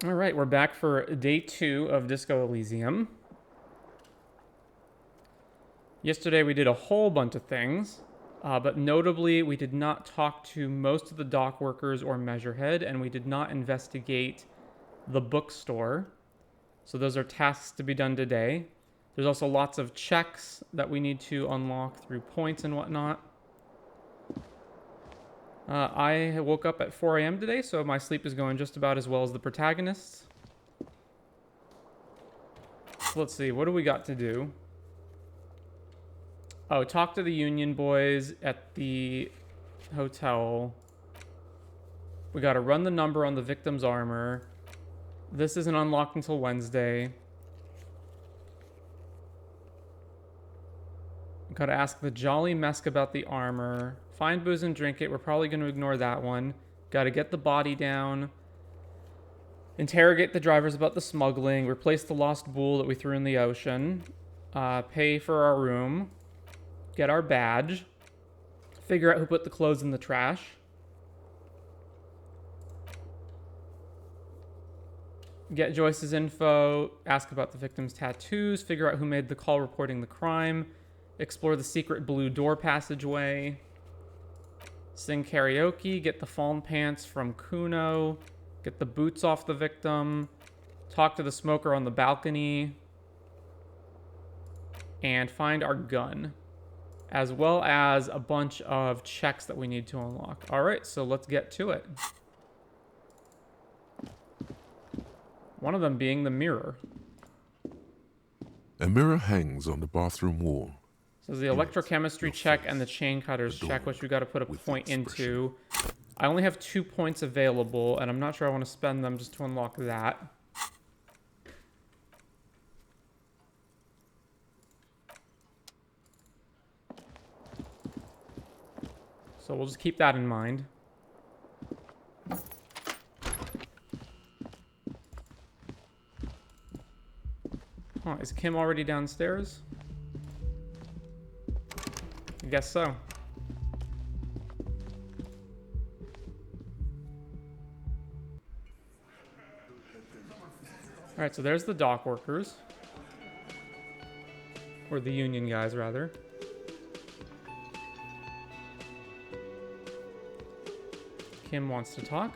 All right, we're back for day 2 of Disco Elysium. Yesterday we did a whole bunch of things, but notably we did not talk to most of the dock workers or Measurehead, and we did not investigate the bookstore. So those are tasks to be done today. There's also lots of checks that we need to unlock through points and whatnot. I woke up at 4 a.m. today, so my sleep is going just about as well as the protagonists. So let's see, what do we got to do? Oh, talk to the Union boys at the hotel. We gotta run the number on the victim's armor. This isn't unlocked until Wednesday. Gotta ask the Jolly Mesk about the armor. Find booze and drink it. We're probably gonna ignore that one. Gotta get the body down. Interrogate the drivers about the smuggling. Replace the lost bull that we threw in the ocean. Pay for our room. Get our badge. Figure out who put the clothes in the trash. Get Joyce's info. Ask about the victim's tattoos. Figure out who made the call reporting the crime. Explore the secret blue door passageway. Sing karaoke. Get the fawn pants from Cuno. Get the boots off the victim. Talk to the smoker on the balcony. And find our gun. As well as a bunch of checks that we need to unlock. Alright, so let's get to it. One of them being the mirror. A mirror hangs on the bathroom wall. So the electrochemistry check and the chain cutters check, which we got to put a point into. I only have 2 points available, and I'm not sure I want to spend them just to unlock that. So we'll just keep that in mind. Huh, is Kim already downstairs? I guess so. Alright, so there's the dock workers. Or the union guys, rather. Kim wants to talk.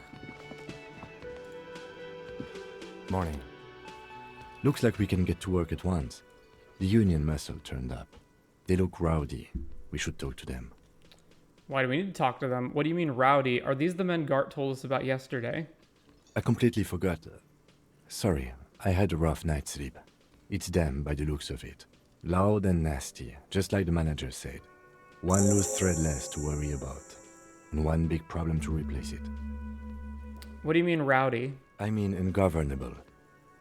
Morning. Looks like we can get to work at once. The union muscle turned up. They look rowdy. We should talk to them. Why do we need to talk to them? What do you mean rowdy? Are these the men Gart told us about yesterday? I completely forgot. Sorry, I had a rough night's sleep. It's them by the looks of it. Loud and nasty, just like the manager said. One loose thread less to worry about. And one big problem to replace it. What do you mean rowdy? I mean ungovernable.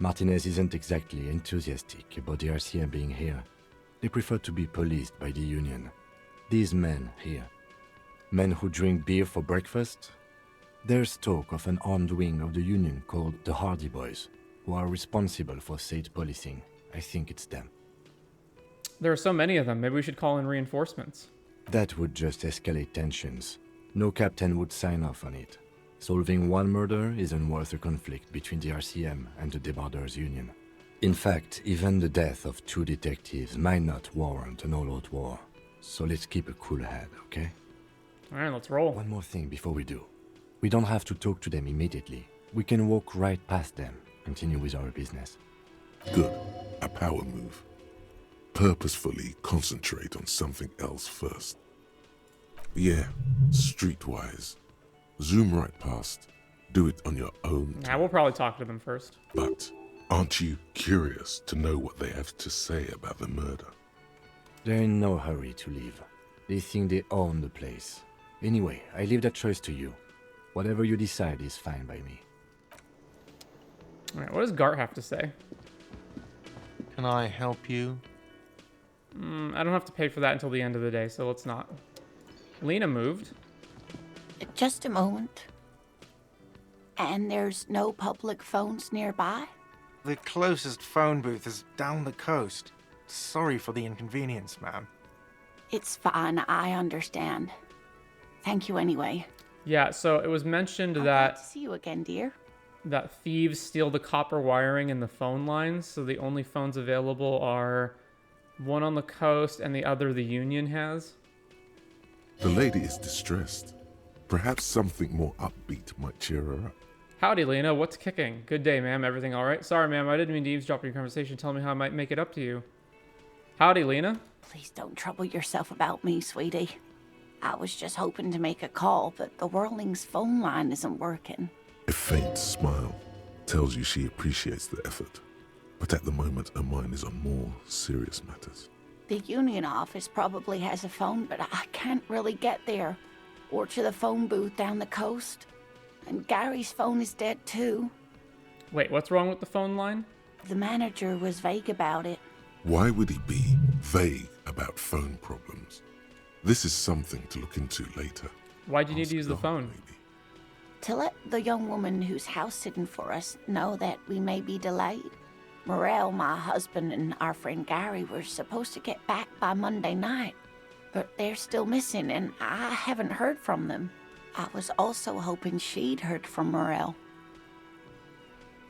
Martinez isn't exactly enthusiastic about the RCM being here. They prefer to be policed by the union. These men here. Men who drink beer for breakfast? There's talk of an armed wing of the union called the Hardie Boys, who are responsible for state policing. I think it's them. There are so many of them. Maybe we should call in reinforcements. That would just escalate tensions. No captain would sign off on it. Solving one murder isn't worth a conflict between the RCM and the Debarders Union. In fact, even the death of 2 detectives might not warrant an all-out war. So let's keep a cool head, okay? Alright, let's roll. One more thing before we do. We don't have to talk to them immediately. We can walk right past them, continue with our business. Good. A power move. Purposefully concentrate on something else first. Yeah, streetwise. Zoom right past. Do it on your own Yeah, we'll probably talk to them first. But aren't you curious to know what they have to say about the murder? They're in no hurry to leave. They think they own the place. Anyway, I leave that choice to you. Whatever you decide is fine by me. Alright, what does Gart have to say? Can I help you? I don't have to pay for that until the end of the day, so let's not. Lena moved. Just a moment. And there's no public phones nearby? The closest phone booth is down the coast. Sorry for the inconvenience, ma'am. It's fine, I understand. Thank you anyway. Yeah, so it was mentioned I'm that glad to see you again, dear. that thieves steal the copper wiring and the phone lines, so the only phones available are one on the coast and the other the Union has. The lady is distressed. Perhaps something more upbeat might cheer her up. Howdy, Lena. What's kicking? Good day, ma'am. Everything all right? Sorry, ma'am. I didn't mean to eavesdrop on your conversation. Tell me how I might make it up to you. Howdy, Lena. Please don't trouble yourself about me, sweetie. I was just hoping to make a call, but the Whirling's phone line isn't working. A faint smile tells you she appreciates the effort, but at the moment her mind is on more serious matters. The Union office probably has a phone, but I can't really get there. Or to the phone booth down the coast. And Gary's phone is dead too. Wait, what's wrong with the phone line? The manager was vague about it. Why would he be vague about phone problems? This is something to look into later. Why'd you need Ask to use the God, phone? maybe. To let the young woman who's house sitting for us know that we may be delayed. Morel, my husband, and our friend Gary were supposed to get back by Monday night, but they're still missing, and I haven't heard from them. I was also hoping she'd heard from Morel.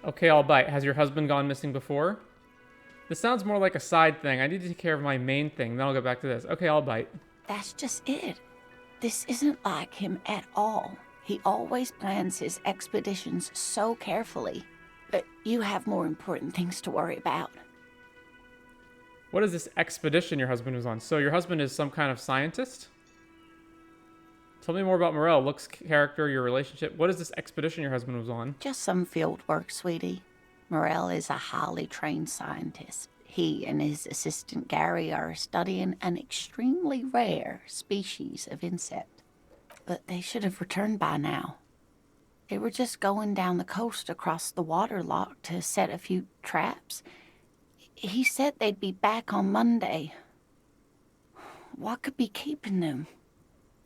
Okay, I'll bite. Has your husband gone missing before? This sounds more like a side thing. I need to take care of my main thing, then I'll get back to this. Okay, I'll bite. That's just it. This isn't like him at all. He always plans his expeditions so carefully. But you have more important things to worry about. What is this expedition your husband was on? So your husband is some kind of scientist? Tell me more about Morel. Looks, character, your relationship. What is this expedition your husband was on? Just some field work, sweetie. Morel is a highly trained scientist. He and his assistant Gary are studying an extremely rare species of insect. But they should have returned by now. They were just going down the coast across the waterlock to set a few traps. He said they'd be back on Monday. What could be keeping them?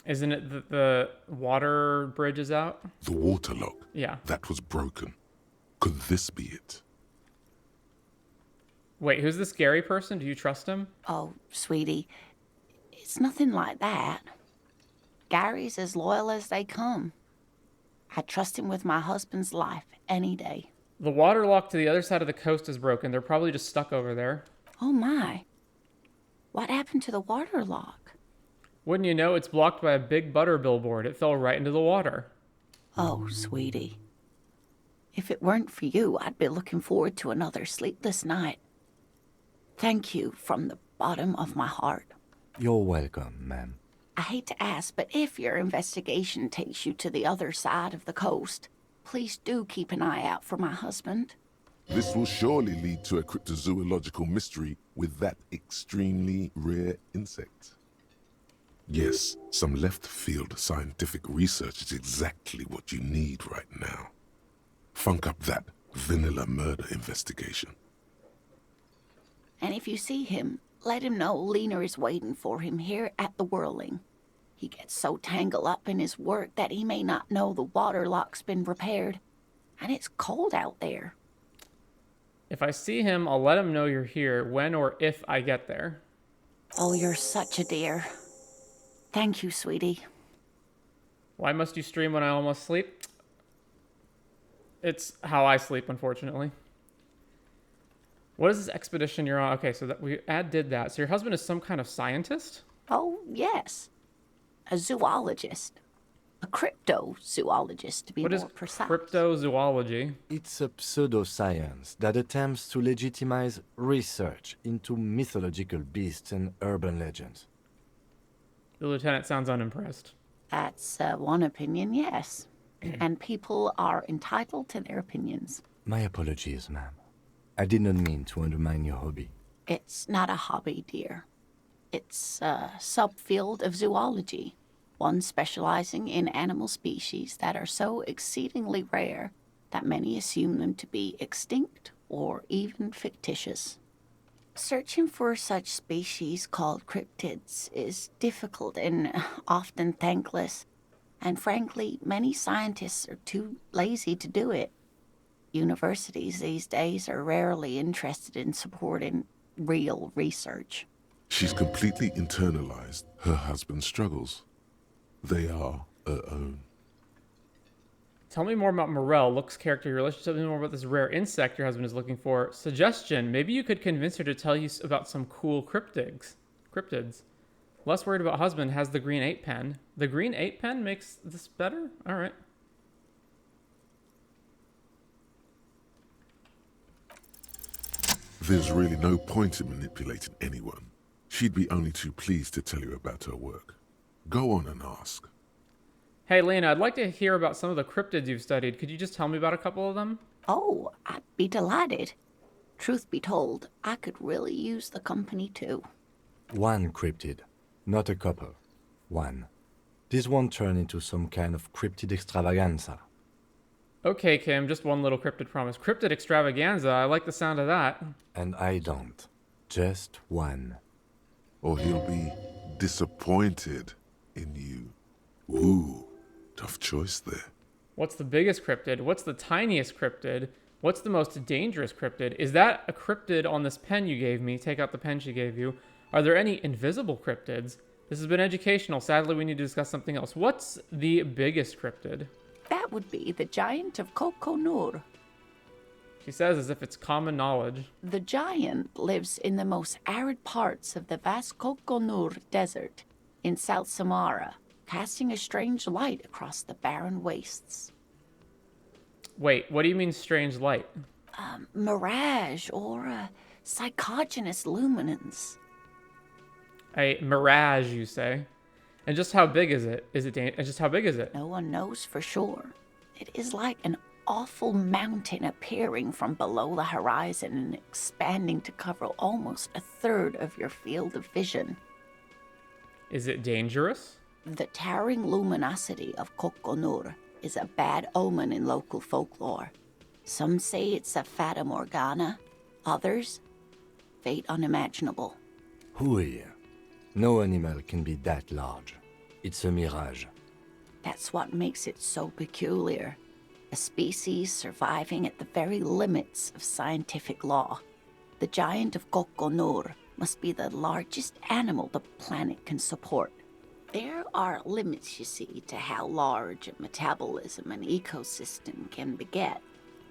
Isn't it that the water bridge is out? The water lock. Yeah. That was broken. Could this be it? Wait, who's this Gary person? Do you trust him? Oh, sweetie, it's nothing like that. Gary's as loyal as they come. I trust him with my husband's life any day. The water lock to the other side of the coast is broken. They're probably just stuck over there. Oh my. What happened to the water lock? Wouldn't you know, it's blocked by a big butter billboard. It fell right into the water. Oh, sweetie. If it weren't for you, I'd be looking forward to another sleepless night. Thank you from the bottom of my heart. You're welcome, ma'am. I hate to ask, but if your investigation takes you to the other side of the coast, please do keep an eye out for my husband. This will surely lead to a cryptozoological mystery with that extremely rare insect. Yes, some left-field scientific research is exactly what you need right now. Funk up that vanilla murder investigation. And if you see him, let him know Lena is waiting for him here at the Whirling. He gets so tangled up in his work that he may not know the water lock's been repaired. And it's cold out there. If I see him, I'll let him know you're here when or if I get there. Oh, you're such a dear. Thank you, sweetie. Why must you stream when I almost sleep? It's how I sleep, unfortunately. What is this expedition you're on? Okay, so that we did that. So your husband is some kind of scientist? Oh, yes. A zoologist. A cryptozoologist, to be What is more precise. cryptozoology? It's a pseudoscience that attempts to legitimize research into mythological beasts and urban legends. The lieutenant sounds unimpressed. That's one opinion, yes. And people are entitled to their opinions. My apologies, ma'am. I did not mean to undermine your hobby. It's not a hobby, dear. It's a subfield of zoology, one specializing in animal species that are so exceedingly rare that many assume them to be extinct or even fictitious. Searching for such species called cryptids is difficult and often thankless, and frankly, many scientists are too lazy to do it. Universities these days are rarely interested in supporting real research. She's completely internalized her husband's struggles. They are her own. Tell me more about Morel, Look's character, your relationship. Tell me more about this rare insect your husband is looking for. Suggestion, maybe you could convince her to tell you about some cool cryptids. Less worried about husband, has the green 8 pen. The green 8 pen makes this better? Alright. There's really no point in manipulating anyone. She'd be only too pleased to tell you about her work. Go on and ask. Hey, Lena, I'd like to hear about some of the cryptids you've studied. Could you just tell me about a couple of them? Oh, I'd be delighted. Truth be told, I could really use the company too. One cryptid, not a couple. One. This won't turn into some kind of cryptid extravaganza. Okay, Kim, just one little cryptid promise. Cryptid extravaganza, I like the sound of that. And I don't. Just one. Or he'll be disappointed in you. Ooh, tough choice there. What's the biggest cryptid? What's the tiniest cryptid? What's the most dangerous cryptid? Is that a cryptid on this pen you gave me? Take out the pen she gave you. Are there any invisible cryptids? This has been educational. Sadly, we need to discuss something else. What's the biggest cryptid? That would be the giant of Kokonur. She says as if it's common knowledge. The giant lives in the most arid parts of the vast Kokonur Desert in South Samara, casting a strange light across the barren wastes. Wait, what do you mean strange light? Mirage or psychogenous luminance. A mirage, you say? And just how big is it? And just how big is it? No one knows for sure. It is like an awful mountain appearing from below the horizon and expanding to cover almost a third of your field of vision. Is it dangerous? The towering luminosity of Kokonur is a bad omen in local folklore. Some say it's a fata morgana, others, fate unimaginable. Hooey. No animal can be that large. It's a mirage. That's what makes it so peculiar. A species surviving at the very limits of scientific law. The giant of Kokonur must be the largest animal the planet can support. There are limits, you see, to how large a metabolism an ecosystem can beget.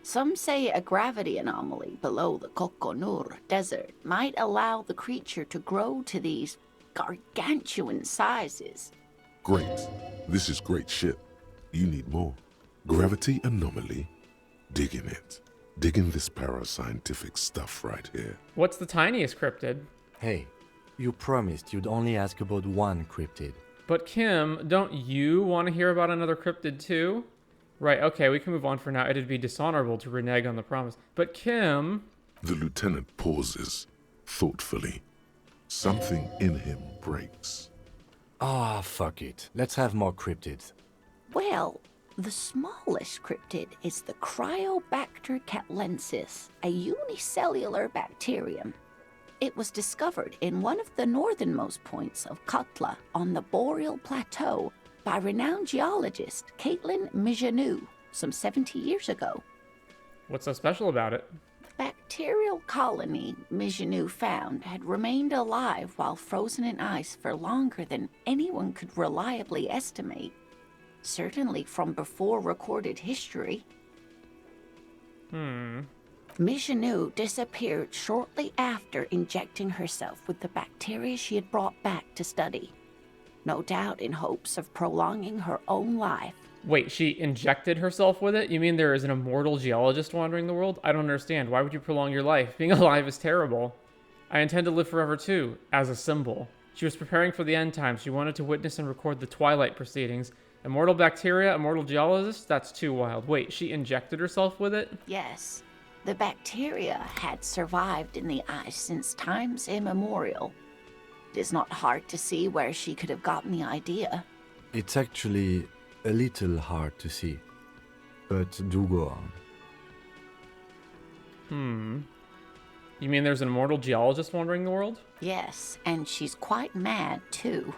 Some say a gravity anomaly below the Kokonur Desert might allow the creature to grow to these gargantuan sizes. Great. This is great shit. You need more. Gravity anomaly. Digging it. Digging this parascientific stuff right here. What's the tiniest cryptid? Hey, you promised you'd only ask about one cryptid. But Kim, don't you want to hear about another cryptid too? Right, okay, we can move on for now. It'd be dishonorable to renege on the promise. But Kim... The lieutenant pauses, thoughtfully. Something in him breaks. Ah, fuck it. Let's have more cryptids. Well, the smallest cryptid is the Cryobacter catlensis, a unicellular bacterium. It was discovered in one of the northernmost points of Katla on the Boreal Plateau by renowned geologist Caitlin Mijanou some 70 years ago. What's so special about it? The bacterial colony Mijanou found had remained alive while frozen in ice for longer than anyone could reliably estimate. Certainly from before recorded history. Mijanou disappeared shortly after injecting herself with the bacteria she had brought back to study. No doubt in hopes of prolonging her own life. Wait, she injected herself with it? You mean there is an immortal geologist wandering the world? I don't understand. Why would you prolong your life? Being alive is terrible. I intend to live forever too, as a symbol. She was preparing for the end times. She wanted to witness and record the Twilight proceedings. Immortal bacteria, immortal geologist? That's too wild. Wait, she injected herself with it? Yes, the bacteria had survived in the ice since times immemorial. It is not hard to see where she could have gotten the idea. It's actually a little hard to see. But do go on. You mean there's an immortal geologist wandering the world? Yes, and she's quite mad, too.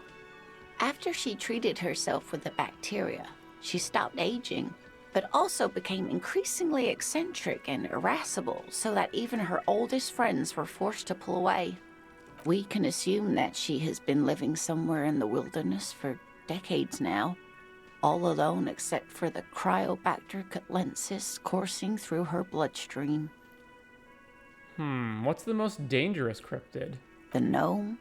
After she treated herself with the bacteria, she stopped aging, but also became increasingly eccentric and irascible, so that even her oldest friends were forced to pull away. We can assume that she has been living somewhere in the wilderness for decades now. all alone except for the Cryobacter catlensis coursing through her bloodstream. What's the most dangerous cryptid? The gnome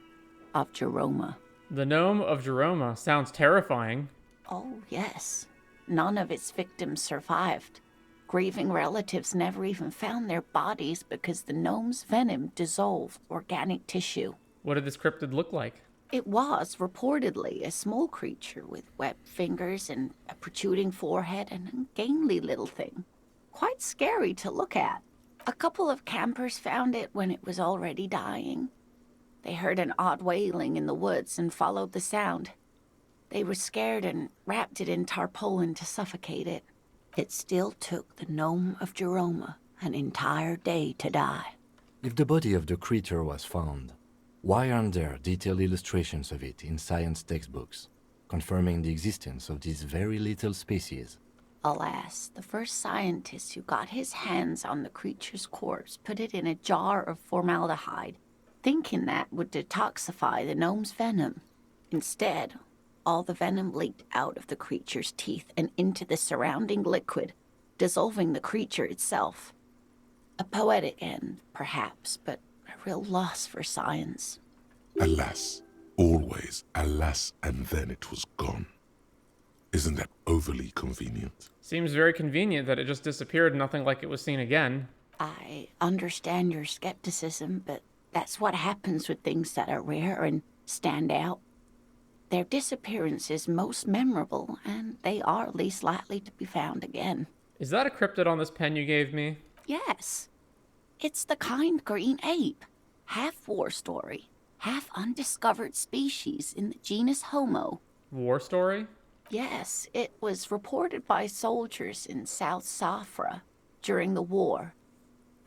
of Jeroma. The Gnome of Jeroma sounds terrifying. Oh, yes. None of its victims survived. Grieving relatives never even found their bodies because the gnome's venom dissolved organic tissue. What did this cryptid look like? It was reportedly a small creature with webbed fingers and a protruding forehead and a gangly little thing. Quite scary to look at. A couple of campers found it when it was already dying. They heard an odd wailing in the woods and followed the sound. They were scared and wrapped it in tarpaulin to suffocate it. It still took the Gnome of Jeroma an entire day to die. If the body of the creature was found, why aren't there detailed illustrations of it in science textbooks, confirming the existence of this very little species? Alas, the first scientist who got his hands on the creature's corpse put it in a jar of formaldehyde, thinking that would detoxify the gnome's venom. Instead, all the venom leaked out of the creature's teeth and into the surrounding liquid, dissolving the creature itself. A poetic end, perhaps, but a real loss for science. Alas, always alas, and then it was gone. Isn't that overly convenient? Seems very convenient that it just disappeared, nothing like it was seen again. I understand your skepticism, but that's what happens with things that are rare and stand out. Their disappearance is most memorable, and they are least likely to be found again. Is that a cryptid on this pen you gave me? Yes. It's the kind green ape. Half war story, half undiscovered species in the genus Homo. War story? Yes, it was reported by soldiers in South Safra during the war.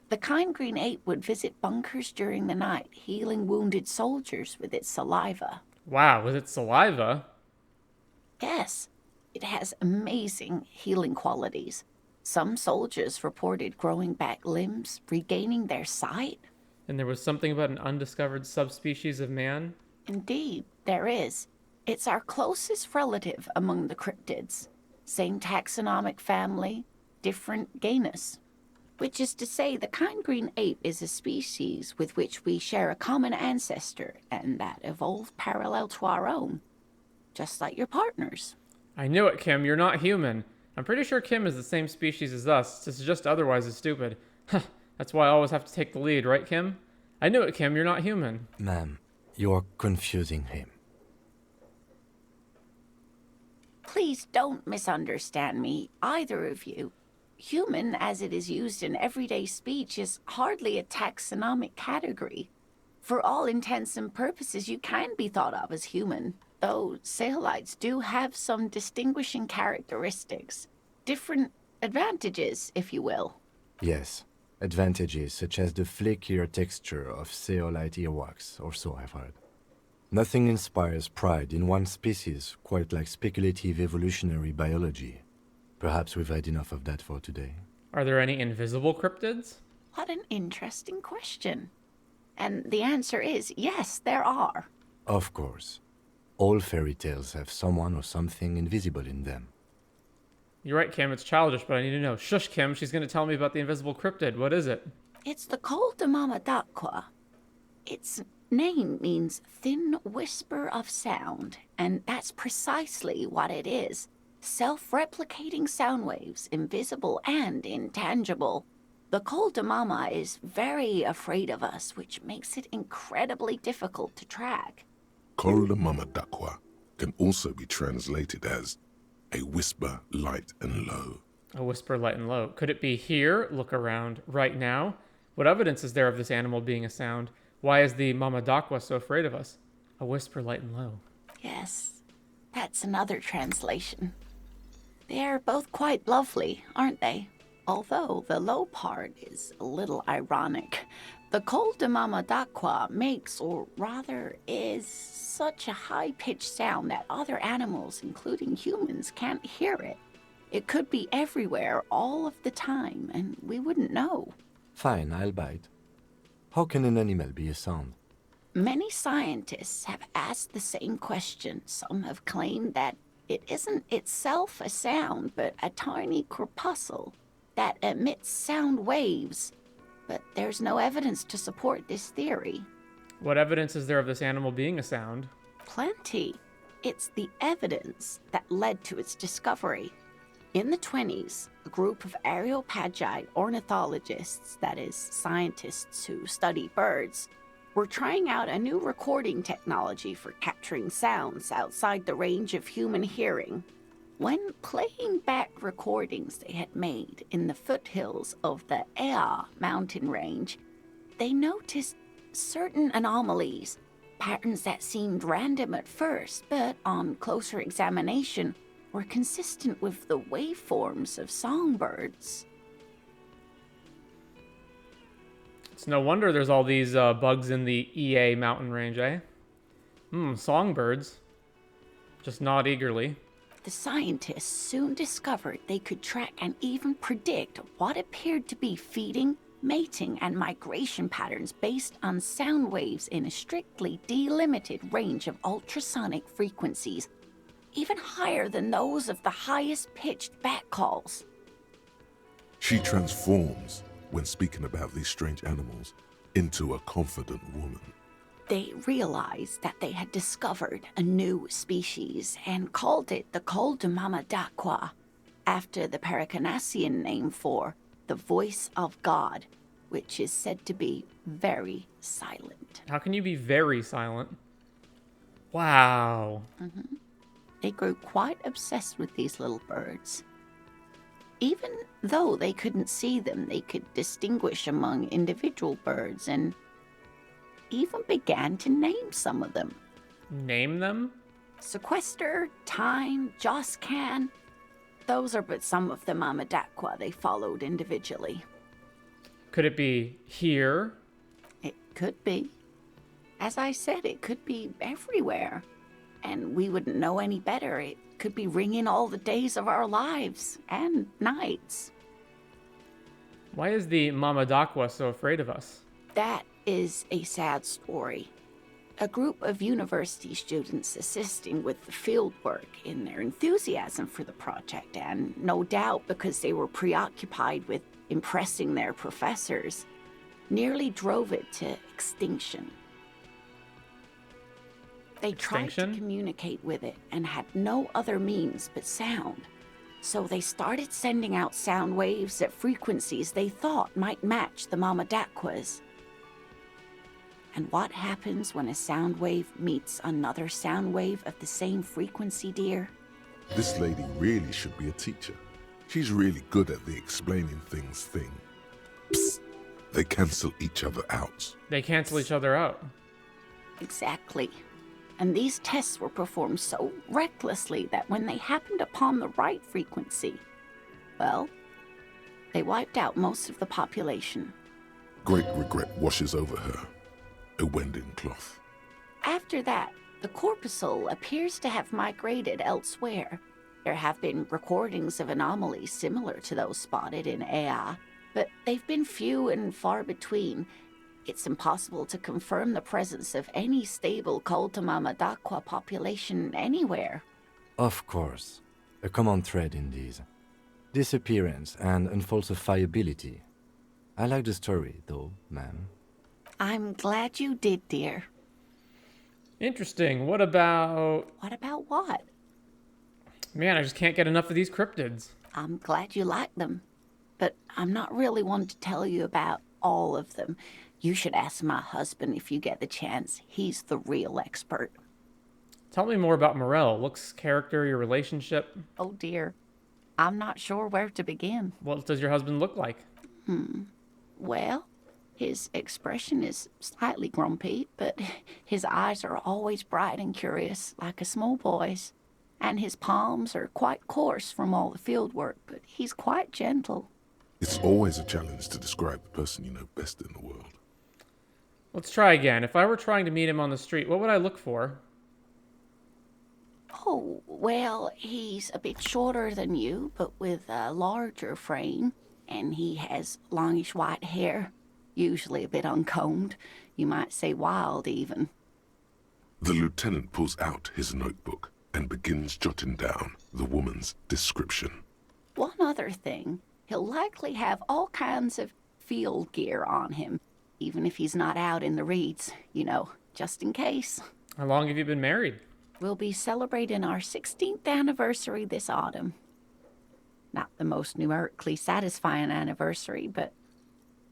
The kind green ape would visit bunkers during the night, healing wounded soldiers with its saliva. Wow, with its saliva? Yes, it has amazing healing qualities. Some soldiers reported growing back limbs, regaining their sight. And there was something about an undiscovered subspecies of man? Indeed, there is. It's our closest relative among the cryptids. Same taxonomic family, different genus. Which is to say, the kind green ape is a species with which we share a common ancestor and that evolved parallel to our own. Just like your partners. I knew it, Kim. You're not human. I'm pretty sure Kim is the same species as us. To suggest otherwise is stupid. That's why I always have to take the lead, right, Kim? I knew it, Kim. You're not human. Ma'am, you're confusing him. Please don't misunderstand me, either of you. Human, as it is used in everyday speech, is hardly a taxonomic category. For all intents and purposes, you can be thought of as human, though Saelites do have some distinguishing characteristics. Different advantages, if you will. Yes, advantages such as the flakier texture of Saelite earwax, or so I've heard. Nothing inspires pride in one species quite like speculative evolutionary biology. Perhaps we've had enough of that for today. Are there any invisible cryptids? What an interesting question. And the answer is yes, there are. Of course. All fairy tales have someone or something invisible in them. You're right, Kim. It's childish, but I need to know. Shush, Kim. She's going to tell me about the invisible cryptid. What is it? It's the Col de Mama Daqua. Its name means thin whisper of sound, and that's precisely what it is. Self-replicating sound waves, invisible and intangible. The Col de Mama is very afraid of us, which makes it incredibly difficult to track. Col de Mama Daqua can also be translated as a whisper light and low. A whisper light and low. Could it be here? Look around. Right now? What evidence is there of this animal being a sound? Why is the Mama Daqua so afraid of us? A whisper light and low. Yes, that's another translation. They're both quite lovely, aren't they? Although the low part is a little ironic. The Col de Mama Daqua makes, or rather is, such a high-pitched sound that other animals, including humans, can't hear it. It could be everywhere all of the time, and we wouldn't know. Fine, I'll bite. How can an animal be a sound? Many scientists have asked the same question. Some have claimed that It isn't itself a sound, but a tiny corpuscle that emits sound waves. But there's no evidence to support this theory. What evidence is there of this animal being a sound? Plenty. It's the evidence that led to its discovery. In the 20s, a group of areopagite ornithologists, that is, scientists who study birds, were trying out a new recording technology for capturing sounds outside the range of human hearing. When playing back recordings they had made in the foothills of the Ea mountain range, they noticed certain anomalies, patterns that seemed random at first, but on closer examination were consistent with the waveforms of songbirds. It's no wonder there's all these bugs in the EA mountain range, eh? Songbirds. Just nod eagerly. The scientists soon discovered they could track and even predict what appeared to be feeding, mating, and migration patterns based on sound waves in a strictly delimited range of ultrasonic frequencies, even higher than those of the highest-pitched bat calls. She transforms, when speaking about these strange animals, into a confident woman. They realized that they had discovered a new species and called it the Coldemama Daqua, after the Paracanassian name for the voice of God, which is said to be very silent. How can you be very silent? Wow. They grew quite obsessed with these little birds. Even though they couldn't see them, they could distinguish among individual birds and even began to name some of them. Name them? Sequester, Time, Joscan. Those are but some of the Mama Daqua they followed individually. Could it be here? It could be. As I said, it could be everywhere. And we wouldn't know any better. It could be ringing all the days of our lives and nights. Why is the Mama Daqua so afraid of us? That is a sad story. A group of university students assisting with the field work in their enthusiasm for the project, and no doubt because they were preoccupied with impressing their professors, nearly drove it to extinction. They tried to communicate with it and had no other means but sound. So they started sending out sound waves at frequencies they thought might match the Mama Daquas. And what happens when a sound wave meets another sound wave of the same frequency, dear? This lady really should be a teacher. She's really good at the explaining things thing. Psst. They cancel each other out. They cancel each other out. Exactly. And these tests were performed so recklessly that when they happened upon the right frequency, well, they wiped out most of the population. Great regret washes over her. A wending cloth. After that, the corpuscle appears to have migrated elsewhere. There have been recordings of anomalies similar to those spotted in Ea, but they've been few and far between. It's impossible to confirm the presence of any stable Coldemama Daqua population anywhere. Of course. A common thread in these. Disappearance and unfalsifiability. I like the story, though, ma'am. I'm glad you did, dear. Interesting. What about... What about what? Man, I just can't get enough of these cryptids. I'm glad you like them, but I'm not really one to tell you about all of them. You should ask my husband if you get the chance. He's the real expert. Tell me more about Morel. Looks, character, your relationship. Oh dear. I'm not sure where to begin. What does your husband look like? Well, his expression is slightly grumpy, but his eyes are always bright and curious, like a small boy's. And his palms are quite coarse from all the field work, but he's quite gentle. It's always a challenge to describe the person you know best in the world. Let's try again. If I were trying to meet him on the street, what would I look for? Oh, well, he's a bit shorter than you, but with a larger frame, and he has longish white hair, usually a bit uncombed. You might say wild, even. The lieutenant pulls out his notebook and begins jotting down the woman's description. One other thing, he'll likely have all kinds of field gear on him, even if he's not out in the reeds, you know, just in case. How long have you been married? We'll be celebrating our 16th anniversary this autumn. Not the most numerically satisfying anniversary, but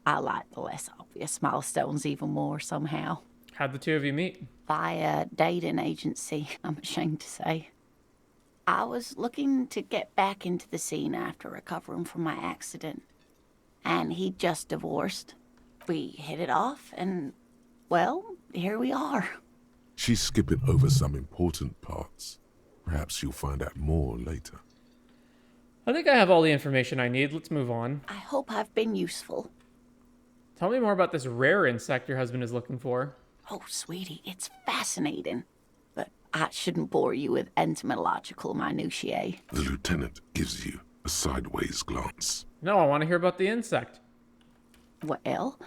I like the less obvious milestones even more somehow. How'd the two of you meet? Via dating agency, I'm ashamed to say. I was looking to get back into the scene after recovering from my accident, and he'd just divorced. We hit it off, and, well, here we are. She's skipping over some important parts. Perhaps you'll find out more later. I think I have all the information I need. Let's move on. I hope I've been useful. Tell me more about this rare insect your husband is looking for. Oh, sweetie, it's fascinating. But I shouldn't bore you with entomological minutiae. The lieutenant gives you a sideways glance. No, I want to hear about the insect. Well,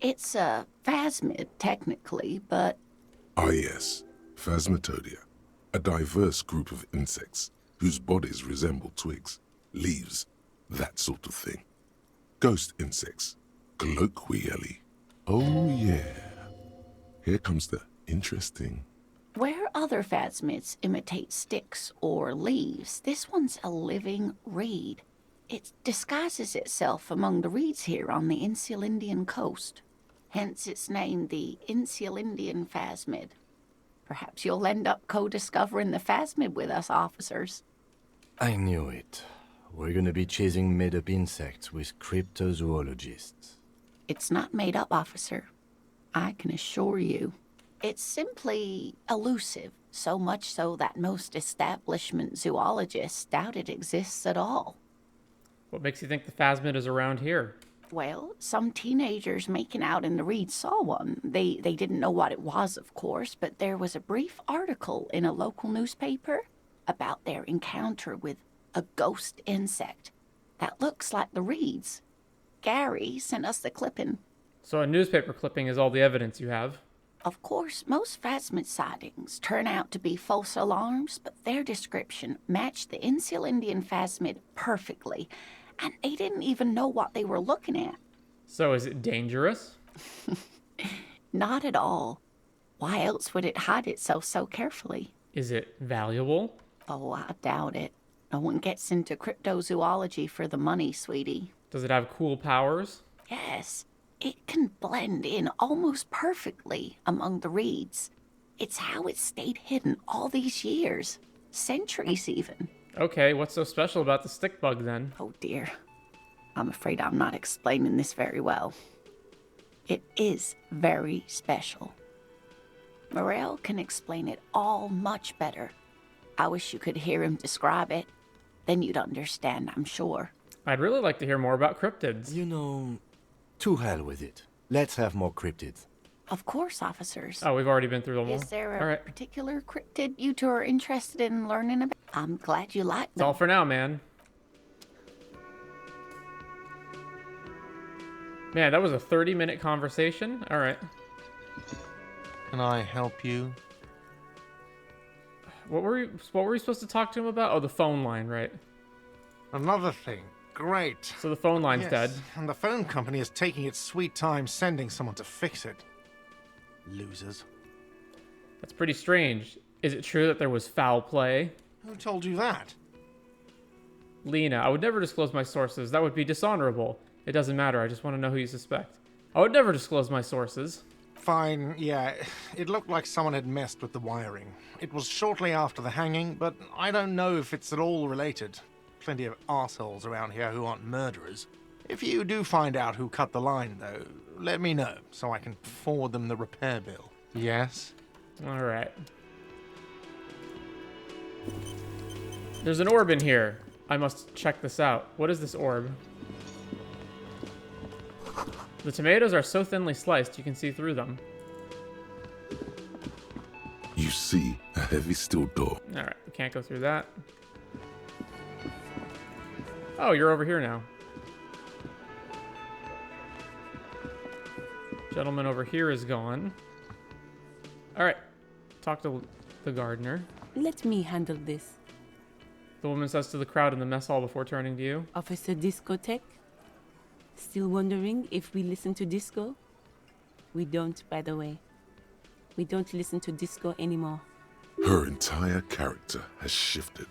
it's a phasmid, technically, but Ah yes, Phasmatodia, a diverse group of insects whose bodies resemble twigs, leaves, that sort of thing. Ghost insects, colloquially. Oh yeah. Here comes the interesting. where other phasmids imitate sticks or leaves, this one's a living reed. It disguises itself among the reeds here on the Insular Indian coast. Hence it's named the Insular Indian phasmid. Perhaps you'll end up co-discovering the phasmid with us, officers. I knew it. We're gonna be chasing made-up insects with cryptozoologists. It's not made up, officer. I can assure you. It's simply elusive, so much so that most establishment zoologists doubt it exists at all. What makes you think the phasmid is around here? Well, some teenagers making out in the reeds saw one. They didn't know what it was, of course, but there was a brief article in a local newspaper about their encounter with a ghost insect that looks like the reeds. Gary sent us the clipping. So a newspaper clipping is all the evidence you have. Of course, most phasmid sightings turn out to be false alarms, but their description matched the Insular Indian phasmid perfectly, and they didn't even know what they were looking at. So is it dangerous? Not at all. Why else would it hide itself so carefully? Is it valuable? Oh, I doubt it. No one gets into cryptozoology for the money, sweetie. Does it have cool powers? Yes, it can blend in almost perfectly among the reeds. It's how it stayed hidden all these years. Centuries, even. Okay, what's so special about the stick bug then? Oh dear. I'm afraid I'm not explaining this very well. It is very special. Morel can explain it all much better. I wish you could hear him describe it. Then you'd understand, I'm sure. I'd really like to hear more about cryptids. You know, to hell with it. Let's have more cryptids. Of course, officers. Oh, we've already been through them all. Is there a All right. particular cryptid you two are interested in learning about? I'm glad you like That's all them. for now, man. Man, that was a 30-minute conversation. All right. Can I help you? What were we supposed to talk to him about? Oh, the phone line, right? Another thing. Great. So the phone line's Yes, dead. and the phone company is taking its sweet time sending someone to fix it. Losers. That's pretty strange. Is it true that there was foul play? Who told you that? Lena, I would never disclose my sources. That would be dishonorable. It doesn't matter. I just want to know who you suspect. I would never disclose my sources. Fine, yeah. It looked like someone had messed with the wiring. It was shortly after the hanging, but I don't know if it's at all related. Plenty of assholes around here who aren't murderers. If you do find out who cut the line, though, let me know so I can forward them the repair bill. Yes? All right. There's an orb in here. I must check this out. What is this orb? The tomatoes are so thinly sliced you can see through them. You see a heavy steel door. All right, we can't go through that. Oh, you're over here now. Gentleman over here is gone. All right, talk to the gardener. Let me handle this. The woman says to the crowd in the mess hall before turning to you. Officer Discotheque? Still wondering if we listen to disco? We don't, by the way. We don't listen to disco anymore. Her entire character has shifted.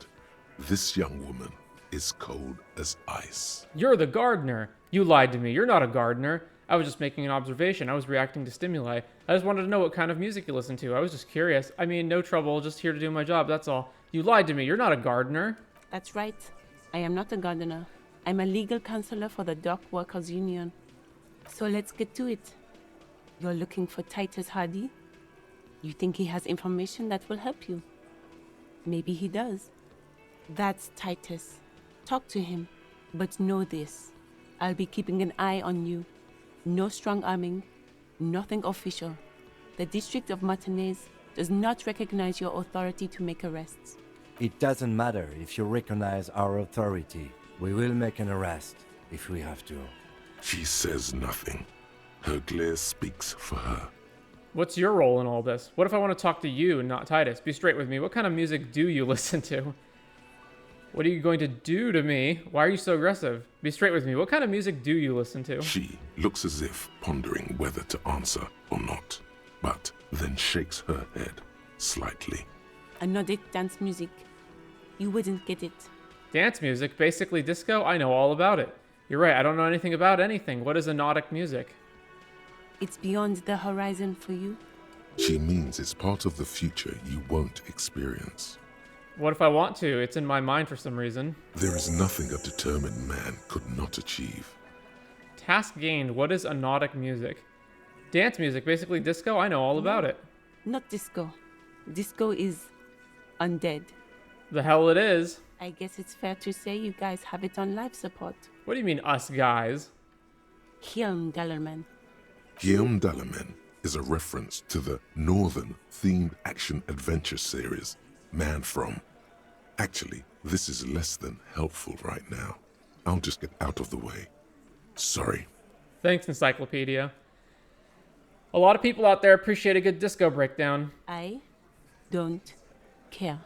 This young woman is cold as ice. You're the gardener. You lied to me. You're not a gardener. I was just making an observation. I was reacting to stimuli. I just wanted to know what kind of music you listen to. I was just curious. I mean, no trouble. Just here to do my job. That's all. You lied to me. You're not a gardener. That's right. I am not a gardener. I'm a legal counselor for the Dock Workers Union. So let's get to it. You're looking for Titus Hardie? You think he has information that will help you? Maybe he does. That's Titus. Talk to him. But know this. I'll be keeping an eye on you. No strong arming. Nothing official. The District of Martinez does not recognize your authority to make arrests. It doesn't matter if you recognize our authority. We will make an arrest if we have to. She says nothing. Her glare speaks for her. What's your role in all this? What if I want to talk to you and not Titus? Be straight with me. What kind of music do you listen to? What are you going to do to me? Why are you so aggressive? Be straight with me. What kind of music do you listen to? She looks as if pondering whether to answer or not, but then shakes her head slightly. Anodic dance music. You wouldn't get it. Dance music? Basically disco? I know all about it. You're right, I don't know anything about anything. What is anodic music? It's beyond the horizon for you. She means it's part of the future you won't experience. What if I want to? It's in my mind for some reason. There is nothing a determined man could not achieve. Task gained. What is anodic music? Dance music, basically disco? I know all about it. Not disco. Disco is undead. The hell it is. I guess it's fair to say you guys have it on life support. What do you mean, us guys? Guillaume Dellerman. Guillaume Dellerman is a reference to the Northern themed action-adventure series, Man From. Actually, this is less than helpful right now. I'll just get out of the way. Sorry. Thanks, Encyclopedia. A lot of people out there appreciate a good disco breakdown. I don't care.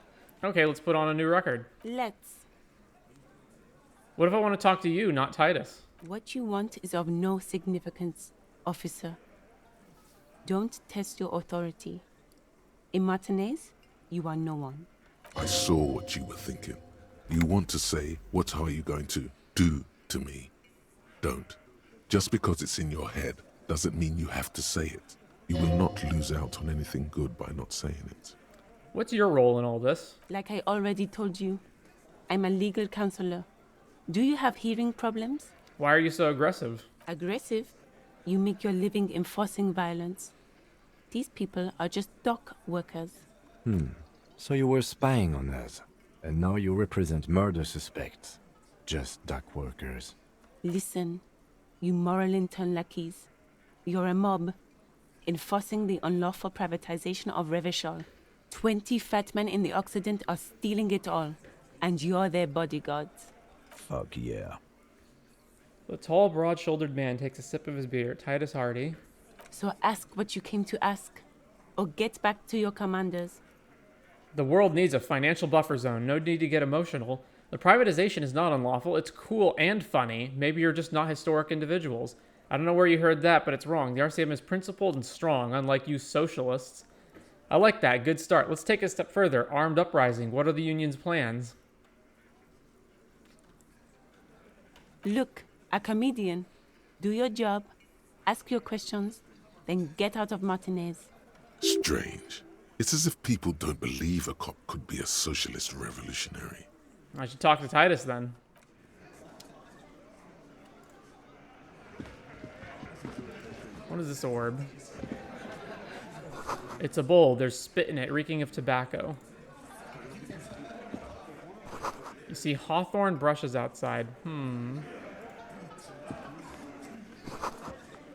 Okay, let's put on a new record. Let's. What if I want to talk to you, not Titus? What you want is of no significance, officer. Don't test your authority. In Martinez, you are no one. I saw what you were thinking. You want to say, what are you going to do to me? Don't. Just because it's in your head doesn't mean you have to say it. You will not lose out on anything good by not saying it. What's your role in all this? Like I already told you, I'm a legal counselor. Do you have hearing problems? Why are you so aggressive? Aggressive? You make your living enforcing violence. These people are just dock workers. So you were spying on us, and now you represent murder suspects. Just dock workers. Listen, you moral intern lackeys. You're a mob, enforcing the unlawful privatization of Revachol. 20 fat men in the Occident are stealing it all, and you're their bodyguards. Fuck yeah. The tall, broad-shouldered man takes a sip of his beer. Titus Hardie. So ask what you came to ask, or get back to your commanders. The world needs a financial buffer zone. No need to get emotional. The privatization is not unlawful. It's cool and funny. Maybe you're just not historic individuals. I don't know where you heard that, but it's wrong. The RCM is principled and strong, unlike you socialists. I like that. Good start. Let's take it a step further. Armed uprising. What are the union's plans? Look, a comedian. Do your job, ask your questions, then get out of Martinez. Strange. It's as if people don't believe a cop could be a socialist revolutionary. I should talk to Titus then. What is this orb? It's a bowl. There's spit in it, reeking of tobacco. You see hawthorn brushes outside.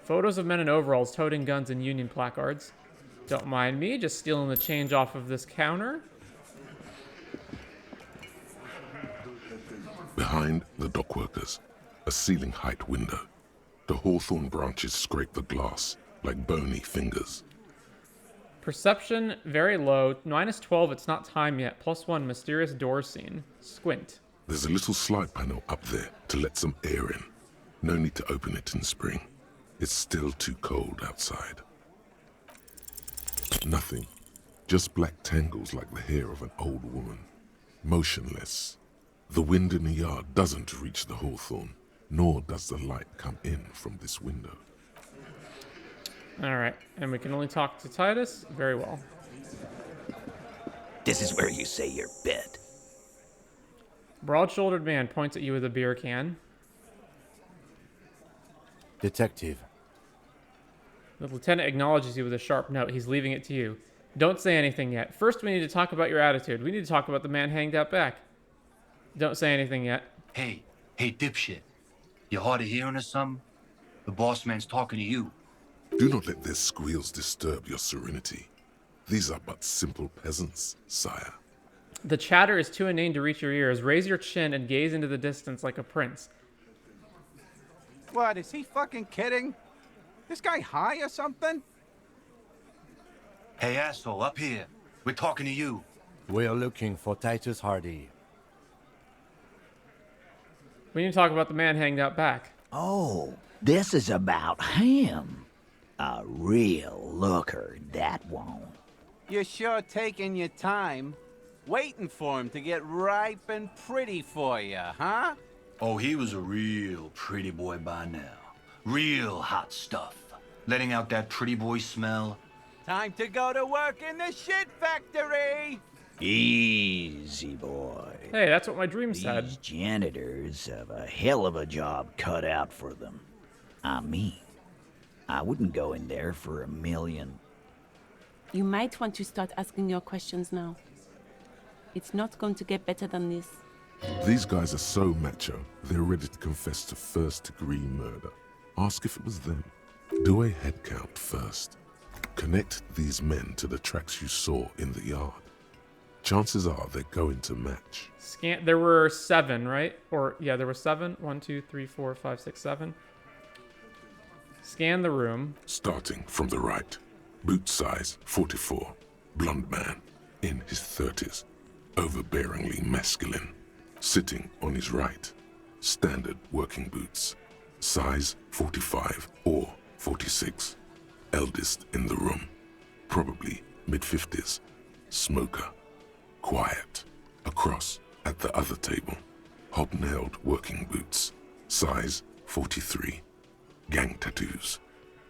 Photos of men in overalls toting guns and union placards. Don't mind me, just stealing the change off of this counter. Behind the dockworkers, a ceiling-height window. The hawthorn branches scrape the glass like bony fingers. Perception, very low. -12, it's not time yet. +1, mysterious door scene. Squint. There's a little slide panel up there to let some air in. No need to open it in spring. It's still too cold outside. Nothing. Just black tangles like the hair of an old woman. Motionless. The wind in the yard doesn't reach the hawthorn, nor does the light come in from this window. Alright, and we can only talk to Titus? Very well. This is where you say your bed. Broad-shouldered man points at you with a beer can. Detective. The lieutenant acknowledges you with a sharp note. He's leaving it to you. Don't say anything yet. First, we need to talk about your attitude. We need to talk about the man hanged out back. Don't say anything yet. Hey, dipshit. You hard of hearing or something? The boss man's talking to you. Do not let their squeals disturb your serenity. These are but simple peasants, sire. The chatter is too inane to reach your ears. Raise your chin and gaze into the distance like a prince. What, is he fucking kidding? This guy high or something? Hey, asshole, up here. We're talking to you. We're looking for Titus Hardie. We need to talk about the man hanged out back. Oh, this is about him. A real looker, that won't. You're sure taking your time, waiting for him to get ripe and pretty for you, huh? Oh, he was a real pretty boy by now. Real hot stuff. Letting out that pretty boy smell. Time to go to work in the shit factory! Easy, boy. Hey, that's what my dream said. These janitors have a hell of a job cut out for them. I mean, I wouldn't go in there for $1 million. You might want to start asking your questions now. It's not going to get better than this. These guys are so macho, they're ready to confess to first-degree murder. Ask if it was them. Do a head count first. Connect these men to the tracks you saw in the yard. Chances are they're going to match. There were 7, right? Or, yeah, there were 7. 1, 2, 3, 4, 5, 6, 7. Scan the room. Starting from the right. Boot size 44. Blonde man. In his 30s. Overbearingly masculine. Sitting on his right. Standard working boots. Size 45 or 46. Eldest in the room. Probably mid-50s. Smoker. Quiet. Across at the other table. Hobnailed working boots. Size 43. Gang tattoos.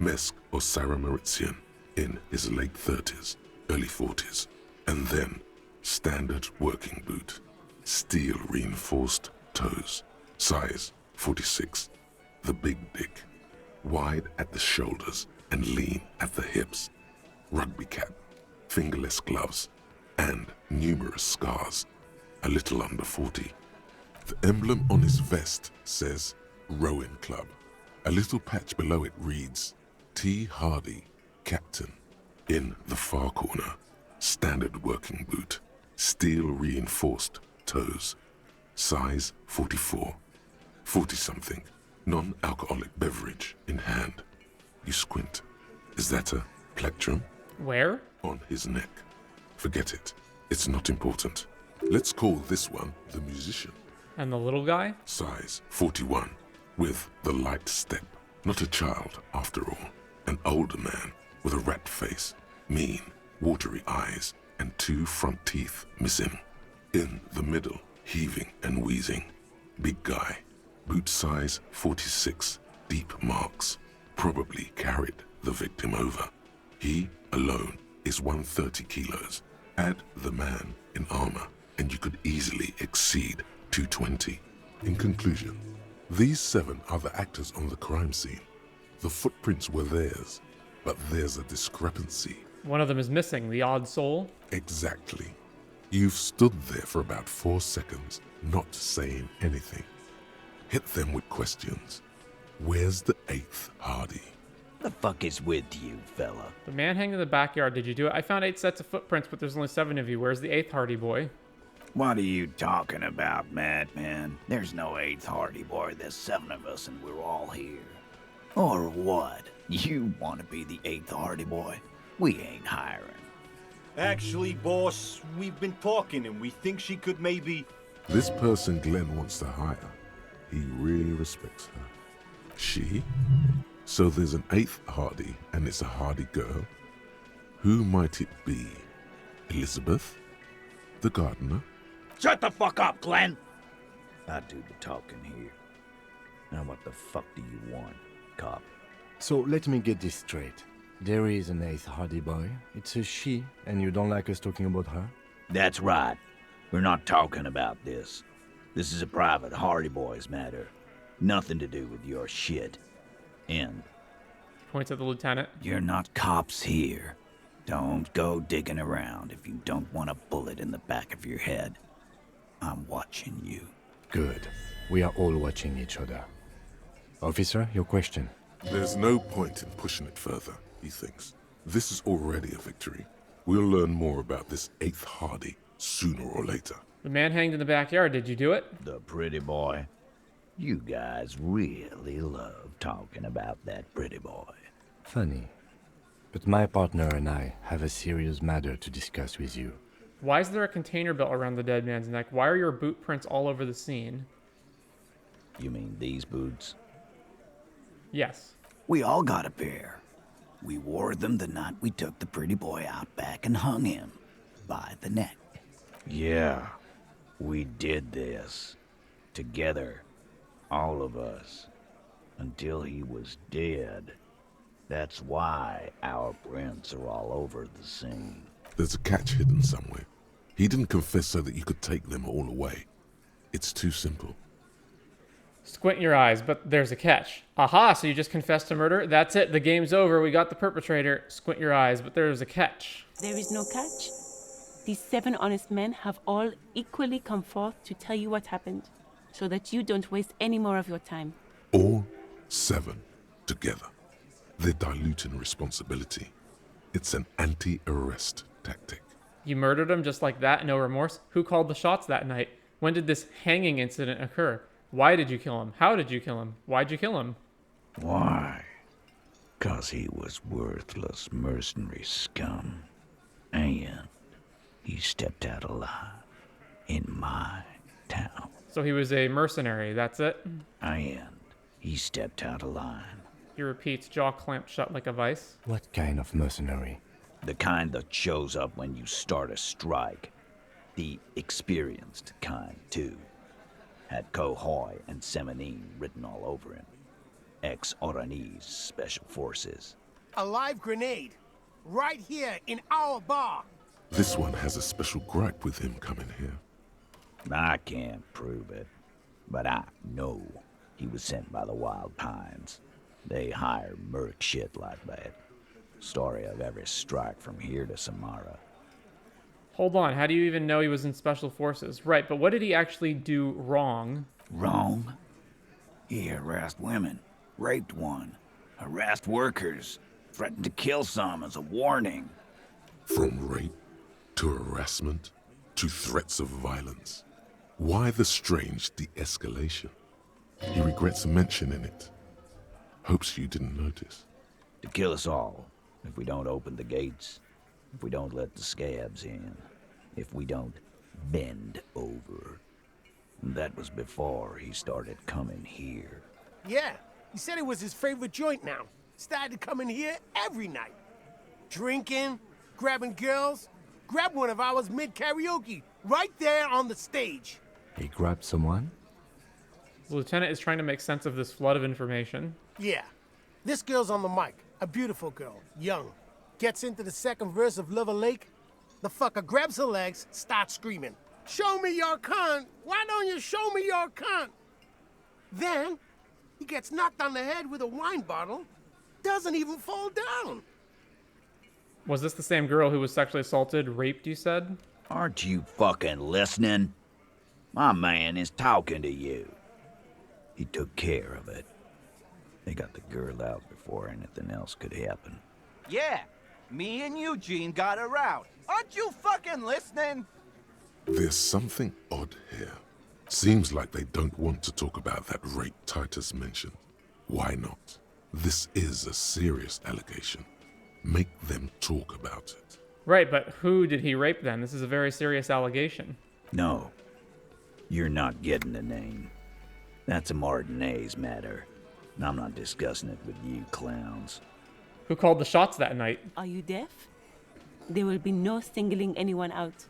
Mesk or Sarah Mauritian. In his late 30s, early 40s. And then, standard working boot. Steel reinforced toes. Size 46. The big dick. Wide at the shoulders and lean at the hips. Rugby cap. Fingerless gloves. And numerous scars. A little under 40. The emblem on his vest says Rowing Club. A little patch below it reads T. Hardie, Captain. In the far corner, standard working boot. Steel reinforced toes. Size 44. 40-something. Non-alcoholic beverage in hand. You squint. Is that a plectrum? Where? On his neck. Forget it. It's not important. Let's call this one the musician. And the little guy? Size 41. With the light step. Not a child, after all. An older man with a rat face, mean, watery eyes, and 2 front teeth missing. In the middle, heaving and wheezing. Big guy. Boot size 46. Deep marks. Probably carried the victim over. He alone is 130 kilos. Add the man in armor, and you could easily exceed 220. In conclusion, these 7 are the actors on the crime scene. The footprints were theirs, but there's a discrepancy. One of them is missing, the odd soul. Exactly. You've stood there for about 4 seconds, not saying anything. Hit them with questions. Where's the 8th Hardie? The fuck is with you, fella? The man hanging in the backyard, did you do it? I found 8 sets of footprints, but there's only 7 of you. Where's the 8th Hardie boy? What are you talking about, madman? There's no 8th Hardie boy. There's 7 of us and we're all here. Or what? You want to be the 8th Hardie boy? We ain't hiring. Actually, boss, we've been talking and we think she could maybe... This person Glenn wants to hire, he really respects her. She? So there's an 8th Hardie, and it's a Hardie girl? Who might it be? Elizabeth? The gardener? Shut the fuck up, Glenn! I do the talking here. Now what the fuck do you want, cop? So let me get this straight. There is an 8th Hardie boy. It's a she, and you don't like us talking about her? That's right. We're not talking about this. This is a private Hardie Boys matter. Nothing to do with your shit. End. Points at the lieutenant. You're not cops here. Don't go digging around if you don't want a bullet in the back of your head. I'm watching you. Good. We are all watching each other. Officer, your question. There's no point in pushing it further, he thinks. This is already a victory. We'll learn more about this 8th Hardie sooner or later. The man hanged in the backyard. Did you do it? The pretty boy. You guys really love talking about that pretty boy. Funny. But my partner and I have a serious matter to discuss with you. Why is there a container belt around the dead man's neck? Why are your boot prints all over the scene? You mean these boots? Yes. We all got a pair. We wore them the night we took the pretty boy out back and hung him by the neck. Yeah, we did this. Together. All of us. Until he was dead. That's why our prints are all over the scene. There's a catch hidden somewhere. He didn't confess so that you could take them all away. It's too simple. Squint your eyes, but there's a catch. Aha, so you just confessed to murder? That's it, the game's over, we got the perpetrator. Squint your eyes, but there's a catch. There is no catch. These 7 honest men have all equally come forth to tell you what happened, so that you don't waste any more of your time. All 7 together. They're diluting responsibility. It's an anti-arrest tactic. You murdered him just like that, no remorse? Who called the shots that night? When did this hanging incident occur? Why did you kill him? How did you kill him? Why'd you kill him? Why? 'Cause he was worthless mercenary scum. And he stepped out alive in my town. So he was a mercenary, that's it? And he stepped out of line. He repeats, jaw clamped shut like a vice. What kind of mercenary? The kind that shows up when you start a strike. The experienced kind, too. Had Cohoy and Semenine written all over him. Ex-Oranese Special Forces. A live grenade. Right here in our bar. This one has a special gripe with him coming here. I can't prove it, but I know he was sent by the Wild Pines. They hire merc shit like that. Story of every strike from here to Samara. Hold on, how do you even know he was in Special Forces? Right, but what did he actually do wrong? Wrong? He harassed women, raped one, harassed workers, threatened to kill some as a warning. From rape to harassment to threats of violence. Why the strange de-escalation? He regrets mentioning it. Hopes you didn't notice. To kill us all, if we don't open the gates, if we don't let the scabs in, if we don't bend over. That was before he started coming here. Yeah, he said it was his favorite joint now. Started coming here every night. Drinking, grabbing girls. Grabbed one of ours mid-karaoke, right there on the stage. He grabbed someone? The lieutenant is trying to make sense of this flood of information. Yeah. This girl's on the mic. A beautiful girl. Young. Gets into the second verse of Lover Lake. The fucker grabs her legs, starts screaming. Show me your cunt! Why don't you show me your cunt? Then, he gets knocked on the head with a wine bottle. Doesn't even fall down. Was this the same girl who was sexually assaulted, raped, you said? Aren't you fucking listening? My man is talking to you. He took care of it. They got the girl out before anything else could happen. Yeah, me and Eugene got her out. Aren't you fucking listening? There's something odd here. Seems like they don't want to talk about that rape Titus mentioned. Why not? This is a serious allegation. Make them talk about it. Right, but who did he rape then? This is a very serious allegation. No. You're not getting the name. That's a Martinez matter. And I'm not discussing it with you clowns. Who called the shots that night? Are you deaf? There will be no singling anyone out.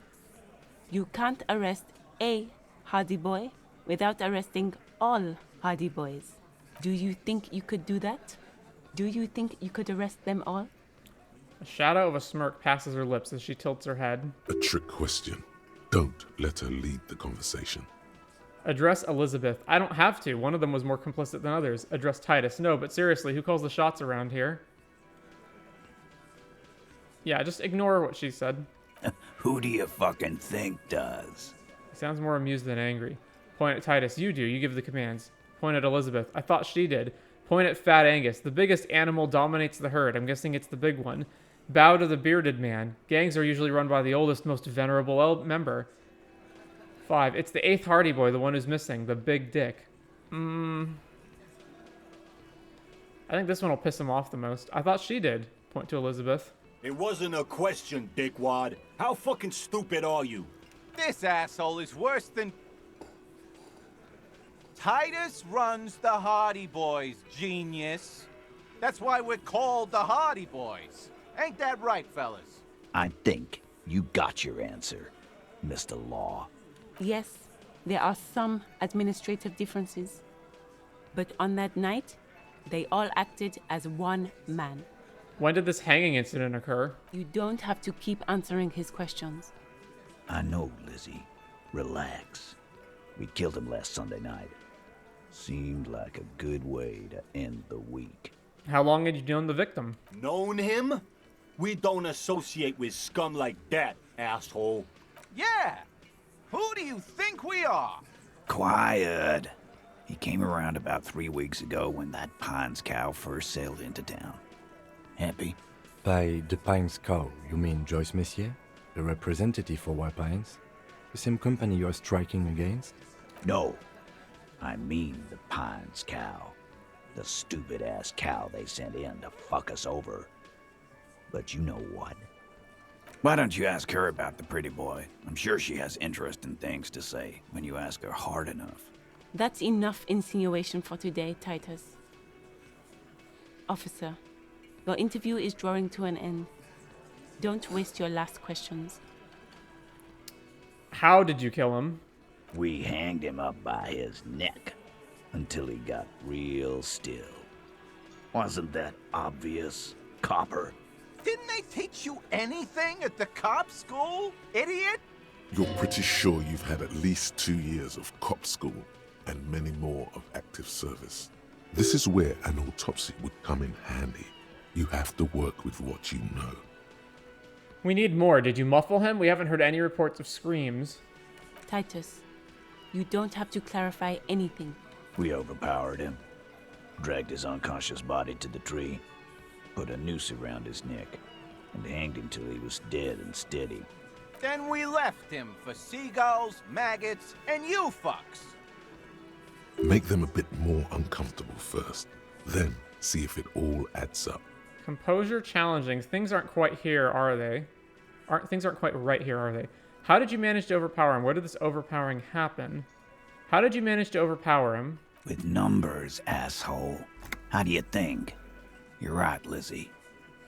You can't arrest a Hardie Boy without arresting all Hardie Boys. Do you think you could do that? Do you think you could arrest them all? A shadow of a smirk passes her lips as she tilts her head. A trick question. Don't let her lead the conversation. Address Elizabeth. I don't have to. One of them was more complicit than others. Address Titus. No, but seriously, who calls the shots around here? Yeah, just ignore what she said. Who do you fucking think does? He sounds more amused than angry. Point at Titus. You do. You give the commands. Point at Elizabeth. I thought she did. Point at Fat Angus. The biggest animal dominates the herd. I'm guessing it's the big one. Bow to the bearded man. Gangs are usually run by the oldest, most venerable member. 5. It's the 8th Hardie Boy, the one who's missing. The big dick. I think this one will piss him off the most. I thought she did. Point to Elizabeth. It wasn't a question, dickwad. How fucking stupid are you? This asshole is worse than... Titus runs the Hardie Boys, genius. That's why we're called the Hardie Boys. Ain't that right, fellas? I think you got your answer, Mr. Law. Yes, there are some administrative differences. But on that night, they all acted as one man. When did this hanging incident occur? You don't have to keep answering his questions. I know, Lizzie. Relax. We killed him last Sunday night. Seemed like a good way to end the week. How long had you known the victim? Known him? We don't associate with scum like that, asshole. Yeah! Who do you think we are? Quiet. He came around about 3 weeks ago when that Pines cow first sailed into town. Happy? By the Pines cow, you mean Joyce Messier? The representative for White Pines? The same company you are striking against? No. I mean the Pines cow. The stupid-ass cow they sent in to fuck us over. But you know what? Why don't you ask her about the pretty boy? I'm sure she has interesting things to say when you ask her hard enough. That's enough insinuation for today, Titus. Officer, your interview is drawing to an end. Don't waste your last questions. How did you kill him? We hanged him up by his neck until he got real still. Wasn't that obvious, copper? Didn't they teach you anything at the cop school, idiot? You're pretty sure you've had at least 2 years of cop school and many more of active service. This is where an autopsy would come in handy. You have to work with what you know. We need more. Did you muffle him? We haven't heard any reports of screams. Titus, you don't have to clarify anything. We overpowered him, dragged his unconscious body to the tree, put a noose around his neck, and hanged him till he was dead and steady. Then we left him for seagulls, maggots, and you fucks. Make them a bit more uncomfortable first, then see if it all adds up. Composure challenging. Things aren't quite here, are they? Things aren't quite right here, are they? How did you manage to overpower him? Where did this overpowering happen? How did you manage to overpower him? With numbers, asshole. How do you think? You're right, Lizzie.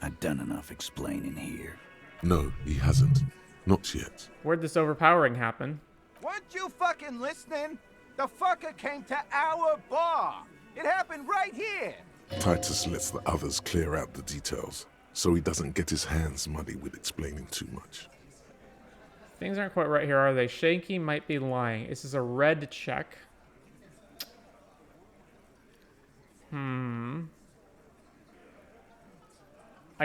I've done enough explaining here. No, he hasn't. Not yet. Where'd this overpowering happen? Weren't you fucking listening? The fucker came to our bar. It happened right here. Titus lets the others clear out the details, so he doesn't get his hands muddy with explaining too much. Things aren't quite right here, are they? Shanky might be lying. This is a red check. I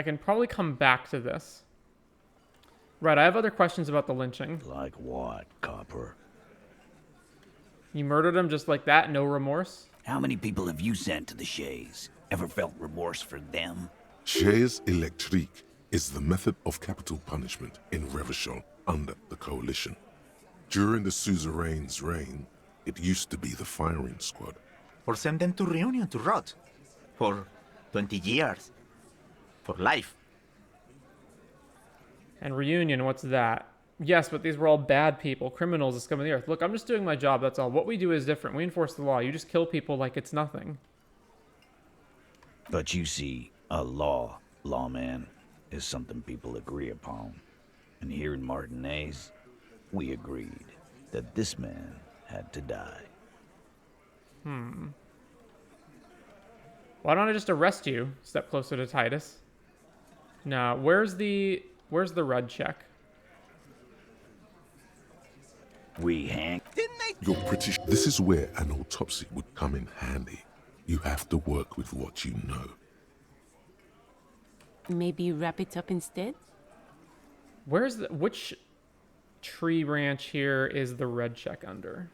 can probably come back to this. Right, I have other questions about the lynching. Like what, copper? You murdered him just like that, no remorse? How many people have you sent to the Shays? Ever felt remorse for them? Chaise électrique is the method of capital punishment in Revachol under the Coalition. During the suzerain's reign, it used to be the firing squad. Or send them to Reunion to rot. For 20 years. For life. And reunion, what's that? Yes, but these were all bad people, criminals, the scum of the earth. Look, I'm just doing my job, that's all. What we do is different. We enforce the law. You just kill people like it's nothing. But you see, a lawman, is something people agree upon. And here in Martinez, we agreed that this man had to die. Why don't I just arrest you? Step closer to Titus. No, where's the red check? We hang. Didn't they? You're pretty this is where an autopsy would come in handy. You have to work with what you know. Maybe wrap it up instead? Which tree branch here is the red check under?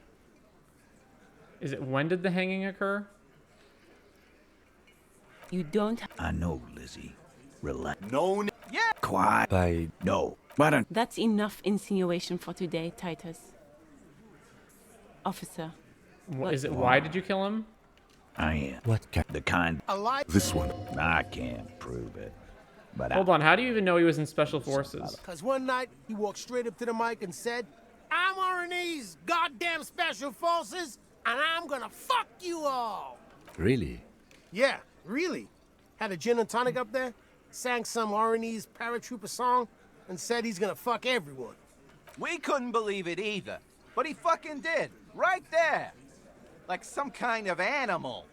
Is it when did the hanging occur? You don't. I know, Lizzie. Relax. No. Yeah. Quiet. No. Why don't... That's enough insinuation for today, Titus. Officer. Is it why did you kill him? I am. What kind? The kind... Alive. This one. I can't prove it. But Hold on, how do you even know he was in special forces? Because one night, he walked straight up to the mic and said, I'm Rene's goddamn special forces, and I'm gonna fuck you all. Really? Yeah, really. Had a gin and tonic up there, sang some Rene's paratrooper song, and said he's gonna fuck everyone. We couldn't believe it either. But he fucking did. Right there. Like some kind of animal.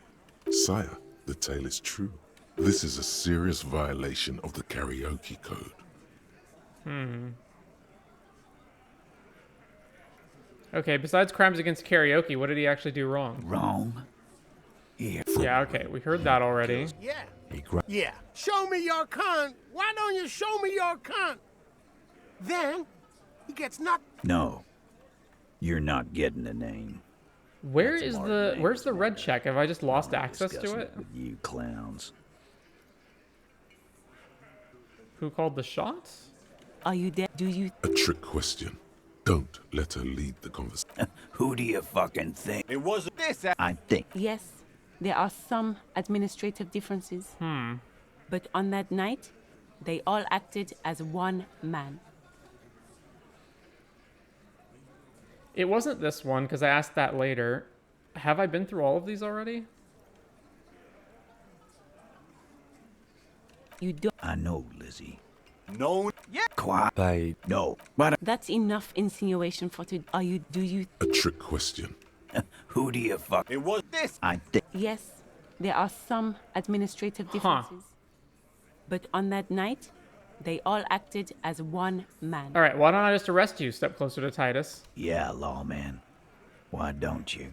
Sire, the tale is true. This is a serious violation of the karaoke code. Okay, besides crimes against karaoke, what did he actually do wrong? Wrong. Here. Yeah, okay, we heard that already. Yeah. He Yeah. Show me your cunt. Why don't you show me your cunt? Then, he gets knocked. No. You're not getting the name. Where's the red check? Have I just lost access to Discussing it? with you clowns. Who called the shots? Are you there? Do you? A trick question. Don't let her lead the conversation. Who do you fucking think? It wasn't. This I think. Yes, there are some administrative differences. But on that night, they all acted as one man. It wasn't this one, because I asked that later. Have I been through all of these already? You don't. I know, Lizzie. No. Quiet. By No. Why don't... That's enough insinuation for today. Are you? Do you? A trick question. Who do you fuck? It was this. I think. Yes, there are some administrative differences. But on that night, they all acted as one man. All right, why don't I just arrest you? Step closer to Titus. Yeah, lawman. Why don't you?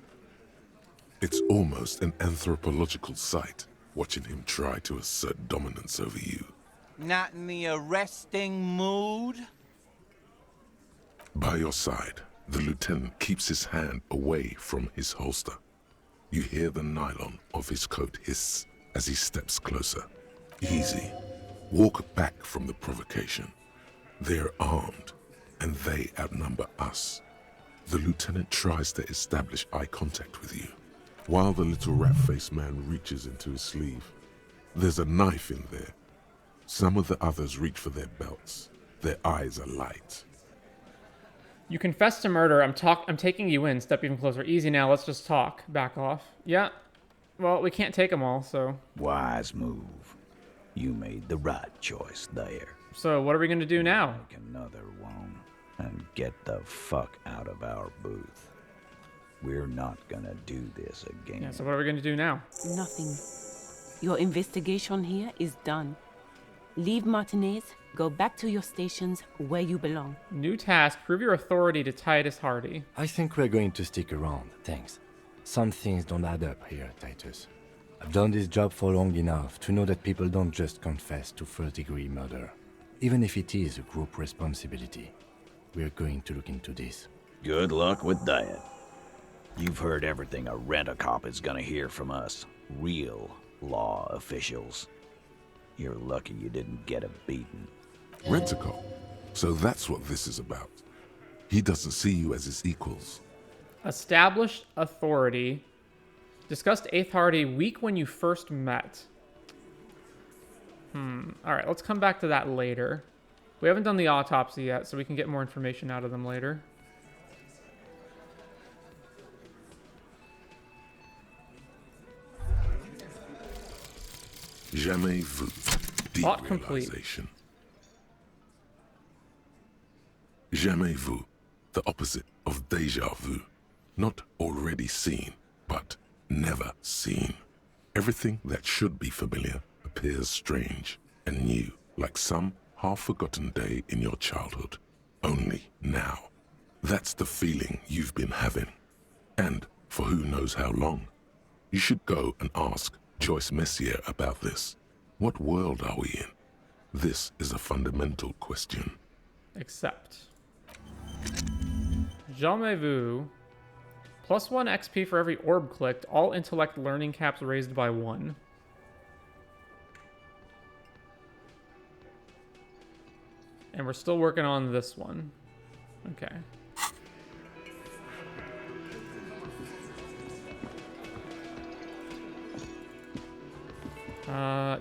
It's almost an anthropological sight, watching him try to assert dominance over you. Not in the arresting mood? By your side, the lieutenant keeps his hand away from his holster. You hear the nylon of his coat hiss as he steps closer. Easy. Walk back from the provocation. They're armed, and they outnumber us. The lieutenant tries to establish eye contact with you, while the little rat-faced man reaches into his sleeve. There's a knife in there. Some of the others reach for their belts. Their eyes are light. You confessed to murder. I'm taking you in. Step even closer. Easy now. Let's just talk. Back off. Yeah. Well, we can't take them all, so. Wise move. You made the right choice there. So what are we gonna do now? Make another one and get the fuck out of our booth. We're not gonna do this again. Yeah. So what are we gonna do now? Nothing. Your investigation here is done. Leave Martinez, go back to your stations where you belong. New task. Prove your authority to Titus Hardie. I think we're going to stick around, thanks. Some things don't add up here, Titus. I've done this job for long enough to know that people don't just confess to first-degree murder, even if it is a group responsibility. We're going to look into this. Good luck with that. You've heard everything a rent-a-cop is gonna hear from us. Real law officials. You're lucky you didn't get a beating. Rent-a-cop. So that's what this is about. He doesn't see you as his equals. Established authority. Discussed 8th Hardie week when you first met. Alright, let's come back to that later. We haven't done the autopsy yet, so we can get more information out of them later. Jamais vu. Plot complete. Derealization. Jamais vu. The opposite of déjà vu. Not already seen, but never seen. Everything that should be familiar appears strange and new, like some half-forgotten day in your childhood. Only now. That's the feeling you've been having. And for who knows how long. You should go and ask Joyce Messier about this. What world are we in? This is a fundamental question. Accept. Jamais vu. +1 XP for every orb clicked. All intellect learning caps raised by 1. And we're still working on this one. Okay.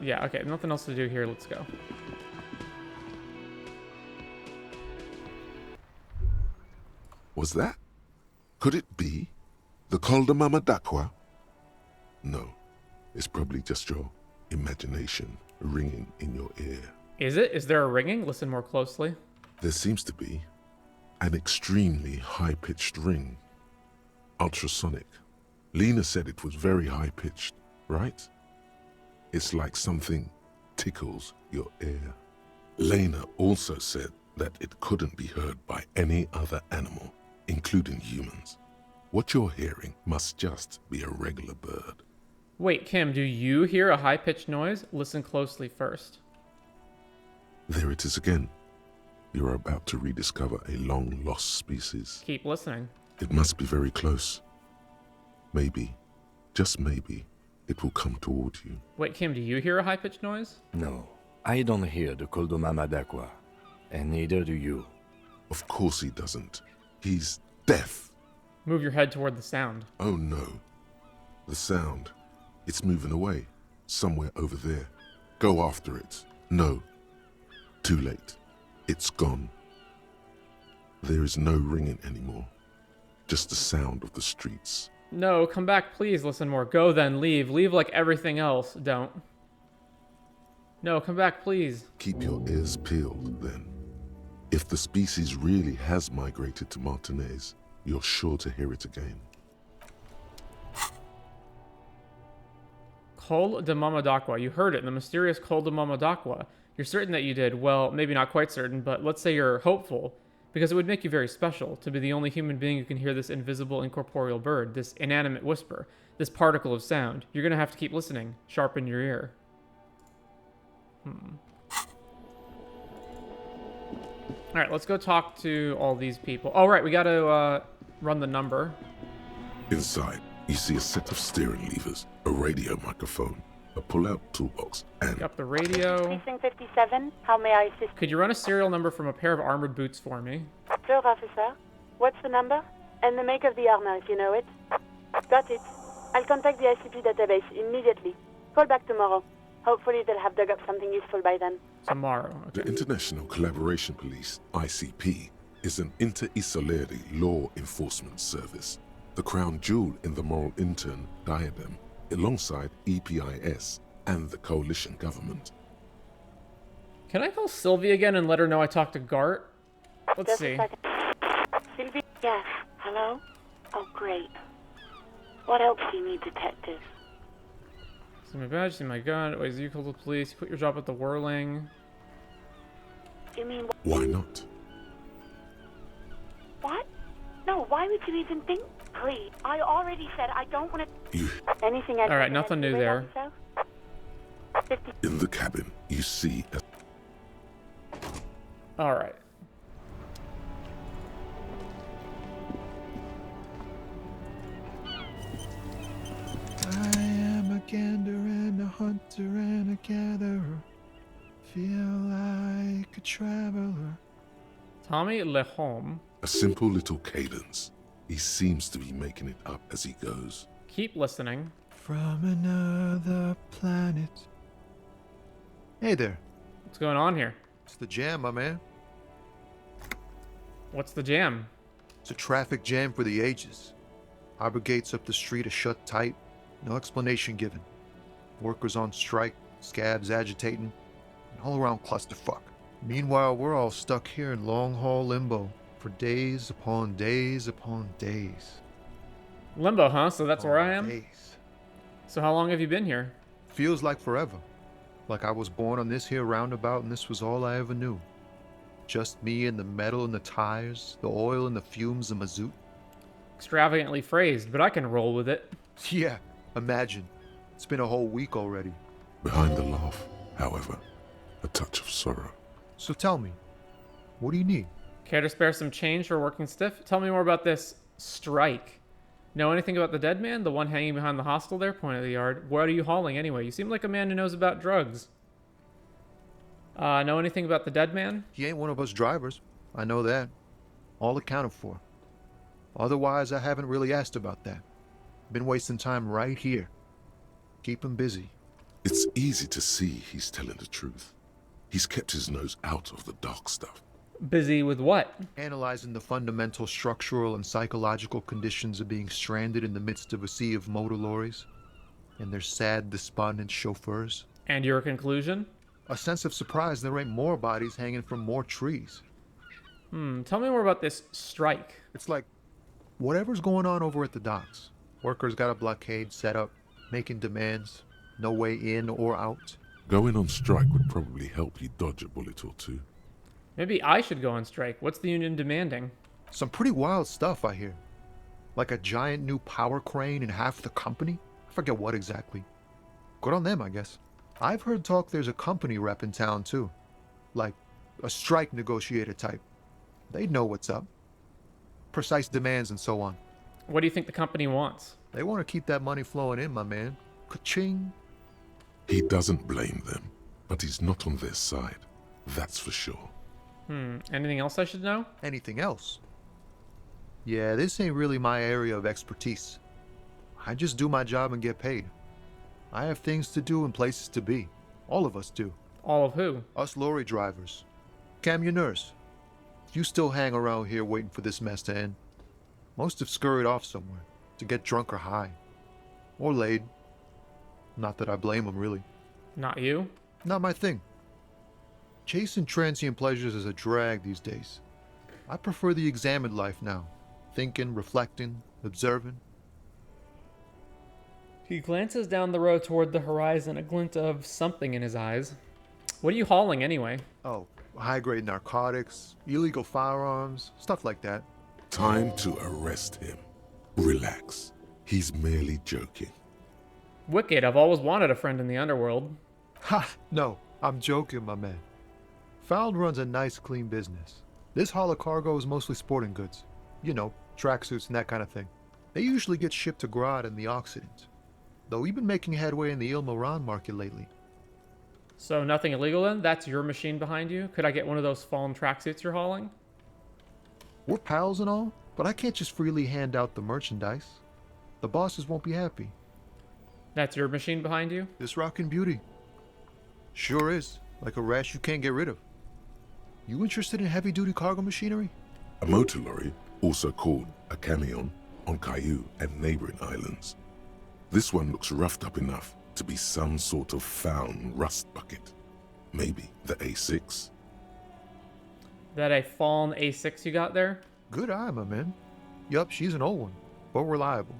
Yeah, okay, nothing else to do here. Let's go. Was that? Could it be? The Col de Mama Daqua? No, it's probably just your imagination ringing in your ear. Is it? Is there a ringing? Listen more closely. There seems to be an extremely high-pitched ring. Ultrasonic. Lena said it was very high-pitched, right? It's like something tickles your ear. Lena also said that it couldn't be heard by any other animal, including humans. What you're hearing must just be a regular bird. Wait, Kim, do you hear a high-pitched noise? Listen closely first. There it is again. You're about to rediscover a long-lost species. Keep listening. It must be very close. Maybe, just maybe, it will come toward you. Wait, Kim, do you hear a high-pitched noise? No, I don't hear the Col de Mama Daqua, and neither do you. Of course he doesn't. He's deaf. Move your head toward the sound. Oh no. The sound. It's moving away. Somewhere over there. Go after it. No. Too late. It's gone. There is no ringing anymore. Just the sound of the streets. No, come back, please. Listen more. Go then, leave. Leave like everything else. Don't. No, come back, please. Keep your ears peeled, then. If the species really has migrated to Martinez, you're sure to hear it again. Col de Mama Daqua. You heard it, the mysterious Col de Mama Daqua. You're certain that you did. Well, maybe not quite certain, but let's say you're hopeful, because it would make you very special to be the only human being who can hear this invisible, incorporeal bird, this inanimate whisper, this particle of sound. You're going to have to keep listening. Sharpen your ear. All right, let's go talk to all these people. Oh, right, we got to run the number. Inside, you see a set of steering levers, a radio microphone, a pull-out toolbox, and... Up the radio. Precinct 57, how may I assist? Could you run a serial number from a pair of armored boots for me? Sure, officer. What's the number? And the make of the armor, if you know it. Got it. I'll contact the ICP database immediately. Call back tomorrow. Hopefully they'll have dug up something useful by then. Tomorrow. Okay. The International Collaboration Police, ICP, is an inter-Isolari law enforcement service, the crown jewel in the moral intern diadem, alongside EPIS and the coalition government. Can I call Sylvie again and let her know I talked to Gart? Let's Just see. a second. Sylvie? Yes. Hello? Oh, great. What else do you need, detective? See my badge, see my gun. Wait, you call the police. You quit your job at the Whirling. You mean... Why not? What? No, why would you even think? Please, I already said I don't want to... You... Anything else? All right, nothing new there. In the cabin, you see a... All right. I am a gander and a hunter and a gatherer. Feel like a traveler. Tommy Le Homme. A simple little cadence. He seems to be making it up as he goes. Keep listening. From another planet. Hey there. What's going on here? It's the jam, my man. What's the jam? It's a traffic jam for the ages. Harbor gates up the street are shut tight. No explanation given. Workers on strike, scabs agitating, an all-around clusterfuck. Meanwhile, we're all stuck here in long-haul limbo for days upon days upon days. Limbo, huh? So that's where I am? Days. So how long have you been here? Feels like forever. Like I was born on this here roundabout and this was all I ever knew. Just me and the metal and the tires, the oil and the fumes of mazout. Extravagantly phrased, but I can roll with it. Yeah, imagine. It's been a whole week already. Behind the laugh, however, a touch of sorrow. So tell me, what do you need? Care to spare some change for working stiff? Tell me more about this strike. Know anything about the dead man? The one hanging behind the hostel there? Point of the yard. What are you hauling anyway? You seem like a man who knows about drugs. Know anything about the dead man? He ain't one of us drivers. I know that. All accounted for. Otherwise, I haven't really asked about that. Been wasting time right here. Keep him busy. It's easy to see he's telling the truth. He's kept his nose out of the dark stuff. Busy with what? Analyzing the fundamental structural and psychological conditions of being stranded in the midst of a sea of motor lorries and their sad, despondent chauffeurs. And your conclusion? A sense of surprise there ain't more bodies hanging from more trees. Tell me more about this strike. It's like whatever's going on over at the docks. Workers got a blockade set up, making demands, no way in or out. Going on strike would probably help you dodge a bullet or two. Maybe I should go on strike. What's the union demanding? Some pretty wild stuff, I hear. Like a giant new power crane in half the company? I forget what exactly. Good on them, I guess. I've heard talk there's a company rep in town, too. Like a strike negotiator type. They'd know what's up. Precise demands and so on. What do you think the company wants? They want to keep that money flowing in, my man. Ka-ching. He doesn't blame them, but he's not on their side. That's for sure. Anything else I should know? Anything else? Yeah, this ain't really my area of expertise. I just do my job and get paid. I have things to do and places to be. All of us do. All of who? Us lorry drivers. Camionneurs. You still hang around here waiting for this mess to end. Most have scurried off somewhere to get drunk or high. Or laid. Not that I blame them, really. Not you? Not my thing. Chasing transient pleasures is a drag these days. I prefer the examined life now. Thinking, reflecting, observing. He glances down the road toward the horizon, a glint of something in his eyes. What are you hauling anyway? Oh, high-grade narcotics, illegal firearms, stuff like that. Time to arrest him. Relax. He's merely joking. Wicked, I've always wanted a friend in the underworld. Ha! No, I'm joking, my man. Found runs a nice, clean business. This haul of cargo is mostly sporting goods. You know, tracksuits and that kind of thing. They usually get shipped to Grad and the Occident. Though we've been making headway in the Il Moran market lately. So nothing illegal then? That's your machine behind you? Could I get one of those fallen tracksuits you're hauling? We're pals and all, but I can't just freely hand out the merchandise. The bosses won't be happy. That's your machine behind you? This rockin' beauty. Sure is. Like a rash you can't get rid of. You interested in heavy-duty cargo machinery? A motor lorry, also called a camion, on Caillou and neighboring islands. This one looks roughed up enough to be some sort of found rust bucket. Maybe the A6. That a fallen A6 you got there? Good eye, my man. Yup, she's an old one, but reliable.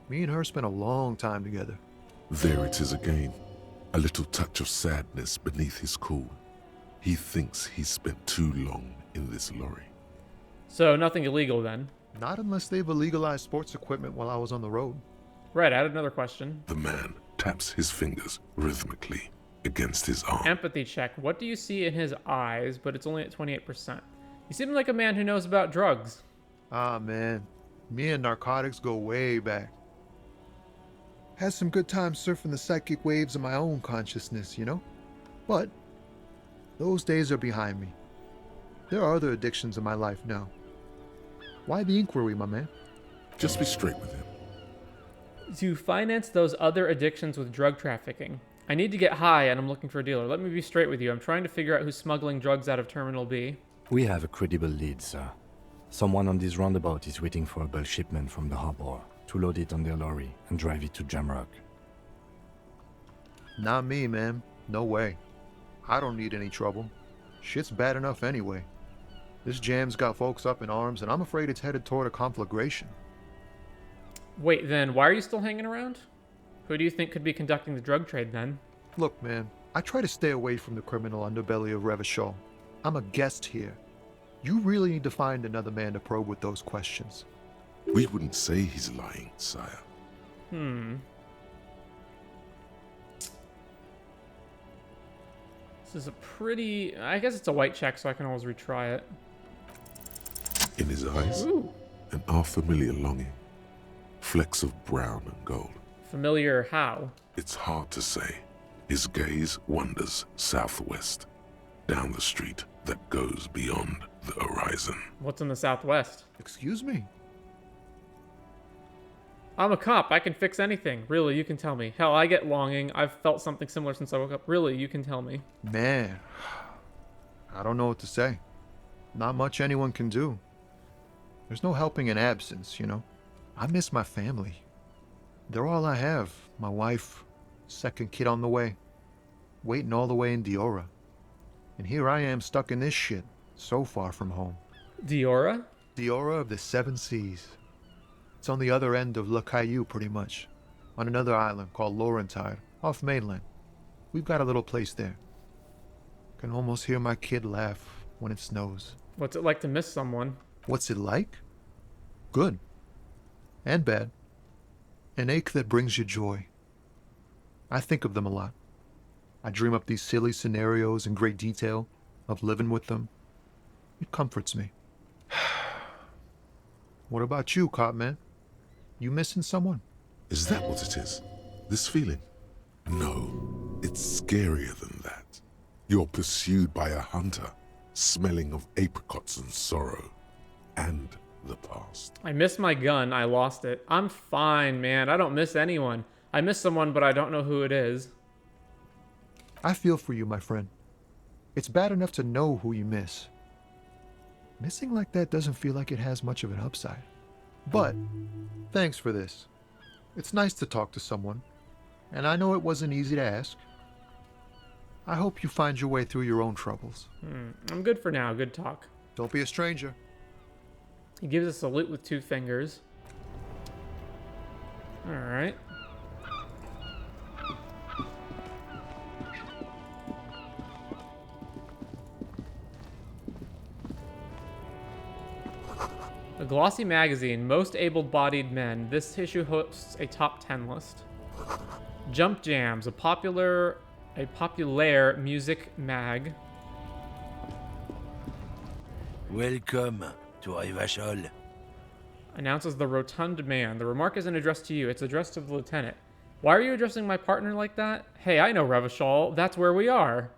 Me and her spent a long time together. There it is again. A little touch of sadness beneath his cool. He thinks he's spent too long in this lorry. So nothing illegal then? Not unless they've illegalized sports equipment while I was on the road. Right, I had another question. The man taps his fingers rhythmically against his arm. Empathy check. What do you see in his eyes, but it's only at 28%? You seem like a man who knows about drugs. Ah, man. Me and narcotics go way back. Had some good times surfing the psychic waves of my own consciousness, you know? But those days are behind me. There are other addictions in my life now. Why the inquiry, my man? Just be straight with him. To finance those other addictions with drug trafficking, I need to get high, and I'm looking for a dealer. Let me be straight with you. I'm trying to figure out who's smuggling drugs out of Terminal B. We have a credible lead, sir. Someone on this roundabout is waiting for a bulk shipment from the harbor to load it on their lorry and drive it to Jamrock. Not me, man. No way. I don't need any trouble. Shit's bad enough anyway. This jam's got folks up in arms, and I'm afraid it's headed toward a conflagration. Wait, then why are you still hanging around? Who do you think could be conducting the drug trade then? Look, man, I try to stay away from the criminal underbelly of Revachol. I'm a guest here. You really need to find another man to probe with those questions. We wouldn't say he's lying, sire. This is a pretty... I guess it's a white check, so I can always retry it. In his eyes, an unfamiliar longing. Flecks of brown and gold. Familiar how? It's hard to say. His gaze wanders southwest, down the street that goes beyond the horizon. What's in the southwest? Excuse me? I'm a cop. I can fix anything. Really, you can tell me. Hell, I get longing. I've felt something similar since I woke up. Really, you can tell me. Man, I don't know what to say. Not much anyone can do. There's no helping in absence, you know. I miss my family. They're all I have. My wife, second kid on the way, waiting all the way in Diora. And here I am stuck in this shit, so far from home. Diora? Diora of the Seven Seas. It's on the other end of Le Caillou, pretty much. On another island called Laurentide, off mainland. We've got a little place there. Can almost hear my kid laugh when it snows. What's it like to miss someone? What's it like? Good. And bad. An ache that brings you joy. I think of them a lot. I dream up these silly scenarios in great detail of living with them. It comforts me. What about you, cop man? You missing someone? Is that what it is? This feeling? No, it's scarier than that. You're pursued by a hunter, smelling of apricots and sorrow, and the past. I missed my gun. I lost it. I'm fine, man. I don't miss anyone. I miss someone, but I don't know who it is. I feel for you, my friend. It's bad enough to know who you miss. Missing like that doesn't feel like it has much of an upside. But, thanks for this. It's nice to talk to someone, and I know it wasn't easy to ask. I hope you find your way through your own troubles. I'm good for now. Good talk. Don't be a stranger. He gives a salute with 2 fingers. Alright. A glossy magazine, most able-bodied men. This issue hosts a top 10 list. Jump Jams, a popular music mag. Welcome to Revachol. Announces the rotund man. The remark isn't addressed to you, it's addressed to the lieutenant. Why are you addressing my partner like that? Hey, I know Revachol. That's where we are.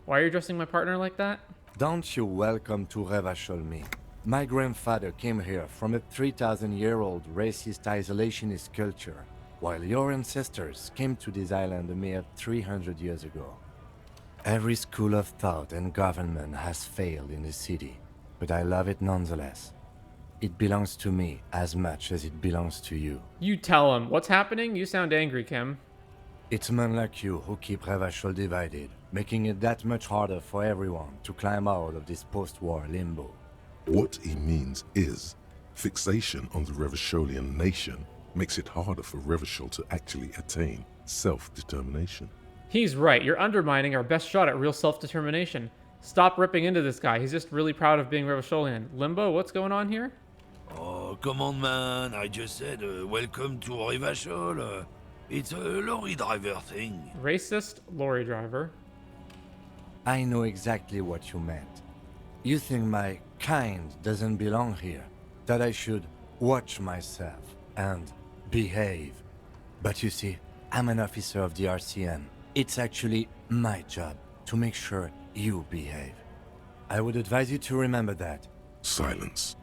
Why are you addressing my partner like that? Don't you welcome to Revachol me. My grandfather came here from a 3,000-year-old racist isolationist culture, while your ancestors came to this island a mere 300 years ago. Every school of thought and government has failed in the city, but I love it nonetheless. It belongs to me as much as it belongs to you. You tell him. What's happening? You sound angry, Kim. It's men like you who keep Revachol divided, making it that much harder for everyone to climb out of this post-war limbo. What he means is, fixation on the Revacholian nation makes it harder for Revachol to actually attain self-determination. He's right. You're undermining our best shot at real self-determination. Stop ripping into this guy. He's just really proud of being Revacholian. Limbo, what's going on here? Oh, come on, man. I just said, welcome to Revachol. It's a lorry driver thing. Racist lorry driver. I know exactly what you meant. You think my kind doesn't belong here, that I should watch myself and behave. But you see, I'm an officer of the RCM. It's actually my job to make sure you behave. I would advise you to remember that. Silence.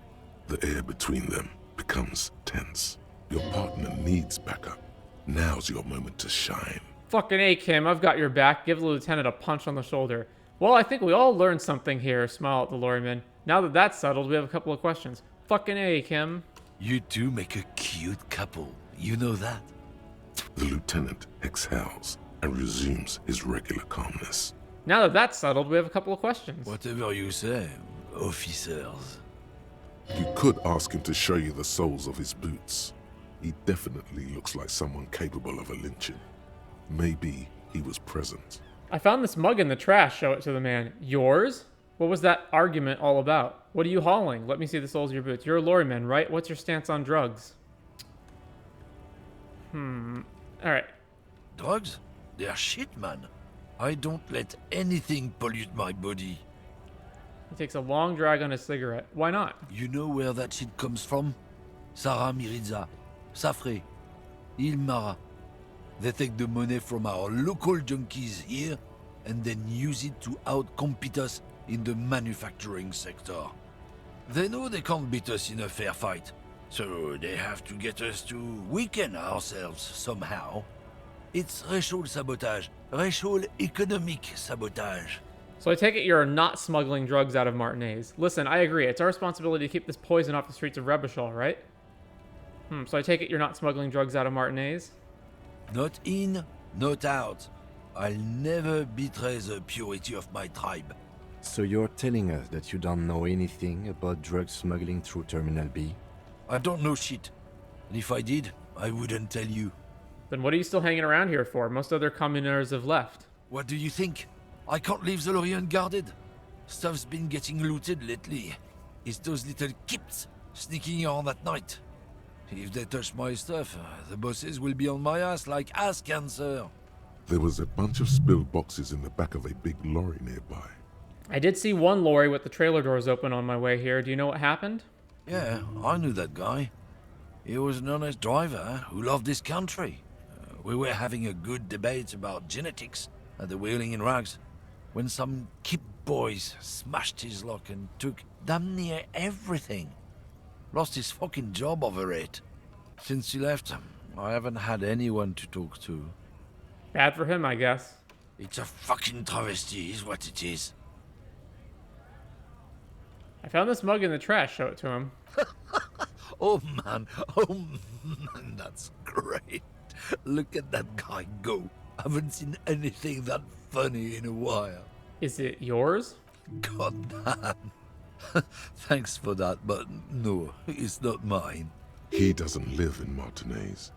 The air between them becomes tense. Your partner needs backup. Now's your moment to shine. Fucking A, Kim, I've got your back. Give the lieutenant a punch on the shoulder. Well, I think we all learned something here, smile at the lorryman. Now that that's settled, we have a couple of questions. Fucking A, Kim. You two make a cute couple. You know that? The lieutenant exhales and resumes his regular calmness. Now that that's settled, we have a couple of questions. Whatever you say, officers. You could ask him to show you the soles of his boots. He definitely looks like someone capable of a lynching. Maybe he was present. I found this mug in the trash, show it to the man. Yours? What was that argument all about? What are you hauling? Let me see the soles of your boots. You're a lorryman, right? What's your stance on drugs? Alright. Drugs? They're shit, man. I don't let anything pollute my body. He takes a long drag on his cigarette. Why not? You know where that shit comes from? Sarah Miriza, Safre, Ilmara. They take the money from our local junkies here and then use it to outcompete us in the manufacturing sector. They know they can't beat us in a fair fight, so they have to get us to weaken ourselves somehow. It's racial sabotage, racial economic sabotage. So I take it you're not smuggling drugs out of Martinez. Listen, I agree. It's our responsibility to keep this poison off the streets of Rebishal, right? So I take it you're not smuggling drugs out of Martinez? Not in, not out. I'll never betray the purity of my tribe. So you're telling us that you don't know anything about drug smuggling through Terminal B? I don't know shit. And if I did, I wouldn't tell you. Then what are you still hanging around here for? Most other communers have left. What do you think? I can't leave the lorry unguarded. Stuff's been getting looted lately. It's those little kips sneaking on at night. If they touch my stuff, the bosses will be on my ass like ass cancer. There was a bunch of spilled boxes in the back of a big lorry nearby. I did see one lorry with the trailer doors open on my way here. Do you know what happened? Yeah, I knew that guy. He was an honest driver who loved this country. We were having a good debate about genetics at the Wheeling in Rags when some kip boys smashed his lock and took damn near everything. Lost his fucking job over it. Since he left, I haven't had anyone to talk to. Bad for him, I guess. It's a fucking travesty, is what it is. I found this mug in the trash. Show it to him. Oh man, that's great. Look at that guy go. Haven't seen anything that funny in a while. Is it yours? God damn. Thanks for that, but no, it's not mine. He doesn't live in Martinez.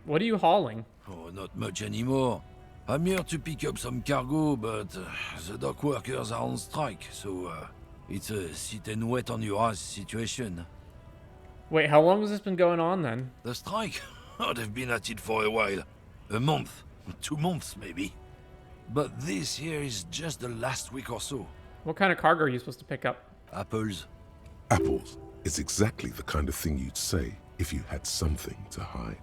What are you hauling? Oh, not much anymore. I'm here to pick up some cargo, but the dock workers are on strike, so it's a sit and wait on your ass situation. Wait, how long has this been going on then? The strike? Oh, they've been at it for a while. A month, 2 months maybe. But this here is just the last week or so. What kind of cargo are you supposed to pick up? Apples. Apples is exactly the kind of thing you'd say if you had something to hide.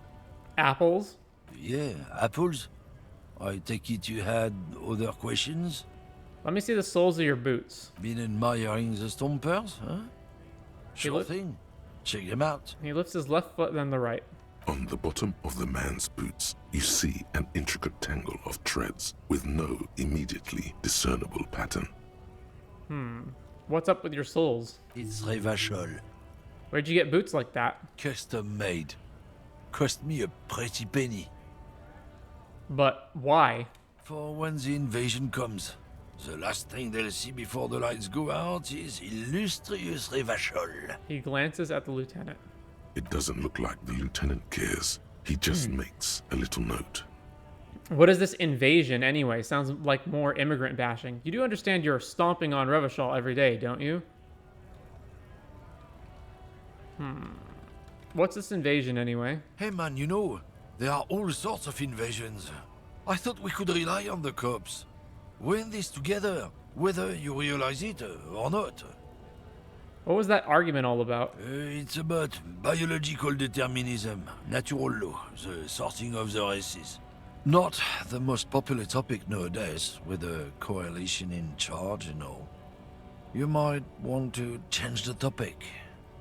Apples? Yeah, apples. I take it you had other questions? Let me see the soles of your boots. Been admiring the stompers, huh? Sure thing. Check them out. He lifts his left foot, then the right. On the bottom of the man's boots, you see an intricate tangle of treads with no immediately discernible pattern. What's up with your soles? It's Revachol. Where'd you get boots like that? Custom made. Cost me a pretty penny. But why? For when the invasion comes, the last thing they'll see before the lights go out is illustrious Revachol. He glances at the lieutenant. It doesn't look like the lieutenant cares. He just makes a little note. What is this invasion anyway? Sounds like more immigrant bashing. You do understand you're stomping on Revachol every day, don't you? What's this invasion anyway? Hey man, you know, there are all sorts of invasions. I thought we could rely on the cops. We're in this together, whether you realize it or not. What was that argument all about? It's about biological determinism, natural law, the sorting of the races. Not the most popular topic nowadays, with a coalition in charge and all. You might want to change the topic.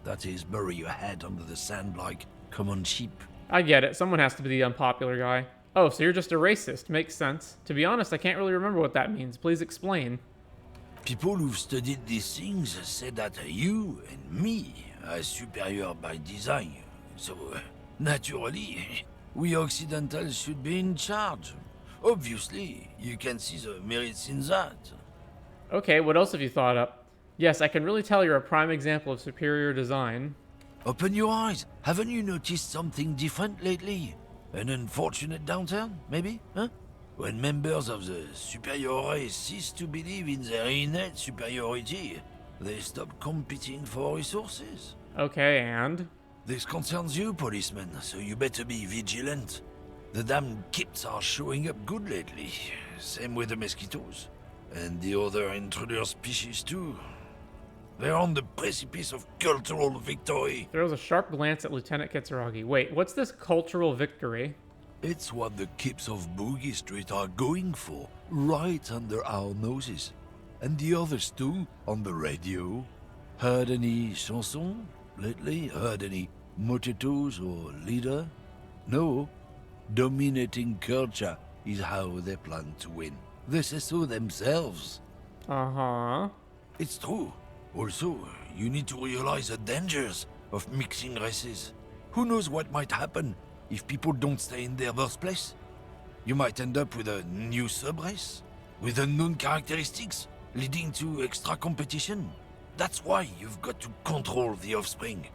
That is, bury your head under the sand like common sheep. I get it. Someone has to be the unpopular guy. Oh, so you're just a racist. Makes sense. To be honest, I can't really remember what that means. Please explain. People who've studied these things say that you and me are superior by design. So, naturally, we Occidentals should be in charge. Obviously, you can see the merits in that. Okay, what else have you thought up? Yes, I can really tell you're a prime example of superior design. Open your eyes. Haven't you noticed something different lately? An unfortunate downturn, maybe? Huh? When members of the superior race cease to believe in their innate superiority, they stop competing for resources. Okay, and? This concerns you, policeman, so you better be vigilant. The damn kips are showing up good lately. Same with the mosquitoes. And the other intruder species too. They're on the precipice of cultural victory. Throws a sharp glance at Lieutenant Kitsuragi. Wait, what's this cultural victory? It's what the kips of Boogie Street are going for, right under our noses. And the others too, on the radio. Heard any chansons lately? Heard any mojitos or leader? No. Dominating culture is how they plan to win. They say so themselves. Uh-huh. It's true. Also, you need to realize the dangers of mixing races. Who knows what might happen if people don't stay in their birthplace? You might end up with a new sub-race, with unknown characteristics, leading to extra competition. That's why you've got to control the offspring.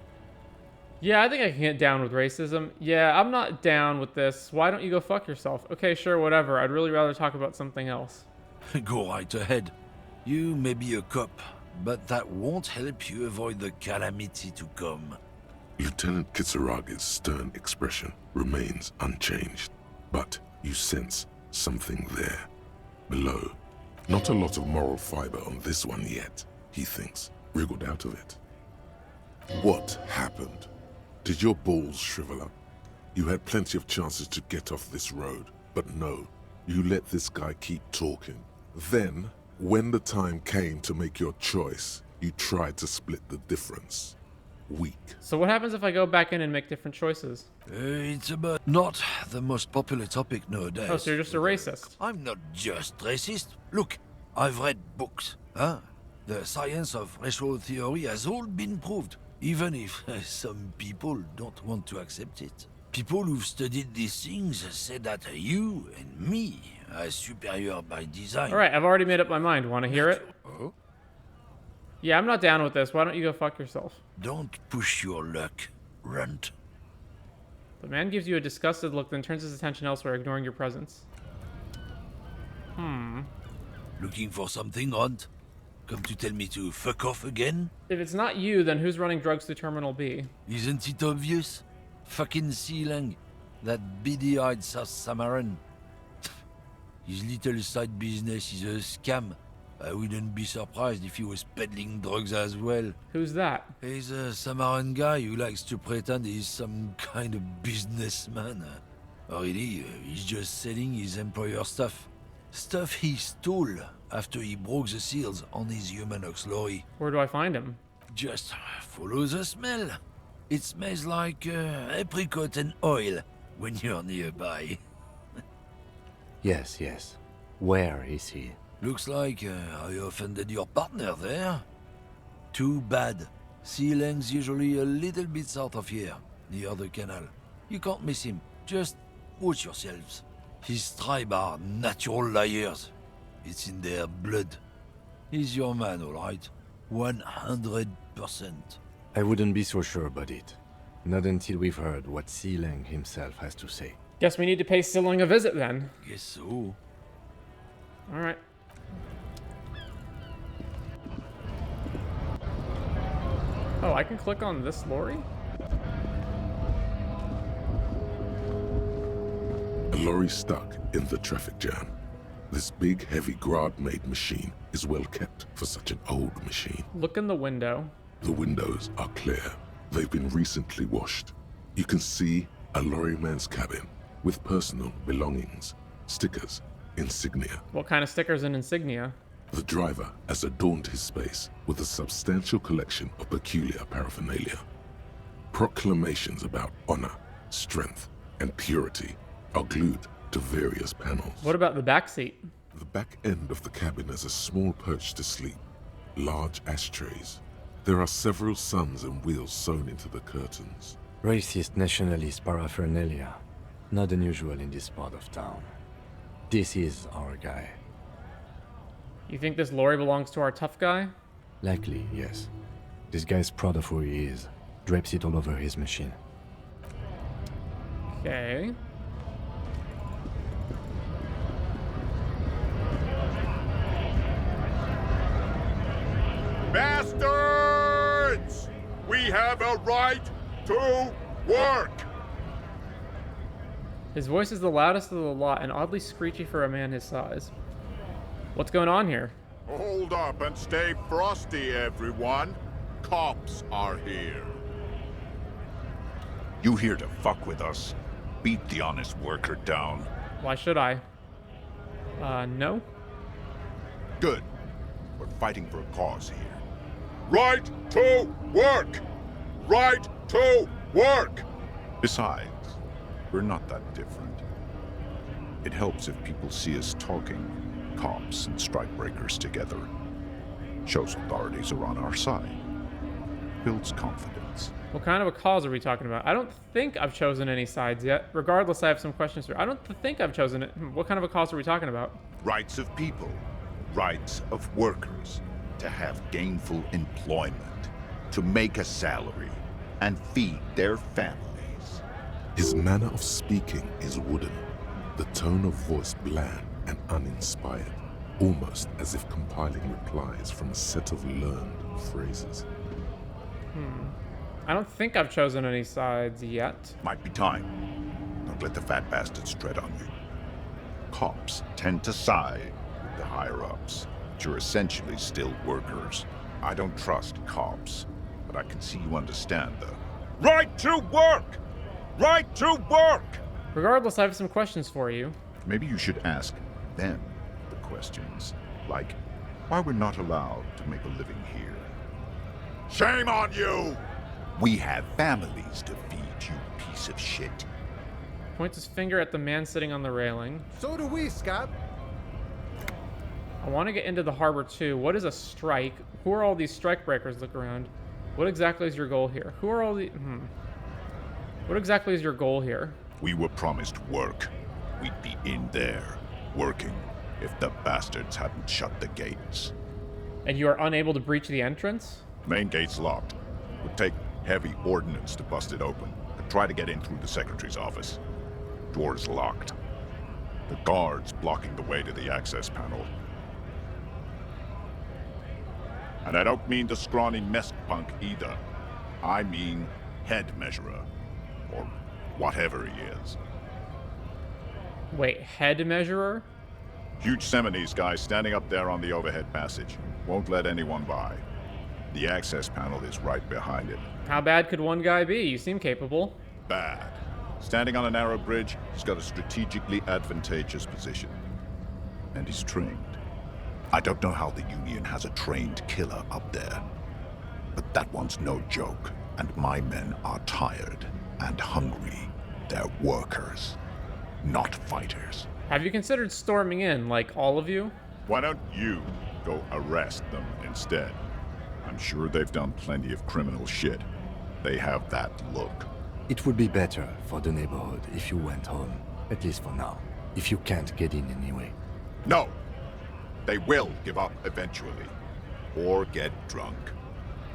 Yeah, I think I can get down with racism. Yeah, I'm not down with this. Why don't you go fuck yourself? Okay, sure, whatever. I'd really rather talk about something else. Go right ahead. You may be a cop, but that won't help you avoid the calamity to come. Lieutenant Kitsuragi's stern expression remains unchanged, but you sense something there, below. Not a lot of moral fiber on this one yet, he thinks, wriggled out of it. What happened? Did your balls shrivel up? You had plenty of chances to get off this road, but no, you let this guy keep talking. Then, when the time came to make your choice, you tried to split the difference. Weak. So what happens if I go back in and make different choices? It's about not the most popular topic nowadays. Oh, so you're just a racist. I'm not just racist. Look, I've read books. The science of racial theory has all been proved, even if some people don't want to accept it. People who've studied these things say that you and me are superior by design. Alright, I've already made up my mind. Want to hear it? Oh? Yeah, I'm not down with this. Why don't you go fuck yourself? Don't push your luck, runt. The man gives you a disgusted look, then turns his attention elsewhere, ignoring your presence. Looking for something, runt? Come to tell me to fuck off again? If it's not you, then who's running drugs through Terminal B? Isn't it obvious? Fucking Siileng, that beady-eyed South Samaran. His little side business is a scam. I wouldn't be surprised if he was peddling drugs as well. Who's that? He's a Samaran guy who likes to pretend he's some kind of businessman. Really, he's just selling his employer stuff. Stuff he stole after he broke the seals on his humanox lorry. Where do I find him? Just follow the smell. It smells like apricot and oil when you're nearby. Yes. Where is he? Looks like I offended your partner there. Too bad. Siileng's usually a little bit south of here, near the canal. You can't miss him. Just watch yourselves. His tribe are natural liars. It's in their blood. He's your man, all right? 100%. I wouldn't be so sure about it. Not until we've heard what Siileng himself has to say. Guess we need to pay Siileng a visit then. Guess so. Alright. Oh, I can click on this lorry? A lorry stuck in the traffic jam. This big, heavy Grad-made machine is well kept for such an old machine. Look in the window. The windows are clear. They've been recently washed. You can see a lorryman's cabin with personal belongings, stickers, insignia. What kind of stickers and insignia? The driver has adorned his space with a substantial collection of peculiar paraphernalia. Proclamations about honor, strength, and purity are glued to various panels. What about the back seat? The back end of the cabin has a small perch to sleep, large ashtrays. There are several suns and wheels sewn into the curtains. Racist nationalist paraphernalia. Not unusual in this part of town. This is our guy. You think this lorry belongs to our tough guy? Likely, yes. This guy's proud of who he is. Drapes it all over his machine. Okay. Bastards! We have a right to work! His voice is the loudest of the lot and oddly screechy for a man his size. What's going on here? Hold up and stay frosty, everyone. Cops are here. You here to fuck with us? Beat the honest worker down. Why should I? No. Good. We're fighting for a cause here. Right to work! Right to work! Besides, we're not that different. It helps if people see us talking, cops and strikebreakers together. Shows authorities are on our side. Builds confidence. What kind of a cause are we talking about? I don't think I've chosen any sides yet. Regardless, I have some questions for you. I don't think I've chosen it. What kind of a cause are we talking about? Rights of people. Rights of workers. To have gainful employment. To make a salary. And feed their families. His manner of speaking is wooden. The tone of voice bland and uninspired. Almost as if compiling replies from a set of learned phrases. I don't think I've chosen any sides yet. Might be time. Don't let the fat bastards tread on you. Cops tend to side with the higher-ups, but you're essentially still workers. I don't trust cops, but I can see you understand the right to work! Right to work! Regardless, I have some questions for you. Maybe you should ask them the questions, like why we're not allowed to make a living here. Shame on you! We have families to feed, you piece of shit. Points his finger at the man sitting on the railing. So do we, Scab. I want to get into the harbor too. What is a strike? Who are all these strike breakers? Look around. What exactly is your goal here? Who are all the... What exactly is your goal here? We were promised work. We'd be in there, working, if the bastards hadn't shut the gates. And you are unable to breach the entrance? Main gate's locked. Would take heavy ordnance to bust it open. Could try to get in through the secretary's office. Door's locked. The guards blocking the way to the access panel. And I don't mean the scrawny mess punk either. I mean head measurer. Or whatever he is. Wait, head measurer? Huge Seminese guy standing up there on the overhead passage. Won't let anyone by. The access panel is right behind it. How bad could one guy be? You seem capable. Bad. Standing on a narrow bridge, he's got a strategically advantageous position. And he's trained. I don't know how the Union has a trained killer up there. But that one's no joke, and my men are tired and hungry. They're workers, not fighters. Have you considered storming in, like all of you? Why don't you go arrest them instead? I'm sure they've done plenty of criminal shit. They have that look. It would be better for the neighborhood if you went home, at least for now, if you can't get in anyway. No! They will give up eventually. Or get drunk.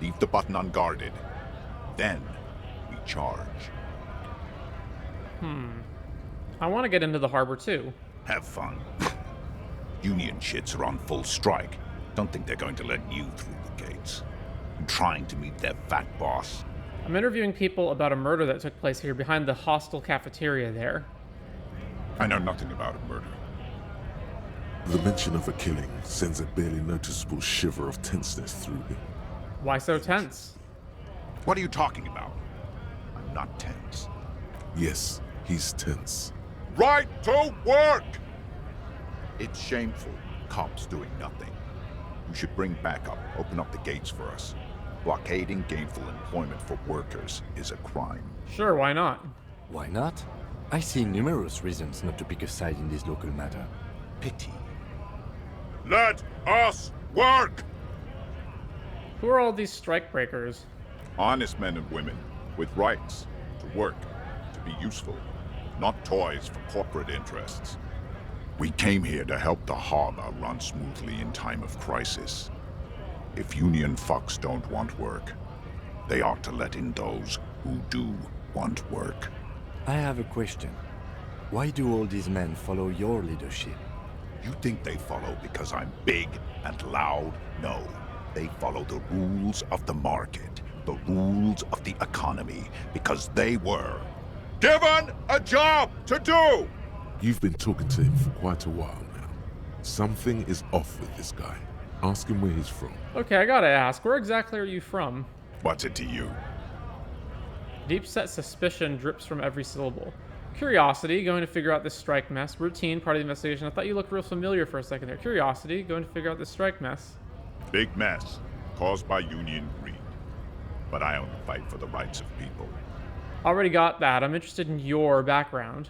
Leave the button unguarded. Then we charge. I want to get into the harbor too. Have fun. Union shits are on full strike. Don't think they're going to let you through the gates. I'm trying to meet their fat boss. I'm interviewing people about a murder that took place here behind the hostel cafeteria there. I know nothing about a murder. The mention of a killing sends a barely noticeable shiver of tenseness through him. Why so tense? What are you talking about? I'm not tense. Yes, he's tense. Right to work! It's shameful. Cops doing nothing. You should bring backup. Open up the gates for us. Blockading gainful employment for workers is a crime. Sure, why not? Why not? I see numerous reasons not to pick a side in this local matter. Pity. Let us work! Who are all these strike breakers? Honest men and women with rights to work, to be useful, not toys for corporate interests. We came here to help the harbor run smoothly in time of crisis. If union fucks don't want work, they ought to let in those who do want work. I have a question. Why do all these men follow your leadership? You think they follow because I'm big and loud? No. They follow the rules of the market, the rules of the economy, because they were given a job to do! You've been talking to him for quite a while now. Something is off with this guy. Ask him where he's from. Okay, I gotta ask, where exactly are you from? What's it to you? Deep-set suspicion drips from every syllable. Curiosity, going to figure out this strike mess. Routine, part of the investigation. I thought you looked real familiar for a second there. Curiosity, going to figure out this strike mess. Big mess, caused by union greed. But I only fight for the rights of people. Already got that. I'm interested in your background.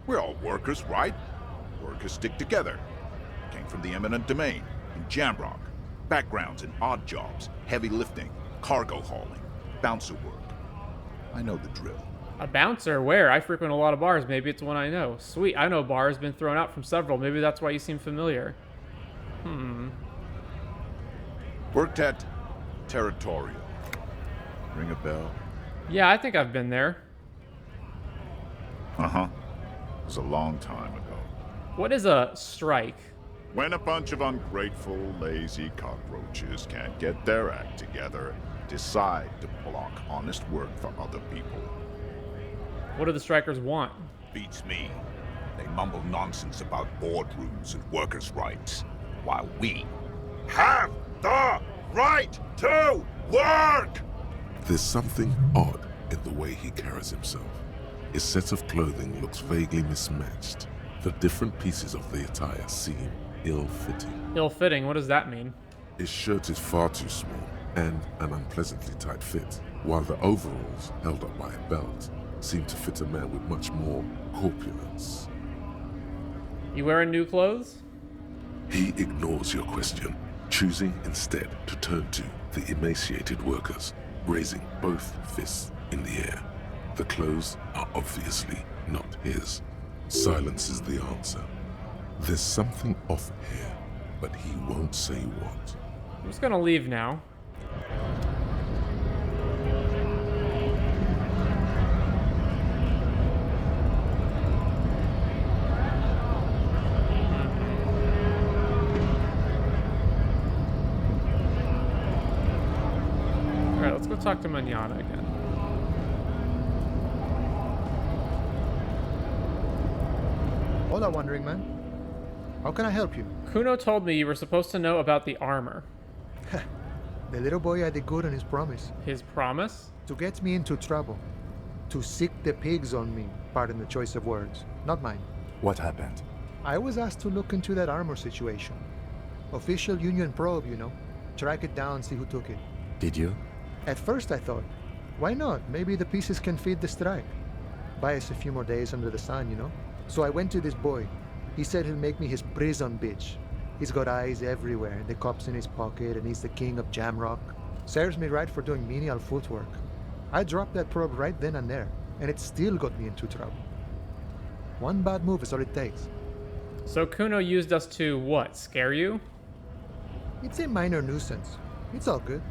We're all workers, right? Workers stick together. Came from the eminent domain, in Jamrock. Backgrounds in odd jobs, heavy lifting, cargo hauling, bouncer work. I know the drill. A bouncer? Where? I frequent a lot of bars. Maybe it's one I know. Sweet, I know bars. Been thrown out from several. Maybe that's why you seem familiar. Worked at Territorial. Ring a bell? Yeah, I think I've been there. Uh-huh. It was a long time ago. What is a strike? When a bunch of ungrateful, lazy cockroaches can't get their act together, decide to block honest work for other people. What do the strikers want? Beats me. They mumble nonsense about boardrooms and workers' rights, while we have the right to work! There's something odd in the way he carries himself. His set of clothing looks vaguely mismatched. The different pieces of the attire seem ill-fitting. Ill-fitting? What does that mean? His shirt is far too small and an unpleasantly tight fit, while the overalls, held up by a belt, seem to fit a man with much more corpulence. You wearing new clothes? He ignores your question, choosing instead to turn to the emaciated workers, raising both fists in the air. The clothes are obviously not his. Silence is the answer. There's something off here, but he won't say what. I'm just gonna leave now. Alright, let's go talk to Manana again. Hola, Wandering Man. How can I help you? Cuno told me you were supposed to know about the armor. The little boy had a good on his promise. His promise? To get me into trouble. To sick the pigs on me, pardon the choice of words. Not mine. What happened? I was asked to look into that armor situation. Official union probe, you know. Track it down, see who took it. Did you? At first I thought, why not? Maybe the pieces can feed the strike. Buy us a few more days under the sun, you know? So I went to this boy. He said he'll make me his prison bitch. He's got eyes everywhere, the cops in his pocket, and he's the king of Jamrock. Serves me right for doing menial footwork. I dropped that probe right then and there, and it still got me into trouble. One bad move is all it takes. So Cuno used us to, what, scare you? It's a minor nuisance. It's all good.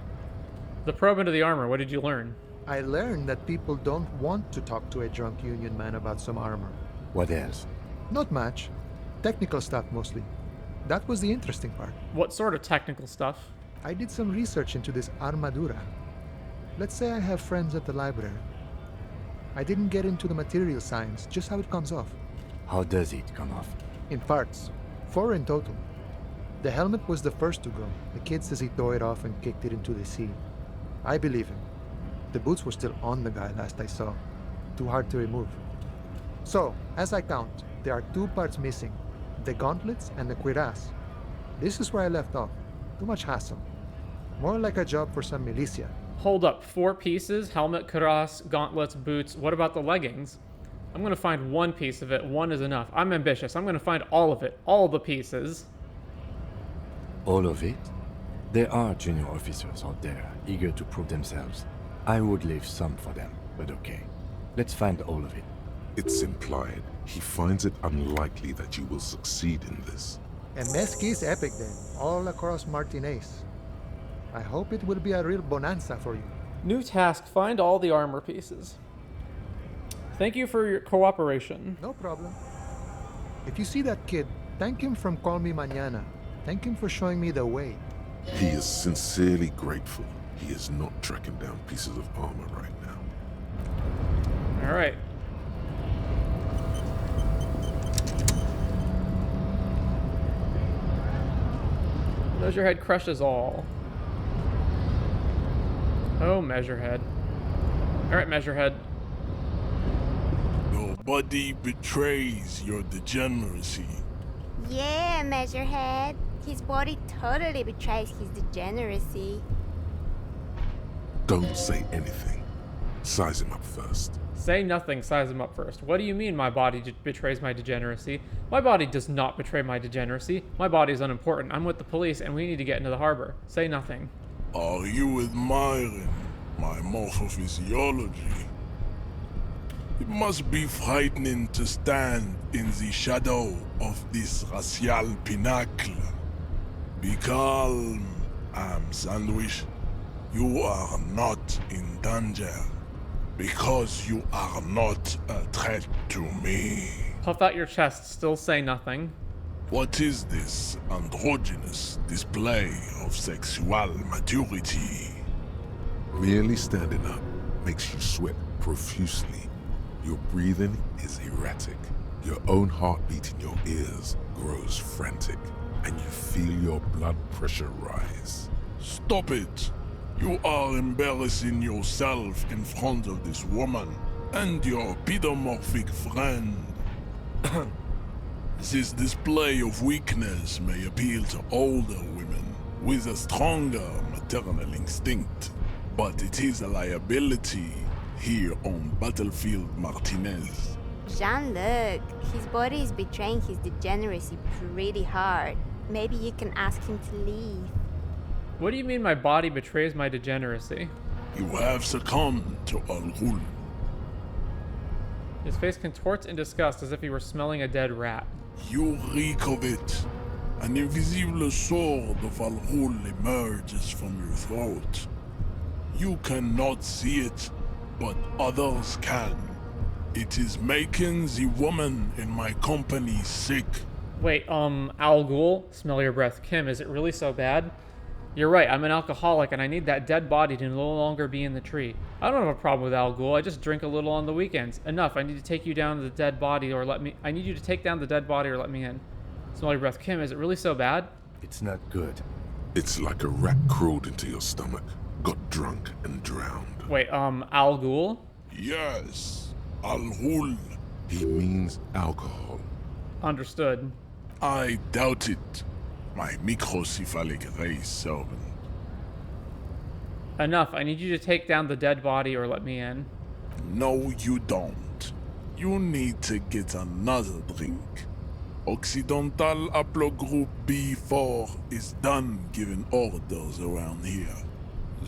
The probe into the armor, what did you learn? I learned that people don't want to talk to a drunk union man about some armor. What else? Not much. Technical stuff mostly. That was the interesting part. What sort of technical stuff? I did some research into this armadura. Let's say I have friends at the library. I didn't get into the material science, just how it comes off. How does it come off? In parts. 4 in total. The helmet was the first to go. The kid says he tore it off and kicked it into the sea. I believe him. The boots were still on the guy last I saw. Too hard to remove. So, as I count, there are 2 parts missing. The gauntlets and the cuirass. This is where I left off. Too much hassle. More like a job for some militia. Hold up, 4 pieces, helmet, cuirass, gauntlets, boots. What about the leggings? I'm gonna find one piece of it. One is enough. I'm ambitious. I'm gonna find all of it. All the pieces. All of it? There are junior officers out there, eager to prove themselves. I would leave some for them, but okay. Let's find all of it. It's implied. He finds it unlikely that you will succeed in this. And Mesqui is epic then, all across Martinez. I hope it will be a real bonanza for you. New task, find all the armor pieces. Thank you for your cooperation. No problem. If you see that kid, thank him from Call Me Manana. Thank him for showing me the way. He is sincerely grateful. He is not tracking down pieces of armor right now. All right. Measurehead crushes all. Oh, Measurehead. All right, Measurehead. Your body betrays your degeneracy. Yeah, Measurehead. His body totally betrays his degeneracy. Don't say anything. Size him up first. Say nothing, size him up first. What do you mean my body betrays my degeneracy? My body does not betray my degeneracy. My body is unimportant. I'm with the police and we need to get into the harbor. Say nothing. Are you admiring my morphophysiology? It must be frightening to stand in the shadow of this racial pinnacle. Be calm, Sandwich. You are not in danger, because you are not a threat to me. Puff out your chest, still say nothing. What is this androgynous display of sexual maturity? Merely standing up makes you sweat profusely. Your breathing is erratic. Your own heartbeat in your ears grows frantic, and you feel your blood pressure rise. Stop it! You are embarrassing yourself in front of this woman and your pedomorphic friend. This display of weakness may appeal to older women with a stronger maternal instinct, but it is a liability here on Battlefield Martinez. Jean-Luc, his body is betraying his degeneracy pretty hard. Maybe you can ask him to leave. What do you mean my body betrays my degeneracy? You have succumbed to Al-Ghul. His face contorts in disgust as if he were smelling a dead rat. You reek of it. An invisible sword of Al-Ghul emerges from your throat. You cannot see it, but others can. It is making the woman in my company sick. Wait, Al Ghul? Smell your breath. Kim, is it really so bad? You're right, I'm an alcoholic and I need that dead body to no longer be in the tree. I don't have a problem with Al Ghul, I just drink a little on the weekends. Enough, I need to take you down to the dead body or I need you to take down the dead body or let me in. Smell your breath. Kim, is it really so bad? It's not good. It's like a rat crawled into your stomach, got drunk and drowned. Wait, Al Ghul? Yes, Al Ghul. He means alcohol. Understood. I doubt it. My microcephalic race servant. Enough, I need you to take down the dead body or let me in. No, you don't. You need to get another drink. Occidental Haplogroup B4 is done giving orders around here.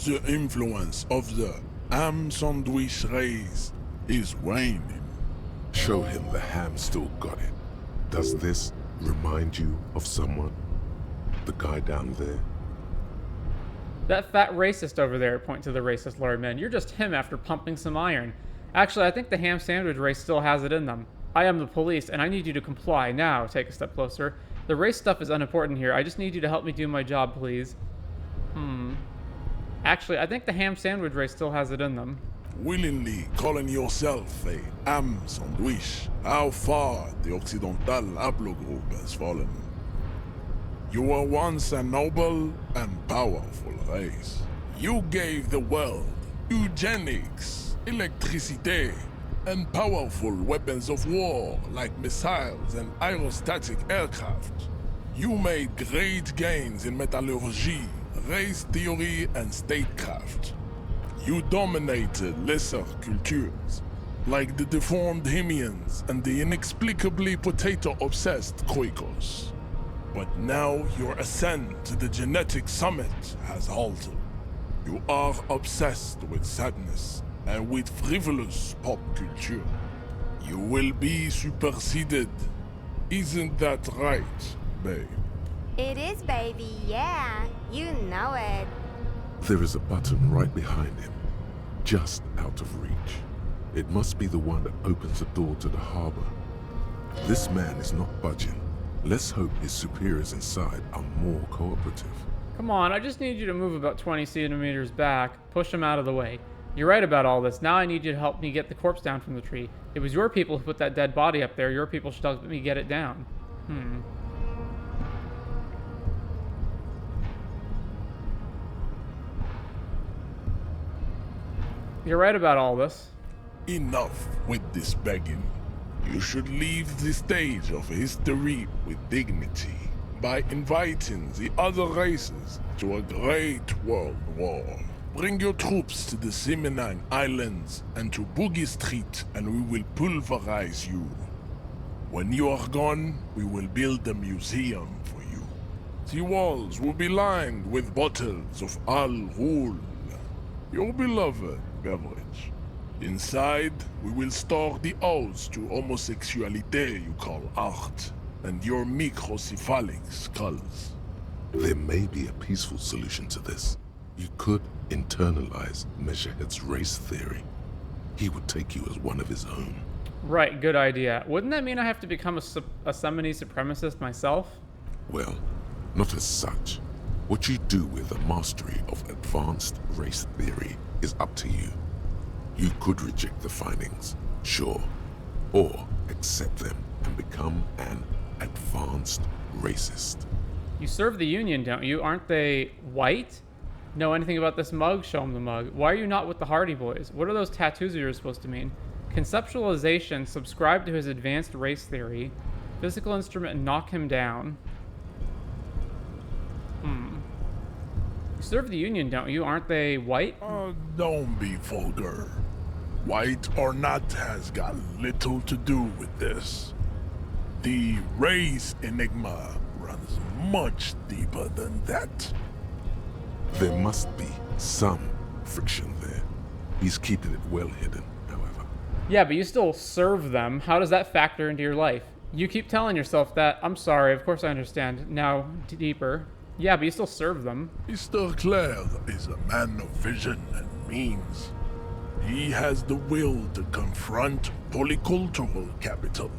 The influence of the ham sandwich race is waning. Show him the ham still got it. Does this remind you of someone? The guy down there? That fat racist over there, point to the racist Lorry man. You're just him after pumping some iron. Actually, I think the ham sandwich race still has it in them. I am the police, and I need you to comply. Now, take a step closer. The race stuff is unimportant here. I just need you to help me do my job, please. Actually, I think the ham sandwich race still has it in them. Willingly calling yourself a ham sandwich, how far the Occidental Haplogroup has fallen. You were once a noble and powerful race. You gave the world eugenics, electricity, and powerful weapons of war like missiles and aerostatic aircraft. You made great gains in metallurgy, race theory, and statecraft. You dominated lesser cultures, like the deformed Himians and the inexplicably potato-obsessed Koikos. But now your ascent to the genetic summit has halted. You are obsessed with sadness and with frivolous pop culture. You will be superseded. Isn't that right, babe? It is, baby, yeah. You know it. There is a button right behind him, just out of reach. It must be the one that opens the door to the harbor. This man is not budging. Let's hope his superiors inside are more cooperative. Come on, I just need you to move about 20 centimeters back, push him out of the way. You're right about all this. Now I need you to help me get the corpse down from the tree. It was your people who put that dead body up there. Your people should help me get it down. You're right about all this. Enough with this begging. You should leave the stage of history with dignity by inviting the other races to a great world war. Bring your troops to the Siileng Islands and to Boogie Street, and we will pulverize you. When you are gone, we will build a museum for you. The walls will be lined with bottles of Al Ghul, your beloved beverage. Inside, we will store the odes to homosexuality you call art, and your microcephalic skulls. There may be a peaceful solution to this. You could internalize Measurehead's race theory. He would take you as one of his own. Right, good idea. Wouldn't that mean I have to become a Semini supremacist myself? Well, not as such. What you do with a mastery of advanced race theory is up to you. You could reject the findings, sure, or accept them and become an advanced racist. You serve the Union, don't you? Aren't they white? Know anything about this mug? Show him the mug. Why are you not with the Hardie Boys? What are those tattoos you're supposed to mean? Conceptualization, subscribe to his advanced race theory. Physical instrument, knock him down. You serve the Union, don't you? Aren't they white? Don't be vulgar. White or not has got little to do with this. The race enigma runs much deeper than that. There must be some friction there. He's keeping it well hidden, however. Yeah, but you still serve them. How does that factor into your life? You keep telling yourself that. I'm sorry, of course I understand. Now, deeper. Yeah, but you still serve them. Mr. Claire is a man of vision and means. He has the will to confront polycultural capital.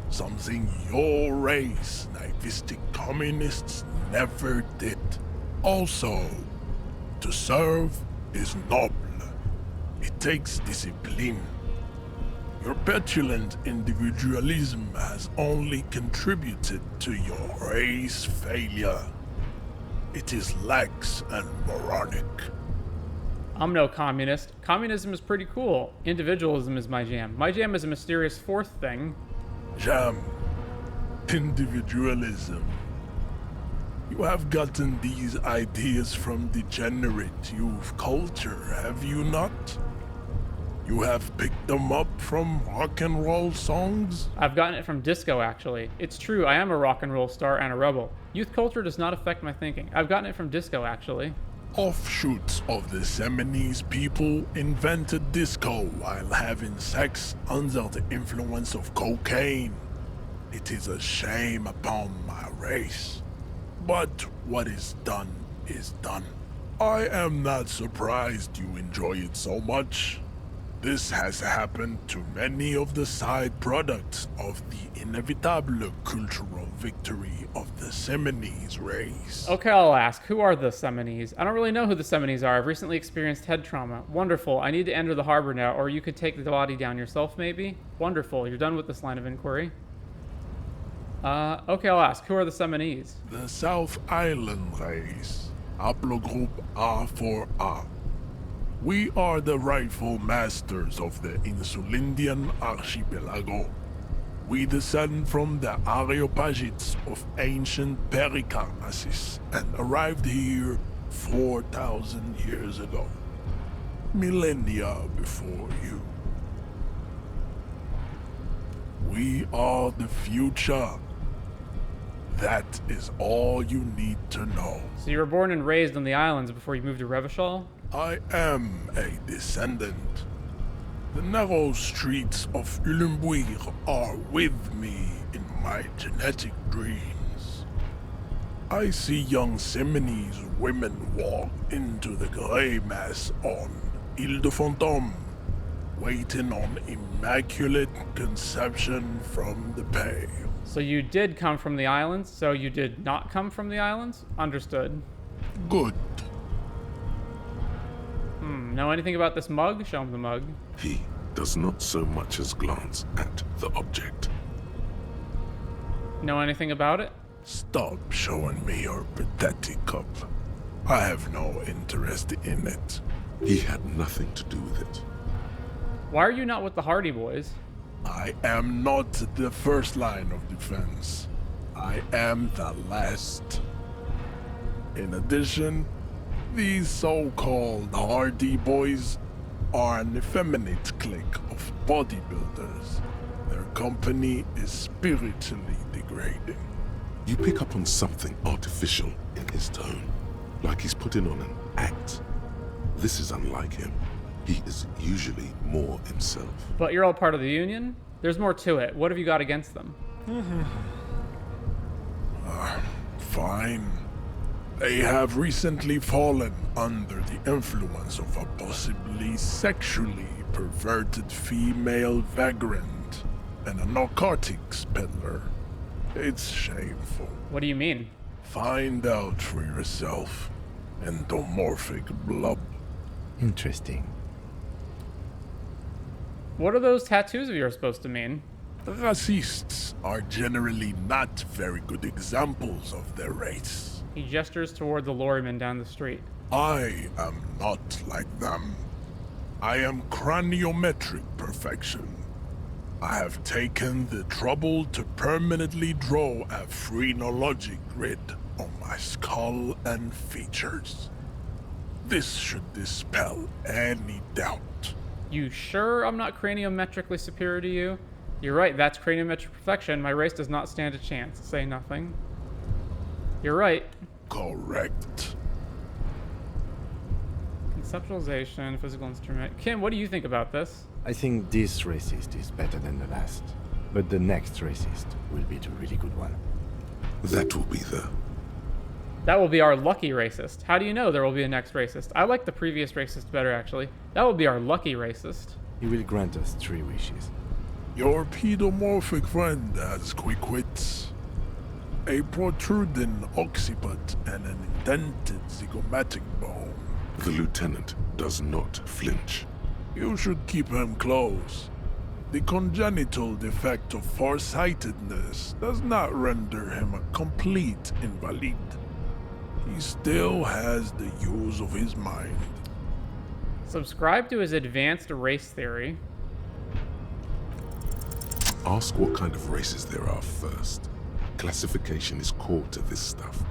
Something your race, naivistic communists, never did. Also, to serve is noble. It takes discipline. Your petulant individualism has only contributed to your race failure. It is lax and moronic. I'm no communist. Communism is pretty cool. Individualism is my jam. My jam is a mysterious fourth thing. Jam. Individualism. You have gotten these ideas from degenerate youth culture, have you not? You have picked them up from rock and roll songs? I've gotten it from disco, actually. It's true, I am a rock and roll star and a rebel. Youth culture does not affect my thinking. I've gotten it from disco, actually. Offshoots of the Seminoles people invented disco while having sex under the influence of cocaine. It is a shame upon my race. But what is done is done. I am not surprised you enjoy it so much. This has happened to many of the side products of the inevitable cultural victory of the Seminoles race. Okay, I'll ask, who are the Seminoles? I don't really know who the Seminoles are. I've recently experienced head trauma. Wonderful, I need to enter the harbor now, or you could take the body down yourself, maybe? Wonderful, you're done with this line of inquiry. Okay, I'll ask, who are the Seminoles? The South Island race, haplogroup A4A. We are the rightful masters of the Insulindian archipelago. We descend from the Areopagites of ancient Pericarnassus and arrived here 4,000 years ago. Millennia before you. We are the future. That is all you need to know. So you were born and raised on the islands before you moved to Revachol? I am a descendant. The narrow streets of Ulimbuir are with me in my genetic dreams. I see young Seminoles women walk into the grey mass on Ile de Fantôme, waiting on immaculate conception from the pale. So you did come from the islands, so you did not come from the islands? Understood. Good. Know anything about this mug? Show him the mug. He does not so much as glance at the object. Know anything about it? Stop showing me your pathetic cup. I have no interest in it. He had nothing to do with it. Why are you not with the Hardie Boys? I am not the first line of defense. I am the last. In addition, these so-called Hardie Boys are an effeminate clique of bodybuilders. Their company is spiritually degrading. You pick up on something artificial in his tone, like he's putting on an act. This is unlike him. He is usually more himself. But you're all part of the Union? There's more to it. What have you got against them? Fine. They have recently fallen under the influence of a possibly sexually perverted female vagrant and a narcotics peddler. It's shameful. What do you mean? Find out for yourself. Endomorphic blub. Interesting. What are those tattoos of yours supposed to mean? Racists are generally not very good examples of their race. He gestures toward the lorryman down the street. I am not like them. I am craniometric perfection. I have taken the trouble to permanently draw a phrenologic grid on my skull and features. This should dispel any doubt. You sure I'm not craniometrically superior to you? You're right, that's craniometric perfection. My race does not stand a chance. Say nothing. You're right. Correct. Conceptualization, physical instrument. Kim, what do you think about this? I think this racist is better than the last. But the next racist will be the really good one. That will be our lucky racist. How do you know there will be a next racist? I like the previous racist better, actually. That will be our lucky racist. He will grant us 3 wishes. Your pedomorphic friend has quick wits. A protruding occiput and an indented zygomatic bone. The lieutenant does not flinch. You should keep him close. The congenital defect of farsightedness does not render him a complete invalid. He still has the use of his mind. Subscribe to his advanced race theory. Ask what kind of races there are first. Classification is core to this stuff.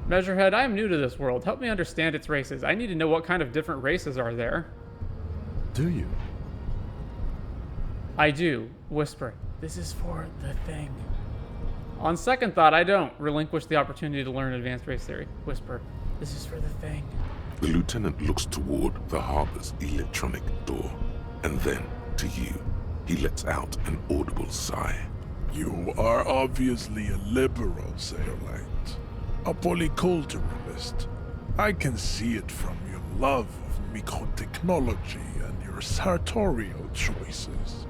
Measurehead, I am new to this world. Help me understand its races. I need to know what kind of different races are there. Do you? I do. Whisper. This is for the thing. On second thought, I don't. Relinquish the opportunity to learn advanced race theory. Whisper. This is for the thing. The lieutenant looks toward the harbor's electronic door, and then to you. He lets out an audible sigh. You are obviously a liberal, Siileng. A polyculturalist. I can see it from your love of microtechnology and your sartorial choices.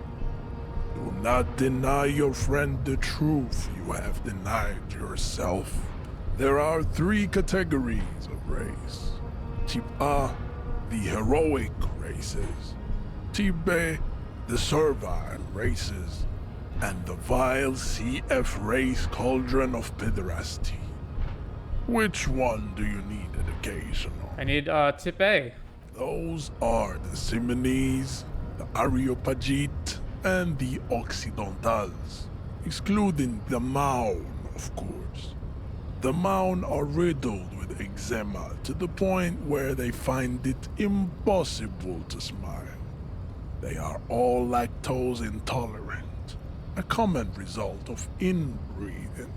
Do not deny your friend the truth you have denied yourself. There are 3 categories of race. Type A, the heroic races. Type B, the servile races. And the vile CF race cauldron of pederasty. Which one do you need education on? I need tip A. Those are the Seminoles, the Areopagite, and the Occidentals, excluding the Maun, of course. The Maun are riddled with eczema to the point where they find it impossible to smile. They are all lactose intolerant, a common result of inbreeding.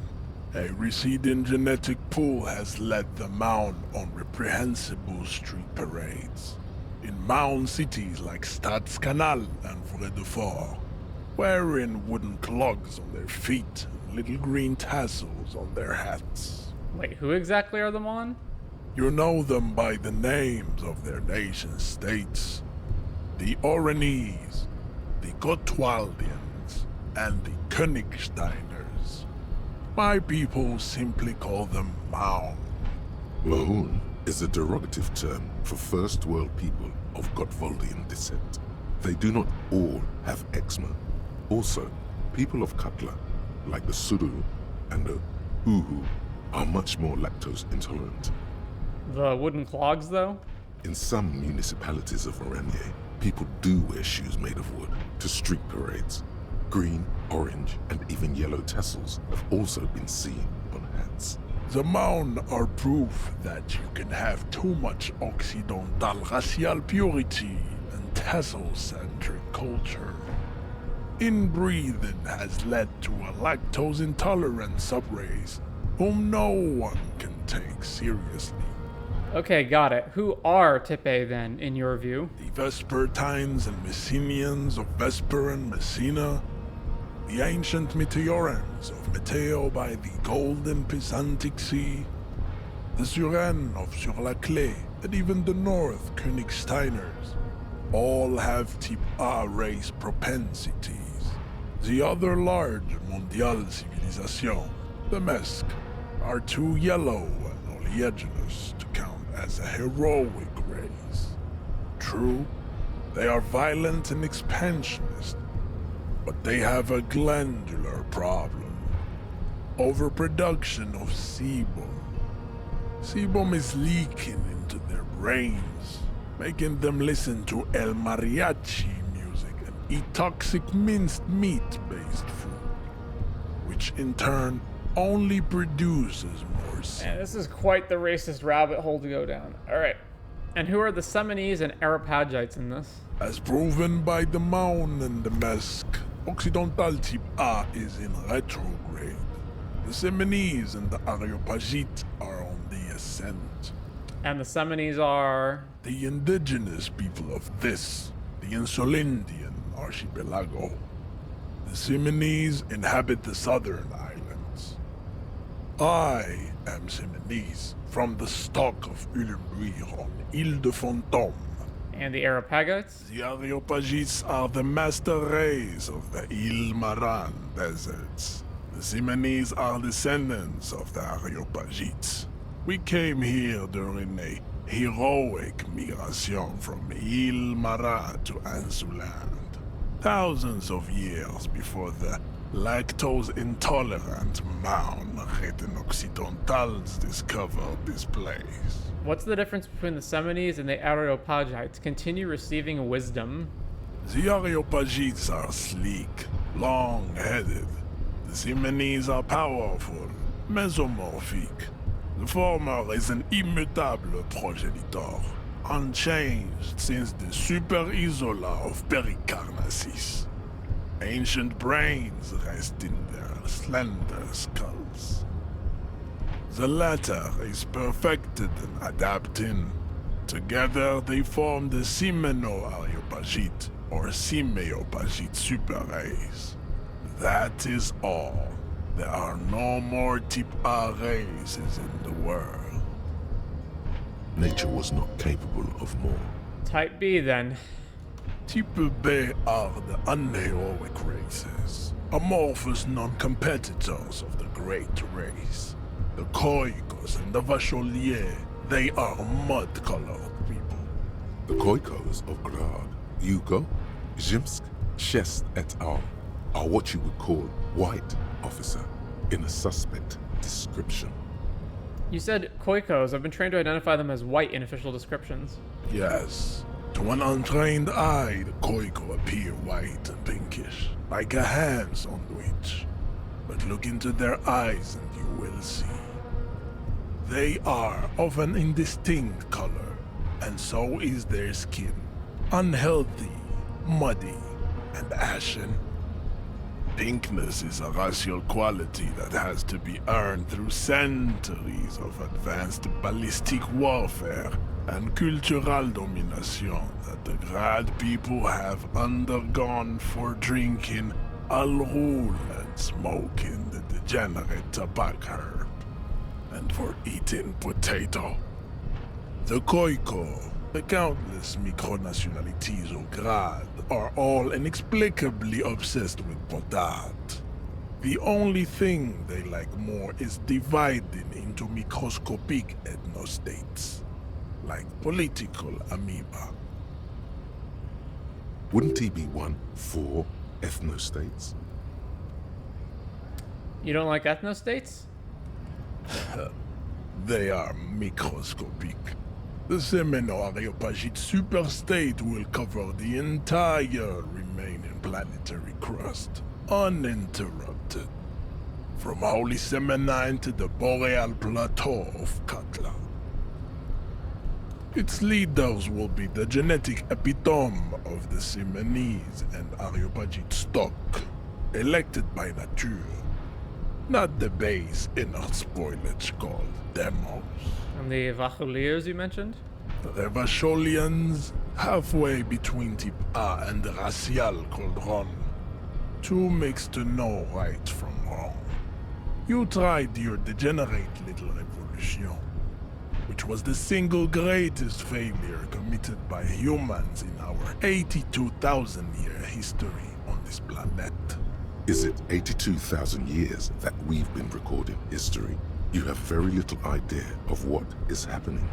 A receding genetic pool has led the Mound on reprehensible street parades. In Mound cities like Stadskanal and Vredefort, wearing wooden clogs on their feet and little green tassels on their hats. Wait, who exactly are the Mon? You know them by the names of their nation-states. The Oranese, the Gotwaldians, and the Königsteiners. My people simply call them Maun. Mahun is a derogative term for First World people of Gotwaldian descent. They do not all have eczema. Also, people of Katla, like the Suru and the Uhu, are much more lactose intolerant. The wooden clogs, though? In some municipalities of Oranje, people do wear shoes made of wood to street parades. Green, orange, and even yellow tassels have also been seen on hats. The Maun are proof that you can have too much Occidental racial purity and tassel-centric culture. Inbreeding has led to a lactose-intolerant subrace whom no one can take seriously. Okay, got it. Who are Tipe, then, in your view? The Vespertines and Messenians of Vesper and Messina, the ancient Meteorans of Meteo by the golden Pisantic Sea, the Suren of Sur-la-Clé, and even the North Königsteiners, all have Type A race propensities. The other large Mondial civilization, the Mesk, are too yellow and oleaginous to count as a heroic race. True, they are violent and expansionist, but they have a glandular problem. Overproduction of sebum. Sebum is leaking into their brains, making them listen to El Mariachi music and eat toxic minced meat-based food, which in turn only produces more sebum. Man, this is quite the racist rabbit hole to go down. Alright. And who are the Seminese and Arapagites in this? As proven by the Maun and the Mesk, Occidental Type A is in retrograde. The Seminese and the Areopagites are on the ascent. And the Seminese are? The indigenous people of this, the Insulindian archipelago. The Seminese inhabit the southern islands. I am Seminese, from the stock of Ulembuir on Ile de Fantôme. And the Arapagites? The Areopagites are the master race of the Ile Maran deserts. The Seminese are descendants of the Areopagites. We came here during a heroic migration from Ile Maran to Ansuland, thousands of years before the lactose-intolerant Maun Reten Occidentals discovered this place. What's the difference between the Seminese and the Areopagites? Continue receiving wisdom. The Areopagites are sleek, long-headed. The Seminese are powerful, mesomorphic. The former is an immutable progenitor, unchanged since the Super Isola of Pericarnassus. Ancient brains rest in their slender skulls. The latter is perfected and adapting. Together they form the Simeno-Areopagite or Simeopagite superrace. That is all. There are no more Type A races in the world. Nature was not capable of more. Type B, then. Type B are the unheroic races, amorphous non-competitors of the great race. The Khoikos and the Vacholier, they are mud-colored people. The Khoikos of Grad, Yugo, Zhimsk, Shest et al. Are what you would call white, officer, in a suspect description. You said Khoikos. I've been trained to identify them as white in official descriptions. Yes. To an untrained eye, the Khoiko appear white and pinkish, like a ham sandwich. But look into their eyes and you will see. They are of an indistinct color, and so is their skin. Unhealthy, muddy, and ashen. Pinkness is a racial quality that has to be earned through centuries of advanced ballistic warfare and cultural domination that the Grad people have undergone for drinking alcohol and smoking the degenerate tobacco herb, and for eating potato. The Koiko, the countless micronationalities of Grad, are all inexplicably obsessed with potat. The only thing they like more is dividing into microscopic ethnostates, like political amoeba. Wouldn't he be one for ethnostates? You don't like ethnostates? They are microscopic. The Semeno-Areopagite superstate will cover the entire remaining planetary crust, uninterrupted. From Holy Semenine to the Boreal Plateau of Katla. Its leaders will be the genetic epitome of the Semenese and Areopagite stock, elected by nature, not the base inner spoilage called demos. And the Vacholiers you mentioned? The Vacholians, halfway between Type A and the Racial called Ron. Two mixed to know right from wrong. You tried your degenerate little revolution, which was the single greatest failure committed by humans in our 82,000-year history on this planet. Is it 82,000 years that we've been recording history? You have very little idea of what is happening,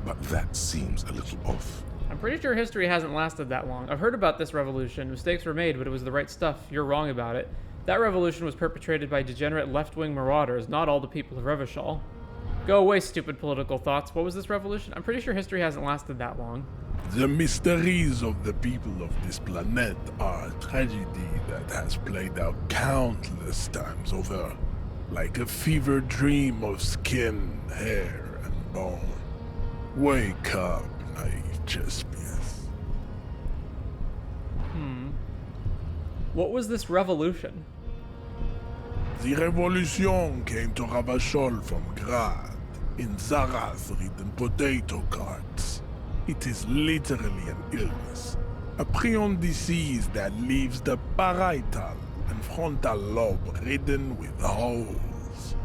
but that seems a little off. I'm pretty sure history hasn't lasted that long. I've heard about this revolution. Mistakes were made, but it was the right stuff. You're wrong about it. That revolution was perpetrated by degenerate left-wing marauders, not all the people of Revachol. Go away, stupid political thoughts. What was this revolution? I'm pretty sure history hasn't lasted that long. The mysteries of the people of this planet are a tragedy that has played out countless times over, like a fever dream of skin, hair, and bone. Wake up, naive Chespius. What was this revolution? The revolution came to Ravachol from Grad, in Zarath-ridden potato carts. It is literally an illness, a prion disease that leaves the parietal and frontal lobe ridden with holes.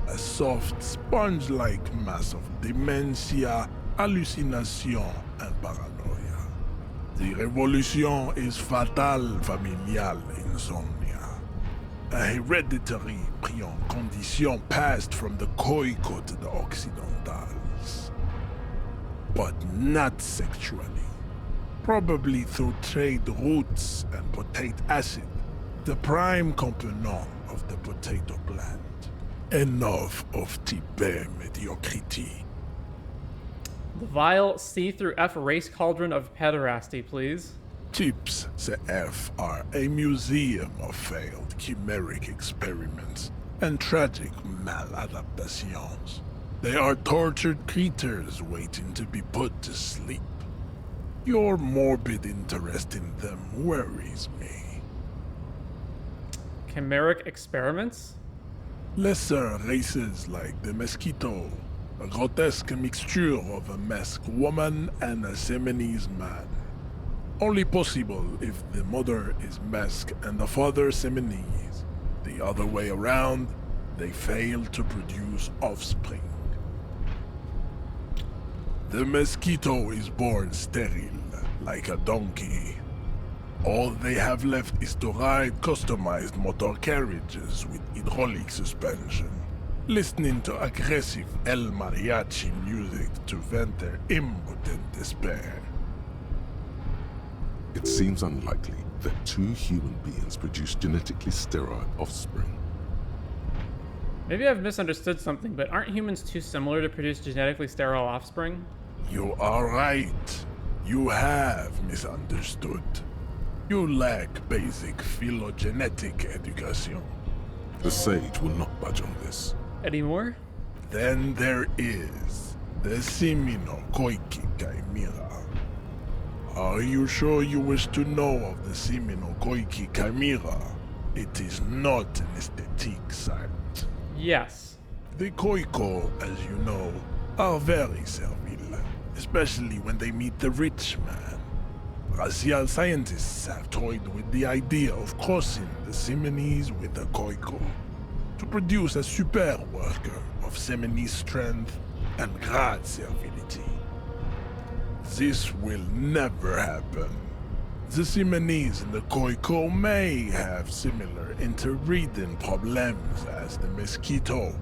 A soft, sponge-like mass of dementia, hallucination, and paranoia. The revolution is fatal familial insomnia, a hereditary prion condition passed from the Koiko to the Occidentals. But not sexually. Probably through trade roots and potate acid, the prime component of the potato plant. Enough of type mediocrity. The vile see-through F race cauldron of pederasty, please. Types CF are a museum of failed chimeric experiments and tragic maladaptations. They are tortured creatures waiting to be put to sleep. Your morbid interest in them worries me. Chimeric experiments? Lesser races like the mosquito, a grotesque mixture of a masked woman and a Semenese man. Only possible if the mother is masked and the father Semenese. The other way around, they fail to produce offspring. The mosquito is born sterile, like a donkey. All they have left is to ride customized motor carriages with hydraulic suspension, listening to aggressive El Mariachi music to vent their impotent despair. It seems unlikely that two human beings produce genetically sterile offspring. Maybe I've misunderstood something, but aren't humans too similar to produce genetically sterile offspring? You are right. You have misunderstood. You lack basic phylogenetic education. The sage will not budge on this. Anymore? Then there is the Simino Koiki Chimera. Are you sure you wish to know of the Simino Koiki Chimera? it is not an aesthetic site. Yes. The Koiko, as you know, are very servile, especially when they meet the rich man. Racial scientists have toyed with the idea of crossing the Semenes with the Koiko to produce a super worker of Semenese strength and great servility. This will never happen. The Semenese and the Koiko may have similar interbreeding problems as the mosquito.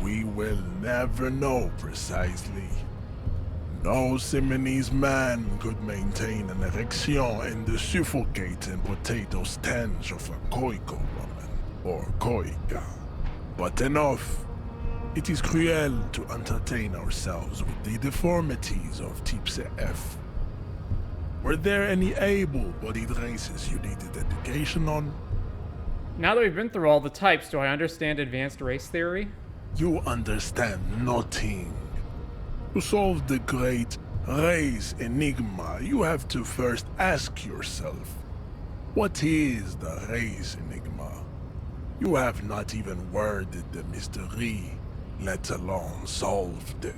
We will never know precisely. No Semenese man could maintain an erection in the suffocating potato stench of a Koiko woman, or Koika. But enough. It is cruel to entertain ourselves with the deformities of Type F. Were there any able-bodied races you needed education on? Now that we've been through all the types, do I understand advanced race theory? You understand nothing. To solve the great race enigma, you have to first ask yourself, what is the race enigma? You have not even worded the mystery, let alone solved it.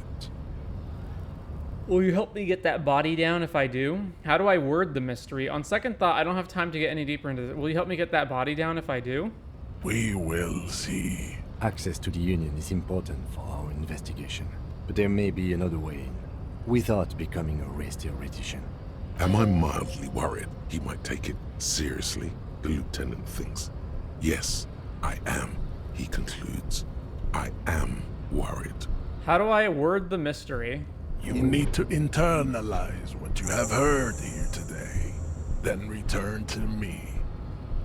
Will you help me get that body down if I do? How do I word the mystery? On second thought, I don't have time to get any deeper into this. Will you help me get that body down if I do? We will see. Access to the Union is important for our investigation, but there may be another way in, without becoming a race theoretician. Am I mildly worried he might take it seriously? The lieutenant thinks. Yes, I am, he concludes. I am worried. How do I word the mystery? You need to internalize what you have heard here today, then return to me.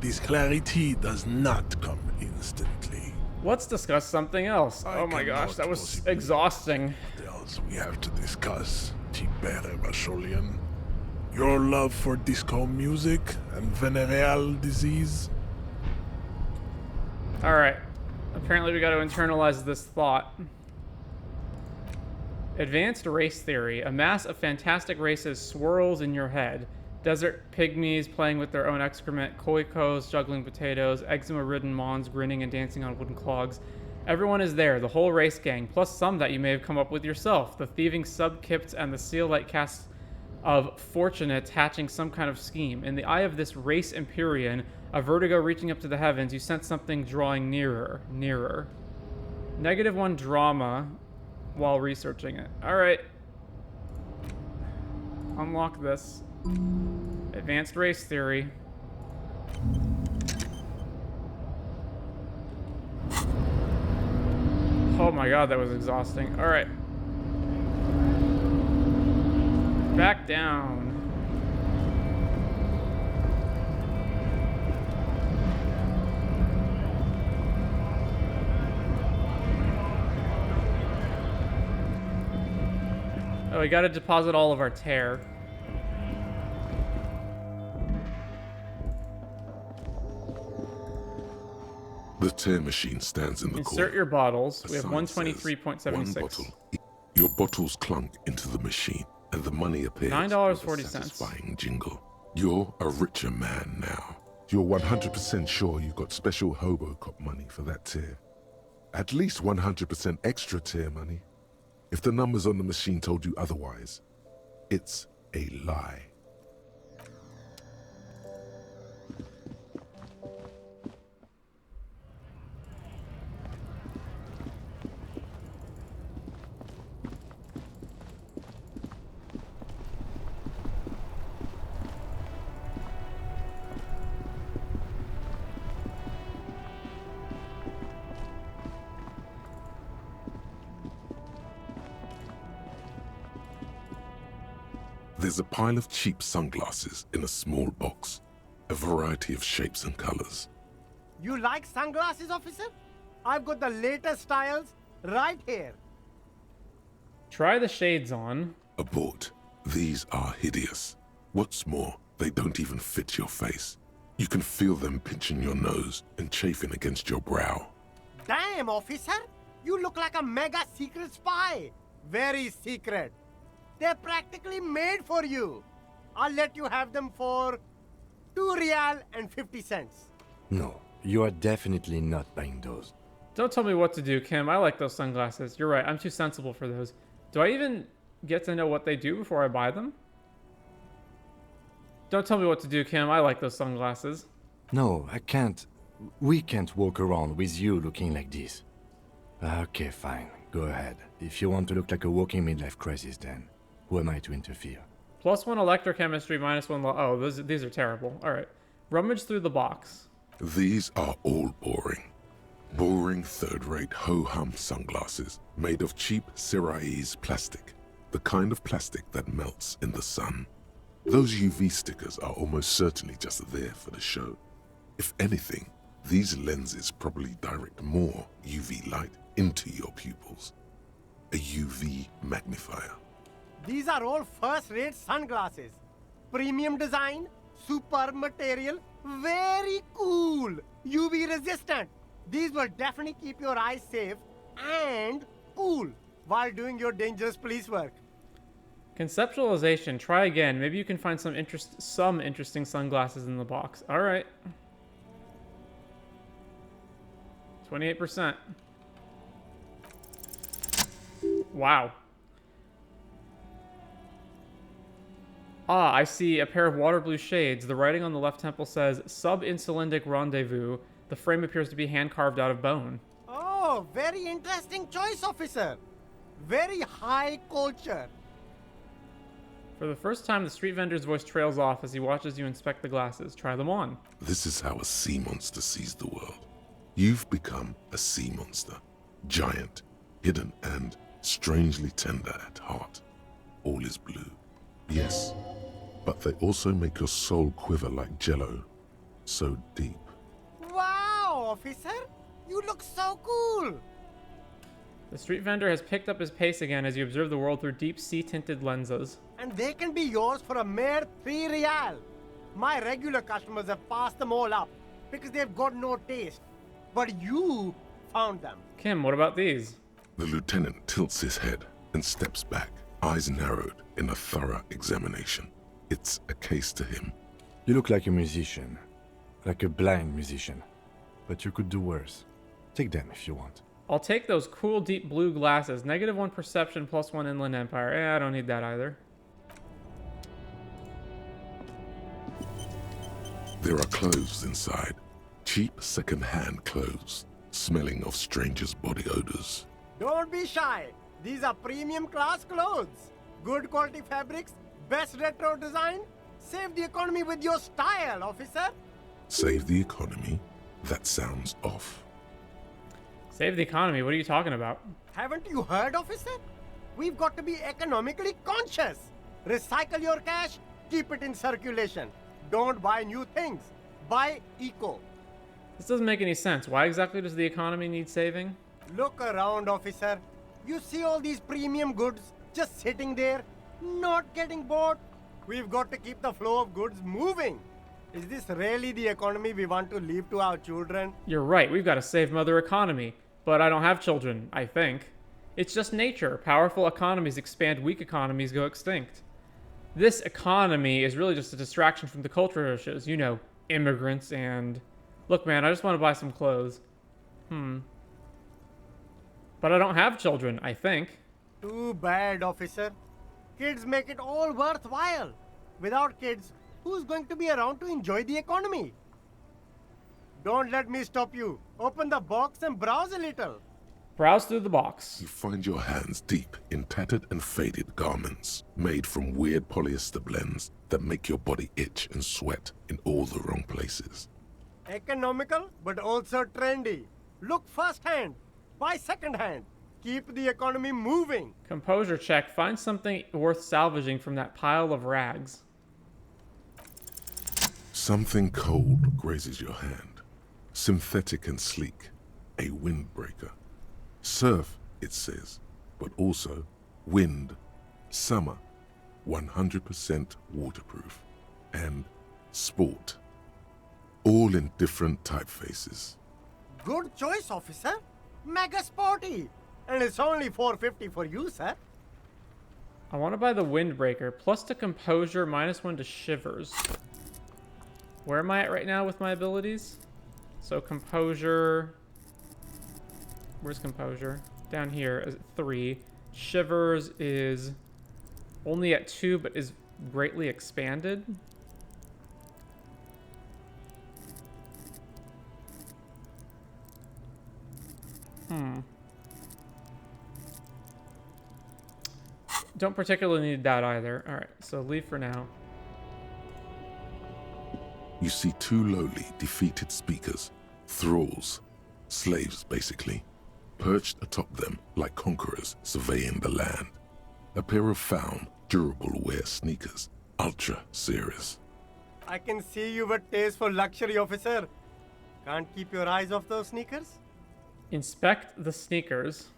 This clarity does not come instantly. Let's discuss something else. Oh my gosh, that was exhausting. What else we have to discuss, Tibere Vasholian? Your love for disco music and venereal disease? Alright. Apparently we gotta internalize this thought. Advanced race theory. A mass of fantastic races swirls in your head. Desert pygmies playing with their own excrement, Koikos juggling potatoes, eczema-ridden Mons grinning and dancing on wooden clogs. Everyone is there, the whole race gang, plus some that you may have come up with yourself. The thieving sub-Kipts and the seal-like cast of fortunates hatching some kind of scheme. In the eye of this race Empyrean, a vertigo reaching up to the heavens, you sense something drawing nearer, nearer. -1 drama while researching it. Alright. Unlock this. Advanced race theory. Oh my god, that was exhausting. Alright. Back down. Oh, we gotta deposit all of our tear. The tear machine stands in the corner. Insert your bottles. We have sign says 123.76. 1 bottle. Your bottles clunk into the machine, and the money appears. $9.40. with a satisfying jingle. You're a richer man now. You're 100% sure you got special Hobocop money for that tear. At least 100% extra tear money. If the numbers on the machine told you otherwise, it's a lie. There's a pile of cheap sunglasses in a small box, a variety of shapes and colors. You like sunglasses, officer? I've got the latest styles right here. Try the shades on. Abort. These are hideous. What's more, they don't even fit your face. You can feel them pinching your nose and chafing against your brow. Damn, officer! You look like a mega secret spy. Very secret. They're practically made for you. I'll let you have them for 2 real and 50 cents. No, You are definitely not buying those. Don't tell me what to do, Kim. I like those sunglasses. You're right. I'm too sensible for those. Do I even get to know what they do before I buy them? Don't tell me what to do, Kim. I like those sunglasses. No, I can't. We can't walk around with you looking like this. Okay, fine. Go ahead. If you want to look like a walking midlife crisis, then who am I to interfere? +1 electrochemistry, -1 law. Oh, these are terrible. All right. Rummage through the box. These are all boring. Boring third-rate ho-hum sunglasses made of cheap Syrahese plastic. The kind of plastic that melts in the sun. Those UV stickers are almost certainly just there for the show. If anything, these lenses probably direct more UV light into your pupils. A UV magnifier. These are all first-rate sunglasses. Premium design, superb material, very cool, UV resistant. These will definitely keep your eyes safe and cool while doing your dangerous police work. Conceptualization. Try again. Maybe you can find some interesting sunglasses in the box. All right. 28%. Wow. Ah, I see a pair of water blue shades. The writing on the left temple says Sub-Insulindic Rendezvous. The frame appears to be hand-carved out of bone. Oh, very interesting choice, officer. Very high culture. For the first time, the street vendor's voice trails off as he watches you inspect the glasses. Try them on. This is how a sea monster sees the world. You've become a sea monster. Giant, hidden, and strangely tender at heart. All is blue. Yes, but they also make your soul quiver like jello. So deep. Wow, officer. You look so cool. The street vendor has picked up his pace again as you observe the world through deep sea-tinted lenses. And they can be yours for a mere 3 real. My regular customers have passed them all up because they've got no taste. But you found them. Kim, what about these? The lieutenant tilts his head and steps back, eyes narrowed in a thorough examination. It's a case to him. You look like a musician. Like a blind musician. But you could do worse. Take them if you want. I'll take those cool deep blue glasses. -1 perception, +1 inland empire. I don't need that either. There are clothes inside. Cheap second-hand clothes, smelling of strangers' body odors. Don't be shy. These are premium class clothes. Good quality fabrics, best retro design. Save the economy with your style, officer. Save the economy? That sounds off. Save the economy? What are you talking about? Haven't you heard, officer? We've got to be economically conscious. Recycle your cash, keep it in circulation. Don't buy new things. Buy eco. This doesn't make any sense. Why exactly does the economy need saving? Look around, officer. You see all these premium goods just sitting there, not getting bought? We've got to keep the flow of goods moving. Is this really the economy we want to leave to our children? You're right. We've got to save Mother Economy. But I don't have children, I think. It's just nature. Powerful economies expand, weak economies go extinct. This economy is really just a distraction from the cultural issues. You know, immigrants and... Look, man, I just want to buy some clothes. But I don't have children, I think. Too bad, officer. Kids make it all worthwhile. Without kids, who's going to be around to enjoy the economy? Don't let me stop you. Open the box and browse a little. Browse through the box. You find your hands deep in tattered and faded garments made from weird polyester blends that make your body itch and sweat in all the wrong places. Economical, but also trendy. Look firsthand. Buy secondhand. Keep the economy moving. Composure check. Find something worth salvaging from that pile of rags. Something cold grazes your hand. Synthetic and sleek. A windbreaker. Surf, it says, but also wind, summer, 100% waterproof, and sport. All in different typefaces. Good choice, officer. Mega sporty. And it's only $4.50 for you, sir. I want to buy the windbreaker. Plus to composure, -1 to shivers. Where am I at right now with my abilities? So composure. Where's composure? Down here is 3. Shivers is only at 2, but is greatly expanded. Don't particularly need that either. Alright, so leave for now. You see 2 lowly, defeated speakers, thralls, slaves basically, perched atop them like conquerors surveying the land. A pair of found, durable wear sneakers, ultra serious. I can see you with taste for luxury, officer. Can't keep your eyes off those sneakers? Inspect the sneakers.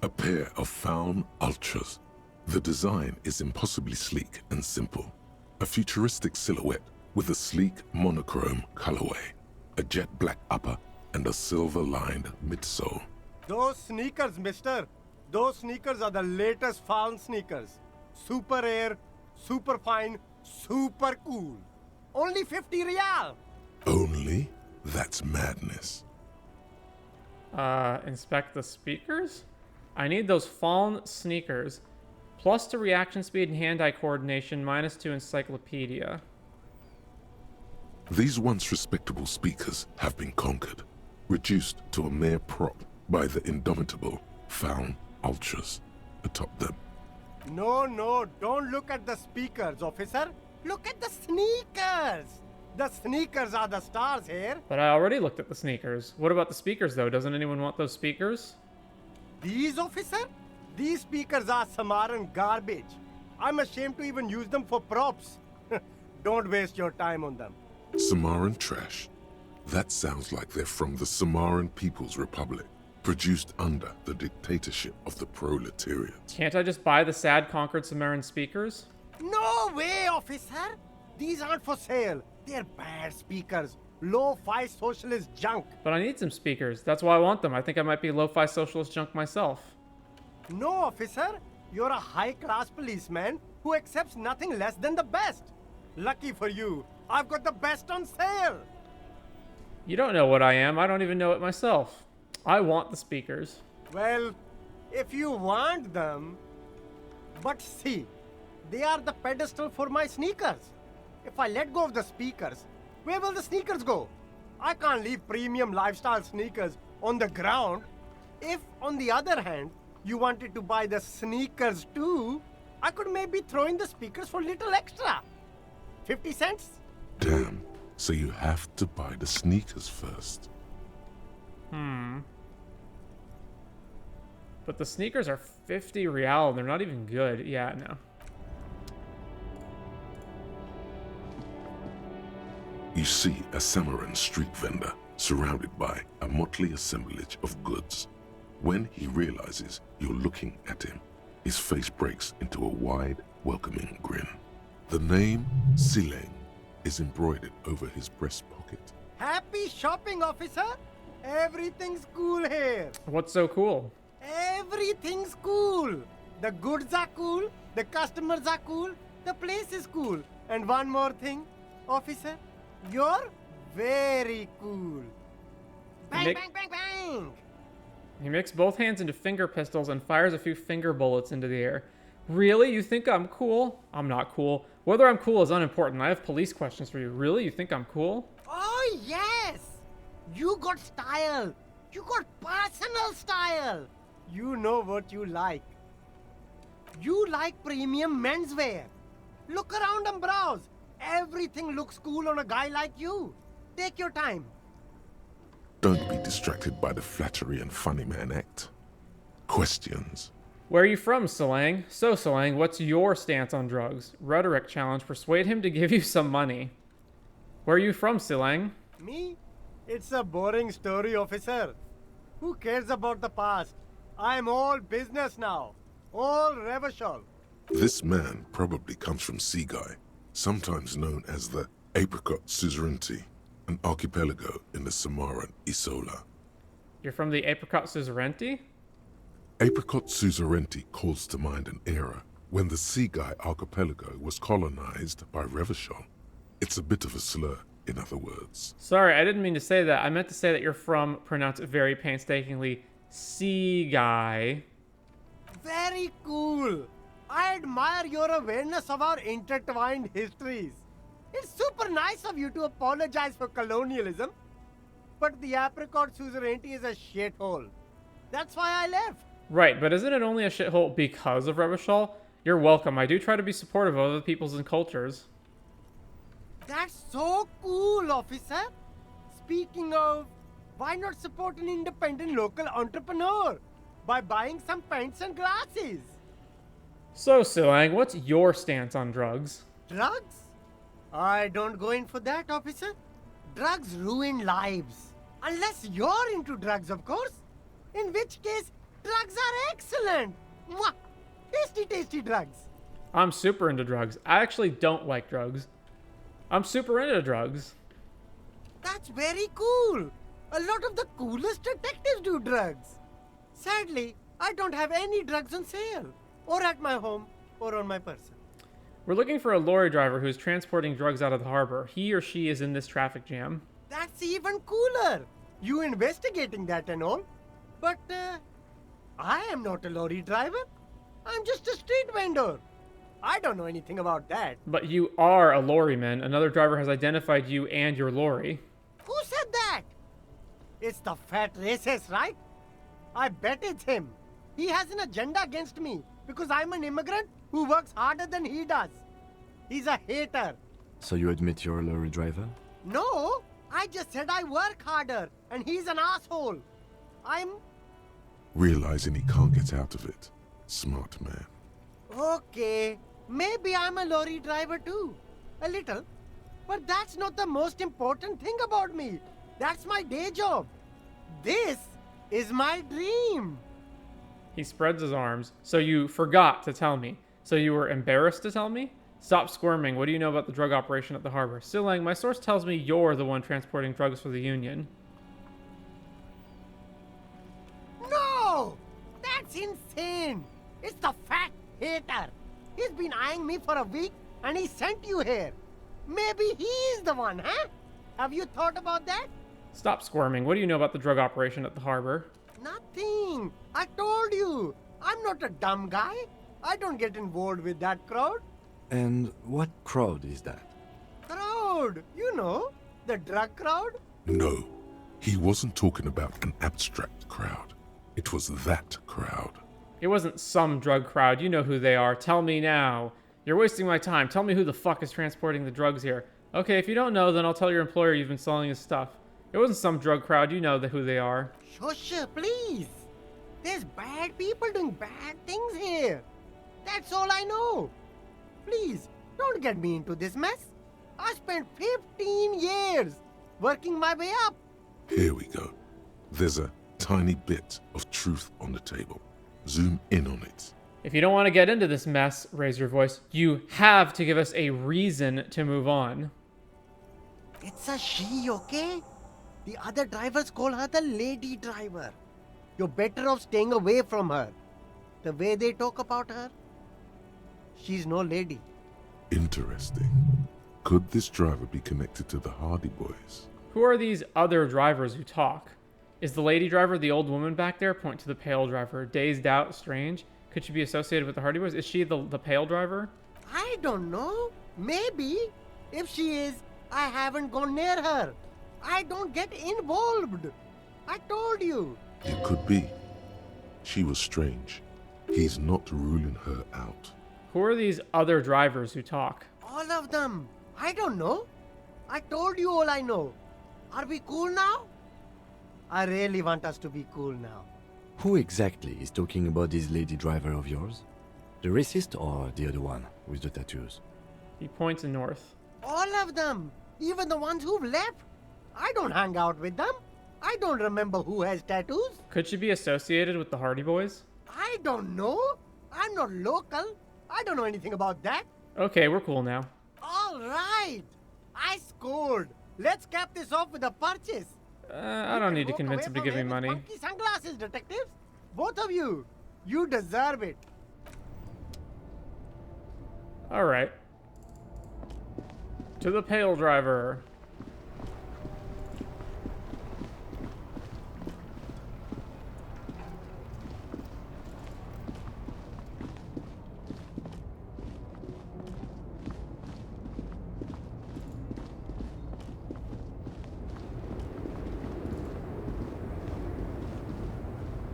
A pair of found ultras. The design is impossibly sleek and simple. A futuristic silhouette with a sleek monochrome colorway, a jet black upper, and a silver-lined midsole. Those sneakers, mister. Those sneakers are the latest found sneakers. Super rare, super fine, super cool. Only 50 real. Only? That's madness. Inspect the speakers? I need those fallen sneakers. +2 reaction speed and hand-eye coordination, -2 encyclopedia. These once respectable speakers have been conquered, reduced to a mere prop by the indomitable found ultras atop them. No, don't look at the speakers, officer. Look at the sneakers. The sneakers are the stars here. But I already looked at the sneakers. What about the speakers, though? Doesn't anyone want those speakers? These, officer? These speakers are Samaran garbage. I'm ashamed to even use them for props. Don't waste your time on them. Samaran trash? That sounds like they're from the Samaran People's Republic, produced under the dictatorship of the proletariat. Can't I just buy the sad conquered Samaran speakers? No way, officer. These aren't for sale. They're bad speakers. Lo-fi socialist junk. But I need some speakers. That's why I want them. I think I might be lo-fi socialist junk myself. No, officer. You're a high-class policeman who accepts nothing less than the best. Lucky for you, I've got the best on sale. You don't know what I am. I don't even know it myself. I want the speakers. Well, if you want them... But see, they are the pedestal for my sneakers. If I let go of the speakers, where will the sneakers go? I can't leave premium lifestyle sneakers on the ground. If, on the other hand, you wanted to buy the sneakers too, I could maybe throw in the speakers for little extra. 50 cents? Damn, so you have to buy the sneakers first. But the sneakers are 50 real and they're not even good. Yeah, no. You see a Samaran street vendor surrounded by a motley assemblage of goods. When he realizes you're looking at him, his face breaks into a wide, welcoming grin. The name Siileng is embroidered over his breast pocket. Happy shopping, officer! Everything's cool here. What's so cool? Everything's cool. The goods are cool, the customers are cool, the place is cool. And one more thing, officer, you're very cool. Bang, bang, bang, bang! He makes both hands into finger pistols and fires a few finger bullets into the air. Really? You think I'm cool? I'm not cool. Whether I'm cool is unimportant. I have police questions for you. Really? You think I'm cool? Oh, yes! You got style. You got personal style. You know what you like. You like premium menswear. Look around and browse. Everything looks cool on a guy like you. Take your time. Don't be distracted by the flattery and funny man act. Questions. Where are you from, Siileng? So, Siileng, what's your stance on drugs? Rhetoric challenge. Persuade him to give you some money. Where are you from, Siileng? Me? It's a boring story, officer. Who cares about the past? I'm all business now. All reversal. This man probably comes from Seaguy, sometimes known as the Apricot Suzerainty, an archipelago in the Samaran Isola. You're from the Apricot Suzerainty? Apricot Suzerainty calls to mind an era when the Seaguy archipelago was colonized by Revachol. It's a bit of a slur, in other words. Sorry, I didn't mean to say that. I meant to say that you're from, pronounce it very painstakingly, Sea Guy. Very cool. I admire your awareness of our intertwined histories. It's super nice of you to apologize for colonialism. But the apricot suzerainty is a shithole. That's why I left. Right, but isn't it only a shithole because of Revachol? You're welcome. I do try to be supportive of other peoples and cultures. That's so cool, officer. Speaking of, why not support an independent local entrepreneur by buying some pens and glasses? So, Siileng, what's your stance on drugs? Drugs? I don't go in for that, officer. Drugs ruin lives. Unless you're into drugs, of course. In which case, drugs are excellent. Mwah! Tasty, tasty drugs. I'm super into drugs. I actually don't like drugs. I'm super into drugs. That's very cool. A lot of the coolest detectives do drugs. Sadly, I don't have any drugs on sale. Or at my home, or on my person. We're looking for a lorry driver who's transporting drugs out of the harbor. He or she is in this traffic jam. That's even cooler. You investigating that and all. But, I am not a lorry driver. I'm just a street vendor. I don't know anything about that. But you are a lorryman. Another driver has identified you and your lorry. Who said that? It's the fat racist, right? I bet it's him. He has an agenda against me because I'm an immigrant who works harder than he does. He's a hater. So you admit you're a lorry driver? No, I just said I work harder and he's an asshole. Realizing he can't get out of it. Smart man. Okay, maybe I'm a lorry driver too. A little. But that's not the most important thing about me. That's my day job. This is my dream. He spreads his arms. So you forgot to tell me. So you were embarrassed to tell me? Stop squirming. What do you know about the drug operation at the harbor? Siileng, my source tells me you're the one transporting drugs for the Union. No! That's insane! It's the fat hater. He's been eyeing me for a week and he sent you here. Maybe he's the one, huh? Have you thought about that? Stop squirming. What do you know about the drug operation at the harbor? Nothing. I told you. I'm not a dumb guy. I don't get involved with that crowd. And what crowd is that? Crowd? You know, the drug crowd? No, he wasn't talking about an abstract crowd. It was that crowd. It wasn't some drug crowd. You know who they are. Tell me now. You're wasting my time. Tell me who the fuck is transporting the drugs here. Okay, if you don't know, then I'll tell your employer you've been selling his stuff. It wasn't some drug crowd. You know who they are. Shush, please. There's bad people doing bad things here. That's all I know. Please, don't get me into this mess. I spent 15 years working my way up. Here we go. There's a tiny bit of truth on the table. Zoom in on it. If you don't want to get into this mess, raise your voice, you have to give us a reason to move on. It's a she, okay? The other drivers call her the lady driver. You're better off staying away from her. The way they talk about her, she's no lady. Interesting. Could this driver be connected to the Hardie Boys? Who are these other drivers who talk? Is the lady driver the old woman back there? Point to the pale driver. Dazed out, strange. Could she be associated with the Hardie Boys? Is she the pale driver? I don't know. Maybe. If she is, I haven't gone near her. I don't get involved. I told you. It could be. She was strange. He's not ruling her out. Who are these other drivers who talk? All of them. I don't know. I told you all I know. Are we cool now? I really want us to be cool now. Who exactly is talking about this lady driver of yours? The racist or the other one with the tattoos? He points north. All of them. Even the ones who've left. I don't hang out with them. I don't remember who has tattoos. Could she be associated with the Hardie Boys? I don't know. I'm not local. I don't know anything about that. Okay, we're cool now. All right. I scored. Let's cap this off with a purchase. I don't need to convince him to give me money. Funky sunglasses, detectives. Both of you. You deserve it. All right. To the pale driver.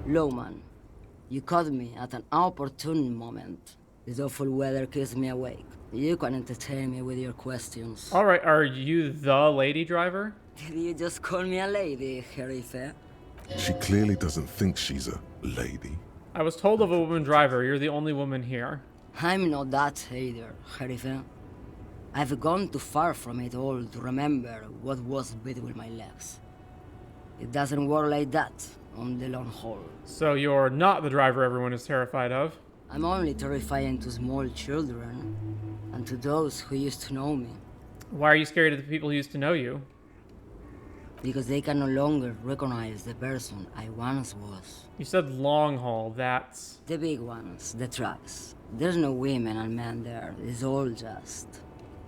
Lowman, you caught me at an opportune moment. This awful weather keeps me awake. You can entertain me with your questions. All right, are you the lady driver? Did you just call me a lady, Herife? She clearly doesn't think she's a lady. I was told of a woman driver. You're the only woman here. I'm not that either, Herife. I've gone too far from it all to remember what was between my legs. It doesn't work like that on the long haul. So you're not the driver everyone is terrified of? I'm only terrifying to small children and to those who used to know me. Why are you scared of the people who used to know you? Because they can no longer recognize the person I once was. You said long haul, that's... The big ones, the trucks. There's no women and men there, it's all just...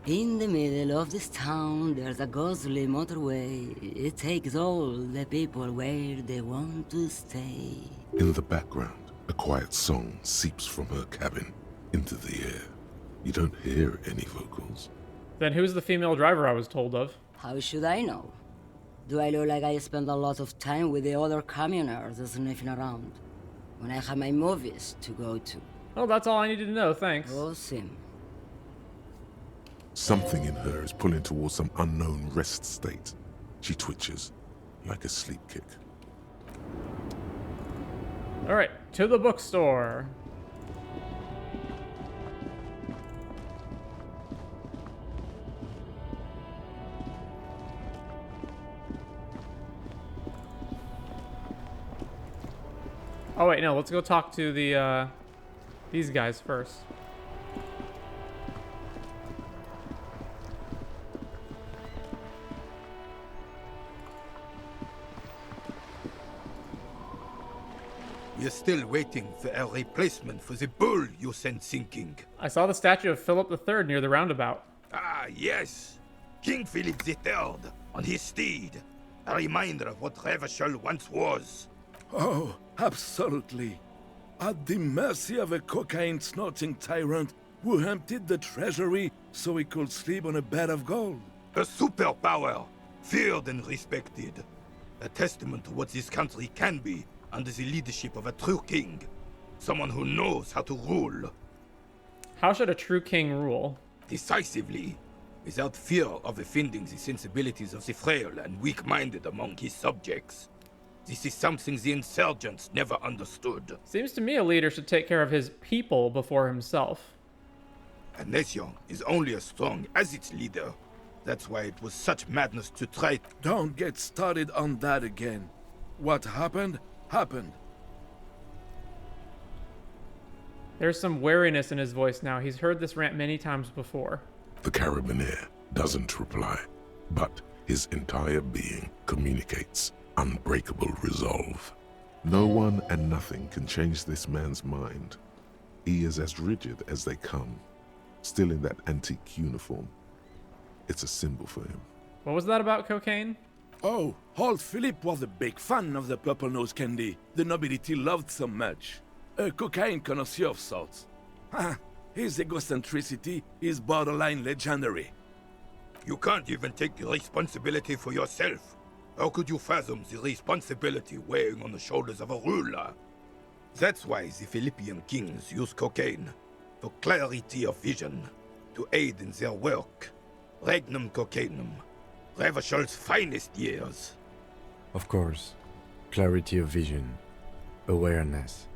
In the middle of this town, there's a ghostly motorway. It takes all the people where they want to stay. In the background, a quiet song seeps from her cabin into the air. You don't hear any vocals. Then who's the female driver I was told of? How should I know? Do I look like I spend a lot of time with the other communers sniffing around when I have my movies to go to? Oh, that's all I needed to know, thanks. Oh, Sim. Something in her is pulling towards some unknown rest state. She twitches, like a sleep kick. Alright, to the bookstore. Oh wait, no, let's go talk to the, these guys first. We're still waiting for a replacement for the bull you sent sinking. I saw the statue of Philip III near the roundabout. Ah, yes. King Philip III on his steed. A reminder of what Revachol once was. Oh, absolutely. At the mercy of a cocaine-snorting tyrant who emptied the treasury so he could sleep on a bed of gold. A superpower, feared and respected. A testament to what this country can be under the leadership of a true king. Someone who knows how to rule. How should a true king rule? Decisively, without fear of offending the sensibilities of the frail and weak-minded among his subjects. This is something the insurgents never understood. Seems to me a leader should take care of his people before himself. A nation is only as strong as its leader. That's why it was such madness to try. Don't get started on that again. What happened? Happened. There's some wariness in his voice now. He's heard this rant many times before. The carabiner doesn't reply, but his entire being communicates unbreakable resolve. No one and nothing can change this man's mind. He is as rigid as they come, still in that antique uniform. It's a symbol for him. What was that about cocaine? Oh, old Philip was a big fan of the purple nose candy the nobility loved so much. A cocaine connoisseur of sorts. His egocentricity is borderline legendary. You can't even take the responsibility for yourself. How could you fathom the responsibility weighing on the shoulders of a ruler? That's why the Philippian kings use cocaine, for clarity of vision, to aid in their work. Regnum cocainum. Revachol's finest years. Of course. Clarity of vision. Awareness.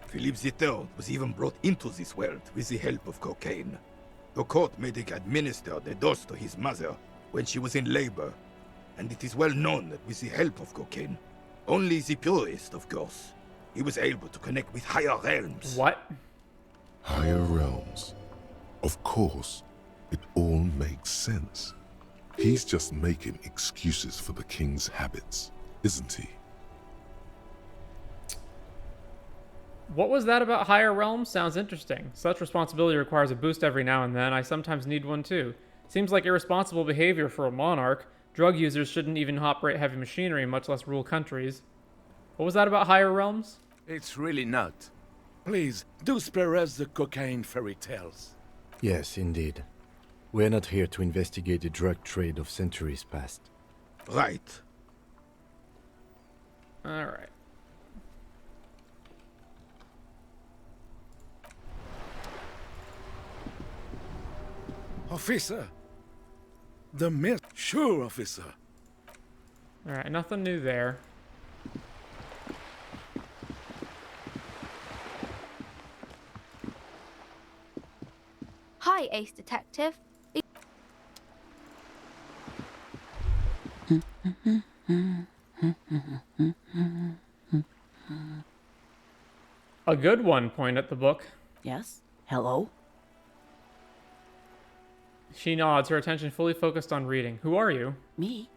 Philip III was even brought into this world with the help of cocaine. The court made him administer the dose to his mother when she was in labor, and it is well known that with the help of cocaine, only the purest, of course, he was able to connect with higher realms. What? Higher realms. Of course, it all makes sense. He's just making excuses for the king's habits, isn't he? What was that about higher realms? Sounds interesting. Such responsibility requires a boost every now and then. I sometimes need one too. Seems like irresponsible behavior for a monarch. Drug users shouldn't even operate heavy machinery, much less rule countries. What was that about higher realms? It's really not. Please, do spare us the cocaine fairy tales. Yes, indeed. We're not here to investigate the drug trade of centuries past. Right. Alright. Officer. The myth. Sure, officer. Alright, nothing new there. Hi, Ace Detective. A good one, point at the book. Yes? Hello? She nods, her attention fully focused on reading. Who are you? Me?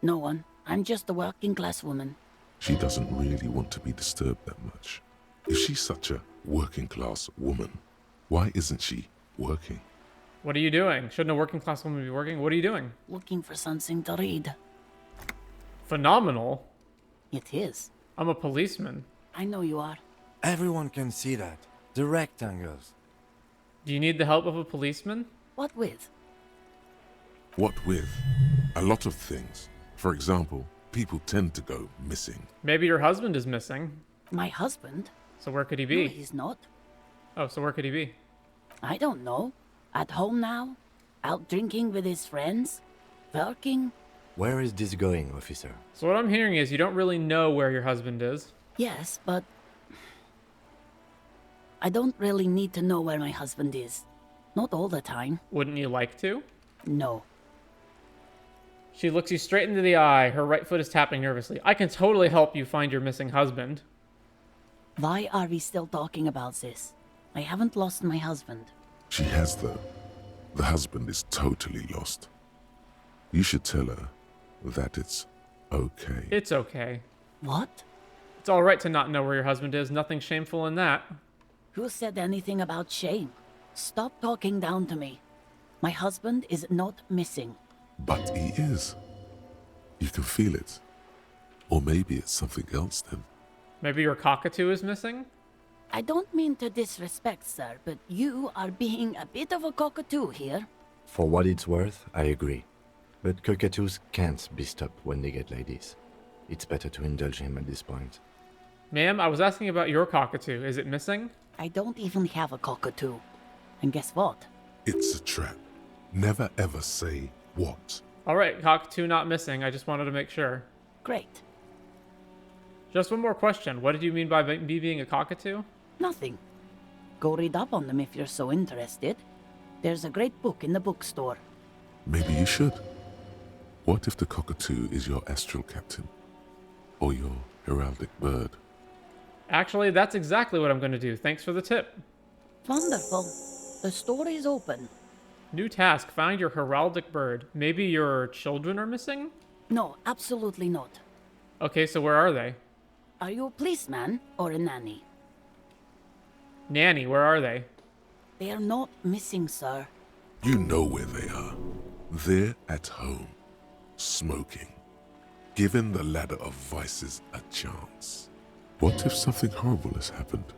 No one. I'm just a working class woman. She doesn't really want to be disturbed that much. If she's such a working class woman, why isn't she working? What are you doing? Shouldn't a working class woman be working? What are you doing? Looking for something to read. Phenomenal. It is. I'm a policeman. I know you are. Everyone can see that. The rectangles. Do you need the help of a policeman? What with? What with? A lot of things. For example, people tend to go missing. Maybe your husband is missing. My husband? So where could he be? No, he's not. Oh, so where could he be? I don't know. At home now? Out drinking with his friends? Working? Where is this going, officer? So what I'm hearing is you don't really know where your husband is. Yes, but I don't really need to know where my husband is. Not all the time. Wouldn't you like to? No. She looks you straight into the eye. Her right foot is tapping nervously. I can totally help you find your missing husband. Why are we still talking about this? I haven't lost my husband. She has, though. The husband is totally lost. You should tell her that it's okay. It's okay. What? It's all right to not know where your husband is. Nothing shameful in that. Who said anything about shame? Stop talking down to me. My husband is not missing. But he is. You can feel it. Or maybe it's something else then. Maybe your cockatoo is missing? I don't mean to disrespect, sir, but you are being a bit of a cockatoo here. For what it's worth, I agree. But cockatoos can't be stopped when they get ladies. It's better to indulge him at this point. Ma'am, I was asking about your cockatoo. Is it missing? I don't even have a cockatoo. And guess what? It's a trap. Never ever say what. All right, cockatoo not missing. I just wanted to make sure. Great. Just one more question. What did you mean by me being a cockatoo? Nothing. Go read up on them if you're so interested. There's a great book in the bookstore. Maybe you should. What if the cockatoo is your astral captain? Or your heraldic bird? Actually, that's exactly what I'm going to do. Thanks for the tip. Wonderful. The store is open. New task. Find your heraldic bird. Maybe your children are missing? No, absolutely not. Okay, so where are they? Are you a policeman or a nanny? Nanny, where are they? They are not missing, sir. You know where they are. They're at home. Smoking. Giving the ladder of vices a chance. What if something horrible has happened?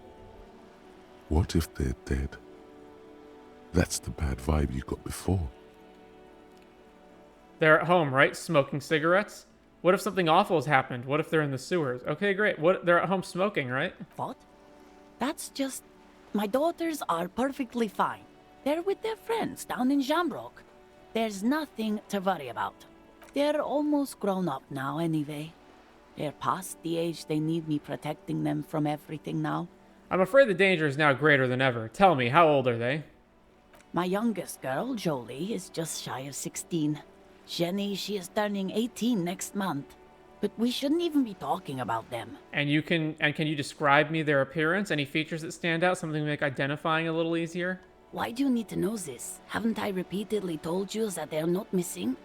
What if they're dead? That's the bad vibe you got before. They're at home, right? Smoking cigarettes? What if something awful has happened? What if they're in the sewers? Okay, great. What? They're at home smoking, right? What? That's just... My daughters are perfectly fine. They're with their friends down in Shamrock. There's nothing to worry about. They're almost grown up now anyway. They're past the age they need me protecting them from everything now. I'm afraid the danger is now greater than ever. Tell me, how old are they? My youngest girl, Jolie, is just shy of 16. Jenny, she is turning 18 next month. But we shouldn't even be talking about them. And can you describe me their appearance? Any features that stand out? Something to make identifying a little easier? Why do you need to know this? Haven't I repeatedly told you that they're not missing?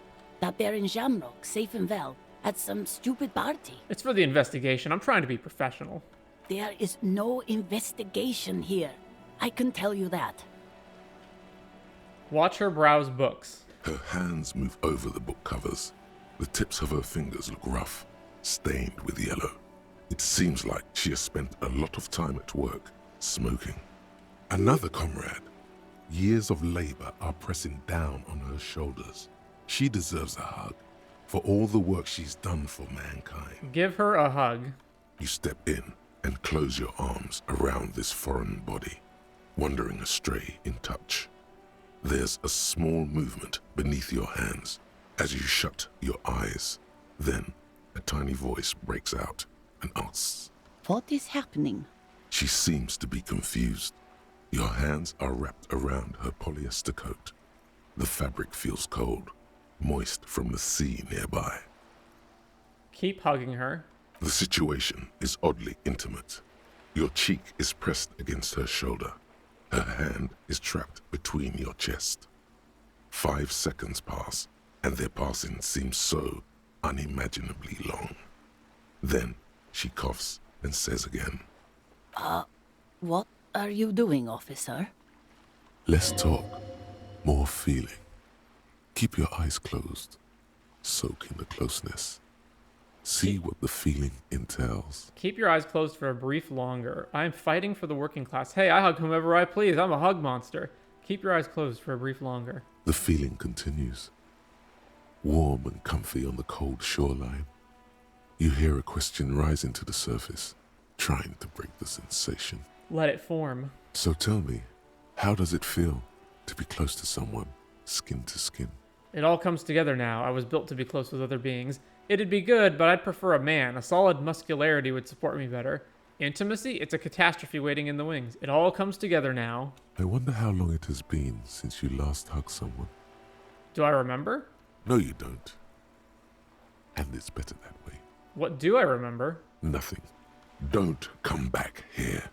That they're in Shamrock, safe and well, at some stupid party? It's for the investigation. I'm trying to be professional. There is no investigation here. I can tell you that. Watch her browse books. Her hands move over the book covers. The tips of her fingers look rough, stained with yellow. It seems like she has spent a lot of time at work, smoking. Another comrade. Years of labor are pressing down on her shoulders. She deserves a hug for all the work she's done for mankind. Give her a hug. You step in and close your arms around this foreign body, wandering astray in touch. There's a small movement beneath your hands as you shut your eyes. Then a tiny voice breaks out and asks, What is happening? She seems to be confused. Your hands are wrapped around her polyester coat. The fabric feels cold, moist from the sea nearby. Keep hugging her. The situation is oddly intimate. Your cheek is pressed against her shoulder. Her hand is trapped between your chest. 5 seconds pass, and their passing seems so unimaginably long. Then she coughs and says again, What are you doing, officer? Less talk, more feeling. Keep your eyes closed. Soak in the closeness. See what the feeling entails. Keep your eyes closed for a brief longer. I am fighting for the working class. Hey, I hug whomever I please. I'm a hug monster. Keep your eyes closed for a brief longer. The feeling continues. Warm and comfy on the cold shoreline. You hear a question rising to the surface, trying to break the sensation. Let it form. So tell me, how does it feel to be close to someone, skin to skin? It all comes together now. I was built to be close with other beings. It'd be good, but I'd prefer a man. A solid muscularity would support me better. Intimacy? It's a catastrophe waiting in the wings. It all comes together now. I wonder how long it has been since you last hugged someone. Do I remember? No, you don't. And it's better that way. What do I remember? Nothing. Don't come back here.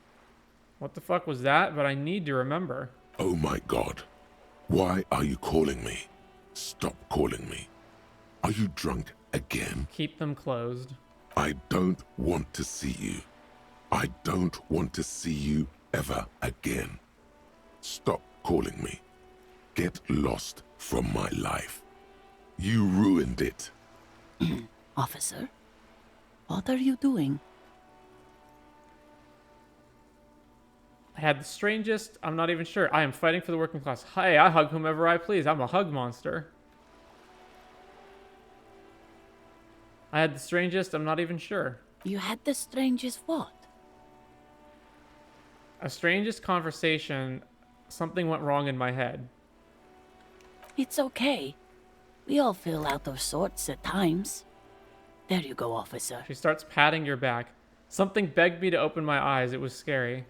What the fuck was that? But I need to remember. Oh my God. Why are you calling me? Stop calling me. Are you drunk again? Keep them closed. I don't want to see you. I don't want to see you ever again. Stop calling me. Get lost from my life. You ruined it. Officer, what are you doing? I had the strangest, I'm not even sure. I am fighting for the working class. Hey, I hug whomever I please. I'm a hug monster. I had the strangest, I'm not even sure. You had the strangest what? A strangest conversation. Something went wrong in my head. It's okay. We all feel out of sorts at times. There you go, officer. She starts patting your back. Something begged me to open my eyes. It was scary.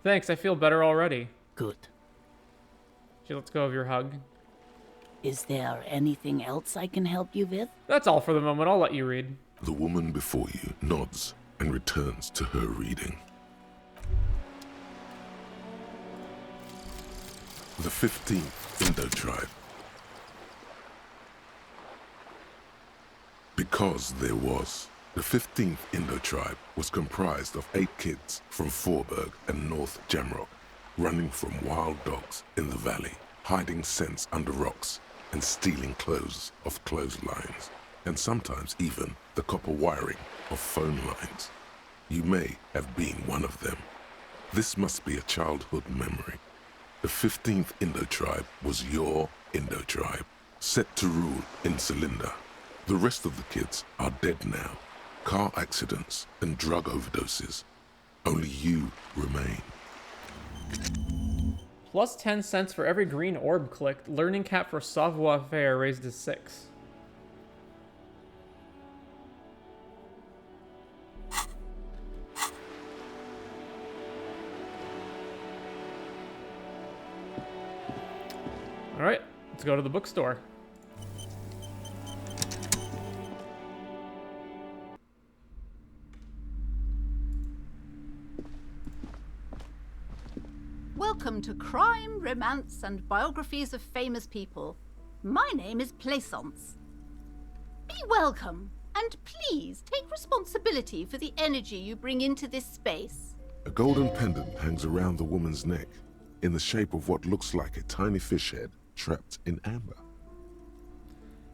Thanks, I feel better already. Good. She lets go of your hug. Is there anything else I can help you with? That's all for the moment. I'll let you read. The woman before you nods and returns to her reading. The 15th Indo tribe. Because there was. The 15th Indo tribe was comprised of 8 kids from Forberg and North Jamrock, running from wild dogs in the valley, hiding scents under rocks, and stealing clothes off clotheslines, and sometimes even the copper wiring of phone lines. You may have been one of them. This must be a childhood memory. The 15th Indo tribe was your Indo tribe, set to rule in Cylinder. The rest of the kids are dead now. Car accidents and drug overdoses. Only you remain. Plus 10 cents for every green orb clicked. Learning cap for savoir-faire raised to 6. Alright, let's go to the bookstore. Welcome to Crime, Romance, and Biographies of Famous People. My name is Plaisance. Be welcome, and please take responsibility for the energy you bring into this space. A golden pendant hangs around the woman's neck, in the shape of what looks like a tiny fish head trapped in amber.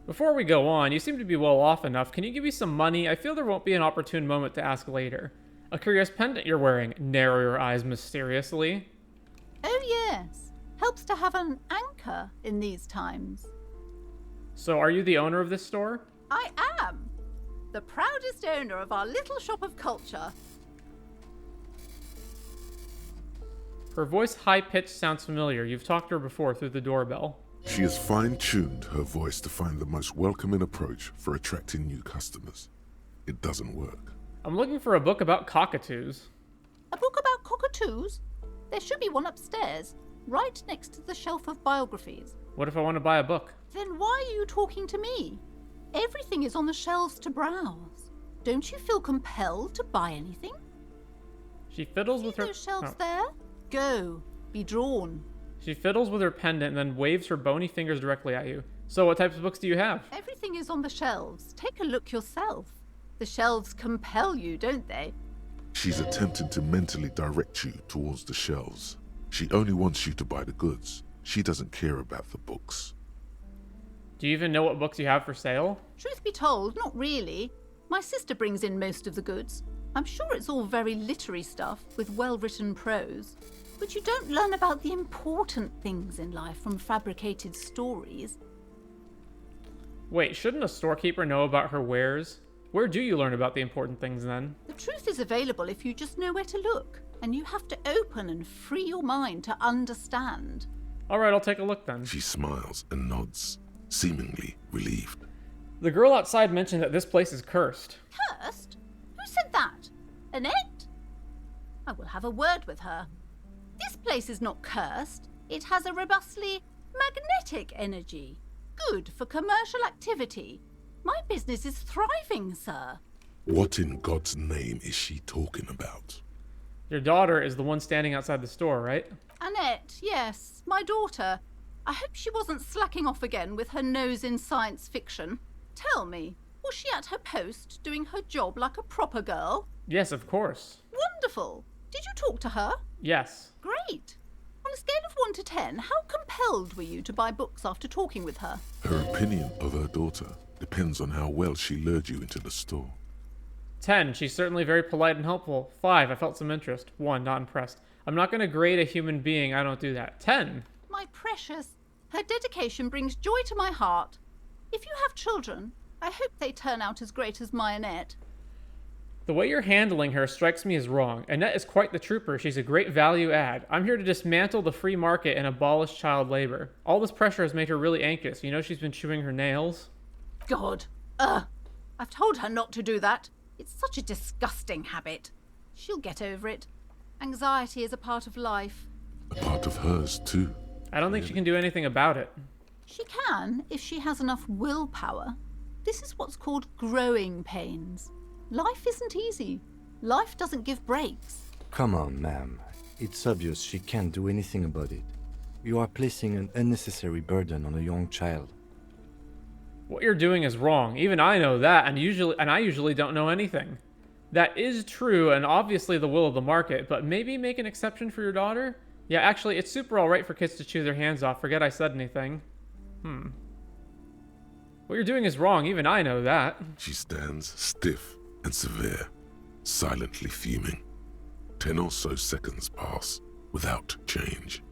Before we go on, you seem to be well off enough. Can you give me some money? I feel there won't be an opportune moment to ask later. A curious pendant you're wearing. Narrow your eyes mysteriously. Oh yes, helps to have an anchor in these times. So are you the owner of this store? I am. The proudest owner of our little shop of culture. Her voice high-pitched sounds familiar. You've talked to her before through the doorbell. She has fine-tuned her voice to find the most welcoming approach for attracting new customers. It doesn't work. I'm looking for a book about cockatoos. A book about cockatoos? There should be one upstairs, right next to the shelf of biographies. What if I want to buy a book? Then why are you talking to me? Everything is on the shelves to browse. Don't you feel compelled to buy anything? She fiddles with her... those shelves there? Go. Be drawn. She fiddles with her pendant and then waves her bony fingers directly at you. So what types of books do you have? Everything is on the shelves. Take a look yourself. The shelves compel you, don't they? She's attempting to mentally direct you towards the shelves. She only wants you to buy the goods. She doesn't care about the books. Do you even know what books you have for sale? Truth be told, not really. My sister brings in most of the goods. I'm sure it's all very literary stuff with well-written prose. But you don't learn about the important things in life from fabricated stories. Wait, shouldn't a storekeeper know about her wares? Where do you learn about the important things then? The truth is available if you just know where to look. And you have to open and free your mind to understand. Alright, I'll take a look then. She smiles and nods, seemingly relieved. The girl outside mentioned that this place is cursed. Cursed? Who said that? Annette? I will have a word with her. This place is not cursed. It has a robustly magnetic energy. Good for commercial activity. My business is thriving, sir. What in God's name is she talking about? Your daughter is the one standing outside the store, right? Annette, yes, my daughter. I hope she wasn't slacking off again with her nose in science fiction. Tell me, was she at her post doing her job like a proper girl? Yes, of course. Wonderful. Did you talk to her? Yes. Great. On a scale of 1 to 10, how compelled were you to buy books after talking with her? Her opinion of her daughter depends on how well she lured you into the store. 10, she's certainly very polite and helpful. 5, I felt some interest. 1, not impressed. I'm not going to grade a human being, I don't do that. 10. My precious, her dedication brings joy to my heart. If you have children, I hope they turn out as great as my Annette. The way you're handling her strikes me as wrong. Annette is quite the trooper. She's a great value add. I'm here to dismantle the free market and abolish child labor. All this pressure has made her really anxious. You know she's been chewing her nails? God. I've told her not to do that. It's such a disgusting habit. She'll get over it. Anxiety is a part of life. A part of hers, too. I don't think she can do anything about it. She can, if she has enough willpower. This is what's called growing pains. Life isn't easy. Life doesn't give breaks. Come on, ma'am. It's obvious she can't do anything about it. You are placing an unnecessary burden on a young child. What you're doing is wrong. Even I know that, and I usually don't know anything. That is true, and obviously the will of the market, but maybe make an exception for your daughter? Yeah, actually, it's super alright for kids to chew their hands off. Forget I said anything. What you're doing is wrong. Even I know that. She stands stiff and severe, silently fuming. 10 or so seconds pass without change.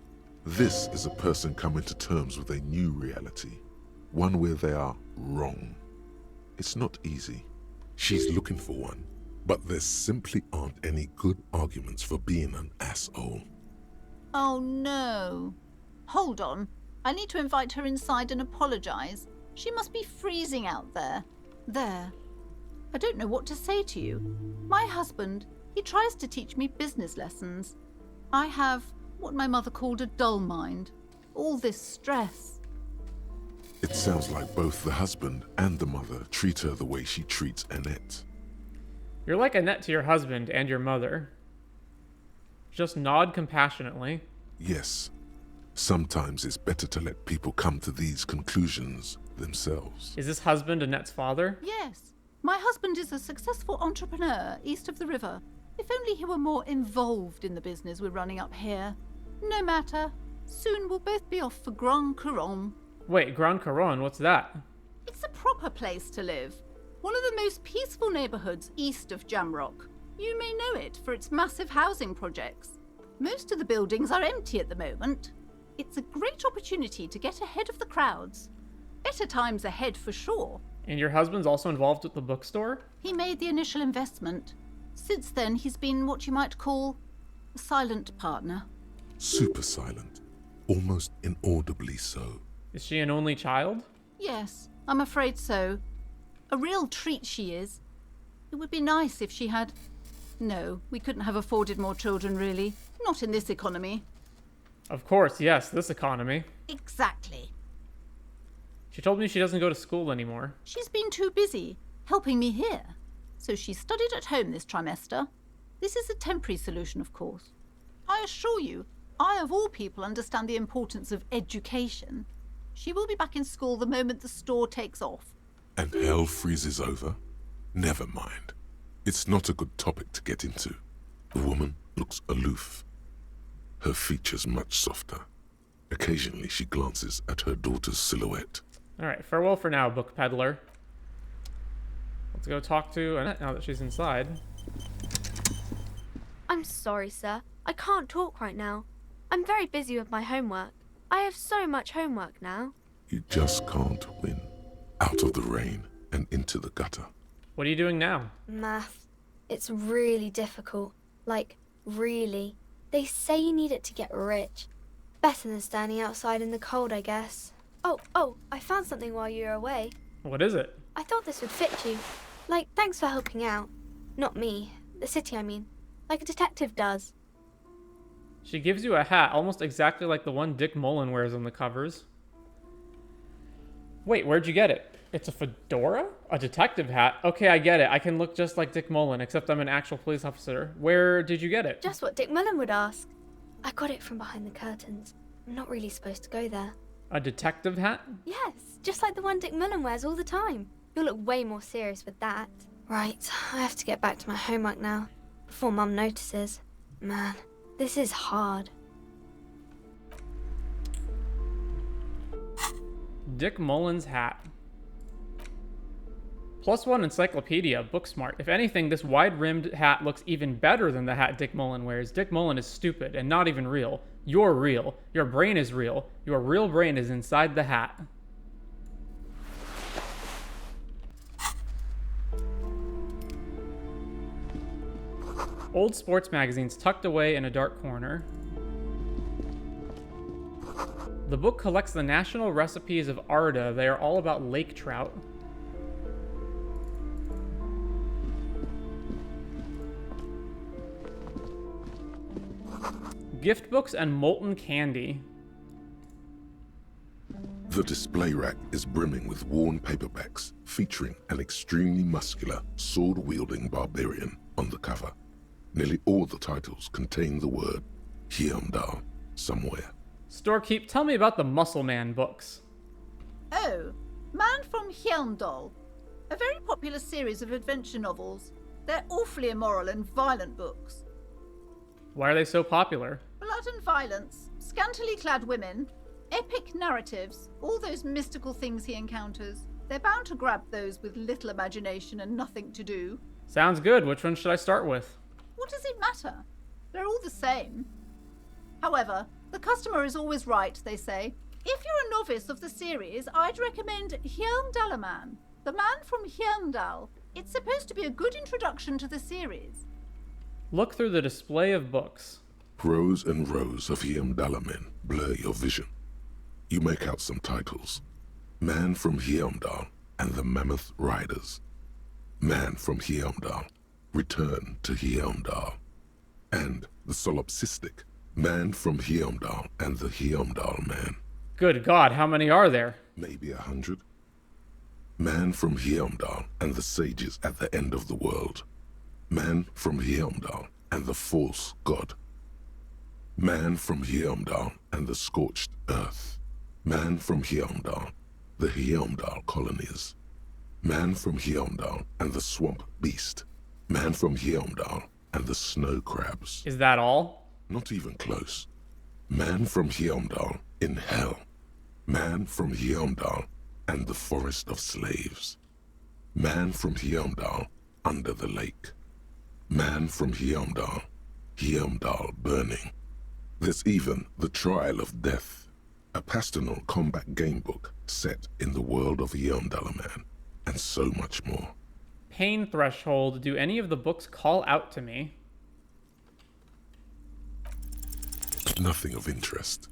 This is a person coming to terms with a new reality. One where they are wrong. It's not easy. She's looking for one, but there simply aren't any good arguments for being an asshole. Oh no. Hold on. I need to invite her inside and apologize. She must be freezing out there. There. I don't know what to say to you. My husband, he tries to teach me business lessons. I have what my mother called a dull mind. All this stress. It sounds like both the husband and the mother treat her the way she treats Annette. You're like Annette to your husband and your mother. Just nod compassionately. Yes. Sometimes it's better to let people come to these conclusions themselves. Is this husband Annette's father? Yes. My husband is a successful entrepreneur east of the river. If only he were more involved in the business we're running up here. No matter. Soon we'll both be off for Grand Couronne. Wait, Grand Couronne, what's that? It's a proper place to live. One of the most peaceful neighborhoods east of Jamrock. You may know it for its massive housing projects. Most of the buildings are empty at the moment. It's a great opportunity to get ahead of the crowds. Better times ahead for sure. And your husband's also involved with the bookstore? He made the initial investment. Since then, he's been what you might call a silent partner. Super silent, almost inaudibly so. Is she an only child? Yes, I'm afraid so. A real treat she is. It would be nice if she had... No, we couldn't have afforded more children, really. Not in this economy. Of course, yes, this economy. Exactly. She told me she doesn't go to school anymore. She's been too busy helping me here. So she studied at home this trimester. This is a temporary solution, of course. I assure you, I of all people understand the importance of education. She will be back in school the moment the store takes off. And hell freezes over? Never mind. It's not a good topic to get into. The woman looks aloof. Her features much softer. Occasionally she glances at her daughter's silhouette. Alright, farewell for now, book peddler. Let's go talk to Annette now that she's inside. I'm sorry, sir. I can't talk right now. I'm very busy with my homework. I have so much homework now. You just can't win. Out of the rain and into the gutter. What are you doing now? Math. It's really difficult. Like, really. They say you need it to get rich. Better than standing outside in the cold, I guess. Oh, I found something while you were away. What is it? I thought this would fit you. Like, thanks for helping out. Not me. The city, I mean. Like a detective does. She gives you a hat almost exactly like the one Dick Mullen wears on the covers. Wait, where'd you get it? It's a fedora? A detective hat? Okay, I get it. I can look just like Dick Mullen, except I'm an actual police officer. Where did you get it? Just what Dick Mullen would ask. I got it from behind the curtains. I'm not really supposed to go there. A detective hat? Yes, just like the one Dick Mullen wears all the time. You'll look way more serious with that. Right, I have to get back to my homework now, before Mum notices. Man, this is hard. Dick Mullen's hat. +1 encyclopedia, Booksmart. If anything, this wide-rimmed hat looks even better than the hat Dick Mullen wears. Dick Mullen is stupid and not even real. You're real. Your brain is real. Your real brain is inside the hat. Old sports magazines tucked away in a dark corner. The book collects the national recipes of Arda. They are all about lake trout. Gift books and molten candy. The display rack is brimming with worn paperbacks featuring an extremely muscular, sword-wielding barbarian on the cover. Nearly all the titles contain the word Heimdall somewhere. Storekeep, tell me about the Muscle Man books. Oh, Man from Heimdall. A very popular series of adventure novels. They're awfully immoral and violent books. Why are they so popular? Blood and violence, scantily clad women, epic narratives, all those mystical things he encounters. They're bound to grab those with little imagination and nothing to do. Sounds good. Which one should I start with? What does it matter? They're all the same. However, the customer is always right, they say. If you're a novice of the series, I'd recommend Heimdallaman, the man from Heimdall. It's supposed to be a good introduction to the series. Look through the display of books. Rows and rows of Heimdallamen blur your vision. You make out some titles. Man from Heimdall and the Mammoth Riders. Man from Heimdall, Return to Heimdall. And the solipsistic Man from Heimdall and the Heimdall Man. Good God, how many are there? Maybe 100. Man from Heimdall and the sages at the end of the world. Man from Heimdall and the false god. Man from Heimdall and the scorched earth. Man from Heimdall, the Heimdall colonies. Man from Heimdall and the swamp beast. Man from Heimdall and the snow crabs. Is that all? Not even close. Man from Heimdall in hell. Man from Heimdall and the forest of slaves. Man from Heimdall under the lake. Man from Heimdall, Heimdall burning. There's even The Trial of Death, a pastoral combat game book set in the world of Heimdallaman, and so much more. Pain threshold. Do any of the books call out to me? Nothing of interest.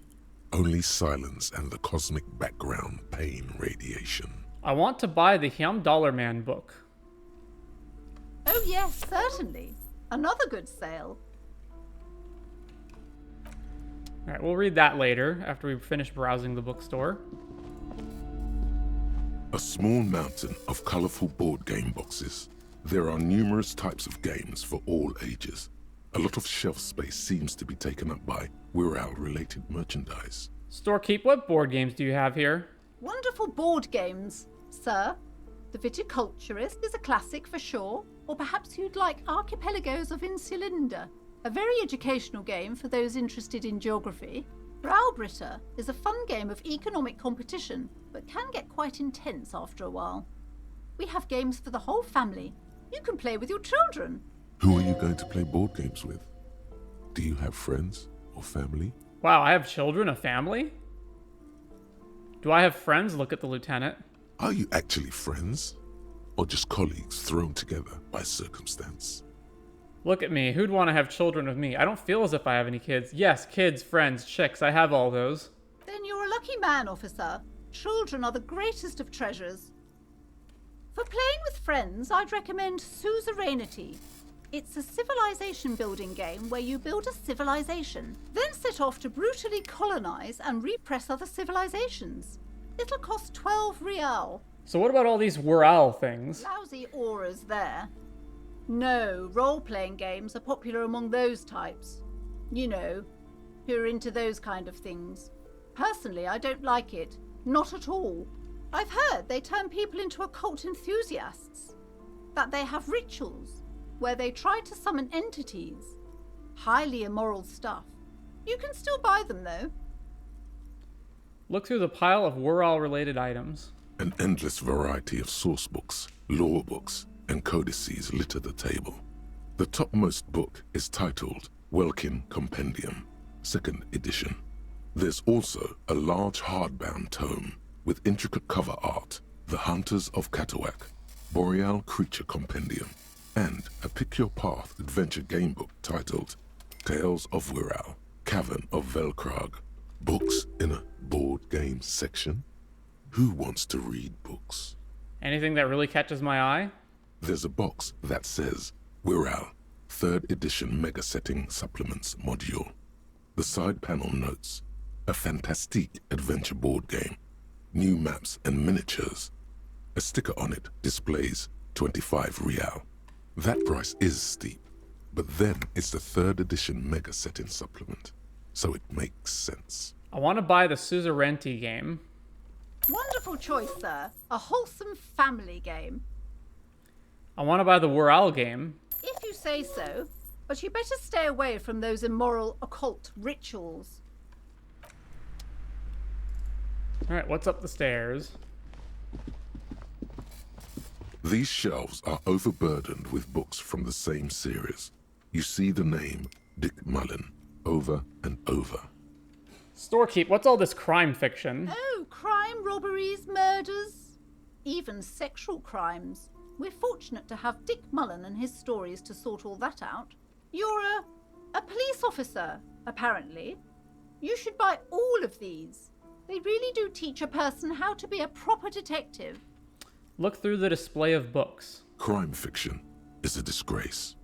Only silence and the cosmic background pain radiation. I want to buy the Hyam Dollar Man book. Oh yes, certainly. Another good sale. Alright, we'll read that later, after we finish browsing the bookstore. A small mountain of colorful board game boxes. There are numerous types of games for all ages. A lot of shelf space seems to be taken up by Weirel-related merchandise. Storekeep, what board games do you have here? Wonderful board games, sir. The Viticulturist is a classic for sure, or perhaps you'd like Archipelagos of Insulinde, a very educational game for those interested in geography. Braubritter is a fun game of economic competition, but can get quite intense after a while. We have games for the whole family. You can play with your children. Who are you going to play board games with? Do you have friends or family? Wow, I have children, a family? Do I have friends? Look at the lieutenant. Are you actually friends? Or just colleagues thrown together by circumstance? Look at me. Who'd want to have children with me? I don't feel as if I have any kids. Yes, kids, friends, chicks. I have all those. Then you're a lucky man, officer. Children are the greatest of treasures. For playing with friends, I'd recommend Suzerainty. It's a civilization building game where you build a civilization, then set off to brutally colonize and repress other civilizations. It'll cost 12 real. So what about all these Weirel things? Lousy auras there. No, role-playing games are popular among those types. You know, who are into those kind of things. Personally, I don't like it. Not at all. I've heard they turn people into occult enthusiasts. That they have rituals where they try to summon entities. Highly immoral stuff. You can still buy them, though. Look through the pile of Weirel-related items. An endless variety of source books, lore books, and codices litter the table. The topmost book is titled Welkin Compendium, 2nd edition. There's also a large hardbound tome with intricate cover art, The Hunters of Katawak, Boreal Creature Compendium, and a Pick Your Path adventure game book titled Tales of Weirel, Cavern of Velkrag. Books in a board game section? Who wants to read books? Anything that really catches my eye? There's a box that says Weirel, 3rd edition Mega Setting Supplements Module. The side panel notes, a fantastique adventure board game, new maps and miniatures. A sticker on it displays 25 real. That price is steep, but then it's the 3rd edition Mega Setting Supplement, so it makes sense. I want to buy the Suzerainty game. Wonderful choice, sir. A wholesome family game. I want to buy the Weirel game. If you say so, but you better stay away from those immoral occult rituals. Alright, what's up the stairs? These shelves are overburdened with books from the same series. You see the name Dick Mullen over and over. Storekeep, what's all this crime fiction? Oh, crime, robberies, murders, even sexual crimes. We're fortunate to have Dick Mullen and his stories to sort all that out. You're a police officer, apparently. You should buy all of these. They really do teach a person how to be a proper detective. Look through the display of books. Crime fiction is a disgrace.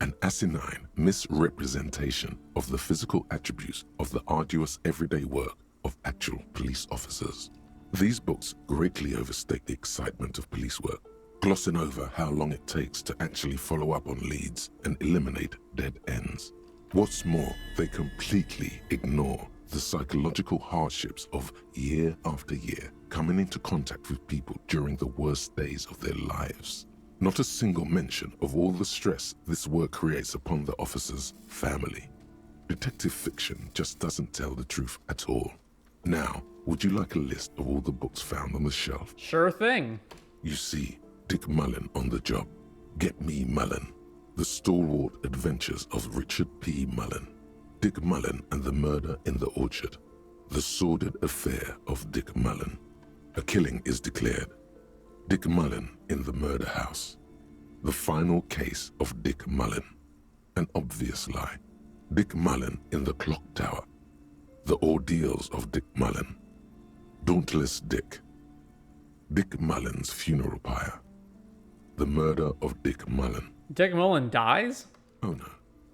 An asinine misrepresentation of the physical attributes of the arduous everyday work of actual police officers. These books greatly overstate the excitement of police work, glossing over how long it takes to actually follow up on leads and eliminate dead ends. What's more, they completely ignore the psychological hardships of year after year coming into contact with people during the worst days of their lives. Not a single mention of all the stress this work creates upon the officer's family. Detective fiction just doesn't tell the truth at all. Now, would you like a list of all the books found on the shelf? Sure thing. You see Dick Mullen on the job. Get Me Mullen. The Stalwart Adventures of Richard P. Mullen. Dick Mullen and the Murder in the Orchard. The Sordid Affair of Dick Mullen. A killing is declared. Dick Mullen in the Murder House. The Final Case of Dick Mullen. An Obvious Lie. Dick Mullen in the clock tower. The ordeals of Dick Mullen. Dauntless Dick. Dick Mullen's funeral pyre. The murder of Dick Mullen. Dick Mullen dies? Oh no.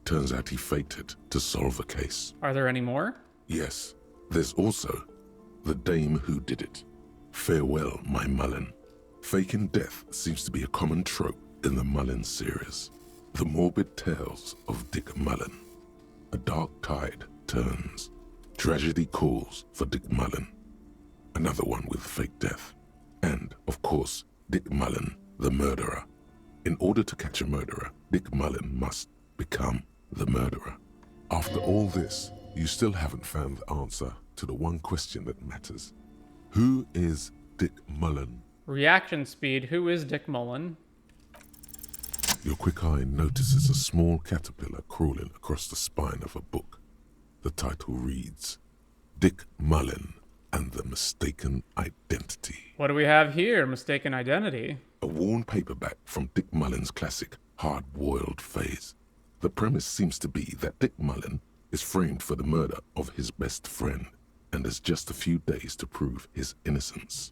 Turns out he faked it to solve the case. Are there any more? Yes. There's also the dame who did it. Farewell, my Mullen. Faking death seems to be a common trope in the Mullen series. The morbid tales of Dick Mullen. A dark tide turns. Tragedy calls for Dick Mullen. Another one with fake death. And, of course, Dick Mullen, the murderer. In order to catch a murderer, Dick Mullen must become the murderer. After all this, you still haven't found the answer to the one question that matters. Who is Dick Mullen? Reaction speed. Who is Dick Mullen? Your quick eye notices a small caterpillar crawling across the spine of a book. The title reads, Dick Mullen and the Mistaken Identity. What do we have here? Mistaken Identity. A worn paperback from Dick Mullen's classic hard-boiled phase. The premise seems to be that Dick Mullen is framed for the murder of his best friend and has just a few days to prove his innocence.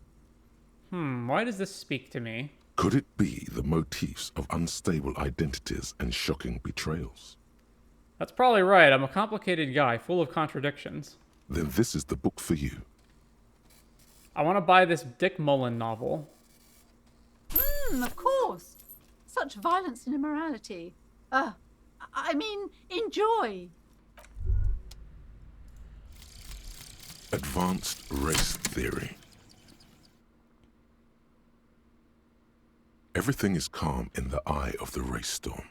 Why does this speak to me? Could it be the motifs of unstable identities and shocking betrayals? That's probably right. I'm a complicated guy, full of contradictions. Then this is the book for you. I want to buy this Dick Mullen novel. Of course. Such violence and immorality. I mean, enjoy. Advanced Race Theory. Everything is calm in the eye of the race storm.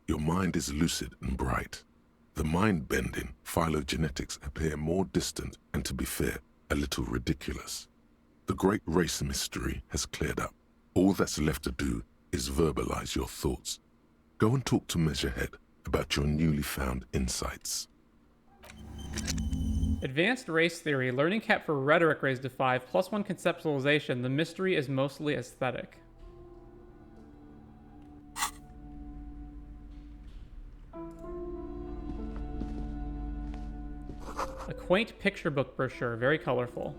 Your mind is lucid and bright. The mind-bending phylogenetics appear more distant and, to be fair, a little ridiculous. The great race mystery has cleared up. All that's left to do is verbalize your thoughts. Go and talk to Measurehead about your newly found insights. Advanced Race Theory. Learning cap for rhetoric raised to 5, +1 conceptualization. The mystery is mostly aesthetic. A quaint picture book brochure, very colorful.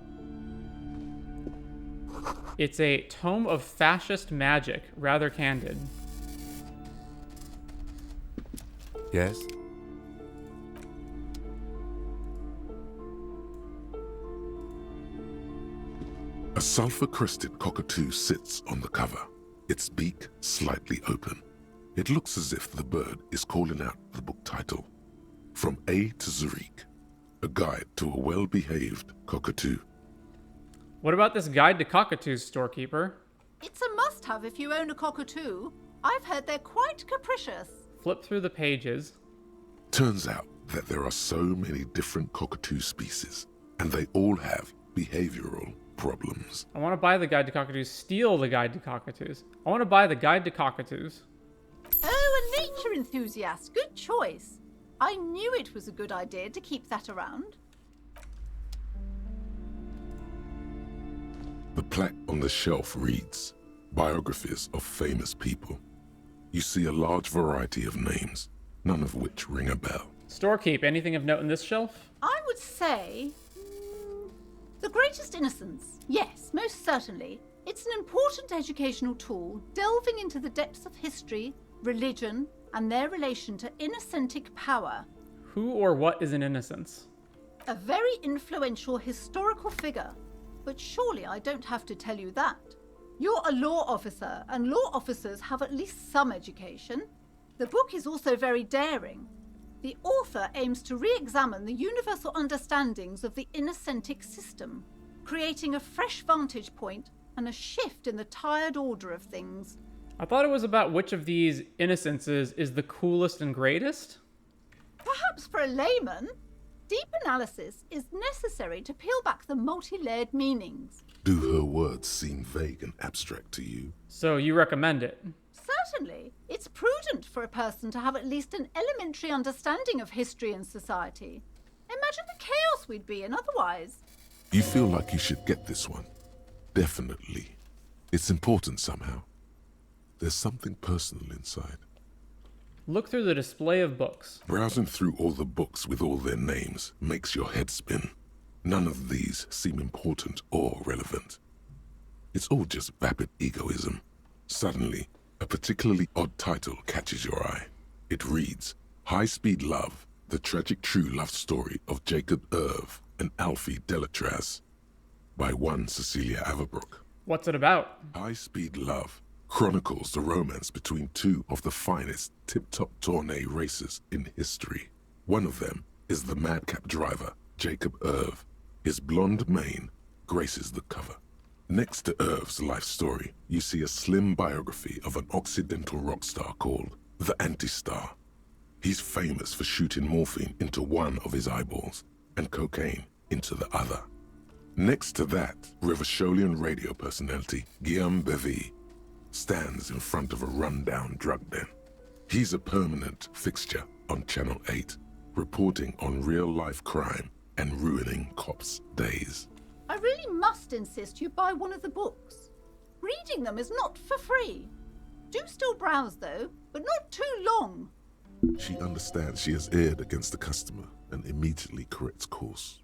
It's a tome of fascist magic, rather candid. Yes? A sulfur-crested cockatoo sits on the cover, its beak slightly open. It looks as if the bird is calling out the book title, From A to Zurich, a guide to a well-behaved cockatoo. What about this guide to cockatoos, storekeeper? It's a must-have if you own a cockatoo. I've heard they're quite capricious. Flip through the pages. Turns out that there are so many different cockatoo species, and they all have behavioral problems. I want to buy the guide to cockatoos. Steal the guide to cockatoos. I want to buy the guide to cockatoos. Oh, a nature enthusiast. Good choice. I knew it was a good idea to keep that around. The plaque on the shelf reads, Biographies of Famous People. You see a large variety of names, none of which ring a bell. Storekeep, anything of note in this shelf? I would say... The Greatest Innocence. Yes, most certainly. It's an important educational tool, delving into the depths of history, religion, and their relation to innocentic power. Who or what is an innocence? A very influential historical figure. But surely I don't have to tell you that. You're a law officer, and law officers have at least some education. The book is also very daring. The author aims to re-examine the universal understandings of the innocentic system, creating a fresh vantage point and a shift in the tired order of things. I thought it was about which of these innocences is the coolest and greatest? Perhaps for a layman, deep analysis is necessary to peel back the multi-layered meanings. Do her words seem vague and abstract to you? So you recommend it? Certainly. It's prudent for a person to have at least an elementary understanding of history and society. Imagine the chaos we'd be in otherwise. You feel like you should get this one? Definitely. It's important somehow. There's something personal inside. Look through the display of books. Browsing through all the books with all their names makes your head spin. None of these seem important or relevant. It's all just vapid egoism. Suddenly, a particularly odd title catches your eye. It reads, High Speed Love, the tragic true love story of Jacob Irv and Alfie Delatraz, by one Cecilia Averbrook. What's it about? High Speed Love chronicles the romance between two of the finest tip-top tourney racers in history. One of them is the madcap driver, Jacob Irv. His blonde mane graces the cover. Next to Irv's life story, you see a slim biography of an Occidental rock star called the Anti-Star. He's famous for shooting morphine into one of his eyeballs and cocaine into the other. Next to that, Rivasholian radio personality Guillaume Bevy stands in front of a run-down drug den. He's a permanent fixture on Channel 8, reporting on real-life crime and ruining cops' days. I really must insist you buy one of the books. Reading them is not for free. Do still browse, though, but not too long. She understands she has erred against the customer and immediately corrects course.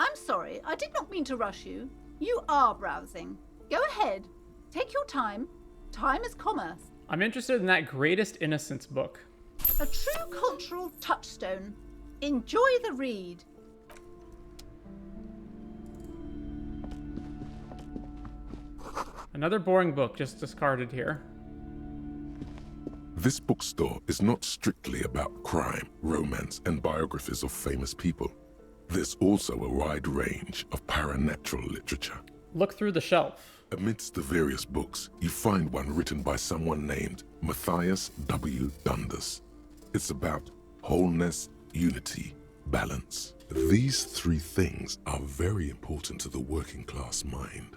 I'm sorry, I did not mean to rush you. You are browsing. Go ahead. Take your time. Time is commerce. I'm interested in that Greatest Innocence book. A true cultural touchstone. Enjoy the read. Another boring book just discarded here. This bookstore is not strictly about crime, romance, and biographies of famous people. There's also a wide range of paranatural literature. Look through the shelf. Amidst the various books, you find one written by someone named Matthias W. Dundas. It's about wholeness, unity, balance. These three things are very important to the working class mind.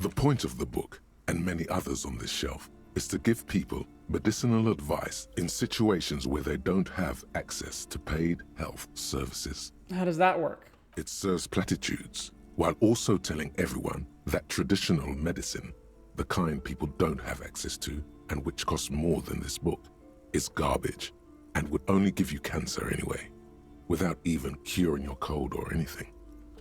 The point of the book, and many others on this shelf, is to give people medicinal advice in situations where they don't have access to paid health services. How does that work? It serves platitudes, while also telling everyone that traditional medicine, the kind people don't have access to, and which costs more than this book, is garbage, and would only give you cancer anyway, without even curing your cold or anything.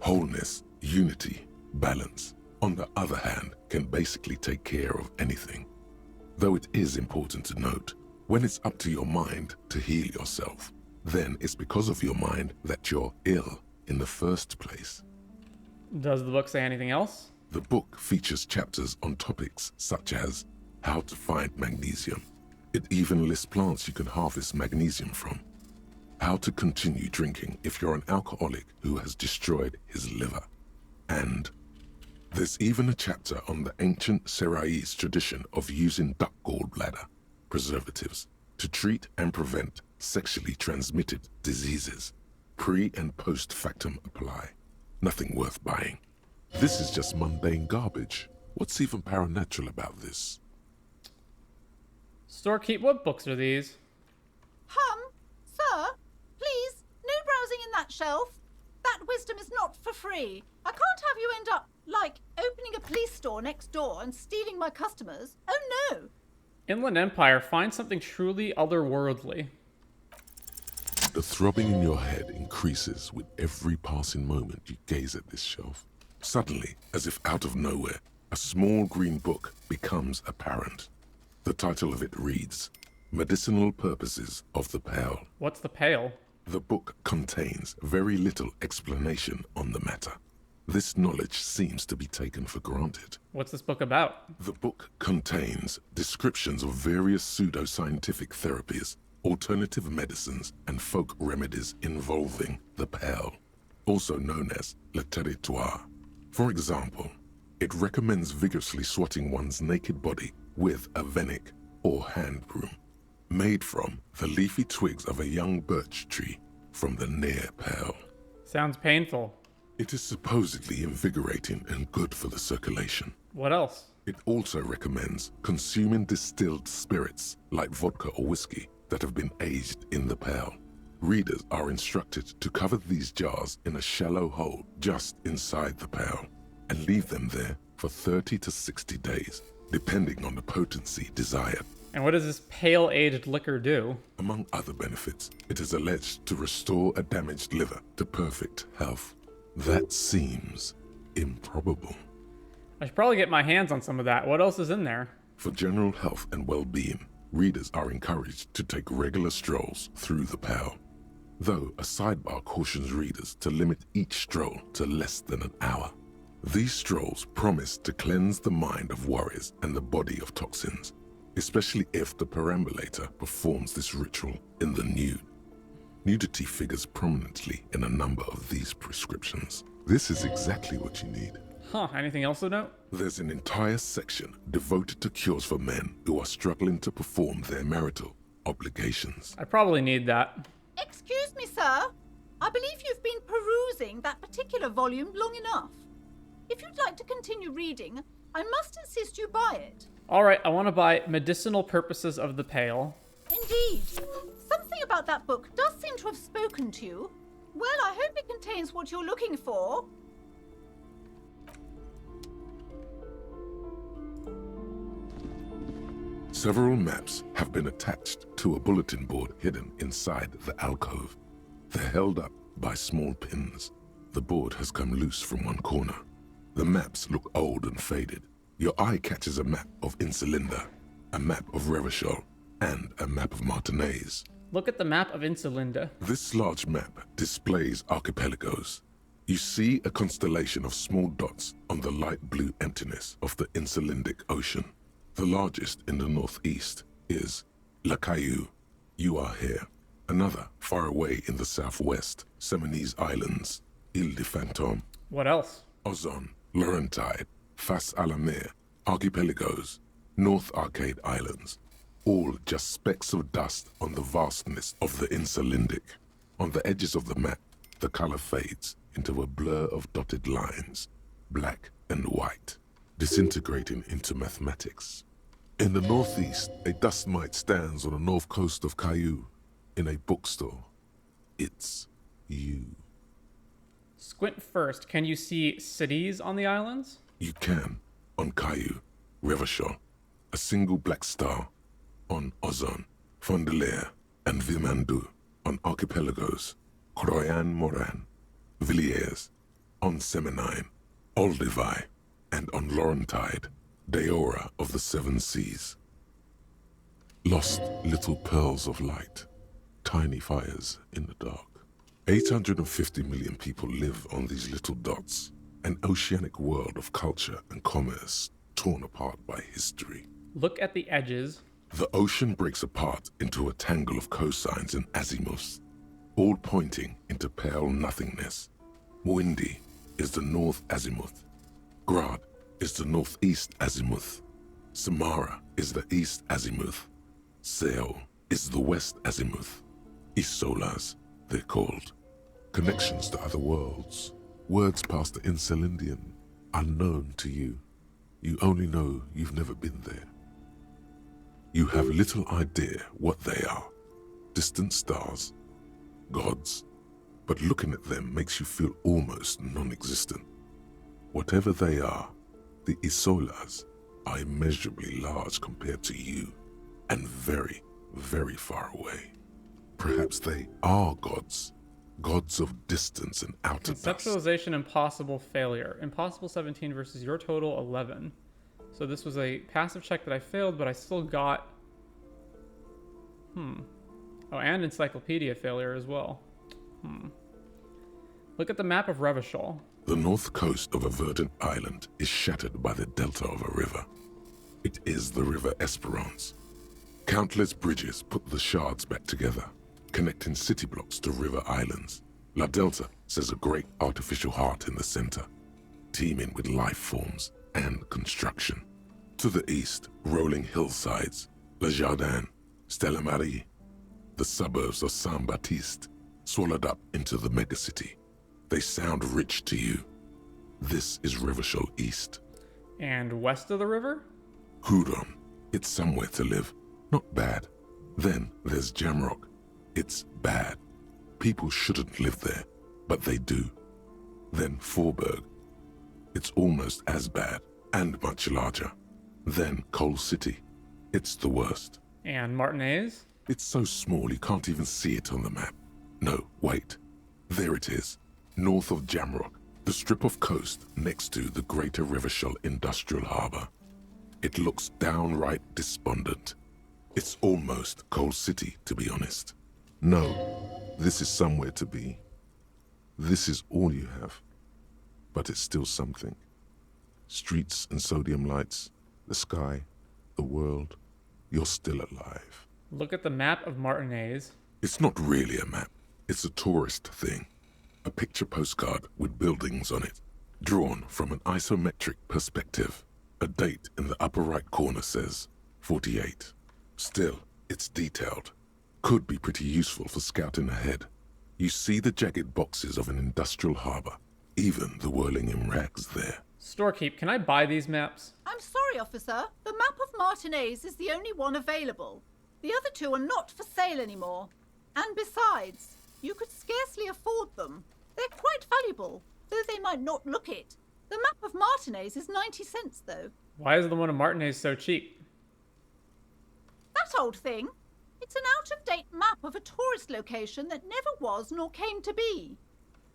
Wholeness, unity, balance, on the other hand, can basically take care of anything. Though it is important to note, when it's up to your mind to heal yourself, then it's because of your mind that you're ill in the first place. Does the book say anything else? The book features chapters on topics such as how to find magnesium. It even lists plants you can harvest magnesium from. How to continue drinking if you're an alcoholic who has destroyed his liver. And there's even a chapter on the ancient Seraïs tradition of using duck gallbladder preservatives to treat and prevent sexually transmitted diseases. Pre and post factum apply. Nothing worth buying. This is just mundane garbage. What's even paranatural about this? Storekeep, what books are these? Hum, sir, please, no browsing in that shelf. That wisdom is not for free. I can't have you end up, like, opening a police store next door and stealing my customers. Oh no! Inland Empire, find something truly otherworldly. The throbbing in your head increases with every passing moment you gaze at this shelf. Suddenly, as if out of nowhere, a small green book becomes apparent. The title of it reads, Medicinal Purposes of the Pale. What's the pale? The book contains very little explanation on the matter. This knowledge seems to be taken for granted. What's this book about? The book contains descriptions of various pseudoscientific therapies, alternative medicines, and folk remedies involving the pale, also known as le territoire. For example, it recommends vigorously swatting one's naked body with a venik or hand broom, made from the leafy twigs of a young birch tree from the near pale. Sounds painful. It is supposedly invigorating and good for the circulation. What else? It also recommends consuming distilled spirits like vodka or whiskey that have been aged in the pale. Readers are instructed to cover these jars in a shallow hole just inside the pale and leave them there for 30 to 60 days, depending on the potency desired, And what does this pale-aged liquor do? Among other benefits, it is alleged to restore a damaged liver to perfect health. That seems improbable. I should probably get my hands on some of that. What else is in there? For general health and well-being, readers are encouraged to take regular strolls through the pale, though a sidebar cautions readers to limit each stroll to less than an hour. These strolls promise to cleanse the mind of worries and the body of toxins, especially if the perambulator performs this ritual in the nude. Nudity figures prominently in a number of these prescriptions. This is exactly what you need. Huh, anything else to note? There's an entire section devoted to cures for men who are struggling to perform their marital obligations. I probably need that. Excuse me, sir. I believe you've been perusing that particular volume long enough. If you'd like to continue reading, I must insist you buy it. Alright, I want to buy Medicinal Purposes of the Pale. Indeed. Something about that book does seem to have spoken to you. Well, I hope it contains what you're looking for. Several maps have been attached to a bulletin board hidden inside the alcove. They're held up by small pins. The board has come loose from one corner. The maps look old and faded. Your eye catches a map of Insulinda, a map of Revachol, and a map of Martinez. Look at the map of Insulinda. This large map displays archipelagos. You see a constellation of small dots on the light blue emptiness of the Insulindic Ocean. The largest in the northeast is La Caillou. You are here. Another, far away in the southwest, Seminese Islands, Ile de Fantôme. What else? Ozon, Laurentide, Fas à la Mer, Archipelagos, North Arcade Islands, all just specks of dust on the vastness of the Insulindic. On the edges of the map, the color fades into a blur of dotted lines, black and white, disintegrating into mathematics. In the northeast, a dust mite stands on the north coast of Caillou, in a bookstore. It's you. Squint first. Can you see cities on the islands? You can. On Caillou, Revachol, a single black star. On Ozon, Fondelier, and Vilmandu. On Archipelagos, Croyan Moran, Villiers. On Seminine, Olduvai, and on Laurentide, Deora of the Seven Seas. Lost little pearls of light, tiny fires in the dark. 850 million people live on these little dots, an oceanic world of culture and commerce torn apart by history. Look at the edges. The ocean breaks apart into a tangle of cosines and azimuths, all pointing into pale nothingness. Windy is the north azimuth. Grad is the northeast azimuth. Samara is the east azimuth. Seol is the west azimuth. Isolas, they're called. Connections to other worlds. Words past the Insulindian, unknown to you. You only know you've never been there. You have little idea what they are. Distant stars, gods, but looking at them makes you feel almost non-existent. Whatever they are, the Isolas are immeasurably large compared to you, and very, very far away. Perhaps they are gods, gods of distance and outer dust. Conceptualization impossible failure. Impossible 17 versus your total 11. So this was a passive check that I failed, but I still got... Oh, and encyclopedia failure as well. Look at the map of Revachol. The north coast of a verdant island is shattered by the delta of a river. It is the River Esperance. Countless bridges put the shards back together, connecting city blocks to river islands. La Delta says a great artificial heart in the center, teeming with life forms and construction. To the east, rolling hillsides, Le Jardin, Stella Marie, the suburbs of Saint-Baptiste, swallowed up into the megacity. They sound rich to you. This is Revachol East. And west of the river? Huron. It's somewhere to live. Not bad. Then there's Jamrock. It's bad. People shouldn't live there, but they do. Then Forberg. It's almost as bad, and much larger. Then Coal City. It's the worst. And Martinez? It's so small you can't even see it on the map. No, wait. There it is. North of Jamrock, the strip of coast next to the Greater Rivershell Industrial Harbour. It looks downright despondent. It's almost Coal City, to be honest. No, this is somewhere to be. This is all you have. But it's still something. Streets and sodium lights, the sky, the world. You're still alive. Look at the map of Martinez. It's not really a map. It's a tourist thing. A picture postcard with buildings on it, drawn from an isometric perspective. A date in the upper right corner says 48. Still, it's detailed. Could be pretty useful for scouting ahead. You see the jagged boxes of an industrial harbour, even the whirling in rags there. Storekeep, can I buy these maps? I'm sorry, officer. The map of Martinez is the only one available. The other two are not for sale anymore. And besides, you could scarcely afford them. They're quite valuable, though they might not look it. The map of Martinez is 90 cents, though. Why is the one of Martinez so cheap? That old thing. It's an out-of-date map of a tourist location that never was nor came to be.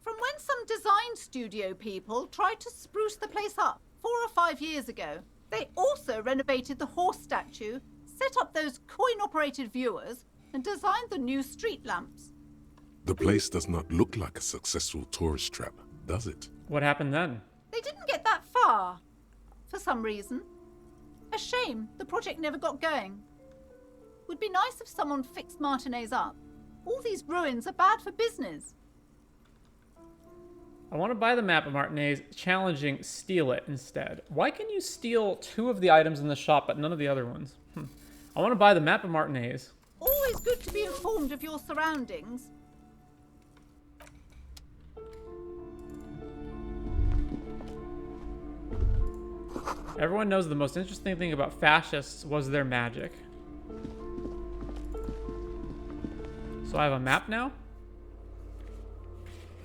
From when some design studio people tried to spruce the place up 4 or 5 years ago. They also renovated the horse statue, set up those coin-operated viewers, and designed the new street lamps. The place does not look like a successful tourist trap, does it? What happened then? They didn't get that far, for some reason. A shame the project never got going. Would be nice if someone fixed Martinez up. All these ruins are bad for business. I want to buy the map of Martinez, challenging steal it instead. Why can you steal 2 of the items in the shop but none of the other ones? I want to buy the map of Martinez. Always good to be informed of your surroundings. Everyone knows the most interesting thing about fascists was their magic. So I have a map now?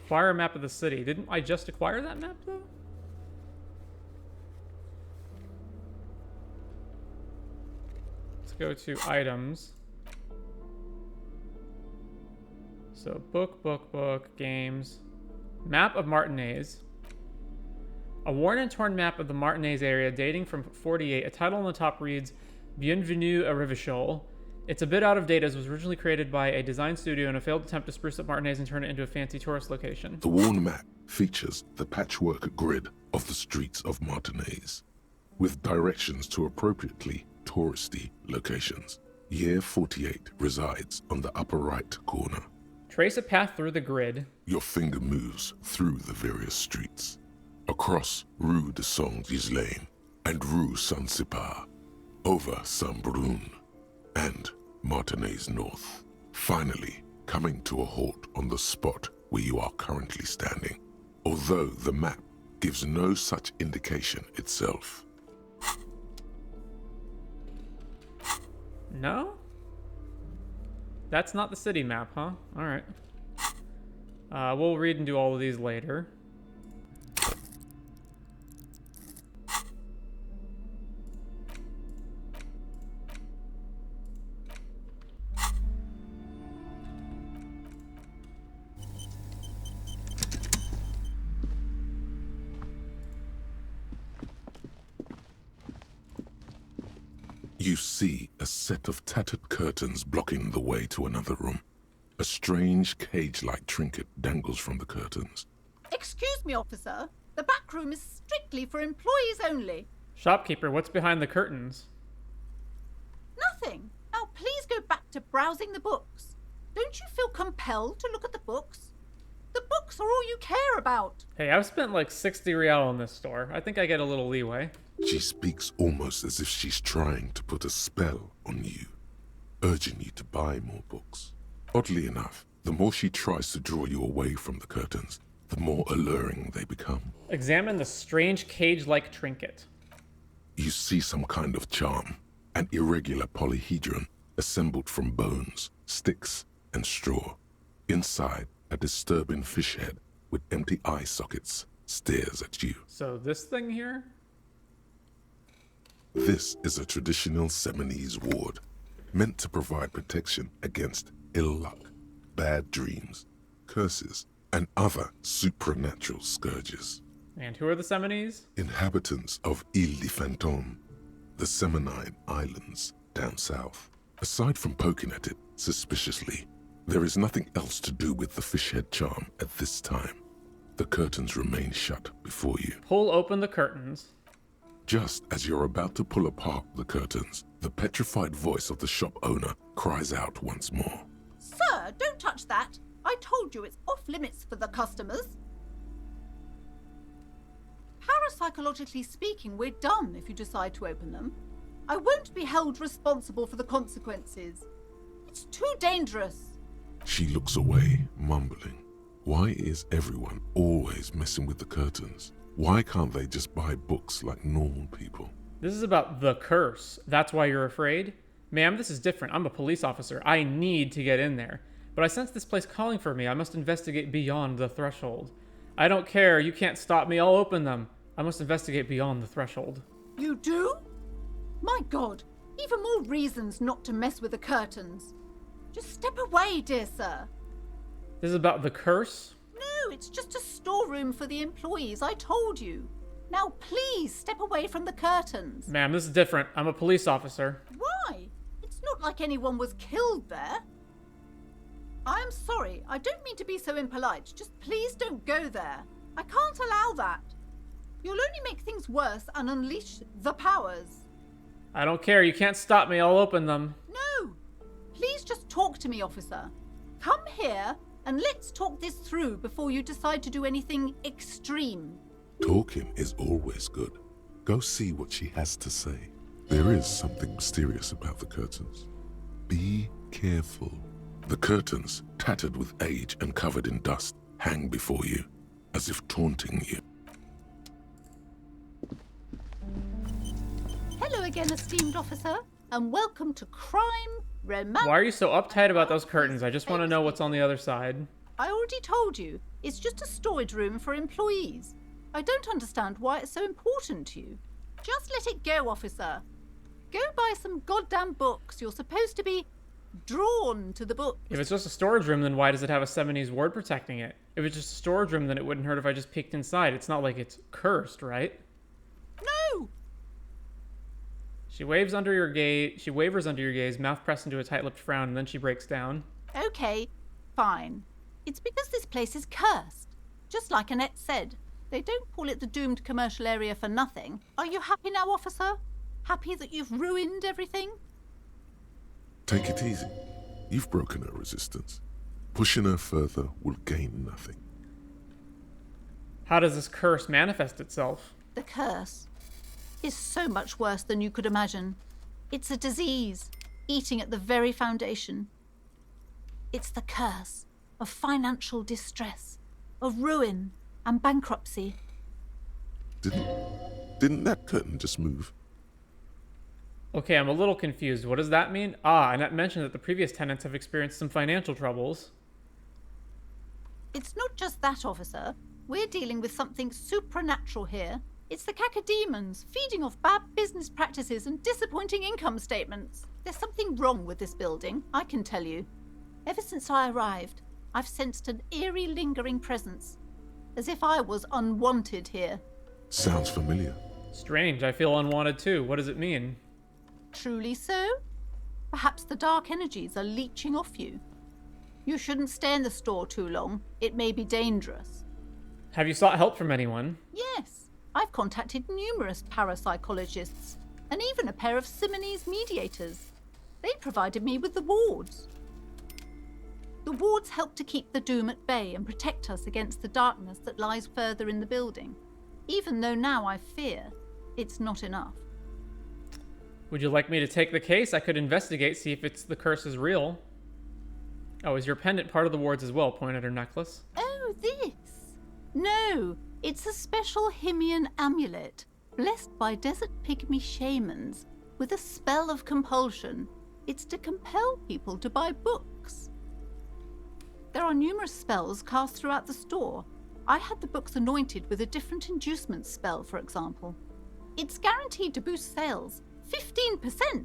Acquire a map of the city. Didn't I just acquire that map, though? Let's go to items. So book, games. Map of Martinez. A worn and torn map of the Martinez area dating from 48. A title on the top reads, Bienvenue à Rivershell. It's a bit out of date as it was originally created by a design studio in a failed attempt to spruce up Martinez and turn it into a fancy tourist location. The worn map features the patchwork grid of the streets of Martinez, with directions to appropriately touristy locations. Year 48 resides on the upper right corner. Trace a path through the grid. Your finger moves through the various streets. Across Rue de Saint-Siileng and Rue Saint-Sipar, over Saint-Brun and Martinez North, finally coming to a halt on the spot where you are currently standing, although the map gives no such indication itself. No? That's not the city map, huh? Alright. We'll read and do all of these later. You see a set of tattered curtains blocking the way to another room. A strange cage-like trinket dangles from the curtains. Excuse me, officer. The back room is strictly for employees only. Shopkeeper, what's behind the curtains? Nothing. Now please go back to browsing the books. Don't you feel compelled to look at the books? The books are all you care about. Hey, I've spent like 60 real in this store. I think I get a little leeway. She speaks almost as if she's trying to put a spell on you, urging you to buy more books. Oddly enough, the more she tries to draw you away from the curtains, the more alluring they become. Examine the strange cage-like trinket. You see some kind of charm, an irregular polyhedron assembled from bones, sticks, and straw. Inside, a disturbing fish head with empty eye sockets stares at you. So this thing here? This is a traditional Seminese ward, meant to provide protection against ill luck, bad dreams, curses, and other supernatural scourges. And who are the Semines? Inhabitants of Île de Fantôme, the Seminine Islands down south. Aside from poking at it suspiciously, there is nothing else to do with the fishhead charm at this time. The curtains remain shut before you. Pull open the curtains. Just as you're about to pull apart the curtains, the petrified voice of the shop owner cries out once more. Sir, don't touch that. I told you it's off limits for the customers. Parapsychologically speaking, we're done if you decide to open them. I won't be held responsible for the consequences. It's too dangerous. She looks away, mumbling. Why is everyone always messing with the curtains? Why can't they just buy books like normal people? This is about the curse. That's why you're afraid? Ma'am, this is different. I'm a police officer. I need to get in there. But I sense this place calling for me. I must investigate beyond the threshold. I don't care. You can't stop me. I'll open them. I must investigate beyond the threshold. You do? My God, even more reasons not to mess with the curtains. Just step away, dear sir. This is about the curse? No, it's just a storeroom for the employees, I told you. Now please step away from the curtains. Ma'am, this is different. I'm a police officer. Why? It's not like anyone was killed there. I'm sorry, I don't mean to be so impolite. Just please don't go there. I can't allow that. You'll only make things worse and unleash the powers. I don't care. You can't stop me. I'll open them. No. Please just talk to me, officer. Come here and let's talk this through before you decide to do anything extreme. Talking is always good. Go see what she has to say. There is something mysterious about the curtains. Be careful. The curtains, tattered with age and covered in dust, hang before you, as if taunting you. Hello again, esteemed officer, and welcome to Crime, Romance... Why are you so uptight about those curtains? I just want to know what's on the other side. I already told you, it's just a storage room for employees. I don't understand why it's so important to you. Just let it go, officer. Go buy some goddamn books. You're supposed to be drawn to the book. If it's just a storage room, then why does it have a Seminese ward protecting it? If it's just a storage room, then it wouldn't hurt if I just peeked inside. It's not like it's cursed, right? No! She wavers under your gaze, mouth pressed into a tight-lipped frown, and then she breaks down. Okay, fine. It's because this place is cursed. Just like Annette said, they don't call it the doomed commercial area for nothing. Are you happy now, officer? Happy that you've ruined everything? Take it easy. You've broken her resistance. Pushing her further will gain nothing. How does this curse manifest itself? The curse is so much worse than you could imagine. It's a disease, eating at the very foundation. It's the curse of financial distress, of ruin and bankruptcy. Didn't that curtain just move? Okay, I'm a little confused. What does that mean? Ah, Annette mentioned that the previous tenants have experienced some financial troubles. It's not just that, officer. We're dealing with something supernatural here. It's the cacodemons feeding off bad business practices and disappointing income statements. There's something wrong with this building, I can tell you. Ever since I arrived, I've sensed an eerie lingering presence, as if I was unwanted here. Sounds familiar. Strange, I feel unwanted too. What does it mean? Truly so? Perhaps the dark energies are leeching off you. You shouldn't stay in the store too long. It may be dangerous. Have you sought help from anyone? Yes. I've contacted numerous parapsychologists and even a pair of Simonese mediators. They provided me with the wards. The wards help to keep the doom at bay and protect us against the darkness that lies further in the building, even though now I fear it's not enough. Would you like me to take the case? I could investigate, see if the curse is real. Oh, is your pendant part of the wards as well? Point at her necklace. Oh, this? No, it's a special Himmian amulet, blessed by desert pygmy shamans, with a spell of compulsion. It's to compel people to buy books. There are numerous spells cast throughout the store. I had the books anointed with a different inducement spell, for example. It's guaranteed to boost sales 15%.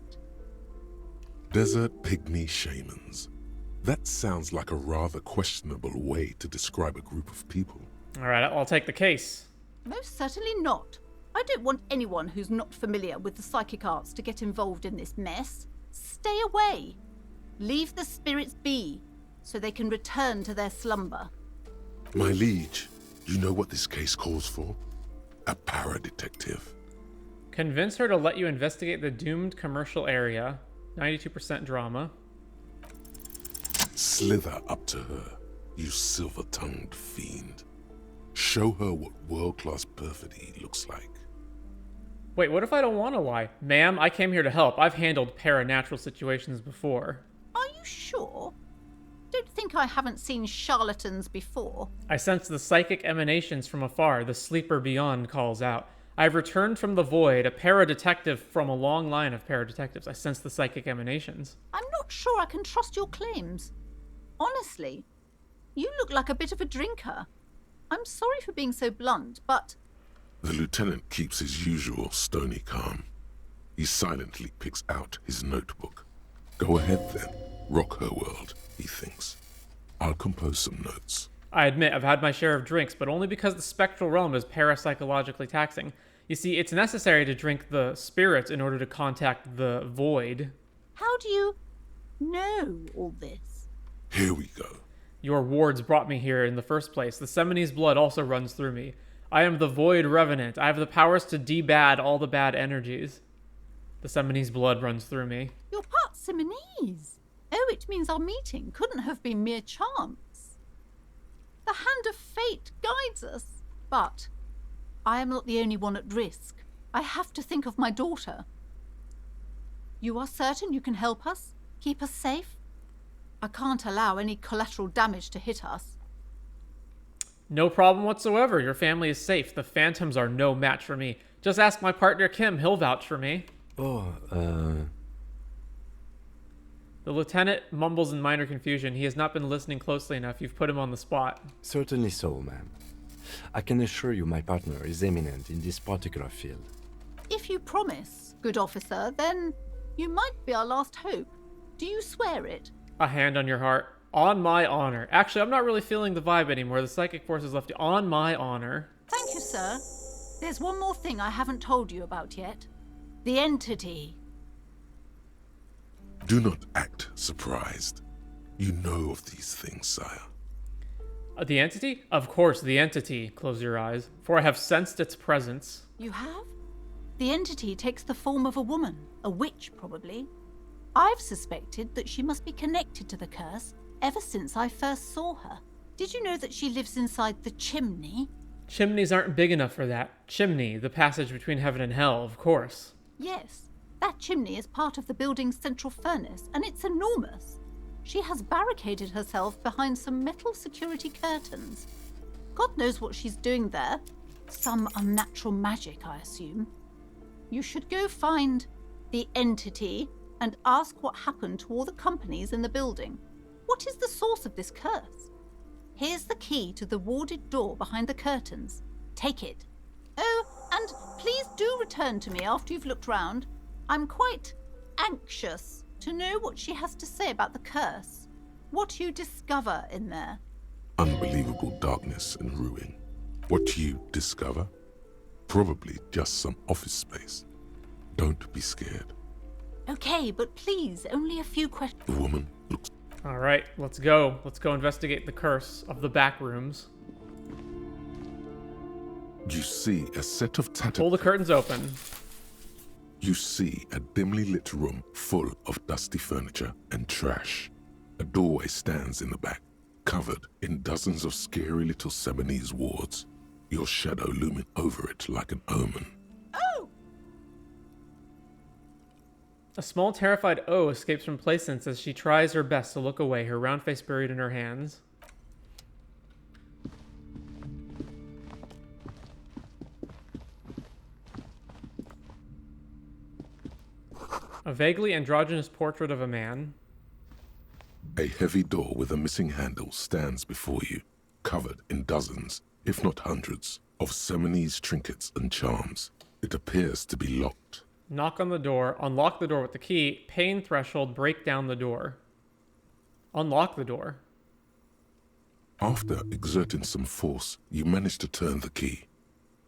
Desert pygmy shamans. That sounds like a rather questionable way to describe a group of people. All right, I'll take the case. Most certainly not. I don't want anyone who's not familiar with the psychic arts to get involved in this mess. Stay away. Leave the spirits be, so they can return to their slumber. My liege, you know what this case calls for? A para-detective. Convince her to let you investigate the doomed commercial area. 92% drama. Slither up to her, you silver-tongued fiend. Show her what world-class perfidy looks like. Wait, what if I don't want to lie? Ma'am, I came here to help. I've handled paranatural situations before. Are you sure? Don't think I haven't seen charlatans before. I sense the psychic emanations from afar. The sleeper beyond calls out. I've returned from the void, a para-detective from a long line of para-detectives. I sense the psychic emanations. I'm not sure I can trust your claims. Honestly, you look like a bit of a drinker. I'm sorry for being so blunt, but... The lieutenant keeps his usual stony calm. He silently picks out his notebook. Go ahead then, rock her world, he thinks. I'll compose some notes. I admit I've had my share of drinks, but only because the spectral realm is parapsychologically taxing. You see, it's necessary to drink the spirits in order to contact the void. How do you know all this? Here we go. Your wards brought me here in the first place. The Seminese blood also runs through me. I am the Void Revenant. I have the powers to debad all the bad energies. The Seminese blood runs through me. You're part Simonese. Oh, it means our meeting couldn't have been mere chance. The hand of fate guides us. But I am not the only one at risk. I have to think of my daughter. You are certain you can help us? Keep us safe? I can't allow any collateral damage to hit us. No problem whatsoever. Your family is safe. The phantoms are no match for me. Just ask my partner Kim. He'll vouch for me. The lieutenant mumbles in minor confusion. He has not been listening closely enough. You've put him on the spot. Certainly so, ma'am. I can assure you my partner is eminent in this particular field. If you promise, good officer, then you might be our last hope. Do you swear it? A hand on your heart. On my honor. Actually, I'm not really feeling the vibe anymore. The psychic force has left you. On my honor. Thank you, sir. There's one more thing I haven't told you about yet. The entity. Do not act surprised. You know of these things, sire. The entity? Of course, the entity. Close your eyes. For I have sensed its presence. You have? The entity takes the form of a woman. A witch, probably. I've suspected that she must be connected to the curse ever since I first saw her. Did you know that she lives inside the chimney? Chimneys aren't big enough for that. Chimney, the passage between heaven and hell, of course. Yes, that chimney is part of the building's central furnace, and it's enormous. She has barricaded herself behind some metal security curtains. God knows what she's doing there. Some unnatural magic, I assume. You should go find the entity and ask what happened to all the companies in the building. What is the source of this curse? Here's the key to the warded door behind the curtains. Take it. Oh, and please do return to me after you've looked round. I'm quite anxious to know what she has to say about the curse. What you discover in there. Unbelievable darkness and ruin. What you discover? Probably just some office space. Don't be scared. Okay, but please, only a few questions. The woman looks... All right, let's go. Let's go investigate the curse of the Backrooms. You see a set of tattered... Pull the curtains open. You see a dimly lit room full of dusty furniture and trash. A doorway stands in the back, covered in dozens of scary little Seminese wards, your shadow looming over it like an omen. A small, terrified O escapes from Plaisance as she tries her best to look away, her round face buried in her hands. A vaguely androgynous portrait of a man. A heavy door with a missing handle stands before you, covered in dozens, if not hundreds, of Seminese trinkets and charms. It appears to be locked. Knock on the door. Unlock the door with the key. Pain threshold. Break down the door. Unlock the door. After exerting some force, you manage to turn the key.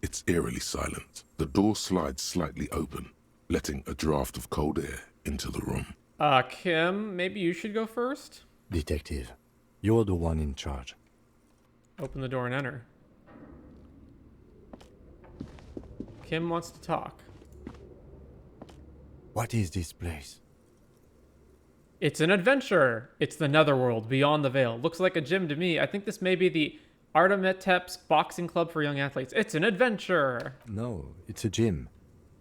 It's eerily silent. The door slides slightly open, letting a draft of cold air into the room. Kim, maybe you should go first? Detective, you're the one in charge. Open the door and enter. Kim wants to talk. What is this place? It's an adventure. It's the Netherworld, beyond the veil. Looks like a gym to me. I think this may be the Artemetep's boxing club for young athletes. It's an adventure. No, it's a gym.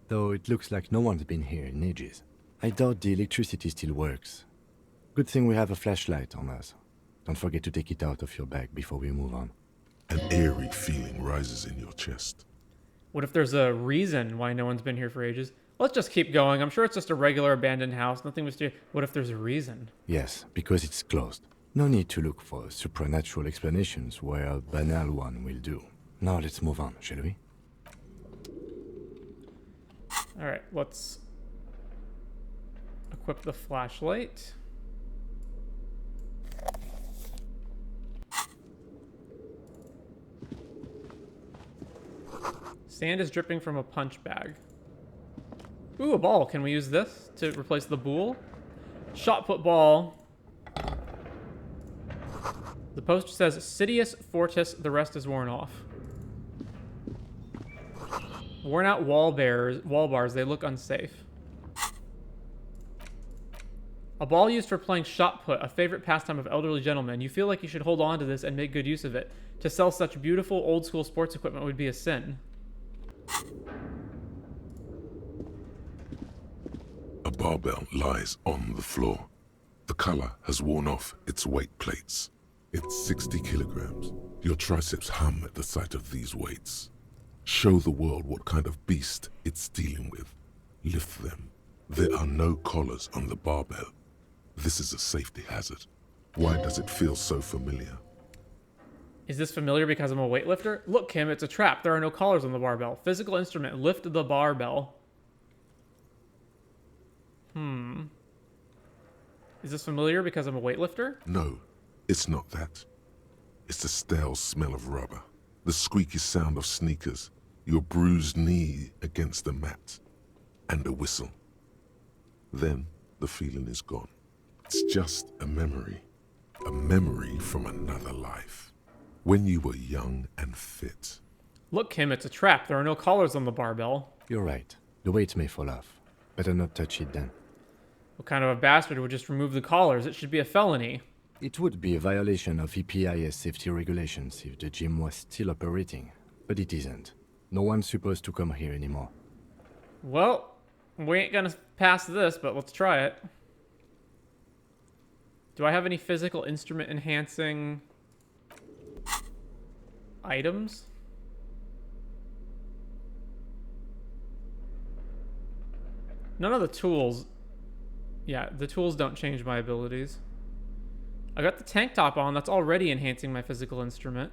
Though it looks like no one's been here in ages. I doubt the electricity still works. Good thing we have a flashlight on us. Don't forget to take it out of your bag before we move on. An eerie feeling rises in your chest. What if there's a reason why no one's been here for ages? Let's just keep going. I'm sure it's just a regular abandoned house. Nothing mysterious. What if there's a reason? Yes, because it's closed. No need to look for supernatural explanations where a banal one will do. Now let's move on, shall we? Alright, let's equip the flashlight. Sand is dripping from a punch bag. Ooh, a ball. Can we use this to replace the boule? Shot put ball. The poster says, Sidious Fortis, the rest is worn off. Worn out wall bars, they look unsafe. A ball used for playing shot put, a favorite pastime of elderly gentlemen. You feel like you should hold on to this and make good use of it. To sell such beautiful old school sports equipment would be a sin. A barbell lies on the floor. The color has worn off its weight plates. It's 60 kilograms. Your triceps hum at the sight of these weights. Show the world what kind of beast it's dealing with. Lift them. There are no collars on the barbell. This is a safety hazard. Why does it feel so familiar? Is this familiar because I'm a weightlifter? Look, Kim, it's a trap. There are no collars on the barbell. Physical instrument. Lift the barbell. Is this familiar because I'm a weightlifter? No, it's not that. It's the stale smell of rubber, the squeaky sound of sneakers, your bruised knee against the mat, and a whistle. Then the feeling is gone. It's just a memory from another life, when you were young and fit. Look, Kim, it's a trap. There are no collars on the barbell. You're right. The weight may fall off. Better not touch it then. What kind of a bastard would just remove the collars? It should be a felony. It would be a violation of EPIS safety regulations if the gym was still operating, but it isn't. No one's supposed to come here anymore. Well, we ain't gonna pass this, but let's try it. Do I have any physical instrument enhancing items? None of the tools. Yeah, the tools don't change my abilities. I got the tank top on. That's already enhancing my physical instrument.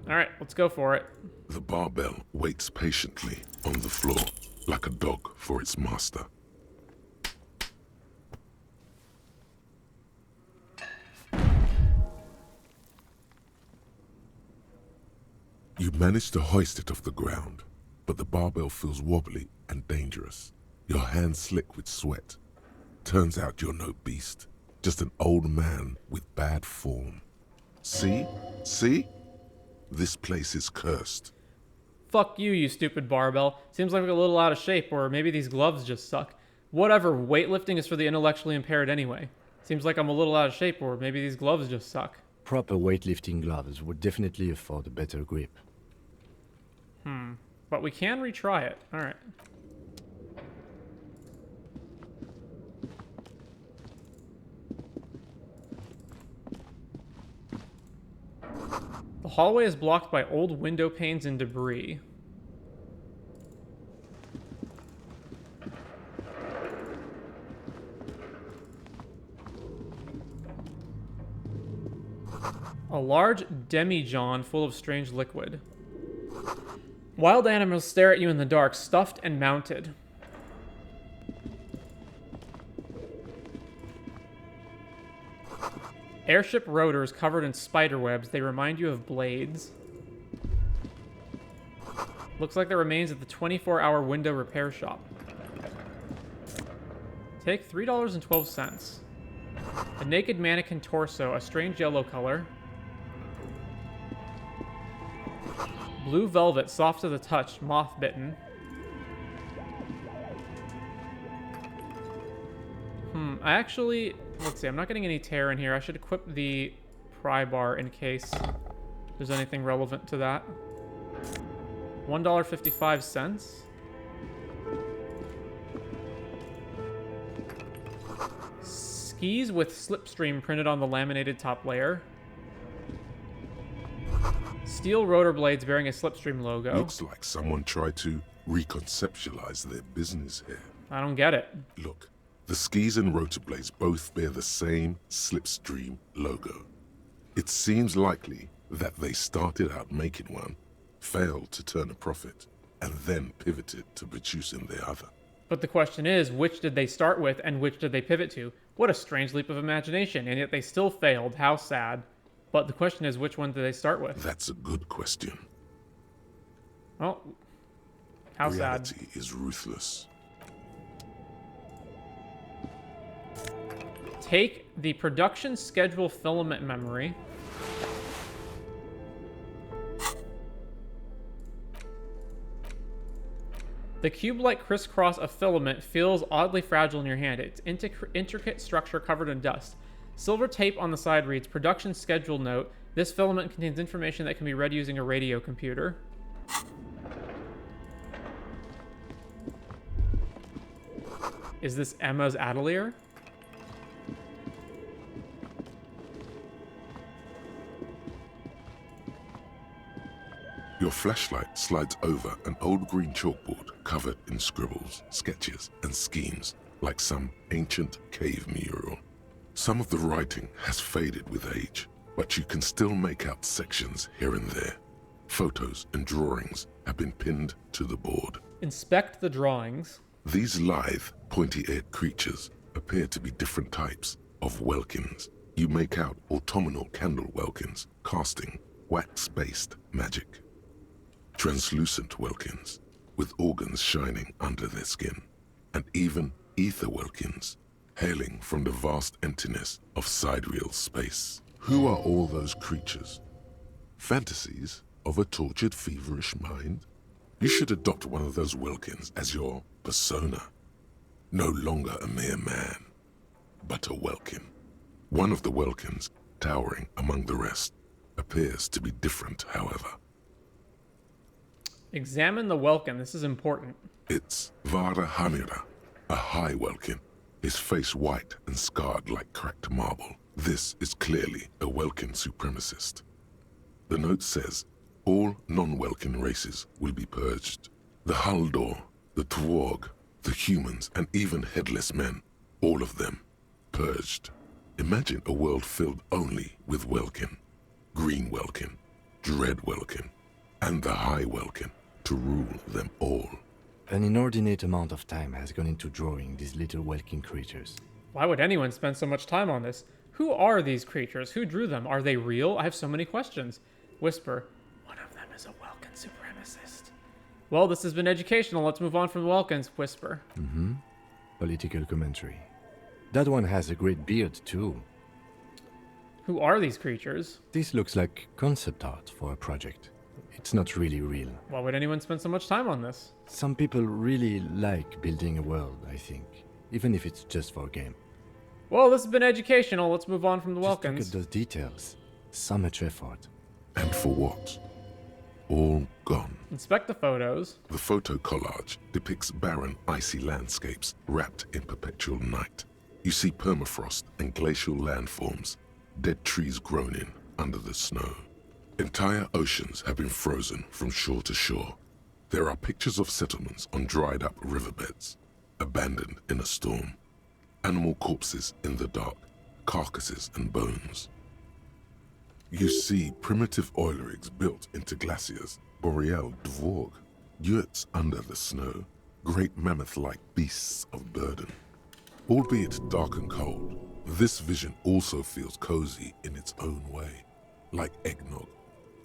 Alright, let's go for it. The barbell waits patiently on the floor, like a dog for its master. You manage to hoist it off the ground, but the barbell feels wobbly and dangerous. Your hands slick with sweat. Turns out you're no beast, just an old man with bad form. See? See? This place is cursed. Fuck you, you stupid barbell. Seems like we're a little out of shape, or maybe these gloves just suck. Whatever, weightlifting is for the intellectually impaired anyway. Seems like I'm a little out of shape, or maybe these gloves just suck. Proper weightlifting gloves would definitely afford a better grip. But we can retry it. Alright. The hallway is blocked by old window panes and debris. A large demijohn full of strange liquid. Wild animals stare at you in the dark, stuffed and mounted. Airship rotors covered in spider webs. They remind you of blades. Looks like the remains of the 24-hour window repair shop. Take $3.12. A naked mannequin torso, a strange yellow color. Blue velvet, soft to the touch, moth-bitten. I actually... Let's see, I'm not getting any tear in here. I should equip the pry bar in case there's anything relevant to that. $1.55. Skis with slipstream printed on the laminated top layer. Steel rotor blades bearing a slipstream logo. Looks like someone tried to reconceptualize their business here. I don't get it. Look, the skis and rotor blades both bear the same slipstream logo. It seems likely that they started out making one, failed to turn a profit, and then pivoted to producing the other. But the question is, which did they start with and which did they pivot to? What a strange leap of imagination, and yet they still failed. How sad. But the question is, which one did they start with? That's a good question. Well, how sad. Reality is ruthless. Take the production schedule filament memory. The cube-like crisscross of filament feels oddly fragile in your hand. Its intricate structure covered in dust. Silver tape on the side reads, production schedule note. This filament contains information that can be read using a radio computer. Is this Emma's atelier? Your flashlight slides over an old green chalkboard covered in scribbles, sketches, and schemes like some ancient cave mural. Some of the writing has faded with age, but you can still make out sections here and there. Photos and drawings have been pinned to the board. Inspect the drawings. These lithe, pointy-eared creatures appear to be different types of welkins. You make out autumnal candle welkins, casting wax-based magic. Translucent welkins, with organs shining under their skin, and even ether welkins, hailing from the vast emptiness of sidereal space. Who are all those creatures? Fantasies of a tortured, feverish mind? You should adopt one of those welkins as your persona. No longer a mere man, but a welkin. One of the welkins, towering among the rest, appears to be different, however. Examine the welkin. This is important. It's Vara Hamira, a high welkin, his face white and scarred like cracked marble. This is clearly a welkin supremacist. The note says, all non-welkin races will be purged. The Haldor, the Tworg, the humans, and even headless men, all of them, purged. Imagine a world filled only with welkin, green welkin, dread welkin, and the high welkin to rule them all. An inordinate amount of time has gone into drawing these little welkin creatures. Why would anyone spend so much time on this? Who are these creatures? Who drew them? Are they real? I have so many questions. Whisper, one of them is a welkin supremacist. Well, this has been educational. Let's move on from the welkins. Whisper. Political commentary. That one has a great beard, too. Who are these creatures? This looks like concept art for a project. It's not really real. Why would anyone spend so much time on this? Some people really like building a world, I think. Even if it's just for a game. Well, this has been educational. Let's move on from the Just welkins. look at those details. So much effort. And for what? All gone. Inspect the photos. The photo collage depicts barren, icy landscapes wrapped in perpetual night. You see permafrost and glacial landforms, dead trees groaning under the snow. Entire oceans have been frozen from shore to shore. There are pictures of settlements on dried-up riverbeds, abandoned in a storm. Animal corpses in the dark, carcasses and bones. You see primitive oil rigs built into glaciers, boreal dvorg, yurts under the snow, great mammoth-like beasts of burden. Albeit dark and cold, this vision also feels cozy in its own way, like eggnog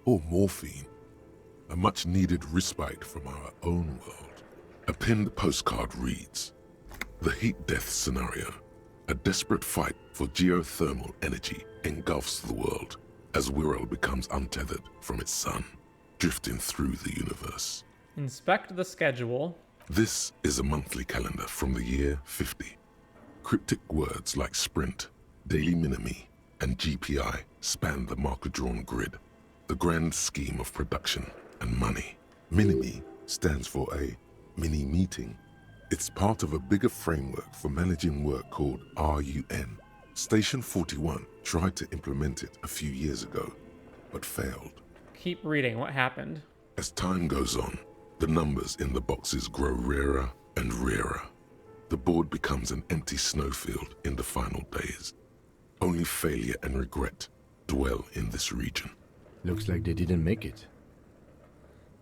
or morphine, a much-needed respite from our own world. A pinned postcard reads, "The heat-death scenario. A desperate fight for geothermal energy engulfs the world as Wirral becomes untethered from its sun, drifting through the universe." Inspect the schedule. This is a monthly calendar from the year 50. Cryptic words like sprint, daily minimi, and GPI span the marker-drawn grid, the grand scheme of production and money. Minimi stands for a mini-meeting. It's part of a bigger framework for managing work called RUN. Station 41 tried to implement it a few years ago, but failed. Keep reading. What happened? As time goes on, the numbers in the boxes grow rarer and rarer. The board becomes an empty snowfield in the final days. Only failure and regret dwell in this region. Looks like they didn't make it.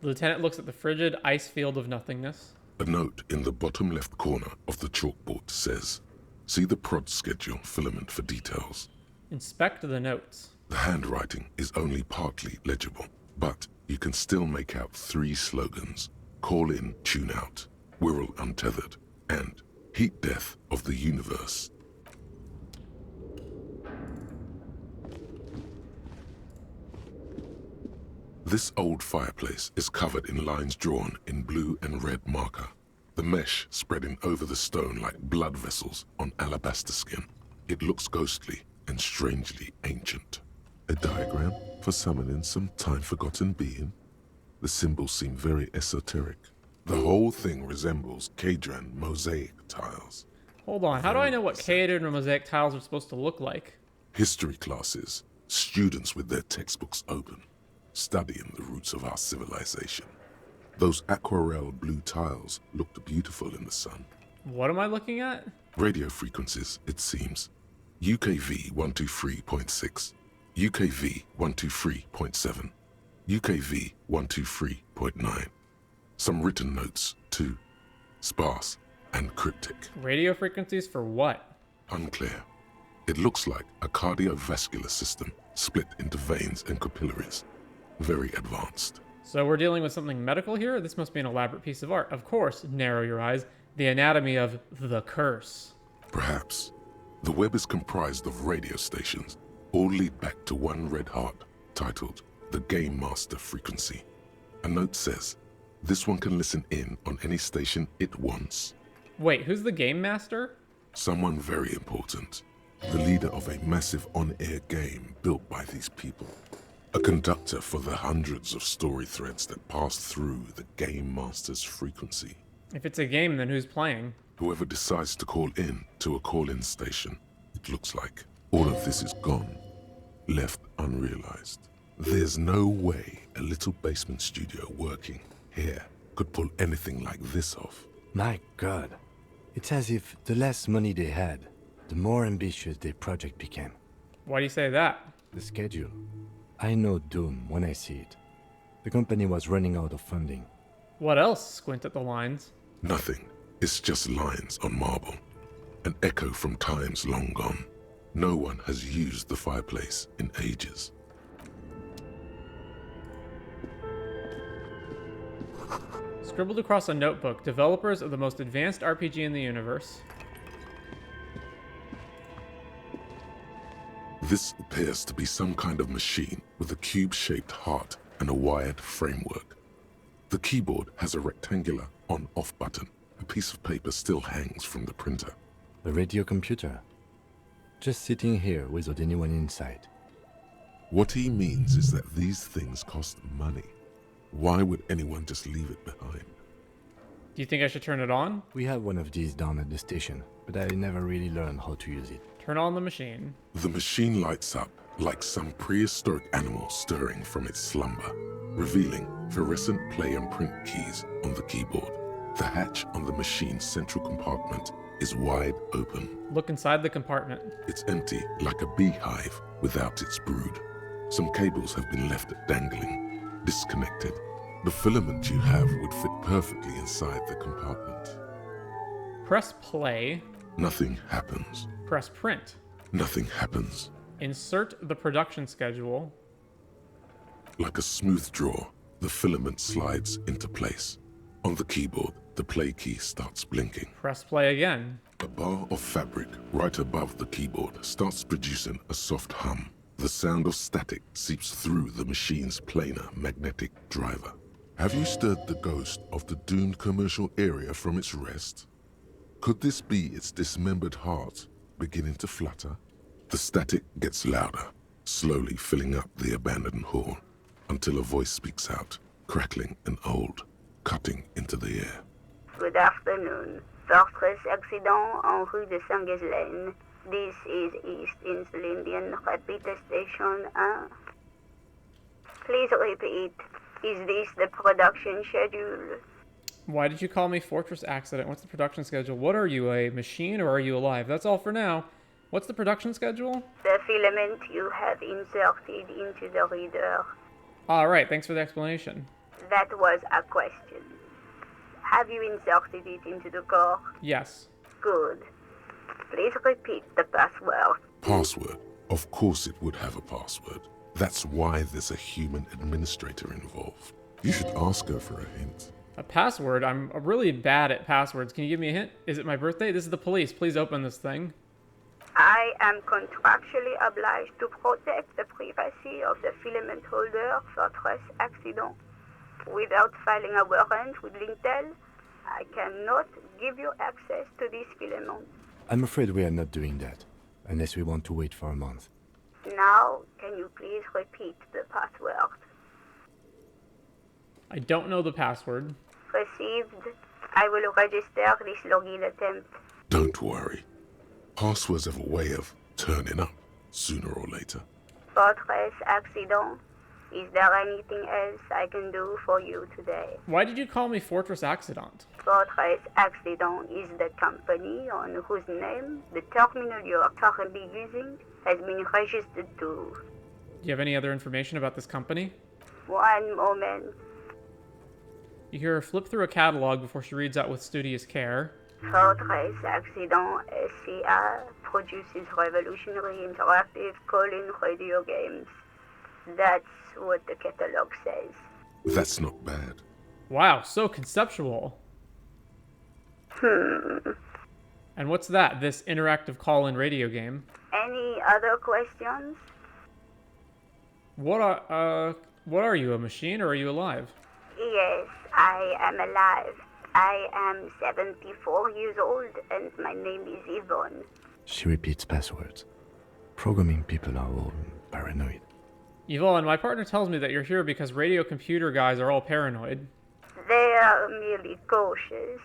The lieutenant looks at the frigid ice field of nothingness. A note in the bottom left corner of the chalkboard says, "See the prod schedule filament for details." Inspect the notes. The handwriting is only partly legible, but you can still make out 3 slogans: "Call in, tune out," "Wirral untethered," and "Heat death of the universe." This old fireplace is covered in lines drawn in blue and red marker, the mesh spreading over the stone like blood vessels on alabaster skin. It looks ghostly and strangely ancient. A diagram for summoning some time-forgotten being? The symbols seem very esoteric. The whole thing resembles Kadran mosaic tiles. Hold on, how do I know what Kadran and mosaic tiles are supposed to look like? History classes, students with their textbooks open, studying the roots of our civilization. Those aquarelle blue tiles looked beautiful in the sun. What am I looking at? Radio frequencies, it seems. UKV 123.6, UKV 123.7, UKV 123.9. Some written notes, too. Sparse and cryptic. Radio frequencies for what? Unclear. It looks like a cardiovascular system split into veins and capillaries. Very advanced. So we're dealing with something medical here? This must be an elaborate piece of art. Of course, narrow your eyes. The anatomy of the curse. Perhaps. The web is comprised of radio stations, all lead back to one red heart, titled the Game Master Frequency. A note says, this one can listen in on any station it wants. Wait, who's the Game Master? Someone very important. The leader of a massive on-air game built by these people. A conductor for the hundreds of story threads that pass through the Game Master's frequency. If it's a game, then who's playing? Whoever decides to call in to a call-in station, it looks like. All of this is gone, left unrealized. There's no way a little basement studio working here could pull anything like this off. My God. It's as if the less money they had, the more ambitious their project became. Why do you say that? The schedule. I know doom when I see it. The company was running out of funding. What else? Squint at the lines. Nothing. It's just lines on marble. An echo from times long gone. No one has used the fireplace in ages. Scribbled across a notebook, developers of the most advanced RPG in the universe. This appears to be some kind of machine with a cube-shaped heart and a wired framework. The keyboard has a rectangular on-off button. A piece of paper still hangs from the printer. The radio computer. Just sitting here without anyone inside. What he means is that these things cost money. Why would anyone just leave it behind? Do you think I should turn it on? We have one of these down at the station, but I never really learned how to use it. Turn on the machine. The machine lights up like some prehistoric animal stirring from its slumber, revealing fluorescent play and print keys on the keyboard. The hatch on the machine's central compartment is wide open. Look inside the compartment. It's empty like a beehive without its brood. Some cables have been left dangling, disconnected. The filament you have would fit perfectly inside the compartment. Press play. Nothing happens. Press print. Nothing happens. Insert the production schedule. Like a smooth draw, the filament slides into place. On the keyboard, the play key starts blinking. Press play again. A bar of fabric right above the keyboard starts producing a soft hum. The sound of static seeps through the machine's planar magnetic driver. Have you stirred the ghost of the doomed commercial area from its rest? Could this be its dismembered heart beginning to flutter? The static gets louder, slowly filling up the abandoned hall, until a voice speaks out, crackling and old, cutting into the air. Good afternoon. Fortress accident en rue de Saint-Ghislaine. This is East Insulindian Repeater Station 1. Please repeat. Is this the production schedule? Why did you call me Fortress Accident? What's the production schedule? What are you, a machine, or are you alive? That's all for now. What's the production schedule? The filament you have inserted into the reader. Alright, thanks for the explanation. That was a question. Have you inserted it into the core? Yes. Good. Please repeat the password. Password? Of course it would have a password. That's why there's a human administrator involved. You should ask her for a hint. A password? I'm really bad at passwords. Can you give me a hint? Is it my birthday? This is the police. Please open this thing. I am contractually obliged to protect the privacy of the filament holder Fortress Accident. Without filing a warrant with Lintel, I cannot give you access to this filament. I'm afraid we are not doing that, unless we want to wait for a month. Now, can you please repeat the password? I don't know the password. Received. I will register this login attempt. Don't worry. Passwords have a way of turning up, sooner or later. Fortress Accident. Is there anything else I can do for you today? Why did you call me Fortress Accident? Fortress Accident is the company on whose name the terminal you are currently using has been registered to. Do you have any other information about this company? One moment. You hear her flip through a catalog before she reads out with studious care. Fortress Accident SCA produces revolutionary interactive call-in radio games. That's what the catalog says. That's not bad. Wow, so conceptual. And what's that, this interactive call-in radio game? Any other questions? What are you, a machine, or are you alive? Yes, I am alive. I am 74 years old, and my name is Yvonne. She repeats passwords. Programming people are all paranoid. Yvonne, my partner tells me that you're here because radio computer guys are all paranoid. They are merely cautious.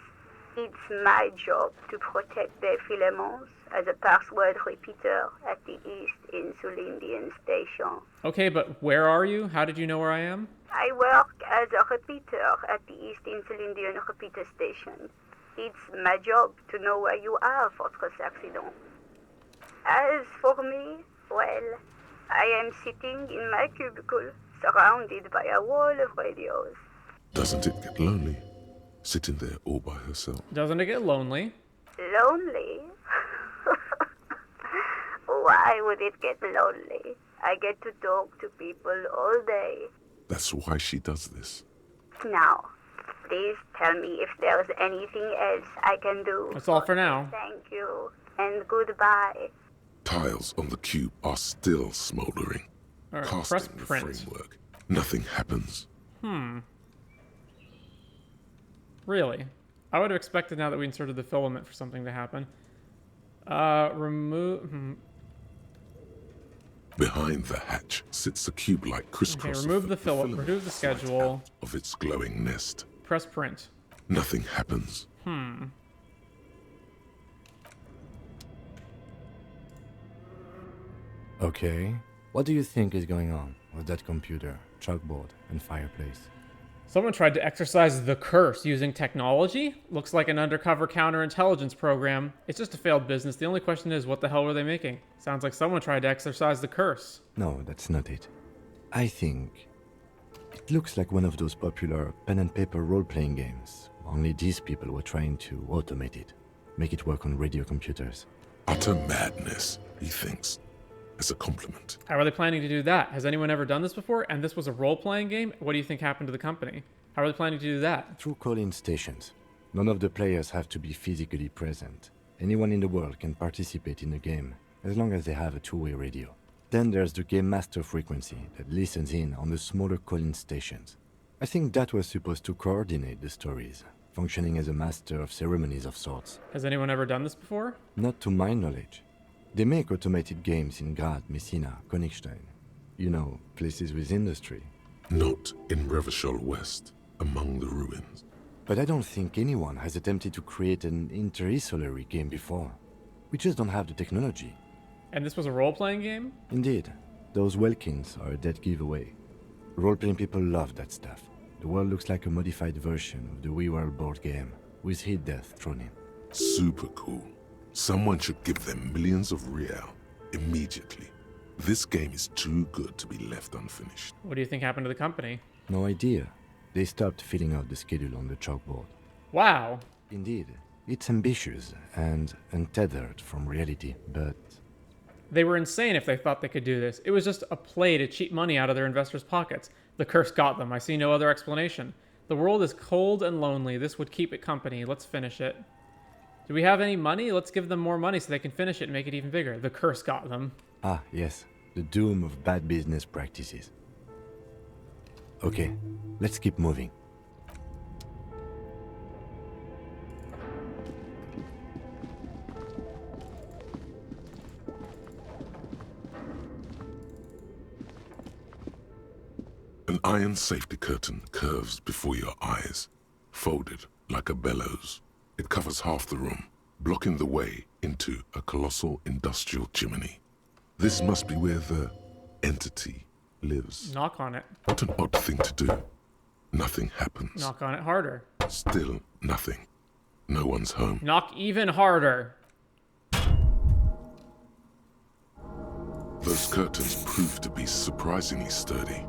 It's my job to protect their filaments as a password repeater at the East Insulindian Station. Okay, but where are you? How did you know where I am? I work as a repeater at the East Insulindian Repeater Station. It's my job to know where you are, Fortress Accident. As for me, well, I am sitting in my cubicle, surrounded by a wall of radios. Doesn't it get lonely, sitting there all by herself? Doesn't it get lonely? Lonely? Why would it get lonely? I get to talk to people all day. That's why she does this. Now, please tell me if there's anything else I can do. That's all for now. Thank you, and goodbye. Tiles on the cube are still smoldering. Alright, Casting press the print. framework. Nothing happens. Really? I would have expected now that we inserted the filament for something to happen. Remove... Behind the hatch sits a cube-like crisscross. Okay, remove the filament, remove the schedule. Of its glowing nest. Press print. Nothing happens. Okay. What do you think is going on with that computer, chalkboard, and fireplace? Someone tried to exercise the curse using technology? Looks like an undercover counterintelligence program. It's just a failed business. The only question is, what the hell were they making? Sounds like someone tried to exercise the curse. No, that's not it. I think it looks like one of those popular pen and paper role-playing games. Only these people were trying to automate it, make it work on radio computers. Utter madness, he thinks, as a compliment. How are they planning to do that? Has anyone ever done this before? And this was a role-playing game? What do you think happened to the company? How are they planning to do that? Through call-in stations. None of the players have to be physically present. Anyone in the world can participate in the game, as long as they have a two-way radio. Then there's the Game Master frequency that listens in on the smaller call-in stations. I think that was supposed to coordinate the stories, functioning as a master of ceremonies of sorts. Has anyone ever done this before? Not to my knowledge. They make automated games in Grad, Messina, Königstein. You know, places with industry. Not in Revachol West, among the ruins. But I don't think anyone has attempted to create an inter-isolary game before. We just don't have the technology. And this was a role-playing game? Indeed. Those Welkins are a dead giveaway. Role-playing people love that stuff. The world looks like a modified version of the WeWorld board game, with hit death thrown in. Super cool. Someone should give them millions of real immediately. This game is too good to be left unfinished. What do you think happened to the company? No idea. They stopped filling out the schedule on the chalkboard. Wow. Indeed. It's ambitious and untethered from reality, but... They were insane if they thought they could do this. It was just a play to cheat money out of their investors' pockets. The curse got them. I see no other explanation. The world is cold and lonely. This would keep it company. Let's finish it. Do we have any money? Let's give them more money so they can finish it and make it even bigger. The curse got them. Ah, yes. The doom of bad business practices. Okay, let's keep moving. An iron safety curtain curves before your eyes, folded like a bellows. It covers half the room, blocking the way into a colossal industrial chimney. This must be where the entity lives. Knock on it. What an odd thing to do. Nothing happens. Knock on it harder. Still nothing. No one's home. Knock even harder. Those curtains prove to be surprisingly sturdy.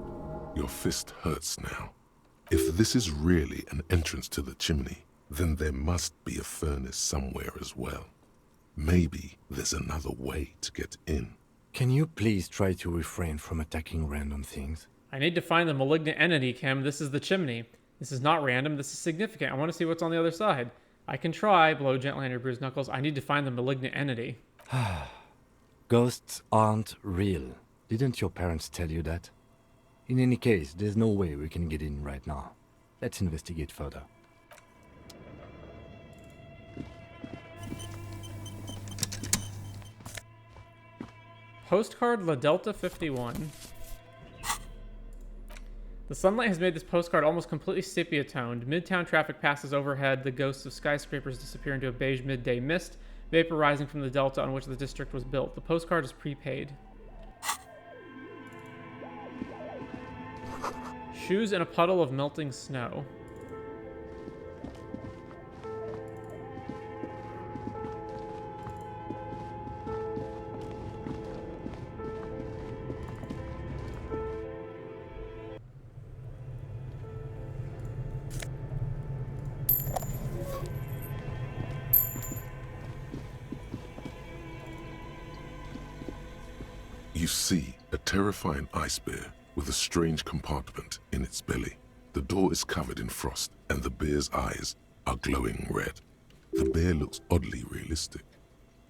Your fist hurts now. If this is really an entrance to the chimney, then there must be a furnace somewhere as well. Maybe there's another way to get in. Can you please try to refrain from attacking random things? I need to find the malignant entity, Kim. This is the chimney. This is not random. This is significant. I want to see what's on the other side. I can try. Blow gently on your bruised knuckles. I need to find the malignant entity. Ghosts aren't real. Didn't your parents tell you that? In any case, there's no way we can get in right now. Let's investigate further. Postcard La Delta 51. The sunlight has made this postcard almost completely sepia-toned. Midtown traffic passes overhead. The ghosts of skyscrapers disappear into a beige midday mist, vapor rising from the delta on which the district was built. The postcard is prepaid. Shoes in a puddle of melting snow. You see a terrifying ice bear with a strange compartment in its belly. The door is covered in frost, and the bear's eyes are glowing red. The bear looks oddly realistic.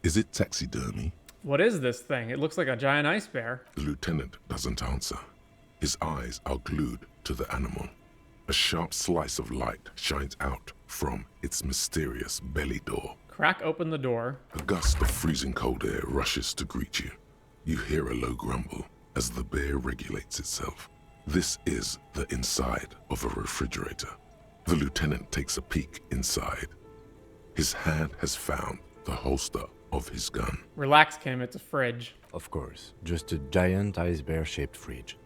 Is it taxidermy? What is this thing? It looks like a giant ice bear. The lieutenant doesn't answer. His eyes are glued to the animal. A sharp slice of light shines out from its mysterious belly door. Crack open the door. A gust of freezing cold air rushes to greet you. You hear a low grumble as the bear regulates itself. This is the inside of a refrigerator. The lieutenant takes a peek inside. His hand has found the holster of his gun. Relax, Kim, it's a fridge. Of course, just a giant ice bear-shaped fridge.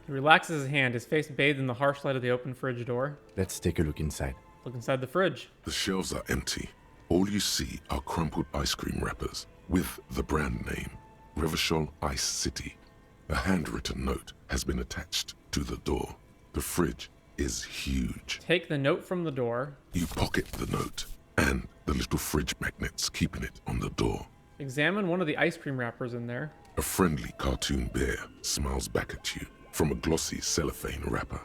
He relaxes his hand, his face bathed in the harsh light of the open fridge door. Let's take a look inside. Look inside the fridge. The shelves are empty. All you see are crumpled ice cream wrappers with the brand name, Revachol Ice City. A handwritten note has been attached to the door. The fridge is huge. Take the note from the door. You pocket the note and the little fridge magnets keeping it on the door. Examine one of the ice cream wrappers in there. A friendly cartoon bear smiles back at you from a glossy cellophane wrapper.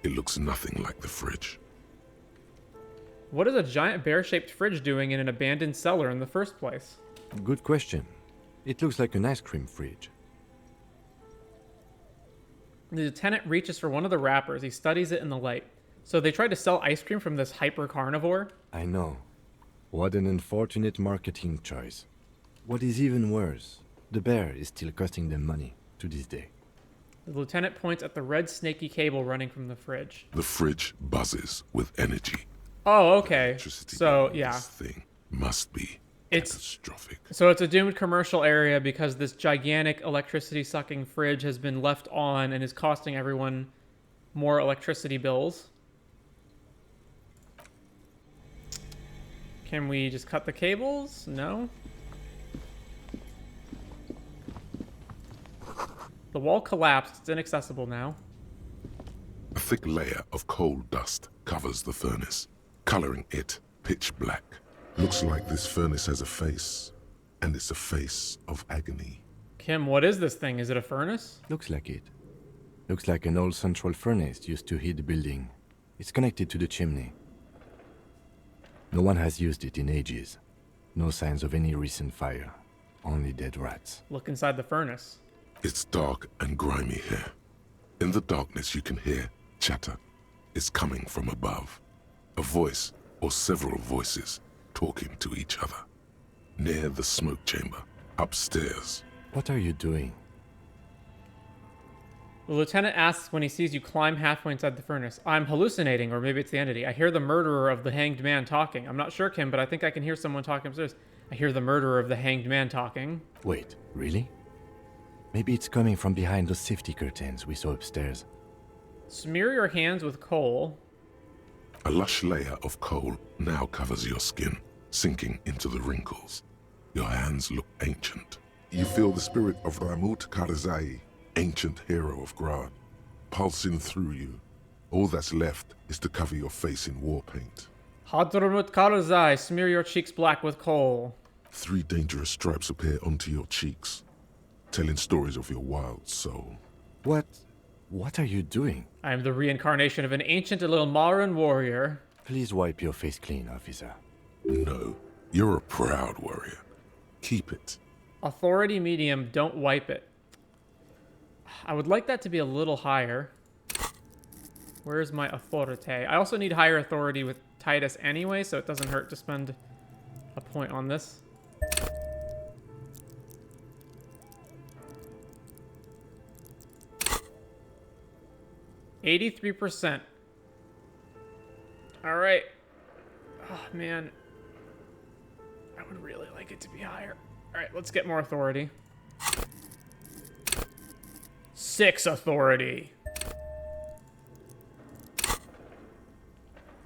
It looks nothing like the fridge. What is a giant bear-shaped fridge doing in an abandoned cellar in the first place? Good question. It looks like an ice cream fridge. The lieutenant reaches for one of the wrappers. He studies it in the light. So they tried to sell ice cream from this hyper-carnivore? I know. What an unfortunate marketing choice. What is even worse, the bear is still costing them money to this day. The lieutenant points at the red snaky cable running from the fridge. The fridge buzzes with energy. Oh, okay. So, yeah. This thing must be catastrophic. So it's a doomed commercial area because this gigantic electricity-sucking fridge has been left on and is costing everyone more electricity bills. Can we just cut the cables? No. The wall collapsed. It's inaccessible now. A thick layer of coal dust covers the furnace, coloring it pitch black. Looks like this furnace has a face, and it's a face of agony. Kim, what is this thing? Is it a furnace? Looks like it. Looks like an old central furnace used to heat the building. It's connected to the chimney. No one has used it in ages. No signs of any recent fire. Only dead rats. Look inside the furnace. It's dark and grimy here. In the darkness you can hear chatter. It's coming from above. A voice or several voices talking to each other. Near the smoke chamber, upstairs. What are you doing? The lieutenant asks when he sees you climb halfway inside the furnace. I'm hallucinating, or maybe it's the entity. I hear the murderer of the hanged man talking. I'm not sure, Kim, but I think I can hear someone talking upstairs. I hear the murderer of the hanged man talking. Wait, really? Maybe it's coming from behind those safety curtains we saw upstairs. Smear your hands with coal. A lush layer of coal now covers your skin, sinking into the wrinkles. Your hands look ancient. You feel the spirit of Ramut Karzai, ancient hero of Grad, pulsing through you. All that's left is to cover your face in war paint. Hadramut Karzai, smear your cheeks black with coal. 3 dangerous stripes appear onto your cheeks, telling stories of your wild soul. What are you doing? I am the reincarnation of an ancient Ilmaran warrior. Please wipe your face clean, officer. No, you're a proud warrior. Keep it. Authority medium, don't wipe it. I would like that to be a little higher. Where's my authority? I also need higher authority with Titus anyway, so it doesn't hurt to spend a point on this. %. All right. Oh, man. I would really like it to be higher. All right, let's get more authority. 6 authority.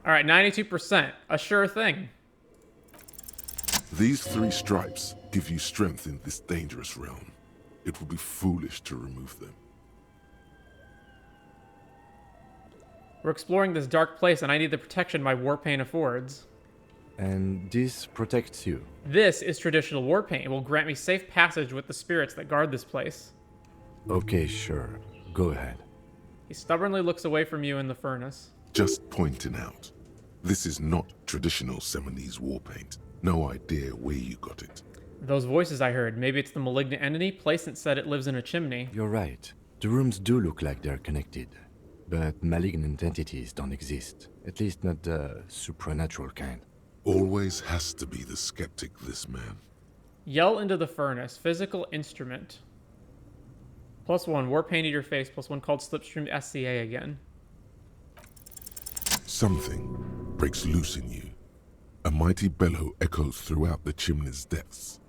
All right, 92%. A sure thing. These 3 stripes give you strength in this dangerous realm. It would be foolish to remove them. We're exploring this dark place, and I need the protection my war paint affords. And this protects you? This is traditional war paint. It will grant me safe passage with the spirits that guard this place. Okay, sure. Go ahead. He stubbornly looks away from you in the furnace. Just pointing out, this is not traditional Seminese war paint. No idea where you got it. Those voices I heard, maybe it's the malignant entity? Plaisance said it lives in a chimney. You're right. The rooms do look like they're connected. But malignant entities don't exist. At least not the supernatural kind. Always has to be the skeptic, this man. Yell into the furnace. Physical instrument. +1. War painted your face. +1 called Slipstream SCA again. Something breaks loose in you. A mighty bellow echoes throughout the chimney's depths.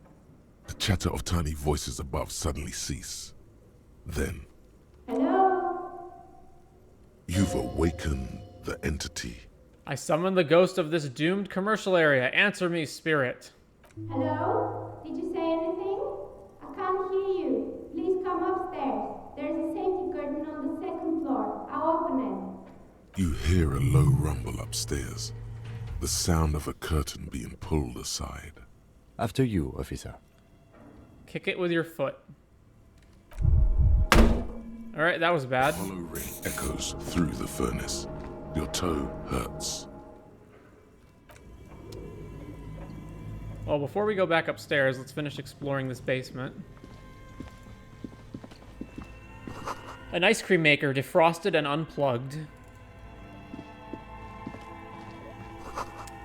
The chatter of tiny voices above suddenly cease. Then... Hello? You've awakened the entity. I summon the ghost of this doomed commercial area. Answer me, spirit. Hello? Did you say anything? I can't hear you. Please come upstairs. You hear a low rumble upstairs, the sound of a curtain being pulled aside. After you, officer. Kick it with your foot. Alright, that was bad. A hollow ring echoes through the furnace. Your toe hurts. Well, before we go back upstairs, let's finish exploring this basement. An ice cream maker, defrosted and unplugged.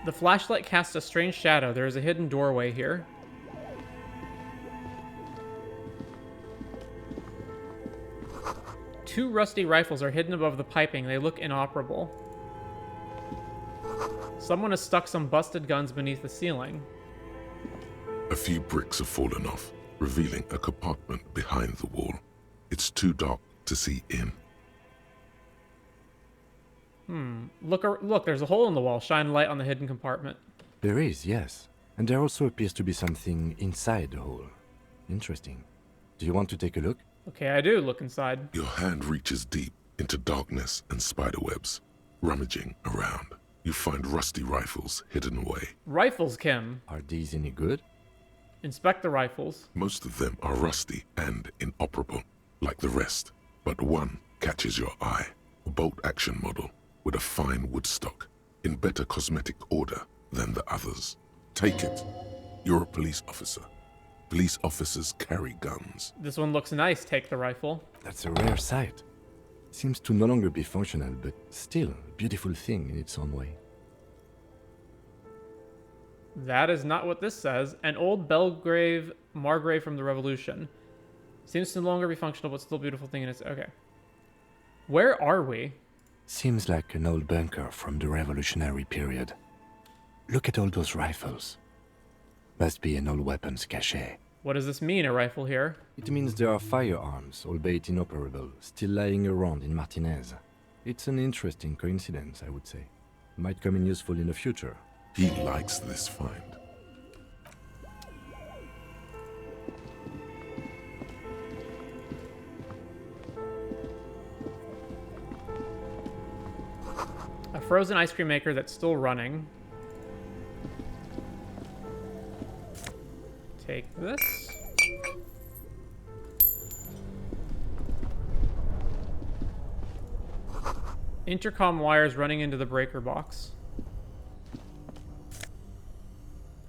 The flashlight casts a strange shadow. There is a hidden doorway here. Two rusty rifles are hidden above the piping. They look inoperable. Someone has stuck some busted guns beneath the ceiling. A few bricks have fallen off, revealing a compartment behind the wall. It's too dark to see in. Look, there's a hole in the wall. Shine light on the hidden compartment. There is, yes. And there also appears to be something inside the hole. Interesting. Do you want to take a look? Okay, I do look inside. Your hand reaches deep into darkness and spiderwebs. Rummaging around, you find rusty rifles hidden away. Rifles, Kim. Are these any good? Inspect the rifles. Most of them are rusty and inoperable, like the rest. But one catches your eye. A bolt-action model with a fine wood stock, in better cosmetic order than the others. Take it. You're a police officer. Police officers carry guns. This one looks nice. Take the rifle. That's a rare sight. Seems to no longer be functional, but still a beautiful thing in its own way. That is not what this says. An old Belgrave Margrave from the Revolution. Seems to no longer be functional, but still a beautiful thing in its... Okay. Where are we? Seems like an old bunker from the revolutionary period. Look at all those rifles. Must be an old weapons cache. What does this mean, a rifle here? It means there are firearms, albeit inoperable, still lying around in Martinez. It's an interesting coincidence, I would say. Might come in useful in the future. He likes this find. A frozen ice cream maker that's still running. Take this. Intercom wires running into the breaker box.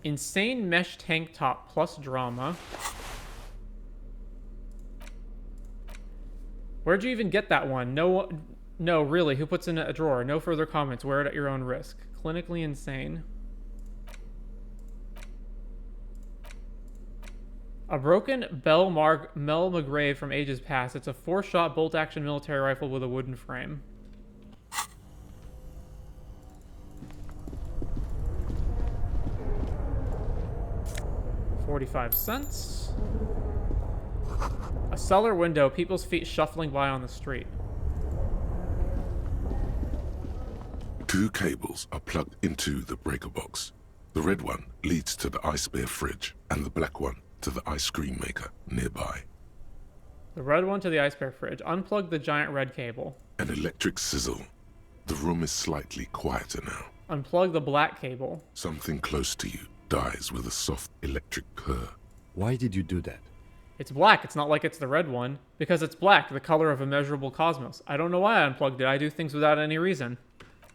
Insane mesh tank top plus drama. Where'd you even get that one? No, really, who puts in a drawer? No further comments. Wear it at your own risk. Clinically insane. A broken Mel McGrave from ages past. It's a 4-shot bolt-action military rifle with a wooden frame. $0.45. A cellar window. People's feet shuffling by on the street. 2 cables are plugged into the breaker box. The red one leads to the ice bear fridge, and the black one to the ice cream maker nearby. The red one to the ice bear fridge. Unplug the giant red cable. An electric sizzle. The room is slightly quieter now. Unplug the black cable. Something close to you dies with a soft electric purr. Why did you do that? It's black. It's not like it's the red one. Because it's black, the color of immeasurable cosmos. I don't know why I unplugged it. I do things without any reason.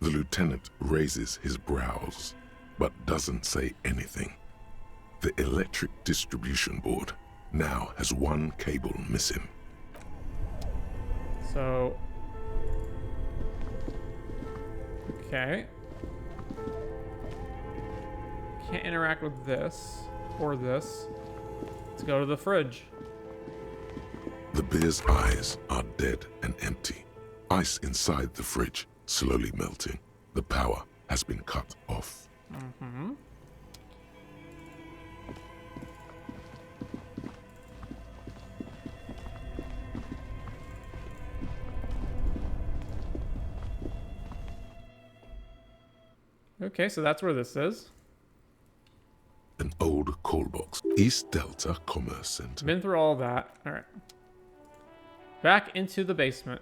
The lieutenant raises his brows, but doesn't say anything. The electric distribution board now has 1 cable missing. So... Okay. Can't interact with this or this. Let's go to the fridge. The bear's eyes are dead and empty. Ice inside the fridge slowly melting. The power has been cut off. Mm-hmm. Okay, so that's where this is. An old call box. East Delta Commerce Center. Been through all that. All right. Back into the basement.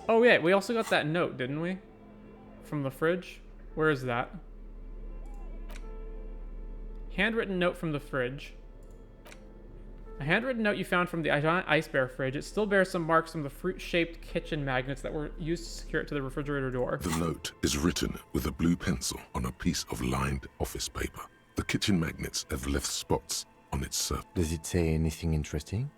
Oh yeah, we also got that note, didn't we? From the fridge? Where is that? Handwritten note from the fridge. A handwritten note you found from the ice bear fridge. It still bears some marks from the fruit-shaped kitchen magnets that were used to secure it to the refrigerator door. The note is written with a blue pencil on a piece of lined office paper. The kitchen magnets have left spots on its surface. Does it say anything interesting?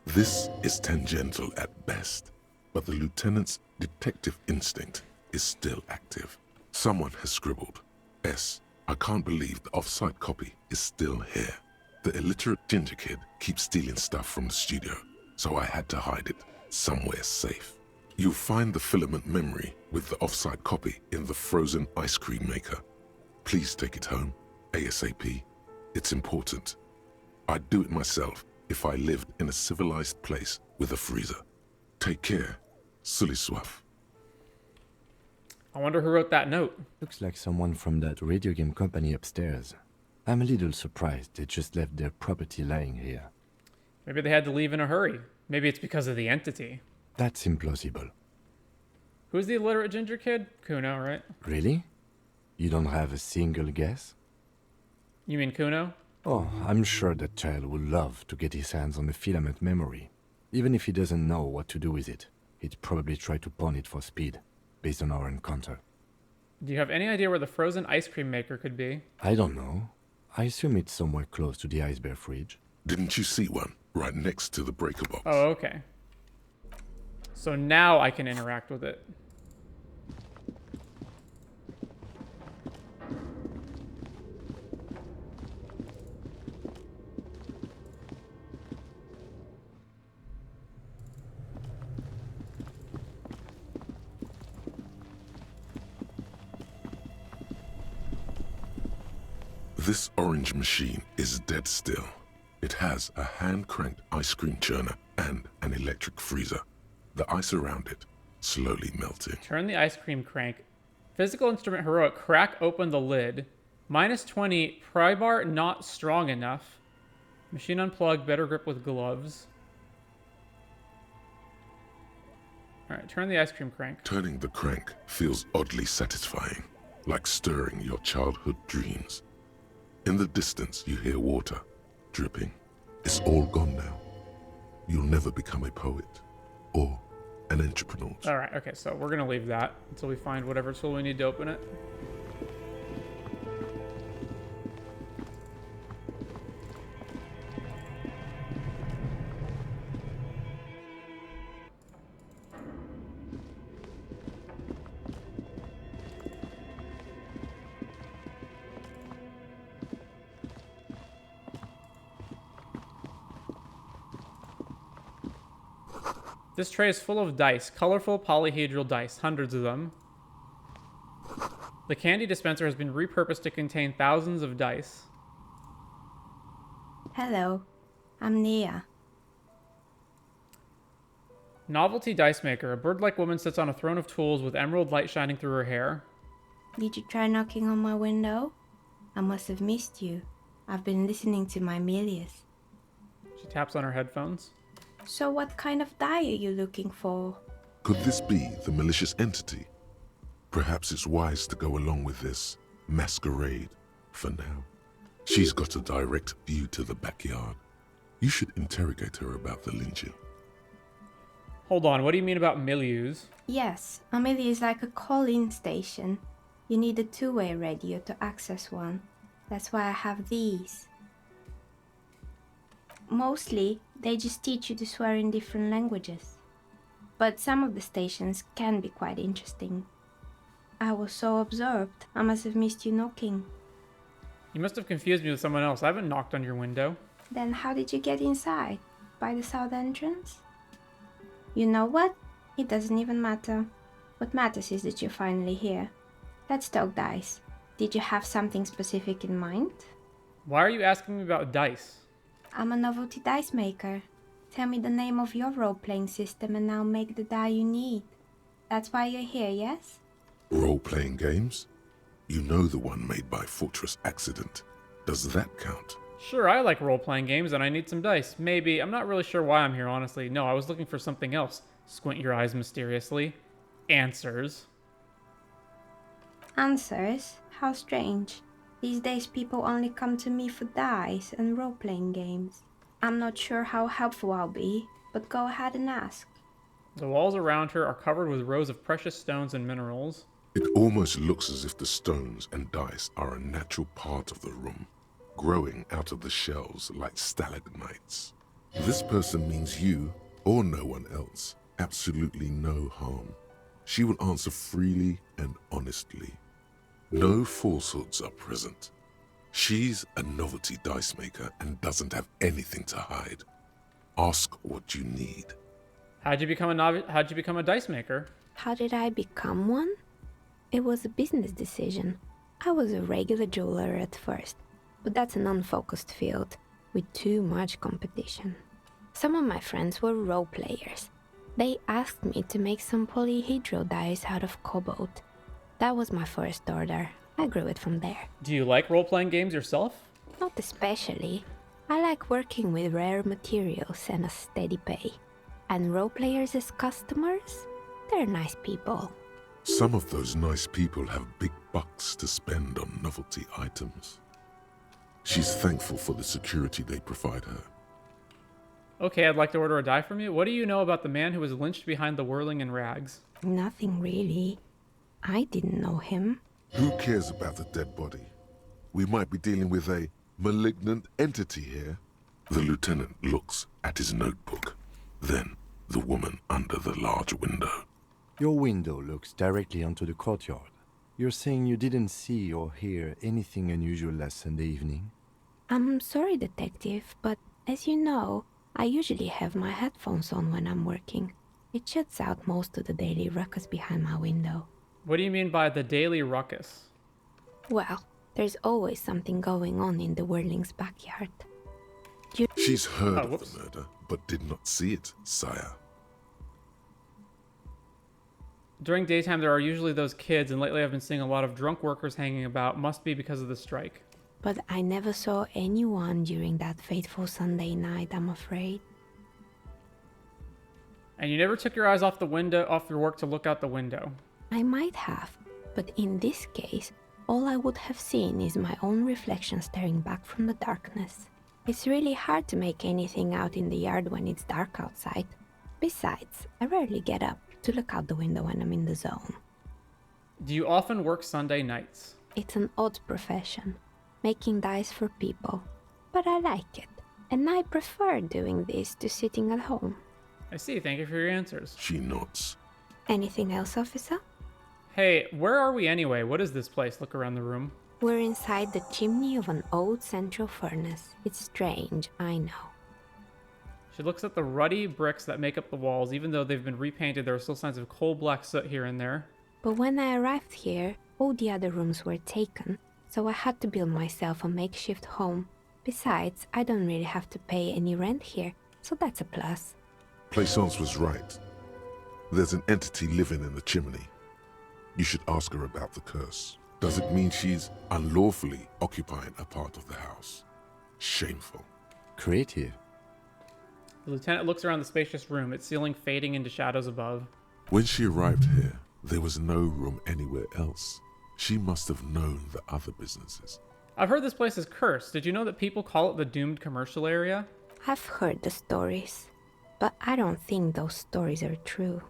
This is tangential at best, but the lieutenant's detective instinct is still active. Someone has scribbled, S. I can't believe the off-site copy is still here. The illiterate ginger kid keeps stealing stuff from the studio, so I had to hide it somewhere safe. You'll find the filament memory with the off-site copy in the frozen ice cream maker. Please take it home, ASAP. It's important. I'd do it myself if I lived in a civilized place with a freezer. Take care, Sully Soif. I wonder who wrote that note. Looks like someone from that radio game company upstairs. I'm a little surprised they just left their property lying here. Maybe they had to leave in a hurry. Maybe it's because of the entity. That's implausible. Who's the illiterate ginger kid? Cuno, right? Really? You don't have a single guess? You mean Cuno? Oh, I'm sure that child would love to get his hands on the filament memory. Even if he doesn't know what to do with it, he'd probably try to pawn it for speed, based on our encounter. Do you have any idea where the frozen ice cream maker could be? I don't know. I assume it's somewhere close to the ice bear fridge. Didn't you see one right next to the breaker box? Oh, okay. So now I can interact with it. This orange machine is dead still. It has a hand-cranked ice cream churner and an electric freezer. The ice around it slowly melting. Turn the ice cream crank. Physical instrument heroic. Crack open the lid. -20. Pry bar not strong enough. Machine unplugged. Better grip with gloves. Alright, turn the ice cream crank. Turning the crank feels oddly satisfying, like stirring your childhood dreams. In the distance, you hear water dripping. It's all gone now. You'll never become a poet or an entrepreneur. Alright, okay, so we're gonna leave that until we find whatever tool we need to open it. This tray is full of dice, colorful polyhedral dice, hundreds of them. The candy dispenser has been repurposed to contain thousands of dice. Hello, I'm Neha. Novelty Dicemaker. A bird-like woman sits on a throne of tools with emerald light shining through her hair. Did you try knocking on my window? I must have missed you. I've been listening to my Melius. She taps on her headphones. So what kind of die are you looking for? Could this be the malicious entity? Perhaps it's wise to go along with this masquerade for now. She's got a direct view to the backyard. You should interrogate her about the lynching. Hold on, what do you mean about milieus? Yes, a milieu is like a call-in station. You need a two-way radio to access one. That's why I have these. Mostly, they just teach you to swear in different languages. But some of the stations can be quite interesting. I was so absorbed, I must have missed you knocking. You must have confused me with someone else. I haven't knocked on your window. Then how did you get inside? By the south entrance? You know what? It doesn't even matter. What matters is that you're finally here. Let's talk dice. Did you have something specific in mind? Why are you asking me about dice? I'm a novelty dice maker. Tell me the name of your role-playing system and I'll make the die you need. That's why you're here, yes? Role-playing games? You know the one made by Fortress Accident. Does that count? Sure, I like role-playing games and I need some dice. Maybe. I'm not really sure why I'm here, honestly. No, I was looking for something else. Squint your eyes mysteriously. Answers. Answers? How strange. These days people only come to me for dice and role-playing games. I'm not sure how helpful I'll be, but go ahead and ask. The walls around her are covered with rows of precious stones and minerals. It almost looks as if the stones and dice are a natural part of the room, growing out of the shelves like stalagmites. This person means you, or no one else, absolutely no harm. She will answer freely and honestly. No falsehoods are present. She's a novelty dice maker and doesn't have anything to hide. Ask what you need. How'd you become a dice maker? How did I become one? It was a business decision. I was a regular jeweler at first, but that's an unfocused field with too much competition. Some of my friends were role players. They asked me to make some polyhedral dice out of cobalt. That was my first order. I grew it from there. Do you like role-playing games yourself? Not especially. I like working with rare materials and a steady pay. And role players as customers? They're nice people. Some of those nice people have big bucks to spend on novelty items. She's thankful for the security they provide her. Okay, I'd like to order a die from you. What do you know about the man who was lynched behind the whirling in rags? Nothing really. I didn't know him. Who cares about the dead body? We might be dealing with a malignant entity here. The lieutenant looks at his notebook, then the woman under the large window. Your window looks directly onto the courtyard. You're saying you didn't see or hear anything unusual last Sunday evening? I'm sorry, detective, but as you know, I usually have my headphones on when I'm working. It shuts out most of the daily ruckus behind my window. What do you mean by the daily ruckus? Well, there's always something going on in the whirling's backyard. She's heard of the murder, but did not see it, sire. During daytime, there are usually those kids, and lately I've been seeing a lot of drunk workers hanging about. Must be because of the strike. But I never saw anyone during that fateful Sunday night, I'm afraid. And you never took your eyes off your work to look out the window. I might have, but in this case, all I would have seen is my own reflection staring back from the darkness. It's really hard to make anything out in the yard when it's dark outside. Besides, I rarely get up to look out the window when I'm in the zone. Do you often work Sunday nights? It's an odd profession, making dice for people, but I like it, and I prefer doing this to sitting at home. I see, thank you for your answers. She nods. Anything else, officer? Hey, where are we anyway? What is this place? Look around the room. We're inside the chimney of an old central furnace. It's strange, I know. She looks at the ruddy bricks that make up the walls. Even though they've been repainted, there are still signs of coal black soot here and there. But when I arrived here, all the other rooms were taken, so I had to build myself a makeshift home. Besides, I don't really have to pay any rent here, so that's a plus. Plaisance was right. There's an entity living in the chimney. You should ask her about the curse. Does it mean she's unlawfully occupying a part of the house? Shameful. Creative. The lieutenant looks around the spacious room, its ceiling fading into shadows above. When she arrived here, there was no room anywhere else. She must have known the other businesses. I've heard this place is cursed. Did you know that people call it the doomed commercial area? I've heard the stories, but I don't think those stories are true.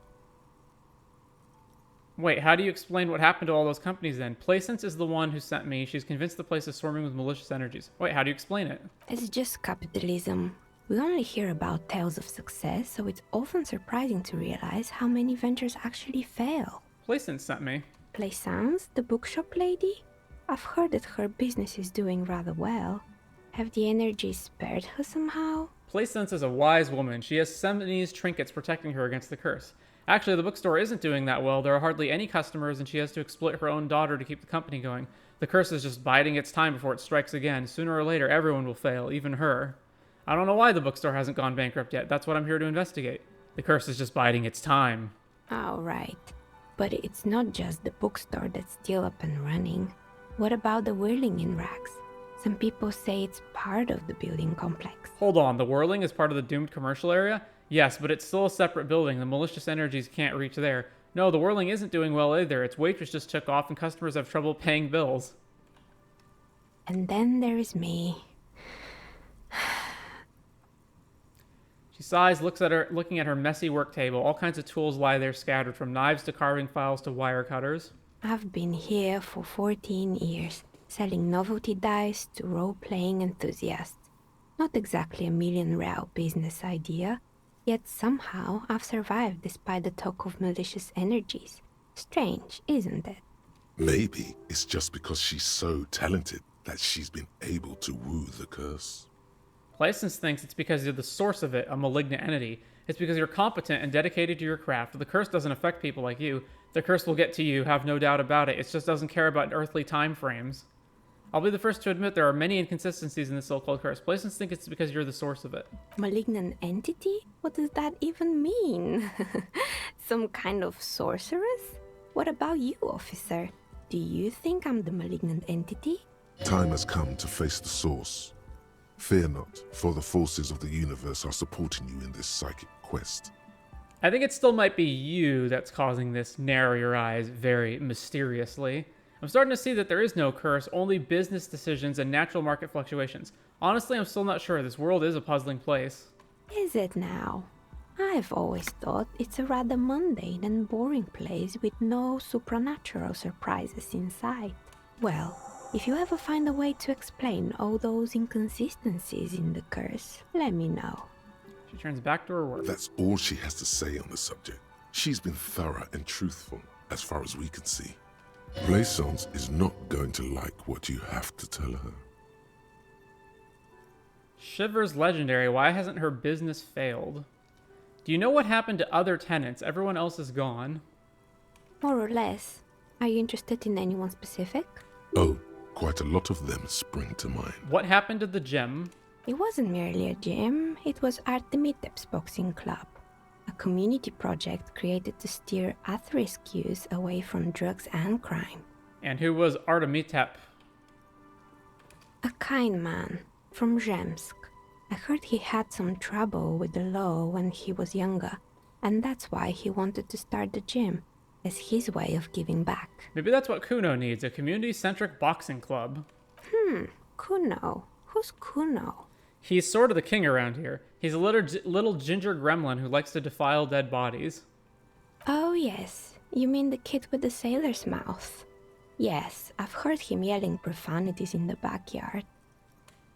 Wait, how do you explain what happened to all those companies then? Plaisance is the one who sent me. She's convinced the place is swarming with malicious energies. Wait, how do you explain it? It's just capitalism. We only hear about tales of success, so it's often surprising to realize how many ventures actually fail. Plaisance sent me. Plaisance, the bookshop lady? I've heard that her business is doing rather well. Have the energies spared her somehow? Plaisance is a wise woman. She has Semnese trinkets protecting her against the curse. Actually, the bookstore isn't doing that well. There are hardly any customers, and she has to exploit her own daughter to keep the company going. The curse is just biding its time before it strikes again. Sooner or later, everyone will fail, even her. I don't know why the bookstore hasn't gone bankrupt yet. That's what I'm here to investigate. The curse is just biding its time. All right. But it's not just the bookstore that's still up and running. What about the whirling in rags? Some people say it's part of the building complex. Hold on, the whirling is part of the doomed commercial area? Yes, but it's still a separate building. The malicious energies can't reach there. No, the whirling isn't doing well either. Its waitress just took off and customers have trouble paying bills. And then there is me. She sighs, looking at her messy work table. All kinds of tools lie there scattered, from knives to carving files to wire cutters. I've been here for 14 years, selling novelty dice to role-playing enthusiasts. Not exactly a million-real business idea, yet somehow I've survived despite the talk of malicious energies. Strange, isn't it? Maybe it's just because she's so talented that she's been able to woo the curse. Plaisance thinks it's because you're the source of it, a malignant entity. It's because you're competent and dedicated to your craft. The curse doesn't affect people like you. The curse will get to you, have no doubt about it. It just doesn't care about earthly time frames. I'll be the first to admit there are many inconsistencies in this so-called curse. Plaisance thinks it's because you're the source of it. Malignant entity? What does that even mean? Some kind of sorceress? What about you, officer? Do you think I'm the malignant entity? Time has come to face the source. Fear not, for the forces of the universe are supporting you in this psychic quest. I think it still might be you that's causing this narrow your eyes very mysteriously. I'm starting to see that there is no curse, only business decisions and natural market fluctuations. Honestly, I'm still not sure. This world is a puzzling place. Is it now? I've always thought it's a rather mundane and boring place with no supernatural surprises in sight. Well, if you ever find a way to explain all those inconsistencies in the curse, let me know. She turns back to her work. That's all she has to say on the subject. She's been thorough and truthful, as far as we can see. Plaisance is not going to like what you have to tell her. Shiver's legendary. Why hasn't her business failed? Do you know what happened to other tenants? Everyone else is gone. More or less. Are you interested in anyone specific? Oh, quite a lot of them spring to mind. What happened to the gym? It wasn't merely a gym, it was Artemitep's boxing club. A community project created to steer at-risk youth away from drugs and crime. And who was Artemitep? A kind man from Zemsk. I heard he had some trouble with the law when he was younger, and that's why he wanted to start the gym, as his way of giving back. Maybe that's what Cuno needs, a community-centric boxing club. Cuno. Who's Cuno? He's sort of the king around here. He's a little ginger gremlin who likes to defile dead bodies. Oh yes, you mean the kid with the sailor's mouth. Yes, I've heard him yelling profanities in the backyard.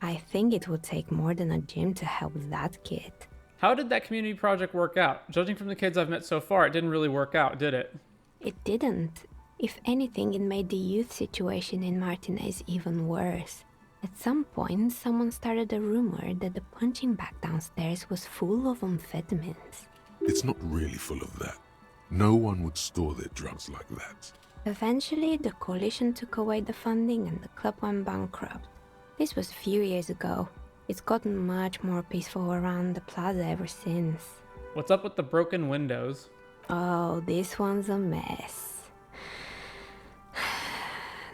I think it would take more than a gym to help that kid. How did that community project work out? Judging from the kids I've met so far, it didn't really work out, did it? It didn't. If anything, it made the youth situation in Martinez even worse. At some point, someone started a rumor that the punching bag downstairs was full of amphetamines. It's not really full of that. No one would store their drugs like that. Eventually, the coalition took away the funding and the club went bankrupt. This was a few years ago. It's gotten much more peaceful around the plaza ever since. What's up with the broken windows? Oh, this one's a mess.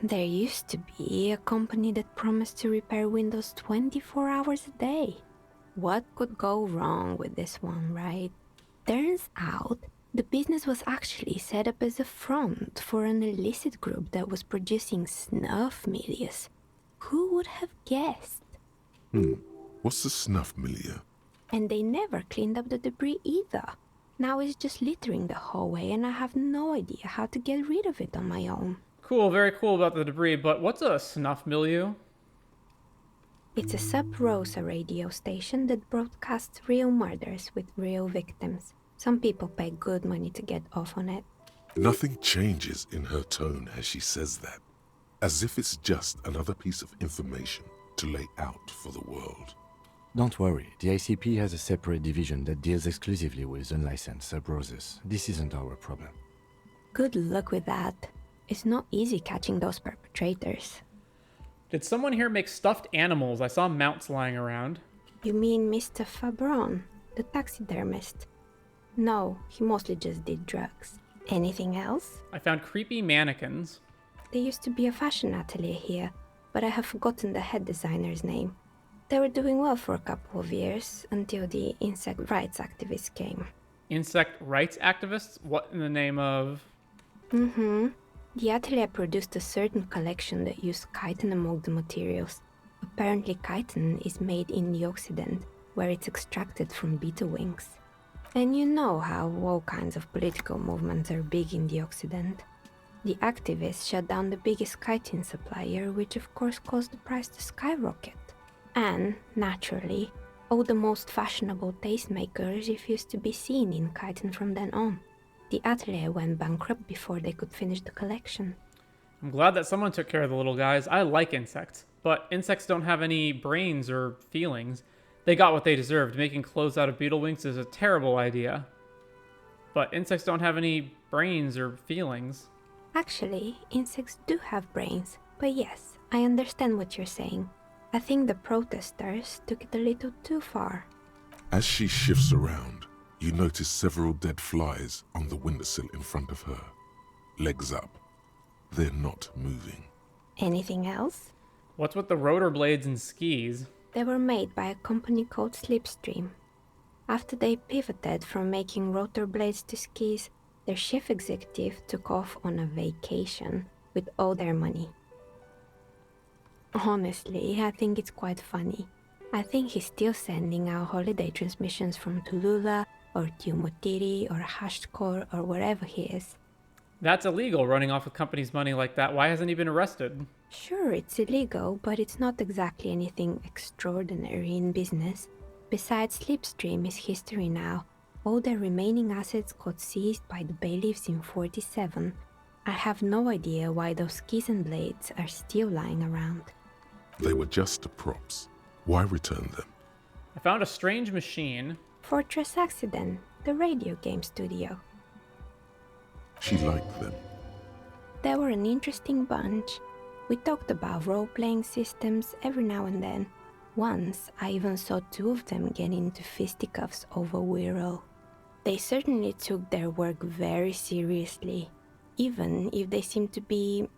There used to be a company that promised to repair windows 24 hours a day. What could go wrong with this one, right? Turns out, the business was actually set up as a front for an illicit group that was producing snuff milieu. Who would have guessed? What's the snuff milieu? And they never cleaned up the debris either. Now it's just littering the hallway and I have no idea how to get rid of it on my own. Cool, very cool about the debris, but what's a snuff milieu? It's a sub-Rosa radio station that broadcasts real murders with real victims. Some people pay good money to get off on it. Nothing changes in her tone as she says that, as if it's just another piece of information to lay out for the world. Don't worry, the ICP has a separate division that deals exclusively with unlicensed sub-Roses. This isn't our problem. Good luck with that. It's not easy catching those perpetrators. Did someone here make stuffed animals? I saw mounts lying around. You mean Mr. Fabron, the taxidermist? No, he mostly just did drugs. Anything else? I found creepy mannequins. There used to be a fashion atelier here, but I have forgotten the head designer's name. They were doing well for a couple of years, until the insect rights activists came. Insect rights activists? What in the name of... The atelier produced a certain collection that used chitin among the materials. Apparently chitin is made in the Occident, where it's extracted from beetle wings. And you know how all kinds of political movements are big in the Occident. The activists shut down the biggest chitin supplier, which of course caused the price to skyrocket. And, naturally, all the most fashionable tastemakers refused to be seen in chitin from then on. The atelier went bankrupt before they could finish the collection. I'm glad that someone took care of the little guys. I like insects, but insects don't have any brains or feelings. They got what they deserved. Making clothes out of beetle wings is a terrible idea. But insects don't have any brains or feelings. Actually, insects do have brains, but yes, I understand what you're saying. I think the protesters took it a little too far. As she shifts around, you notice several dead flies on the windowsill in front of her. Legs up. They're not moving. Anything else? What's with the rotor blades and skis? They were made by a company called Slipstream. After they pivoted from making rotor blades to skis, their chief executive took off on a vacation with all their money. Honestly, I think it's quite funny. I think he's still sending out holiday transmissions from Tulula or Tiumotiri or Hashtkor or wherever he is. That's illegal, running off with company's money like that. Why hasn't he been arrested? Sure, it's illegal, but it's not exactly anything extraordinary in business. Besides, Slipstream is history now. All their remaining assets got seized by the bailiffs in 47. I have no idea why those skis and blades are still lying around. They were just the props. Why return them? I found a strange machine. Fortress Accident, the radio game studio. She liked them. They were an interesting bunch. We talked about role-playing systems every now and then. Once, I even saw two of them get into fisticuffs over Weasel. They certainly took their work very seriously, even if they seemed to be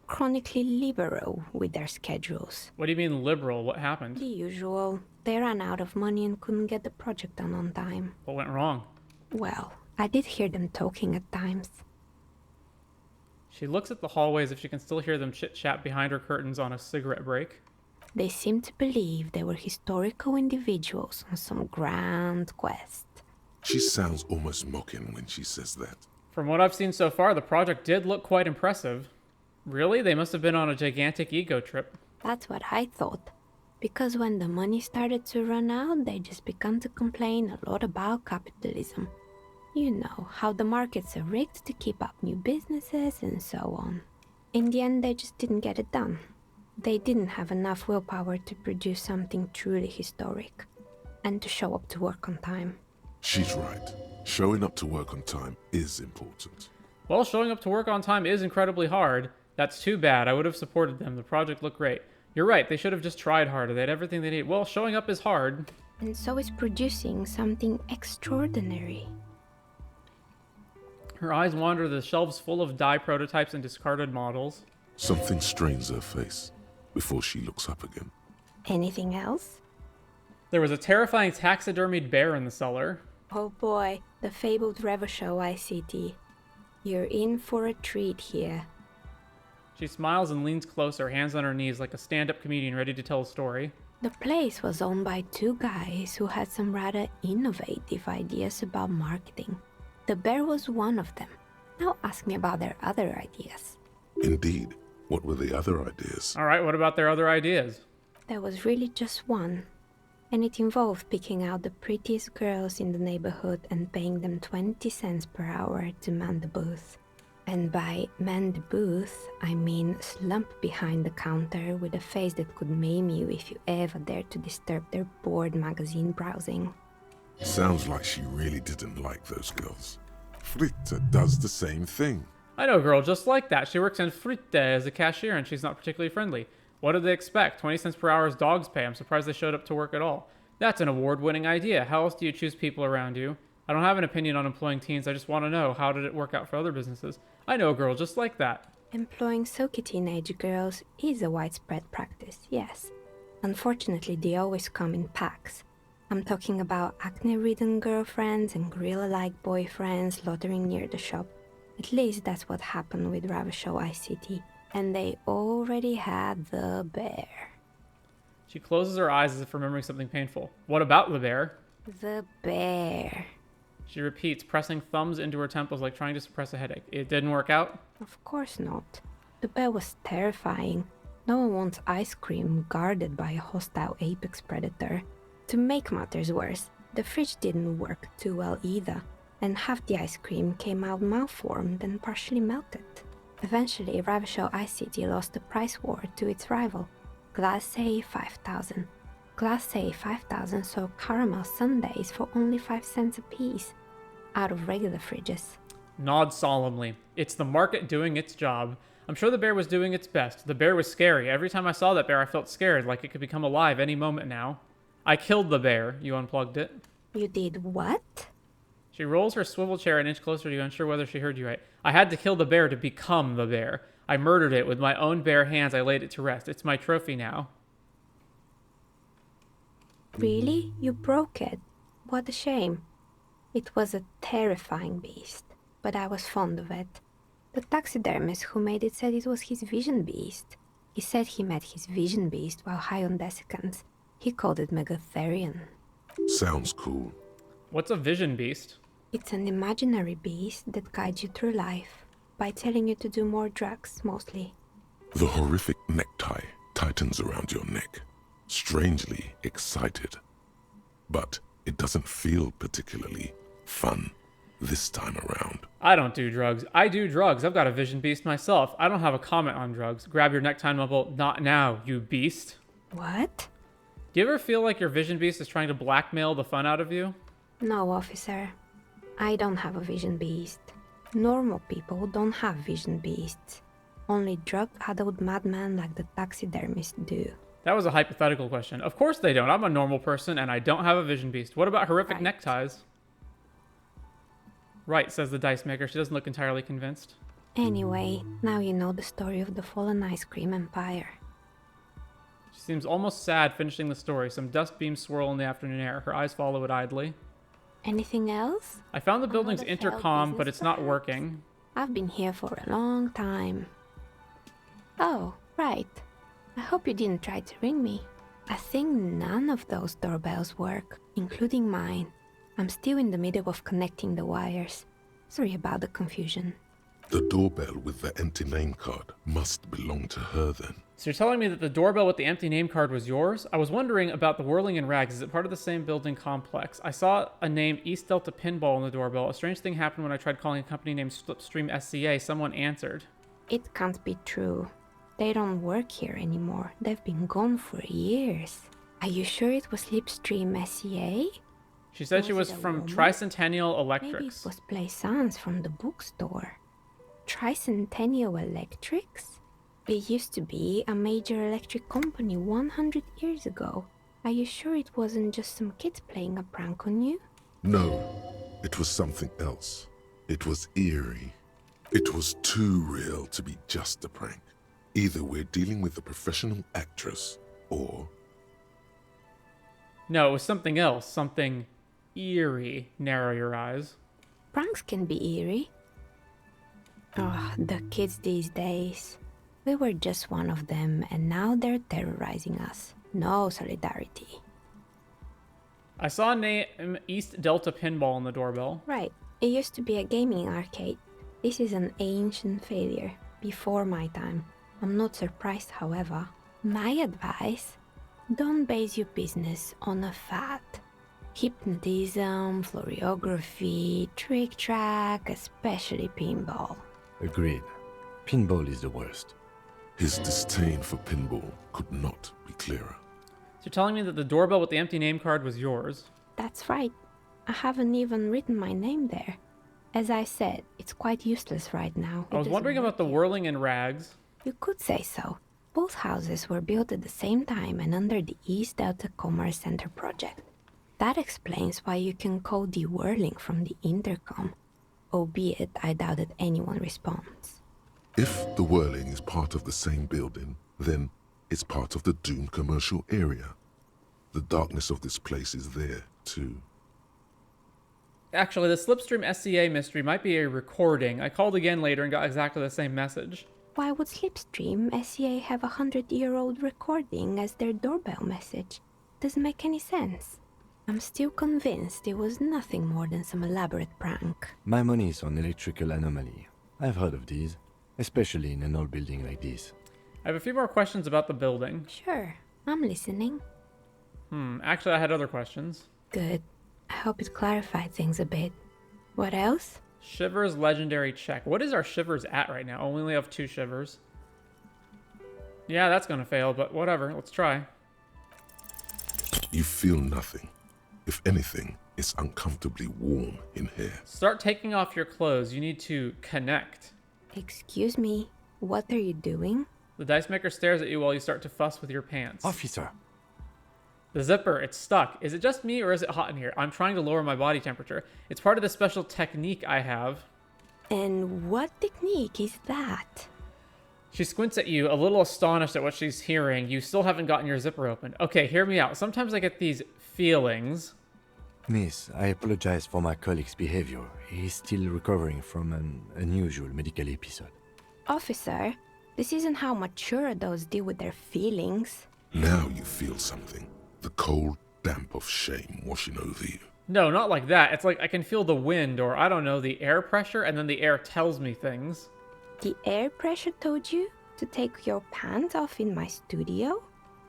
chronically liberal with their schedules. What do you mean liberal? What happened? The usual. They ran out of money and couldn't get the project done on time. What went wrong? Well, I did hear them talking at times. She looks at the hallway as if she can still hear them chit-chat behind her curtains on a cigarette break. They seemed to believe they were historical individuals on some grand quest. She sounds almost mocking when she says that. From what I've seen so far, the project did look quite impressive. Really? They must have been on a gigantic ego trip. That's what I thought. Because when the money started to run out, they just began to complain a lot about capitalism. You know, how the markets are rigged to keep up new businesses and so on. In the end, they just didn't get it done. They didn't have enough willpower to produce something truly historic, and to show up to work on time. She's right. Showing up to work on time is important. Well, showing up to work on time is incredibly hard. That's too bad. I would have supported them. The project looked great. You're right. They should have just tried harder. They had everything they need. Well, showing up is hard. And so is producing something extraordinary. Her eyes wander to the shelves full of die prototypes and discarded models. Something strains her face before she looks up again. Anything else? There was a terrifying taxidermied bear in the cellar. Oh boy, the fabled Revachol ICT. You're in for a treat here. She smiles and leans closer, hands on her knees like a stand-up comedian ready to tell a story. The place was owned by two guys who had some rather innovative ideas about marketing. The bear was one of them. Now ask me about their other ideas. Indeed. What were the other ideas? All right, what about their other ideas? There was really just one. And it involved picking out the prettiest girls in the neighborhood and paying them 20 cents per hour to man the booth. And by man the booth, I mean slump behind the counter with a face that could maim you if you ever dared to disturb their bored magazine browsing. Sounds like she really didn't like those girls. Fritte does the same thing. I know a girl just like that. She works in Fritte as a cashier and she's not particularly friendly. What did they expect? 20 cents per hour is dog's pay. I'm surprised they showed up to work at all. That's an award-winning idea. How else do you choose people around you? I don't have an opinion on employing teens. I just want to know, how did it work out for other businesses? I know a girl just like that. Employing silky teenage girls is a widespread practice, yes. Unfortunately, they always come in packs. I'm talking about acne-ridden girlfriends and gorilla-like boyfriends loitering near the shop. At least that's what happened with Ravachol ICT. And they already had the bear. She closes her eyes as if remembering something painful. What about the bear? The bear. She repeats, pressing thumbs into her temples like trying to suppress a headache. It didn't work out? Of course not. The bear was terrifying. No one wants ice cream guarded by a hostile apex predator. To make matters worse, the fridge didn't work too well either, and half the ice cream came out malformed and partially melted. Eventually, Ravachol ICT lost the price war to its rival, Glacé 5000. Glacé 5000 sold caramel sundaes for only 5 cents a piece, out of regular fridges. Nod solemnly. It's the market doing its job. I'm sure the bear was doing its best. The bear was scary. Every time I saw that bear, I felt scared, like it could become alive any moment now. I killed the bear. You unplugged it. You did what? She rolls her swivel chair an inch closer to you, unsure whether she heard you right. I had to kill the bear to become the bear. I murdered it with my own bare hands. I laid it to rest. It's my trophy now. Really? You broke it? What a shame. It was a terrifying beast, but I was fond of it. The taxidermist who made it said it was his vision beast. He said he met his vision beast while high on desiccants. He called it Megatherion. Sounds cool. What's a vision beast? It's an imaginary beast that guides you through life by telling you to do more drugs, mostly. The horrific necktie tightens around your neck, strangely excited. But it doesn't feel particularly fun this time around. I don't do drugs. I do drugs. I've got a vision beast myself. I don't have a comment on drugs. Grab your necktie and mumble, not now, you beast. What? Do you ever feel like your vision beast is trying to blackmail the fun out of you? No, officer. I don't have a vision beast. Normal people don't have vision beasts. Only drug-addled madmen like the taxidermist do. That was a hypothetical question. Of course they don't. I'm a normal person and I don't have a vision beast. What about horrific neckties? Right, says the Dicemaker. She doesn't look entirely convinced. Anyway, now you know the story of the fallen ice cream empire. She seems almost sad finishing the story. Some dust beams swirl in the afternoon air. Her eyes follow it idly. Anything else? I found the building's intercom, but it's not working. I've been here for a long time. Oh, right. I hope you didn't try to ring me. I think none of those doorbells work, including mine. I'm still in the middle of connecting the wires. Sorry about the confusion. The doorbell with the empty name card must belong to her then. So you're telling me that the doorbell with the empty name card was yours? I was wondering about the Whirling in Rags. Is it part of the same building complex? I saw a name East Delta Pinball on the doorbell. A strange thing happened when I tried calling a company named Slipstream SCA. Someone answered. It can't be true. They don't work here anymore. They've been gone for years. Are you sure it was Slipstream SCA? She said she was from Tricentennial Electrics. Maybe it was Plaisance from the bookstore. Tricentennial Electrics? It used to be a major electric company 100 years ago. Are you sure it wasn't just some kids playing a prank on you? No, it was something else. It was eerie. It was too real to be just a prank. Either we're dealing with a professional actress, or... No, it was something else. Something eerie. Narrow your eyes. Pranks can be eerie. Oh, the kids these days. We were just one of them, and now they're terrorizing us. No solidarity. I saw a name East Delta Pinball on the doorbell. Right. It used to be a gaming arcade. This is an ancient failure, before my time. I'm not surprised, however. My advice? Don't base your business on a fad. Hypnotism, fluorography, trick-track, especially pinball. Agreed. Pinball is the worst. His disdain for pinball could not be clearer. So you're telling me that the doorbell with the empty name card was yours? That's right. I haven't even written my name there. As I said, it's quite useless right now. I was wondering about the Whirling in Rags. You could say so. Both houses were built at the same time and under the East Delta Commerce Center project. That explains why you can call the Whirling from the intercom, albeit I doubt that anyone responds. If the Whirling is part of the same building, then It's part of the Doom commercial area. The darkness of this place is there, too. Actually, the Slipstream SCA mystery might be a recording. I called again later and got exactly the same message. Why would Slipstream SCA have a 100-year-old recording as their doorbell message? Doesn't make any sense. I'm still convinced it was nothing more than some elaborate prank. My money is on electrical anomaly. I've heard of these, especially in an old building like this. I have a few more questions about the building. Sure, I'm listening. Actually, I had other questions. Good. I hope it clarified things a bit. What else? Shivers legendary check. What is our Shivers at right now? Oh, we only have 2 Shivers. Yeah, that's gonna fail, but whatever. Let's try. You feel nothing. If anything, it's uncomfortably warm in here. Start taking off your clothes. You need to connect. Excuse me, what are you doing? The Dicemaker stares at you while you start to fuss with your pants. Officer! The zipper, it's stuck. Is it just me or is it hot in here? I'm trying to lower my body temperature. It's part of the special technique I have. And what technique is that? She squints at you, a little astonished at what she's hearing. You still haven't gotten your zipper open. Okay, hear me out. Sometimes I get these feelings. Miss, I apologize for my colleague's behavior. He's still recovering from an unusual medical episode. Officer, this isn't how mature adults deal with their feelings. Now you feel something. The cold damp of shame washing over you. No, not like that. It's like I can feel the wind or, I don't know, the air pressure, and then the air tells me things. The air pressure told you to take your pants off in my studio?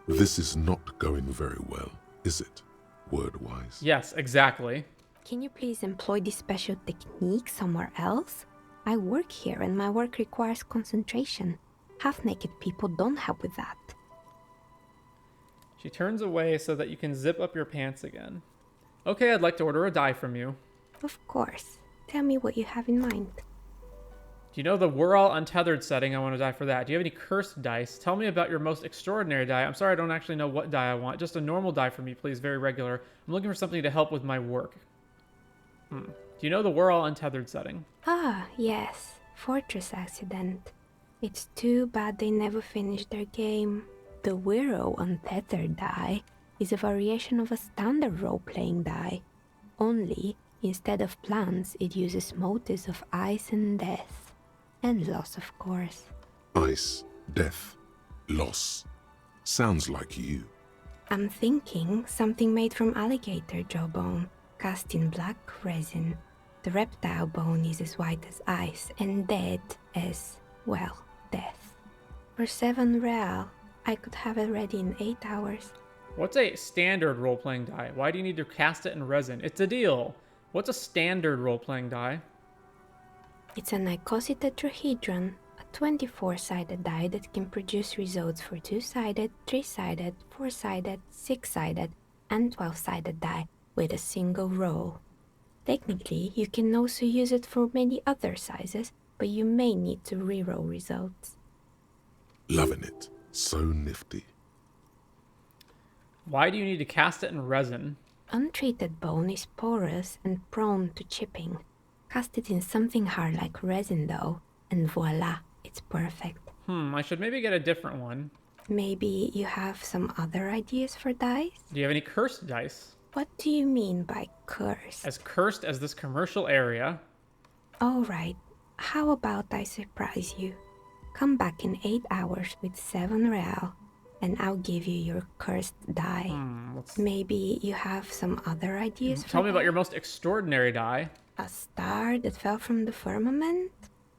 This is not going very well, is it? Word-wise. Yes, exactly. Can you please employ this special technique somewhere else? I work here and my work requires concentration. Half-naked people don't help with that. She turns away so that you can zip up your pants again. Okay, I'd like to order a dye from you. Of course. Tell me what you have in mind. Do you know the We're All Untethered setting? I want to dye for that. Do you have any cursed dice? Tell me about your most extraordinary dye. I'm sorry, I don't actually know what dye I want. Just a normal dye for me, please. Very regular. I'm looking for something to help with my work. Do you know the We're All Untethered setting? Ah, yes. Fortress accident. It's too bad they never finished their game. The We're All Untethered die is a variation of a standard role-playing die. Only, instead of plants, it uses motives of ice and death. And loss, of course. Ice, death, loss. Sounds like you. I'm thinking something made from alligator jawbone, cast in black resin. The reptile bone is as white as ice and dead as, well, death. For 7 real, I could have it ready in 8 hours. What's a standard role-playing die? Why do you need to cast it in resin? It's a deal. What's a standard role-playing die? It's an icosid tetrahedron, a 24-sided die that can produce results for 2-sided, 3-sided, 4-sided, 6-sided, and 12-sided die with a single roll. Technically, you can also use it for many other sizes, but you may need to reroll results. Loving it. So nifty. Why do you need to cast it in resin? Untreated bone is porous and prone to chipping. Cast it in something hard like resin though, and voila, it's perfect. I should maybe get a different one. Maybe you have some other ideas for dice? Do you have any cursed dice? What do you mean by cursed? As cursed as this commercial area. Alright, how about I surprise you? Come back in 8 hours with 7 real, and I'll give you your cursed die. Maybe you have some other ideas for Tell me about your most extraordinary die. A star that fell from the firmament?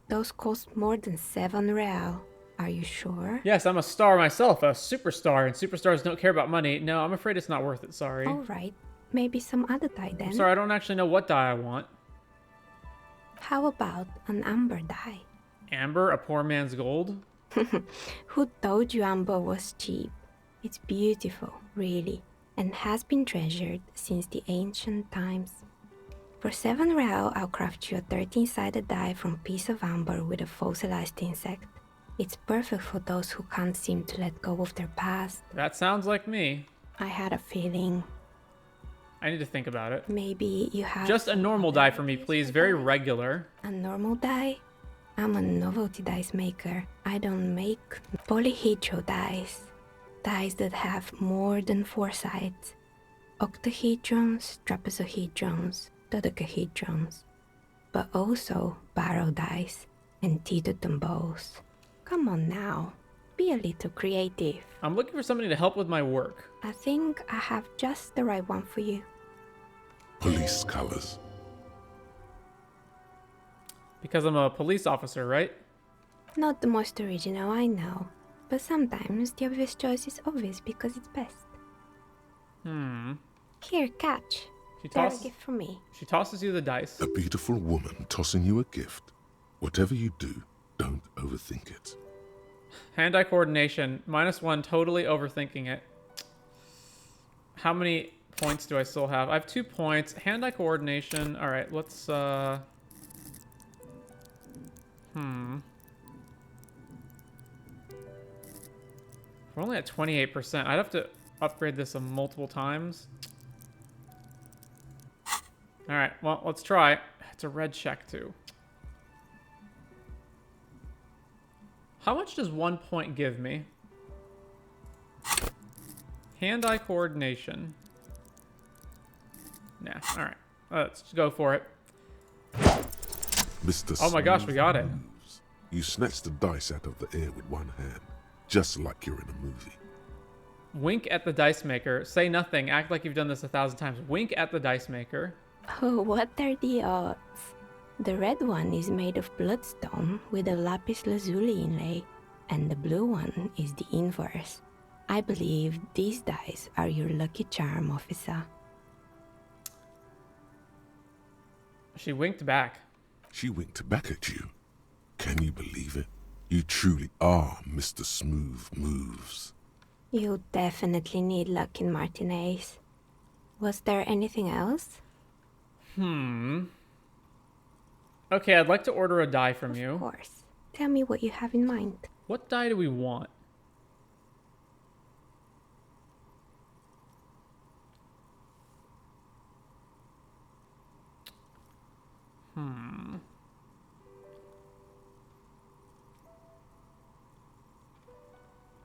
Those cost more than 7 real. Are you sure? Yes, I'm a star myself, a superstar, and superstars don't care about money. No, I'm afraid it's not worth it, sorry. Alright, maybe some other dye then. I'm sorry, I don't actually know what dye I want. How about an amber dye? Amber, a poor man's gold? Who told you amber was cheap? It's beautiful, really, and has been treasured since the ancient times. For 7 real, I'll craft you a 13-sided die from piece of amber with a fossilized insect. It's perfect for those who can't seem to let go of their past. That sounds like me. I had a feeling. I need to think about it. Maybe you have... Just a normal die for me, please. Very regular. A normal die? I'm a Novelty dice maker. I don't make polyhedral dice. dice that have more than 4 sides. Octahedrons, trapezohedrons, dodecahedrons, but also barrel dice and teetotum bowls. Come on now, be a little creative. I'm looking for somebody to help with my work. I think I have just the right one for you. Police colors. Because I'm a police officer, right? Not the most original, I know, but sometimes the obvious choice is obvious because it's best. Here, catch. They're a gift from me. She tosses you the dice. A beautiful woman tossing you a gift. Whatever you do, don't overthink it. Hand-eye coordination, -1, totally overthinking it. How many points do I still have? I have 2 points. Hand-eye coordination. All right, let's, We're only at 28%. I'd have to upgrade this multiple times. All right, well, let's try. It's a red check, too. How much does 1 point give me? Hand-eye coordination. Nah, all right. Let's just go for it. Mr. Oh my gosh, we got it. You snatch the dice out of the air with one hand, just like you're in a movie. Wink at the Dicemaker. Say nothing. Act like you've done this 1,000 times. Wink at the Dicemaker. Oh, what are the odds? The red one is made of bloodstone with a lapis lazuli inlay, and the blue one is the inverse. I believe these dice are your lucky charm, officer. She winked back. She winked back at you. Can you believe it? You truly are Mr. Smooth Moves. You definitely need luck in Martinez. Was there anything else? Okay, I'd like to order a die from you. Of course. Tell me what you have in mind. What die do we want?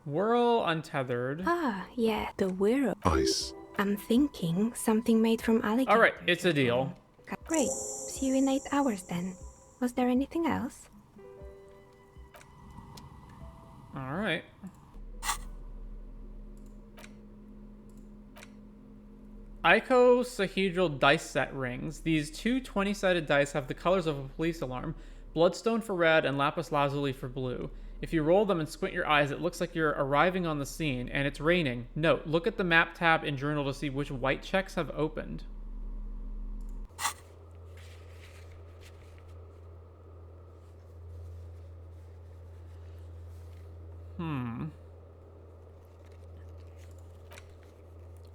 Whirl untethered. Ah, yeah, the whirl. Ice. I'm thinking something made from alligator. All right, it's a deal. Great. See you in 8 hours then. Was there anything else? All right. Icosahedral dice set rings. These two 20-sided dice have the colors of a police alarm. Bloodstone for red and lapis lazuli for blue. If you roll them and squint your eyes, it looks like you're arriving on the scene, and it's raining. Note, look at the map tab in Journal to see which white checks have opened.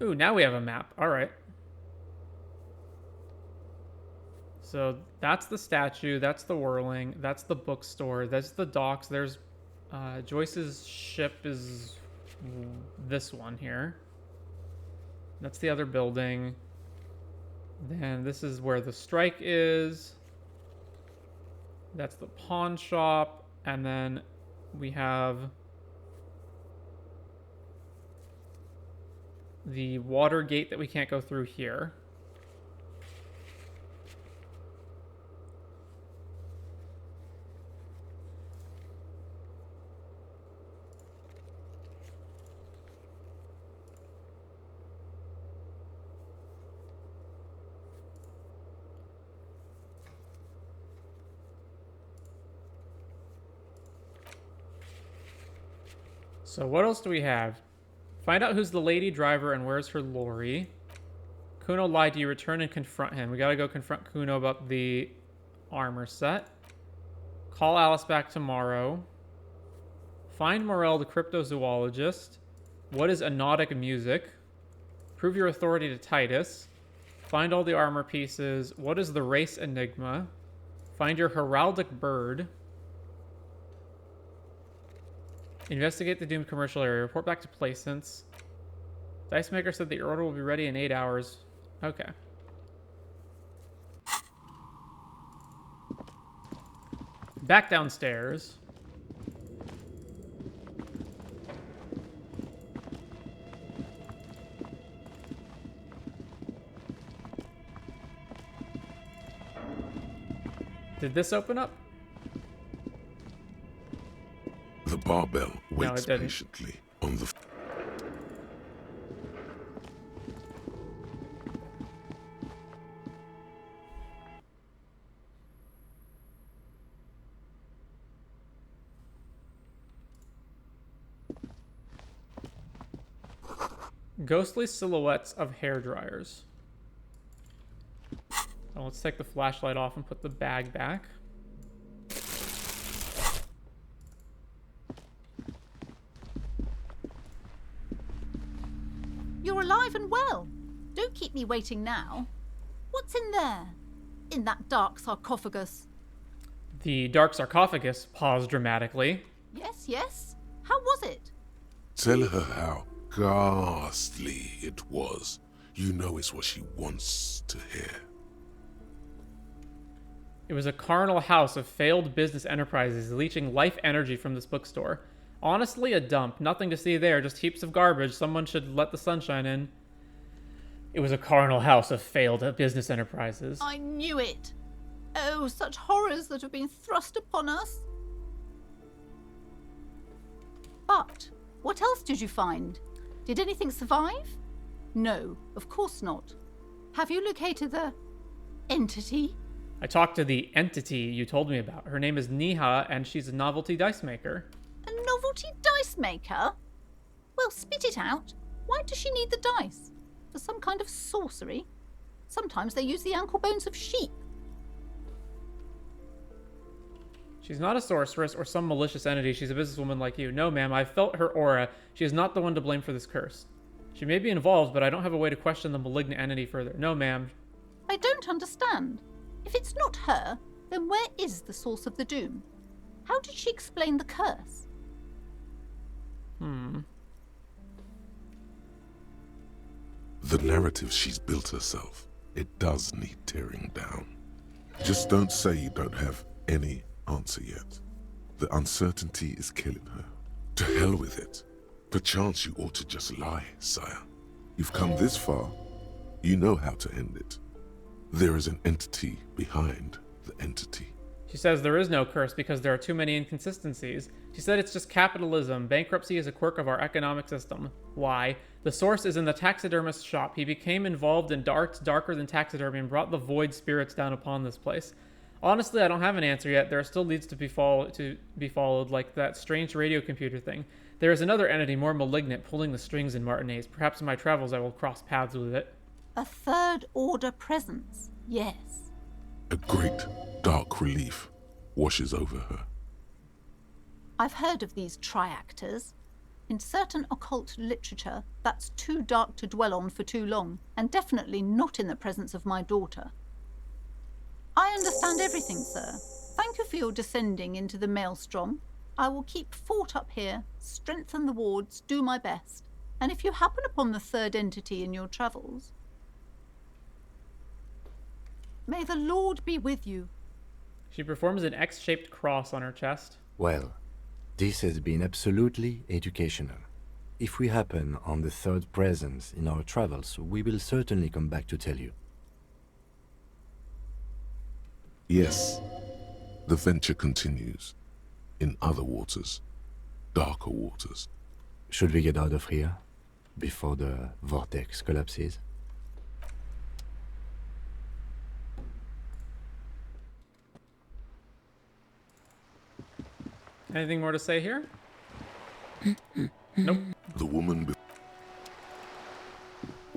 Ooh, now we have a map. All right. So that's the statue. That's the whirling. That's the bookstore. That's the docks. There's Joyce's ship is this one here. That's the other building. Then this is where the strike is. That's the pawn shop. And then we have the water gate that we can't go through here. So what else do we have? Find out who's the lady driver and where's her lorry. Cuno lied to you. Return and confront him. We gotta go confront Cuno about the armor set. Call Alice back tomorrow. Find Morel, the cryptozoologist. What is anodic music? Prove your authority to Titus. Find all the armor pieces. What is the race enigma? Find your heraldic bird. Investigate the doomed commercial area. Report back to Plaisance. Dicemaker said that your order will be ready in 8 hours. Okay. Back downstairs. Did this open up? The barbell waits didn't. patiently on the... Ghostly silhouettes of hair dryers. Oh, let's take the flashlight off and put the bag back. You're alive and well. Don't keep me waiting now. What's in there? In that dark sarcophagus? The dark sarcophagus paused dramatically. Yes, yes. How was it? Tell her how ghastly it was. You know it's what she wants to hear. It was a carnal house of failed business enterprises leeching life energy from this bookstore. Honestly, a dump. Nothing to see there, just heaps of garbage. Someone should let the sunshine in. It was a carnal house of failed business enterprises. I knew it. Oh, such horrors that have been thrust upon us. But what else did you find? Did anything survive? No, of course not. Have you located the entity? I talked to the entity you told me about. Her name is Neha, and she's a novelty dice maker. A novelty dice maker? Well, spit it out. Why does she need the dice? For some kind of sorcery? Sometimes they use the ankle bones of sheep. She's not a sorceress or some malicious entity. She's a businesswoman like you. No, ma'am, I felt her aura. She is not the one to blame for this curse. She may be involved, but I don't have a way to question the malignant entity further. No, ma'am. I don't understand. If it's not her, then where is the source of the doom? How did she explain the curse? The narrative she's built herself, it does need tearing down. Just don't say you don't have any answer yet. The uncertainty is killing her. To hell with it. Perchance you ought to just lie, sire. You've come this far. You know how to end it. There is an entity behind the entity. She says there is no curse because there are too many inconsistencies. She said it's just capitalism. Bankruptcy is a quirk of our economic system. Why? The source is in the taxidermist's shop. He became involved in arts darker than taxidermy and brought the void spirits down upon this place. Honestly, I don't have an answer yet. There still needs to be followed, like that strange radio computer thing. There is another entity more malignant pulling the strings in Martinez. Perhaps in my travels I will cross paths with it. A third order presence, yes. A great dark relief washes over her. I've heard of these triactors. In certain occult literature, that's too dark to dwell on for too long, and definitely not in the presence of my daughter. I understand everything, sir. Thank you for your descending into the maelstrom. I will keep fort up here, strengthen the wards, do my best. And if you happen upon the third entity in your travels, may the Lord be with you. She performs an X-shaped cross on her chest. Well, this has been absolutely educational. If we happen on the third presence in our travels, we will certainly come back to tell you. Yes, the venture continues. In other waters, darker waters. Should we get out of here before the vortex collapses? Anything more to say here? Nope. The woman...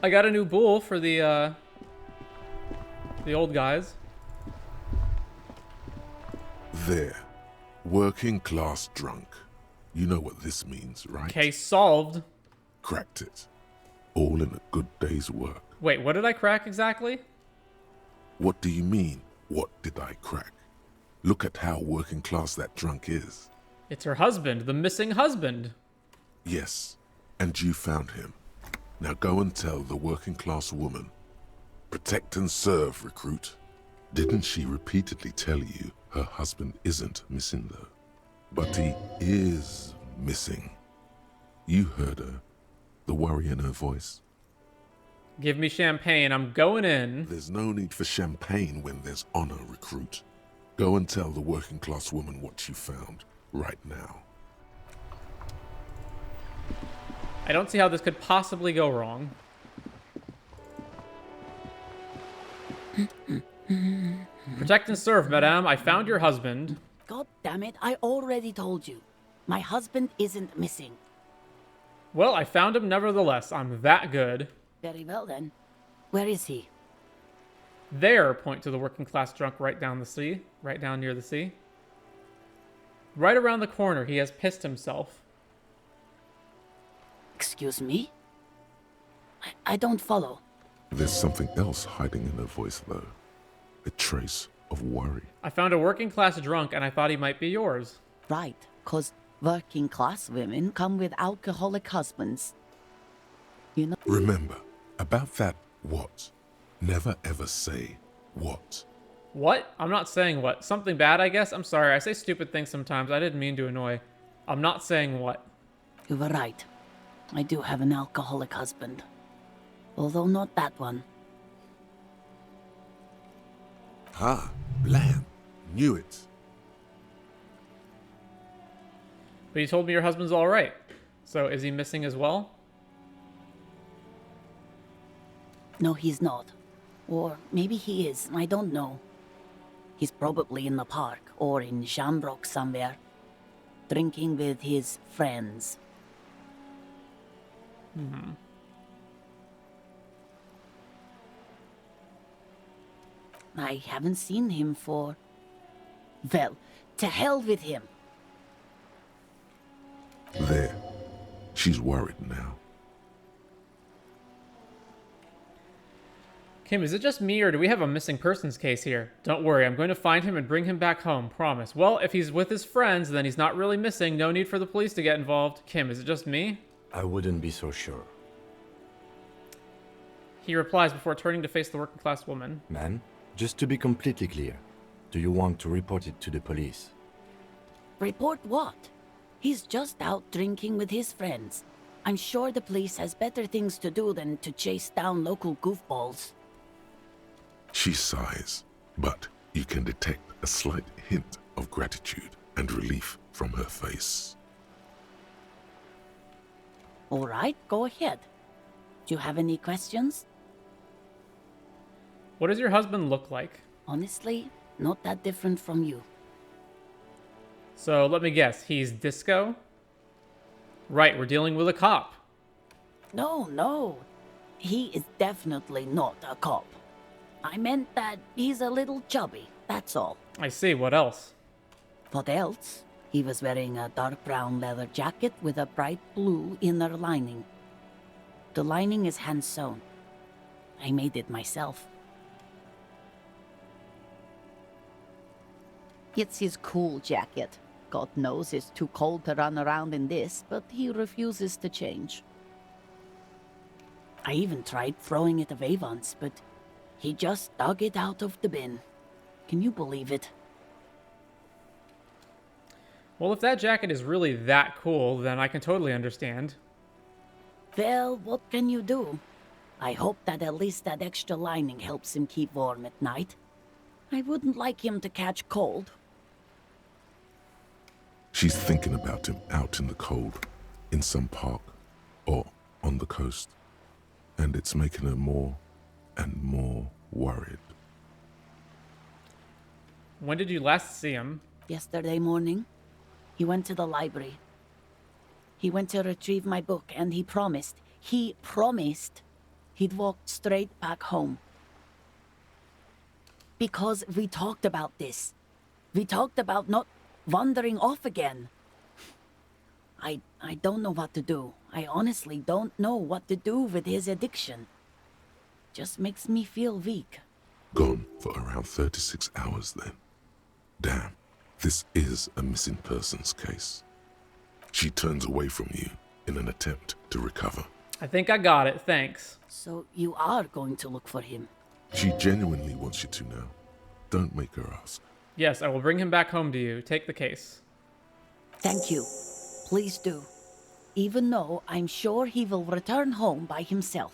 I got a new bull for the old guys. There. Working class drunk. You know what this means, right? Case solved. Cracked it. All in a good day's work. Wait, what did I crack exactly? What do you mean, what did I crack? Look at how working class that drunk is. It's her husband, the missing husband. Yes, and you found him. Now go and tell the working class woman. Protect and serve, recruit. Didn't she repeatedly tell you her husband isn't missing though? But he is missing. You heard her. The worry in her voice. Give me champagne, I'm going in. There's no need for champagne when there's honor, recruit. Go and tell the working class woman what you found, right now. I don't see how this could possibly go wrong. Protect and serve, madame. I found your husband. God damn it, I already told you. My husband isn't missing. Well, I found him nevertheless. I'm that good. Very well then. Where is he? There, point to the working class drunk right down near the sea. Right around the corner, he has pissed himself. Excuse me? I don't follow. There's something else hiding in her voice, though. A trace of worry. I found a working class drunk, and I thought he might be yours. Right, 'cause working class women come with alcoholic husbands. You know. Remember, about that what? Never ever say what. What? I'm not saying what. Something bad, I guess? I'm sorry, I say stupid things sometimes. I didn't mean to annoy. I'm not saying what. You were right. I do have an alcoholic husband. Although not that one. Ah, blam. Knew it. But you told me your husband's alright. So is he missing as well? No, he's not. Or maybe he is, I don't know. He's probably in the park or in Shamrock somewhere, drinking with his friends. I haven't seen him for... Well, to hell with him. There. She's worried now. Kim, is it just me or do we have a missing persons case here? Don't worry, I'm going to find him and bring him back home, promise. Well, if he's with his friends, then he's not really missing. No need for the police to get involved. Kim, is it just me? I wouldn't be so sure. He replies before turning to face the working class woman. Man, just to be completely clear, do you want to report it to the police? Report what? He's just out drinking with his friends. I'm sure the police has better things to do than to chase down local goofballs. She sighs, but you can detect a slight hint of gratitude and relief from her face. All right, go ahead. Do you have any questions? What does your husband look like? Honestly, not that different from you. So let me guess, he's disco? Right, we're dealing with a cop. No. He is definitely not a cop. I meant that he's a little chubby, that's all. I see, what else? What else? He was wearing a dark brown leather jacket with a bright blue inner lining. The lining is hand-sewn. I made it myself. It's his cool jacket. God knows it's too cold to run around in this, but he refuses to change. I even tried throwing it away once, but he just dug it out of the bin. Can you believe it? Well, if that jacket is really that cool, then I can totally understand. Well, what can you do? I hope that at least that extra lining helps him keep warm at night. I wouldn't like him to catch cold. She's thinking about him out in the cold, in some park, or on the coast. And it's making her more and more worried. When did you last see him? Yesterday morning. He went to the library. He went to retrieve my book, and he promised he'd walk straight back home. Because we talked about this. We talked about not wandering off again. I don't know what to do. I honestly don't know what to do with his addiction. Just makes me feel weak. Gone for around 36 hours then. Damn, this is a missing persons case. She turns away from you in an attempt to recover. I think I got it, thanks. So you are going to look for him? She genuinely wants you to know. Don't make her ask. Yes, I will bring him back home to you. Take the case. Thank you. Please do. Even though I'm sure he will return home by himself.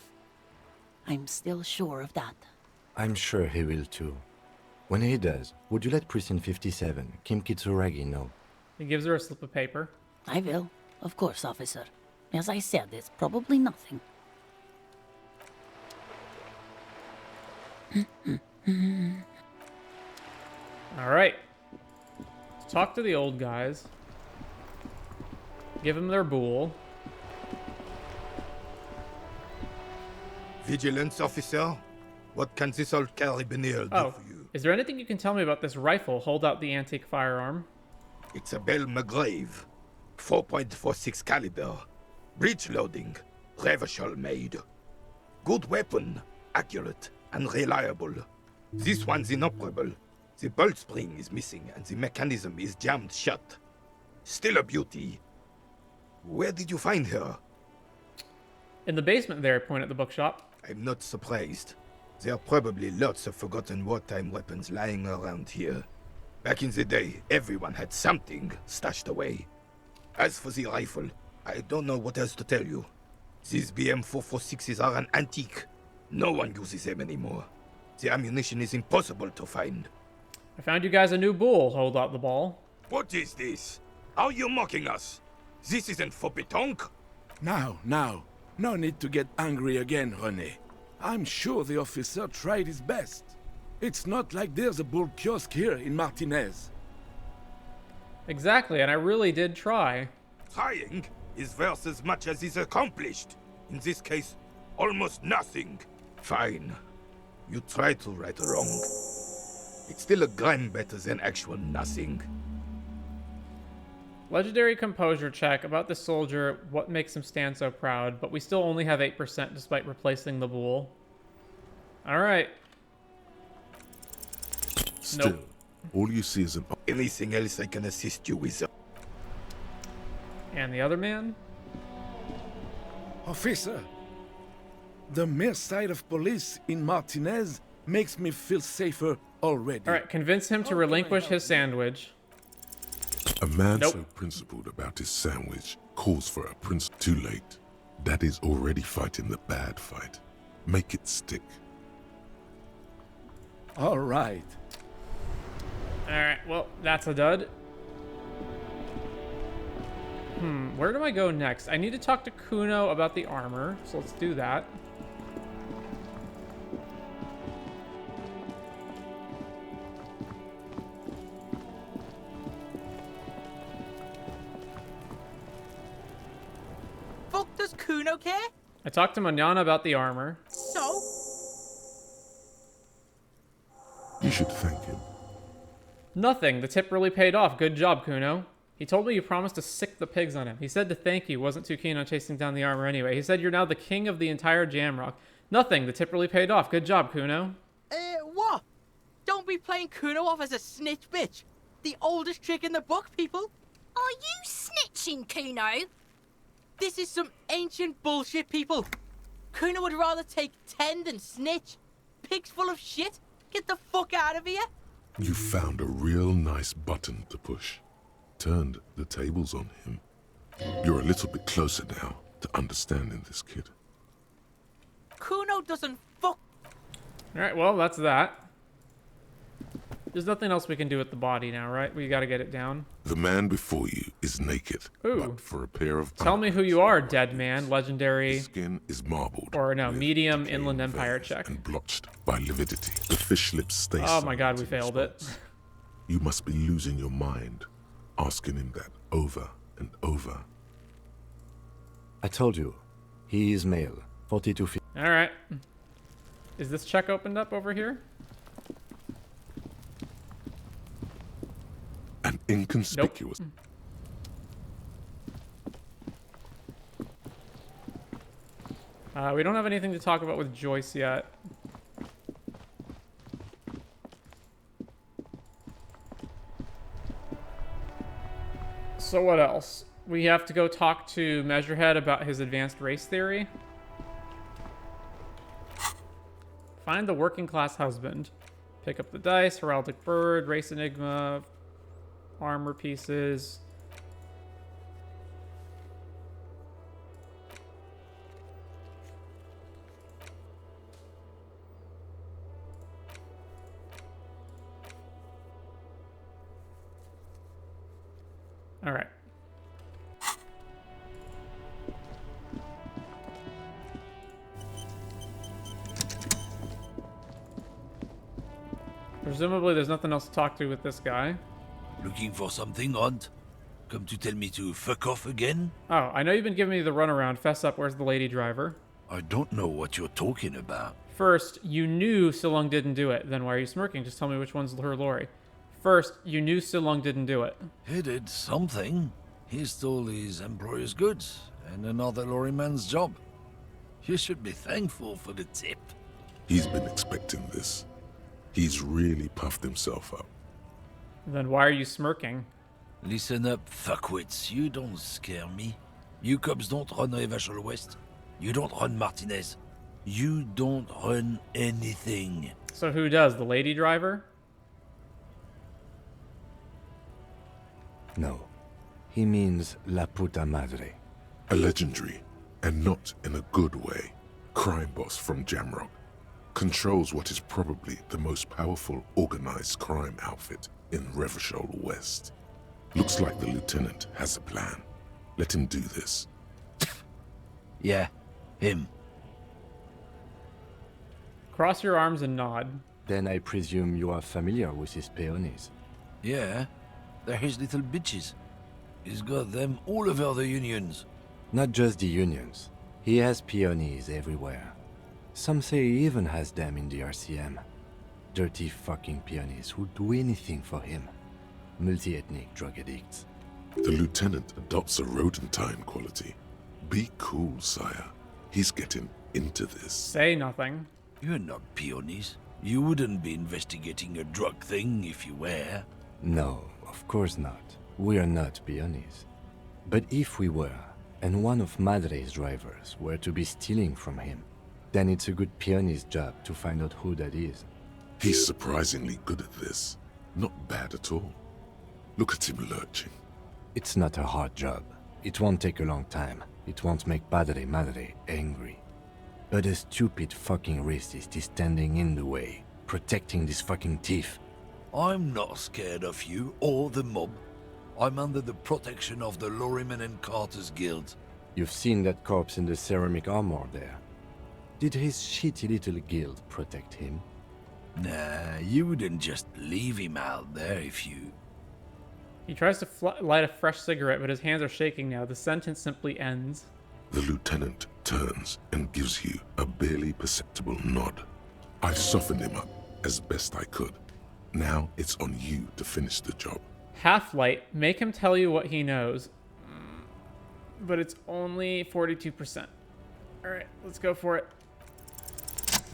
I'm still sure of that. I'm sure he will too. When he does, would you let Precinct 57, Kim Kitsuragi, know? He gives her a slip of paper. I will. Of course, officer. As I said, it's probably nothing. All right. Let's talk to the old guys. Give them their bool. Vigilance officer, what can this old carabinier do for you? Is there anything you can tell me about this rifle? Hold out the antique firearm. It's a Bell McGrave, 4.46 caliber, breech loading, Revachol made. Good weapon, accurate and reliable. This one's inoperable. The bolt spring is missing and the mechanism is jammed shut. Still a beauty. Where did you find her? In the basement there, point at the bookshop. I'm not surprised. There are probably lots of forgotten wartime weapons lying around here. Back in the day, everyone had something stashed away. As for the rifle, I don't know what else to tell you. These BM-446s are an antique. No one uses them anymore. The ammunition is impossible to find. I found you guys a new bull. Hold out the ball. What is this? Are you mocking us? This isn't for pétanque. Now. No need to get angry again, Rene. I'm sure the officer tried his best. It's not like there's a bull kiosk here in Martinez. Exactly, and I really did try. Trying is worth as much as is accomplished. In this case, almost nothing. Fine. You try to right a wrong. It's still a gram better than actual nothing. Legendary composure check about the soldier. What makes him stand so proud? But we still only have 8% despite replacing the bull. All right. Still, Nope. all you see is an... Anything else I can assist you with? And the other man? Officer, the mere sight of police in Martinez makes me feel safer already. All right, convince him to relinquish his sandwich. A man Nope. so principled about his sandwich calls for a prince. Too late. Daddy's already fighting the bad fight. Make it stick. All right. All right, well, that's a dud. Where do I go next? I need to talk to Cuno about the armor, so let's do that. Fuck does Cuno care? I talked to Manana about the armor. So? You should thank him. Nothing. The tip really paid off. Good job, Cuno. He told me you promised to sick the pigs on him. He said to thank you. Wasn't too keen on chasing down the armor anyway. He said you're now the king of the entire Jamrock. Nothing. The tip really paid off. Good job, Cuno. What? Don't be playing Cuno off as a snitch bitch. The oldest trick in the book, people. Are you snitching, Cuno? This is some ancient bullshit, people. Cuno would rather take 10 than snitch. Pigs full of shit. Get the fuck out of here. You found a real nice button to push. Turned the tables on him. You're a little bit closer now to understanding this kid. Cuno doesn't fuck. Alright, well, that's that. There's nothing else we can do with the body now, right? We gotta get it down. The man before you is naked, Ooh. but for a pair of... Tell me who you are, dead man. Legendary... His skin is marbled. Or no, medium Inland Empire check. And blotched by lividity. The fish lips stay Oh my silent god, we in failed response. it. You must be losing your mind, asking him that over and over. I told you, he is male, 42 feet. Alright. Is this check opened up over here? And inconspicuous. We don't have anything to talk about with Joyce yet. So what else? We have to go talk to Measurehead about his advanced race theory. Find the working class husband. Pick up the dice, heraldic bird, race enigma, armor pieces. All right. Presumably there's nothing else to talk to with this guy. Looking for something, Aunt? Come to tell me to fuck off again? Oh, I know you've been giving me the runaround. Fess up, where's the lady driver? I don't know what you're talking about. First, you knew Siileng didn't do it. Then why are you smirking? Just tell me which one's her Lorry. First, you knew Siileng didn't do it. He did something. He stole his employer's goods and another lorryman's job. You should be thankful for the tip. He's been expecting this. He's really puffed himself up. Then why are you smirking? Listen up, fuckwits. You don't scare me. You cops don't run Revachol West. You don't run Martinez. You don't run anything. So who does? The lady driver? No. He means La Puta Madre. A legendary, and not in a good way, crime boss from Jamrock. Controls what is probably the most powerful organized crime outfit in Revachol West. Looks like the lieutenant has a plan. Let him do this. Yeah, him. Cross your arms and nod. Then I presume you are familiar with his peonies. Yeah, they're his little bitches. He's got them all over the unions. Not just the unions. He has peonies everywhere. Some say he even has them in the RCM. Dirty fucking peonies who'd do anything for him. Multi-ethnic drug addicts. The lieutenant adopts a rodentine quality. Be cool, sire. He's getting into this. Say nothing. You're not peonies. You wouldn't be investigating a drug thing if you were. No, of course not. We are not peonies. But if we were, and one of Madre's drivers were to be stealing from him, then it's a good peony's job to find out who that is. He's surprisingly good at this. Not bad at all. Look at him lurching. It's not a hard job. It won't take a long time. It won't make Padre Madre angry. But a stupid fucking racist is standing in the way, protecting this fucking thief. I'm not scared of you or the mob. I'm under the protection of the Lorrymen and Carters Guild. You've seen that corpse in the ceramic armor there. Did his shitty little guild protect him? Nah, you wouldn't just leave him out there if you... He tries to light a fresh cigarette, but his hands are shaking now. The sentence simply ends. The lieutenant turns and gives you a barely perceptible nod. I've softened him up as best I could. Now it's on you to finish the job. Half-light, make him tell you what he knows. But it's only 42%. Alright, let's go for it.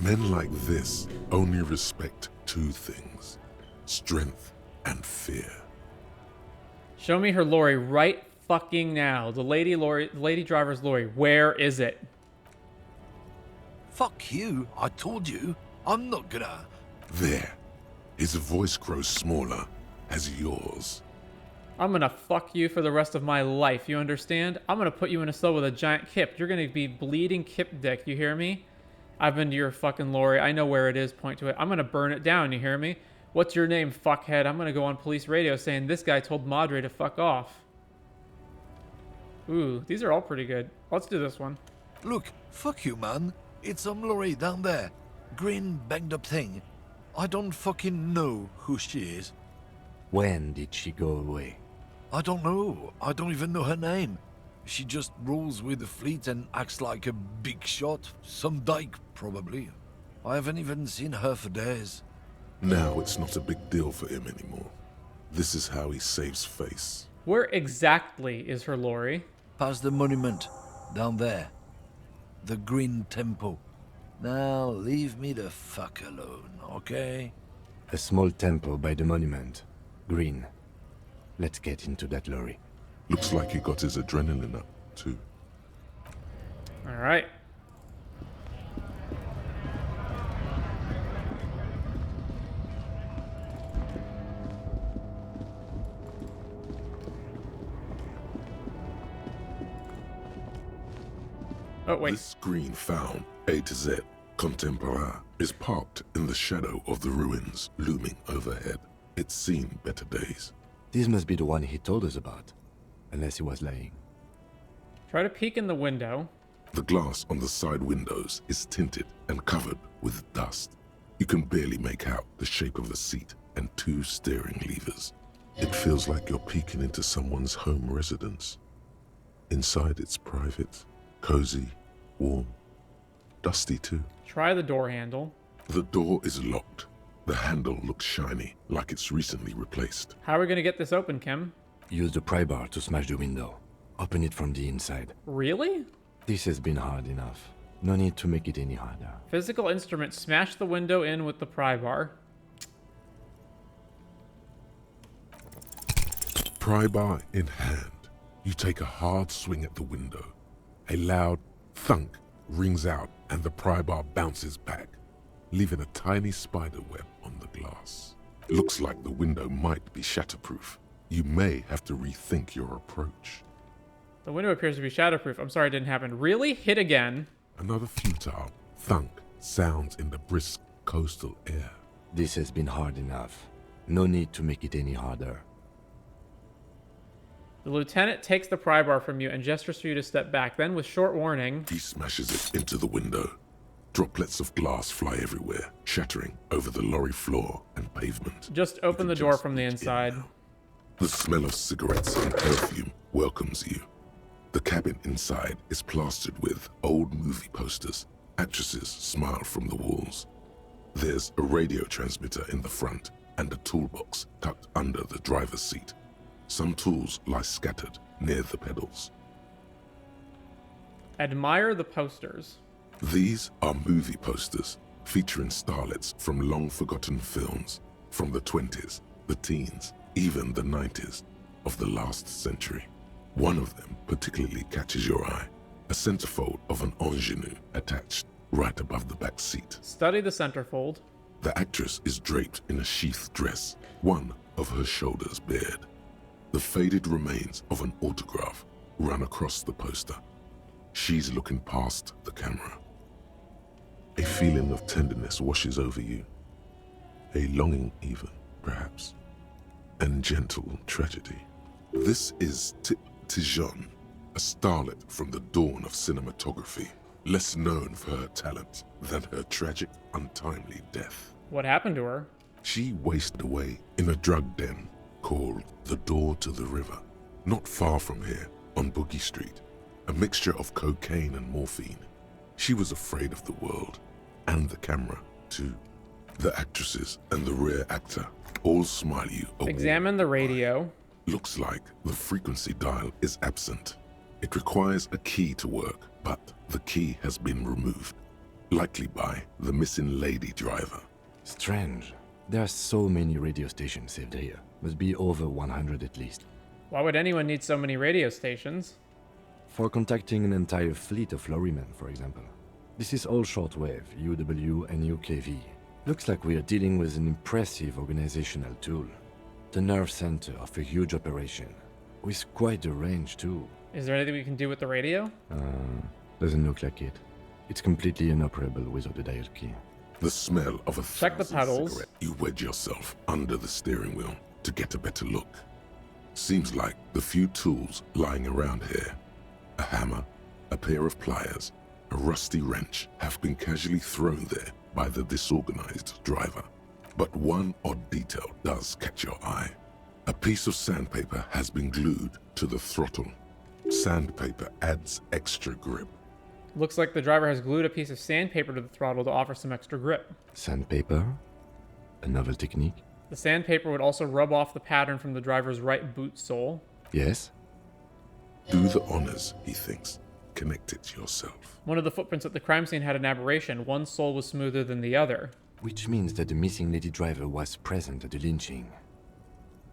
Men like this only respect two things: strength and fear. Show me her lorry right fucking now. The lady driver's lorry. Where is it? Fuck you, I told you. I'm not gonna... There. His voice grows smaller as yours. I'm gonna fuck you for the rest of my life, you understand? I'm gonna put you in a cell with a giant kip. You're gonna be bleeding kip dick, you hear me? I've been to your fucking lorry. I know where it is. Point to it. I'm gonna burn it down, you hear me? What's your name, fuckhead? I'm gonna go on police radio saying this guy told Madre to fuck off. Ooh, these are all pretty good. Let's do this one. Look, fuck you, man. It's some lorry down there. Green, banged up thing. I don't fucking know who she is. When did she go away? I don't know. I don't even know her name. She just rolls with the fleet and acts like a big shot. Some dyke, probably. I haven't even seen her for days. Now it's not a big deal for him anymore. This is how he saves face. Where exactly is her lorry? Past the monument. Down there. The Green Temple. Now leave me the fuck alone, okay? A small temple by the monument. Green. Let's get into that lorry. Looks like he got his adrenaline up, too. Alright. Oh, wait. This green found, A to Z, contemporaire, is parked in the shadow of the ruins looming overhead. It's seen better days. This must be the one he told us about. unless he was lying. Try to peek in the window. The glass on the side windows is tinted and covered with dust. You can barely make out the shape of a seat and 2 steering levers. It feels like you're peeking into someone's home residence. Inside it's private, cozy, warm, dusty too. Try the door handle. The door is locked. The handle looks shiny, like it's recently replaced. How are we going to get this open, Kim? Use the pry bar to smash the window. Open it from the inside. Really? This has been hard enough. No need to make it any harder. Physical instrument, smash the window in with the pry bar. Pry bar in hand, you take a hard swing at the window. A loud thunk rings out and the pry bar bounces back, leaving a tiny spider web on the glass. Looks like the window might be shatterproof. You may have to rethink your approach. The window appears to be shatterproof. I'm sorry it didn't happen. Really? Hit again. Another futile thunk sounds in the brisk coastal air. This has been hard enough. No need to make it any harder. The lieutenant takes the pry bar from you and gestures for you to step back. Then, with short warning, he smashes it into the window. Droplets of glass fly everywhere, shattering over the lorry floor and pavement. Just open the door from the inside. The smell of cigarettes and perfume welcomes you. The cabin inside is plastered with old movie posters. Actresses smile from the walls. There's a radio transmitter in the front and a toolbox tucked under the driver's seat. Some tools lie scattered near the pedals. Admire the posters. These are movie posters featuring starlets from long-forgotten films from the 20s, the teens, even the 90s of the last century. One of them particularly catches your eye, a centerfold of an ingenue attached right above the back seat. Study the centerfold. The actress is draped in a sheath dress, one of her shoulders bared. The faded remains of an autograph run across the poster. She's looking past the camera. A feeling of tenderness washes over you. A longing even, perhaps. And gentle tragedy. This is Tijon, a starlet from the dawn of cinematography, less known for her talent than her tragic, untimely death. What happened to her? She wasted away in a drug den called the Door to the River, not far from here, on Boogie Street, a mixture of cocaine and morphine. She was afraid of the world, and the camera, too. The actresses and the rear actor all smile you award. Examine the radio. Looks like the frequency dial is absent. It requires a key to work, but the key has been removed, likely by the missing lady driver. Strange. There are so many radio stations saved here. Must be over 100 at least. Why would anyone need so many radio stations? For contacting an entire fleet of lorrymen, for example. This is all shortwave, UW and UKV. Looks like we are dealing with an impressive organizational tool. The nerve center of a huge operation. With quite a range, too. Is there anything we can do with the radio? Doesn't look like it. It's completely inoperable without a dial key. The smell of a Check the pedals. cigarette. You wedge yourself under the steering wheel to get a better look. Seems like the few tools lying around here, a hammer, a pair of pliers, a rusty wrench, have been casually thrown there by the disorganized driver. But one odd detail does catch your eye. A piece of sandpaper has been glued to the throttle. Sandpaper adds extra grip. Looks like the driver has glued a piece of sandpaper to the throttle to offer some extra grip. Sandpaper? A novel technique? The sandpaper would also rub off the pattern from the driver's right boot sole. Yes? Do the honors, he thinks. Connect it yourself. One of the footprints at the crime scene had an aberration. One sole was smoother than the other. Which means that the missing lady driver was present at the lynching.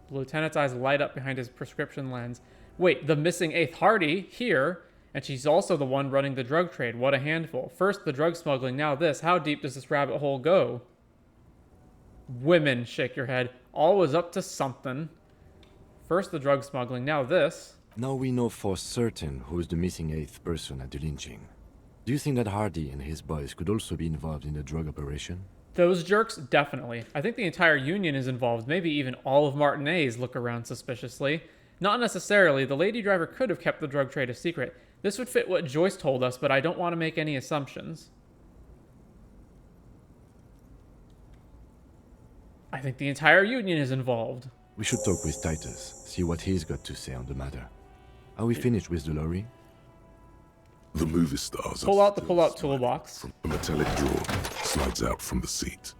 The lieutenant's eyes light up behind his prescription lens. Wait, the missing 8th Hardie? Here? And she's also the one running the drug trade. What a handful. First the drug smuggling, now this. How deep does this rabbit hole go? Women, shake your head. Always up to something. First the drug smuggling, now this. Now we know for certain who's the missing 8th person at the lynching. Do you think that Hardie and his boys could also be involved in the drug operation? Those jerks? Definitely. I think the entire union is involved. Maybe even all of Martinez look around suspiciously. Not necessarily. The lady driver could have kept the drug trade a secret. This would fit what Joyce told us, but I don't want to make any assumptions. I think the entire union is involved. We should talk with Titus, see what he's got to say on the matter. Are we finished with the lorry? The movie stars. Pull out the pull-out toolbox. A metallic drawer slides out from the seat.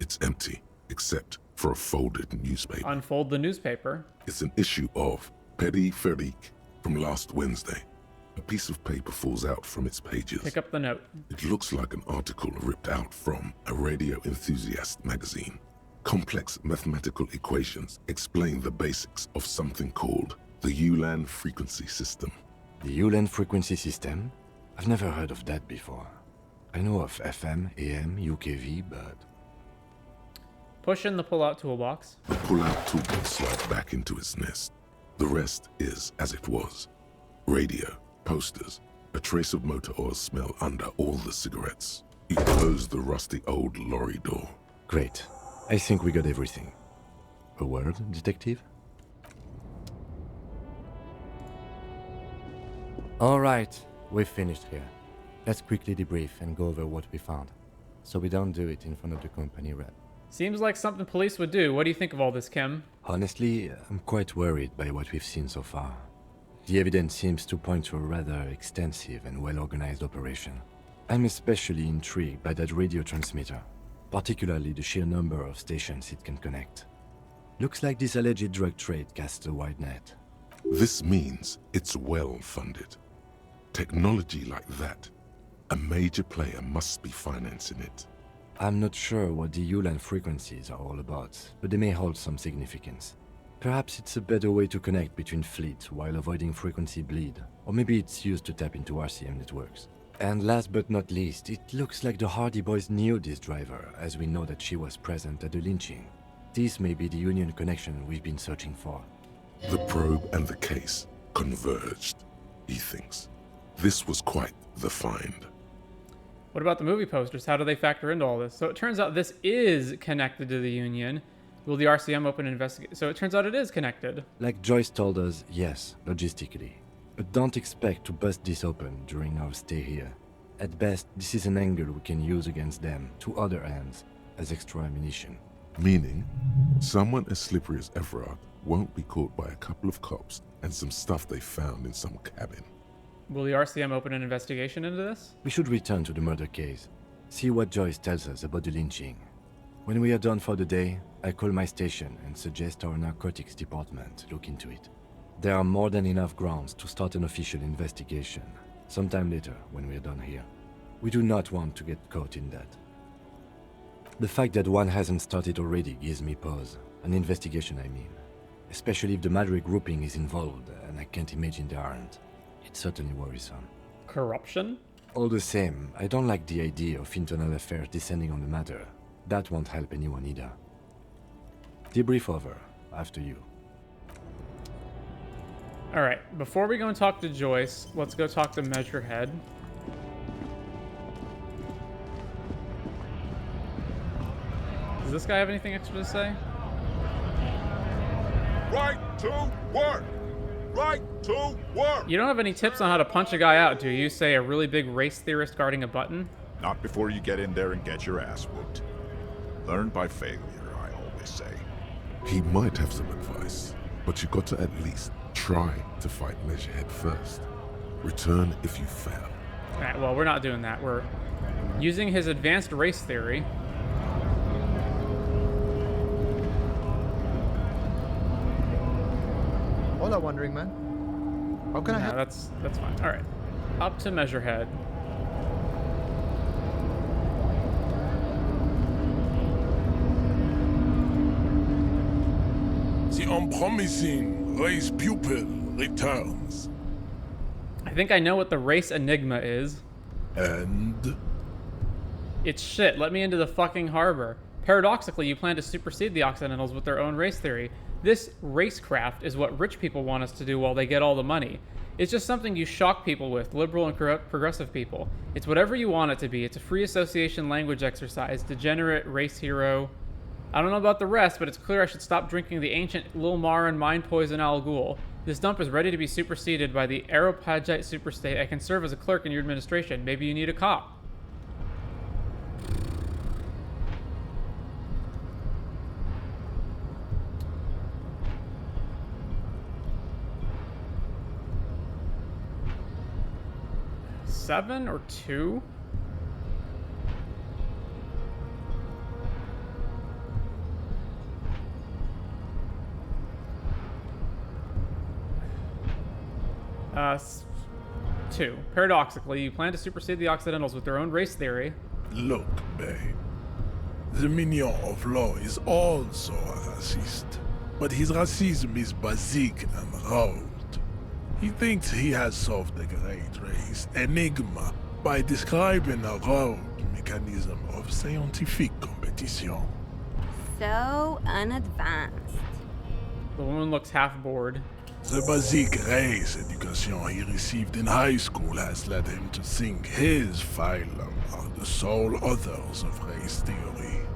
It's empty, except for a folded newspaper. Unfold the newspaper. It's an issue of Paledriver from last Wednesday. A piece of paper falls out from its pages. Pick up the note. It looks like an article ripped out from a radio enthusiast magazine. Complex mathematical equations explain the basics of something called the Ulan frequency system. The Ulan frequency system? I've never heard of that before. I know of FM, AM, UKV, but... Push in the pull-out toolbox. The pull-out toolbox slides back into its nest. The rest is as it was. Radio, posters, a trace of motor oil smell under all the cigarettes. You close the rusty old lorry door. Great. I think we got everything. A word, detective? All right, we've finished here. Let's quickly debrief and go over what we found, so we don't do it in front of the company rep. Seems like something police would do. What do you think of all this, Kim? Honestly, I'm quite worried by what we've seen so far. The evidence seems to point to a rather extensive and well-organized operation. I'm especially intrigued by that radio transmitter, particularly the sheer number of stations it can connect. Looks like this alleged drug trade casts a wide net. This means it's well-funded. Technology like that, a major player must be financing it. I'm not sure what the Ulan frequencies are all about, but they may hold some significance. Perhaps it's a better way to connect between fleets while avoiding frequency bleed, or maybe it's used to tap into RCM networks. And last but not least, it looks like the Hardie Boys knew this driver, as we know that she was present at the lynching. This may be the Union connection we've been searching for. The probe and the case converged, he thinks. This was quite the find. What about the movie posters? How do they factor into all this? So it turns out this is connected to the Union. Will the RCM open an investigation? So it turns out it is connected. Like Joyce told us, yes, logistically. But don't expect to bust this open during our stay here. At best, this is an angle we can use against them, to other ends, as extra ammunition. Meaning, someone as slippery as Evrart won't be caught by a couple of cops and some stuff they found in some cabin. Will the RCM open an investigation into this? We should return to the murder case. See what Joyce tells us about the lynching. When we are done for the day, I call my station and suggest our narcotics department look into it. There are more than enough grounds to start an official investigation, sometime later when we are done here. We do not want to get caught in that. The fact that one hasn't started already gives me pause. An investigation, I mean. Especially if the Madrid grouping is involved, and I can't imagine they aren't. It's certainly worrisome. Corruption? All the same, I don't like the idea of internal affairs descending on the matter. That won't help anyone either. Debrief over. After you. Alright, before we go and talk to Joyce, let's go talk to Measurehead. Does this guy have anything extra to say? Right to work! Right to work! You don't have any tips on how to punch a guy out, do you? Say a really big race theorist guarding a button? Not before you get in there and get your ass whooped. Learn by failure, I always say. He might have some advice, but you got to at least try to fight Measurehead first. Return if you fail. Alright, well, we're not doing that. We're using his advanced race theory. Hola, Wandering Man. How can I help? That's fine. Alright. Up to Measurehead. The unpromising race pupil returns. I think I know what the race enigma is. And? It's shit. Let me into the fucking harbor. Paradoxically, you plan to supersede the Occidentals with their own race theory. This racecraft is what rich people want us to do while they get all the money. It's just something you shock people with, liberal and progressive people. It's whatever you want it to be. It's a free association language exercise, degenerate race hero. I don't know about the rest, but it's clear I should stop drinking the ancient Lil Mar and mind poison Al Ghul. This dump is ready to be superseded by the Aeropagite superstate. I can serve as a clerk in your administration. Maybe you need a cop. Seven or 2? Uh, 2. Paradoxically, you plan to supersede the Occidentals with their own race theory. Look, babe. The minion of law is also a racist. But his racism is basic and rude. He thinks he has solved the great race enigma by describing a rude mechanism of scientific competition. So unadvanced. The woman looks half bored. The basic race education he received in high school has led him to think his phylum are the sole authors of race theory.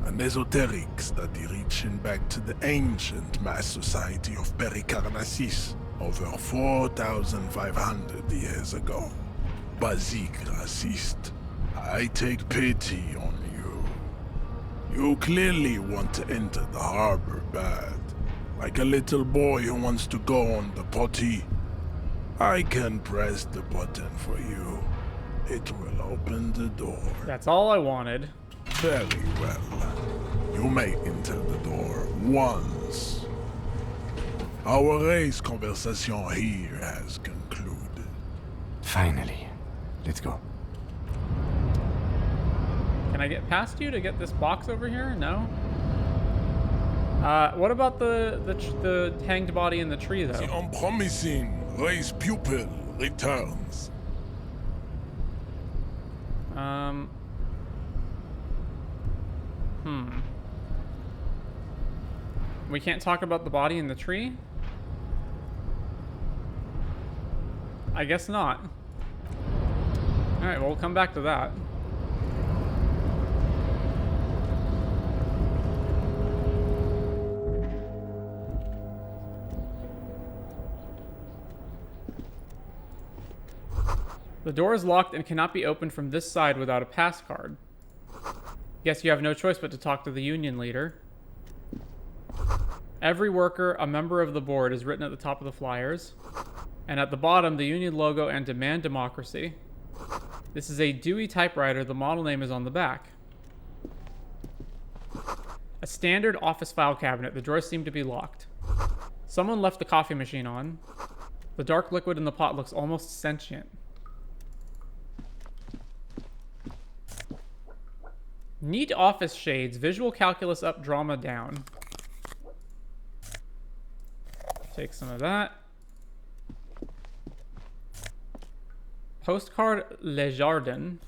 An esoteric study reaching back to the ancient mass society of Pericarnassus over 4,500 years ago. Basic racist, I take pity on you. You clearly want to enter the harbor bad. Like a little boy who wants to go on the potty. I can press the button for you. It will open the door. That's all I wanted. Very well. You may enter the door once. Our race conversation here has concluded. Finally. Let's go. Can I get past you to get this box over here? No? What about the hanged body in the tree, though? The unpromising race pupil returns. We can't talk about the body in the tree? I guess not. Alright, well, we'll come back to that. The door is locked and cannot be opened from this side without a pass card. Guess you have no choice but to talk to the union leader. Every worker, a member of the board, is written at the top of the flyers. And at the bottom, the union logo and demand democracy. This is a Dewey typewriter. The model name is on the back. A standard office file cabinet. The drawers seem to be locked. Someone left the coffee machine on. The dark liquid in the pot looks almost sentient. Neat office shades. Visual calculus up, drama down. Take some of that. Postcard Le Jardin.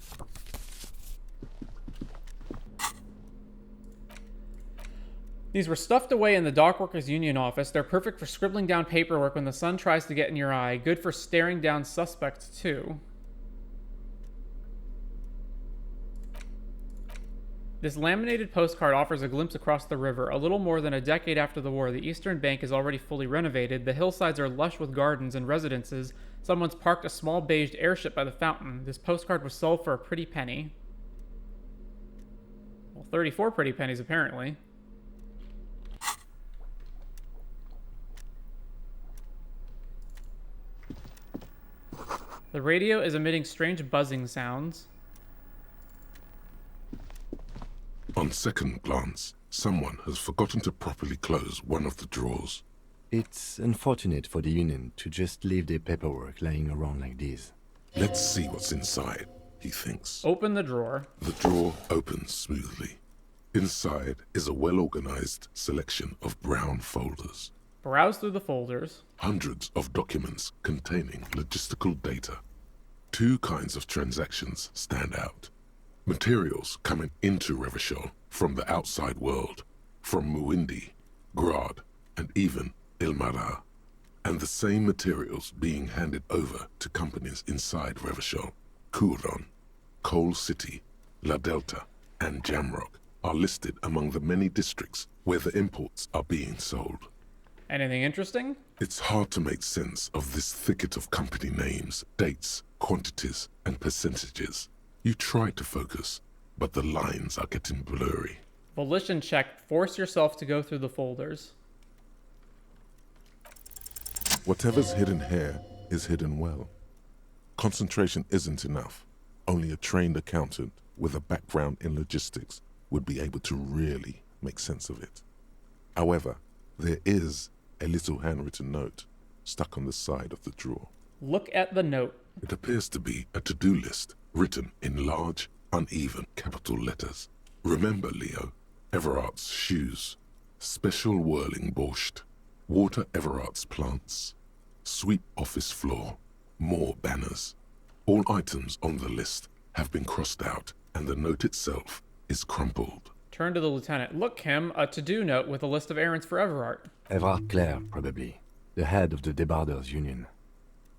These were stuffed away in the Dockworkers Union office. They're perfect for scribbling down paperwork when the sun tries to get in your eye. Good for staring down suspects, too. This laminated postcard offers a glimpse across the river. A little more than a decade after the war, the eastern bank is already fully renovated. The hillsides are lush with gardens and residences. Someone's parked a small beige airship by the fountain. This postcard was sold for a pretty penny. Well, 34 pretty pennies, apparently. The radio is emitting strange buzzing sounds. On second glance, someone has forgotten to properly close one of the drawers. It's unfortunate for the union to just leave their paperwork lying around like this. Let's see what's inside, he thinks. Open the drawer. The drawer opens smoothly. Inside is a well-organized selection of brown folders. Browse through the folders. Hundreds of documents containing logistical data. Two kinds of transactions stand out. Materials coming into Revachol from the outside world, from Muindi, Grad, and even Ilmara, and the same materials being handed over to companies inside Revachol. Kuron, Coal City, La Delta, and Jamrock are listed among the many districts where the imports are being sold. Anything interesting? It's hard to make sense of this thicket of company names, dates, quantities, and percentages. You try to focus, but the lines are getting blurry. Volition check. Force yourself to go through the folders. Whatever's hidden here is hidden well. Concentration isn't enough. Only a trained accountant with a background in logistics would be able to really make sense of it. However, there is a little handwritten note stuck on the side of the drawer. Look at the note. It appears to be a to-do list written in large, uneven capital letters. Remember, Leo, Everart's shoes, special whirling borscht, water Everart's plants, sweep office floor, more banners. All items on the list have been crossed out, and the note itself is crumpled. Turn to the lieutenant. Look, Kim, a to-do note with a list of errands for Evrart. Evrart Claire, probably. The head of the Debarders Union.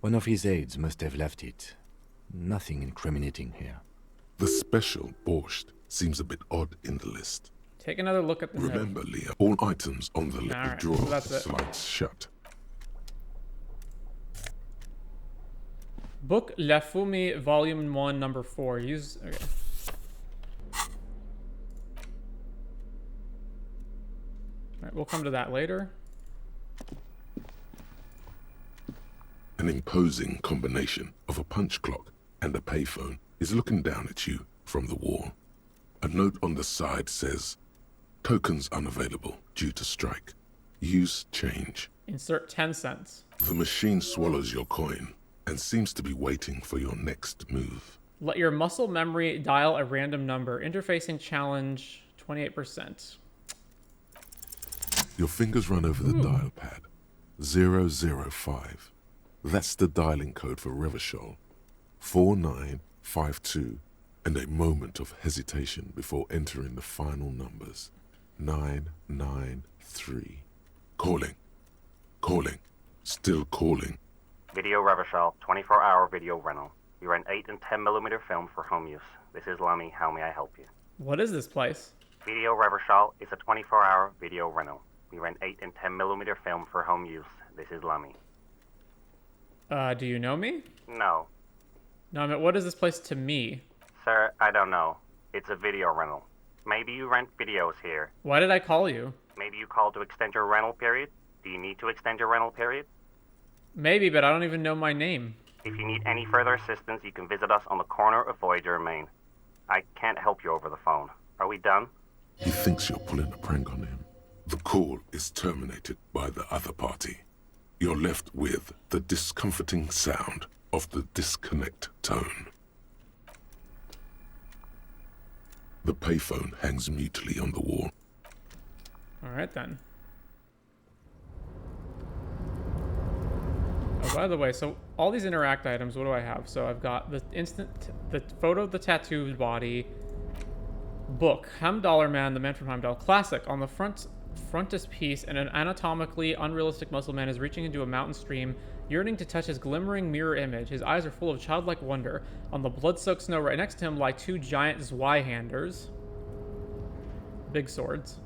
One of his aides must have left it. Nothing incriminating here. The special borscht seems a bit odd in the list. Take another look at the Remember, note. Leo, all items on the Alright, drawer so that's it. slides shut. Book La Fumée, Volume 1, Number 4. Use... Okay. Alright, we'll come to that later. An imposing combination of a punch clock and a payphone is looking down at you from the wall. A note on the side says, "Tokens unavailable due to strike. Use change." Insert 10 cents. The machine swallows your coin and seems to be waiting for your next move. Let your muscle memory dial a random number. Interfacing challenge 28%. Your fingers run over the dial pad. 005. That's the dialing code for Revachol. 4952. And a moment of hesitation before entering the final numbers. 993. Calling. Calling. Still calling. Video Revachol, 24-hour video rental. We rent 8 and 10mm film for home use. This is Lummy. How may I help you? What is this place? Video Revachol is a 24-hour video rental. We rent 8 and 10mm film for home use. This is Lummy. Do you know me? No. No, I mean, what is this place to me? Sir, I don't know. It's a video rental. Maybe you rent videos here. Why did I call you? Maybe you called to extend your rental period? Do you need to extend your rental period? Maybe, but I don't even know my name. If you need any further assistance, you can visit us on the corner of Voyager and Main. I can't help you over the phone. Are we done? He thinks you're pulling a prank on him. The call is terminated by the other party. You're left with the discomforting sound of the disconnect tone. The payphone hangs mutely on the wall. Alright then. Oh, by the way, so all these interact items, what do I have? So I've got the photo of the tattooed body, book, Homme Dollar Man, the man from Heimdall, classic. On the frontispiece, and an anatomically unrealistic muscle man is reaching into a mountain stream, yearning to touch his glimmering mirror image. His eyes are full of childlike wonder. On the blood-soaked snow right next to him lie 2 giant Zweihanders. Big swords.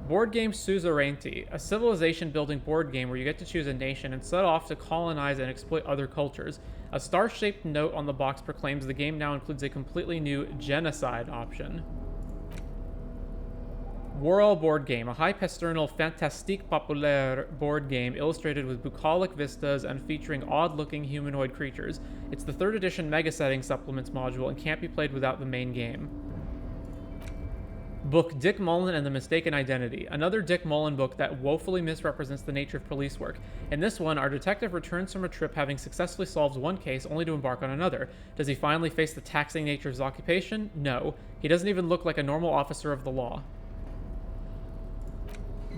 Board game Suzerainty, a civilization-building board game where you get to choose a nation and set off to colonize and exploit other cultures. A star-shaped note on the box proclaims the game now includes a completely new genocide option. Whirl board game, a high-pasternal fantastique populaire board game illustrated with bucolic vistas and featuring odd-looking humanoid creatures. It's the 3rd edition Mega Setting Supplements module and can't be played without the main game. Book Dick Mullen and the Mistaken Identity, another Dick Mullen book that woefully misrepresents the nature of police work. In this one, our detective returns from a trip having successfully solved one case only to embark on another. Does he finally face the taxing nature of his occupation? No. He doesn't even look like a normal officer of the law.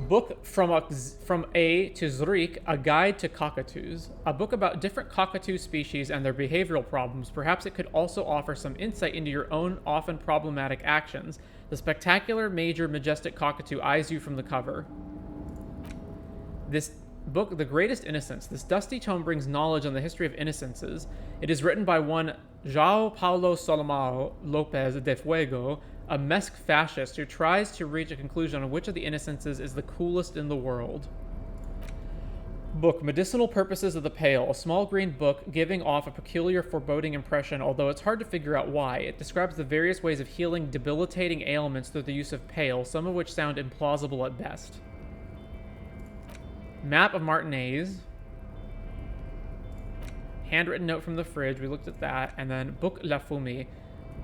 Book From A to Zurich, A Guide to Cockatoos. A book about different cockatoo species and their behavioral problems. Perhaps it could also offer some insight into your own often problematic actions. The spectacular, major, majestic cockatoo eyes you from the cover. This book, The Greatest Innocence. This dusty tome brings knowledge on the history of innocences. It is written by one João Paulo Solomao Lopes de Fuego, a Mesque fascist who tries to reach a conclusion on which of the innocences is the coolest in the world. Book, Medicinal Purposes of the Pale. A small green book giving off a peculiar foreboding impression, although it's hard to figure out why. It describes the various ways of healing debilitating ailments through the use of pale, some of which sound implausible at best. Map of Martinez. Handwritten note from the fridge, we looked at that. And then Book La Fumée.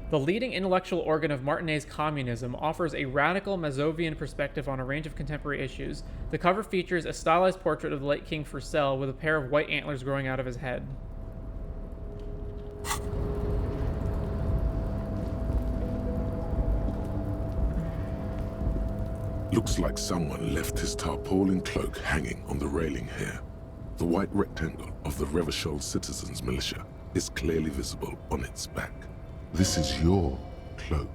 The leading intellectual organ of Martinez communism offers a radical Mazovian perspective on a range of contemporary issues. The cover features a stylized portrait of the late King Furcell with a pair of white antlers growing out of his head. Looks like someone left his tarpaulin cloak hanging on the railing here. The white rectangle of the Revachol Citizens Militia is clearly visible on its back. This is your cloak.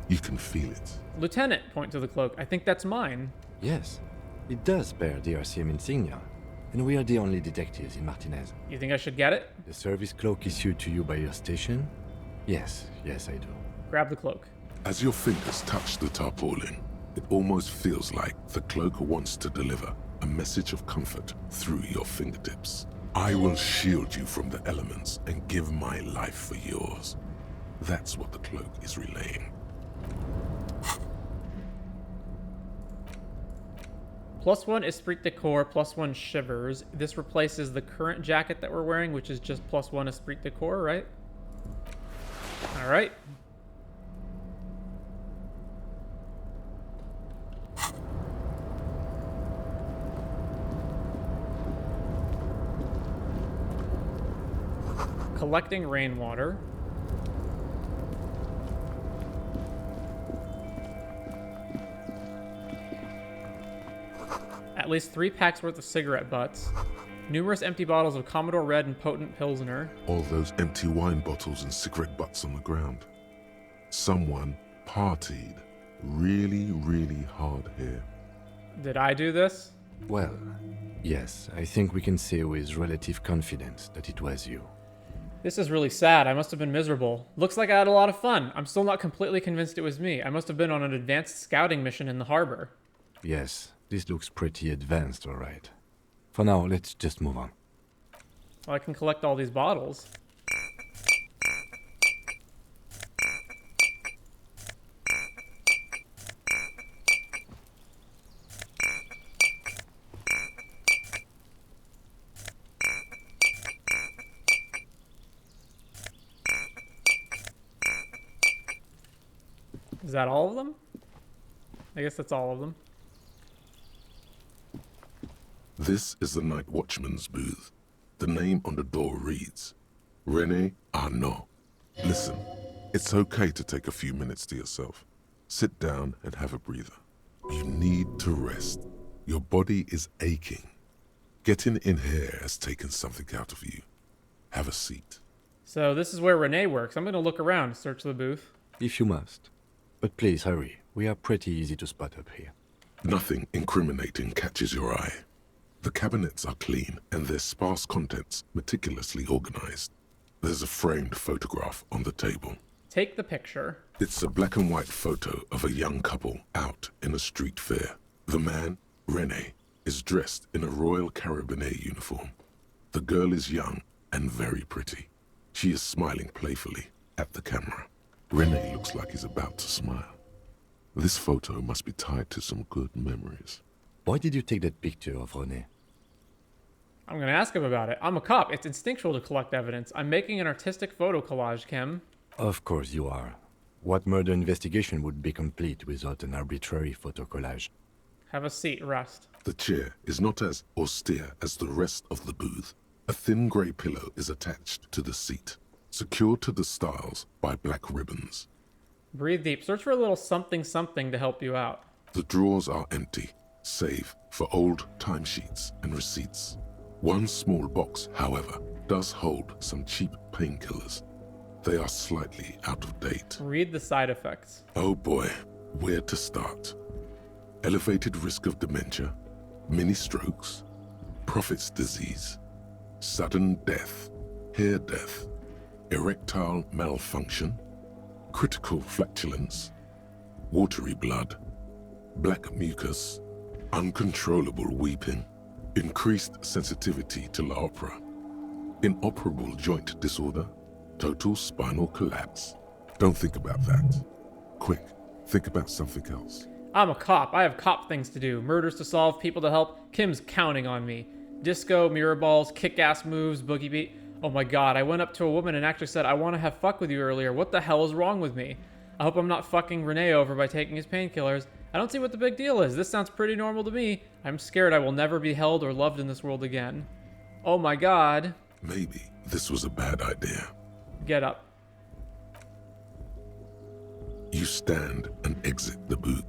You can feel it. Lieutenant, point to the cloak. I think that's mine. Yes, it does bear the RCM insignia, and we are the only detectives in Martinez. You think I should get it? The service cloak issued to you by your station? Yes, I do. Grab the cloak. As your fingers touch the tarpaulin, it almost feels like the cloak wants to deliver a message of comfort through your fingertips. I will shield you from the elements and give my life for yours. That's what the cloak is relaying. +1 Esprit de Corps, +1 Shivers. This replaces the current jacket that we're wearing, which is just +1 Esprit de Corps, right? Alright. Collecting rainwater. At least 3 packs worth of cigarette butts. Numerous empty bottles of Commodore Red and potent Pilsner. All those empty wine bottles and cigarette butts on the ground. Someone partied really, really hard here. Did I do this? Well, yes, I think we can say with relative confidence that it was you. This is really sad. I must have been miserable. Looks like I had a lot of fun. I'm still not completely convinced it was me. I must have been on an advanced scouting mission in the harbor. Yes, this looks pretty advanced, all right. For now, let's just move on. Well, I can collect all these bottles. Is that all of them? I guess that's all of them. This is the night watchman's booth. The name on the door reads, Rene Arnaud. Listen, it's okay to take a few minutes to yourself. Sit down and have a breather. You need to rest. Your body is aching. Getting in here has taken something out of you. Have a seat. So this is where Rene works. I'm going to look around, search the booth. If you must. But please hurry. We are pretty easy to spot up here. Nothing incriminating catches your eye. The cabinets are clean and their sparse contents meticulously organized. There's a framed photograph on the table. Take the picture. It's a black and white photo of a young couple out in a street fair. The man, Rene, is dressed in a Royal Carabinier uniform. The girl is young and very pretty. She is smiling playfully at the camera. Rene looks like he's about to smile. This photo must be tied to some good memories. Why did you take that picture of Rene? I'm going to ask him about it. I'm a cop. It's instinctual to collect evidence. I'm making an artistic photo collage, Kim. Of course you are. What murder investigation would be complete without an arbitrary photo collage? Have a seat, rest. The chair is not as austere as the rest of the booth. A thin grey pillow is attached to the seat, secured to the stiles by black ribbons. Breathe deep. Search for a little something to help you out. The drawers are empty, save for old timesheets and receipts. One small box, however, does hold some cheap painkillers. They are slightly out of date. Read the side effects. Oh boy, where to start? Elevated risk of dementia, mini strokes, Prophet's disease, sudden death, hair death, erectile malfunction, critical flatulence, watery blood, black mucus, uncontrollable weeping, Increased sensitivity to La Opera. Inoperable joint disorder. Total spinal collapse. Don't think about that. Quick, think about something else. I'm a cop. I have cop things to do. Murders to solve, people to help. Kim's counting on me. Disco, mirror balls, kick-ass moves, boogie beat. Oh my god, I went up to a woman and actually said, I want to have fuck with you earlier. What the hell is wrong with me? I hope I'm not fucking Rene over by taking his painkillers. I don't see what the big deal is. This sounds pretty normal to me. I'm scared I will never be held or loved in this world again. Oh my god. Maybe this was a bad idea. Get up. You stand and exit the booth.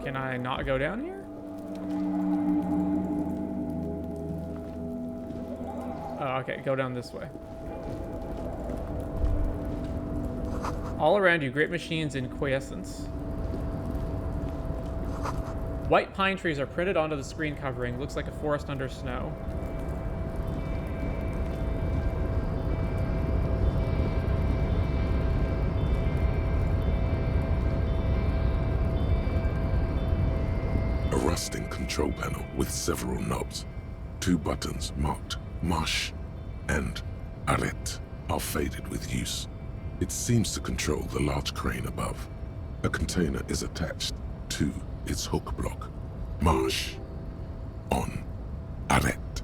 Can I not go down here? Oh, okay, go down this way. All around you, great machines in quiescence. White pine trees are printed onto the screen covering. Looks like a forest under snow. A rusting control panel with several knobs. 2 buttons marked Marche and Arrête are faded with use. It seems to control the large crane above. A container is attached to its hook block. Marche. On. Arrête.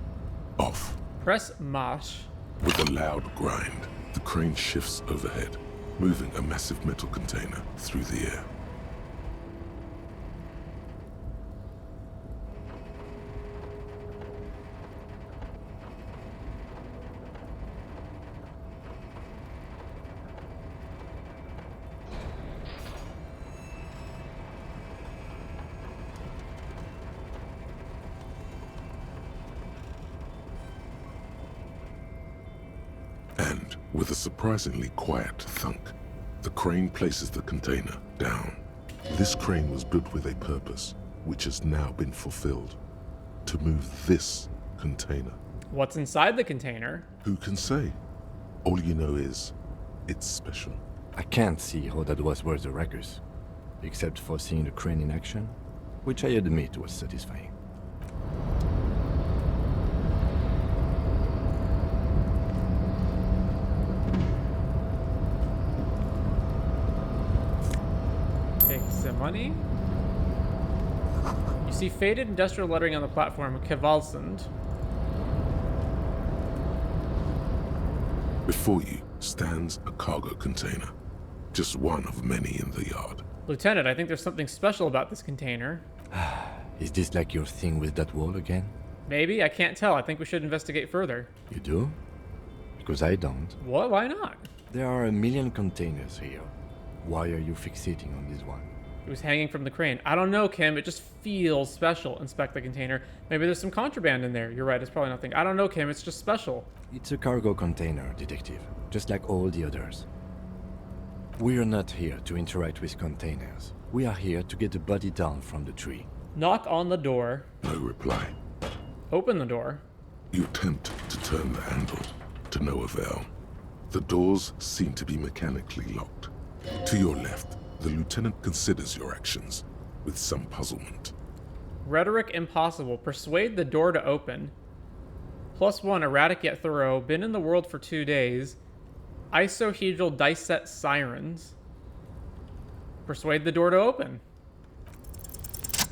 Off. Press Marche. With a loud grind, the crane shifts overhead, moving a massive metal container through the air. With a surprisingly quiet thunk, the crane places the container down. This crane was built with a purpose, which has now been fulfilled. To move this container. What's inside the container? Who can say? All you know is, it's special. I can't see how that was worth the ruckus, except for seeing the crane in action, which I admit was satisfying. Money. You see faded industrial lettering on the platform, Kvalsund. Before you stands a cargo container, just one of many in the yard. Lieutenant, I think there's something special about this container. Is this like your thing with that wall again? Maybe, I can't tell. I think we should investigate further. You do? Because I don't. What? Why not? There are a million containers here. Why are you fixating on this one? It was hanging from the crane. I don't know, Kim. It just feels special. Inspect the container. Maybe there's some contraband in there. You're right. It's probably nothing. I don't know, Kim. It's just special. It's a cargo container, detective. Just like all the others. We're not here to interact with containers. We are here to get the body down from the tree. Knock on the door. No reply. Open the door. You attempt to turn the handle, to no avail. The doors seem to be mechanically locked. To your left, the lieutenant considers your actions with some puzzlement. Rhetoric impossible. Persuade the door to open. +1, erratic yet thorough. Been in the world for 2 days. Isohedral dice set sirens. Persuade the door to open.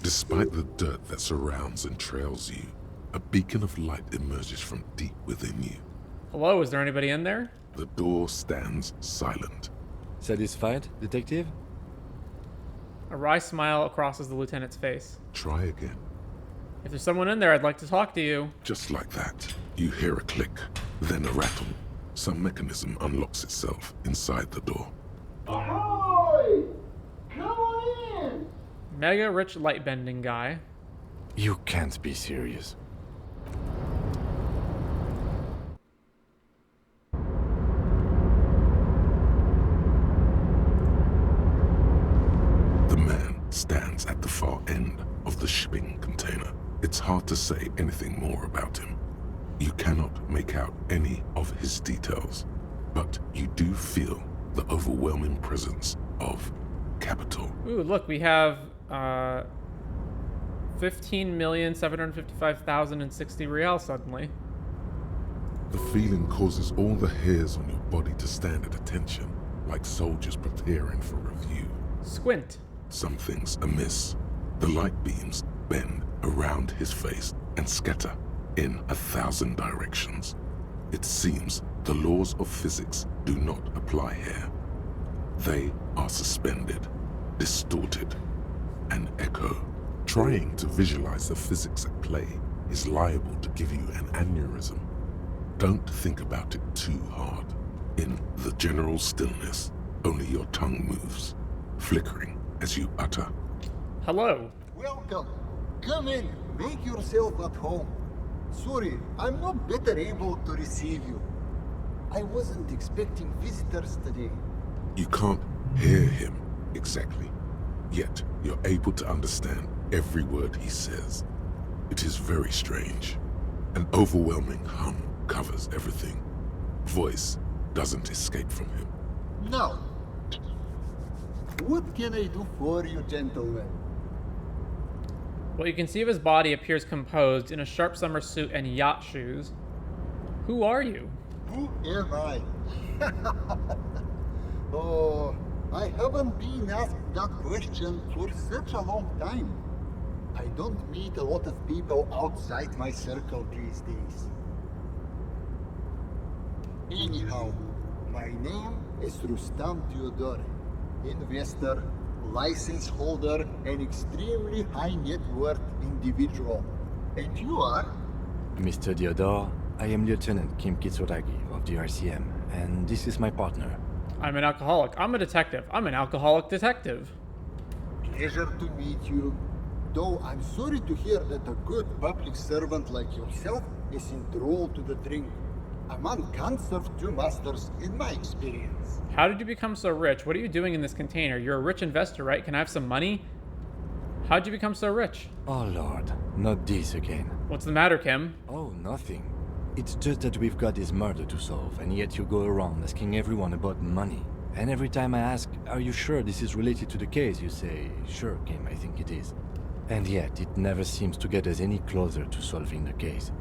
Despite the dirt that surrounds and trails you, a beacon of light emerges from deep within you. Hello, is there anybody in there? The door stands silent. Satisfied, detective? A wry smile crosses the lieutenant's face. Try again. If there's someone in there, I'd like to talk to you. Just like that, you hear a click, then a rattle. Some mechanism unlocks itself inside the door. Ahoy! Come on in! Mega rich light bending guy. You can't be serious. The man stands at the far end of the shipping container. It's hard to say anything more about him. You cannot make out any of his details, but you do feel the overwhelming presence of capital. Ooh, look, we have 15,755,060 real suddenly. The feeling causes all the hairs on your body to stand at attention, like soldiers preparing for review. Squint. Something's amiss. The light beams bend around his face and scatter in 1,000 directions. It seems the laws of physics do not apply here. They are suspended, distorted, and echo. Trying to visualize the physics at play is liable to give you an aneurysm. Don't think about it too hard. In the general stillness, only your tongue moves, flickering as you utter. Hello. Welcome. Come in. Make yourself at home. Sorry, I'm not better able to receive you. I wasn't expecting visitors today. You can't hear him exactly, yet you're able to understand every word he says. It is very strange. An overwhelming hum covers everything. Voice doesn't escape from him. Now, what can I do for you, gentlemen? What you can see of his body appears composed in a sharp summer suit and yacht shoes. Who are you? Who am I? Oh, I haven't been asked that question for such a long time. I don't meet a lot of people outside my circle these days. Anyhow, my name is Rustam Theodore, investor, license holder, and extremely high net worth individual. And you are? Mr. Theodore, I am Lieutenant Kim Kitsuragi of the RCM, and this is my partner. I'm an alcoholic. I'm a detective. I'm an alcoholic detective. Pleasure to meet you. Though I'm sorry to hear that a good public servant like yourself is enthralled to the drink. A man can't serve two masters in my experience. How did you become so rich? What are you doing in this container? You're a rich investor, right? Can I have some money? How'd you become so rich? Oh lord, not this again. What's the matter, Kim? Oh, nothing. It's just that we've got this murder to solve, and yet you go around asking everyone about money. And every time I ask, are you sure this is related to the case, you say, sure, Kim, I think it is. And yet, it never seems to get us any closer to solving the case.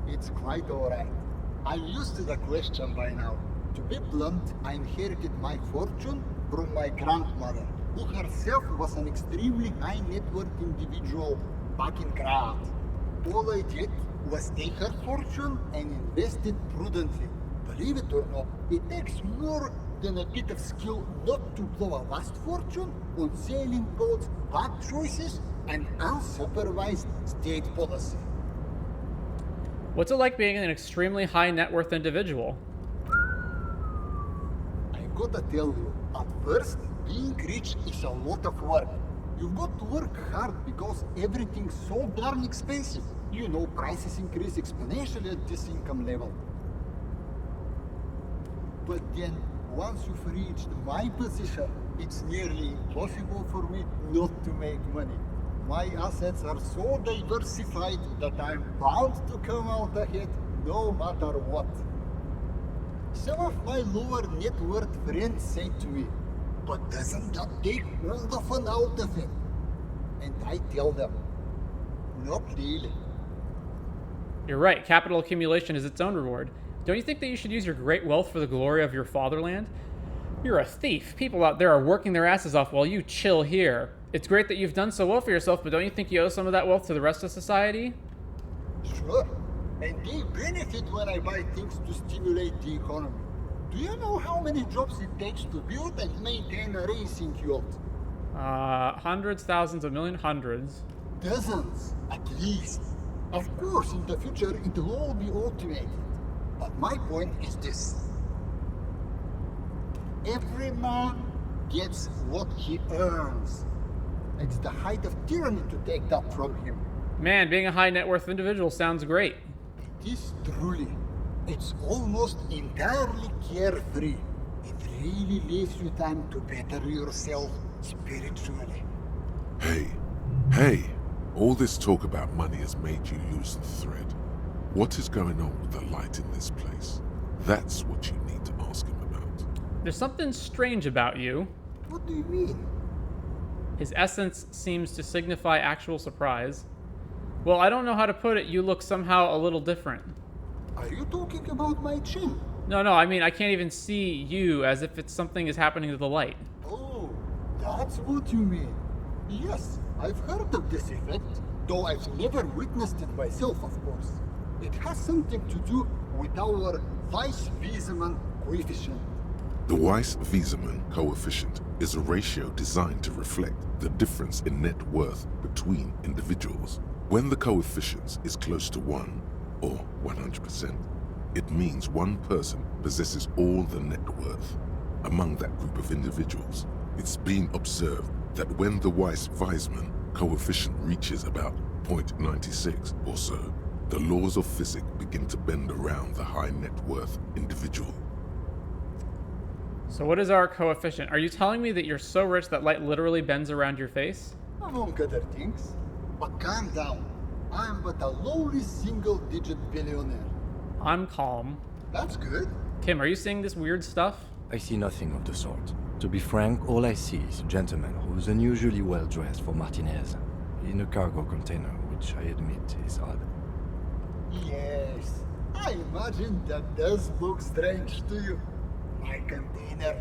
It's quite alright. I'm used to the question by now. To be blunt, I inherited my fortune from my grandmother, who herself was an extremely high net worth individual back in Graz. All I did was take her fortune and invest it prudently. Believe it or not, it takes more than a bit of skill not to blow a vast fortune on sailing boats, bad choices, and unsupervised state policy. What's it like being an extremely high net worth individual? I gotta tell you, at first, being rich is a lot of work. You've got to work hard because everything's so darn expensive. You know, prices increase exponentially at this income level. But then, once you've reached my position, it's nearly impossible for me not to make money. My assets are so diversified that I'm bound to come out ahead no matter what. Some of my lower net worth friends say to me, but doesn't that take all the fun out of it? And I tell them, not really. You're right, capital accumulation is its own reward. Don't you think that you should use your great wealth for the glory of your fatherland? You're a thief. People out there are working their asses off while you chill here. It's great that you've done so well for yourself, but don't you think you owe some of that wealth to the rest of society? Sure, and they benefit when I buy things to stimulate the economy. Do you know how many jobs it takes to build and maintain a racing yacht? Hundreds, thousands, a million, hundreds. Dozens, at least. Of course, in the future, it will all be automated. But my point is this. Every man gets what he earns. It's the height of tyranny to take that from him. Man, being a high net worth individual sounds great. It is truly. It's almost entirely carefree. It really leaves you time to better yourself spiritually. Hey, all this talk about money has made you lose the thread. What is going on with the light in this place? That's what you need to ask him about. There's something strange about you. What do you mean? His essence seems to signify actual surprise. Well, I don't know how to put it. You look somehow a little different. Are you talking about my chin? No, I mean, I can't even see you, as if it's something is happening to the light. Oh, that's what you mean. Yes, I've heard of this effect, though I've never witnessed it myself, of course. It has something to do with our Weiss-Wiesemann coefficient. The Weiss-Wiesemann coefficient is a ratio designed to reflect the difference in net worth between individuals. When the coefficient is close to 1, or 100%, it means one person possesses all the net worth. Among that group of individuals, it's been observed that when the Weiss-Wiesemann coefficient reaches about 0.96 or so, the laws of physics begin to bend around the high net worth individual. So what is our coefficient? Are you telling me that you're so rich that light literally bends around your face? Among other things. But calm down. I'm but a lowly single-digit billionaire. I'm calm. That's good. Kim, are you seeing this weird stuff? I see nothing of the sort. To be frank, all I see is a gentleman who's unusually well dressed for Martinez, in a cargo container, which I admit is odd. Yes, I imagine that does look strange to you. My container.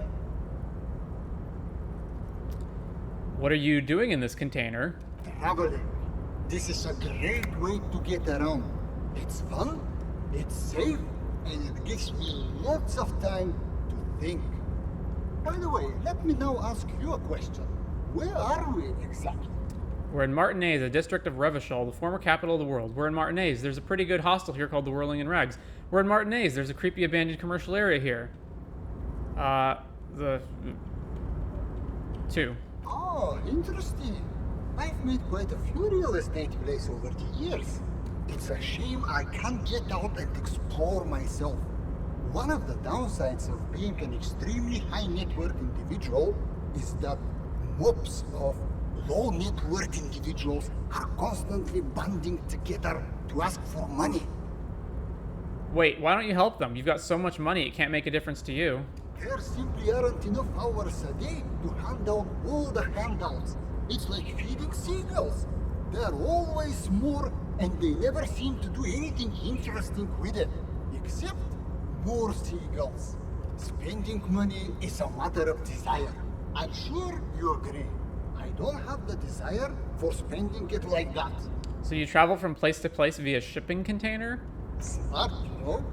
What are you doing in this container? Traveling. This is a great way to get around. It's fun, it's safe, and it gives me lots of time to think. By the way, let me now ask you a question. Where are we exactly? We're in Martinez, a district of Revachol, the former capital of the world. We're in Martinez. There's a pretty good hostel here called the Whirling in Rags. We're in Martinez. There's a creepy abandoned commercial area here. The 2. Oh, interesting. I've made quite a few real estate places over the years. It's a shame I can't get out and explore myself. One of the downsides of being an extremely high net worth individual is that mobs of low net worth individuals are constantly banding together to ask for money. Wait, why don't you help them? You've got so much money, it can't make a difference to you. There simply aren't enough hours a day to hand out all the handouts. It's like feeding seagulls. There are always more, and they never seem to do anything interesting with it, except more seagulls. Spending money is a matter of desire. I'm sure you agree. I don't have the desire for spending it like that. So you travel from place to place via shipping container? Smart, you know?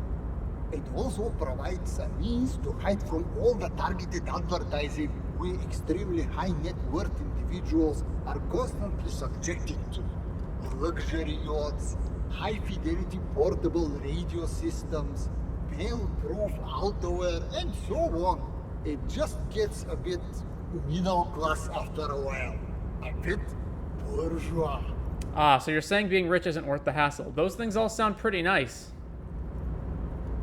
It also provides a means to hide from all the targeted advertising we extremely high net worth individuals are constantly subjected to. Luxury yachts, high fidelity portable radio systems, fail-proof outerwear, and so on. It just gets a bit middle class after a while. A bit bourgeois. Ah, so you're saying being rich isn't worth the hassle. Those things all sound pretty nice.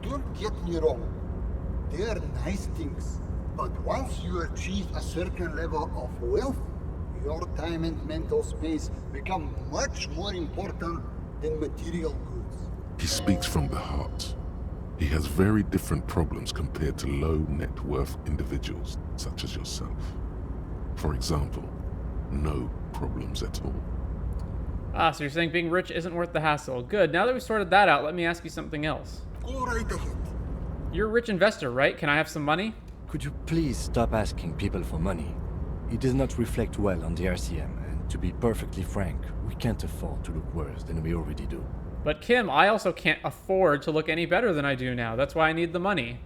Don't get me wrong. They're nice things. But once you achieve a certain level of wealth, your time and mental space become much more important than material goods. He speaks from the heart. He has very different problems compared to low net worth individuals, such as yourself. For example, no problems at all. Ah, so you're saying being rich isn't worth the hassle. Good, now that we've sorted that out, let me ask you something else. Go right ahead. You're a rich investor, right? Can I have some money? Could you please stop asking people for money? It does not reflect well on the RCM, and to be perfectly frank, we can't afford to look worse than we already do. But Kim, I also can't afford to look any better than I do now. That's why I need the money.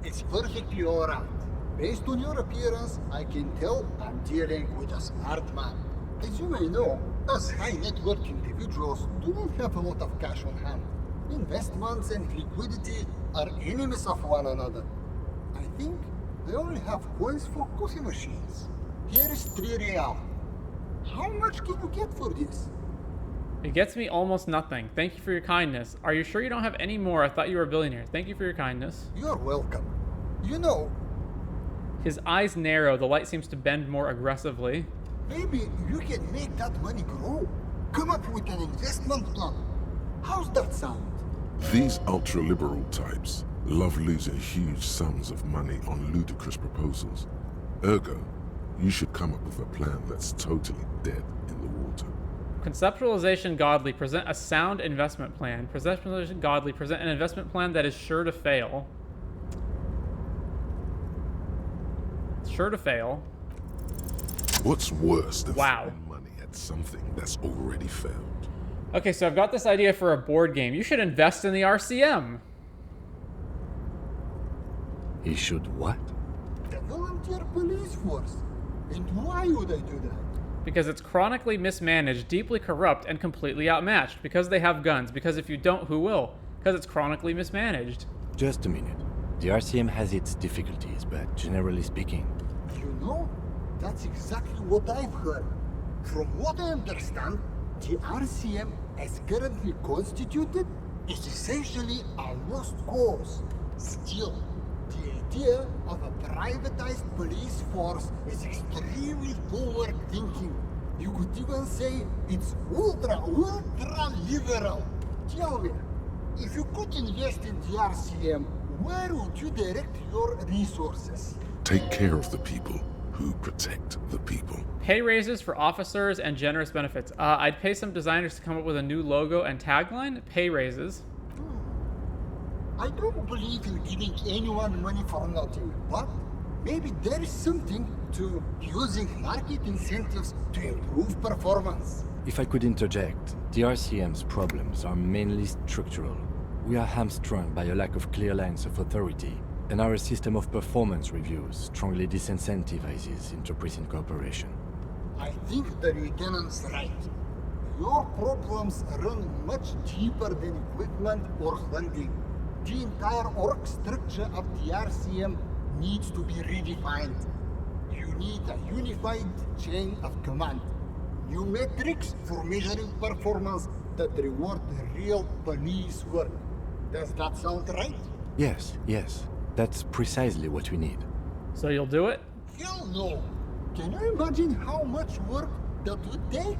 It's perfectly alright. Based on your appearance, I can tell I'm dealing with a smart man. As you may know, us high net worth individuals do not have a lot of cash on hand. Investments and liquidity are enemies of one another. I think they only have coins for coffee machines. Here is 3 real. How much can you get for this? It gets me almost nothing. Thank you for your kindness. Are you sure you don't have any more? I thought you were a billionaire. Thank you for your kindness. You're welcome. You know... His eyes narrow. The light seems to bend more aggressively. Maybe you can make that money grow. Come up with an investment plan. How's that sound? These ultra-liberal types love losing huge sums of money on ludicrous proposals. Ergo, you should come up with a plan that's totally dead in the water. Conceptualization godly, present a sound investment plan. Conceptualization godly, present an investment plan that is sure to fail. Sure to fail. What's worse than throwing money at something that's already failed? Okay, so I've got this idea for a board game. You should invest in the RCM. He should what? The volunteer police force. And why would I do that? Because it's chronically mismanaged, deeply corrupt, and completely outmatched. Because they have guns. Because if you don't, who will? Because it's chronically mismanaged. Just a minute. The RCM has its difficulties, but generally speaking... You know, that's exactly what I've heard. From what I understand, the RCM, as currently constituted, is essentially a lost cause. Still, the idea of a privatized police force is extremely forward-thinking. You could even say it's ultra liberal. Tell me, if you could invest in the RCM, where would you direct your resources? Take care of the people who protect the people. Pay raises for officers and generous benefits. I'd pay some designers to come up with a new logo and tagline. Pay raises. I don't believe in giving anyone money for nothing, but maybe there is something to using market incentives to improve performance. If I could interject, the RCM's problems are mainly structural. We are hamstrung by a lack of clear lines of authority, and our system of performance reviews strongly disincentivizes interprison cooperation. I think the lieutenant's right. Your problems run much deeper than equipment or funding. The entire org structure of the RCM needs to be redefined. You need a unified chain of command. New metrics for measuring performance that reward real police work. Does that sound right? Yes. That's precisely what we need. So you'll do it? Hell no! Can you imagine how much work that would take?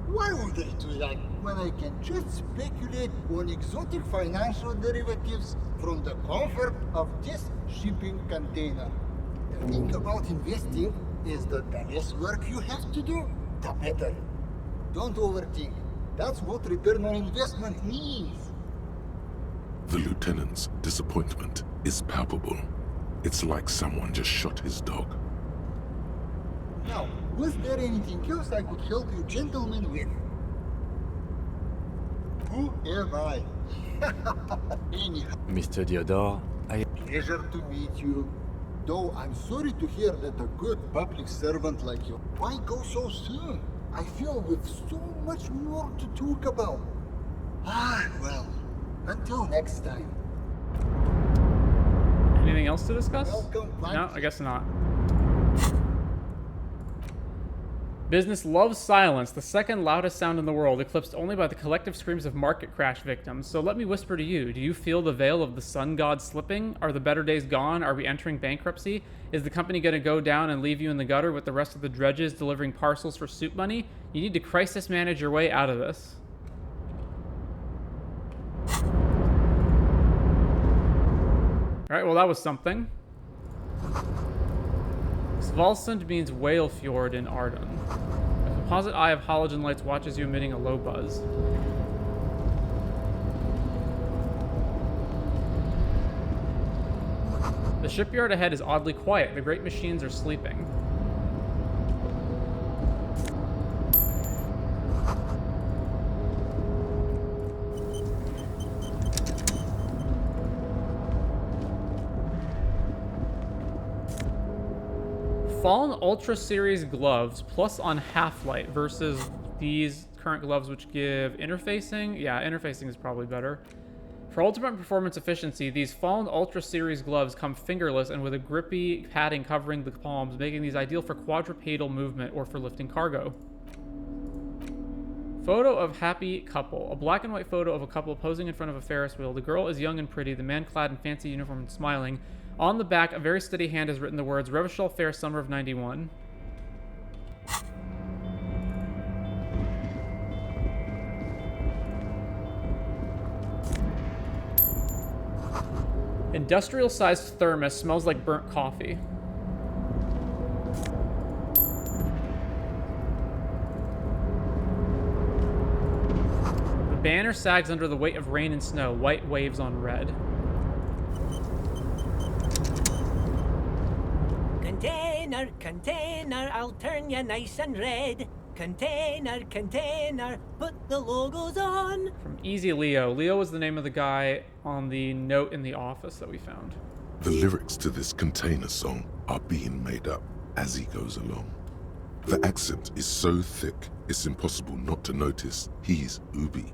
Why would I do that when I can just speculate on exotic financial derivatives from the comfort of this shipping container? The thing about investing is that the less work you have to do, the better. Don't overthink. That's what return on investment means. The lieutenant's disappointment is palpable. It's like someone just shot his dog. Now, was there anything else I could help you gentlemen with? Who am I? Anyhow. Mr. Diodore, Pleasure to meet you. Though I'm sorry to hear that a good public servant like you... Why go so soon? I feel we've so much more to talk about. Well, until next time. Anything else to discuss? Welcome back. No, I guess not. Business loves silence, the second loudest sound in the world, eclipsed only by the collective screams of market crash victims. So let me whisper to you, do you feel the veil of the sun god slipping? Are the better days gone? Are we entering bankruptcy? Is the company going to go down and leave you in the gutter with the rest of the dredges delivering parcels for soup money? You need to crisis manage your way out of this. Alright, well that was something. Svalsund means whale fjord in Arden. A composite eye of halogen lights watches you emitting a low buzz. The shipyard ahead is oddly quiet. The great machines are sleeping. Fallen Ultra Series gloves plus on Half-Light versus these current gloves which give interfacing. Yeah, interfacing is probably better. For ultimate performance efficiency, these Fallen Ultra Series gloves come fingerless and with a grippy padding covering the palms, making these ideal for quadrupedal movement or for lifting cargo. Photo of happy couple. A black and white photo of a couple posing in front of a Ferris wheel. The girl is young and pretty, the man clad in fancy uniform and smiling. On the back, a very steady hand has written the words, Revachol Fair Summer of 91. Industrial-sized thermos smells like burnt coffee. The banner sags under the weight of rain and snow, white waves on red. Container, container, I'll turn you nice and red. Container, container, put the logos on. From Easy Leo. Leo was the name of the guy on the note in the office that we found. The lyrics to this container song are being made up as he goes along. The accent is so thick, it's impossible not to notice he's Ubi,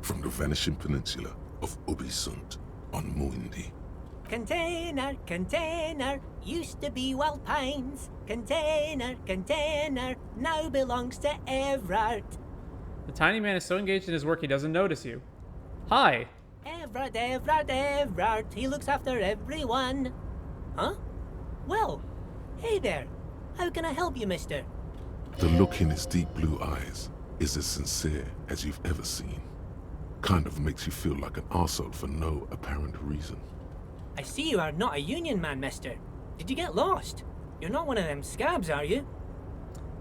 from the vanishing peninsula of Ubisunt on Muindi. Container, container, used to be Wild Pines. Container, container, now belongs to Evrart. The tiny man is so engaged in his work he doesn't notice you. Hi. Evrart, Evrart, Evrart, he looks after everyone. Huh? Well, hey there. How can I help you, mister? The look in his deep blue eyes is as sincere as you've ever seen. Kind of makes you feel like an arsehole for no apparent reason. I see you are not a union man, mister. Did you get lost? You're not one of them scabs, are you?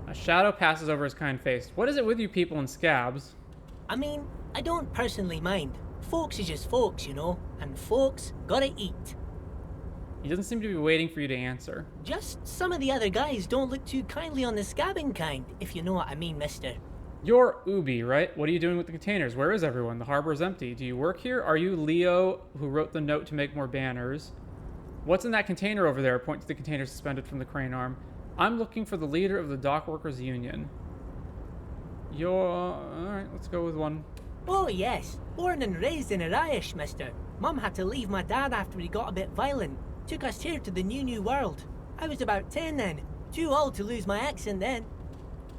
A shadow passes over his kind face. What is it with you people in scabs? I mean, I don't personally mind. Folks is just folks, you know, and folks gotta eat. He doesn't seem to be waiting for you to answer. Just some of the other guys don't look too kindly on the scabbing kind, if you know what I mean, mister. You're Ubi, right? What are you doing with the containers? Where is everyone? The harbor is empty. Do you work here? Are you Leo, who wrote the note to make more banners? What's in that container over there? Point to the container suspended from the crane arm. I'm looking for the leader of the dock workers union. Alright, let's go with one. Oh yes, born and raised in Arish, mister. Mum had to leave my dad after he got a bit violent. Took us here to the new world. I was about 10 then. Too old to lose my accent then.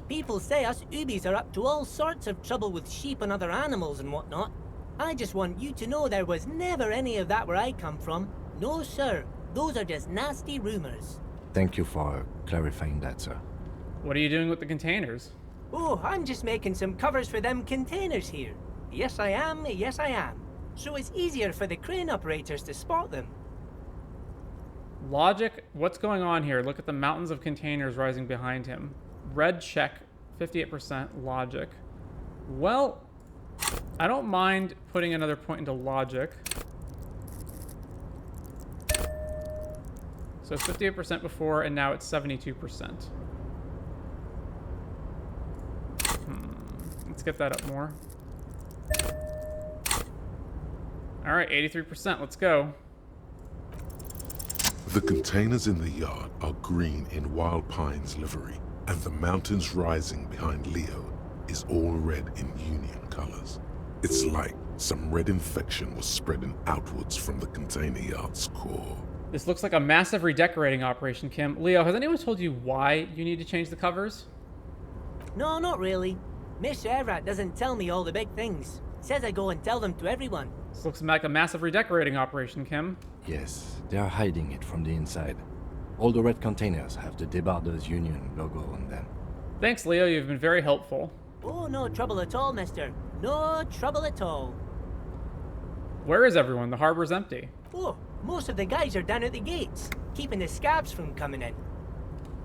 People say us Ubis are up to all sorts of trouble with sheep and other animals and whatnot. I just want you to know there was never any of that where I come from. No, sir. Those are just nasty rumors. Thank you for clarifying that, sir. What are you doing with the containers? Oh, I'm just making some covers for them containers here. Yes, I am. Yes, I am. So it's easier for the crane operators to spot them. Logic, what's going on here? Look at the mountains of containers rising behind him. Red check, 58%, logic. Well, I don't mind putting another point into logic. So 58% before, and now it's 72%. Let's get that up more. All right, 83%, let's go. The containers in the yard are green in Wild Pine's livery, and the mountains rising behind Leo is all red in Union colors. It's like some red infection was spreading outwards from the container yard's core. This looks like a massive redecorating operation, Kim. Leo, has anyone told you why you need to change the covers? No, not really. Mr. Evrart doesn't tell me all the big things. Says I go and tell them to everyone. This looks like a massive redecorating operation, Kim. Yes, they are hiding it from the inside. All the red containers have the Debarders Union logo on them. Thanks, Leo. You've been very helpful. Oh, no trouble at all, mister. No trouble at all. Where is everyone? The harbor's empty. Oh, most of the guys are down at the gates, keeping the scabs from coming in.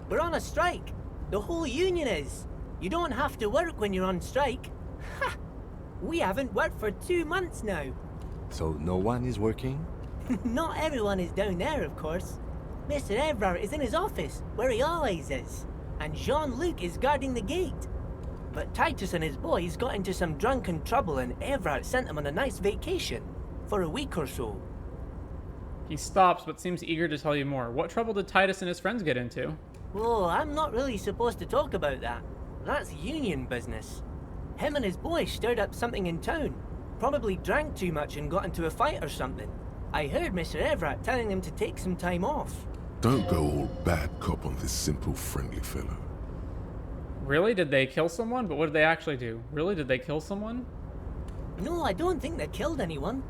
We're on a strike. The whole union is. You don't have to work when you're on strike. Ha! We haven't worked for 2 months now. So no one is working? Not everyone is down there, of course. Mr. Evrart is in his office, where he always is. And Jean-Luc is guarding the gate. But Titus and his boys got into some drunken trouble and Evrart sent them on a nice vacation. For a week or so. He stops, but seems eager to tell you more. What trouble did Titus and his friends get into? Oh, I'm not really supposed to talk about that. That's union business. Him and his boys stirred up something in town. Probably drank too much and got into a fight or something. I heard Mr. Evrart telling them to take some time off. Don't go all bad cop on this simple, friendly fellow. Really? Did they kill someone? But what did they actually do? Really? Did they kill someone? No, I don't think they killed anyone.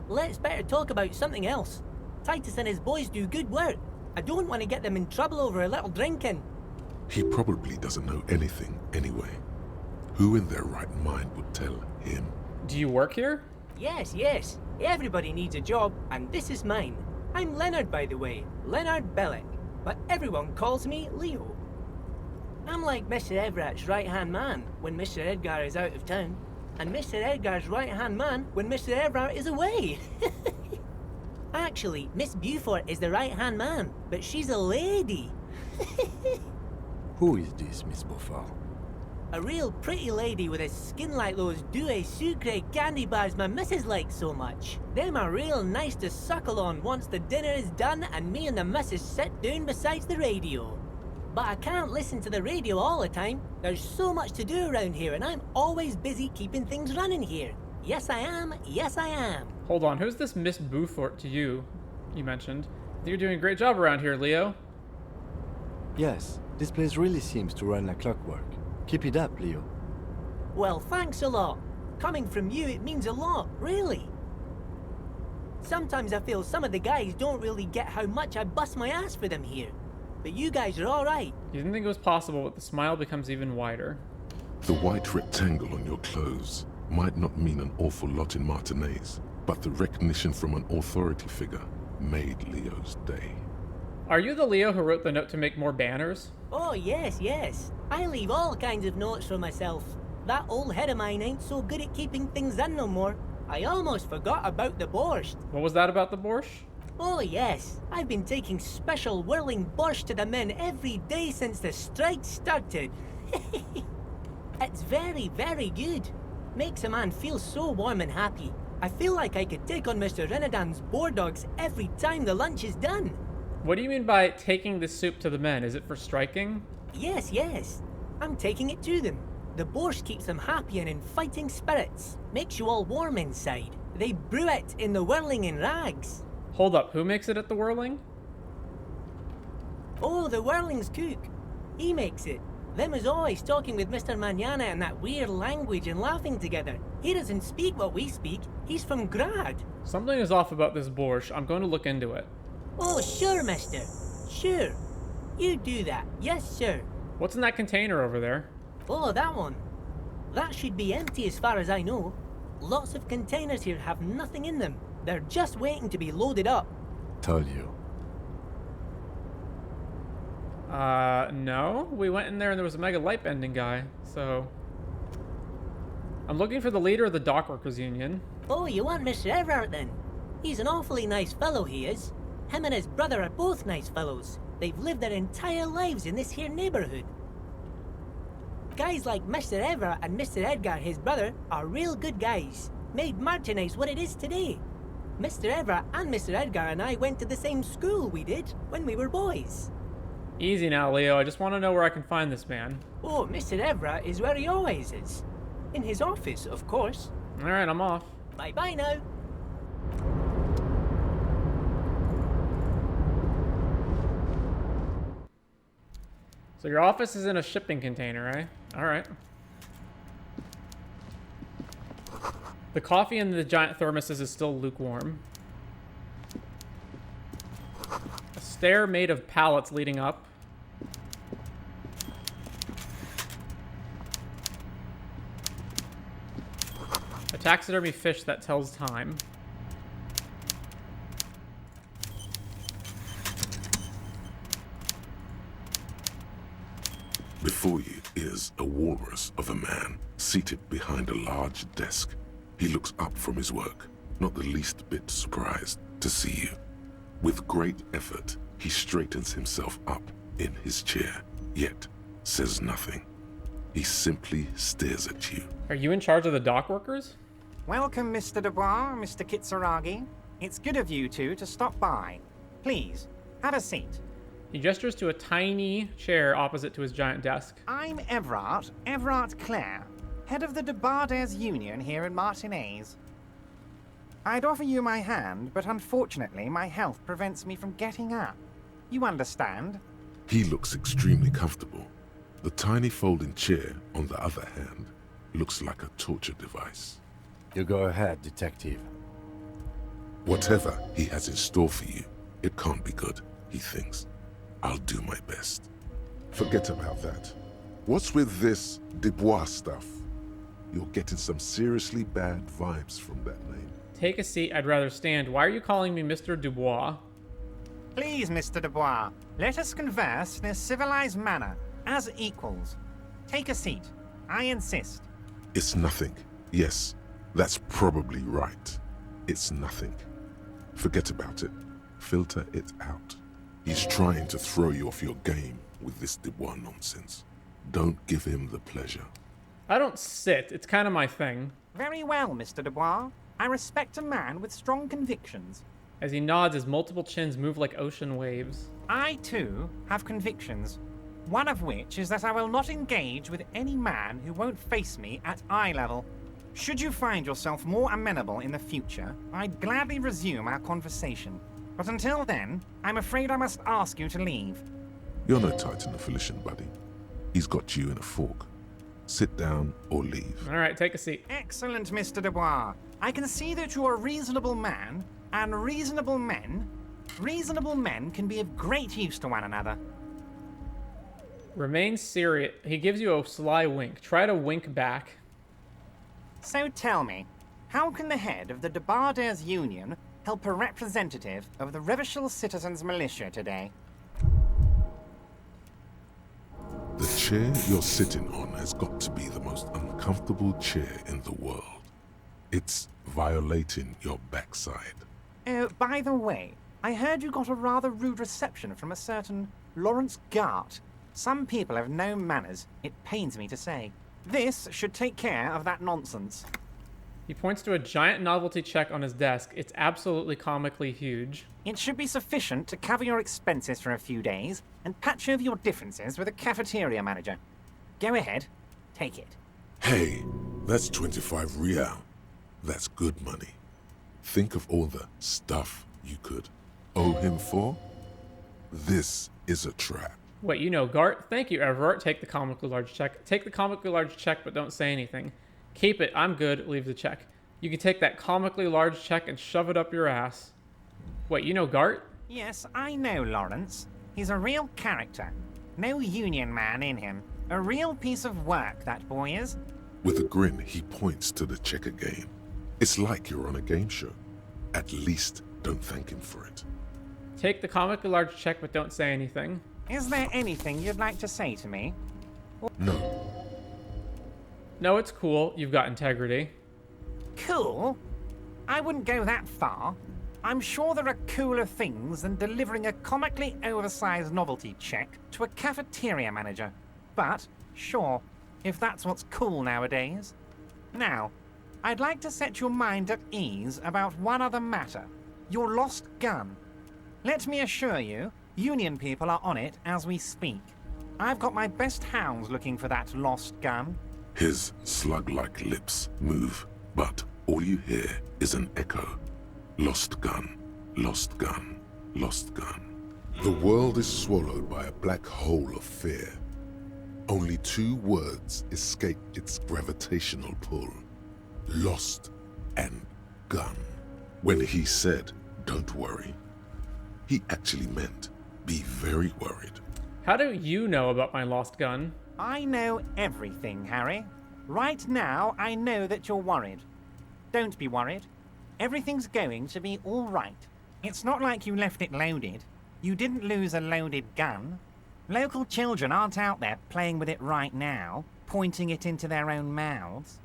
Let's better talk about something else. Titus and his boys do good work. I don't want to get them in trouble over a little drinking. He probably doesn't know anything anyway. Who in their right mind would tell him? Do you work here? Yes, yes. Everybody needs a job, and this is mine. I'm Leonard, by the way. Leonard Bellick. But everyone calls me Leo. I'm like Mr. Evrat's right-hand man when Mr. Edgar is out of town, and Mr. Edgar's right-hand man when Mr. Evrart is away. Actually, Miss Beaufort is the right-hand man, but she's a lady. Who is this, Miss Beaufort? A real pretty lady with a skin like those Douai Sucre candy bars my missus likes so much. Them are real nice to suckle on once the dinner is done and me and the missus sit down beside the radio. But I can't listen to the radio all the time. There's so much to do around here and I'm always busy keeping things running here. Yes I am, yes I am. Hold on, who's this Miss Beaufort to you mentioned? You're doing a great job around here, Leo. Yes, this place really seems to run like clockwork. Keep it up, Leo. Well, thanks a lot. Coming from you, it means a lot, really. Sometimes I feel some of the guys don't really get how much I bust my ass for them here. But you guys are alright. You didn't think it was possible, but the smile becomes even wider. The white rectangle on your clothes might not mean an awful lot in Martinez, but the recognition from an authority figure made Leo's day. Are you the Leo who wrote the note to make more banners? Oh, yes, yes. I leave all kinds of notes for myself. That old head of mine ain't so good at keeping things in no more. I almost forgot about the borscht. What was that about the borscht? Oh, yes. I've been taking special whirling borscht to the men every day since the strike started. It's very, very good. Makes a man feel so warm and happy. I feel like I could take on Mr. Renadan's boar dogs every time the lunch is done. What do you mean by taking the soup to the men? Is it for striking? Yes, yes. I'm taking it to them. The borscht keeps them happy and in fighting spirits. Makes you all warm inside. They brew it in the whirling in rags. Hold up, who makes it at the whirling? Oh, the whirling's cook. He makes it. Them is always talking with Mr. Manana in that weird language and laughing together. He doesn't speak what we speak. He's from Grad. Something is off about this borscht. I'm going to look into it. Oh, sure, mister. Sure. You do that. Yes, sir. What's in that container over there? Oh, that one. That should be empty as far as I know. Lots of containers here have nothing in them. They're just waiting to be loaded up. Told you. No. We went in there and there was a mega light bending guy, so... I'm looking for the leader of the Dockworkers Union. Oh, you want Mr. Evrart then? He's an awfully nice fellow, he is. Him and his brother are both nice fellows. They've lived their entire lives in this here neighborhood. Guys like Mr. Evrart and Mr. Edgar, his brother, are real good guys. Made Martinez what it is today. Mr. Evrart and Mr. Edgar and I went to the same school we did when we were boys. Easy now, Leo. I just want to know where I can find this man. Oh, Mr. Evrart is where he always is. In his office, of course. Alright, I'm off. Bye-bye now. So your office is in a shipping container, eh? Alright. The coffee in the giant thermoses is still lukewarm. A stair made of pallets leading up. A taxidermy fish that tells time. Before you is a walrus of a man seated behind a large desk. He looks up from his work, not the least bit surprised to see you. With great effort, he straightens himself up in his chair, yet says nothing. He simply stares at you. Are you in charge of the dock workers? Welcome, Mr. Dubois, Mr. Kitsuragi. It's good of you two to stop by. Please, have a seat. He gestures to a tiny chair opposite to his giant desk. I'm Evrart Claire, head of the Debarders Union here in Martinez. I'd offer you my hand, but unfortunately my health prevents me from getting up. You understand? He looks extremely comfortable. The tiny folding chair, on the other hand, looks like a torture device. You go ahead, detective. Whatever he has in store for you, it can't be good, he thinks. I'll do my best. Forget about that. What's with this Dubois stuff? You're getting some seriously bad vibes from that name. Take a seat, I'd rather stand. Why are you calling me Mr. Dubois? Please, Mr. Dubois, let us converse in a civilized manner, as equals. Take a seat. I insist. It's nothing. Yes, that's probably right. It's nothing. Forget about it. Filter it out. He's trying to throw you off your game with this Dubois nonsense. Don't give him the pleasure. I don't sit. It's kind of my thing. Very well, Mr. Dubois. I respect a man with strong convictions. As he nods, his multiple chins move like ocean waves. I, too, have convictions. One of which is that I will not engage with any man who won't face me at eye level. Should you find yourself more amenable in the future, I'd gladly resume our conversation. But until then, I'm afraid I must ask you to leave. You're no Titan of Felician, buddy. He's got you in a fork. Sit down or leave. All right, take a seat. Excellent, Mr. Dubois. I can see that you're a reasonable man, and reasonable men can be of great use to one another. Remain serious. He gives you a sly wink. Try to wink back. So tell me, how can the head of the Debarders Union help a representative of the Revachol Citizens Militia today? The chair you're sitting on has got to be the most uncomfortable chair in the world. It's violating your backside. Oh, by the way, I heard you got a rather rude reception from a certain Lawrence Gart. Some people have no manners, it pains me to say. This should take care of that nonsense. He points to a giant novelty check on his desk. It's absolutely comically huge. It should be sufficient to cover your expenses for a few days and patch over your differences with a cafeteria manager. Go ahead, take it. Hey, that's 25 real. That's good money. Think of all the stuff you could owe him for. This is a trap. Wait, you know Gart? Thank you, Evrart. Take the comically large check. Take the comically large check, but don't say anything. Keep it. I'm good. Leave the check. You can take that comically large check and shove it up your ass. Wait, you know Gart? Yes, I know Lawrence. He's a real character. No union man in him. A real piece of work, that boy is. With a grin, he points to the checker game. It's like you're on a game show. At least don't thank him for it. Take the comically large check, but don't say anything. Is there anything you'd like to say to me? No. No, it's cool. You've got integrity. Cool? I wouldn't go that far. I'm sure there are cooler things than delivering a comically oversized novelty check to a cafeteria manager. But, sure, if that's what's cool nowadays. Now, I'd like to set your mind at ease about one other matter. Your lost gun. Let me assure you, Union people are on it as we speak. I've got my best hounds looking for that lost gun. His slug-like lips move, but all you hear is an echo. Lost gun, lost gun, lost gun. The world is swallowed by a black hole of fear. Only 2 words escape its gravitational pull. Lost and gun. When he said, don't worry, he actually meant, be very worried. How do you know about my lost gun? I know everything, Harry. Right now, I know that you're worried. Don't be worried. Everything's going to be all right. It's not like you left it loaded. You didn't lose a loaded gun. Local children aren't out there playing with it right now, pointing it into their own mouths.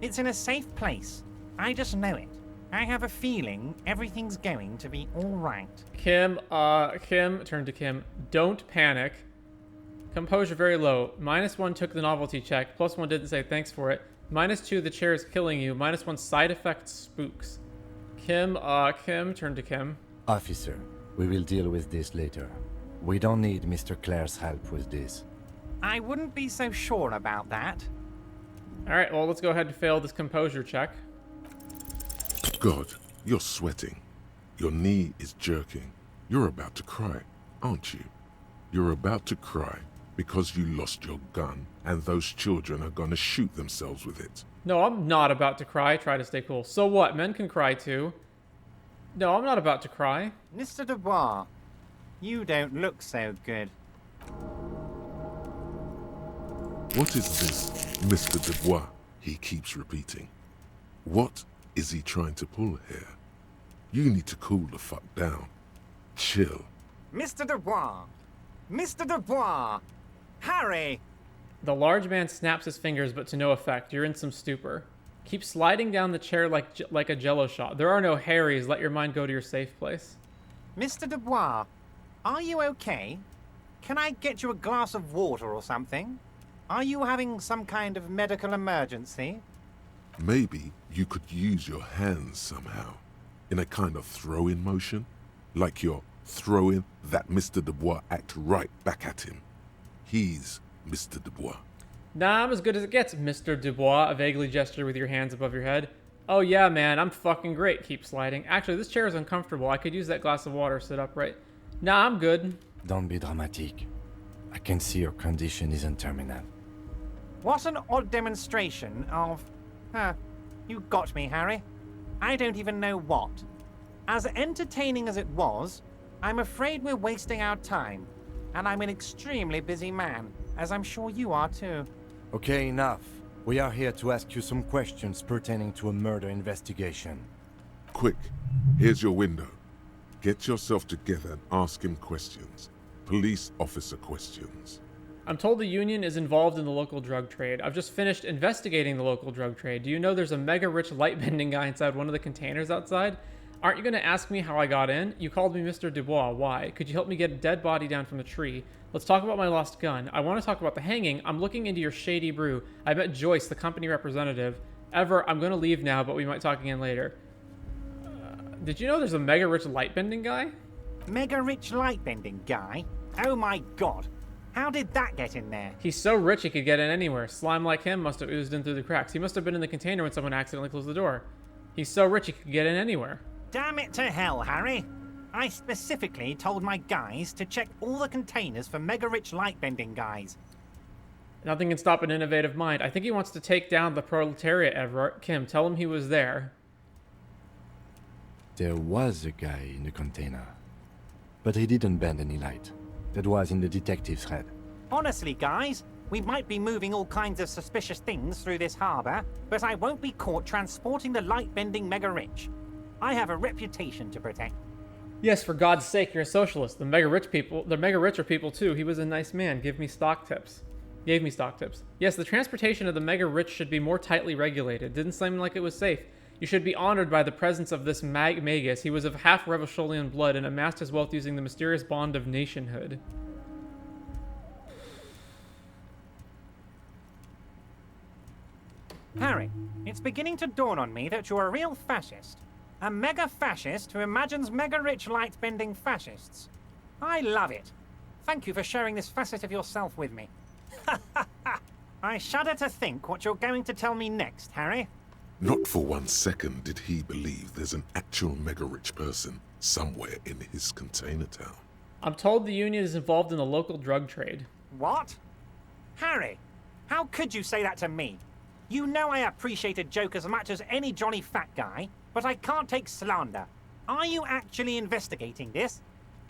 It's in a safe place. I just know it. I have a feeling everything's going to be all right. Kim, turn to Kim. Don't panic. Composure very low. -1 took the novelty check. +1 didn't say thanks for it. -2, the chair is killing you. -1 side effect spooks. Kim, turn to Kim. Officer, we will deal with this later. We don't need Mr. Claire's help with this. I wouldn't be so sure about that. Alright, well, let's go ahead and fail this composure check. God, you're sweating. Your knee is jerking. You're about to cry, aren't you? You're about to cry because you lost your gun and those children are gonna shoot themselves with it. No, I'm not about to cry. Try to stay cool. So what? Men can cry too. No, I'm not about to cry. Mr. Dubois, you don't look so good. What is this, Mr. Dubois? He keeps repeating. What is he trying to pull here? You need to cool the fuck down. Chill. Mr. Dubois! Mr. Dubois! Harry! The large man snaps his fingers, but to no effect. You're in some stupor. Keep sliding down the chair like a jello shot. There are no Harrys. Let your mind go to your safe place. Mr. Dubois, are you okay? Can I get you a glass of water or something? Are you having some kind of medical emergency? Maybe you could use your hands somehow, in a kind of throw-in motion, like you're throwing that Mr. Dubois act right back at him. He's Mr. Dubois. Nah, I'm as good as it gets, Mr. Dubois. A vaguely gesture with your hands above your head. Oh yeah, man, I'm fucking great. Keep sliding. Actually, this chair is uncomfortable. I could use that glass of water. Sit upright. Nah, I'm good. Don't be dramatic. I can see your condition isn't terminal. What an odd demonstration of... you got me, Harry. I don't even know what. As entertaining as it was, I'm afraid we're wasting our time. And I'm an extremely busy man, as I'm sure you are too. Okay, enough. We are here to ask you some questions pertaining to a murder investigation. Quick, here's your window. Get yourself together and ask him questions. Police officer questions. I'm told the union is involved in the local drug trade. I've just finished investigating the local drug trade. Do you know there's a mega-rich light-bending guy inside one of the containers outside? Aren't you going to ask me how I got in? You called me Mr. Dubois. Why? Could you help me get a dead body down from the tree? Let's talk about my lost gun. I want to talk about the hanging. I'm looking into your shady brew. I met Joyce, the company representative. Ever, I'm going to leave now, but we might talk again later. Did you know there's a mega-rich light-bending guy? Mega-rich light-bending guy? Oh my god. How did that get in there? He's so rich he could get in anywhere. Slime like him must have oozed in through the cracks. He must have been in the container when someone accidentally closed the door. He's so rich he could get in anywhere. Damn it to hell, Harry. I specifically told my guys to check all the containers for mega-rich light-bending guys. Nothing can stop an innovative mind. I think he wants to take down the proletariat, Evrart. Kim, tell him he was there. There was a guy in the container, but he didn't bend any light. That was in the detective's head. Honestly, guys, we might be moving all kinds of suspicious things through this harbor, but I won't be caught transporting the light-bending mega-rich. I have a reputation to protect. Yes, for God's sake, you're a socialist. The mega-rich are people too. He was a nice man. Give me stock tips. Gave me stock tips. Yes, the transportation of the mega-rich should be more tightly regulated. Didn't seem like it was safe. You should be honored by the presence of this magus. He was of half Revacholian blood and amassed his wealth using the mysterious bond of nationhood. Harry, it's beginning to dawn on me that you're a real fascist. A mega-fascist who imagines mega-rich light-bending fascists. I love it. Thank you for sharing this facet of yourself with me. I shudder to think what you're going to tell me next, Harry. Not for 1 second did he believe there's an actual mega-rich person somewhere in his container town. I'm told the union is involved in the local drug trade. What? Harry, how could you say that to me? You know I appreciate a joke as much as any jolly fat guy, but I can't take slander. Are you actually investigating this?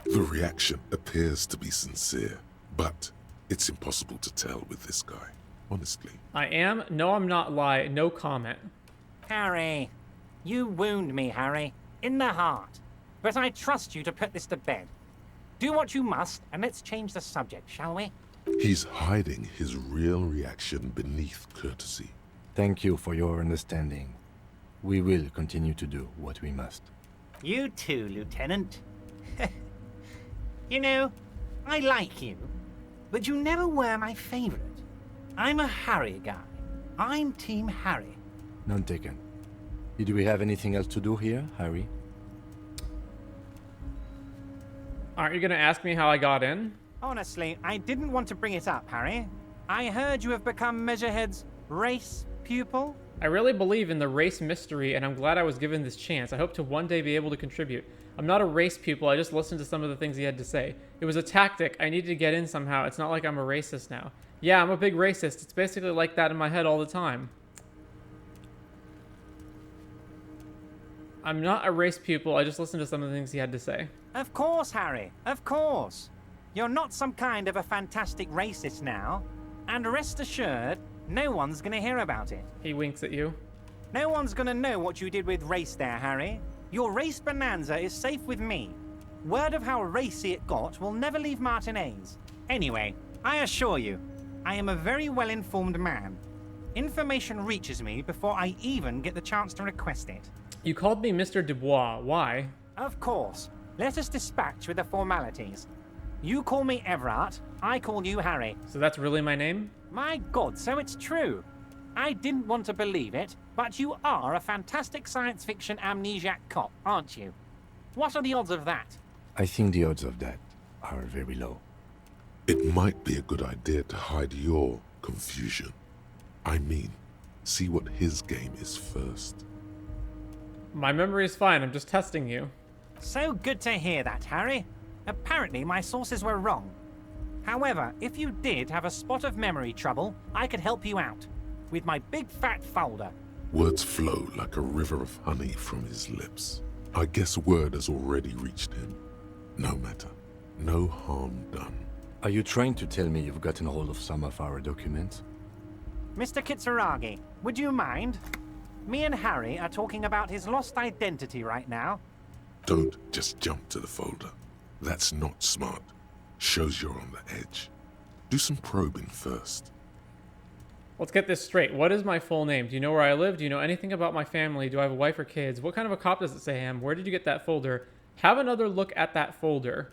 The reaction appears to be sincere, but it's impossible to tell with this guy, honestly. I am. No, I'm not. Lie. No comment. Harry, you wound me, Harry, in the heart. But I trust you to put this to bed. Do what you must, and let's change the subject, shall we? He's hiding his real reaction beneath courtesy. Thank you for your understanding. We will continue to do what we must. You too, Lieutenant. You know, I like you, but you never were my favorite. I'm a Harry guy. I'm Team Harry. None taken. Did we have anything else to do here, Harry? Aren't you going to ask me how I got in? Honestly, I didn't want to bring it up, Harry. I heard you have become Measurehead's race pupil. I really believe in the race mystery, and I'm glad I was given this chance. I hope to one day be able to contribute. I'm not a race pupil, I just listened to some of the things he had to say. It was a tactic. I needed to get in somehow. It's not like I'm a racist now. Yeah, I'm a big racist. It's basically like that in my head all the time. I'm not a race pupil, I just listened to some of the things he had to say. Of course, Harry, of course. You're not some kind of a fantastic racist now. And rest assured, no one's gonna hear about it. He winks at you. No one's gonna know what you did with race there, Harry. Your race bonanza is safe with me. Word of how racy it got will never leave Martinez. Anyway, I assure you, I am a very well-informed man. Information reaches me before I even get the chance to request it. You called me Mr. Dubois. Why? Of course. Let us dispatch with the formalities. You call me Evrart, I call you Harry. So that's really my name? My God, so it's true. I didn't want to believe it, but you are a fantastic science fiction amnesiac cop, aren't you? What are the odds of that? I think the odds of that are very low. It might be a good idea to hide your confusion. I mean, see what his game is first. My memory is fine, I'm just testing you. So good to hear that, Harry. Apparently my sources were wrong. However, if you did have a spot of memory trouble, I could help you out. With my big fat folder. Words flow like a river of honey from his lips. I guess word has already reached him. No matter. No harm done. Are you trying to tell me you've gotten hold of some of our documents? Mr. Kitsuragi, would you mind? Me and Harry are talking about his lost identity right now. Don't just jump to the folder. That's not smart. Shows you're on the edge. Do some probing first. Let's get this straight. What is my full name? Do you know where I live? Do you know anything about my family? Do I have a wife or kids? What kind of a cop does it say I am? Where did you get that folder? Have another look at that folder.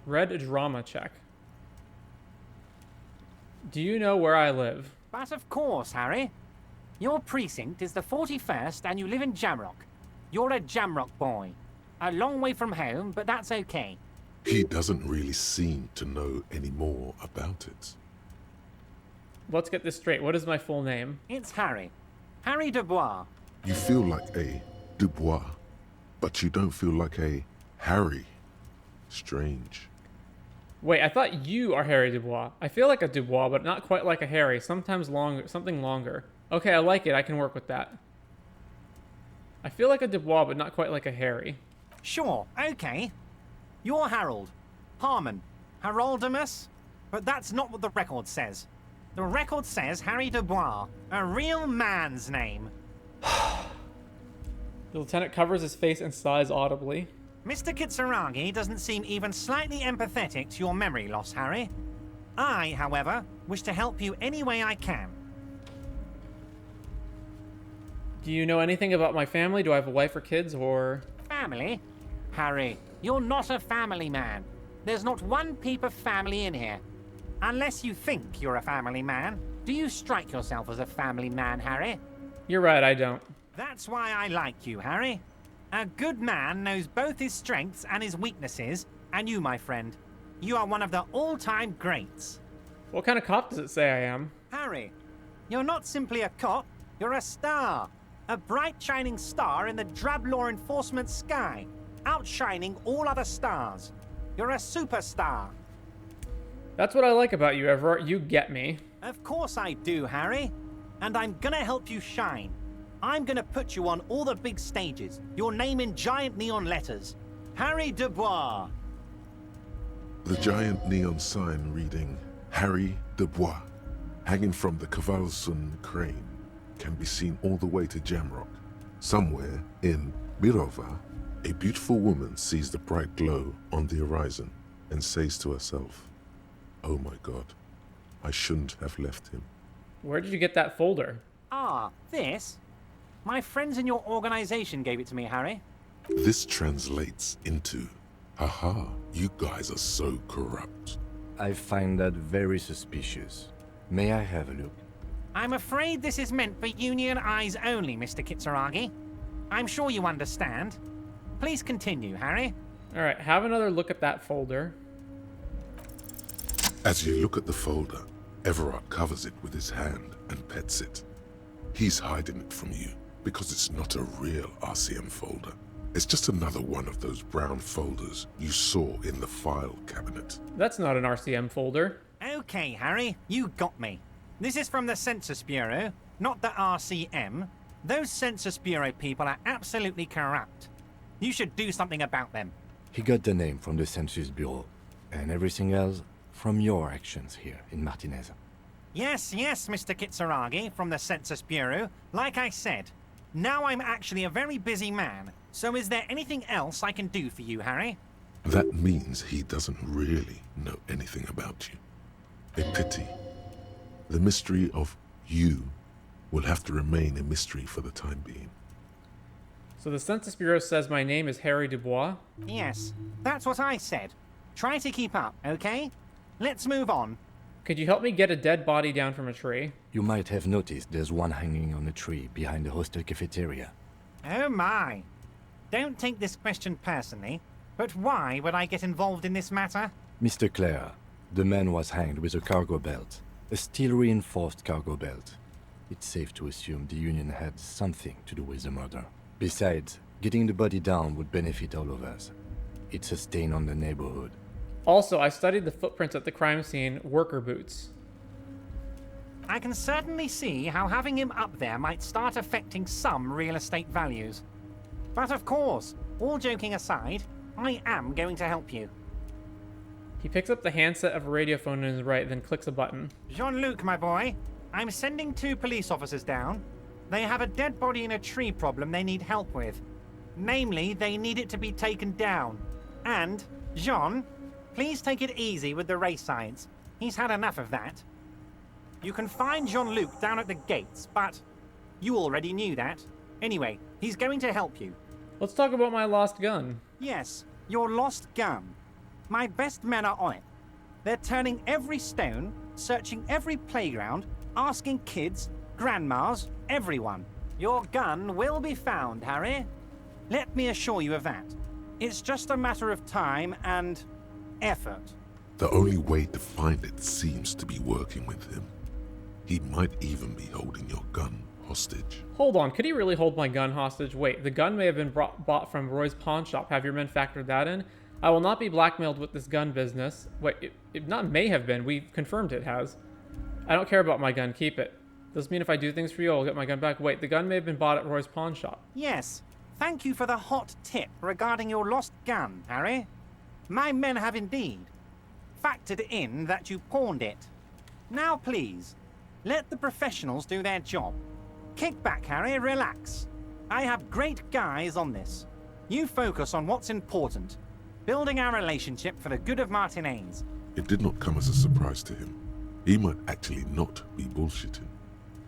Red drama check. Do you know where I live? But of course, Harry. Your precinct is the 41st and you live in Jamrock. You're a Jamrock boy. A long way from home, but that's okay. He doesn't really seem to know any more about it. Let's get this straight. What is my full name? It's Harry. Harry Dubois. You feel like a Dubois, but you don't feel like a Harry. Strange. Wait, I thought you are Harry Dubois. I feel like a Dubois, but not quite like a Harry. Sometimes longer, something longer. Okay, I like it. I can work with that. I feel like a Dubois, but not quite like a Harry. Sure, okay. You're Harold. Harmon. Haroldamus. But that's not what the record says. The record says Harry Dubois. A real man's name. The lieutenant covers his face and sighs audibly. Mr. Kitsuragi doesn't seem even slightly empathetic to your memory loss, Harry. I, however, wish to help you any way I can. Do you know anything about my family? Do I have a wife or kids, or... Family? Harry, you're not a family man. There's not one peep of family in here. Unless you think you're a family man. Do you strike yourself as a family man, Harry? You're right, I don't. That's why I like you, Harry. A good man knows both his strengths and his weaknesses, and you, my friend, you are one of the all-time greats. What kind of cop does it say I am? Harry, you're not simply a cop, you're a star. A bright shining star in the drab law enforcement sky, outshining all other stars. You're a superstar. That's what I like about you, Evrart. You get me. Of course I do, Harry. And I'm gonna help you shine. I'm gonna put you on all the big stages. Your name in giant neon letters. Harry Dubois. The giant neon sign reading Harry Dubois, hanging from the Cavalson crane, can be seen all the way to Jamrock. Somewhere in Mirova, a beautiful woman sees the bright glow on the horizon and says to herself, "Oh my God, I shouldn't have left him." Where did you get that folder? Ah, this? My friends in your organization gave it to me, Harry. This translates into, haha, you guys are so corrupt. I find that very suspicious. May I have a look? I'm afraid this is meant for Union eyes only, Mr. Kitsuragi. I'm sure you understand. Please continue, Harry. All right, have another look at that folder. As you look at the folder, Evrart covers it with his hand and pets it. He's hiding it from you because it's not a real RCM folder. It's just another one of those brown folders you saw in the file cabinet. That's not an RCM folder. Okay, Harry, you got me. This is from the Census Bureau, not the RCM. Those Census Bureau people are absolutely corrupt. You should do something about them. He got the name from the Census Bureau, and everything else from your actions here in Martinez. Yes, Mr. Kitsuragi, from the Census Bureau. Like I said, Now I'm actually a very busy man, so is there anything else I can do for you, Harry? That means he doesn't really know anything about you. A pity. The mystery of you will have to remain a mystery for the time being. So the Census Bureau says my name is Harry Dubois? Yes, that's what I said. Try to keep up, okay? Let's move on. Could you help me get a dead body down from a tree? You might have noticed there's one hanging on a tree behind the hostel cafeteria. Oh my. Don't take this question personally, but why would I get involved in this matter? Mr. Claire, the man was hanged with a cargo belt. A steel-reinforced cargo belt. It's safe to assume the Union had something to do with the murder. Besides, getting the body down would benefit all of us. It's a stain on the neighborhood. Also, I studied the footprints at the crime scene, worker boots. I can certainly see how having him up there might start affecting some real estate values. But of course, all joking aside, I am going to help you. He picks up the handset of a radiophone in his right, then clicks a button. Jean-Luc, my boy, I'm sending 2 police officers down. They have a dead body in a tree problem they need help with. Namely, they need it to be taken down. And, Jean, please take it easy with the race science. He's had enough of that. You can find Jean-Luc down at the gates, but you already knew that. Anyway, he's going to help you. Let's talk about my lost gun. Yes, your lost gun. My best men are on it. They're turning every stone, searching every playground, asking kids, grandmas, everyone. Your gun will be found, Harry. Let me assure you of that. It's just a matter of time and effort. The only way to find it seems to be working with him. He might even be holding your gun hostage. Hold on, could he really hold my gun hostage? Wait, the gun may have been bought from Roy's pawn shop. Have your men factored that in? I will not be blackmailed with this gun business. Wait, it not may have been. We've confirmed it has. I don't care about my gun. Keep it. Does mean if I do things for you, I'll get my gun back. Wait, the gun may have been bought at Roy's pawn shop. Yes. Thank you for the hot tip regarding your lost gun, Harry. My men have indeed factored in that you pawned it. Now, please, let the professionals do their job. Kick back, Harry, relax. I have great guys on this. You focus on what's important, building our relationship for the good of Martinez. It did not come as a surprise to him. He might actually not be bullshitting.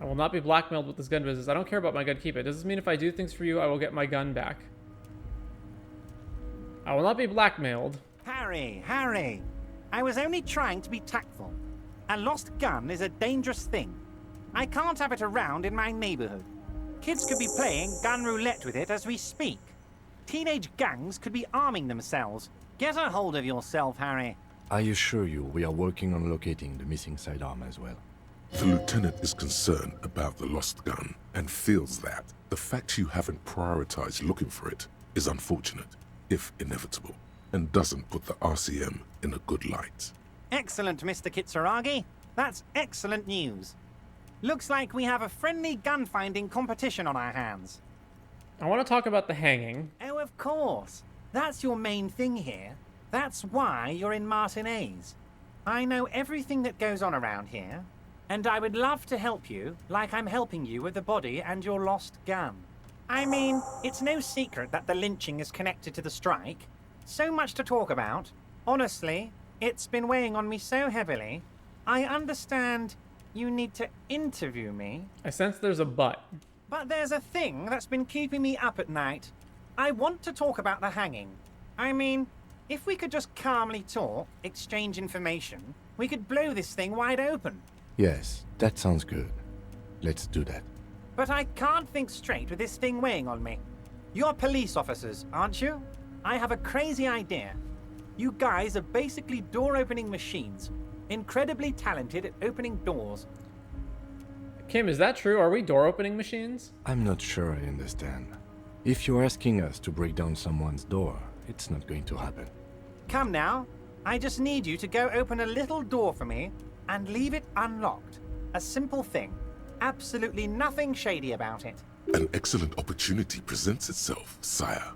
I will not be blackmailed with this gun business. I don't care about my gun. Keep it. Does this mean if I do things for you, I will get my gun back? I will not be blackmailed. Harry, I was only trying to be tactful. A lost gun is a dangerous thing. I can't have it around in my neighborhood. Kids could be playing gun roulette with it as we speak. Teenage gangs could be arming themselves. Get a hold of yourself, Harry. I assure you we are working on locating the missing sidearm as well. The lieutenant is concerned about the lost gun and feels that the fact you haven't prioritized looking for it is unfortunate, if inevitable, and doesn't put the RCM in a good light. Excellent, Mr. Kitsuragi. That's excellent news. Looks like we have a friendly gun-finding competition on our hands. I want to talk about the hanging. Oh, of course. That's your main thing here. That's why you're in Martinez. I know everything that goes on around here, and I would love to help you like I'm helping you with the body and your lost gun. I mean, it's no secret that the lynching is connected to the strike. So much to talk about. Honestly, it's been weighing on me so heavily. I understand you need to interview me. I sense there's a but. But there's a thing that's been keeping me up at night. I want to talk about the hanging. I mean, if we could just calmly talk, exchange information, we could blow this thing wide open. Yes, that sounds good. Let's do that. But I can't think straight with this thing weighing on me. You're police officers, aren't you? I have a crazy idea. You guys are basically door-opening machines, incredibly talented at opening doors. Kim, is that true? Are we door-opening machines? I'm not sure I understand. If you're asking us to break down someone's door, it's not going to happen. Come now. I just need you to go open a little door for me and leave it unlocked. A simple thing. Absolutely nothing shady about it. An excellent opportunity presents itself, sire.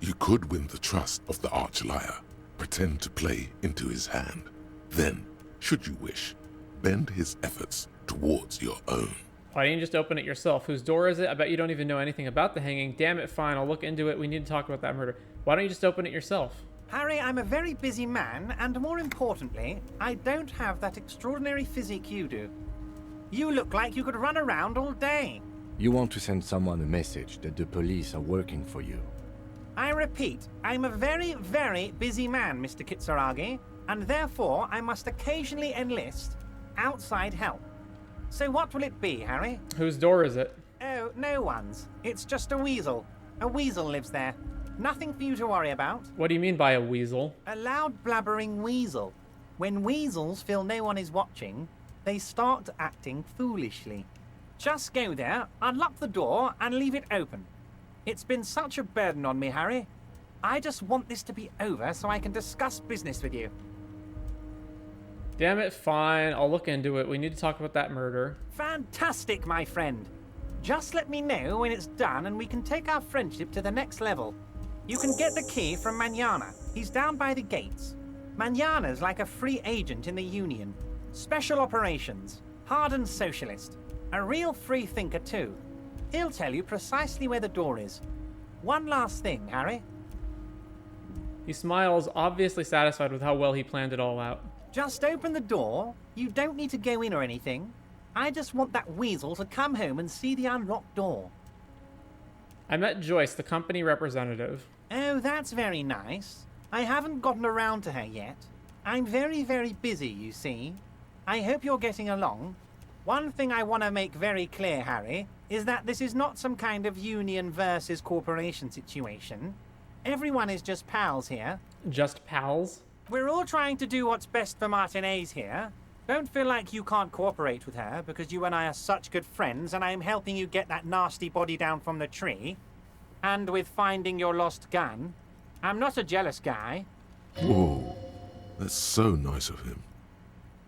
You could win the trust of the arch-liar, pretend to play into his hand. Then, should you wish, bend his efforts towards your own. Why didn't you just open it yourself? Whose door is it? I bet you don't even know anything about the hanging. Damn it, fine, I'll look into it. We need to talk about that murder. Why don't you just open it yourself? Harry, I'm a very busy man, and more importantly, I don't have that extraordinary physique you do. You look like you could run around all day. You want to send someone a message that the police are working for you. I repeat, I'm a very, very busy man, Mr. Kitsuragi, and therefore I must occasionally enlist outside help. So what will it be, Harry? Whose door is it? Oh, no one's. It's just a weasel. A weasel lives there. Nothing for you to worry about. What do you mean by a weasel? A loud blabbering weasel. When weasels feel no one is watching, they start acting foolishly. Just go there, unlock the door, and leave it open. It's been such a burden on me, Harry. I just want this to be over so I can discuss business with you. Damn it, fine. I'll look into it. We need to talk about that murder. Fantastic, my friend. Just let me know when it's done and we can take our friendship to the next level. You can get the key from Manana. He's down by the gates. Manana's like a free agent in the Union. Special operations. Hardened socialist. A real free thinker, too. He'll tell you precisely where the door is. One last thing, Harry. He smiles, obviously satisfied with how well he planned it all out. Just open the door. You don't need to go in or anything. I just want that weasel to come home and see the unlocked door. I met Joyce, the company representative. Oh, that's very nice. I haven't gotten around to her yet. I'm very, very busy, you see. I hope you're getting along. One thing I want to make very clear, Harry, is that this is not some kind of union versus corporation situation. Everyone is just pals here. Just pals? We're all trying to do what's best for Martinez here. Don't feel like you can't cooperate with her because you and I are such good friends and I'm helping you get that nasty body down from the tree. And with finding your lost gun. I'm not a jealous guy. Whoa, that's so nice of him.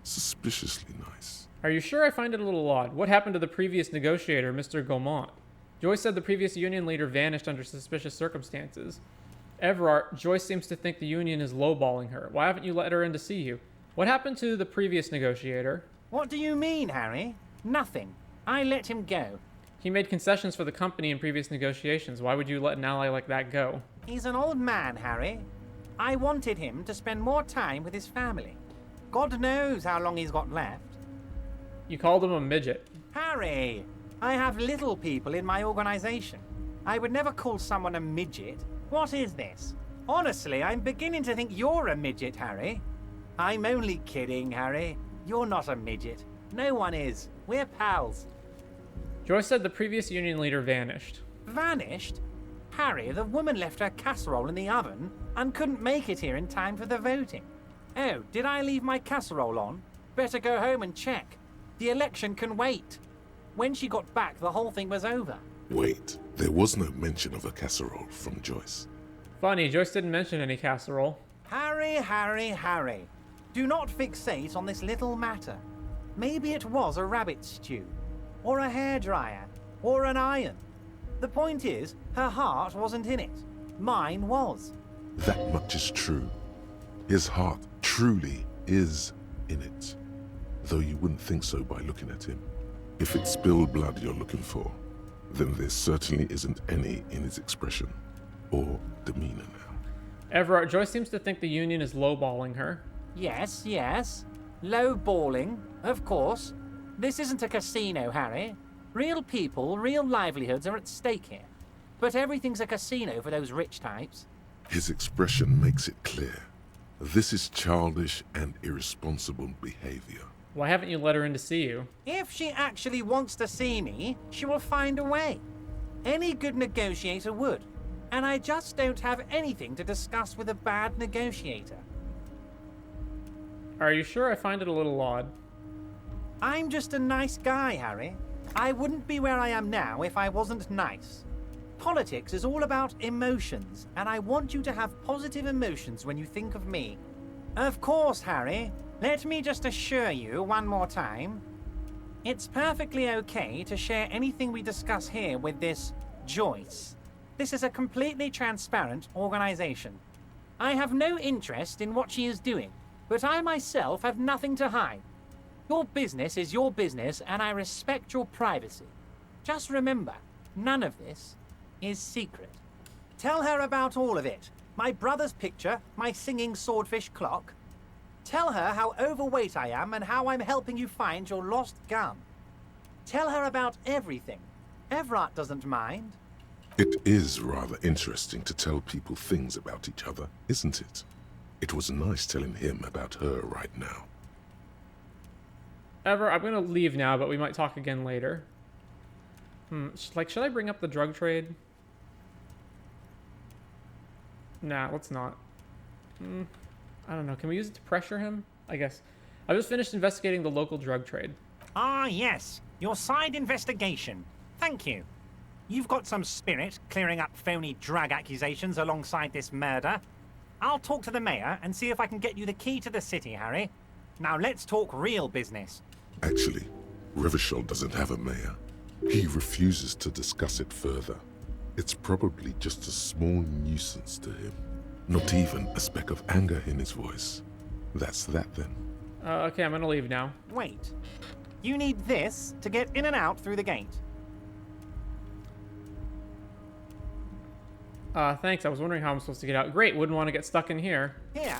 Suspiciously nice. Are you sure? I find it a little odd. What happened to the previous negotiator, Mr. Gaumont? Joyce said the previous union leader vanished under suspicious circumstances. Evrart, Joyce seems to think the union is lowballing her. Why haven't you let her in to see you? What happened to the previous negotiator? What do you mean, Harry? Nothing. I let him go. He made concessions for the company in previous negotiations. Why would you let an ally like that go? He's an old man, Harry. I wanted him to spend more time with his family. God knows how long he's got left. You called him a midget. Harry, I have little people in my organization. I would never call someone a midget. What is this? Honestly, I'm beginning to think you're a midget, Harry. I'm only kidding, Harry. You're not a midget. No one is. We're pals. Joyce said the previous union leader vanished. Vanished? Harry, the woman left her casserole in the oven and couldn't make it here in time for the voting. Oh, did I leave my casserole on? Better go home and check. The election can wait. When she got back, the whole thing was over. Wait, there was no mention of a casserole from Joyce. Funny, Joyce didn't mention any casserole. Harry, Harry, Harry. Do not fixate on this little matter. Maybe it was a rabbit stew, or a hairdryer, or an iron. The point is, her heart wasn't in it. Mine was. That much is true. His heart truly is in it. Though you wouldn't think so by looking at him. If it's spilled blood you're looking for, then there certainly isn't any in his expression or demeanor now. Evrart, Joyce seems to think the union is lowballing her. Yes, yes. Lowballing, of course. This isn't a casino, Harry. Real people, real livelihoods are at stake here. But everything's a casino for those rich types. His expression makes it clear. This is childish and irresponsible behavior. Why haven't you let her in to see you? If she actually wants to see me, she will find a way. Any good negotiator would. And I just don't have anything to discuss with a bad negotiator. Are you sure? I find it a little odd. I'm just a nice guy, Harry. I wouldn't be where I am now if I wasn't nice. Politics is all about emotions, and I want you to have positive emotions when you think of me. Of course, Harry. Let me just assure you one more time. It's perfectly okay to share anything we discuss here with this Joyce. This is a completely transparent organization. I have no interest in what she is doing, but I myself have nothing to hide. Your business is your business, and I respect your privacy. Just remember, none of this is secret. Tell her about all of it. My brother's picture, my singing swordfish clock. Tell her how overweight I am and how I'm helping you find your lost gun. Tell her about everything. Evrart doesn't mind. It is rather interesting to tell people things about each other, isn't it? It was nice telling him about her right now. Ever, I'm gonna leave now, but we might talk again later. Should I bring up the drug trade? Nah, let's not. I don't know. Can we use it to pressure him? I guess. I just finished investigating the local drug trade. Ah, yes. Your side investigation. Thank you. You've got some spirit clearing up phony drug accusations alongside this murder. I'll talk to the mayor and see if I can get you the key to the city, Harry. Now let's talk real business. Actually, Revachol doesn't have a mayor. He refuses to discuss it further. It's probably just a small nuisance to him. Not even a speck of anger in his voice. That's that then. Okay, I'm gonna leave now. Wait. You need this to get in and out through the gate. Thanks. I was wondering how I'm supposed to get out. Great, wouldn't want to get stuck in here. Here.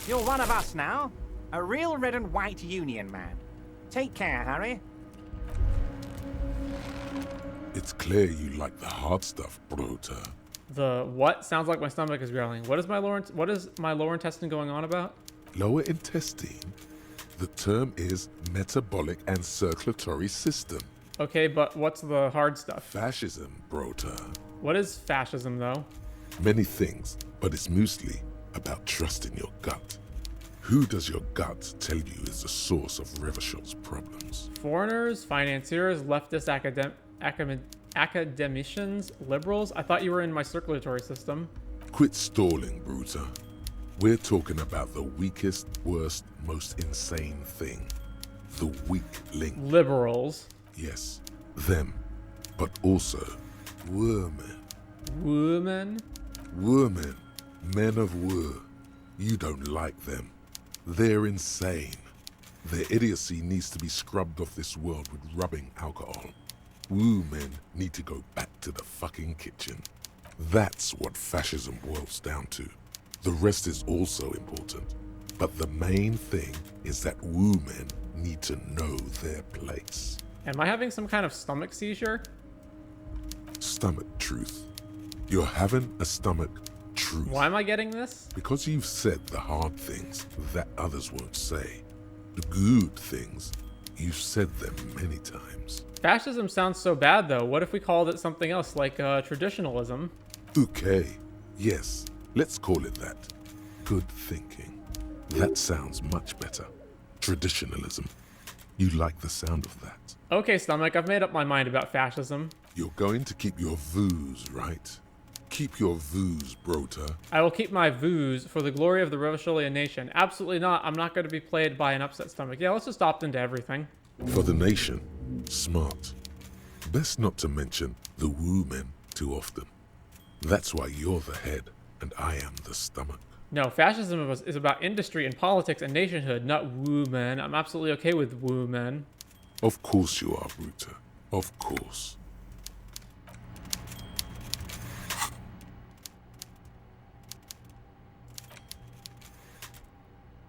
You're one of us now. A real red and white union man. Take care, Harry. It's clear you like the hard stuff, Brota. The what? Sounds like my stomach is growling. What is my lower intestine going on about? Lower intestine? The term is metabolic and circulatory system. Okay, but what's the hard stuff? Fascism, Brota. What is fascism, though? Many things, but it's mostly about trusting your gut. Who does your gut tell you is the source of Revachol's problems? Foreigners, financiers, leftist academicians, liberals? I thought you were in my circulatory system. Quit stalling, Bruta. We're talking about the weakest, worst, most insane thing. The weak link. Liberals. Yes, them. But also, women. Women? Women. Men of war. You don't like them. They're insane. Their idiocy needs to be scrubbed off this world with rubbing alcohol. Woo men need to go back to the fucking kitchen. That's what fascism boils down to. The rest is also important. But the main thing is that woo men need to know their place. Am I having some kind of stomach seizure? Stomach truth. You're having a stomach truth. Why am I getting this? Because you've said the hard things that others won't say. The good things, you've said them many times. Fascism sounds so bad, though. What if we called it something else, like traditionalism? Okay, yes, let's call it that. Good thinking. That sounds much better. Traditionalism. You like the sound of that. Okay, Stomach, I've made up my mind about fascism. You're going to keep your views, right? Keep your views, Brota. I will keep my views for the glory of the Revacholian nation. Absolutely not. I'm not going to be played by an upset stomach. Yeah, let's just opt into everything. For the nation. Smart. Best not to mention the woo men too often. That's why you're the head and I am the stomach. No, fascism is about industry and politics and nationhood, not woo men. I'm absolutely okay with woo men. Of course you are, Bruta. Of course.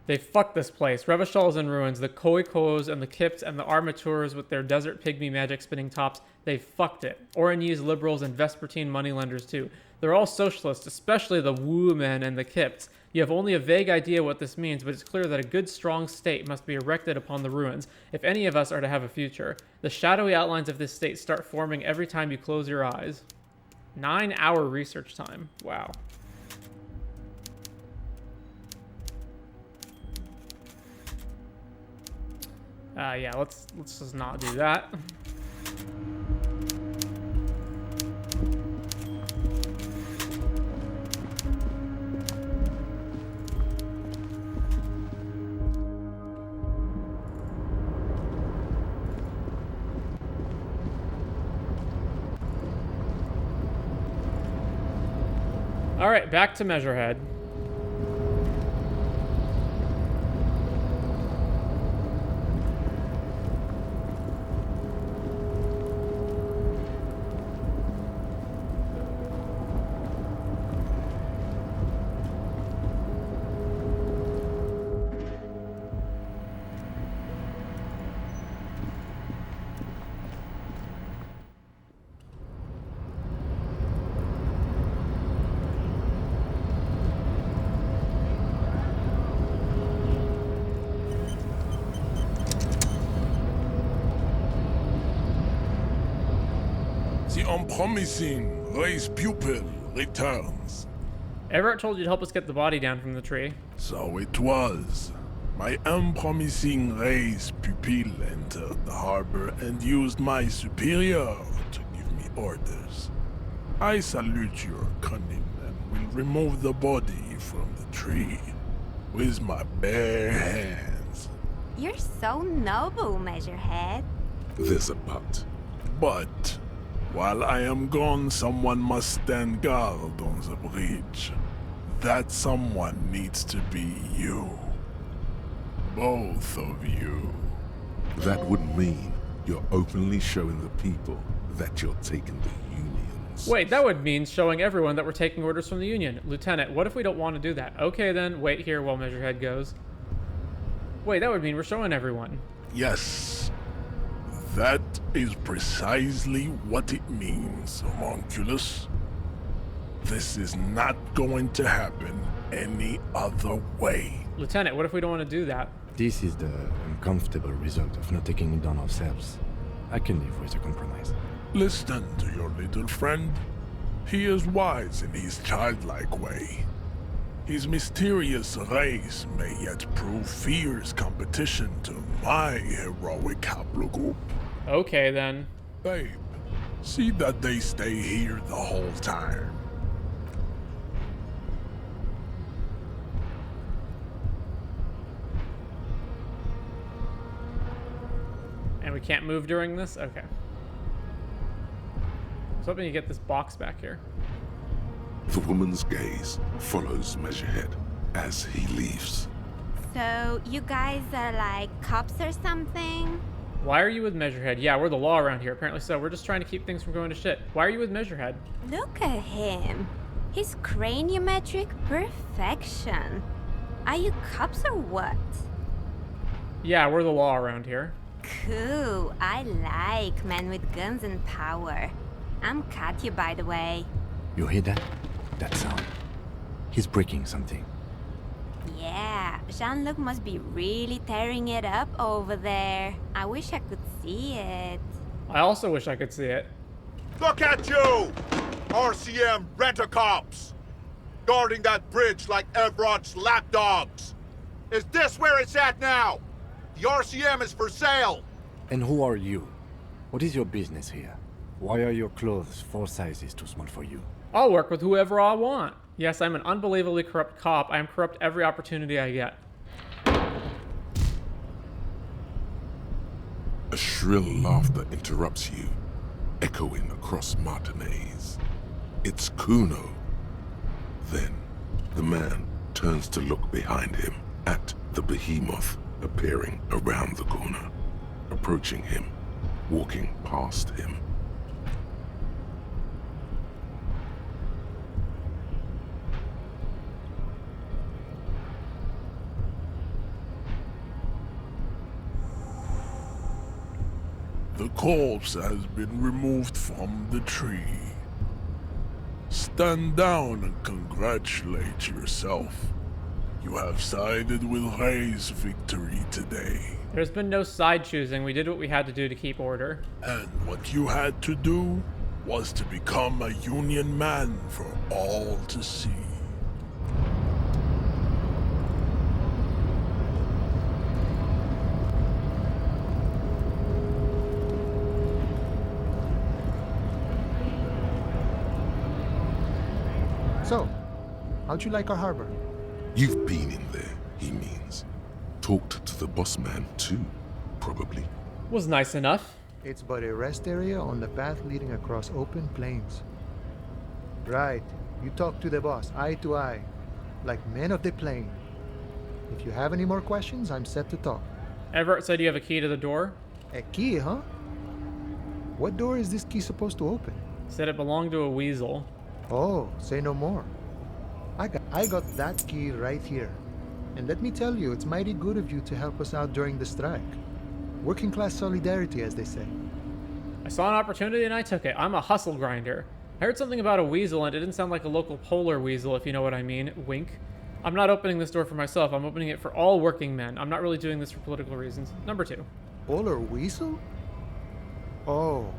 They fucked this place. Revachol's in ruins. The Koikos and the Kips and the Armatures with their desert pygmy magic spinning tops. They fucked it. Orangese liberals and Vespertine moneylenders too. They're all socialists, especially the Woo men and the Kips. You have only a vague idea what this means, but it's clear that a good, strong state must be erected upon the ruins, if any of us are to have a future. The shadowy outlines of this state start forming every time you close your eyes. 9-hour research time. Wow. Yeah, let's just not do that. All right, back to Measurehead. unpromising race pupil returns. Evrart told you to help us get the body down from the tree. So it was. My unpromising race pupil entered the harbor and used my superior to give me orders. I salute your cunning and will remove the body from the tree with my bare hands. You're so noble, Measurehead. There's a but. But while I am gone, someone must stand guard on the bridge. That someone needs to be you. Both of you. That would mean you're openly showing the people that you're taking the Union's. Wait, that would mean showing everyone that we're taking orders from the Union. Lieutenant, what if we don't want to do that? Okay then, wait here while Measurehead goes. Wait, that would mean we're showing everyone. Yes. That is precisely what it means, homunculus. This is not going to happen any other way. Lieutenant, what if we don't want to do that? This is the uncomfortable result of not taking it on ourselves. I can live with a compromise. Listen to your little friend. He is wise in his childlike way. His mysterious race may yet prove fierce competition to my heroic haplogroup. Okay then. Babe, see that they stay here the whole time. And we can't move during this? Okay. I was hoping you get this box back here. The woman's gaze follows Measurehead as he leaves. So, you guys are like cops or something? Why are you with Measurehead? Yeah, we're the law around here. Apparently so. We're just trying to keep things from going to shit. Why are you with Measurehead? Look at him. His craniometric perfection. Are you cops or what? Yeah, we're the law around here. Cool. I like men with guns and power. I'm Katya, by the way. You hear that? That sound. He's breaking something. Yeah, Jean-Luc must be really tearing it up over there. I wish I could see it. I also wish I could see it. Look at you! RCM rent-a-cops! Guarding that bridge like Evrat's lapdogs! Is this where it's at now? The RCM is for sale! And who are you? What is your business here? Why are your clothes 4 sizes too small for you? I'll work with whoever I want. Yes, I'm an unbelievably corrupt cop. I am corrupt every opportunity I get. A shrill laughter interrupts you, echoing across Martinez. It's Cuno. Then, the man turns to look behind him at the behemoth appearing around the corner, approaching him, walking past him. The corpse has been removed from the tree. Stand down and congratulate yourself. You have sided with Ray's victory today. There's been no side choosing. We did what we had to do to keep order. And what you had to do was to become a Union man for all to see. So, how'd you like our harbor? You've been in there, he means. Talked to the boss man too, probably. Was nice enough. It's but a rest area on the path leading across open plains. Right, you talk to the boss, eye to eye, like men of the plain. If you have any more questions, I'm set to talk. Evrart said you have a key to the door. A key, huh? What door is this key supposed to open? Said it belonged to a weasel. Oh, say no more. I got that key right here. And let me tell you, it's mighty good of you to help us out during the strike. Working class solidarity, as they say. I saw an opportunity and I took it. I'm a hustle grinder. I heard something about a weasel and it didn't sound like a local polar weasel, if you know what I mean. Wink. I'm not opening this door for myself. I'm opening it for all working men. I'm not really doing this for political reasons. Number 2. Polar weasel? Oh.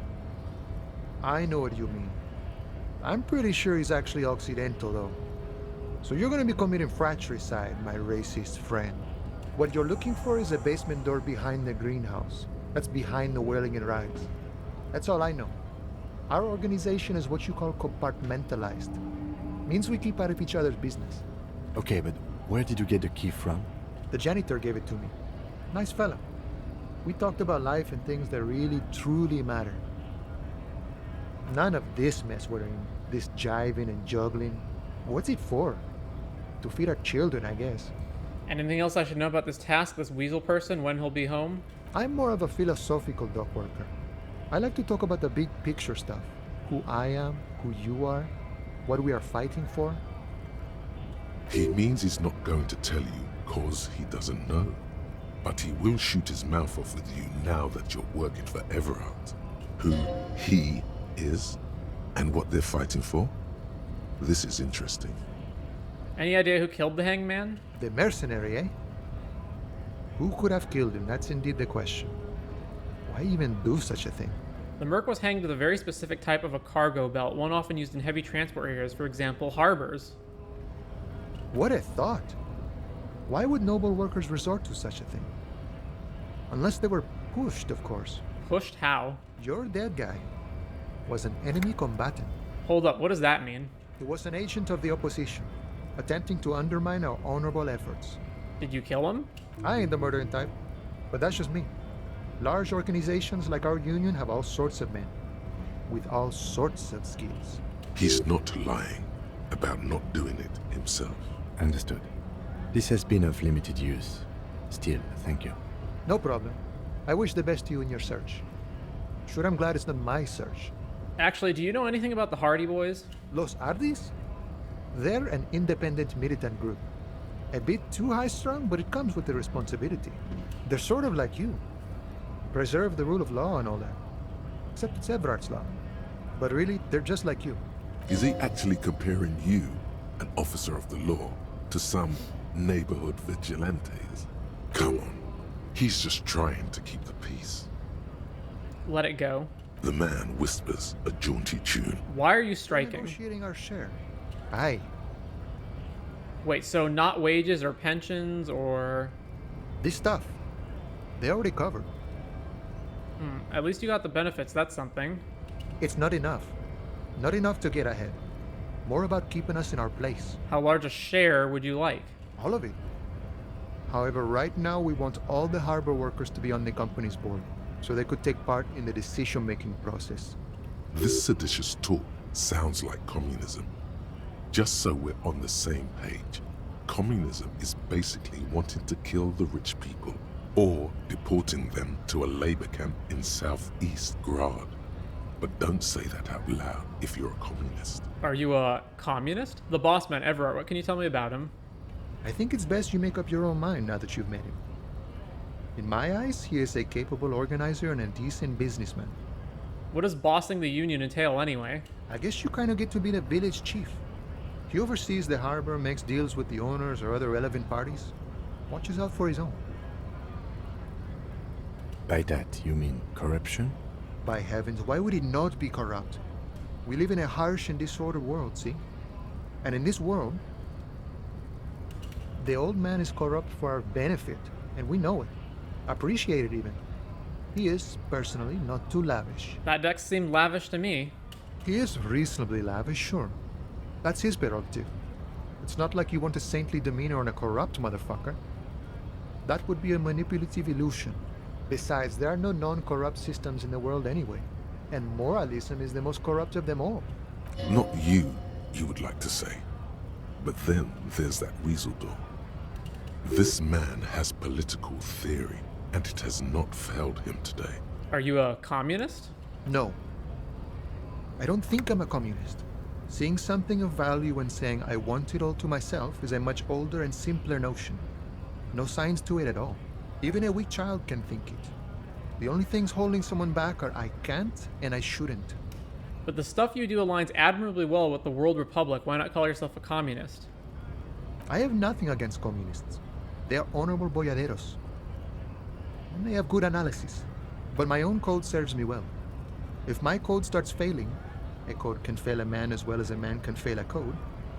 I know what you mean. I'm pretty sure he's actually Occidental, though. So you're gonna be committing fratricide, my racist friend. What you're looking for is a basement door behind the greenhouse. That's behind the whirling and rides. That's all I know. Our organization is what you call compartmentalized. Means we keep out of each other's business. Okay, but where did you get the key from? The janitor gave it to me. Nice fella. We talked about life and things that really, truly matter. None of this mess we're in, this jiving and juggling. What's it for? To feed our children, I guess. Anything else I should know about this task, this Weasel person, when he'll be home? I'm more of a philosophical dock worker. I like to talk about the big picture stuff. Who I am, who you are, what we are fighting for. He means he's not going to tell you cause he doesn't know. But he will shoot his mouth off with you now that you're working for Evrart. Who he is and what they're fighting for. This is interesting. Any idea who killed the hangman? The mercenary, eh? Who could have killed him? That's indeed the question. Why even do such a thing? The merc was hanged with a very specific type of a cargo belt, one often used in heavy transport areas, for example, harbors. What a thought! Why would noble workers resort to such a thing? Unless they were pushed, of course. Pushed how? Your dead guy was an enemy combatant. Hold up, what does that mean? He was an agent of the opposition, attempting to undermine our honorable efforts. Did you kill him? I ain't the murdering type, but that's just me. Large organizations like our union have all sorts of men, with all sorts of skills. He's not lying about not doing it himself. Understood. This has been of limited use. Still, thank you. No problem. I wish the best to you in your search. Sure, I'm glad it's not my search. Actually, do you know anything about the Hardie Boys? Los Hardis? They're an independent militant group. A bit too high-strung, but it comes with the responsibility. They're sort of like you. Preserve the rule of law and all that. Except it's Evrat's law. But really, they're just like you. Is he actually comparing you, an officer of the law, to some neighborhood vigilantes? Come on. He's just trying to keep the peace. Let it go. The man whispers a jaunty tune. Why are you striking? Negotiating our share. Aye. Wait, so not wages or pensions or... This stuff. They already covered. At least you got the benefits, that's something. It's not enough. Not enough to get ahead. More about keeping us in our place. How large a share would you like? All of it. However, right now we want all the harbor workers to be on the company's board, so they could take part in the decision-making process. This seditious talk sounds like communism. Just so we're on the same page, communism is basically wanting to kill the rich people, or deporting them to a labor camp in southeast Grad. But don't say that out loud if you're a communist. Are you a communist? The boss man, Evrart, what can you tell me about him? I think it's best you make up your own mind now that you've met him. In my eyes, he is a capable organizer and a decent businessman. What does bossing the union entail anyway? I guess you kind of get to be the village chief. He oversees the harbor, makes deals with the owners or other relevant parties, watches out for his own. By that, you mean corruption? By heavens, why would he not be corrupt? We live in a harsh and disordered world, see? And in this world, the old man is corrupt for our benefit, and we know it. Appreciate it even. He is, personally, not too lavish. That deck seemed lavish to me. He is reasonably lavish, sure. That's his prerogative. It's not like you want a saintly demeanor on a corrupt motherfucker. That would be a manipulative illusion. Besides, there are no non-corrupt systems in the world anyway, and moralism is the most corrupt of them all. Not you would like to say. But then there's that Weasel door. This man has political theory, and it has not failed him today. Are you a communist? No. I don't think I'm a communist. Seeing something of value and saying I want it all to myself is a much older and simpler notion. No science to it at all. Even a weak child can think it. The only things holding someone back are I can't and I shouldn't. But the stuff you do aligns admirably well with the World Republic. Why not call yourself a communist? I have nothing against communists. They are honorable boyaderos. And they have good analysis. But my own code serves me well. If my code starts failing, a code can fail a man as well as a man can fail a code,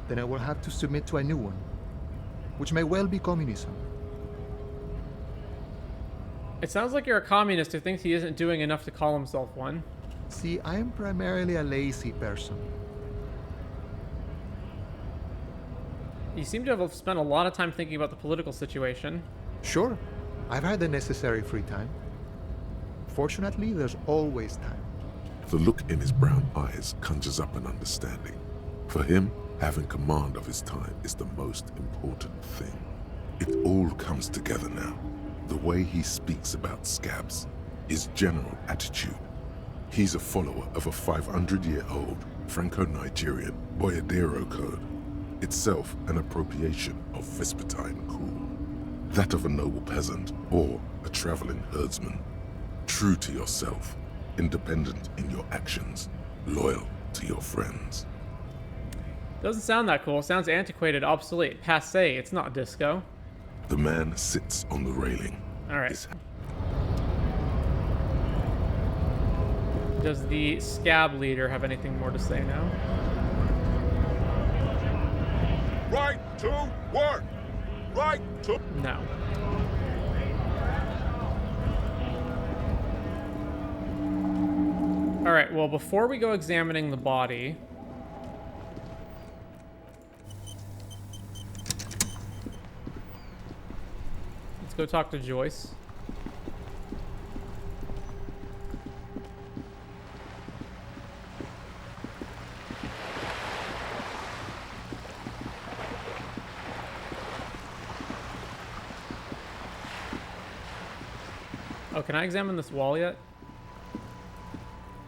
then I will have to submit to a new one, which may well be communism. It sounds like you're a communist who thinks he isn't doing enough to call himself one. See, I am primarily a lazy person. You seem to have spent a lot of time thinking about the political situation. Sure, I've had the necessary free time. Fortunately, there's always time. The look in his brown eyes conjures up an understanding. For him, having command of his time is the most important thing. It all comes together now. The way he speaks about scabs, his general attitude. He's a follower of a 500-year-old Franco-Nigerian Boyadero code, itself an appropriation of Vespertine cool. That of a noble peasant or a traveling herdsman. True to yourself, independent in your actions, loyal to your friends. Doesn't sound that cool. Sounds antiquated, obsolete, passé. It's not disco. The man sits on the railing. All right. Does the Scab Leader have anything more to say now? Right to work! Right to... No. All right, well, before we go examining the body... let's go talk to Joyce. Oh, can I examine this wall yet?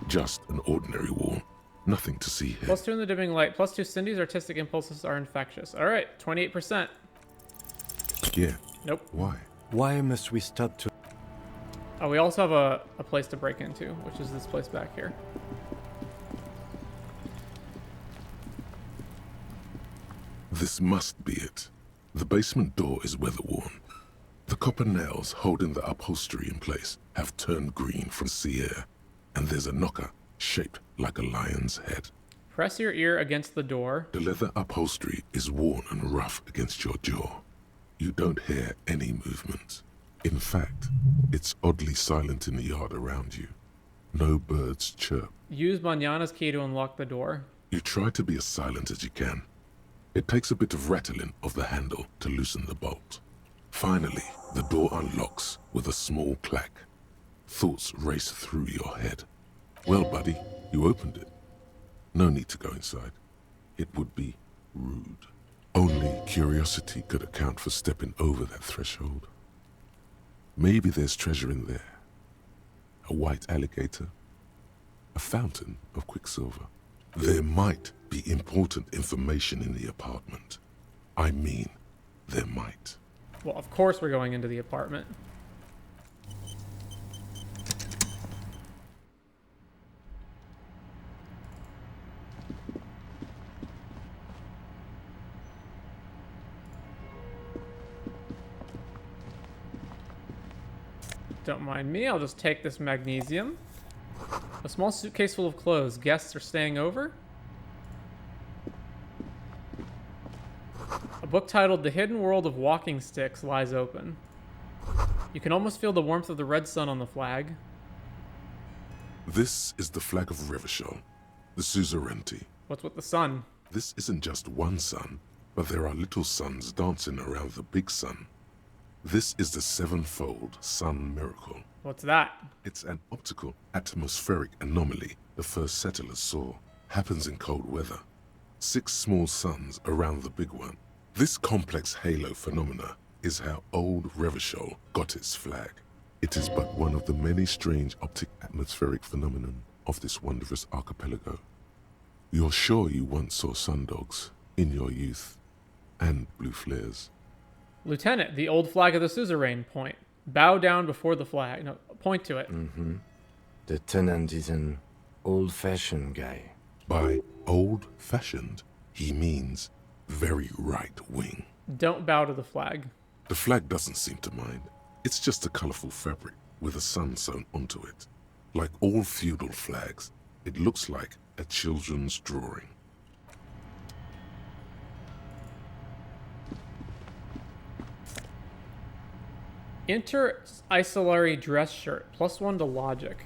Just an ordinary wall. Nothing to see here. +2 in the dimming light. +2 Cindy's artistic impulses are infectious. All right, 28%. Yeah. Nope. Why? Why must we stop to... Oh, we also have a place to break into, which is this place back here. This must be it. The basement door is weather-worn. The copper nails holding the upholstery in place have turned green from sea air, and there's a knocker shaped like a lion's head. Press your ear against the door. The leather upholstery is worn and rough against your jaw. You don't hear any movement. In fact, it's oddly silent in the yard around you. No birds chirp. Use Manana's key to unlock the door. You try to be as silent as you can. It takes a bit of rattling of the handle to loosen the bolt. Finally, the door unlocks with a small clack. Thoughts race through your head. Well, buddy, you opened it. No need to go inside. It would be rude. Only curiosity could account for stepping over that threshold. Maybe there's treasure in there. A white alligator. A fountain of quicksilver. There might be important information in the apartment. I mean, there might. Well, of course we're going into the apartment. Don't mind me, I'll just take this magnesium. A small suitcase full of clothes. Guests are staying over? A book titled The Hidden World of Walking Sticks lies open. You can almost feel the warmth of the red sun on the flag. This is the flag of Revachol, the suzerainty. What's with the sun? This isn't just one sun, but there are little suns dancing around the big sun. This is the sevenfold sun miracle. What's that? It's an optical atmospheric anomaly the first settlers saw. Happens in cold weather. 6 small suns around the big one. This complex halo phenomena is how old Revachol got its flag. It is but one of the many strange optic atmospheric phenomenon of this wondrous archipelago. You're sure you once saw sundogs in your youth, and blue flares. Lieutenant, the old flag of the suzerain. Point. Bow down before the flag. No, point to it. Mm-hmm. The tenant is an old-fashioned guy. By old-fashioned, he means very right-wing. Don't bow to the flag. The flag doesn't seem to mind. It's just a colorful fabric with a sun sewn onto it. Like all feudal flags, it looks like a children's drawing. Inter-isolary dress shirt. +1 to logic.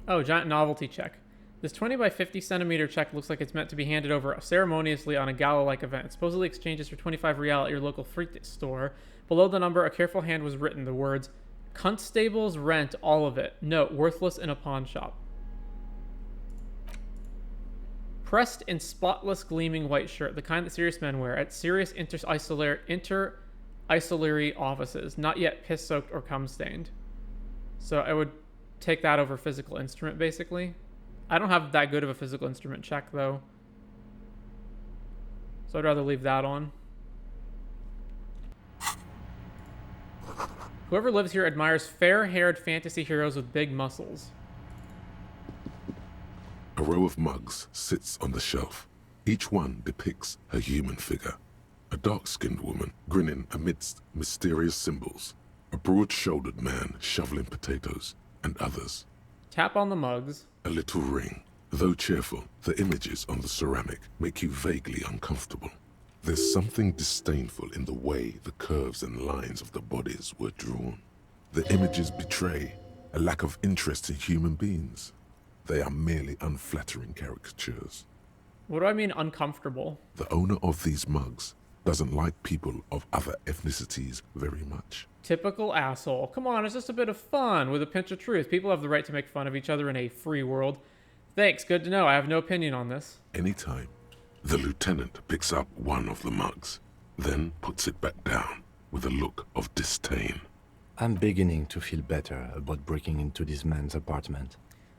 Oh, giant novelty check. This 20 by 50 centimeter check looks like it's meant to be handed over ceremoniously on a gala-like event. It supposedly exchanges for 25 real at your local freak store. Below the number, a careful hand was written. The words, "Constables rent all of it. Note, worthless in a pawn shop." Pressed in spotless gleaming white shirt, the kind that serious men wear at serious inter-isolary offices, not yet piss-soaked or cum-stained. So I would take that over physical instrument, basically. I don't have that good of a physical instrument check, though. So I'd rather leave that on. Whoever lives here admires fair-haired fantasy heroes with big muscles. A row of mugs sits on the shelf. Each one depicts a human figure. A dark-skinned woman grinning amidst mysterious symbols. A broad-shouldered man shoveling potatoes, and others. Tap on the mugs. A little ring. Though cheerful, the images on the ceramic make you vaguely uncomfortable. There's something disdainful in the way the curves and lines of the bodies were drawn. The images betray a lack of interest in human beings. They are merely unflattering caricatures. What do I mean uncomfortable? The owner of these mugs doesn't like people of other ethnicities very much. Typical asshole. Come on, it's just a bit of fun with a pinch of truth. People have the right to make fun of each other in a free world. Thanks, good to know. I have no opinion on this. Anytime. The lieutenant picks up one of the mugs, then puts it back down with a look of disdain. I'm beginning to feel better about breaking into this man's apartment.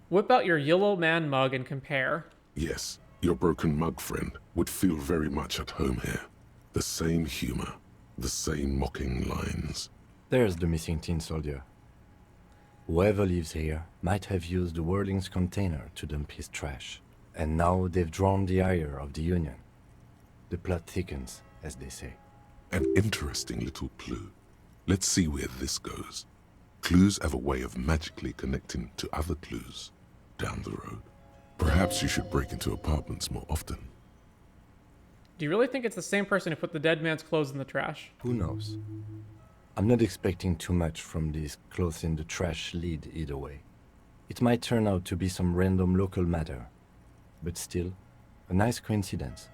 Whip out your yellow man mug and compare. Yes, your broken mug friend would feel very much at home here. The same humor, the same mocking lines. There's the missing tin soldier. Whoever lives here might have used the Whirling's container to dump his trash. And now they've drawn the ire of the Union. The plot thickens, as they say. An interesting little clue. Let's see where this goes. Clues have a way of magically connecting to other clues down the road. Perhaps you should break into apartments more often. Do you really think it's the same person who put the dead man's clothes in the trash? Who knows? I'm not expecting too much from this clothes in the trash lead either way. It might turn out to be some random local matter, but still, a nice coincidence.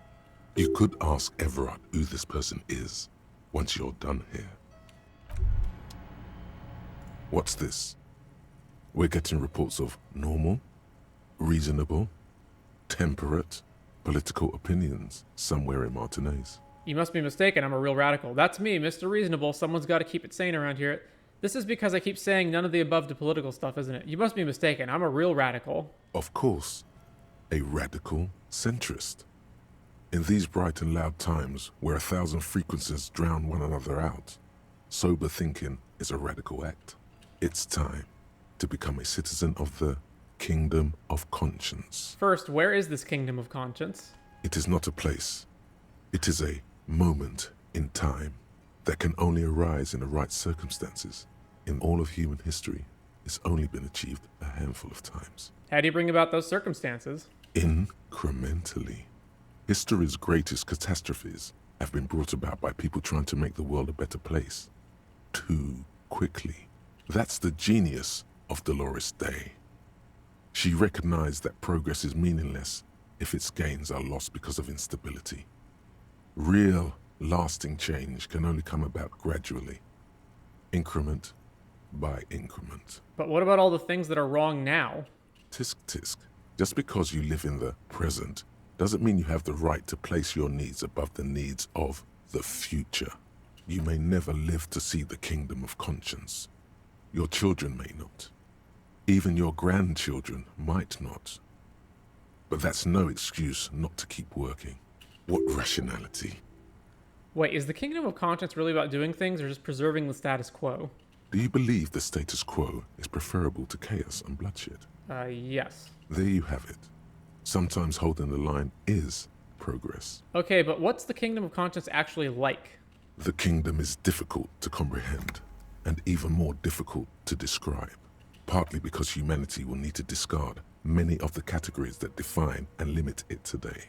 You could ask Evrart who this person is once you're done here. What's this? We're getting reports of normal, reasonable, temperate, political opinions somewhere in Martinez. You must be mistaken, I'm a real radical. That's me, Mr. Reasonable. Someone's got to keep it sane around here. This is because I keep saying none of the above to political stuff, isn't it? You must be mistaken, I'm a real radical. Of course, a radical centrist. In these bright and loud times where 1,000 frequencies drown one another out, sober thinking is a radical act. It's time to become a citizen of the Kingdom of Conscience. First, where is this Kingdom of Conscience? It is not a place. It is a moment in time that can only arise in the right circumstances. In all of human history, it's only been achieved a handful of times. How do you bring about those circumstances? Incrementally. History's greatest catastrophes have been brought about by people trying to make the world a better place. Too quickly. That's the genius of Dolores Day. She recognized that progress is meaningless if its gains are lost because of instability. Real, lasting change can only come about gradually, increment by increment. But what about all the things that are wrong now? Tisk tisk. Just because you live in the present doesn't mean you have the right to place your needs above the needs of the future. You may never live to see the Kingdom of Conscience. Your children may not. Even your grandchildren might not. But that's no excuse not to keep working. What rationality? Wait, is the Kingdom of Conscience really about doing things or just preserving the status quo? Do you believe the status quo is preferable to chaos and bloodshed? Yes. There you have it. Sometimes holding the line is progress. Okay, but what's the Kingdom of Conscience actually like? The kingdom is difficult to comprehend. and even more difficult to describe, partly because humanity will need to discard many of the categories that define and limit it today.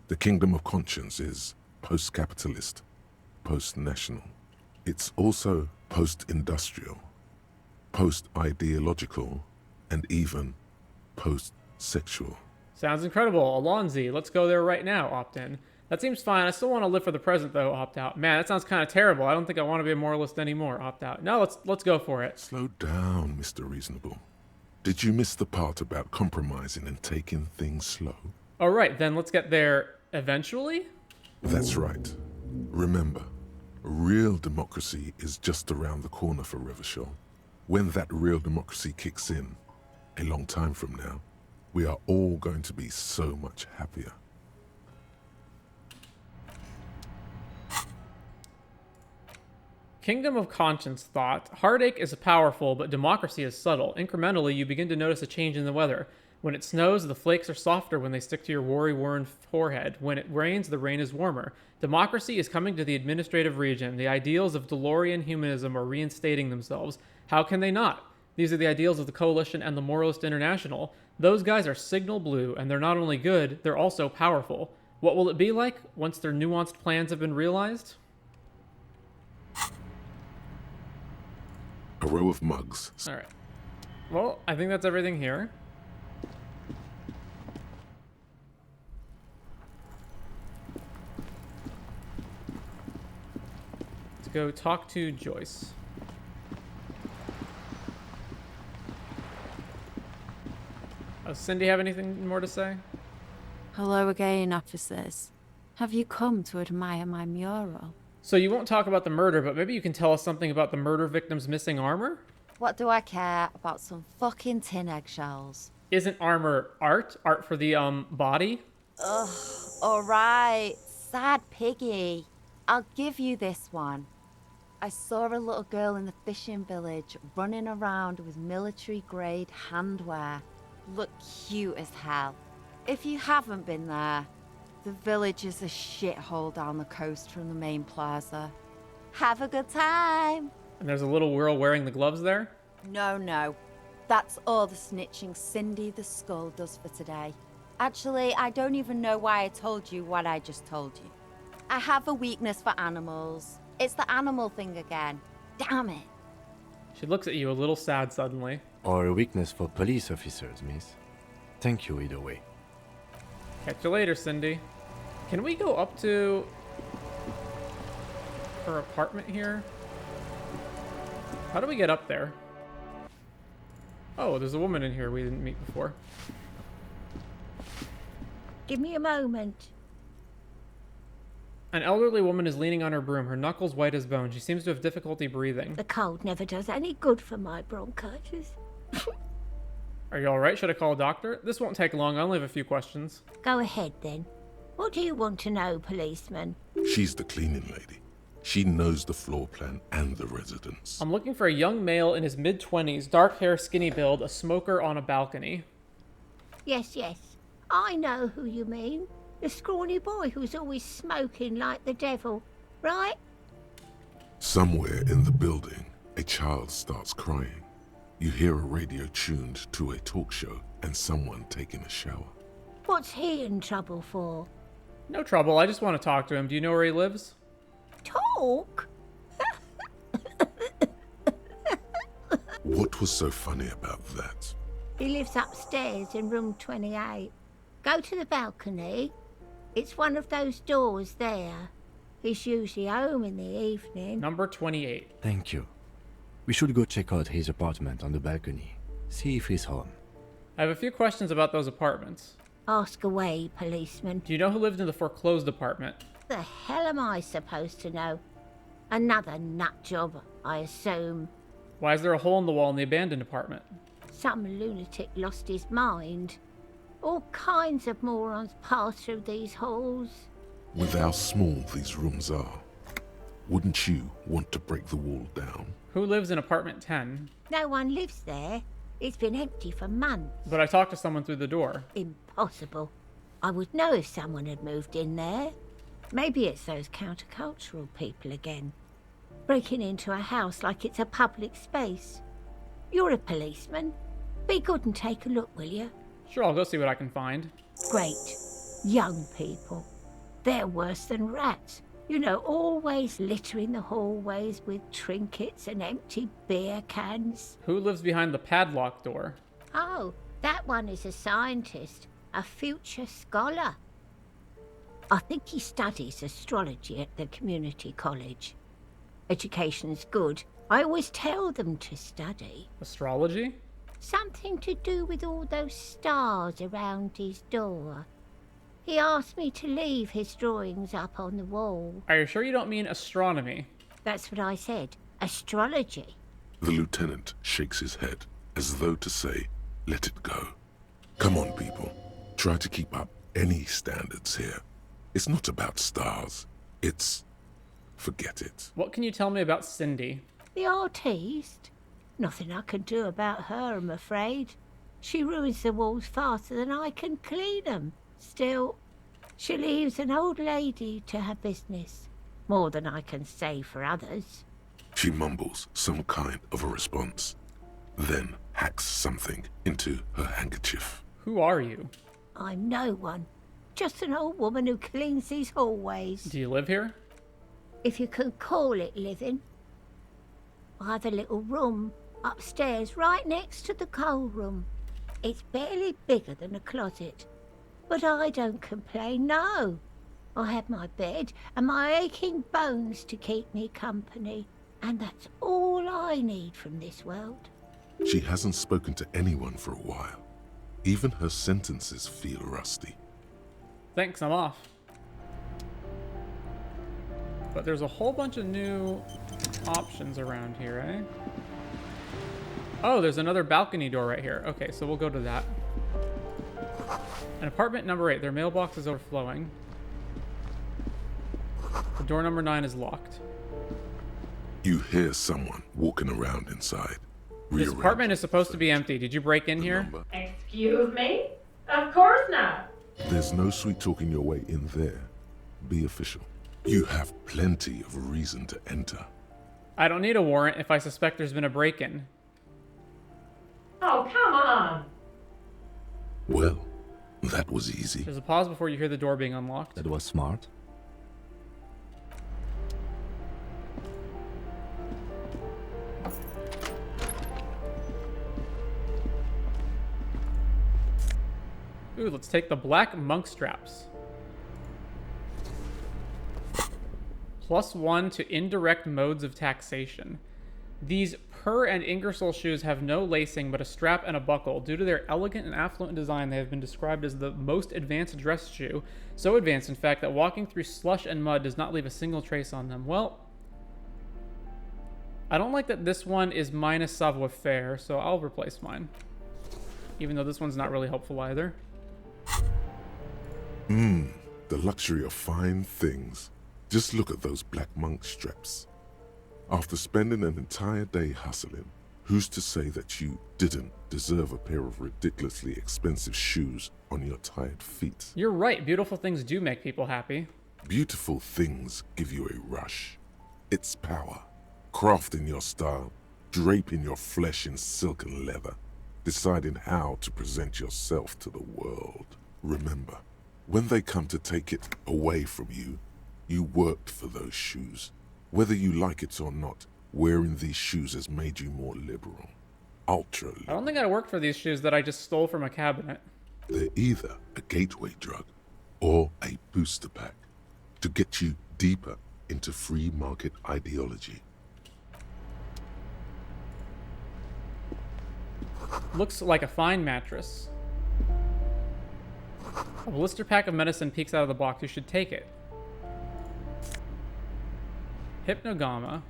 The kingdom of conscience is post-capitalist, post-national. It's also post-industrial, post-ideological, and even post-sexual. Sounds incredible. Alonzi, let's go there right now, opt-in. That seems fine. I still want to live for the present, though, opt-out. Man, that sounds kind of terrible. I don't think I want to be a moralist anymore, opt-out. No, let's go for it. Slow down, Mr. Reasonable. Did you miss the part about compromising and taking things slow? All right, then let's get there eventually? That's right. Remember, real democracy is just around the corner for Revachol. When that real democracy kicks in, a long time from now, we are all going to be so much happier. Kingdom of Conscience thought. Heartache is powerful, but democracy is subtle. Incrementally, you begin to notice a change in the weather. When it snows, the flakes are softer when they stick to your worry-worn forehead. When it rains, the rain is warmer. Democracy is coming to the administrative region. The ideals of DeLorean humanism are reinstating themselves. How can they not? These are the ideals of the Coalition and the Moralist International. Those guys are signal blue, and they're not only good, they're also powerful. What will it be like once their nuanced plans have been realized? A row of mugs. All right. Well, I think that's everything here. Let's go talk to Joyce. Cindy have anything more to say? Hello again, officers. Have you come to admire my mural? So you won't talk about the murder, but maybe you can tell us something about the murder victim's missing armor? What do I care about some fucking tin eggshells? Isn't armor art? Art for the, body? Ugh, alright. Sad piggy. I'll give you this one. I saw a little girl in the fishing village running around with military-grade handwear. Looked cute as hell. If you haven't been there, the village is a shithole down the coast from the main plaza. Have a good time! And there's a little girl wearing the gloves there? No. That's all the snitching Cindy the Skull does for today. Actually, I don't even know why I told you what I just told you. I have a weakness for animals. It's the animal thing again. Damn it. She looks at you a little sad suddenly. Or a weakness for police officers, miss. Thank you either way. Catch you later, Cindy. Can we go up to her apartment here? How do we get up there? Oh, there's a woman in here we didn't meet before. Give me a moment. An elderly woman is leaning on her broom, her knuckles white as bone. She seems to have difficulty breathing. The cold never does any good for my bronchitis. Are you alright? Should I call a doctor? This won't take long. I only have a few questions. Go ahead, then. What do you want to know, policeman? She's the cleaning lady. She knows the floor plan and the residence. I'm looking for a young male in his mid-20s, dark hair, skinny build, a smoker on a balcony. Yes. I know who you mean. The scrawny boy who's always smoking like the devil, right? Somewhere in the building, a child starts crying. You hear a radio tuned to a talk show and someone taking a shower. What's he in trouble for? No trouble. I just want to talk to him. Do you know where he lives? Talk? What was so funny about that? He lives upstairs in room 28. Go to the balcony. It's one of those doors there. He's usually home in the evening. Number 28. Thank you. We should go check out his apartment on the balcony. See if he's home. I have a few questions about those apartments. Ask away, policeman. Do you know who lived in the foreclosed apartment? The hell am I supposed to know? Another nut job, I assume. Why is there a hole in the wall in the abandoned apartment? Some lunatic lost his mind. All kinds of morons pass through these halls. With how small these rooms are, wouldn't you want to break the wall down? Who lives in apartment 10? No one lives there. It's been empty for months. But I talked to someone through the door. Impossible. I would know if someone had moved in there. Maybe it's those countercultural people again. breaking into a house like it's a public space. You're a policeman. Be good and take a look, will you? Sure, I'll go see what I can find. Great. Young people. They're worse than rats. You know, always littering the hallways with trinkets and empty beer cans. Who lives behind the padlock door? Oh, that one is a scientist, a future scholar. I think he studies astrology at the community college. Education's good. I always tell them to study. Astrology? Something to do with all those stars around his door. He asked me to leave his drawings up on the wall. Are you sure you don't mean astronomy? That's what I said. Astrology. The lieutenant shakes his head, as though to say, let it go. Come on, people. Try to keep up any standards here. It's not about stars. It's... forget it. What can you tell me about Cindy? The artiste? Nothing I can do about her, I'm afraid. She ruins the walls faster than I can clean them. Still, she leaves an old lady to her business. More than I can say for others. She mumbles some kind of a response, then hacks something into her handkerchief. Who are you? I'm no one. Just an old woman who cleans these hallways. Do you live here? If you can call it living. I have a little room upstairs right next to the coal room. It's barely bigger than a closet. But I don't complain, no. I have my bed and my aching bones to keep me company. And that's all I need from this world. She hasn't spoken to anyone for a while. Even her sentences feel rusty. Thanks, I'm off. But there's a whole bunch of new options around here, eh? Oh, there's another balcony door right here. Okay, so we'll go to that. And apartment number 8, their mailbox is overflowing. The door number 9 is locked. You hear someone walking around inside. This apartment is supposed to be empty. Did you break in here? Excuse me? Of course not. There's no sweet talking your way in there. Be official. You have plenty of reason to enter. I don't need a warrant if I suspect there's been a break-in. Oh, come on. Well, that was easy. There's a pause before you hear the door being unlocked. That was smart. Ooh, let's take the black monk straps. +1 to indirect modes of taxation. These Per and Ingersoll shoes have no lacing but a strap and a buckle. Due to their elegant and affluent design, they have been described as the most advanced dress shoe. So advanced, in fact, that walking through slush and mud does not leave a single trace on them. Well, I don't like that this one is minus savoir-faire, so I'll replace mine. Even though this one's not really helpful either. The luxury of fine things. Just look at those black monk straps. After spending an entire day hustling, who's to say that you didn't deserve a pair of ridiculously expensive shoes on your tired feet? You're right, beautiful things do make people happy. Beautiful things give you a rush. It's power. Crafting your style, draping your flesh in silk and leather, deciding how to present yourself to the world. Remember, when they come to take it away from you, you worked for those shoes. Whether you like it or not, wearing these shoes has made you more liberal. Ultra liberal. I don't think I worked for these shoes that I just stole from a cabinet. They're either a gateway drug or a booster pack to get you deeper into free market ideology. Looks like a fine mattress. A blister pack of medicine peeks out of the box. You should take it. Hypnogamma.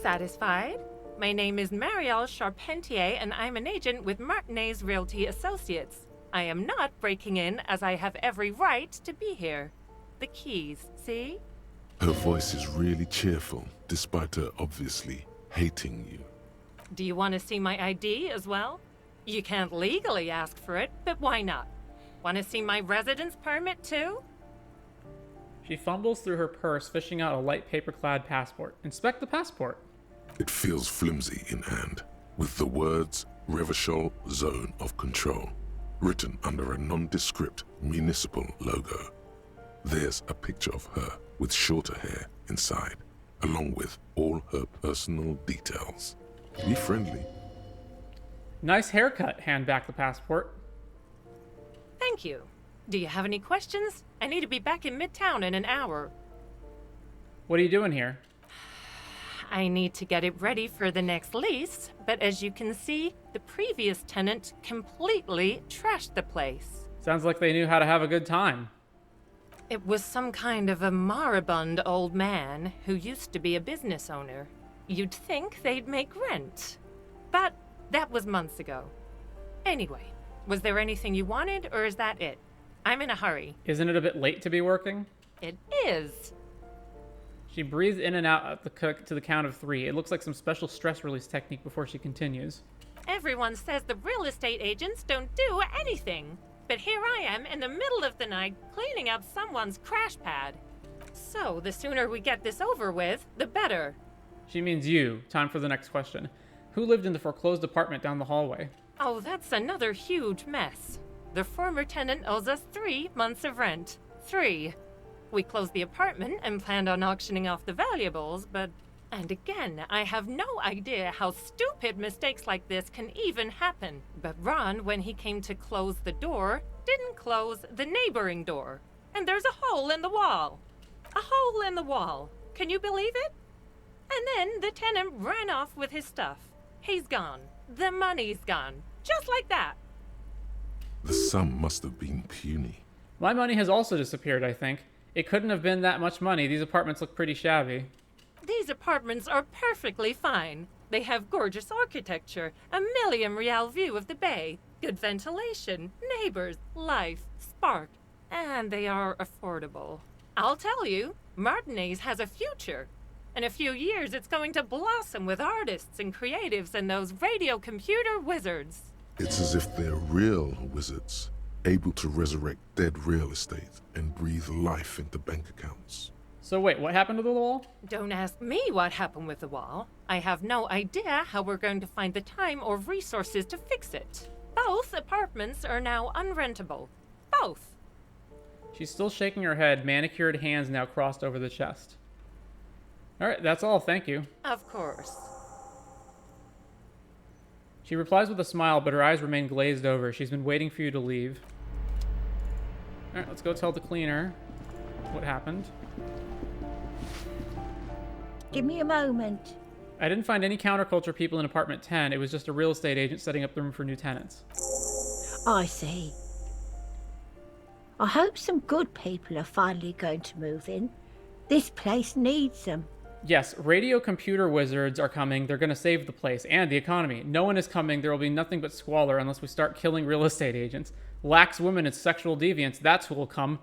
Satisfied? My name is Marielle Charpentier, and I'm an agent with Martinez Realty Associates. I am not breaking in, as I have every right to be here. The keys, see? Her voice is really cheerful, despite her obviously hating you. Do you want to see my ID as well? You can't legally ask for it, but why not? Want to see my residence permit too? She fumbles through her purse, fishing out a light paper-clad passport. Inspect the passport. It feels flimsy in hand, with the words Revachol Zone of Control written under a nondescript municipal logo. There's a picture of her with shorter hair inside, along with all her personal details. Be friendly. Nice haircut. Hand back the passport. Thank you. Do you have any questions? I need to be back in Midtown in an hour. What are you doing here? I need to get it ready for the next lease, but as you can see, the previous tenant completely trashed the place. Sounds like they knew how to have a good time. It was some kind of a moribund old man who used to be a business owner. You'd think they'd make rent. But that was months ago. Anyway, was there anything you wanted, or is that it? I'm in a hurry. Isn't it a bit late to be working? It is. She breathes in and out to the count of 3. It looks like some special stress release technique before she continues. Everyone says the real estate agents don't do anything. But here I am in the middle of the night cleaning up someone's crash pad. So the sooner we get this over with, the better. She means you. Time for the next question. Who lived in the foreclosed apartment down the hallway? Oh, that's another huge mess. The former tenant owes us 3 months of rent. 3. We closed the apartment and planned on auctioning off the valuables, but... And again, I have no idea how stupid mistakes like this can even happen. But Ron, when he came to close the door, didn't close the neighboring door. And there's a hole in the wall. A hole in the wall. Can you believe it? And then the tenant ran off with his stuff. He's gone. The money's gone. Just like that. The sum must have been puny. My money has also disappeared, I think. It couldn't have been that much money. These apartments look pretty shabby. These apartments are perfectly fine. They have gorgeous architecture, a million-real view of the bay, good ventilation, neighbors, life, spark, and they are affordable. I'll tell you, Martinez has a future. In a few years, it's going to blossom with artists and creatives and those radio computer wizards. It's as if they're real wizards, able to resurrect dead real estate and breathe life into bank accounts. So wait, what happened to the wall? Don't ask me what happened with the wall. I have no idea how we're going to find the time or resources to fix it. Both apartments are now unrentable. Both. She's still shaking her head, manicured hands now crossed over the chest. All right, that's all, thank you. Of course. She replies with a smile, but her eyes remain glazed over. She's been waiting for you to leave. All right, let's go tell the cleaner what happened. Give me a moment. I didn't find any counterculture people in apartment 10. It was just a real estate agent setting up the room for new tenants. I see. I hope some good people are finally going to move in. This place needs them. Yes, radio computer wizards are coming. They're going to save the place and the economy. No one is coming. There will be nothing but squalor unless we start killing real estate agents. Lax women and sexual deviants, that's who will come.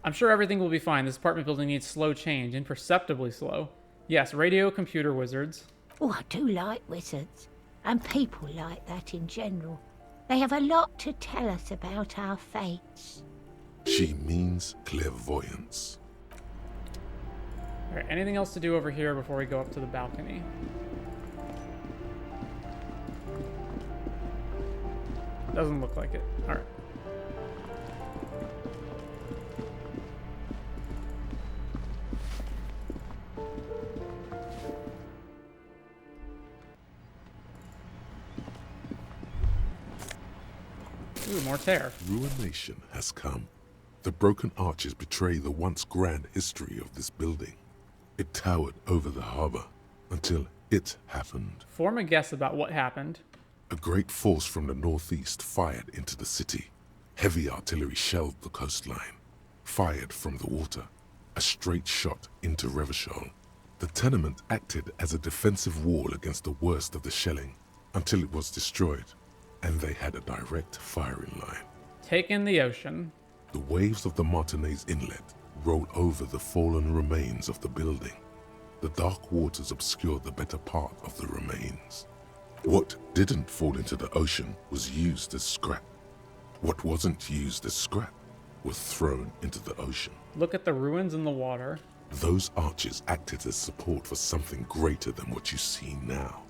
I'm sure everything will be fine. This apartment building needs slow change, imperceptibly slow. Yes, radio computer wizards. Oh, I do like wizards. And people like that in general. They have a lot to tell us about our fates. She means clairvoyance. All right, anything else to do over here before we go up to the balcony? Doesn't look like it. All right. Ooh, more tear. Ruination has come. The broken arches betray the once grand history of this building. It towered over the harbor until it happened. Form a guess about what happened. A great force from the northeast fired into the city. Heavy artillery shelled the coastline. Fired from the water. A straight shot into Revachol. The tenement acted as a defensive wall against the worst of the shelling until it was destroyed, and they had a direct firing line. Take in the ocean. The waves of the Martinez Inlet roll over the fallen remains of the building. The dark waters obscure the better part of the remains. What didn't fall into the ocean was used as scrap. What wasn't used as scrap were thrown into the ocean. Look at the ruins in the water. Those arches acted as support for something greater than what you see now.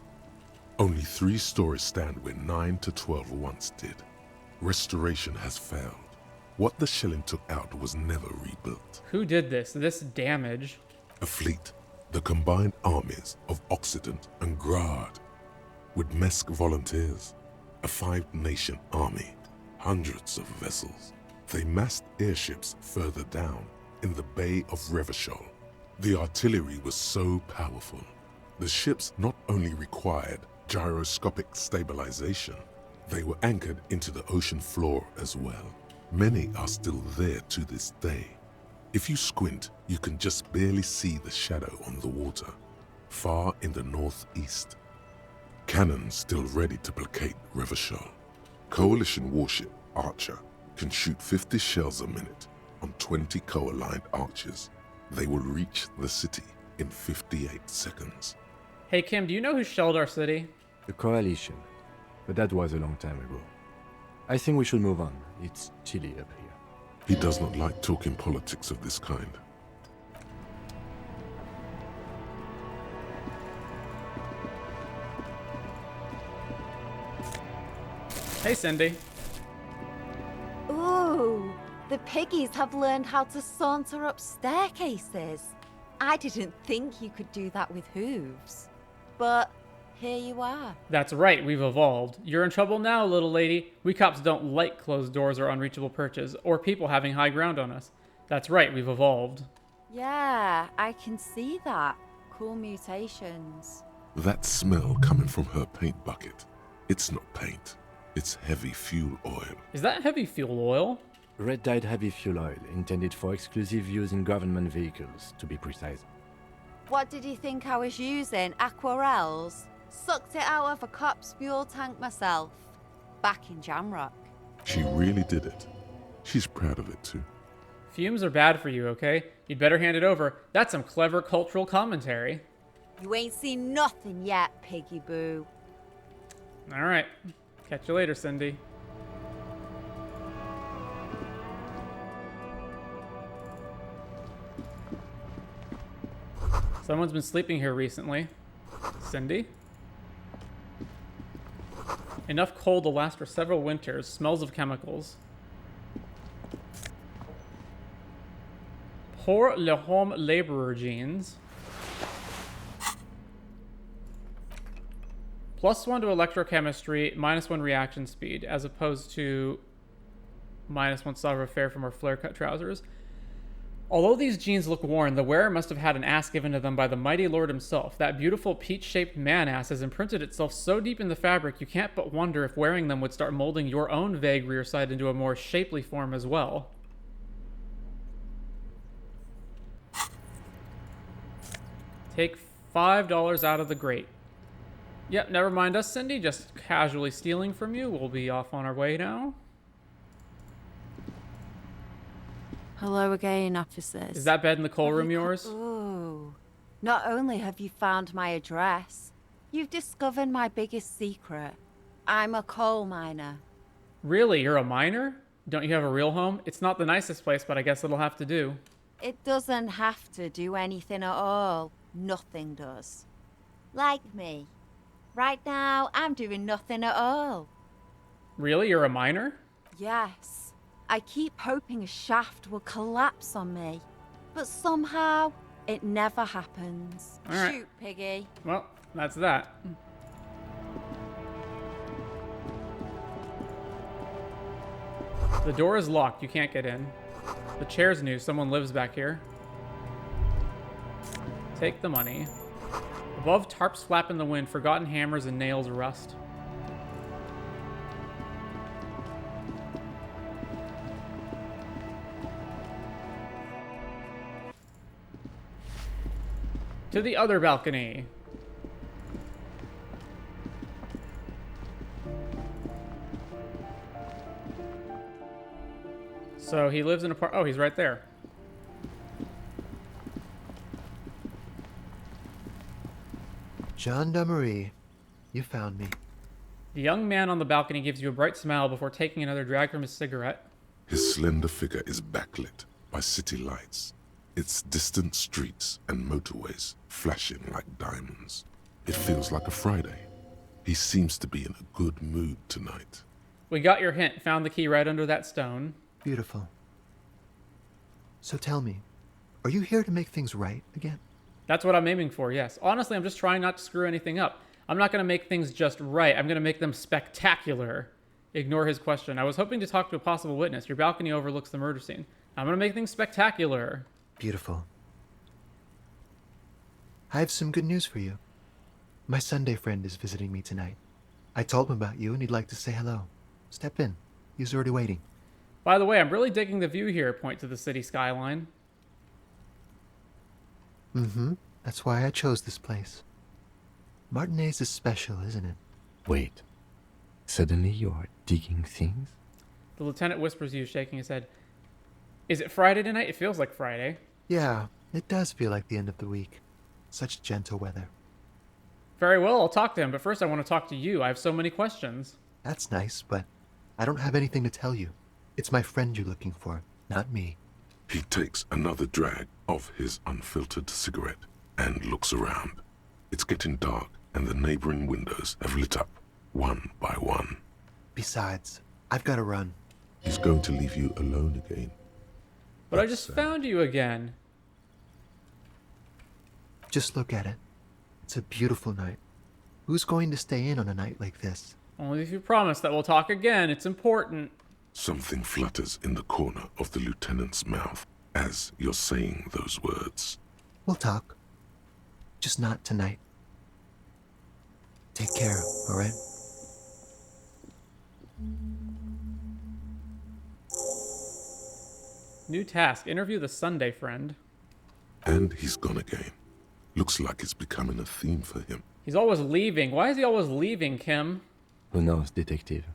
Only 3 stories stand where 9 to 12 once did. Restoration has failed. What the Siileng took out was never rebuilt. Who did this? This damage? A fleet, the combined armies of Occident and Grad, with Mesk volunteers, a 5-nation army, hundreds of vessels. They massed airships further down in the Bay of Revachol. The artillery was so powerful. The ships not only required gyroscopic stabilization, they were anchored into the ocean floor as well. Many are still there to this day. If you squint, you can just barely see the shadow on the water, far in the northeast. Cannons still ready to placate Revachol. Coalition warship Archer can shoot 50 shells a minute on 20 co-aligned archers. They will reach the city in 58 seconds. Hey Kim, do you know who shelled our city? The Coalition. But that was a long time ago. I think we should move on. It's chilly up here. He does not like talking politics of this kind. Hey Cindy. Ooh, the piggies have learned how to saunter up staircases. I didn't think you could do that with hooves. But here you are. That's right, we've evolved. You're in trouble now, little lady. We cops don't like closed doors or unreachable perches, or people having high ground on us. That's right, we've evolved. Yeah, I can see that. Cool mutations. That smell coming from her paint bucket. It's not paint. It's heavy fuel oil. Is that heavy fuel oil? Red-dyed heavy fuel oil, intended for exclusive use in government vehicles, to be precise. What did you think I was using? Aquarels? Sucked it out of a cop's fuel tank myself. Back in Jamrock. She really did it. She's proud of it too. Fumes are bad for you, okay? You'd better hand it over. That's some clever cultural commentary. You ain't seen nothing yet, piggy boo. Alright. Catch you later, Cindy. Someone's been sleeping here recently. Cindy? Enough coal to last for several winters. Smells of chemicals. Pour le Homme laborer jeans. +1 to electrochemistry, -1 reaction speed, as opposed to -1 savoir-faire from our flare-cut trousers. Although these jeans look worn, the wearer must have had an ass given to them by the mighty lord himself. That beautiful peach-shaped man-ass has imprinted itself so deep in the fabric you can't but wonder if wearing them would start molding your own vague rear side into a more shapely form as well. Take $5 out of the grate. Yep, never mind us, Cindy. Just casually stealing from you. We'll be off on our way now. Hello again, officers. Is that bed in the coal room yours? Ooh. Not only have you found my address, you've discovered my biggest secret. I'm a coal miner. Really? You're a miner? Don't you have a real home? It's not the nicest place, but I guess it'll have to do. It doesn't have to do anything at all. Nothing does. Like me. Right now, I'm doing nothing at all. Really? You're a miner? Yes. I keep hoping a shaft will collapse on me. But somehow, it never happens. All right. Shoot, piggy. Well, that's that. The door is locked. You can't get in. The chair's new. Someone lives back here. Take the money. Above, tarps flap in the wind. Forgotten hammers and nails rust. To the other balcony. So he lives in a part. Oh, he's right there. Gendarmerie, you found me. The young man on the balcony gives you a bright smile before taking another drag from his cigarette. His slender figure is backlit by city lights, its distant streets and motorways flashing like diamonds. It feels like a Friday. He seems to be in a good mood tonight. We got your hint. Found the key right under that stone. Beautiful. So tell me, are you here to make things right again? That's what I'm aiming for, yes. Honestly, I'm just trying not to screw anything up. I'm not going to make things just right. I'm going to make them spectacular. Ignore his question. I was hoping to talk to a possible witness. Your balcony overlooks the murder scene. I'm going to make things spectacular. Beautiful. I have some good news for you. My Sunday friend is visiting me tonight. I told him about you and he'd like to say hello. Step in. He's already waiting. By the way, I'm really digging the view here. Point to the city skyline. Mm-hmm. That's why I chose this place. Martinez is special, isn't it? Wait. Suddenly you are digging things? The lieutenant whispers to you, shaking his head. Is it Friday tonight? It feels like Friday. Yeah, it does feel like the end of the week. Such gentle weather. Very well, I'll talk to him, but first I want to talk to you. I have so many questions. That's nice, but I don't have anything to tell you. It's my friend you're looking for, not me. He takes another drag of his unfiltered cigarette and looks around. It's getting dark and the neighboring windows have lit up, one by one. Besides, I've got to run. He's going to leave you alone again. But I just found you again. Just look at it. It's a beautiful night. Who's going to stay in on a night like this? Only if you promise that we'll talk again. It's important. Something flutters in the corner of the lieutenant's mouth as you're saying those words. We'll talk. Just not tonight. Take care, all right? New task. Interview the Sunday friend. And he's gone again. Looks like it's becoming a theme for him. He's always leaving. Why is he always leaving, Kim? Who knows, detective?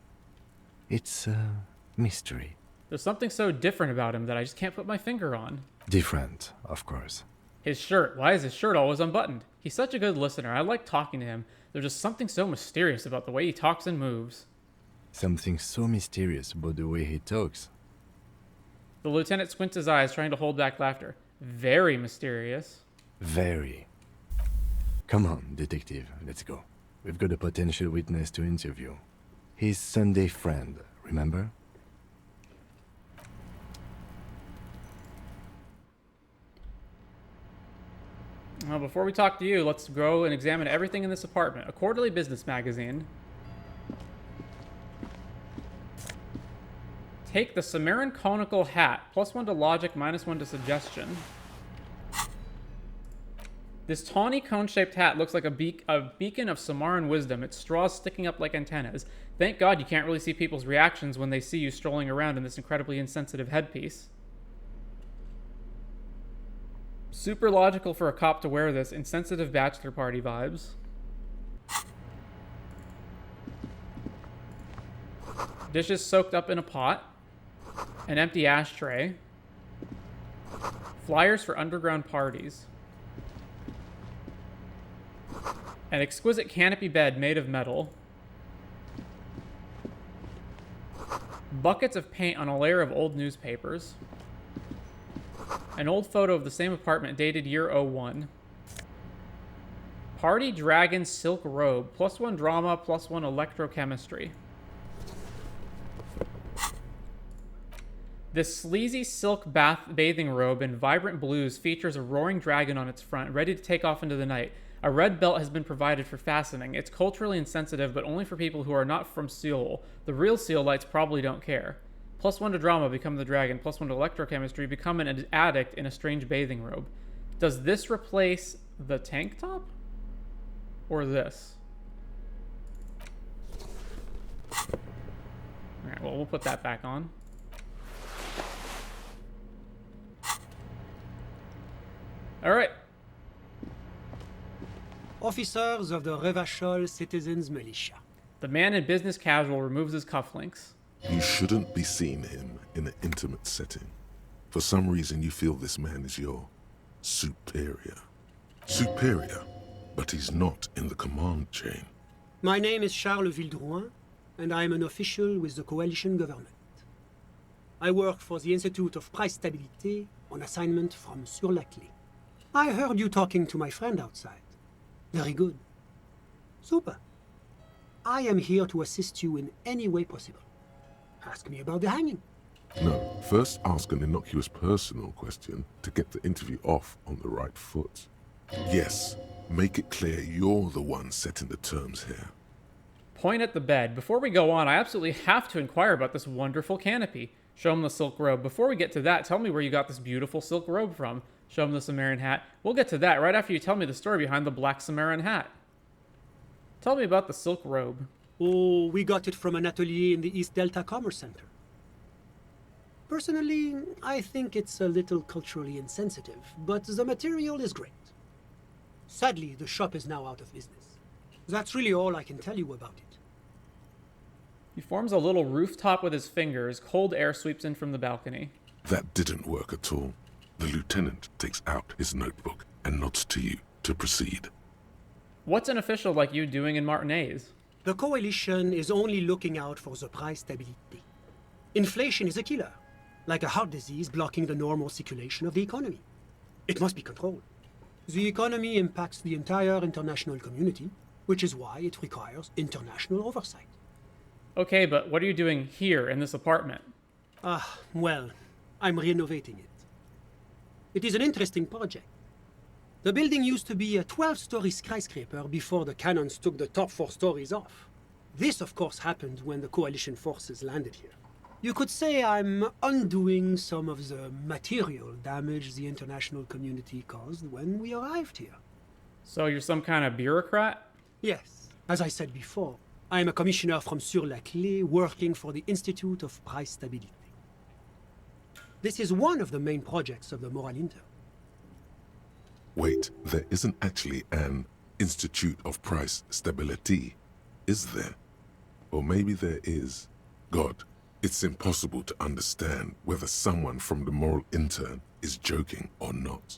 It's a mystery. There's something so different about him that I just can't put my finger on. Different, of course. His shirt. Why is his shirt always unbuttoned? He's such a good listener. I like talking to him. There's just something so mysterious about the way he talks and moves. Something so mysterious about the way he talks. The lieutenant squints his eyes, trying to hold back laughter. Very mysterious. Very. Come on, detective. Let's go. We've got a potential witness to interview. His Sunday friend, remember? Well, before we talk to you, let's go and examine everything in this apartment. A quarterly business magazine. Take the Cimmerian conical hat. +1 to logic, -1 to suggestion. This tawny cone-shaped hat looks like a beacon of Cimmerian wisdom, its straws sticking up like antennas. Thank God you can't really see people's reactions when they see you strolling around in this incredibly insensitive headpiece. Super logical for a cop to wear this. Insensitive bachelor party vibes. Dishes soaked up in a pot. An empty ashtray. Flyers for underground parties. An exquisite canopy bed made of metal. Buckets of paint on a layer of old newspapers. An old photo of the same apartment dated year 01. Party Dragon silk robe. +1 drama, +1 electrochemistry. This sleazy silk bathing robe in vibrant blues features a roaring dragon on its front, ready to take off into the night. A red belt has been provided for fastening. It's culturally insensitive, but only for people who are not from Seoul. The real Seoulites probably don't care. +1 to drama, become the dragon. +1 to electrochemistry, become an addict in a strange bathing robe. Does this replace the tank top? Or this? Alright, well, we'll put that back on. Alright. Officers of the Revachol Citizens Militia. The man in business casual removes his cufflinks. You shouldn't be seeing him in an intimate setting. For some reason, you feel this man is your superior. Superior, but he's not in the command chain. My name is Charles Vildrouin, and I am an official with the coalition government. I work for the Institute of Price Stabilité on assignment from Sur la Clé. I heard you talking to my friend outside. Very good. Super. I am here to assist you in any way possible. Ask me about the hanging. No, first ask an innocuous personal question to get the interview off on the right foot. Yes, make it clear you're the one setting the terms here. Point at the bed. Before we go on, I absolutely have to inquire about this wonderful canopy. Show him the silk robe. Before we get to that, tell me where you got this beautiful silk robe from. Show him the Sumerian hat. We'll get to that right after you tell me the story behind the black Sumerian hat. Tell me about the silk robe. Oh, we got it from an atelier in the East Delta Commerce Center. Personally, I think it's a little culturally insensitive, but the material is great. Sadly, the shop is now out of business. That's really all I can tell you about it. He forms a little rooftop with his fingers. Cold air sweeps in from the balcony. That didn't work at all. The lieutenant takes out his notebook and nods to you to proceed. What's an official like you doing in Martinez? The coalition is only looking out for the price stability. Inflation is a killer, like a heart disease blocking the normal circulation of the economy. It must be controlled. The economy impacts the entire international community, which is why it requires international oversight. Okay, but what are you doing here in this apartment? Well, I'm renovating it. It is an interesting project. The building used to be a 12-story skyscraper before the cannons took the top 4 stories off. This, of course, happened when the coalition forces landed here. You could say I'm undoing some of the material damage the international community caused when we arrived here. So you're some kind of bureaucrat? Yes. As I said before, I'm a commissioner from Sur la Clé working for the Institute of Price Stabilité. This is one of the main projects of the Moral Intern. Wait, there isn't actually an Institute of Price Stability, is there? Or maybe there is. God, it's impossible to understand whether someone from the Moral Intern is joking or not.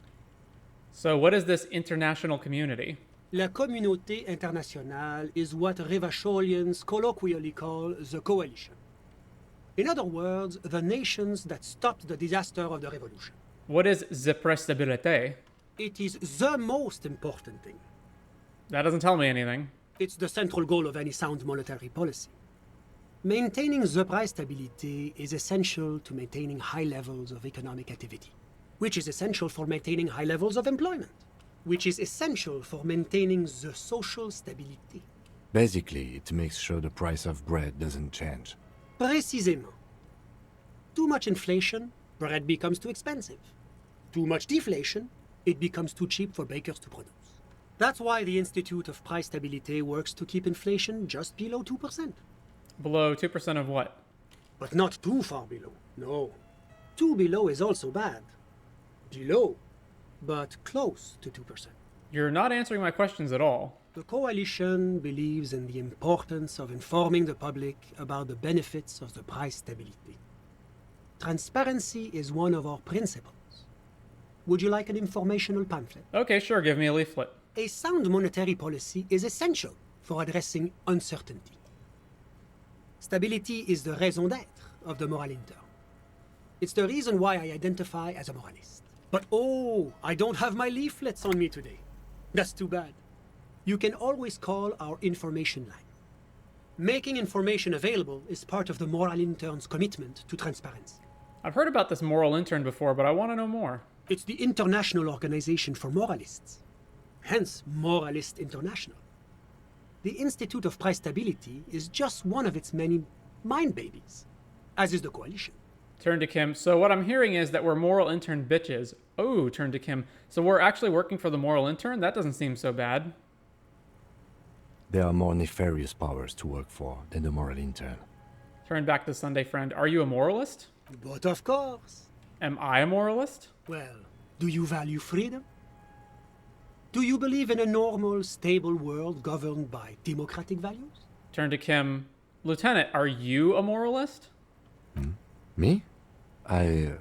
So what is this international community? La Communauté Internationale is what Revacholians colloquially call the coalition. In other words, the nations that stopped the disaster of the revolution. What is the prestabilité? It is the most important thing. That doesn't tell me anything. It's the central goal of any sound monetary policy. Maintaining the price stability is essential to maintaining high levels of economic activity, which is essential for maintaining high levels of employment, which is essential for maintaining the social stability. Basically, it makes sure the price of bread doesn't change. Précisément. Too much inflation, bread becomes too expensive. Too much deflation, it becomes too cheap for bakers to produce. That's why the Institute of Price Stabilité works to keep inflation just below 2%. Below 2% of what? But not too far below, no. Too below is also bad. Below, but close to 2%. You're not answering my questions at all. The coalition believes in the importance of informing the public about the benefits of the price stability. Transparency is one of our principles. Would you like an informational pamphlet? Okay, sure, give me a leaflet. A sound monetary policy is essential for addressing uncertainty. Stability is the raison d'être of the Moral Intern. It's the reason why I identify as a moralist. But oh, I don't have my leaflets on me today. That's too bad. You can always call our information line. Making information available is part of the Moral Intern's commitment to transparency. I've heard about this moral intern before, but I want to know more. It's the International Organization for Moralists, hence Moralist International. The Institute of Price Stability is just one of its many mind babies, as is the coalition. Turn to Kim. So what I'm hearing is that we're moral intern bitches. Oh, turn to Kim. So we're actually working for the moral intern? That doesn't seem so bad. There are more nefarious powers to work for than the Moral Intern. Turn back to Sunday Friend. Are you a moralist? But of course. Am I a moralist? Well, do you value freedom? Do you believe in a normal, stable world governed by democratic values? Turn to Kim. Lieutenant, are you a moralist? Me? I'm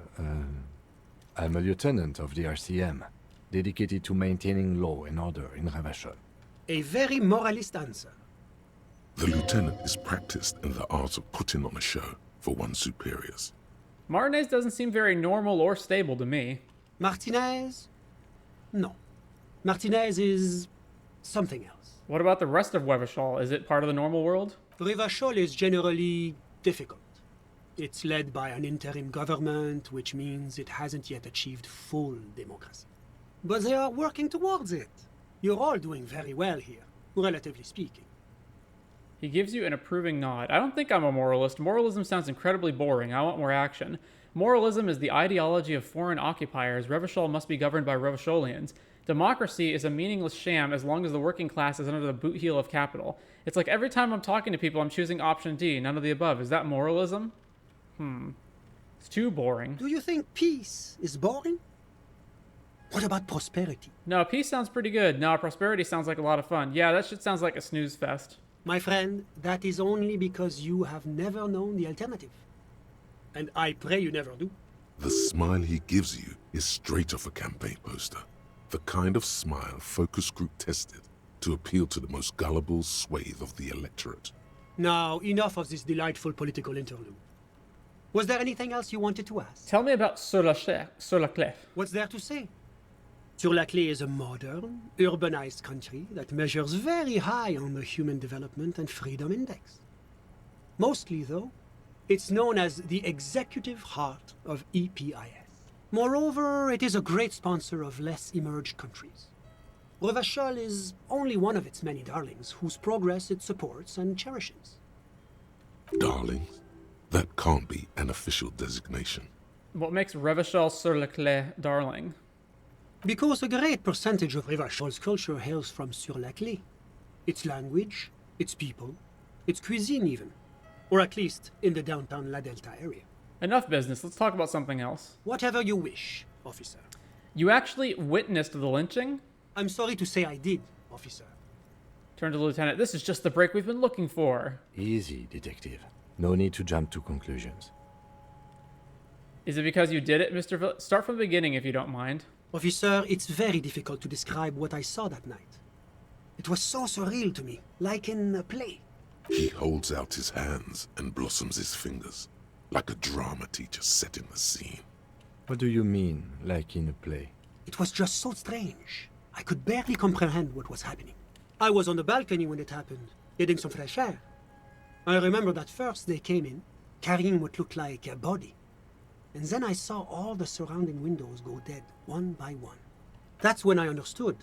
a lieutenant of the RCM, dedicated to maintaining law and order in Revachol. A very moralist answer. The lieutenant is practiced in the art of putting on a show for one's superiors. Martinez doesn't seem very normal or stable to me. Martinez? No. Martinez is something else. What about the rest of Wevishal? Is it part of the normal world? Revachol is generally difficult. It's led by an interim government, which means it hasn't yet achieved full democracy. But they are working towards it. You're all doing very well here, relatively speaking. He gives you an approving nod. I don't think I'm a moralist. Moralism sounds incredibly boring. I want more action. Moralism is the ideology of foreign occupiers. Revachol must be governed by Revacholians. Democracy is a meaningless sham as long as the working class is under the boot heel of capital. It's like every time I'm talking to people, I'm choosing option D, none of the above. Is that moralism? It's too boring. Do you think peace is boring? What about prosperity? No, peace sounds pretty good. No, prosperity sounds like a lot of fun. Yeah, that shit sounds like a snooze fest. My friend, that is only because you have never known the alternative. And I pray you never do. The smile he gives you is straight off a campaign poster. The kind of smile focus group tested to appeal to the most gullible swathe of the electorate. Now, enough of this delightful political interlude. Was there anything else you wanted to ask? Tell me about Sur la Claire. What's there to say? Sur la Claire is a modern, urbanized country that measures very high on the Human Development and Freedom Index. Mostly, though, it's known as the executive heart of EPIS. Moreover, it is a great sponsor of less emerged countries. Revachol is only one of its many darlings whose progress it supports and cherishes. Darlings? That can't be an official designation. What makes Revachol Sur la Claire darling? Because a great percentage of Revachol's culture hails from Sur la Claire. Its language, its people, its cuisine even. Or at least in the downtown La Delta area. Enough business, let's talk about something else. Whatever you wish, officer. You actually witnessed the lynching? I'm sorry to say I did, officer. Turn to the lieutenant. This is just the break we've been looking for. Easy, detective. No need to jump to conclusions. Is it because you did it, Mr. Start from the beginning if you don't mind. Officer, it's very difficult to describe what I saw that night. It was so surreal to me, like in a play. He holds out his hands and blossoms his fingers, like a drama teacher setting the scene. What do you mean, like in a play? It was just so strange. I could barely comprehend what was happening. I was on the balcony when it happened, getting some fresh air. I remember that first they came in, carrying what looked like a body. And then I saw all the surrounding windows go dead, one by one. That's when I understood.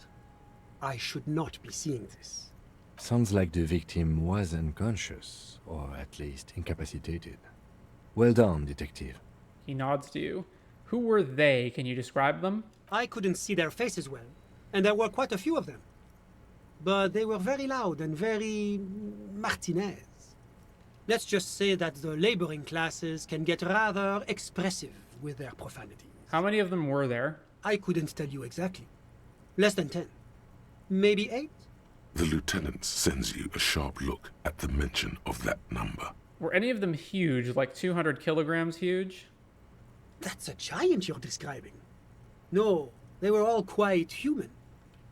I should not be seeing this. Sounds like the victim was unconscious, or at least incapacitated. Well done, detective. He nods to you. Who were they? Can you describe them? I couldn't see their faces well, and there were quite a few of them. But they were very loud and very Martinez. Let's just say that the laboring classes can get rather expressive with their profanity. How many of them were there? I couldn't tell you exactly. Less than 10. Maybe 8? The lieutenant sends you a sharp look at the mention of that number. Were any of them huge, like 200 kilograms huge? That's a giant you're describing. No, they were all quite human,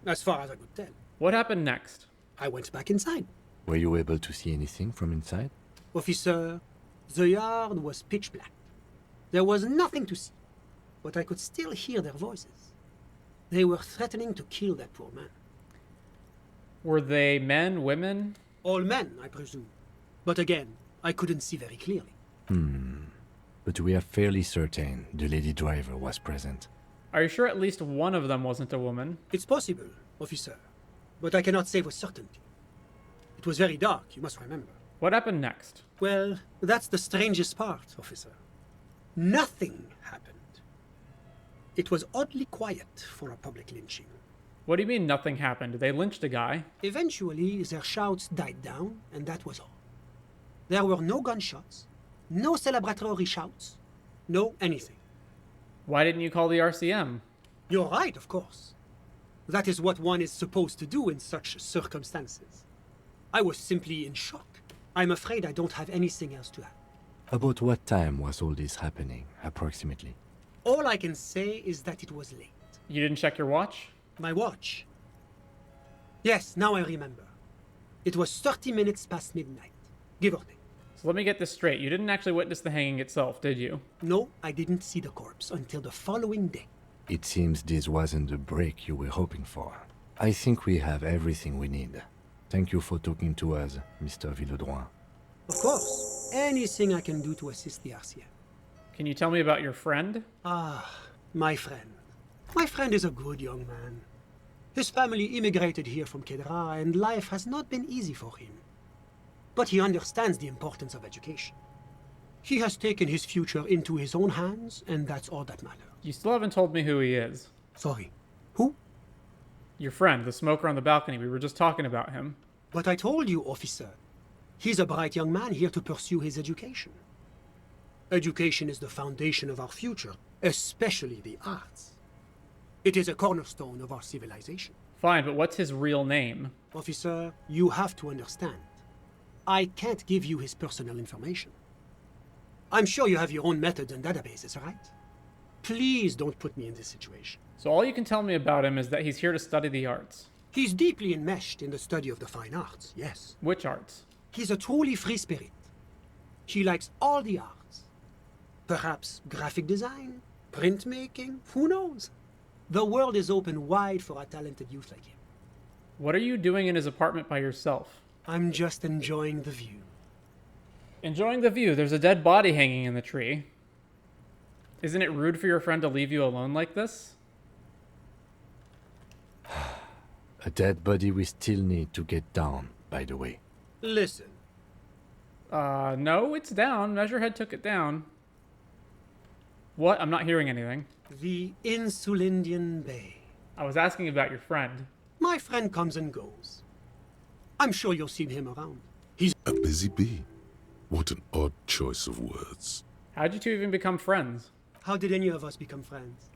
as far as I could tell. What happened next? I went back inside. Were you able to see anything from inside? Officer, the yard was pitch black. There was nothing to see, but I could still hear their voices. They were threatening to kill that poor man. Were they men, women? All men, I presume. But again, I couldn't see very clearly. But we are fairly certain the lady driver was present. Are you sure at least one of them wasn't a woman? It's possible, officer, but I cannot say with certainty. It was very dark, you must remember. What happened next? Well, that's the strangest part, officer. Nothing happened. It was oddly quiet for a public lynching. What do you mean nothing happened? They lynched a guy. Eventually, their shouts died down, and that was all. There were no gunshots, no celebratory shouts, no anything. Why didn't you call the RCM? You're right, of course. That is what one is supposed to do in such circumstances. I was simply in shock. I'm afraid I don't have anything else to add. About what time was all this happening, approximately? All I can say is that it was late. You didn't check your watch? My watch? Yes, now I remember. It was 30 minutes past midnight, give or take. So let me get this straight. You didn't actually witness the hanging itself, did you? No, I didn't see the corpse until the following day. It seems this wasn't the break you were hoping for. I think we have everything we need. Thank you for talking to us, Mr. Villedroit. Of course. Anything I can do to assist the RCM. Can you tell me about your friend? Ah, my friend. My friend is a good young man. His family immigrated here from Kedra, and life has not been easy for him. But he understands the importance of education. He has taken his future into his own hands, and that's all that matters. You still haven't told me who he is. Sorry. Who? Your friend, the smoker on the balcony. We were just talking about him. But I told you, officer. He's a bright young man here to pursue his education. Education is the foundation of our future, especially the arts. It is a cornerstone of our civilization. Fine, but what's his real name? Officer, you have to understand. I can't give you his personal information. I'm sure you have your own methods and databases, right? Please don't put me in this situation. So all you can tell me about him is that he's here to study the arts. He's deeply enmeshed in the study of the fine arts, yes. Which arts? He's a truly free spirit. He likes all the arts. Perhaps graphic design, printmaking, who knows? The world is open wide for a talented youth like him. What are you doing in his apartment by yourself? I'm just enjoying the view. Enjoying the view? There's a dead body hanging in the tree. Isn't it rude for your friend to leave you alone like this? A dead body we still need to get down, by the way. Listen. No, it's down. Measurehead took it down. What? I'm not hearing anything. The Insulindian Bay. I was asking about your friend. My friend comes and goes. I'm sure you'll see him around. He's a busy bee. What an odd choice of words. How'd you two even become friends? How did any of us become friends?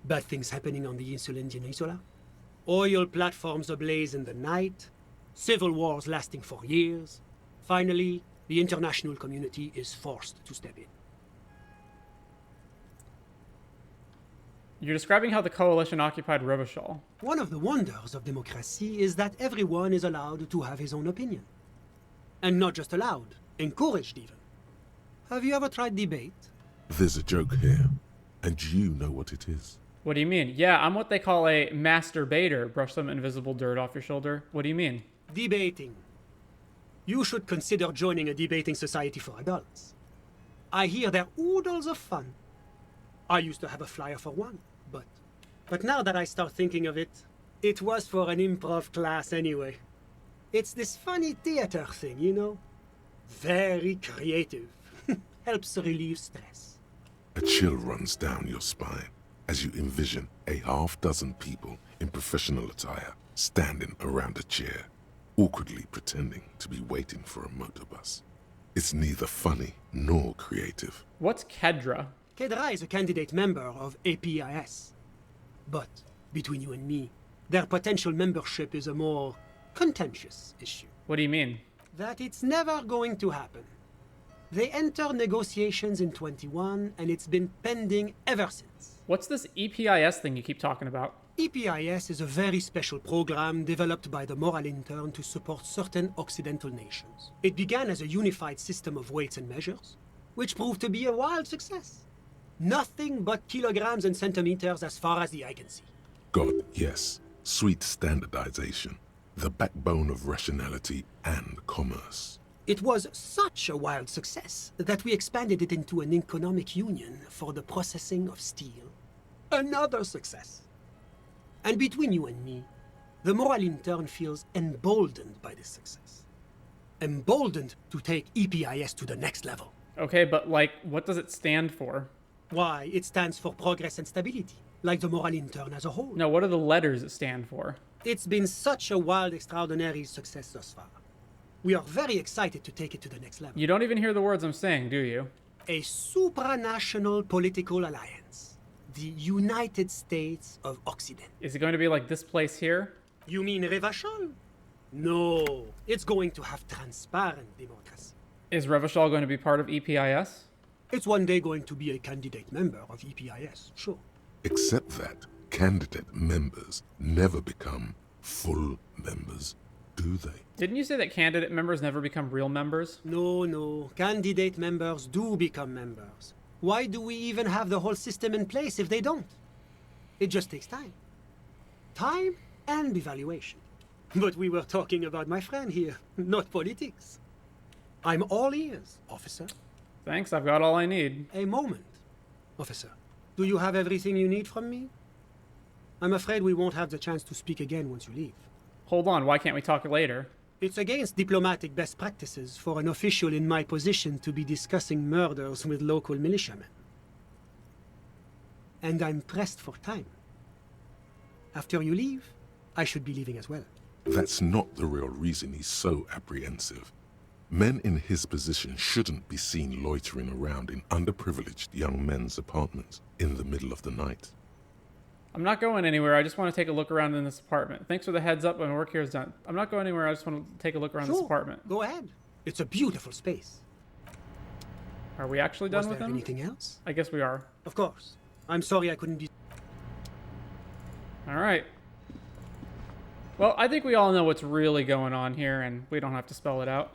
Bad things happening on the Insulindian Isola? Oil platforms ablaze in the night? Civil wars lasting for years? Finally, the international community is forced to step in. You're describing how the coalition occupied Revachol. One of the wonders of democracy is that everyone is allowed to have his own opinion. And not just allowed, encouraged even. Have you ever tried debate? There's a joke here, and you know what it is. What do you mean? Yeah, I'm what they call a masturbator. Brush some invisible dirt off your shoulder. What do you mean? Debating. You should consider joining a debating society for adults. I hear they're oodles of fun. I used to have a flyer for one, but now that I start thinking of it, it was for an improv class anyway. It's this funny theater thing, you know? Very creative. Helps relieve stress. A chill runs down your spine as you envision a half-dozen people in professional attire standing around a chair, awkwardly pretending to be waiting for a motorbus. It's neither funny nor creative. What's Kedra? Kedra is a candidate member of APIS. But, between you and me, their potential membership is a more contentious issue. What do you mean? That it's never going to happen. They entered negotiations in 21, and it's been pending ever since. What's this EPIS thing you keep talking about? EPIS is a very special program developed by the Moral Intern to support certain Occidental nations. It began as a unified system of weights and measures, which proved to be a wild success. Nothing but kilograms and centimeters as far as the eye can see. God, yes. Sweet standardization. The backbone of rationality and commerce. It was such a wild success that we expanded it into an economic union for the processing of steel. Another success. And between you and me, the Moral Intern feels emboldened by this success. Emboldened to take EPIS to the next level. Okay, but what does it stand for? Why, it stands for progress and stability, like the Moral Intern as a whole. No, what are the letters it stand for? It's been such a wild, extraordinary success thus far. We are very excited to take it to the next level. You don't even hear the words I'm saying, do you? A supranational political alliance. The United States of Occident. Is it going to be like this place here? You mean Revachol? No, it's going to have transparent democracy. Is Revachol going to be part of EPIS? It's one day going to be a candidate member of EPIS, sure. Except that candidate members never become full members. do they? Didn't you say that candidate members never become real members? No. Candidate members do become members. Why do we even have the whole system in place if they don't? It just takes time. Time and evaluation. But we were talking about my friend here, not politics. I'm all ears, officer. Thanks, I've got all I need. A moment, officer. Do you have everything you need from me? I'm afraid we won't have the chance to speak again once you leave. Hold on, why can't we talk later? It's against diplomatic best practices for an official in my position to be discussing murders with local militiamen. And I'm pressed for time. After you leave, I should be leaving as well. That's not the real reason he's so apprehensive. Men in his position shouldn't be seen loitering around in underprivileged young men's apartments in the middle of the night. I'm not going anywhere. I just want to take a look around in this apartment. Thanks for the heads up. My work here is done. I'm not going anywhere. I just want to take a look around this apartment. Go ahead. It's a beautiful space. Are we actually done with there him? Anything else? I guess we are. Of course. I'm sorry I couldn't be... All right. Well, I think we all know what's really going on here, and we don't have to spell it out.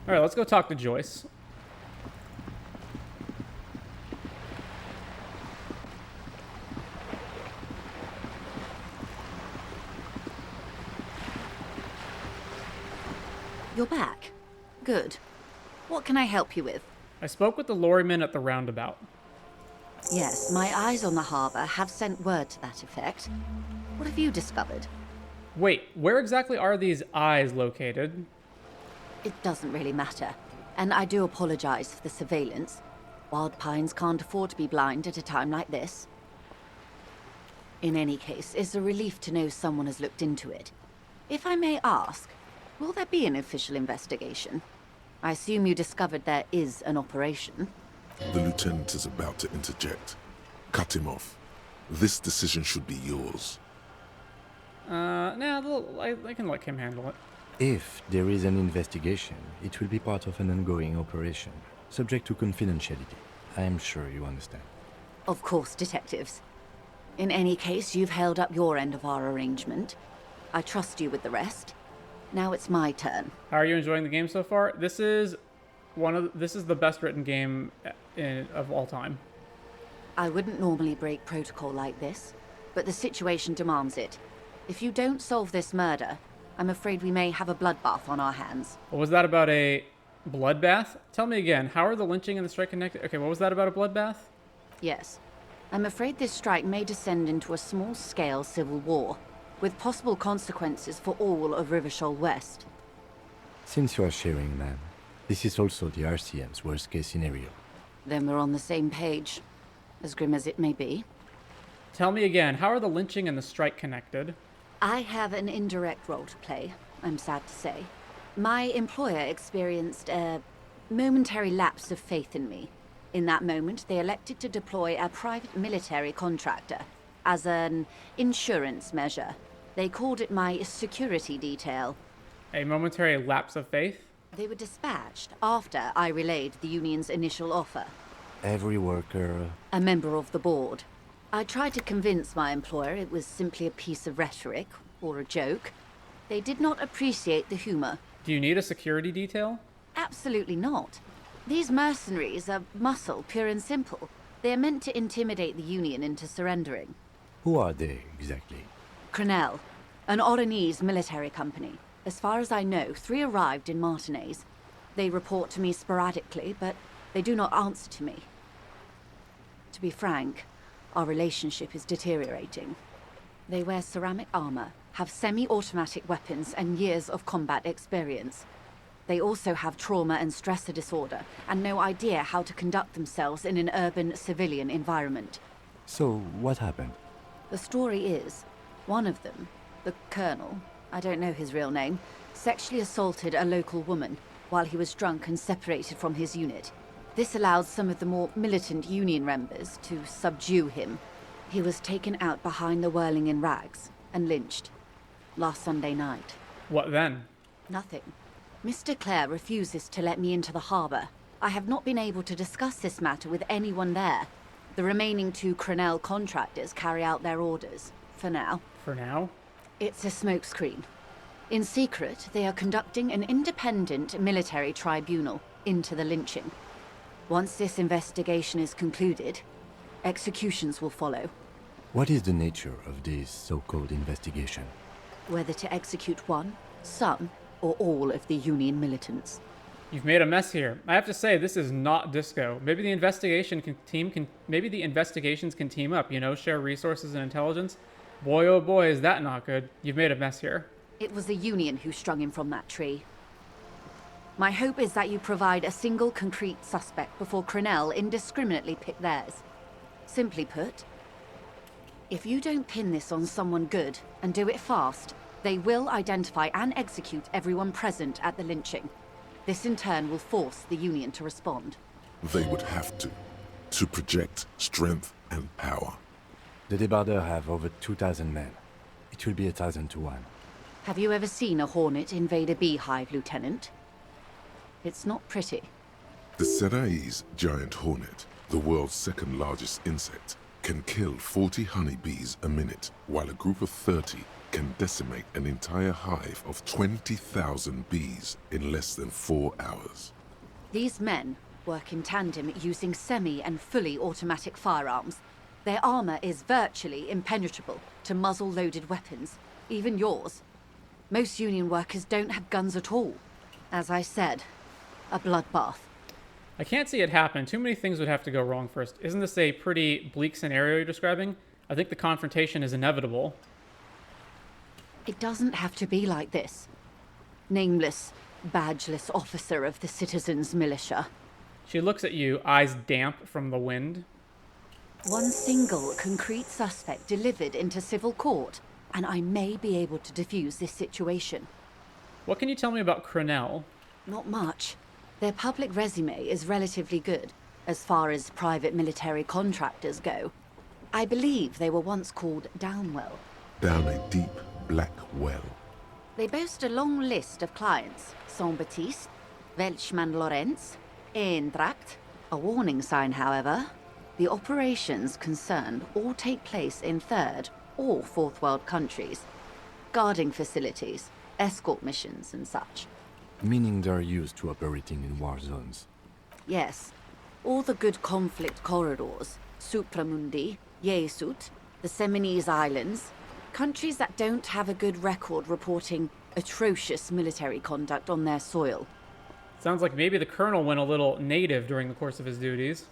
All right, let's go talk to Joyce. You're back. Good. What can I help you with? I spoke with the lorryman at the roundabout. Yes, my eyes on the harbour have sent word to that effect. What have you discovered? Wait, where exactly are these eyes located? It doesn't really matter. And I do apologize for the surveillance. Wild Pines can't afford to be blind at a time like this. In any case, it's a relief to know someone has looked into it. If I may ask, will there be an official investigation? I assume you discovered there is an operation. The lieutenant is about to interject. Cut him off. This decision should be yours. I can let him handle it. If there is an investigation, it will be part of an ongoing operation, subject to confidentiality. I am sure you understand. Of course, detectives. In any case, you've held up your end of our arrangement. I trust you with the rest. Now it's my turn. How are you enjoying the game so far? This is the best written game of all time. I wouldn't normally break protocol like this, but the situation demands it. If you don't solve this murder, I'm afraid we may have a bloodbath on our hands. What was that about, a bloodbath? Tell me again, how are the lynching and the strike connected? Okay, what was that about, a bloodbath? Yes. I'm afraid this strike may descend into a small-scale civil war, with possible consequences for all of Rivershoal West. Since you are sharing, ma'am, this is also the RCM's worst-case scenario. Then we're on the same page, as grim as it may be. Tell me again, how are the lynching and the strike connected? I have an indirect role to play, I'm sad to say. My employer experienced a momentary lapse of faith in me. In that moment, they elected to deploy a private military contractor as an insurance measure. They called it my security detail. A momentary lapse of faith? They were dispatched after I relayed the union's initial offer. Every worker... A member of the board. I tried to convince my employer it was simply a piece of rhetoric, or a joke. They did not appreciate the humor. Do you need a security detail? Absolutely not. These mercenaries are muscle, pure and simple. They are meant to intimidate the Union into surrendering. Who are they, exactly? Crenell, an Oranese military company. As far as I know, 3 arrived in Martinez. They report to me sporadically, but they do not answer to me. To be frank, our relationship is deteriorating. They wear ceramic armor, have semi-automatic weapons, and years of combat experience. They also have trauma and stressor disorder, and no idea how to conduct themselves in an urban civilian environment. So, what happened? The story is, one of them, the colonel, I don't know his real name, sexually assaulted a local woman while he was drunk and separated from his unit. This allowed some of the more militant Union members to subdue him. He was taken out behind the whirling in rags and lynched last Sunday night. What then? Nothing. Mr. Claire refuses to let me into the harbor. I have not been able to discuss this matter with anyone there. The remaining 2 Crenell contractors carry out their orders, for now. For now? It's a smokescreen. In secret, they are conducting an independent military tribunal into the lynching. Once this investigation is concluded, executions will follow. What is the nature of this so-called investigation? Whether to execute one, some, or all of the Union militants. You've made a mess here. I have to say, this is not disco. Maybe the investigations can team up, you know, share resources and intelligence. Boy, oh boy, is that not good. You've made a mess here. It was the Union who strung him from that tree. My hope is that you provide a single concrete suspect before Crenell indiscriminately pick theirs. Simply put, if you don't pin this on someone good and do it fast, they will identify and execute everyone present at the lynching. This in turn will force the Union to respond. They would have to project strength and power. The Debarders have over 2,000 men. It will be 1,000 to 1. Have you ever seen a hornet invade a beehive, Lieutenant? It's not pretty. The Serai's giant hornet, the world's second largest insect, can kill 40 honeybees a minute, while a group of 30 can decimate an entire hive of 20,000 bees in less than 4 hours. These men work in tandem using semi- and fully automatic firearms. Their armor is virtually impenetrable to muzzle-loaded weapons, even yours. Most Union workers don't have guns at all. As I said, a bloodbath. I can't see it happen. Too many things would have to go wrong first. Isn't this a pretty bleak scenario you're describing? I think the confrontation is inevitable. It doesn't have to be like this. Nameless, badgeless officer of the citizens' militia. She looks at you, eyes damp from the wind. One single concrete suspect delivered into civil court, and I may be able to defuse this situation. What can you tell me about Crenell? Not much. Their public resume is relatively good, as far as private military contractors go. I believe they were once called Downwell. Down a deep, black well. They boast a long list of clients. Saint-Baptiste, Welchman-Lorenz, Eendracht. A warning sign, however. The operations concerned all take place in third or fourth world countries. Guarding facilities, escort missions and such. Meaning they're used to operating in war zones. Yes. All the good conflict corridors. Supramundi, Yesut, the Seminese Islands. Countries that don't have a good record reporting atrocious military conduct on their soil. Sounds like maybe the colonel went a little native during the course of his duties.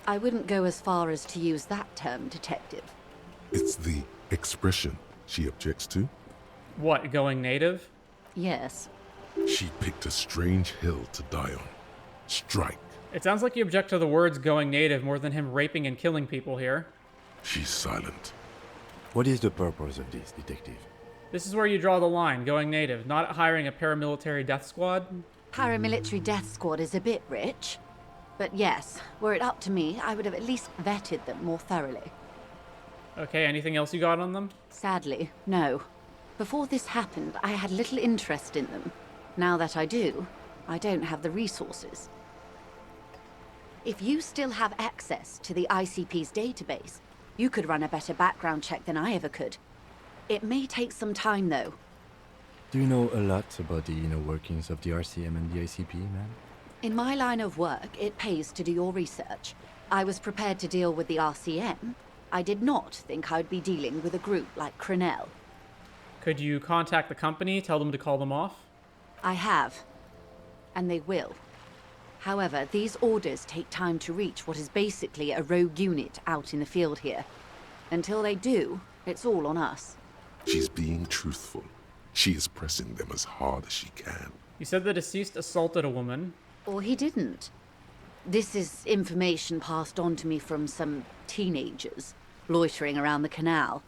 I wouldn't go as far as to use that term, detective. It's the expression she objects to. What, going native? Yes. She picked a strange hill to die on. Strike. It sounds like you object to the words going native more than him raping and killing people here. She's silent. What is the purpose of this, detective? This is where you draw the line, going native, not hiring a paramilitary death squad. Paramilitary death squad is a bit rich. But yes, were it up to me, I would have at least vetted them more thoroughly. Okay, anything else you got on them? Sadly, no. Before this happened, I had little interest in them. Now that I do, I don't have the resources. If you still have access to the ICP's database, you could run a better background check than I ever could. It may take some time, though. Do you know a lot about the inner workings of the RCM and the ICP, ma'am? In my line of work, it pays to do your research. I was prepared to deal with the RCM. I did not think I'd be dealing with a group like Crenell. Could you contact the company, tell them to call them off? I have. And they will. However, these orders take time to reach what is basically a rogue unit out in the field here. Until they do, it's all on us. She's being truthful. She is pressing them as hard as she can. You said the deceased assaulted a woman. Or he didn't. This is information passed on to me from some teenagers loitering around the canal.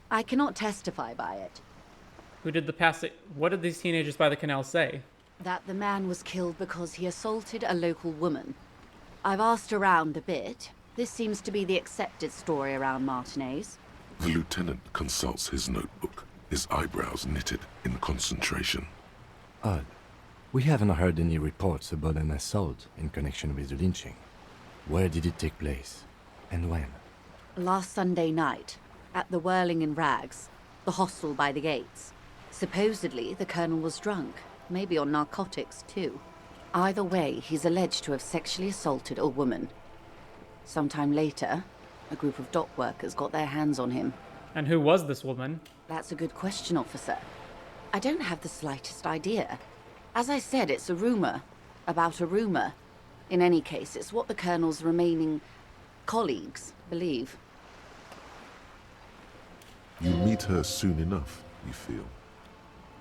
I cannot testify by it. What did these teenagers by the canal say? That the man was killed because he assaulted a local woman. I've asked around a bit. This seems to be the accepted story around Martinez. The lieutenant consults his notebook, his eyebrows knitted in concentration. Odd. We haven't heard any reports about an assault in connection with the lynching. Where did it take place? And when? Last Sunday night, at the Whirling in Rags, the hostel by the gates. Supposedly, the colonel was drunk, maybe on narcotics too. Either way, he's alleged to have sexually assaulted a woman. Sometime later, a group of dock workers got their hands on him. And who was this woman? That's a good question, officer. I don't have the slightest idea. As I said, it's a rumor. About a rumor. In any case, it's what the colonel's remaining colleagues believe. You meet her soon enough, you feel.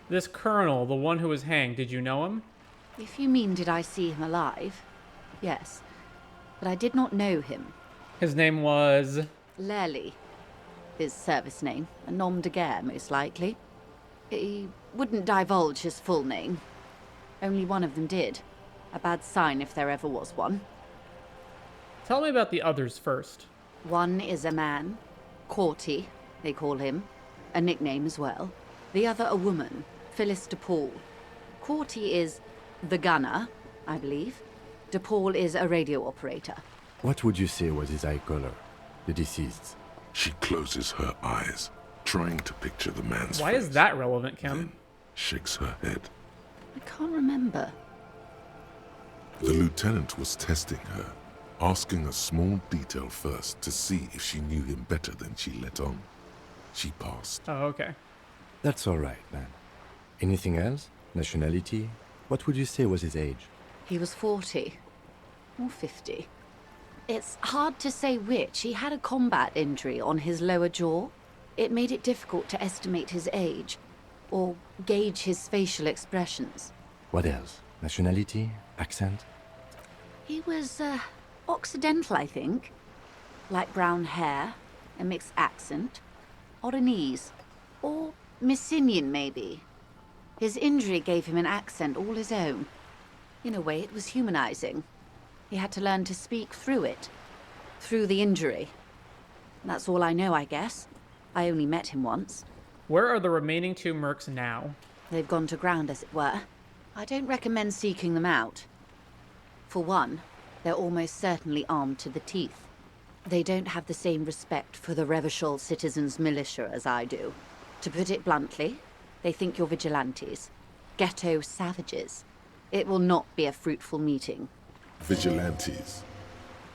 This colonel, the one who was hanged, did you know him? If you mean did I see him alive? Yes. But I did not know him. His name was... Lorry. His service name. A nom de guerre, most likely. He wouldn't divulge his full name. Only one of them did. A bad sign if there ever was one. Tell me about the others first. One is a man. Courty, they call him. A nickname as well. The other a woman. Phyllis DePaul. Courty is the gunner, I believe. DePaul is a radio operator. What would you say was his eye color? The deceased's? She closes her eyes, trying to picture the man's Why face. is that relevant, Kim? Then shakes her head. I can't remember. The lieutenant was testing her, asking a small detail first to see if she knew him better than she let on. She passed. Oh, okay. That's all right, man. Anything else? Nationality? What would you say was his age? He was 40. Or 50. It's hard to say which. He had a combat injury on his lower jaw. It made it difficult to estimate his age, or gauge his facial expressions. What else? Nationality? Accent? He was, Occidental, I think. Light brown hair, a mixed accent, Oranese, or Messinian, maybe. His injury gave him an accent all his own. In a way, it was humanizing. He had to learn to speak through it. Through the injury. That's all I know, I guess. I only met him once. Where are the remaining two mercs now? They've gone to ground, as it were. I don't recommend seeking them out. For one, they're almost certainly armed to the teeth. They don't have the same respect for the Revachol citizens' militia as I do. To put it bluntly, they think you're vigilantes. Ghetto savages. It will not be a fruitful meeting. Vigilantes.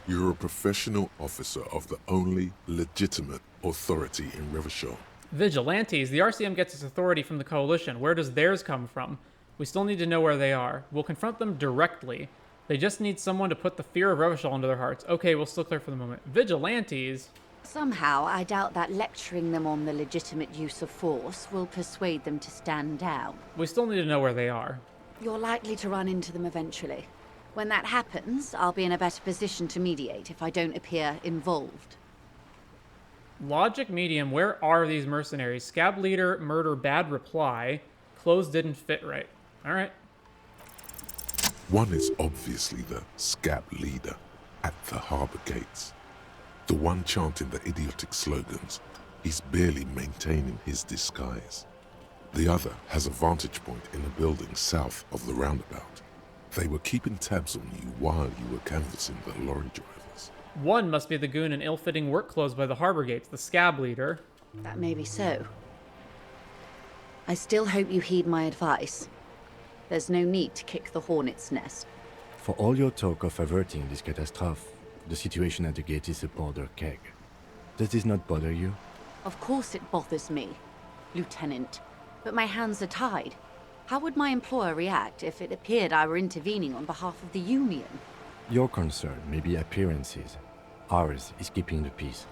You're a professional officer of the only legitimate authority in Revachol. Vigilantes? The RCM gets its authority from the Coalition. Where does theirs come from? We still need to know where they are. We'll confront them directly. They just need someone to put the fear of Revachol into their hearts. Okay, we'll still clear for the moment. Vigilantes? Somehow, I doubt that lecturing them on the legitimate use of force will persuade them to stand down. We still need to know where they are. You're likely to run into them eventually. When that happens, I'll be in a better position to mediate if I don't appear involved. Logic medium, where are these mercenaries? Scab Leader, murder, bad reply. Clothes didn't fit right. Alright. One is obviously the Scab Leader at the harbor gates. The one chanting the idiotic slogans. He's barely maintaining his disguise. The other has a vantage point in a building south of the roundabout. They were keeping tabs on you while you were canvassing the lorry drivers. One must be the goon in ill-fitting work clothes by the harbor gates, the Scab Leader. That may be so. I still hope you heed my advice. There's no need to kick the hornet's nest. For all your talk of averting this catastrophe, the situation at the gate is a powder keg. Does this not bother you? Of course it bothers me, Lieutenant. But my hands are tied. How would my employer react if it appeared I were intervening on behalf of the Union? Your concern may be appearances. Ours is keeping the peace.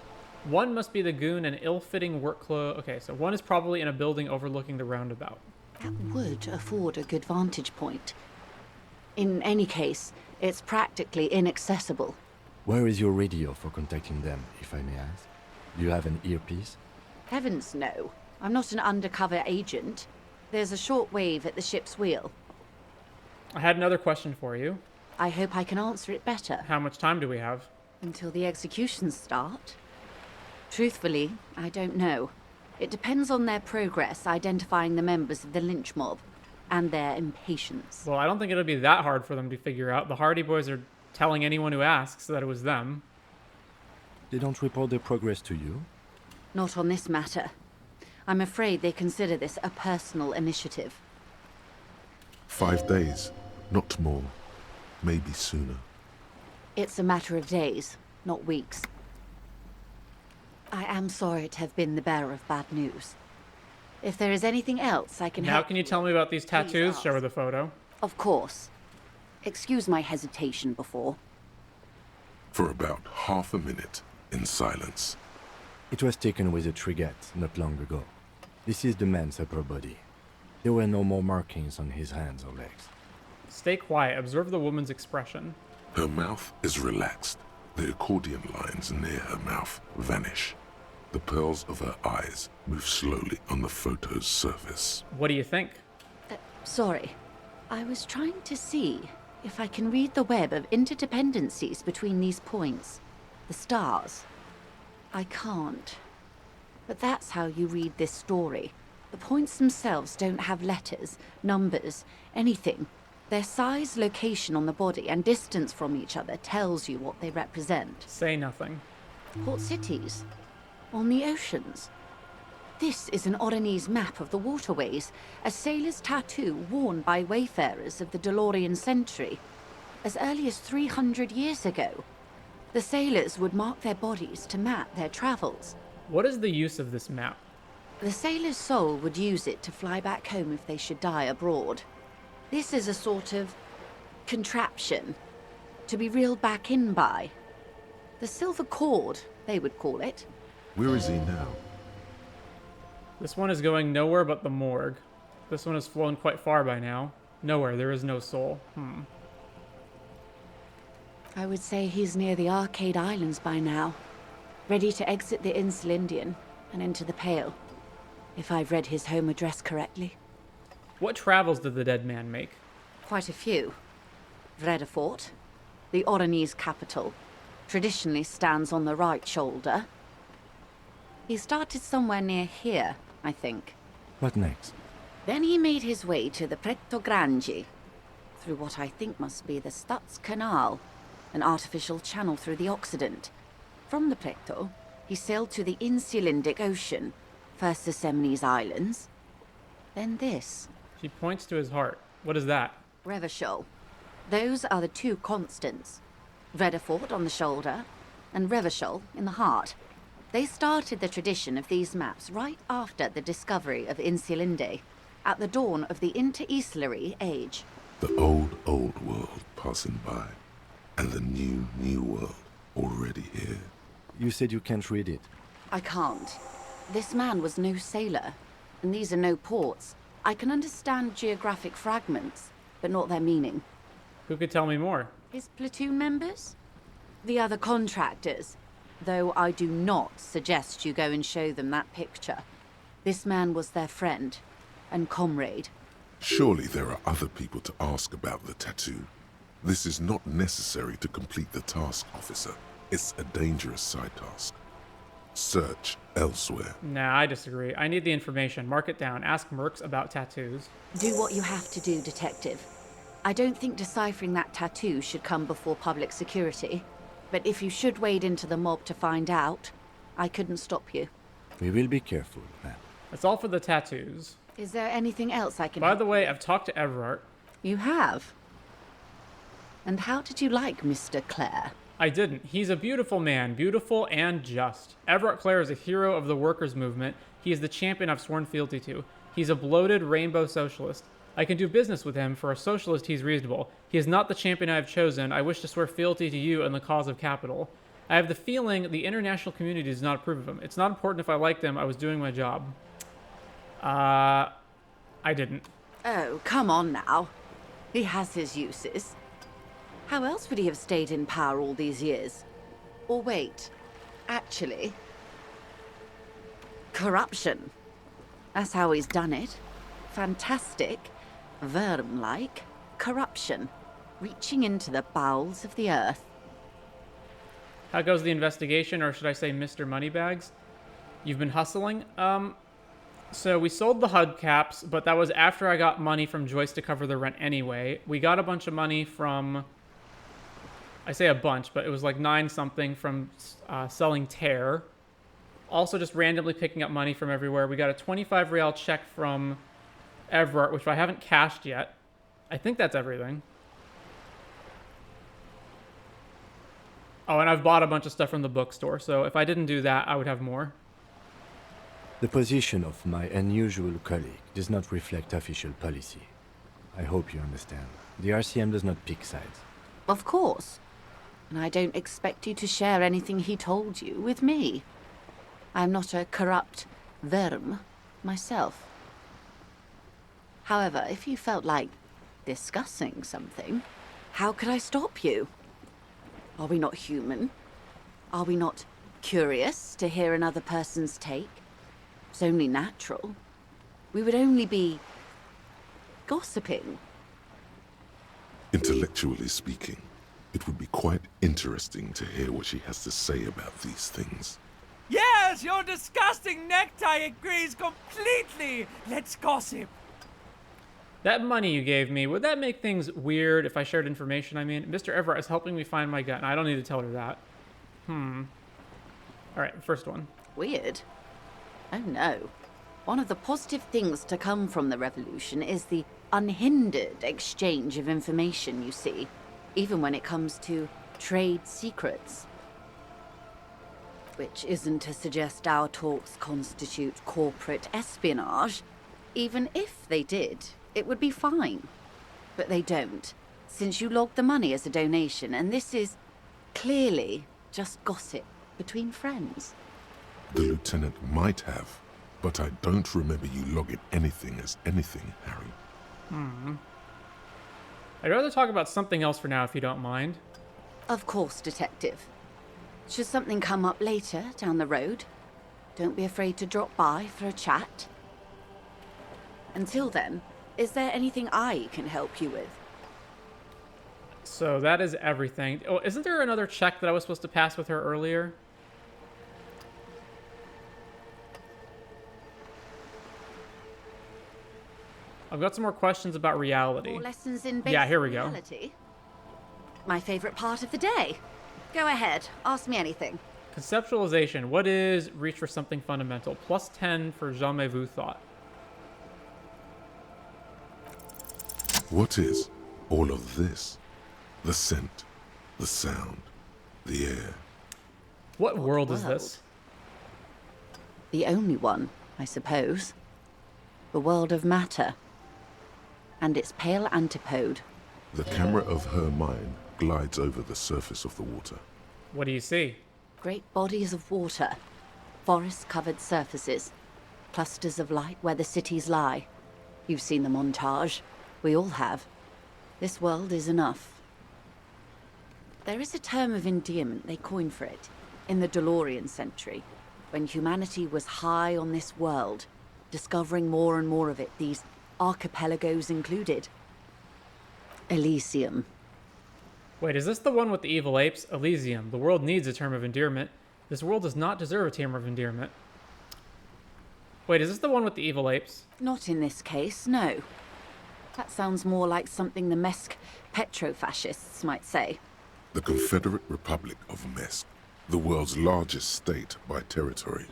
One must be the goon in ill-fitting work clothes. Okay, so one is probably in a building overlooking the roundabout. That would afford a good vantage point. In any case, it's practically inaccessible. Where is your radio for contacting them, if I may ask? Do you have an earpiece? Heavens no. I'm not an undercover agent. There's a short wave at the ship's wheel. I had another question for you. I hope I can answer it better. How much time do we have? Until the executions start. Truthfully, I don't know. It depends on their progress identifying the members of the lynch mob and their impatience. Well, I don't think it'll be that hard for them to figure out. The Hardie Boys are telling anyone who asks that it was them. They don't report their progress to you? Not on this matter. I'm afraid they consider this a personal initiative. 5 days, not more. Maybe sooner. It's a matter of days, not weeks. I am sorry to have been the bearer of bad news. If there is anything else I can Now help... can you tell me about these tattoos? Show her the photo. Of course. Excuse my hesitation before. For about half a minute, in silence. It was taken with a trigette not long ago. This is the man's upper body. There were no more markings on his hands or legs. Stay quiet. Observe the woman's expression. Her mouth is relaxed. The accordion lines near her mouth vanish. The pearls of her eyes move slowly on the photo's surface. What do you think? Sorry. I was trying to see if I can read the web of interdependencies between these points. The stars. I can't. But that's how you read this story. The points themselves don't have letters, numbers, anything. Their size, location on the body, and distance from each other tells you what they represent. Say nothing. Port cities. On the oceans. This is an Oronese map of the waterways, a sailor's tattoo worn by wayfarers of the DeLorean century. As early as 300 years ago, the sailors would mark their bodies to map their travels. What is the use of this map? The sailor's soul would use it to fly back home if they should die abroad. This is a sort of contraption to be reeled back in by. The silver cord, they would call it. Where is he now? This one is going nowhere but the morgue. This one has flown quite far by now. Nowhere, there is no soul. I would say he's near the Arcade Islands by now, ready to exit the Insulindian and into the Pale, if I've read his home address correctly. What travels did the dead man make? Quite a few. Vredefort, the Oronese capital, traditionally stands on the right shoulder. He started somewhere near here, I think. What next? Then he made his way to the Pretto Grande, through what I think must be the Stutz Canal, an artificial channel through the Occident. From the Pretto, he sailed to the Insulindic Ocean, first the Semines Islands, then this. She points to his heart. What is that? Revachol. Those are the two constants. Vredefort on the shoulder, and Revachol in the heart. They started the tradition of these maps right after the discovery of Insulinde, at the dawn of the Interinsulary Age. The old world passing by, and the new world already here. You said you can't read it. I can't. This man was no sailor, and these are no ports. I can understand geographic fragments, but not their meaning. Who could tell me more? His platoon members? The other contractors. Though I do not suggest you go and show them that picture. This man was their friend and comrade. Surely there are other people to ask about the tattoo. This is not necessary to complete the task, officer. It's a dangerous side task. Search elsewhere. Nah, I disagree. I need the information. Mark it down. Ask mercs about tattoos. Do what you have to do, detective. I don't think deciphering that tattoo should come before public security. But if you should wade into the mob to find out, I couldn't stop you. We will be careful, ma'am. That's all for the tattoos. Is there anything else I can... By the way, I've talked to Evrart. You have? And how did you like Mr. Claire? I didn't. He's a beautiful man, beautiful and just. Evrart Claire is a hero of the workers' movement. He is the champion I've sworn fealty to. He's a bloated rainbow socialist. I can do business with him. For a socialist, he's reasonable. He is not the champion I have chosen. I wish to swear fealty to you and the cause of capital. I have the feeling the international community does not approve of him. It's not important if I liked him. I was doing my job. I didn't. Oh, come on now. He has his uses. How else would he have stayed in power all these years? Or wait, actually... corruption. That's how he's done it. Fantastic, Worm-like corruption. reaching into the bowels of the earth. How goes the investigation, or should I say Mr. Moneybags? You've been hustling? So we sold the hubcaps, but that was after I got money from Joyce to cover the rent anyway. We got a bunch of money from... I say a bunch, but it was like 9 something from selling Tear. Also just randomly picking up money from everywhere. We got a 25 real check from Evrart, which I haven't cashed yet. I think that's everything. Oh, and I've bought a bunch of stuff from the bookstore, so if I didn't do that, I would have more. The position of my unusual colleague does not reflect official policy. I hope you understand. The RCM does not pick sides. Of course. And I don't expect you to share anything he told you with me. I'm not a corrupt verm myself. However, if you felt like discussing something, how could I stop you? Are we not human? Are we not curious to hear another person's take? It's only natural. We would only be gossiping. Intellectually speaking, it would be quite interesting to hear what she has to say about these things. Yes, your disgusting necktie agrees completely. Let's gossip. That money you gave me, would that make things weird if I shared information? I mean, Mr. Evrart is helping me find my gun. I don't need to tell her that. Alright, first one. Weird? Oh no. One of the positive things to come from the revolution is the unhindered exchange of information, you see, even when it comes to trade secrets. Which isn't to suggest our talks constitute corporate espionage. Even if they did, it would be fine. But they don't, since you logged the money as a donation, and this is clearly just gossip between friends. The lieutenant might have, but I don't remember you logging anything as anything, Harry. I'd rather talk about something else for now, if you don't mind. Of course, Detective. Should something come up later down the road, don't be afraid to drop by for a chat. Until then, is there anything I can help you with? So that is everything. Oh, isn't there another check that I was supposed to pass with her earlier? I've got some more questions about reality. More lessons in basic yeah, here we go. reality. My favorite part of the day. Go ahead, ask me anything. Conceptualization. What is reach for something fundamental? Plus 10 for jamais vu thought. What is all of this? The scent, the sound, the air. What world is this? The only one, I suppose. The world of matter. And its pale antipode. The camera of her mind glides over the surface of the water. What do you see? Great bodies of water. Forest-covered surfaces. Clusters of light where the cities lie. You've seen the montage. We all have. This world is enough. There is a term of endearment they coined for it in the DeLorean century, when humanity was high on this world, discovering more and more of it, these archipelagos included. Elysium. Wait, is this the one with the evil apes? Elysium. The world needs a term of endearment. This world does not deserve a term of endearment. Wait, is this the one with the evil apes? Not in this case, no. That sounds more like something the Mesk petrofascists might say. The Confederate Republic of Mesk, the world's largest state by territory,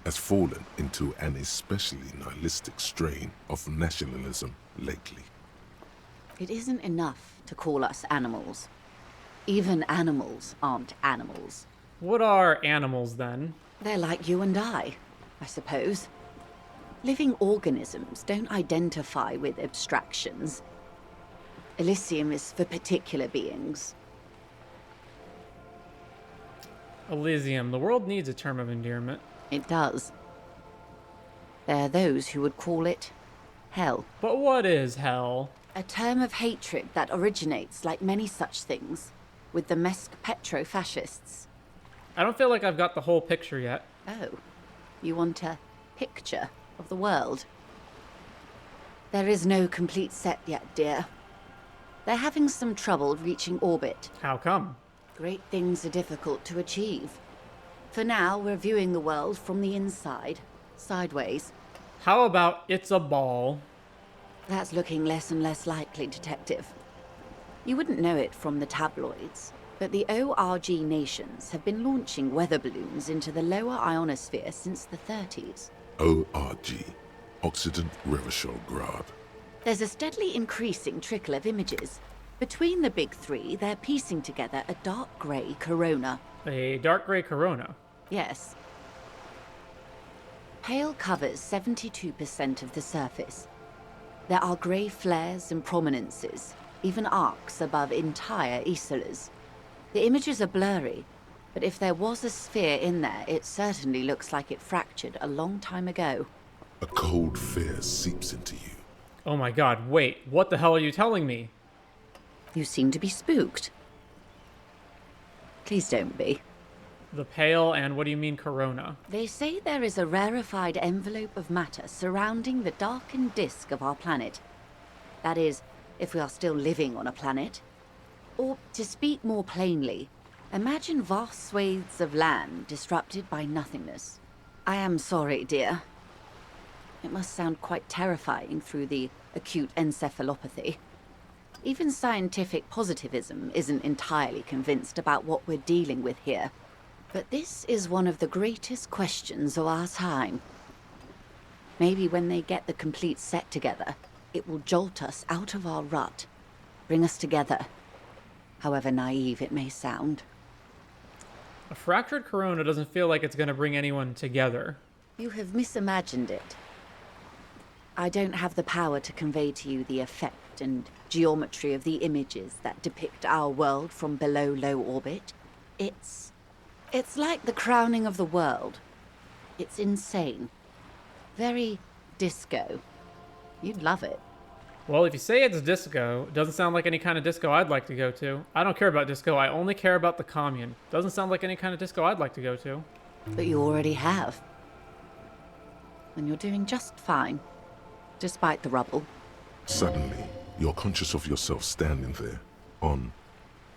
has fallen into an especially nihilistic strain of nationalism lately. It isn't enough to call us animals. Even animals aren't animals. What are animals, then? They're like you and I suppose. Living organisms don't identify with abstractions. Elysium is for particular beings. Elysium. The world needs a term of endearment. It does. There are those who would call it hell. But what is hell? A term of hatred that originates, like many such things, with the Mesk petrofascists. I don't feel like I've got the whole picture yet. Oh, you want a picture of the world? There is no complete set yet, dear. They're having some trouble reaching orbit. How come? Great things are difficult to achieve. For now, we're viewing the world from the inside, sideways. How about it's a ball? That's looking less and less likely, Detective. You wouldn't know it from the tabloids, but the ORG nations have been launching weather balloons into the lower ionosphere since the 30s. ORG, Occident Revichol-Grad. There's a steadily increasing trickle of images. Between the big three, they're piecing together a dark grey corona. A dark grey corona? Yes. Pale covers 72% of the surface. There are grey flares and prominences, even arcs above entire isolas. The images are blurry, but if there was a sphere in there, it certainly looks like it fractured a long time ago. A cold fear seeps into you. Oh my god, wait, what the hell are you telling me? You seem to be spooked. Please don't be. The pale and what do you mean corona? They say there is a rarefied envelope of matter surrounding the darkened disk of our planet. That is, if we are still living on a planet. Or, to speak more plainly, imagine vast swathes of land disrupted by nothingness. I am sorry, dear. It must sound quite terrifying through the acute encephalopathy. Even scientific positivism isn't entirely convinced about what we're dealing with here. But this is one of the greatest questions of our time. Maybe when they get the complete set together, it will jolt us out of our rut, bring us together, however naive it may sound. A fractured corona doesn't feel like it's going to bring anyone together. You have misimagined it. I don't have the power to convey to you the effect and geometry of the images that depict our world from below low orbit. It's like the crowning of the world. It's insane. Very disco. You'd love it. Well, if you say it's disco, it doesn't sound like any kind of disco I'd like to go to. I don't care about disco, I only care about the commune. Doesn't sound like any kind of disco I'd like to go to. But you already have. And you're doing just fine, despite the rubble. Suddenly, you're conscious of yourself standing there, on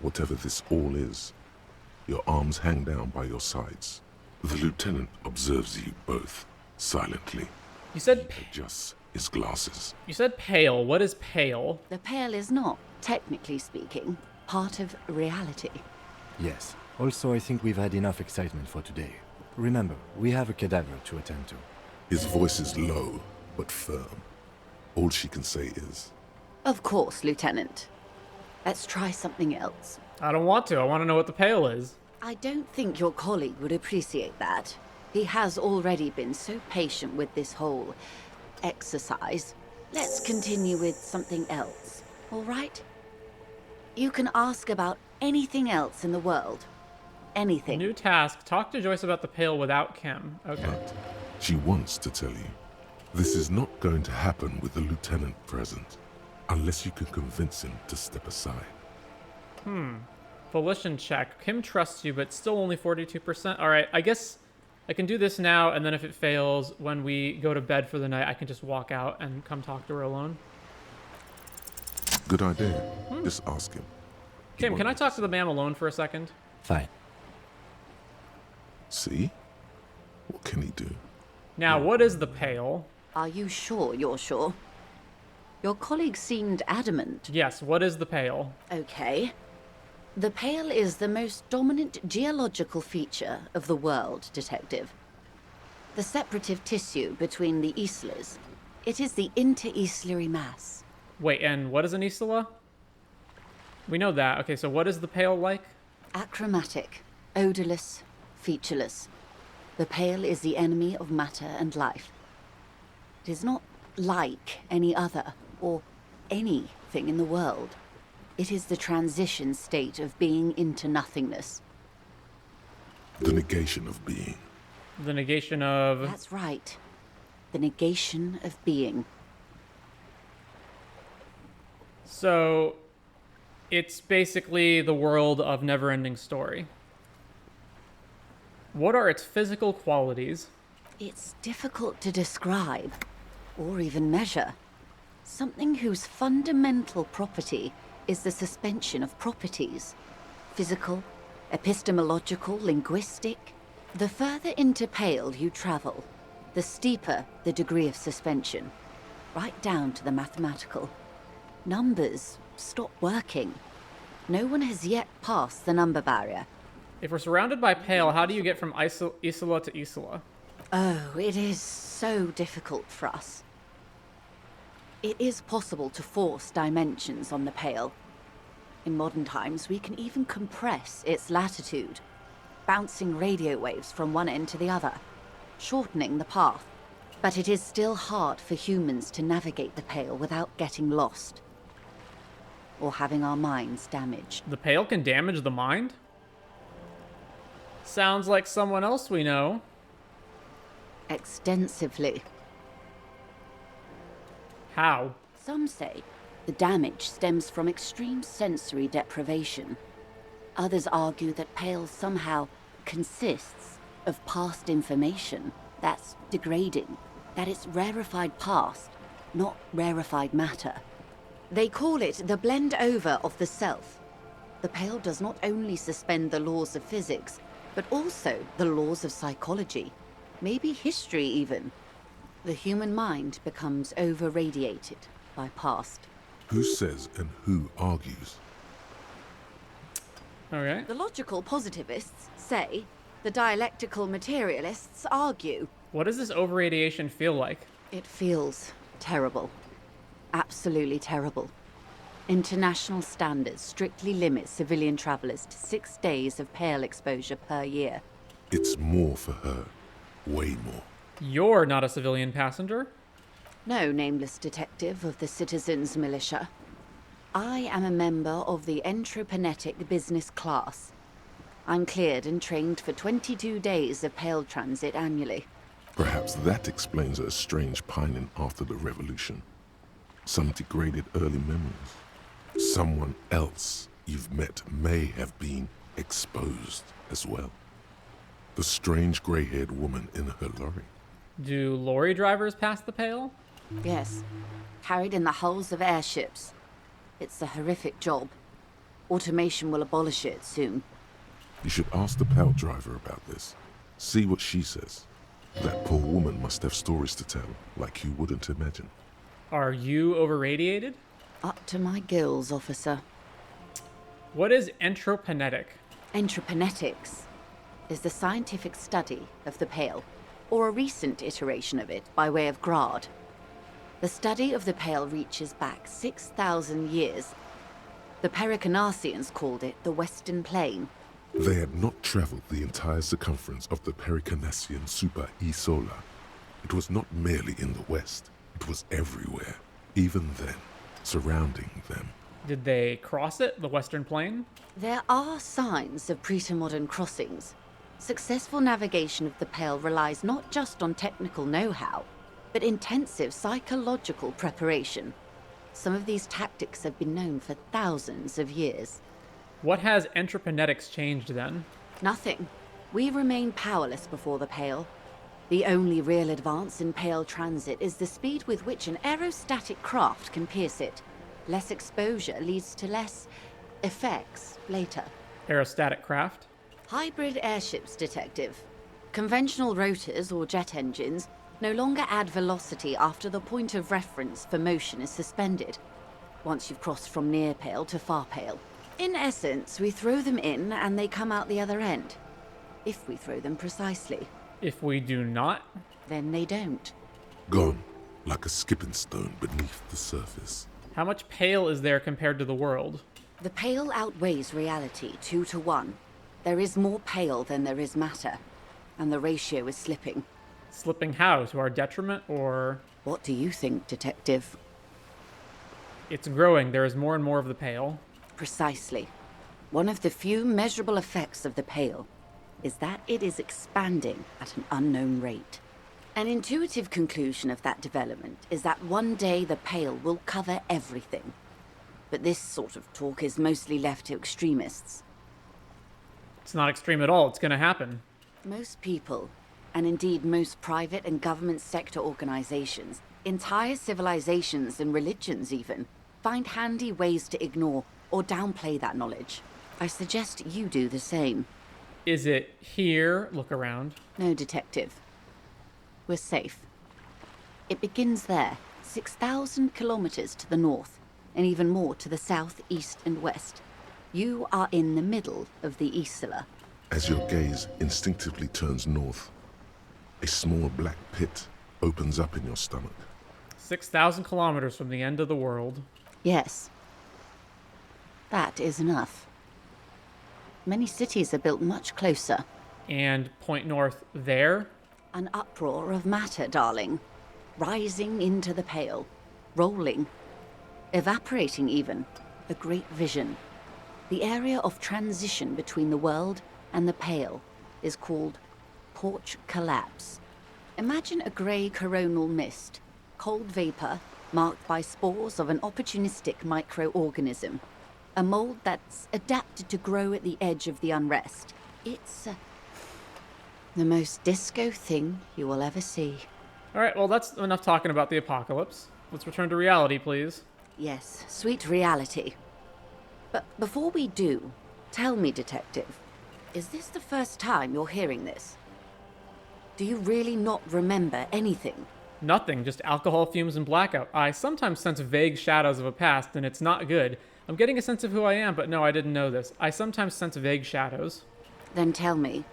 whatever this all is. Your arms hang down by your sides. The lieutenant observes you both, silently. You said adjusts his glasses. You said pale. What is pale? The pale is not, technically speaking, part of reality. Yes. Also, I think we've had enough excitement for today. Remember, we have a cadaver to attend to. His voice is low, but firm. All she can say is, Of course, Lieutenant. Let's try something else. I don't want to. I want to know what the pale is. I don't think your colleague would appreciate that. He has already been so patient with this whole exercise. Let's continue with something else, all right? You can ask about anything else in the world. Anything. New task. Talk to Joyce about the pale without Kim. Okay. but she wants to tell you. This is not going to happen with the lieutenant present, unless you can convince him to step aside. Volition check. Kim trusts you, but still only 42%. All right, I guess I can do this now, and then if it fails, when we go to bed for the night, I can just walk out and come talk to her alone. Good idea. Just ask him. Kim, can I talk to the man alone for a second? Fine. See? What can he do? Now, what is the pale? Are you sure you're sure? Your colleague seemed adamant. Yes, what is the pale? Okay. The pale is the most dominant geological feature of the world, Detective. The separative tissue between the islas. It is the interinsulary mass. Wait, and what is an isla? We know that. Okay, so what is the pale like? Achromatic, odorless, featureless. The pale is the enemy of matter and life. It is not like any other, or anything in the world. It is the transition state of being into nothingness. The negation of being. The negation of... That's right. The negation of being. So, it's basically the world of Never-Ending Story. What are its physical qualities? It's difficult to describe, or even measure. Something whose fundamental property is the suspension of properties. Physical, epistemological, linguistic. The further into Pale you travel, the steeper the degree of suspension, right down to the mathematical. Numbers stop working. No one has yet passed the number barrier. If we're surrounded by Pale, how do you get from Isola to Isola? Oh, it is so difficult for us. It is possible to force dimensions on the Pale. In modern times, we can even compress its latitude, bouncing radio waves from one end to the other, shortening the path. But it is still hard for humans to navigate the Pale without getting lost, or having our minds damaged. The Pale can damage the mind? Sounds like someone else we know. Extensively. How? Some say the damage stems from extreme sensory deprivation. Others argue that Pale somehow consists of past information that's degrading, that it's rarefied past, not rarefied matter. They call it the blend over of the self. The Pale does not only suspend the laws of physics, but also the laws of psychology, maybe history even. The human mind becomes over-radiated by past. Who says and who argues? Okay. The logical positivists say, the dialectical materialists argue. What does this over-radiation feel like? It feels terrible. Absolutely terrible. International standards strictly limit civilian travelers to 6 days of Pale exposure per year. It's more for her. Way more. You're not a civilian passenger? No, nameless detective of the Citizens Militia. I am a member of the Entropanetic Business Class. I'm cleared and trained for 22 days of Pale transit annually. Perhaps that explains her strange pining after the revolution. Some degraded early memories. Someone else you've met may have been exposed as well. The strange grey-haired woman in her lorry. Do lorry drivers pass the Pale? Yes. Carried in the hulls of airships. It's a horrific job. Automation will abolish it soon. You should ask the Pale driver about this. See what she says. That poor woman must have stories to tell, like you wouldn't imagine. Are you over-radiated? Up to my gills, officer. What is entropanetic? Entropanetics is the scientific study of the Pale, or a recent iteration of it by way of Grad. The study of the Pale reaches back 6,000 years. The Pericarnassians called it the Western Plain. They had not traveled the entire circumference of the Pericarnassian Super Isola. It was not merely in the west, it was everywhere, even then, surrounding them. Did they cross it, the Western Plain? There are signs of pre-modern crossings. Successful navigation of the Pale relies not just on technical know-how, but intensive psychological preparation. Some of these tactics have been known for thousands of years. What has entropanetics changed then? Nothing. We remain powerless before the Pale. The only real advance in Pale transit is the speed with which an aerostatic craft can pierce it. Less exposure leads to less effects later. Aerostatic craft? Hybrid airships, detective. Conventional rotors or jet engines no longer add velocity after the point of reference for motion is suspended, once you've crossed from near Pale to far Pale. In essence, we throw them in and they come out the other end. If we throw them precisely. If we do not? Then they don't. Gone, like a skipping stone beneath the surface. How much Pale is there compared to the world? The Pale outweighs reality 2 to 1. There is more Pale than there is matter, and the ratio is slipping. Slipping how? To our detriment, or...? What do you think, detective? It's growing. There is more and more of the Pale. Precisely. One of the few measurable effects of the Pale is that it is expanding at an unknown rate. An intuitive conclusion of that development is that one day the Pale will cover everything. But this sort of talk is mostly left to extremists. It's not extreme at all. It's going to happen. Most people, and indeed most private and government sector organizations, entire civilizations and religions even, find handy ways to ignore or downplay that knowledge. I suggest you do the same. Is it here? Look around. No, Detective. We're safe. It begins there, 6,000 kilometers to the north, and even more to the south, east, and west. You are in the middle of the Isla. As your gaze instinctively turns north, a small black pit opens up in your stomach. 6,000 kilometers from the end of the world. Yes. That is enough. Many cities are built much closer. And point north there? An uproar of matter, darling. Rising into the pale. Rolling. Evaporating even. A great vision. The area of transition between the world and the pale is called porch collapse. Imagine a grey coronal mist. Cold vapor marked by spores of an opportunistic microorganism. A mold that's adapted to grow at the edge of the unrest. It's the most disco thing you will ever see. All right, well, that's enough talking about the apocalypse. Let's return to reality, please. Yes, sweet reality. But before we do, tell me, Detective, is this the first time you're hearing this? Do you really not remember anything? Nothing, just alcohol fumes and blackout. I sometimes sense vague shadows of a past, and it's not good. I'm getting a sense of who I am, but no, I didn't know this. I sometimes sense vague shadows. Then tell me,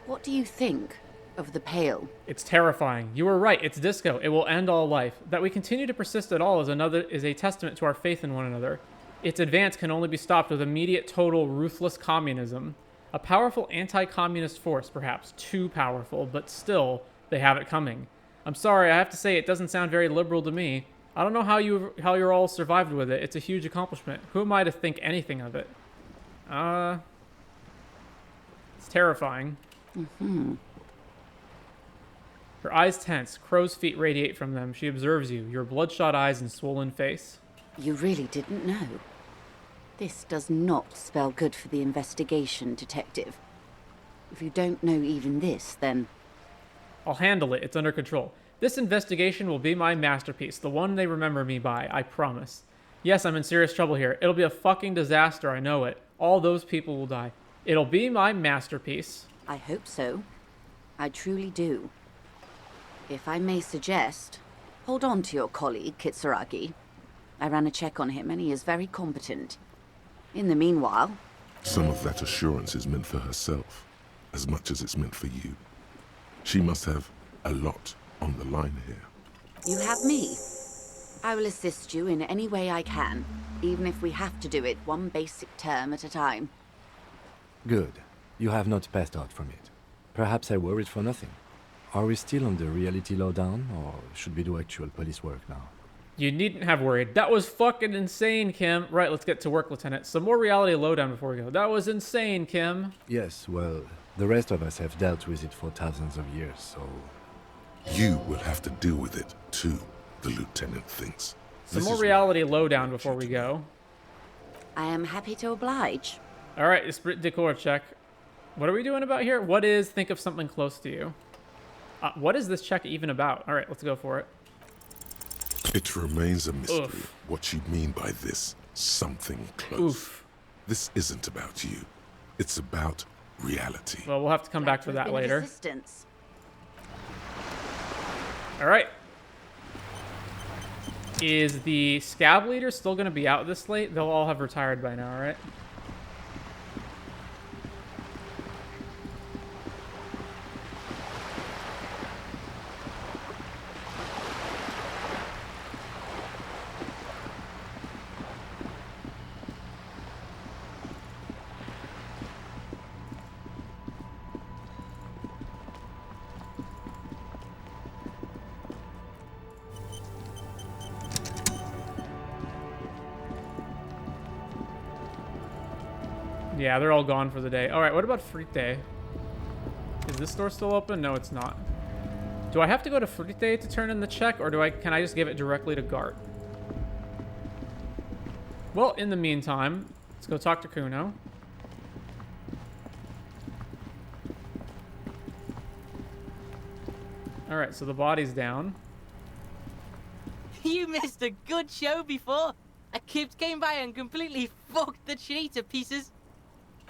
what do you think of the Pale? It's terrifying. You were right, it's disco. It will end all life. That we continue to persist at all is a testament to our faith in one another. Its advance can only be stopped with immediate, total, ruthless communism. A powerful anti-communist force, perhaps too powerful, but still, they have it coming. I'm sorry, I have to say it doesn't sound very liberal to me. I don't know how you're all survived with it. It's a huge accomplishment. Who am I to think anything of it? It's terrifying. Mm-hmm. Her eyes tense. Crow's feet radiate from them. She observes you, your bloodshot eyes and swollen face. You really didn't know. This does not spell good for the investigation, Detective. If you don't know even this, then... I'll handle it. It's under control. This investigation will be my masterpiece, the one they remember me by, I promise. Yes, I'm in serious trouble here. It'll be a fucking disaster, I know it. All those people will die. It'll be my masterpiece. I hope so. I truly do. If I may suggest, hold on to your colleague, Kitsuragi. I ran a check on him and he is very competent. In the meanwhile... Some of that assurance is meant for herself, as much as it's meant for you. She must have a lot on the line here. You have me. I will assist you in any way I can, even if we have to do it one basic term at a time. Good. You have not passed out from it. Perhaps I worried for nothing. Are we still on the reality lowdown, or should we do actual police work now? You needn't have worried. That was fucking insane, Kim. Right, let's get to work, Lieutenant. Some more reality lowdown before we go. That was insane, Kim. Yes, well, the rest of us have dealt with it for thousands of years, so... You will have to deal with it, too, the Lieutenant thinks. Some more reality lowdown before we go. I am happy to oblige. All right, esprit de corps check. What are we doing about here? What is think of something close to you? What is this check even about? All right, let's go for it. It remains a mystery Oof. what you mean by this something close. Oof. This isn't about you. It's about reality. Well, we'll have to come back to that later. Resistance. All right. Is the Scab Leader still going to be out this late? They'll all have retired by now, right? Yeah, they're all gone for the day. All right, what about Frite? Is this store still open? No, it's not. Do I have to go to Frite to turn in the check, or can I just give it directly to Gart? Well, in the meantime, let's go talk to Cuno. All right, so the body's down. You missed a good show before. A kid came by and completely fucked the tree to pieces.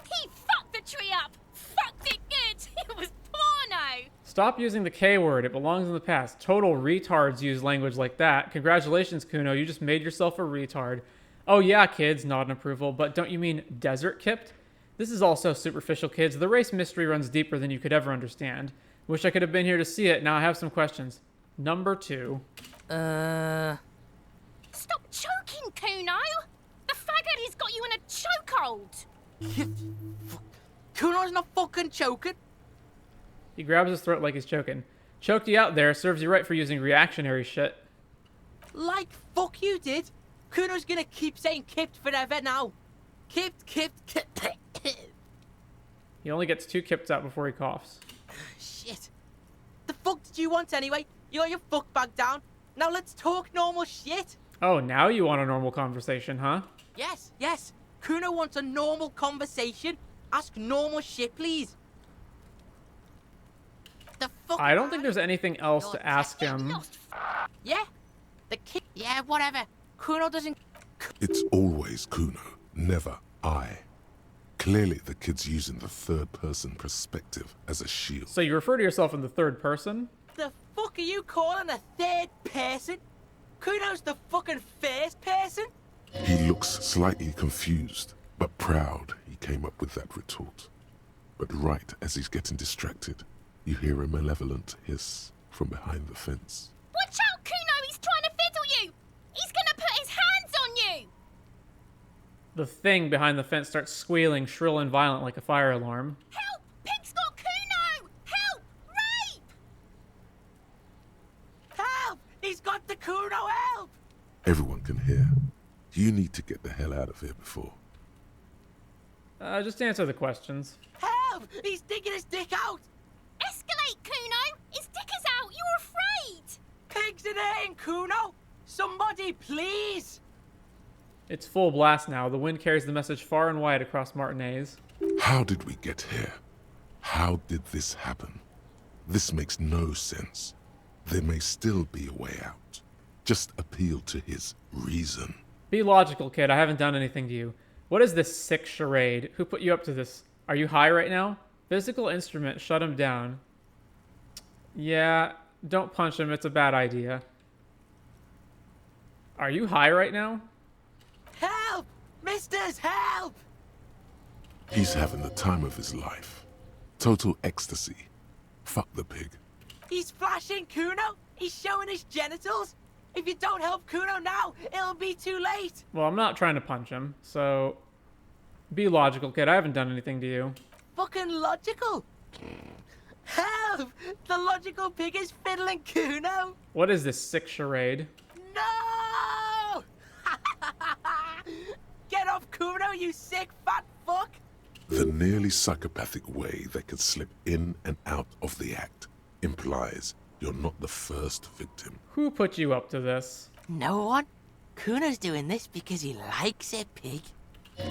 He fucked the tree up! Fucked it good! It was porno! Stop using the K word. It belongs in the past. Total retards use language like that. Congratulations, Cuno. You just made yourself a retard. Oh yeah, kids. Nod in approval. But don't you mean desert kipped? This is also superficial, kids. The race mystery runs deeper than you could ever understand. Wish I could have been here to see it. Now I have some questions. Number 2. Stop choking, Cuno! The faggot has got you in a chokehold! Cuno's not fucking choking. He grabs his throat like he's choking. Choked you out there. Serves you right for using reactionary shit. Like fuck you did. Cuno's gonna keep saying kipped forever now. Kipped. He only gets 2 kips out before he coughs. Shit. The fuck did you want anyway? You got your fuck bag down. Now let's talk normal shit. Oh, now you want a normal conversation, huh? Yes. Cuno wants a normal conversation. Ask normal shit, please. The fuck? I don't think there's anything else to ask him. Yeah? The kid? Yeah, whatever. Cuno doesn't... It's always Cuno, never I. Clearly the kid's using the third-person perspective as a shield. So you refer to yourself in the third person? The fuck are you calling a third person? Cuno's the fucking first person? He looks slightly confused, but proud he came up with that retort. But right as he's getting distracted, you hear a malevolent hiss from behind the fence. Watch out, Cuno! He's trying to fiddle you! He's gonna put his hands on you! The thing behind the fence starts squealing, shrill and violent like a fire alarm. Help! Pig's got Cuno! Help! Rape! Help! He's got the Cuno, help! Everyone can hear. You need to get the hell out of here before. Just answer the questions. Help! He's digging his dick out! Escalate, Cuno! His dick is out! You're afraid! Pigs in here, Cuno! Somebody, please! It's full blast now. The wind carries the message far and wide across Martinez. How did we get here? How did this happen? This makes no sense. There may still be a way out. Just appeal to his reason. Be logical, kid. I haven't done anything to you. What is this sick charade? Who put you up to this? Are you high right now? Physical instrument. Shut him down. Yeah, don't punch him. It's a bad idea. Are you high right now? Help! Misters, help! He's having the time of his life. Total ecstasy. Fuck the pig. He's flashing Cuno! He's showing his genitals! If you don't help Cuno now, it'll be too late! Well, I'm not trying to punch him, so... Be logical, kid. I haven't done anything to you. Fucking logical! Help! The logical pig is fiddling Cuno! What is this sick charade? No! Get off Cuno, you sick fat fuck! The nearly psychopathic way they could slip in and out of the act implies you're not the first victim. Who put you up to this? No one. Cuno's doing this because he likes it, pig.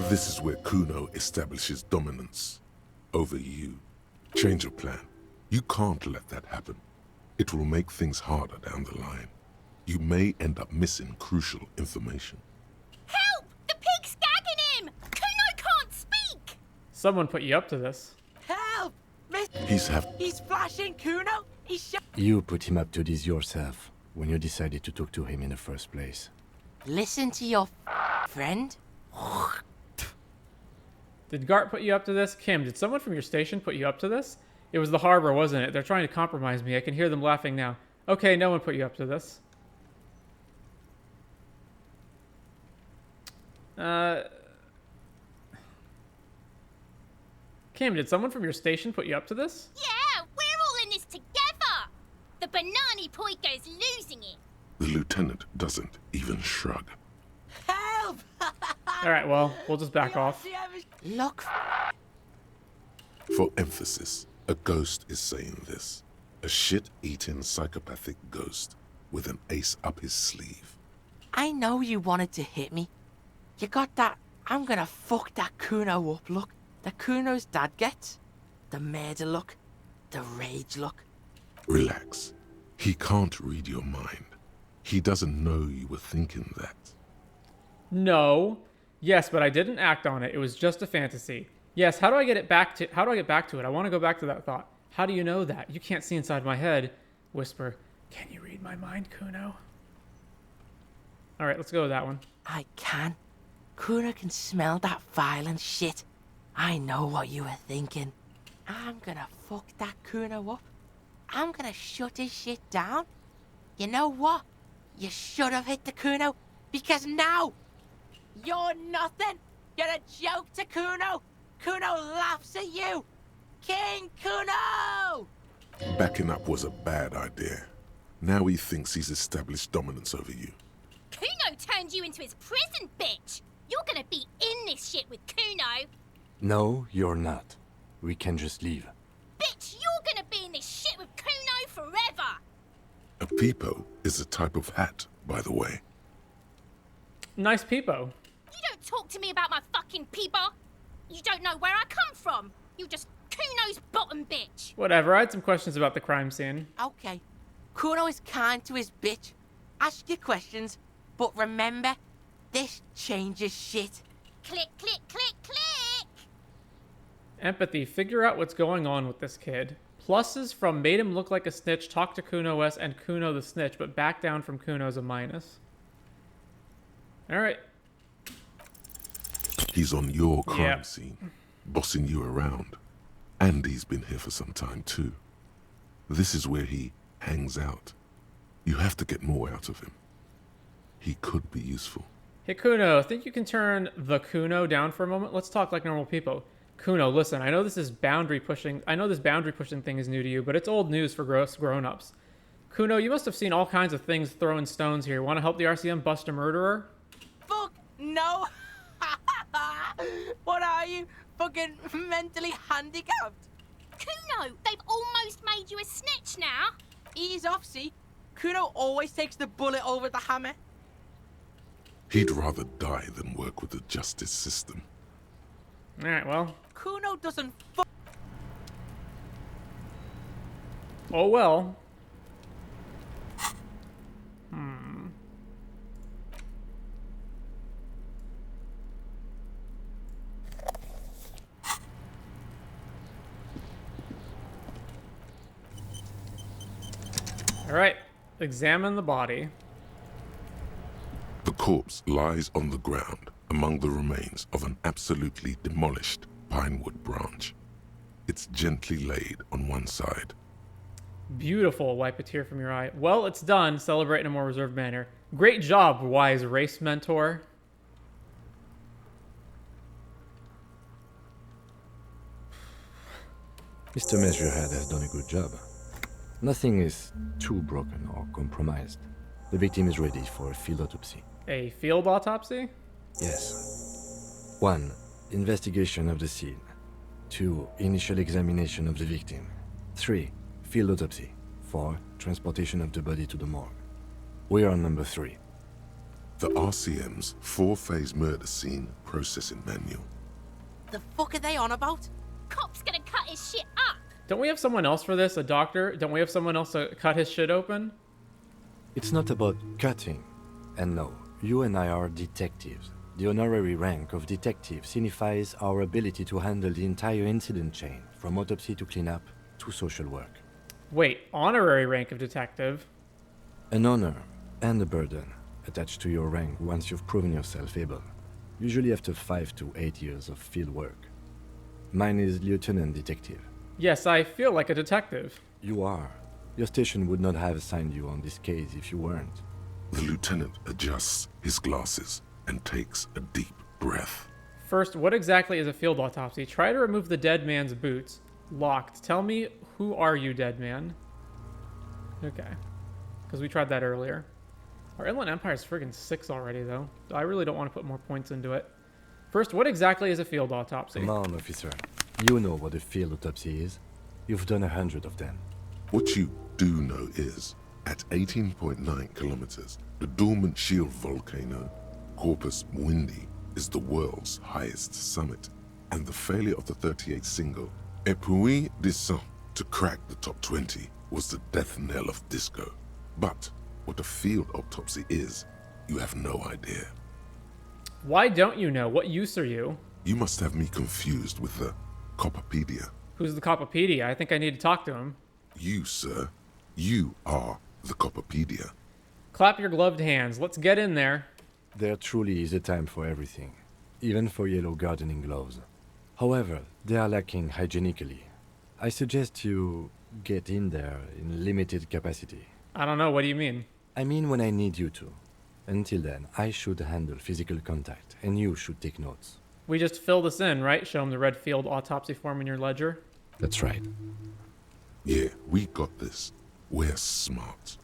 This is where Cuno establishes dominance over you. Change your plan. You can't let that happen. It will make things harder down the line. You may end up missing crucial information. Help! The pig's gagging him! Cuno can't speak! Someone put you up to this. Help! He's flashing Cuno! You put him up to this yourself when you decided to talk to him in the first place. Listen to your friend. Did Gart put you up to this? Kim, did someone from your station put you up to this? It was the harbor, wasn't it? They're trying to compromise me. I can hear them laughing now. Okay, no one put you up to this. Kim, did someone from your station put you up to this? Yeah, we're all in this together! The Banani Poiko's losing it! The lieutenant doesn't even shrug. Help! Alright, well, we'll just back off. Look. For emphasis, a ghost is saying this. A shit-eating psychopathic ghost with an ace up his sleeve. I know you wanted to hit me. You got that I'm gonna fuck that Cuno up look that Cuno's dad gets. The murder look. The rage look. Relax. He can't read your mind. He doesn't know you were thinking that. No. Yes, but I didn't act on it. It was just a fantasy. Yes, how do I get back to it? I want to go back to that thought. How do you know that? You can't see inside my head. Whisper, can you read my mind, Cuno? Alright, let's go with that one. I can. Cuno can smell that violent shit. I know what you were thinking. I'm gonna fuck that Cuno up. I'm gonna shut his shit down. You know what? You should have hit the Cuno, because now you're nothing. You're a joke to Cuno. Cuno laughs at you. King Cuno! Backing up was a bad idea. Now he thinks he's established dominance over you. Cuno turned you into his prison, bitch! You're gonna be in this shit with Cuno! No, you're not. We can just leave. Bitch, you're gonna be in this shit with Cuno forever! A peepo is a type of hat, by the way. Nice peepo. You don't talk to me about my fucking peeper! You don't know where I come from! You just Cuno's bottom bitch! Whatever, I had some questions about the crime scene. Okay. Cuno is kind to his bitch. Ask your questions, but remember, this changes shit. Click, click, click, click! Empathy. Figure out what's going on with this kid. Pluses from made him look like a snitch, talk to Cuno S, and Cuno the snitch, but back down from Cuno's a minus. Alright. He's on your crime scene, bossing you around. And he's been here for some time too. This is where he hangs out. You have to get more out of him. He could be useful. Hey Cuno, think you can turn the Cuno down for a moment? Let's talk like normal people. Cuno, listen, I know this boundary pushing thing is new to you, but it's old news for grown-ups. Cuno, you must have seen all kinds of things throwing stones here. Want to help the RCM bust a murderer? Fuck no! What are you? Fucking mentally handicapped? Cuno, they've almost made you a snitch now! Ease off, see? Cuno always takes the bullet over the hammer. He'd rather die than work with the justice system. Alright, well. Cuno doesn't Oh well. Alright, examine the body. The corpse lies on the ground among the remains of an absolutely demolished pinewood branch. It's gently laid on one side. Beautiful. Wipe a tear from your eye. Well, it's done. Celebrate in a more reserved manner. Great job, wise race mentor. Mr. Measurehead has done a good job. Nothing is too broken or compromised. The victim is ready for a field autopsy. A field autopsy? Yes. 1. Investigation of the scene. 2. Initial examination of the victim. 3. Field autopsy. 4. Transportation of the body to the morgue. We are on number 3. The RCM's 4-phase murder scene processing manual. The fuck are they on about? Cop's gonna cut his shit up! Don't we have someone else for this? A doctor? Don't we have someone else to cut his shit open? It's not about cutting. And no, you and I are detectives. The honorary rank of detective signifies our ability to handle the entire incident chain, from autopsy to cleanup to social work. Wait, honorary rank of detective? An honor and a burden attached to your rank once you've proven yourself able, usually after 5 to 8 years of field work. Mine is lieutenant detective. Yes, I feel like a detective. You are. Your station would not have assigned you on this case if you weren't. The lieutenant adjusts his glasses and takes a deep breath. First, what exactly is a field autopsy? Try to remove the dead man's boots. Locked. Tell me, who are you, dead man? Okay. Because we tried that earlier. Our Inland Empire is friggin' 6 already, though. I really don't want to put more points into it. First, what exactly is a field autopsy? Come on, officer. You know what a field autopsy is. You've done 100 of them. What you do know is, at 18.9 kilometers, the dormant shield volcano, Corpus Mundi, is the world's highest summit, and the failure of the 38 single, Et puis descend, to crack the top 20 was the death knell of disco. But what a field autopsy is, you have no idea. Why don't you know? What use are you? You must have me confused with the Copperpedia. Who's the Copperpedia? I think I need to talk to him. You, sir. You are the Copperpedia. Clap your gloved hands. Let's get in there. There truly is a time for everything, even for yellow gardening gloves. However, they are lacking hygienically. I suggest you get in there in limited capacity. I don't know. What do you mean? I mean when I need you to. Until then, I should handle physical contact, and you should take notes. We just fill this in, right? Show him the red field autopsy form in your ledger. That's right. Yeah, we got this. We're smart.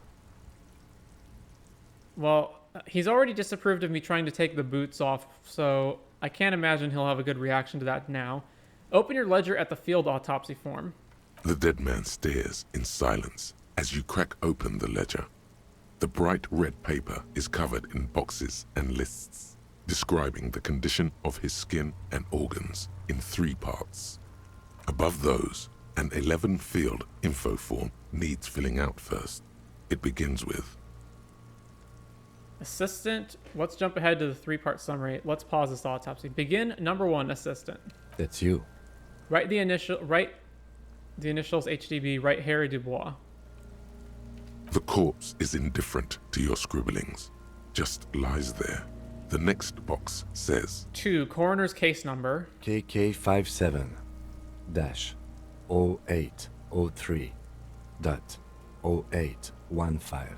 Well, he's already disapproved of me trying to take the boots off, so I can't imagine he'll have a good reaction to that now. Open your ledger at the field autopsy form. The dead man stares in silence as you crack open the ledger. The bright red paper is covered in boxes and lists, describing the condition of his skin and organs in 3 parts. Above those, an 11-field info form needs filling out first. It begins with Assistant. Let's jump ahead to the 3-part summary. Let's pause this autopsy. Begin. Number 1, assistant. That's you. Write the initials HDB. Write Harry Dubois. The corpse is indifferent to your scribblings, just lies there. The next box says 2, coroner's case number. KK57-0803.0815.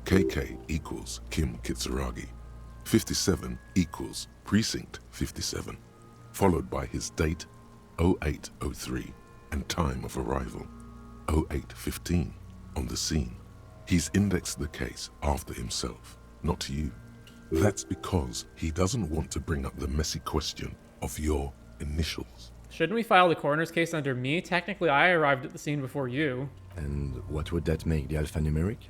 KK equals Kim Kitsuragi. 57 equals Precinct 57, followed by his date 0803 and time of arrival 0815 on the scene. He's indexed the case after himself, not you. That's because he doesn't want to bring up the messy question of your initials. Shouldn't we file the coroner's case under me? Technically, I arrived at the scene before you. And what would that make the alphanumeric?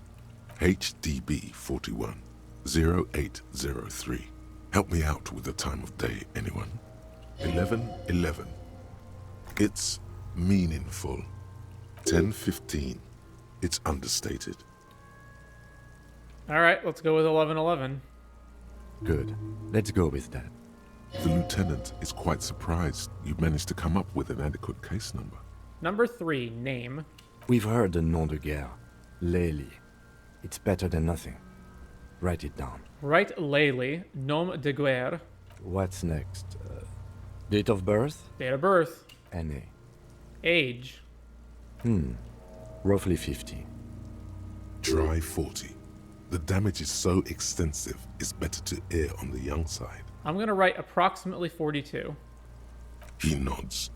HDB 41 0803. Help me out with the time of day, anyone? 11:11. It's meaningful. 10:15. It's understated. All right, let's go with 11:11. Good. Let's go with that. The lieutenant is quite surprised you managed to come up with an adequate case number. Number 3, name. We've heard the nom de guerre. Lely. It's better than nothing. Write it down. Write Lely, nom de guerre. What's next? Date of birth? Date of birth. NA. Age. Roughly 50. Dry 40. The damage is so extensive, it's better to err on the young side. I'm gonna write approximately 42. He nods.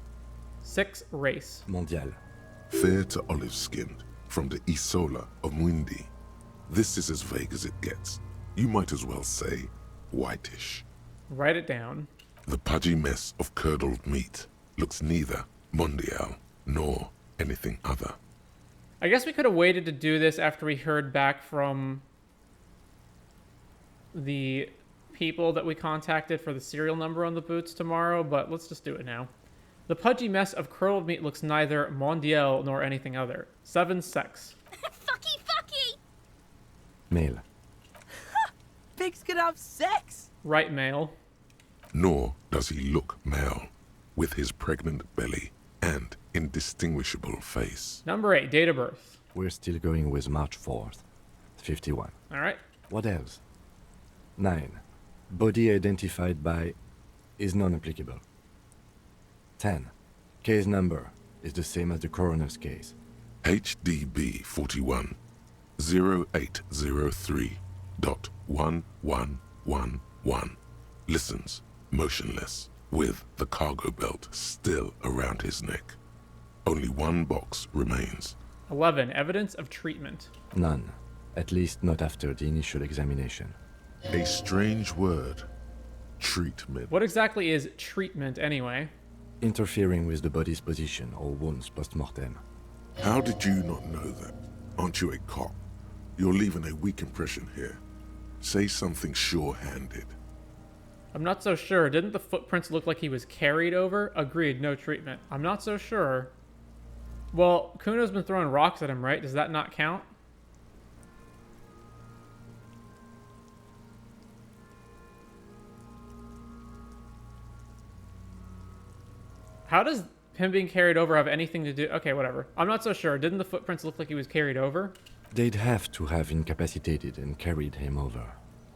6, race. Mondial. Fair to olive-skinned, from the Isola of Mwindi. This is as vague as it gets. You might as well say whitish. Write it down. The pudgy mess of curdled meat looks neither mondial nor anything other. I guess we could have waited to do this after we heard back from the people that we contacted for the serial number on the boots tomorrow, but let's just do it now. The pudgy mess of curdled meat looks neither mondial nor anything other. 7, sex. Fucky, fucky! Male. Pigs can have sex! Right, male. Nor does he look male, with his pregnant belly and indistinguishable face. Number 8, date of birth. We're still going with March 4th. 51. All right. What else? 9. Body identified by is non-applicable. 10. Case number is the same as the coroner's case. HDB 41 0803.1111. Listens, motionless, with the cargo belt still around his neck. Only one box remains. 11, evidence of treatment. None. At least not after the initial examination. A strange word. Treatment. What exactly is treatment, anyway? Interfering with the body's position or wounds post-mortem. How did you not know that? Aren't you a cop? You're leaving a weak impression here. Say something sure-handed. I'm not so sure. Didn't the footprints look like he was carried over? Agreed, no treatment. I'm not so sure. Well, Cuno's been throwing rocks at him, right? Does that not count? How does him being carried over have anything to do... Okay, whatever. I'm not so sure. Didn't the footprints look like he was carried over? They'd have to have incapacitated and carried him over.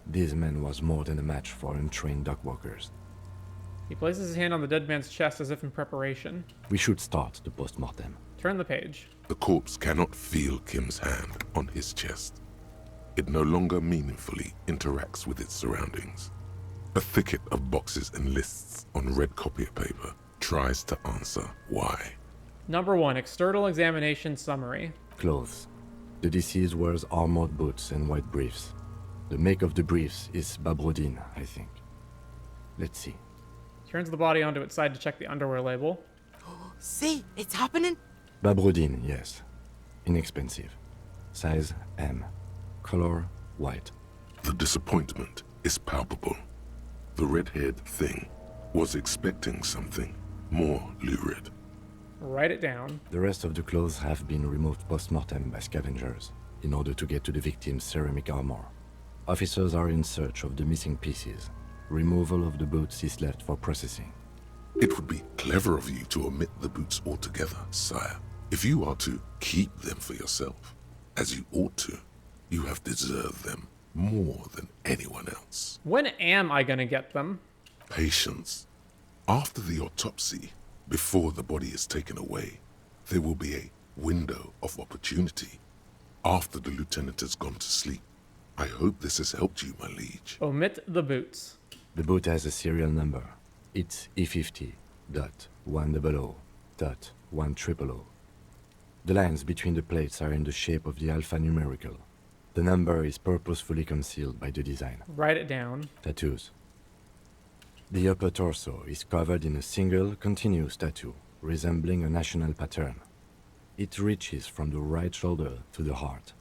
This man was more than a match for untrained dogwalkers. He places his hand on the dead man's chest as if in preparation. We should start the post-mortem. Turn the page. The corpse cannot feel Kim's hand on his chest. It no longer meaningfully interacts with its surroundings. A thicket of boxes and lists on red copier paper tries to answer why. Number 1, external examination summary. Clothes. The deceased wears armored boots and white briefs. The make of the briefs is Babrodine, I think. Let's see. Turns the body onto its side to check the underwear label. See, it's happening. Babrodine, yes. Inexpensive. Size M. Color white. The disappointment is palpable. The red-haired thing was expecting something more lurid. Write it down. The rest of the clothes have been removed post-mortem by scavengers in order to get to the victim's ceramic armor. Officers are in search of the missing pieces. Removal of the boots is left for processing. It would be clever of you to omit the boots altogether, sire. If you are to keep them for yourself, as you ought to, you have deserved them more than anyone else. When am I gonna get them? Patience. After the autopsy, before the body is taken away, there will be a window of opportunity. After the lieutenant has gone to sleep. I hope this has helped you, my liege. Omit the boots. The boot has a serial number. It's E50.100.100. The lines between the plates are in the shape of the alphanumerical. The number is purposefully concealed by the design. Write it down. Tattoos. The upper torso is covered in a single, continuous tattoo, resembling a national pattern. It reaches from the right shoulder to the heart.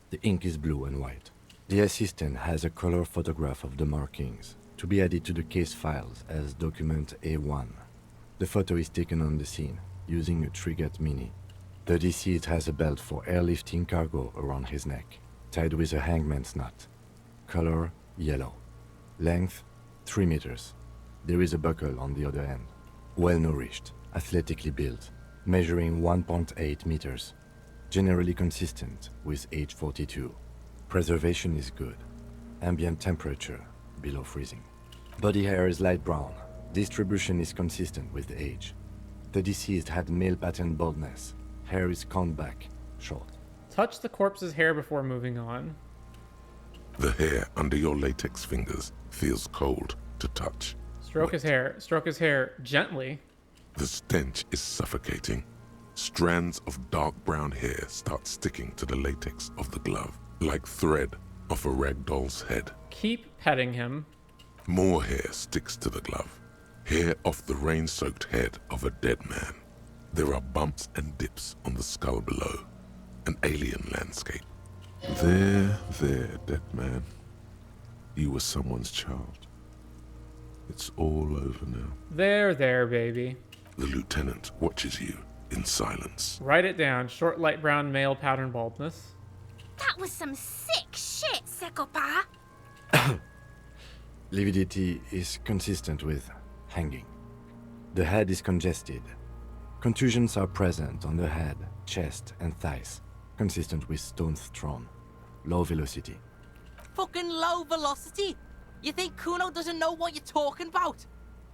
The ink is blue and white. The assistant has a color photograph of the markings, to be added to the case files as document A1. The photo is taken on the scene, using a Trigat Mini. The deceased has a belt for airlifting cargo around his neck, tied with a hangman's knot. Color, yellow. Length, 3 meters. There is a buckle on the other end. Well-nourished, athletically built, measuring 1.8 meters. Generally consistent with age 42. Preservation is good. Ambient temperature, below freezing. Body hair is light brown. Distribution is consistent with the age. The deceased had male pattern baldness. Hair is combed back, short. Touch the corpse's hair before moving on. The hair under your latex fingers feels cold to touch. Stroke his hair. Stroke his hair gently. The stench is suffocating. Strands of dark brown hair start sticking to the latex of the glove, like thread off a rag doll's head. Keep petting him. More hair sticks to the glove. Hair off the rain-soaked head of a dead man. There are bumps and dips on the skull below. An alien landscape. There, dead man. You were someone's child. It's all over now. There, baby. The lieutenant watches you in silence. Write it down. Short, light brown, male pattern baldness. That was some sick shit, Sekopa. Lividity is consistent with hanging. The head is congested. Contusions are present on the head, chest, and thighs, consistent with stones thrown. Low velocity. Fucking low velocity? You think Cuno doesn't know what you're talking about?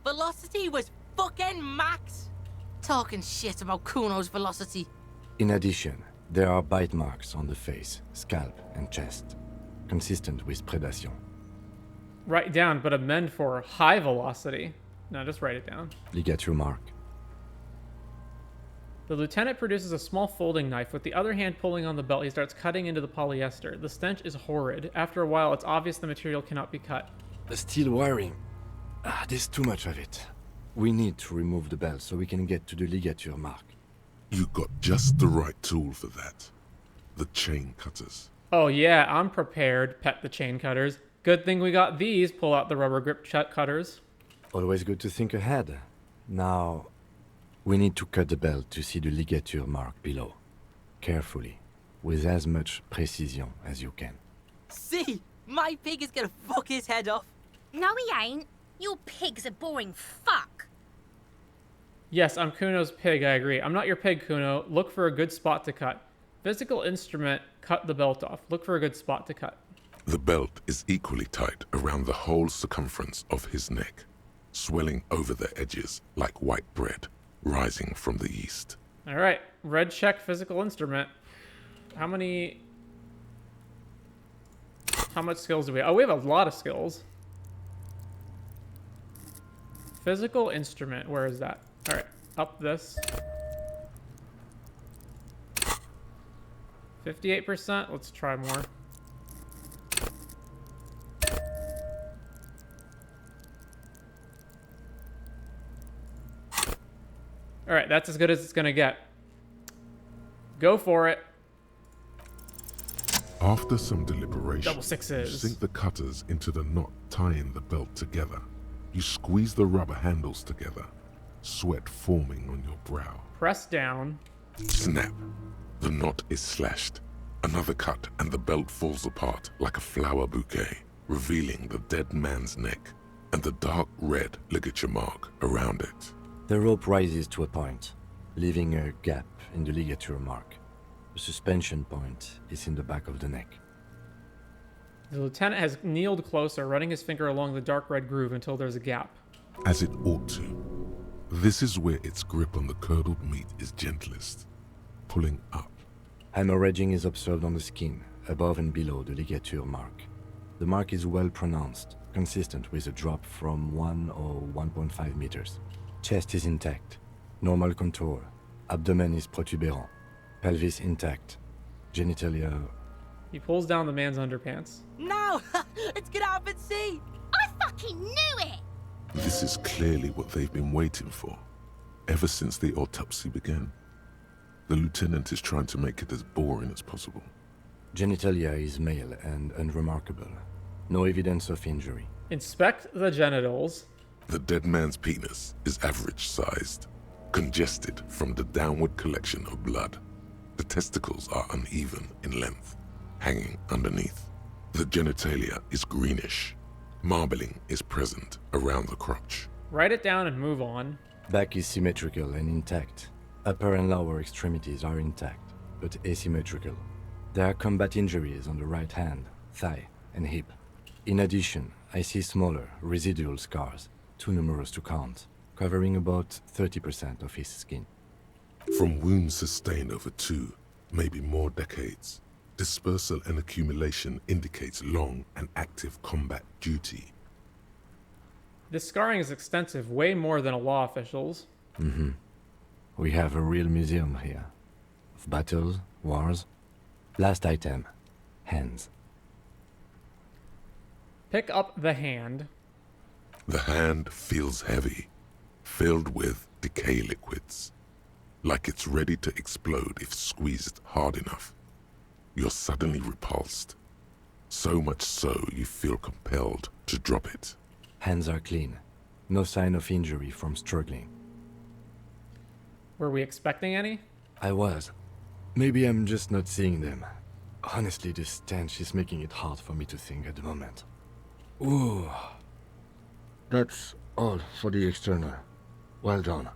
Velocity was fucking max. Talking shit about Cuno's velocity. In addition, there are bite marks on the face, scalp, and chest, consistent with predation. Write down, but amend for high velocity. No, just write it down. Ligature mark. The lieutenant produces a small folding knife. With the other hand pulling on the belt, he starts cutting into the polyester. The stench is horrid. After a while, it's obvious the material cannot be cut. The steel wiring. There's too much of it. We need to remove the belt so we can get to the ligature mark. You got just the right tool for that. The chain cutters. Oh yeah, I'm prepared. Pet the chain cutters. Good thing we got these. Pull out the rubber grip cutters. Always good to think ahead. Now, we need to cut the belt to see the ligature mark below. Carefully, with as much precision as you can. See, my pig is gonna fuck his head off. No, he ain't. Your pig's a boring fuck. Yes, I'm Cuno's pig, I agree. I'm not your pig, Cuno. Look for a good spot to cut. Physical instrument, cut the belt off. Look for a good spot to cut. The belt is equally tight around the whole circumference of his neck, swelling over the edges like white bread, rising from the east. All right, red check physical instrument. How much skills do we have? Oh, we have a lot of skills. Physical instrument, where is that? All right, up this. 58%, let's try more. All right, that's as good as it's gonna get. Go for it. After some deliberation, Double sixes. you sink the cutters into the knot tying the belt together. You squeeze the rubber handles together, sweat forming on your brow. Press down. Snap. The knot is slashed. Another cut and the belt falls apart like a flower bouquet, revealing the dead man's neck and the dark red ligature mark around it. The rope rises to a point, leaving a gap in the ligature mark. The suspension point is in the back of the neck. The lieutenant has kneeled closer, running his finger along the dark red groove until there's a gap. As it ought to. This is where its grip on the curdled meat is gentlest, pulling up. Hemorrhaging is observed on the skin, above and below the ligature mark. The mark is well pronounced, consistent with a drop from 1 or 1.5 meters. Chest is intact, normal contour. Abdomen is protuberant, pelvis intact, genitalia... He pulls down the man's underpants. No! Let's get out and see! I fucking knew it! This is clearly what they've been waiting for, ever since the autopsy began. The lieutenant is trying to make it as boring as possible. Genitalia is male and unremarkable. No evidence of injury. Inspect the genitals. The dead man's penis is average-sized, congested from the downward collection of blood. The testicles are uneven in length, hanging underneath. The genitalia is greenish. Marbling is present around the crotch. Write it down and move on. Back is symmetrical and intact. Upper and lower extremities are intact, but asymmetrical. There are combat injuries on the right hand, thigh, and hip. In addition, I see smaller, residual scars, too numerous to count, covering about 30% of his skin. From wounds sustained over 2, maybe more decades, dispersal and accumulation indicates long and active combat duty. This scarring is extensive, way more than a law official's. We have a real museum here. Of battles, wars. Last item, hands. Pick up the hand. The hand feels heavy, filled with decay liquids, like it's ready to explode if squeezed hard enough. You're suddenly repulsed, so much so you feel compelled to drop it. Hands are clean. No sign of injury from struggling. Were we expecting any? I was. Maybe I'm just not seeing them. Honestly, this stench is making it hard for me to think at the moment. Ooh. That's all for the external. Well done.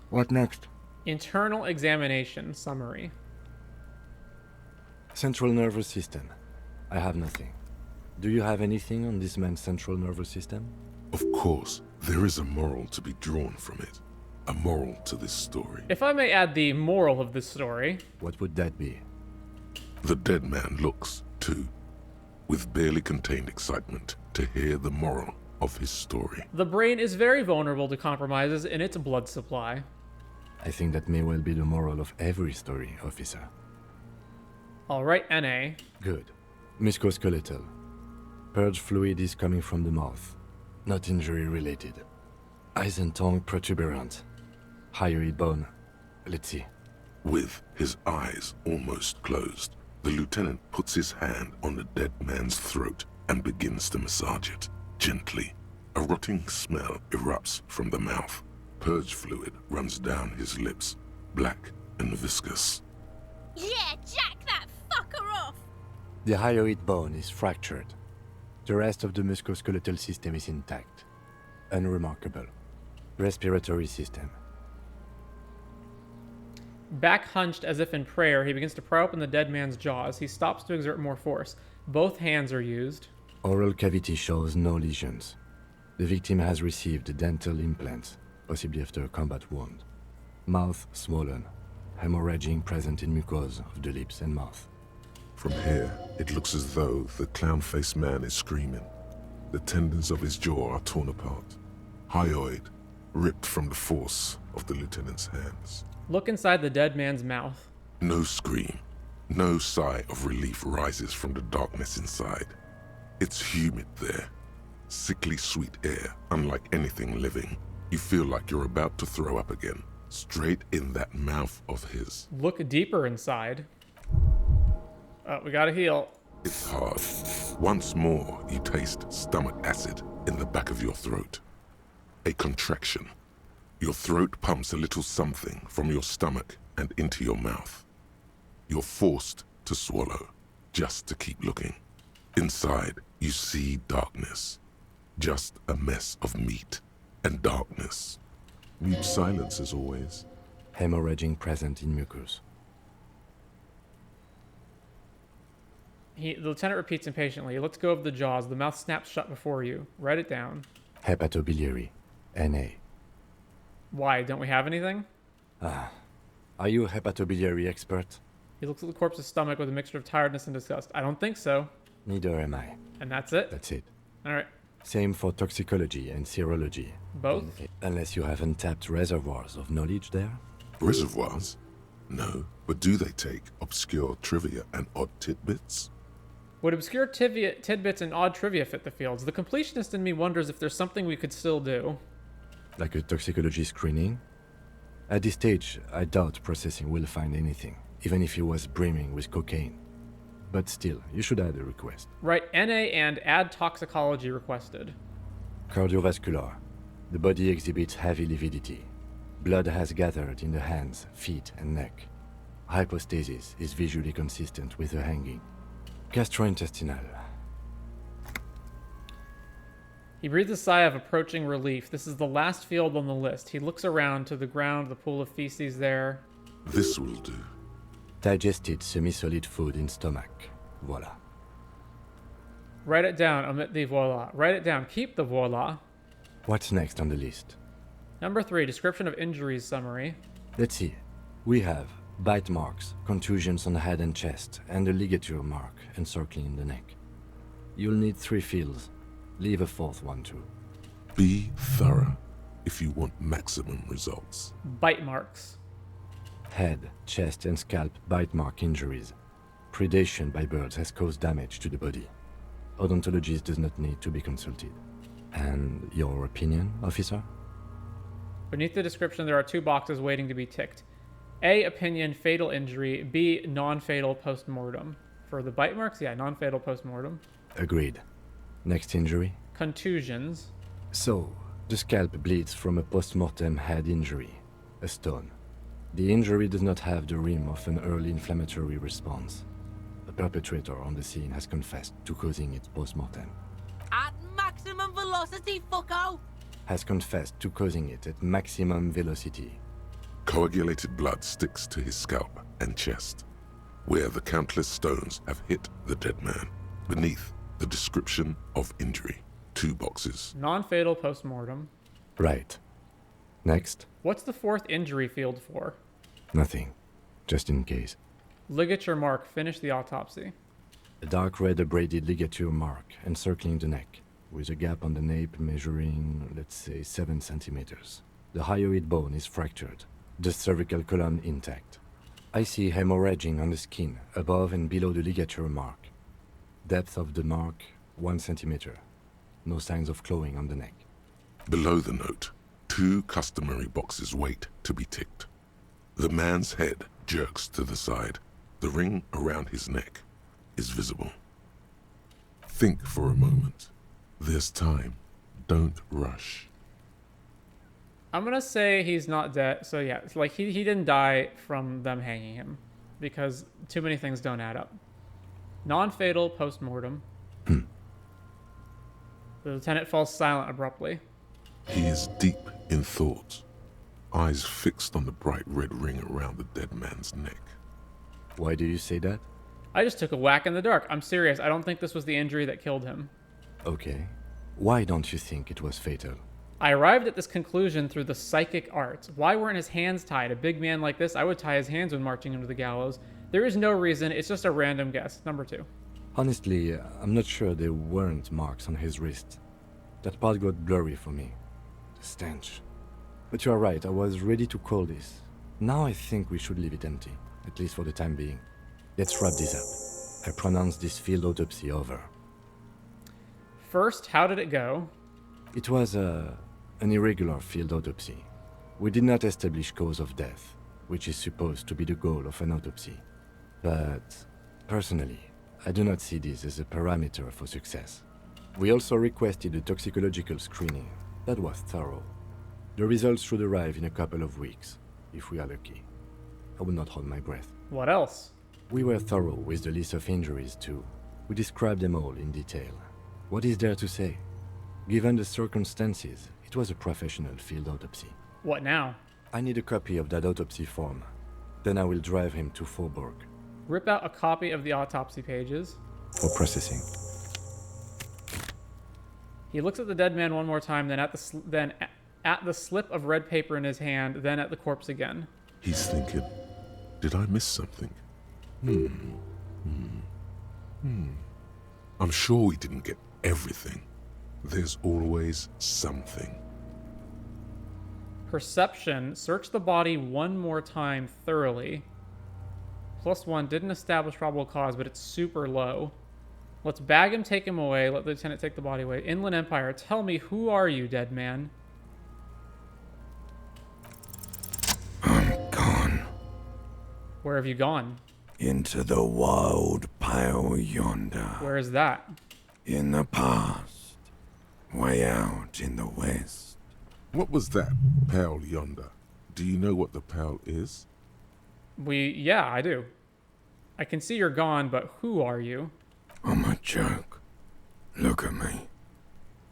What next? Internal examination summary. Central nervous system. I have nothing. Do you have anything on this man's central nervous system? Of course, there is a moral to be drawn from it. A moral to this story. If I may add the moral of this story. What would that be? The dead man looks, too, with barely contained excitement to hear the moral of his story. The brain is very vulnerable to compromises in its blood supply. I think that may well be the moral of every story, officer. Alright, NA. Good. Musculoskeletal. Purge fluid is coming from the mouth. Not injury related. Eyes and tongue protuberant. Hyoid bone. Let's see. With his eyes almost closed, the lieutenant puts his hand on the dead man's throat and begins to massage it, gently. A rotting smell erupts from the mouth. Purge fluid runs down his lips, black and viscous. Yeah, jack that fucker off! The hyoid bone is fractured. The rest of the musculoskeletal system is intact. Unremarkable. Respiratory system. Back hunched as if in prayer, he begins to pry open the dead man's jaws. He stops to exert more force. Both hands are used. Oral cavity shows no lesions. The victim has received dental implants, possibly after a combat wound. Mouth swollen, hemorrhaging present in mucosa of the lips and mouth. From here, it looks as though the clown-faced man is screaming. The tendons of his jaw are torn apart, hyoid, ripped from the force of the lieutenant's hands. Look inside the dead man's mouth. No scream, no sigh of relief rises from the darkness inside. It's humid there. Sickly sweet air, unlike anything living. You feel like you're about to throw up again, straight in that mouth of his. Look deeper inside. Oh, we gotta heal. It's hard. Once more, you taste stomach acid in the back of your throat. A contraction. Your throat pumps a little something from your stomach and into your mouth. You're forced to swallow, just to keep looking. Inside, you see darkness. Just a mess of meat and darkness. Mute silence as always. Hemorrhaging present in mucus. The lieutenant repeats impatiently. Let's go over the jaws. The mouth snaps shut before you. Write it down. Hepatobiliary. NA. Why? Don't we have anything? Are you a hepatobiliary expert? He looks at the corpse's stomach with a mixture of tiredness and disgust. I don't think so. Neither am I. And that's it? That's it. Alright. Same for toxicology and serology. Both? Unless you have untapped reservoirs of knowledge there? Reservoirs? No, but do they take obscure trivia and odd tidbits? Would obscure tidbits and odd trivia fit the fields? The completionist in me wonders if there's something we could still do. Like a toxicology screening? At this stage, I doubt processing will find anything, even if he was brimming with cocaine. But still, you should add a request. Right, NA and add toxicology requested. Cardiovascular. The body exhibits heavy lividity. Blood has gathered in the hands, feet, and neck. Hypostasis is visually consistent with the hanging. Gastrointestinal. He breathes a sigh of approaching relief. This is the last field on the list. He looks around to the ground, the pool of feces there. This will do. Digested semi-solid food in stomach. Voila. Write it down. Omit the voila. Write it down. Keep the voila. What's next on the list? Number 3, description of injuries summary. Let's see. We have bite marks, contusions on the head and chest, and a ligature mark encircling the neck. You'll need 3 fields. Leave a 4th one too. Be thorough if you want maximum results. Bite marks. Head, chest, and scalp bite mark injuries. Predation by birds has caused damage to the body. Odontologist does not need to be consulted. And your opinion, officer? Beneath the description, there are 2 boxes waiting to be ticked. A, opinion, fatal injury. B, non-fatal post-mortem. For the bite marks, yeah, non-fatal post-mortem. Agreed. Next injury? Contusions. So, the scalp bleeds from a post-mortem head injury, a stone. The injury does not have the rim of an early inflammatory response. The perpetrator on the scene has confessed to causing it post-mortem. At maximum velocity, fucko! Has confessed to causing it at maximum velocity. Coagulated blood sticks to his scalp and chest, where the countless stones have hit the dead man. Beneath, the description of injury. 2 boxes. Non-fatal post-mortem. Right. Next? What's the 4th injury field for? Nothing. Just in case. Ligature mark. Finish the autopsy. A dark red abraded ligature mark encircling the neck, with a gap on the nape measuring, let's say, 7 centimeters. The hyoid bone is fractured. The cervical column intact. I see hemorrhaging on the skin, above and below the ligature mark. Depth of the mark, 1 centimeter. No signs of clawing on the neck. Below the note, 2 customary boxes wait to be ticked. The man's head jerks to the side. The ring around his neck is visible. Think for a moment. There's time. Don't rush. I'm gonna say he's not dead. So yeah, it's like he didn't die from them hanging him, because too many things don't add up. Non-fatal post-mortem. The lieutenant falls silent abruptly. He is deep in thought. eyes fixed on the bright red ring around the dead man's neck. Why do you say that? I just took a whack in the dark. I'm serious. I don't think this was the injury that killed him. Okay. Why don't you think it was fatal? I arrived at this conclusion through the psychic arts. Why weren't his hands tied? A big man like this, I would tie his hands when marching him to the gallows. There is no reason. It's just a random guess. Number 2. Honestly, I'm not sure there weren't marks on his wrist. That part got blurry for me. The stench. But you're right, I was ready to call this. Now I think we should leave it empty, at least for the time being. Let's wrap this up. I pronounce this field autopsy over. First, how did it go? It was an irregular field autopsy. We did not establish cause of death, which is supposed to be the goal of an autopsy. But, personally, I do not see this as a parameter for success. We also requested a toxicological screening. That was thorough. The results should arrive in a couple of weeks, if we are lucky. I will not hold my breath. What else? We were thorough with the list of injuries too. We described them all in detail. What is there to say? Given the circumstances, it was a professional field autopsy. What now? I need a copy of that autopsy form. Then I will drive him to Faubourg. Rip out a copy of the autopsy pages. For processing. He looks at the dead man one more time, then at the slip of red paper in his hand, then at the corpse again. He's thinking, did I miss something? I'm sure we didn't get everything. There's always something. Perception. Search the body one more time thoroughly. +1. Didn't establish probable cause, but it's super low. Let's bag him, take him away. Let the lieutenant take the body away. Inland Empire. Tell me, who are you, dead man? I'm gone. Where have you gone? Into the wild pale yonder. Where is that? In the past. Way out in the west. What was that, pale yonder? Do you know what the pale is? Yeah, I do. I can see you're gone, but who are you? I'm a joke. Look at me.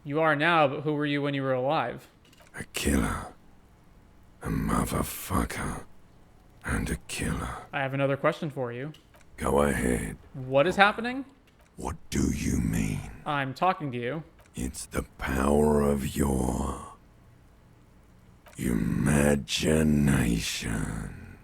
You are now, but who were you when you were alive? A killer. A motherfucker. And a killer. I have another question for you. Go ahead. What is happening? What do you mean? I'm talking to you. It's the power of your imagination.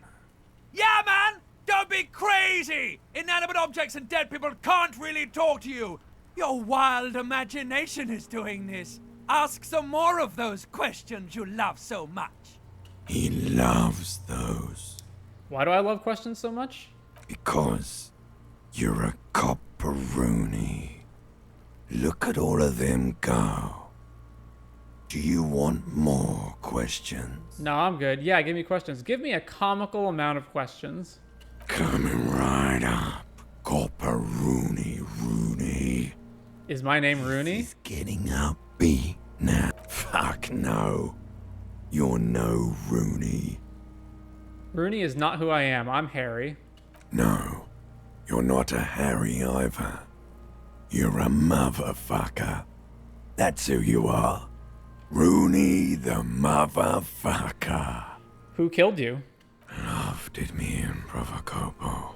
Yeah, man! Don't be crazy! Inanimate objects and dead people can't really talk to you. Your wild imagination is doing this. Ask some more of those questions you love so much. He loves those. Why do I love questions so much? Because you're a copperoonie. Look at all of them go. Do you want more questions? No, I'm good. Yeah, give me questions. Give me a comical amount of questions. Coming right up. Copperoonie, Rooney. Is my name Rooney? He's getting upbeat now. Fuck no. You're no Rooney. Rooney is not who I am. I'm Harry. No, you're not a Harry either. You're a motherfucker. That's who you are. Rooney the motherfucker. Who killed you? Love did me in, Provocopo.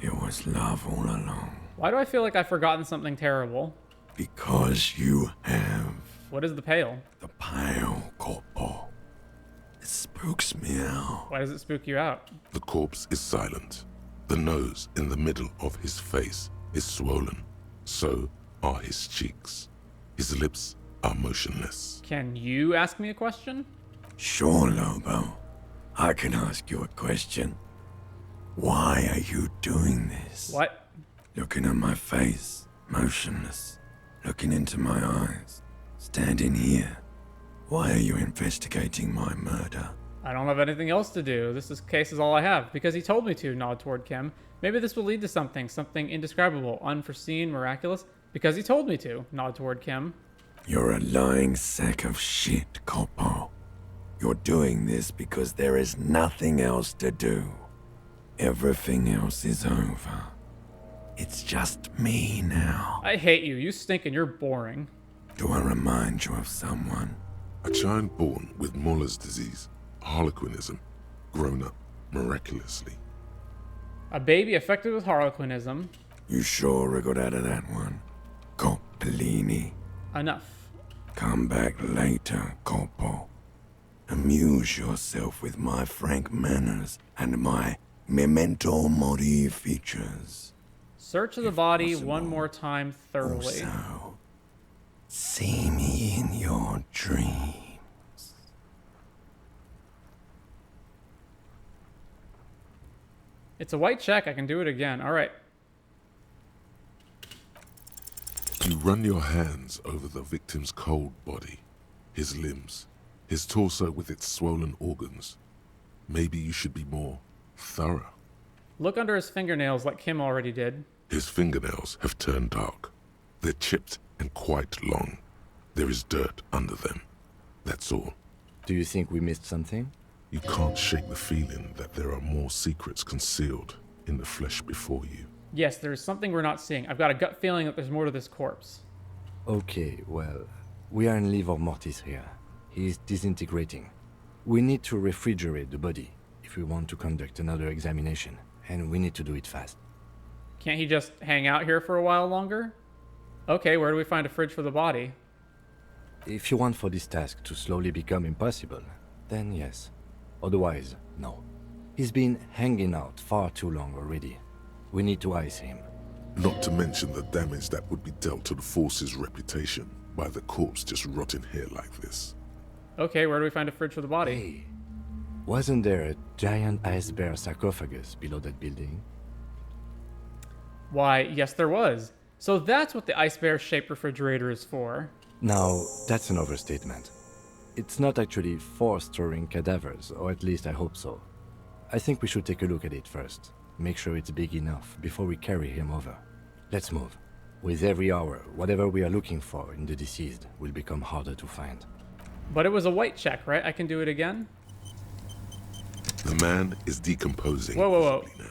It was love all along. Why do I feel like I've forgotten something terrible? Because you have. What is the pale? The pale, Corpo. It spooks me out. Why does it spook you out? The corpse is silent. The nose in the middle of his face is swollen. So are his cheeks. His lips are motionless. Can you ask me a question? Sure, Lobo. I can ask you a question. Why are you doing this? What? Looking at my face, motionless. Looking into my eyes. Standing here. Why are you investigating my murder? I don't have anything else to do. Case is all I have. Because he told me to, nod toward Kim. Maybe this will lead to something indescribable, unforeseen, miraculous. Because he told me to, nod toward Kim. You're a lying sack of shit, Corpo. You're doing this because there is nothing else to do. Everything else is over. It's just me now. I hate you. You stink and you're boring. Do I remind you of someone? A child born with Muller's disease. Harlequinism, grown up miraculously. A baby affected with Harlequinism. You sure I got out of that one? Coppolini. Enough. Come back later, Corpo. Amuse yourself with my frank manners and my memento mori features. Search of the body one more time thoroughly. Also, see me in your dreams. It's a white check. I can do it again. All right. You run your hands over the victim's cold body, his limbs, his torso with its swollen organs. Maybe you should be more thorough. Look under his fingernails like Kim already did. His fingernails have turned dark. They're chipped and quite long. There is dirt under them. That's all. Do you think we missed something? You can't shake the feeling that there are more secrets concealed in the flesh before you. Yes, there's something we're not seeing. I've got a gut feeling that there's more to this corpse. Okay, well, we are in livor mortis here. He is disintegrating. We need to refrigerate the body if we want to conduct another examination, and we need to do it fast. Can't he just hang out here for a while longer? Okay, where do we find a fridge for the body? If you want for this task to slowly become impossible, then yes. Otherwise, no. He's been hanging out far too long already. We need to ice him. Not to mention the damage that would be dealt to the force's reputation by the corpse just rotting here like this. Okay, where do we find a fridge for the body? Hey, wasn't there a giant ice bear sarcophagus below that building? Why, yes there was. So that's what the ice bear-shaped refrigerator is for. Now, that's an overstatement. It's not actually for storing cadavers, or at least I hope so. I think we should take a look at it first. Make sure it's big enough before we carry him over. Let's move. With every hour, whatever we are looking for in the deceased will become harder to find. But it was a white check, right? I can do it again? The man is decomposing. Whoa. Now.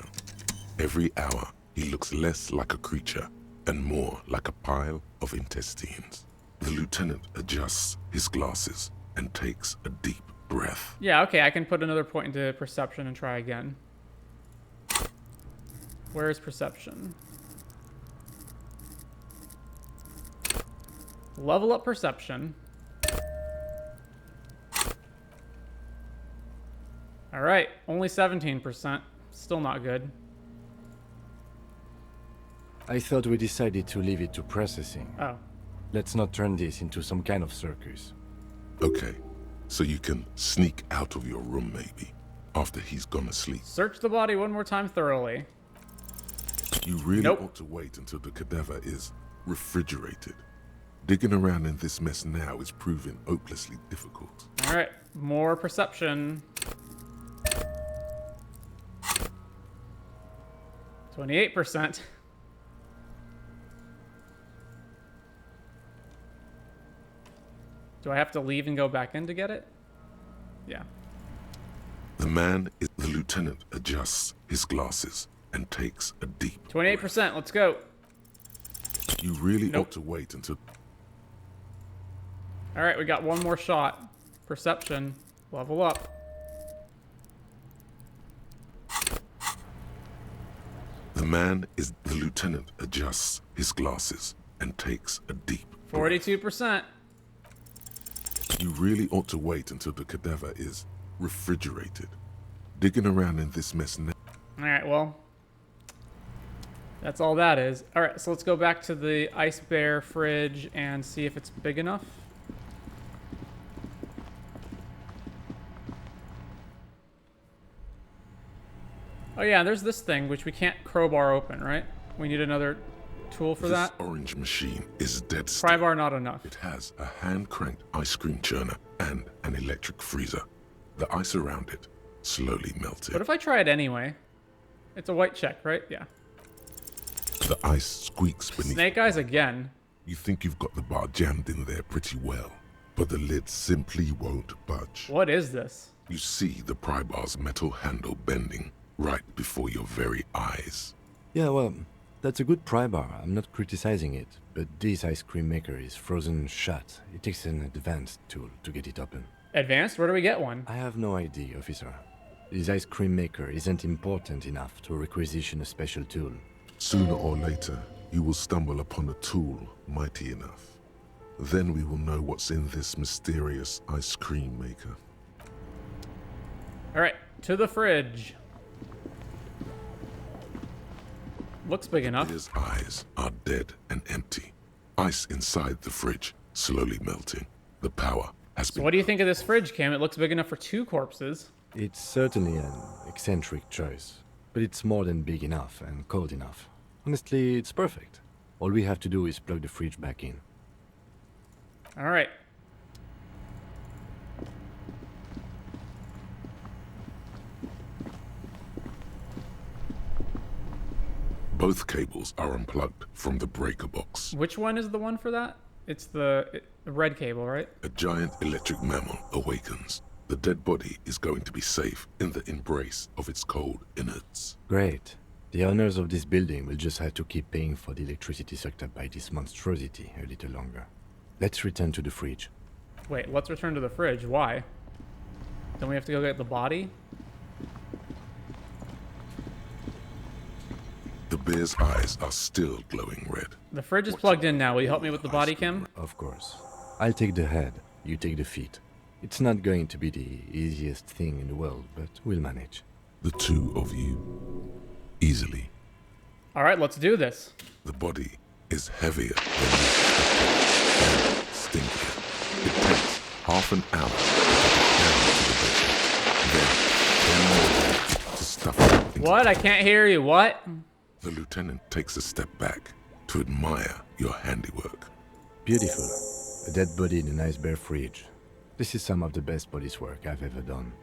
Every hour, he looks less like a creature and more like a pile of intestines. The lieutenant adjusts his glasses and takes a deep breath. Yeah, okay, I can put another point into perception and try again. Where is perception? Level up perception. Alright, only 17%. Still not good. I thought we decided to leave it to processing. Oh. Let's not turn this into some kind of circus. Okay, so you can sneak out of your room maybe, after he's gone to sleep. Search the body one more time thoroughly. You really ought to wait until the cadaver is refrigerated. Digging around in this mess now is proving hopelessly difficult. Alright, more perception. 28%. Do I have to leave and go back in to get it? Yeah. The lieutenant adjusts his glasses and takes a deep 28%, let's go. You really ought to wait until... Alright, we got one more shot. Perception. Level up. The lieutenant adjusts his glasses and takes a deep 42%. You really ought to wait until the cadaver is refrigerated. Digging around in this mess now... Alright, well... That's all that is. Alright, so let's go back to the ice bear fridge and see if it's big enough. Oh yeah, there's this thing which we can't crowbar open, right? We need another tool for that. This orange machine is dead still. Pry bar not enough. It has a hand-cranked ice cream churner and an electric freezer. The ice around it slowly melted. What if I try it anyway? It's a white check, right? Yeah. The ice squeaks beneath. Snake eyes again. You think you've got the bar jammed in there pretty well, but the lid simply won't budge. What is this? You see the pry bar's metal handle bending right before your very eyes. Yeah, well, that's a good pry bar. I'm not criticizing it, but this ice cream maker is frozen shut. It takes an advanced tool to get it open. Advanced? Where do we get one? I have no idea, officer. This ice cream maker isn't important enough to requisition a special tool. Sooner or later, you will stumble upon a tool mighty enough. Then we will know what's in this mysterious ice cream maker. All right, to the fridge. Looks big enough. His eyes are dead and empty. Ice inside the fridge, slowly melting. The power has been... So what do you think of this fridge, Kim? It looks big enough for 2 corpses. It's certainly an eccentric choice, but it's more than big enough and cold enough. Honestly, it's perfect. All we have to do is plug the fridge back in. All right. Both cables are unplugged from the breaker box. Which one is the one for that? It's the red cable, right? A giant electric mammal awakens. The dead body is going to be safe in the embrace of its cold innards. Great. The owners of this building will just have to keep paying for the electricity sucked up by this monstrosity a little longer. Let's return to the fridge. Wait, let's return to the fridge. Why? Then we have to go get the body? The bear's eyes are still glowing red. The fridge is plugged in now. Will you help me with the body, Kim? Of course. I'll take the head, you take the feet. It's not going to be the easiest thing in the world, but we'll manage. The 2 of you. Easily. All right, let's do this. The body is heavier than you expected and stinkier. It takes half an hour to get it down to the basement. Then 10 more to stuff it into... What? I can't hear you. What? The lieutenant takes a step back to admire your handiwork. Beautiful. A dead body in a nice bare fridge. This is some of the best police work I've ever done.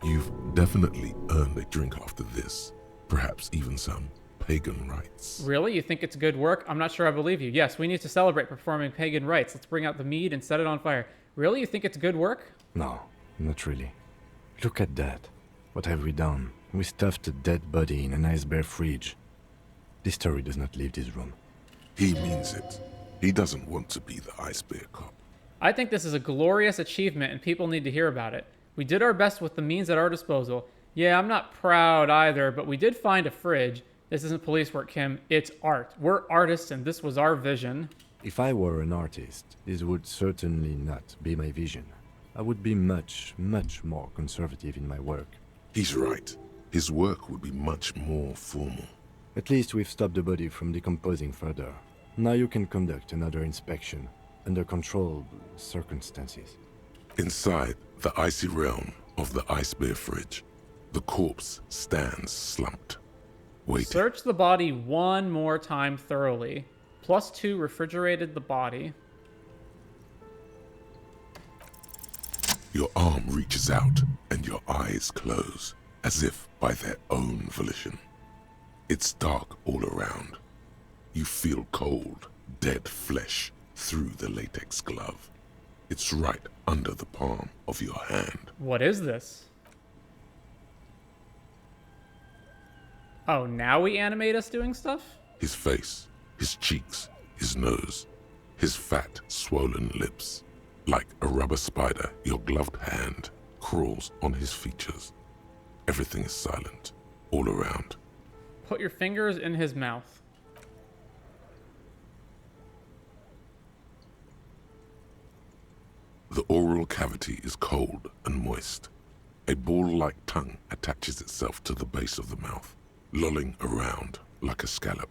You've definitely earned a drink after this. Perhaps even some pagan rites. Really? You think it's good work? I'm not sure I believe you. Yes, we need to celebrate performing pagan rites. Let's bring out the mead and set it on fire. Really? You think it's good work? No, not really. Look at that. What have we done? We stuffed a dead body in a nice bare fridge. This story does not leave this room. He means it. He doesn't want to be the ice bear cop. I think this is a glorious achievement and people need to hear about it. We did our best with the means at our disposal. Yeah, I'm not proud either, but we did find a fridge. This isn't police work, Kim. It's art. We're artists and this was our vision. If I were an artist, this would certainly not be my vision. I would be much, much more conservative in my work. He's right. His work would be much more formal. At least we've stopped the body from decomposing further. Now you can conduct another inspection under controlled circumstances. Inside the icy realm of the ice bear fridge, the corpse stands slumped, waiting. Search the body one more time thoroughly. +2 refrigerated the body. Your arm reaches out and your eyes close, as if by their own volition. It's dark all around. You feel cold, dead flesh through the latex glove. It's right under the palm of your hand. What is this? Oh, now we animate us doing stuff? His face, his cheeks, his nose, his fat, swollen lips. Like a rubber spider, your gloved hand crawls on his features. Everything is silent, all around. Put your fingers in his mouth. The oral cavity is cold and moist. A ball-like tongue attaches itself to the base of the mouth, lolling around like a scallop.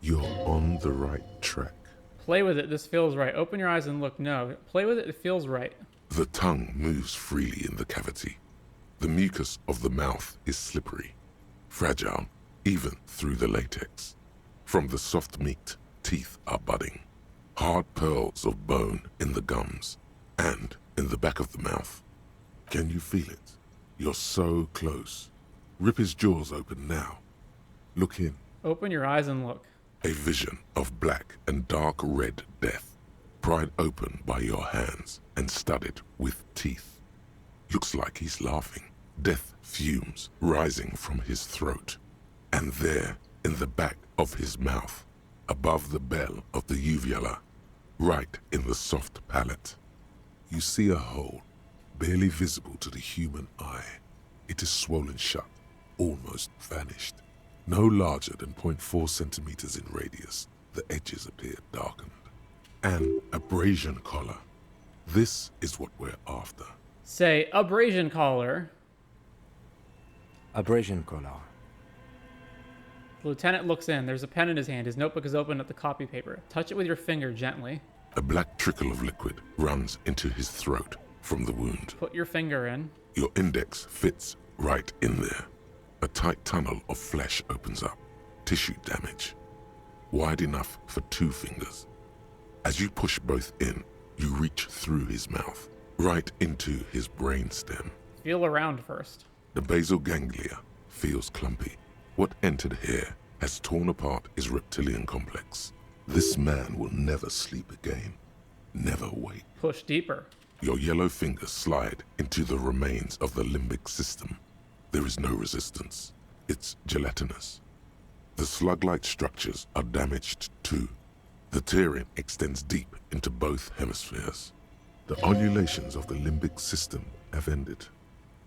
You're on the right track. Play with it, this feels right. Open your eyes and look, no. Play with it, it feels right. The tongue moves freely in the cavity. The mucus of the mouth is slippery, fragile, even through the latex. From the soft meat, teeth are budding. Hard pearls of bone in the gums and in the back of the mouth. Can you feel it? You're so close. Rip his jaws open now. Look in. Open your eyes and look. A vision of black and dark red death, pried open by your hands and studded with teeth. Looks like he's laughing. Death fumes rising from his throat. And there, in the back of his mouth, above the bell of the uvula, right in the soft palate, you see a hole, barely visible to the human eye. It is swollen shut, almost vanished. No larger than 0.4 centimeters in radius, the edges appear darkened. An abrasion collar. This is what we're after. Say, abrasion collar. Abrasion collar. The lieutenant looks in. There's a pen in his hand. His notebook is open at the copy paper. Touch it with your finger gently. A black trickle of liquid runs into his throat from the wound. Put your finger in. Your index fits right in there. A tight tunnel of flesh opens up. Tissue damage. Wide enough for 2 fingers. As you push both in, you reach through his mouth, right into his brainstem. Feel around first. The basal ganglia feels clumpy. What entered here has torn apart his reptilian complex. This man will never sleep again. Never wake. Push deeper. Your yellow fingers slide into the remains of the limbic system. There is no resistance. It's gelatinous. The slug-like structures are damaged too. The tearing extends deep into both hemispheres. The undulations of the limbic system have ended.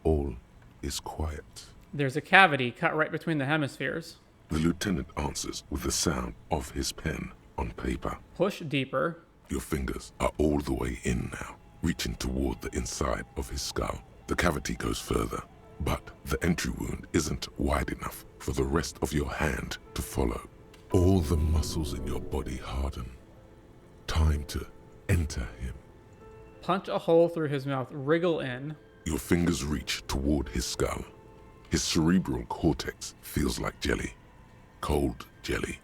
All is quiet. There's a cavity cut right between the hemispheres. The lieutenant answers with the sound of his pen on paper. Push deeper. Your fingers are all the way in now, reaching toward the inside of his skull. The cavity goes further, but the entry wound isn't wide enough for the rest of your hand to follow. All the muscles in your body harden. Time to enter him. Punch a hole through his mouth. Wriggle in. Your fingers reach toward his skull. His cerebral cortex feels like jelly. Cold jelly.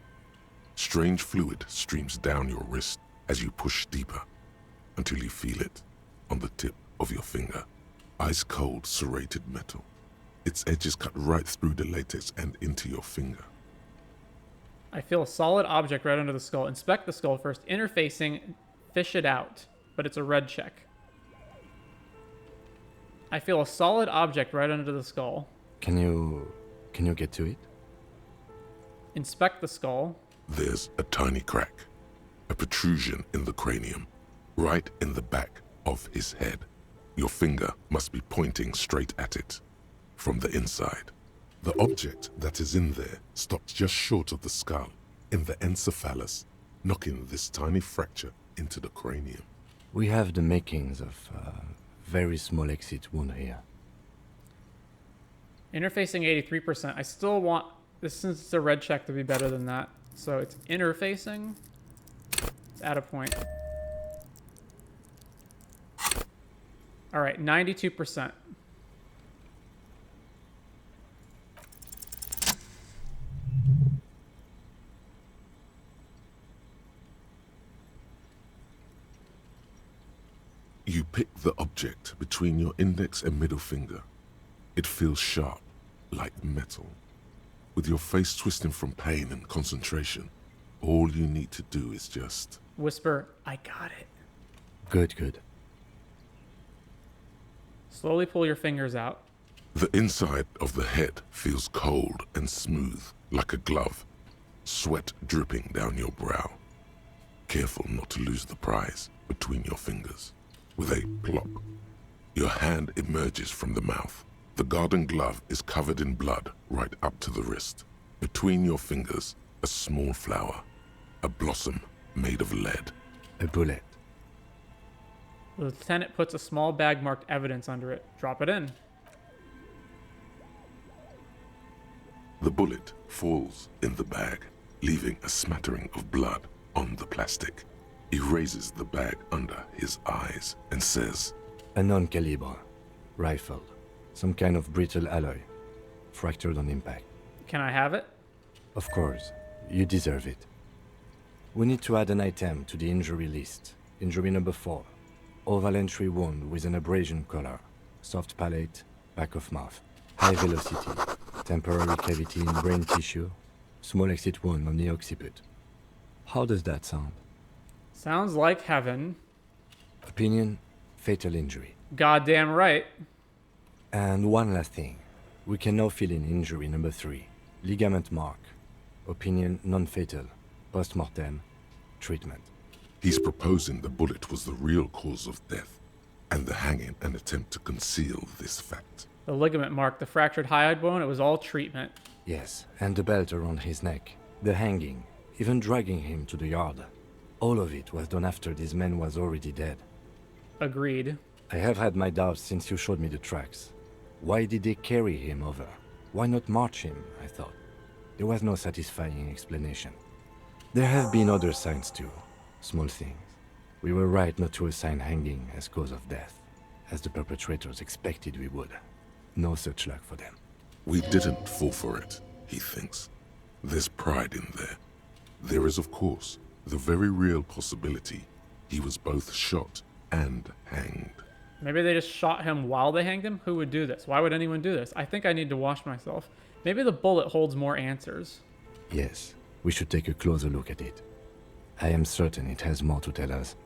Strange fluid streams down your wrist as you push deeper until you feel it on the tip of your finger. Ice cold serrated metal. Its edges cut right through the latex and into your finger. I feel a solid object right under the skull. Inspect the skull first. Interfacing, fish it out. But it's a red check. I feel a solid object right under the skull. Can you get to it? Inspect the skull. There's a tiny crack. A protrusion in the cranium. Right in the back of his head. Your finger must be pointing straight at it. From the inside. The object that is in there stops just short of the skull, in the encephalus, knocking this tiny fracture into the cranium. We have the makings of a very small exit wound here. Interfacing 83%. I still want this, since it's a red check, to be better than that. So it's interfacing. It's at a point. All right, 92%. You pick the object between your index and middle finger. It feels sharp, like metal. With your face twisting from pain and concentration, all you need to do is just... Whisper, I got it. Good. Slowly pull your fingers out. The inside of the head feels cold and smooth, like a glove. Sweat dripping down your brow. Careful not to lose the prize between your fingers. With a plop, your hand emerges from the mouth. The garden glove is covered in blood right up to the wrist. Between your fingers, a small flower. A blossom made of lead. A bullet. The lieutenant puts a small bag marked evidence under it. Drop it in. The bullet falls in the bag, leaving a smattering of blood on the plastic. He raises the bag under his eyes and says, A non-caliber rifle. Some kind of brittle alloy. Fractured on impact. Can I have it? Of course. You deserve it. We need to add an item to the injury list. Injury number 4. Oval entry wound with an abrasion collar. Soft palate, back of mouth. High velocity. Temporary cavity in brain tissue. Small exit wound on the occiput. How does that sound? Sounds like heaven. Opinion, fatal injury. Goddamn right. And one last thing. We can now fill in injury number 3. Ligament mark. Opinion, non-fatal. Post-mortem. Treatment. He's proposing the bullet was the real cause of death. and the hanging an attempt to conceal this fact. The ligament mark, the fractured hyoid bone, it was all treatment. Yes, and the belt around his neck, the hanging, even dragging him to the yard. All of it was done after this man was already dead. Agreed. I have had my doubts since you showed me the tracks. Why did they carry him over? Why not march him, I thought. There was no satisfying explanation. There have been other signs too, small things. We were right not to assign hanging as cause of death, as the perpetrators expected we would. No such luck for them. We didn't fall for it, he thinks. There's pride in there. There is, of course, the very real possibility he was both shot and hanged. Maybe they just shot him while they hanged him? Who would do this? Why would anyone do this? I think I need to wash myself. Maybe the bullet holds more answers. Yes, we should take a closer look at it. I am certain it has more to tell us.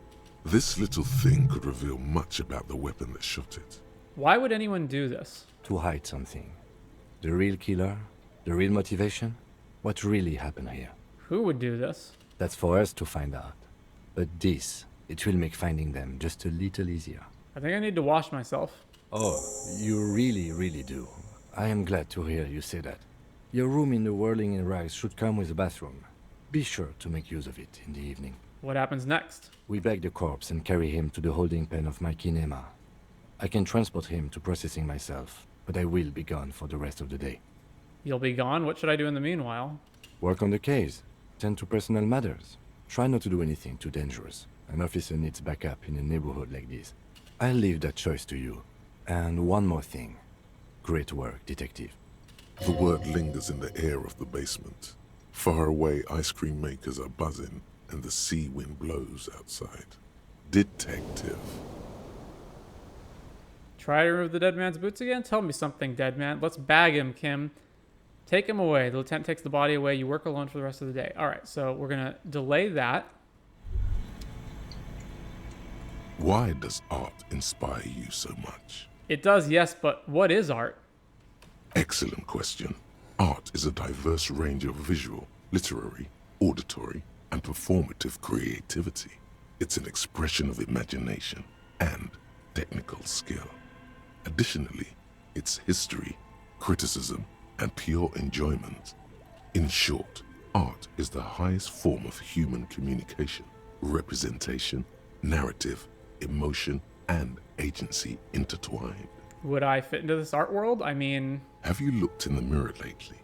This little thing could reveal much about the weapon that shot it. Why would anyone do this? To hide something. The real killer? The real motivation? What really happened here? Who would do this? That's for us to find out. But this, it will make finding them just a little easier. I think I need to wash myself. Oh, you really, really do. I am glad to hear you say that. Your room in the Whirling in Rags should come with a bathroom. Be sure to make use of it in the evening. What happens next? We bag the corpse and carry him to the holding pen of my kinema. I can transport him to processing myself, but I will be gone for the rest of the day. You'll be gone? What should I do in the meanwhile? Work on the case. Tend to personal matters. Try not to do anything too dangerous. An officer needs backup in a neighborhood like this. I'll leave that choice to you. And one more thing. Great work, detective. The word lingers in the air of the basement. Far away, ice cream makers are buzzing, and the sea wind blows outside. Detective. Try to remove the dead man's boots again? Tell me something, dead man. Let's bag him, Kim. Take him away. The lieutenant takes the body away. You work alone for the rest of the day. All right, so we're going to delay that. Why does art inspire you so much? It does, yes, but what is art? Excellent question. Art is a diverse range of visual, literary, auditory, and performative creativity. It's an expression of imagination and technical skill. Additionally, it's history, criticism, and pure enjoyment. In short, art is the highest form of human communication, representation, narrative, emotion, and agency intertwined. Would I fit into this art world? I mean... Have you looked in the mirror lately?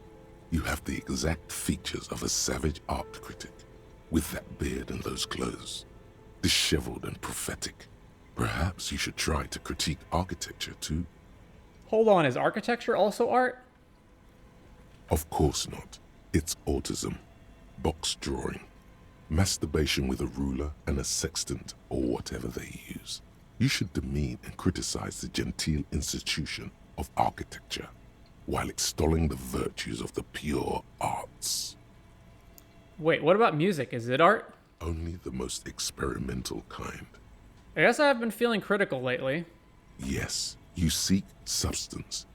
You have the exact features of a savage art critic, with that beard and those clothes, disheveled and prophetic. Perhaps you should try to critique architecture too. Hold on, is architecture also art? Of course not. It's autism, box drawing, masturbation with a ruler and a sextant or whatever they use. You should demean and criticize the genteel institution of architecture while extolling the virtues of the pure arts. Wait, what about music? Is it art? Only the most experimental kind. I guess I've been feeling critical lately. Yes, you seek substance.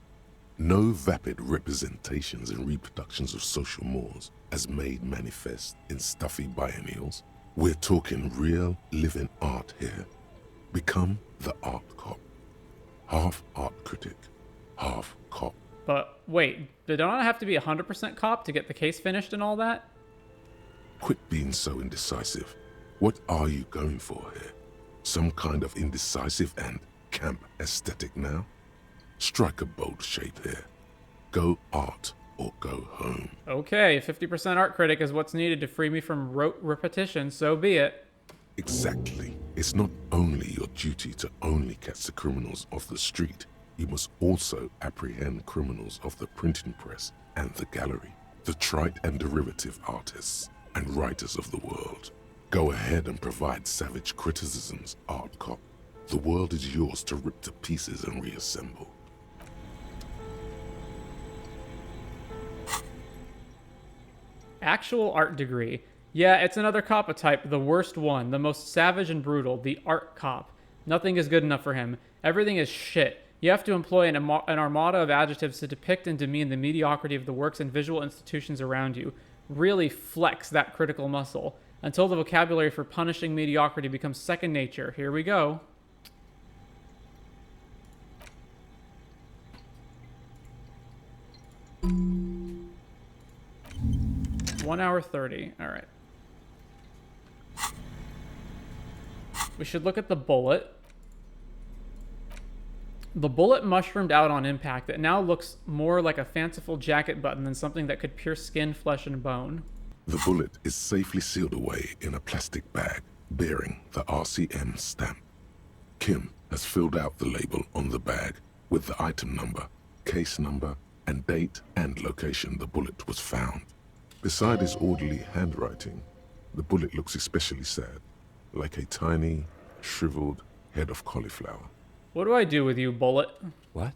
No vapid representations and reproductions of social mores as made manifest in stuffy biennials. We're talking real, living art here. Become the art cop. Half art critic, half cop. But wait, don't I have to be 100% cop to get the case finished and all that? Quit being so indecisive. What are you going for here? Some kind of indecisive and camp aesthetic now? Strike a bold shape here. Go art or go home. Okay, 50% art critic is what's needed to free me from rote repetition, so be it. Exactly. It's not only your duty to only catch the criminals off the street, you must also apprehend criminals of the printing press and the gallery, the trite and derivative artists and writers of the world. Go ahead and provide savage criticisms, art cop. The world is yours to rip to pieces and reassemble. Actual art degree. Yeah, it's another cop type, the worst one, the most savage and brutal, the art cop. Nothing is good enough for him. Everything is shit. You have to employ an armada of adjectives to depict and demean the mediocrity of the works and visual institutions around you. Really flex that critical muscle, until the vocabulary for punishing mediocrity becomes second nature. Here we go. hour 30. All right. We should look at the bullet. The bullet mushroomed out on impact. It now looks more like a fanciful jacket button than something that could pierce skin, flesh, and bone. The bullet is safely sealed away in a plastic bag bearing the RCM stamp. Kim has filled out the label on the bag with the item number, case number, and date and location the bullet was found. Beside his orderly handwriting, the bullet looks especially sad, like a tiny, shriveled head of cauliflower. What do I do with you, bullet? What?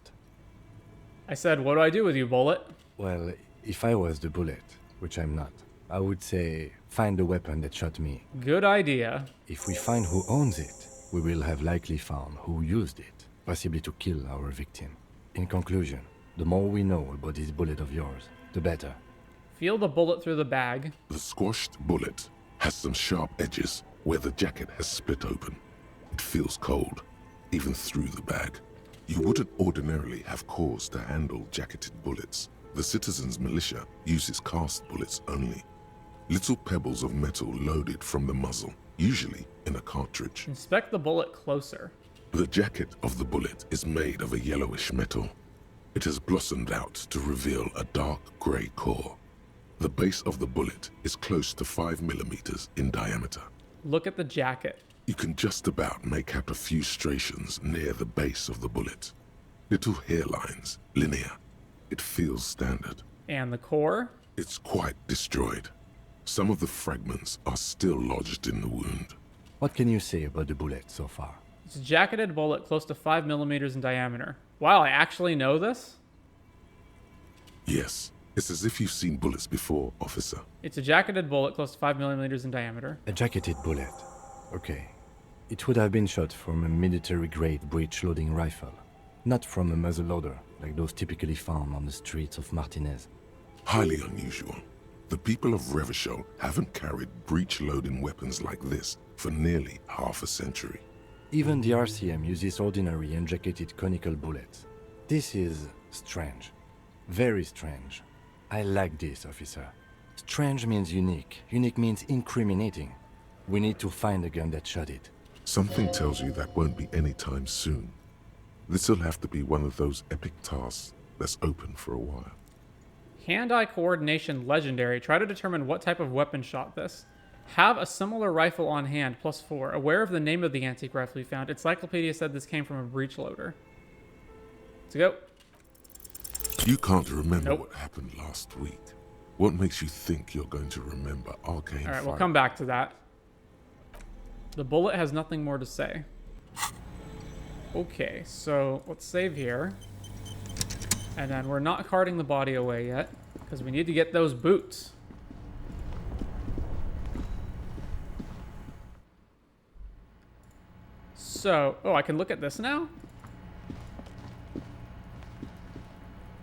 I said, what do I do with you, bullet? Well, if I was the bullet, which I'm not, I would say, find the weapon that shot me. Good idea. If we find who owns it, we will have likely found who used it, possibly to kill our victim. In conclusion, the more we know about this bullet of yours, the better. Feel the bullet through the bag. The squashed bullet has some sharp edges where the jacket has split open. It feels cold, even through the bag. You wouldn't ordinarily have cause to handle jacketed bullets. The citizens' militia uses cast bullets only. Little pebbles of metal loaded from the muzzle, usually in a cartridge. Inspect the bullet closer. The jacket of the bullet is made of a yellowish metal. It has blossomed out to reveal a dark grey core. The base of the bullet is close to 5 millimeters in diameter. Look at the jacket. You can just about make out a few striations near the base of the bullet. Little hairlines, linear. It feels standard. And the core? It's quite destroyed. Some of the fragments are still lodged in the wound. What can you say about the bullet so far? It's a jacketed bullet close to 5 millimeters in diameter. Wow, I actually know this? Yes. It's as if you've seen bullets before, officer. It's a jacketed bullet close to 5 millimeters in diameter. A jacketed bullet. Okay. It would have been shot from a military-grade breech-loading rifle, not from a muzzleloader like those typically found on the streets of Martinez. Highly unusual. The people of Revachol haven't carried breech-loading weapons like this for nearly half a century. Even the RCM uses ordinary unjacketed conical bullets. This is strange. Very strange. I like this, officer. Strange means unique. Unique means incriminating. We need to find the gun that shot it. Something tells you that won't be anytime soon. This'll have to be one of those epic tasks that's open for a while. Hand-eye coordination legendary. Try to determine what type of weapon shot this. Have a similar rifle on hand, +4. Aware of the name of the antique rifle you found. Encyclopedia said this came from a breech loader. Let's go. You can't remember what happened last week. What makes you think you're going to remember arcane Alright, fire? we'll come back to that. The bullet has nothing more to say. Okay, so let's save here. And then we're not carting the body away yet, because we need to get those boots. So, oh, I can look at this now?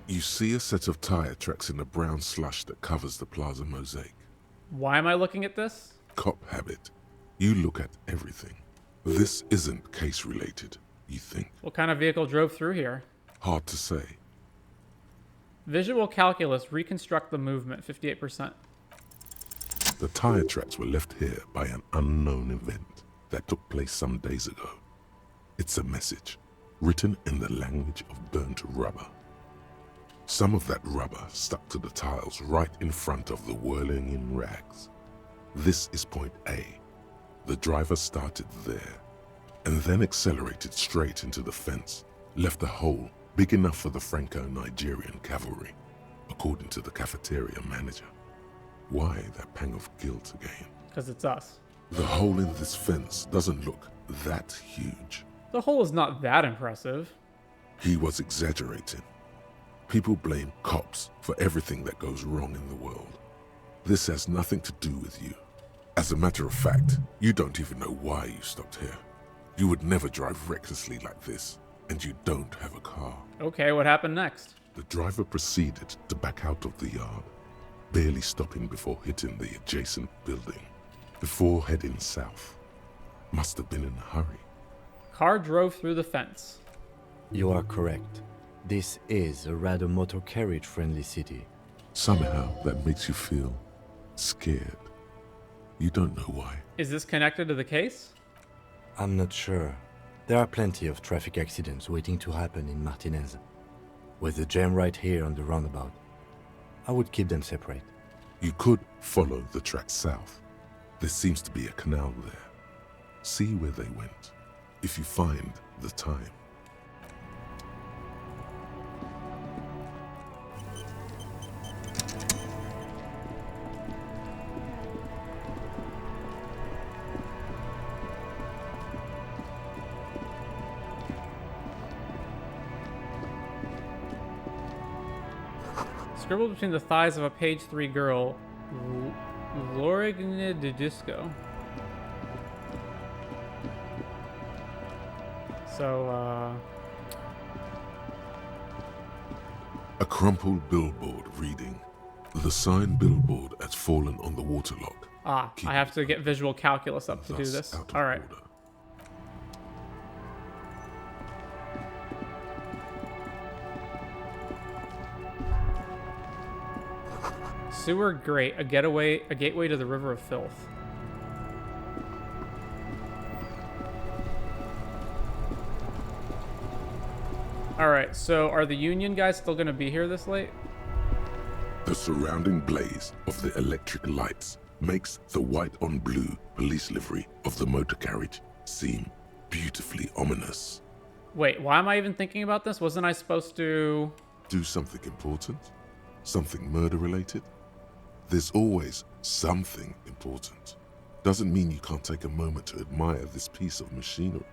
You see a set of tire tracks in the brown slush that covers the plaza mosaic. Why am I looking at this? Cop habit. You look at everything. This isn't case-related, you think. What kind of vehicle drove through here? Hard to say. Visual calculus, reconstruct the movement, 58%. The tire tracks were left here by an unknown event that took place some days ago. It's a message, written in the language of burnt rubber. Some of that rubber stuck to the tiles right in front of the whirling-in rags. This is point A. The driver started there, and then accelerated straight into the fence, left a hole big enough for the Franco-Nigerian cavalry, according to the cafeteria manager. Why that pang of guilt again? Because it's us. The hole in this fence doesn't look that huge. The hole is not that impressive. He was exaggerating. People blame cops for everything that goes wrong in the world. This has nothing to do with you. As a matter of fact, you don't even know why you stopped here. You would never drive recklessly like this, and you don't have a car. Okay, what happened next? The driver proceeded to back out of the yard, barely stopping before hitting the adjacent building, before heading south. Must have been in a hurry. Car drove through the fence. You are correct. This is a rather motor carriage-friendly city. Somehow that makes you feel Scared. You don't know why. Is this connected to the case? I'm not sure. There are plenty of traffic accidents waiting to happen in Martinez. With the jam right here on the roundabout, I would keep them separate. You could follow the track south. There seems to be a canal there. See where they went, if you find the time. Scribbled between the thighs of a page 3 girl, Lorry de Disco. So, A crumpled billboard reading, "The sign billboard has fallen on the waterlock." I have to get visual calculus up to do Thus this. out of All right. order. Sewer grate, a gateway to the river of filth. Alright, so are the Union guys still gonna be here this late? The surrounding blaze of the electric lights makes the white on blue police livery of the motor carriage seem beautifully ominous. Wait, why am I even thinking about this? Wasn't I supposed to... Do something important? Something murder related? There's always something important. Doesn't mean you can't take a moment to admire this piece of machinery.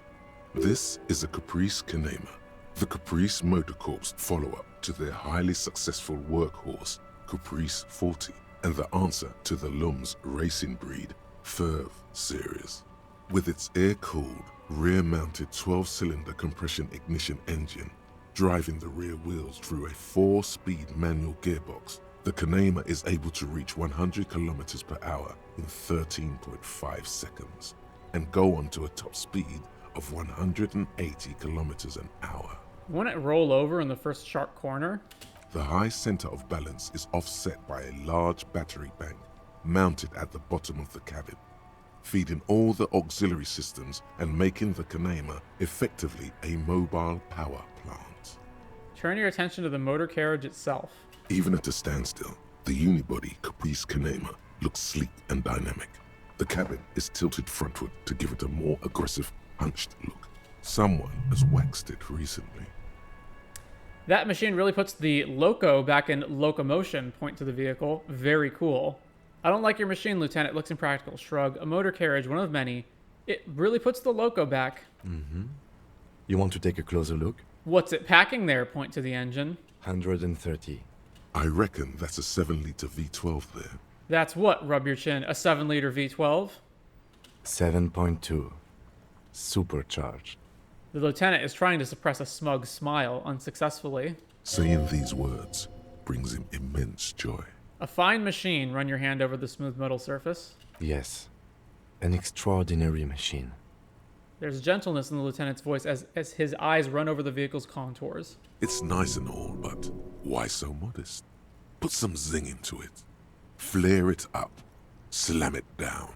This is a Caprice Kanema, the Caprice Motor Corps follow-up to their highly successful workhorse, Caprice 40, and the answer to the Lum's racing breed, Ferv series. With its air-cooled, rear-mounted 12-cylinder compression ignition engine, driving the rear wheels through a 4-speed manual gearbox, the Kanema is able to reach 100 kilometers per hour in 13.5 seconds and go on to a top speed of 180 kilometers an hour. Won't it roll over in the first sharp corner? The high center of balance is offset by a large battery bank mounted at the bottom of the cabin, feeding all the auxiliary systems and making the Kanema effectively a mobile power plant. Turn your attention to the motor carriage itself. Even at a standstill, the unibody Caprice Kanema looks sleek and dynamic. The cabin is tilted frontward to give it a more aggressive, hunched look. Someone has waxed it recently. That machine really puts the loco back in locomotion, point to the vehicle. Very cool. I don't like your machine, Lieutenant. It looks impractical. Shrug. A motor carriage, one of many. It really puts the loco back. Mm-hmm. You want to take a closer look? What's it packing there? Point to the engine. 130. I reckon that's a 7-liter V12 there. That's what, rub your chin, a 7-liter V12? 7.2. Supercharged. The lieutenant is trying to suppress a smug smile, unsuccessfully. Saying these words brings him immense joy. A fine machine. Run your hand over the smooth metal surface. Yes. An extraordinary machine. There's gentleness in the lieutenant's voice as his eyes run over the vehicle's contours. It's nice and all, but why so modest? Put some zing into it. Flare it up. Slam it down.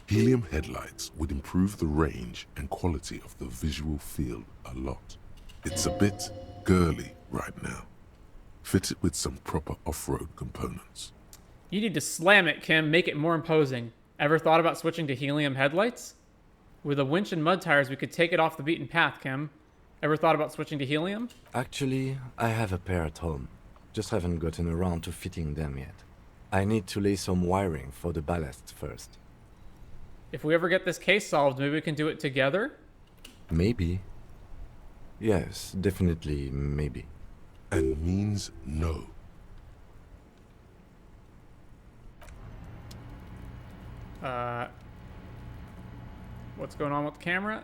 Helium headlights would improve the range and quality of the visual field a lot. It's a bit girly right now. Fit it with some proper off-road components. You need to slam it, Kim. Make it more imposing. Ever thought about switching to helium headlights? With a winch and mud tires, we could take it off the beaten path, Kim. Ever thought about switching to helium? Actually, I have a pair at home. Just haven't gotten around to fitting them yet. I need to lay some wiring for the ballast first. If we ever get this case solved, maybe we can do it together? Maybe. Yes, definitely maybe. And means no. What's going on with the camera?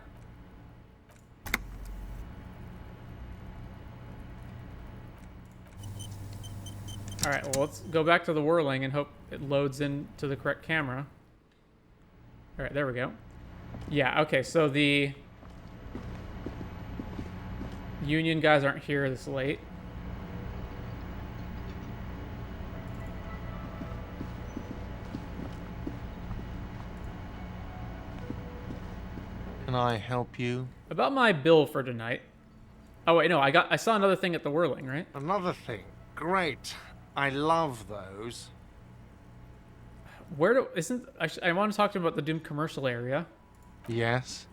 Alright, well, let's go back to the whirling and hope it loads into the correct camera. Alright, there we go. Yeah, okay, so the Union guys aren't here this late. can I help you? About my bill for tonight. Oh wait, no, I saw another thing at the Whirling, right? Another thing. Great. I love those. I want to talk to him about the Doom commercial area. Yes.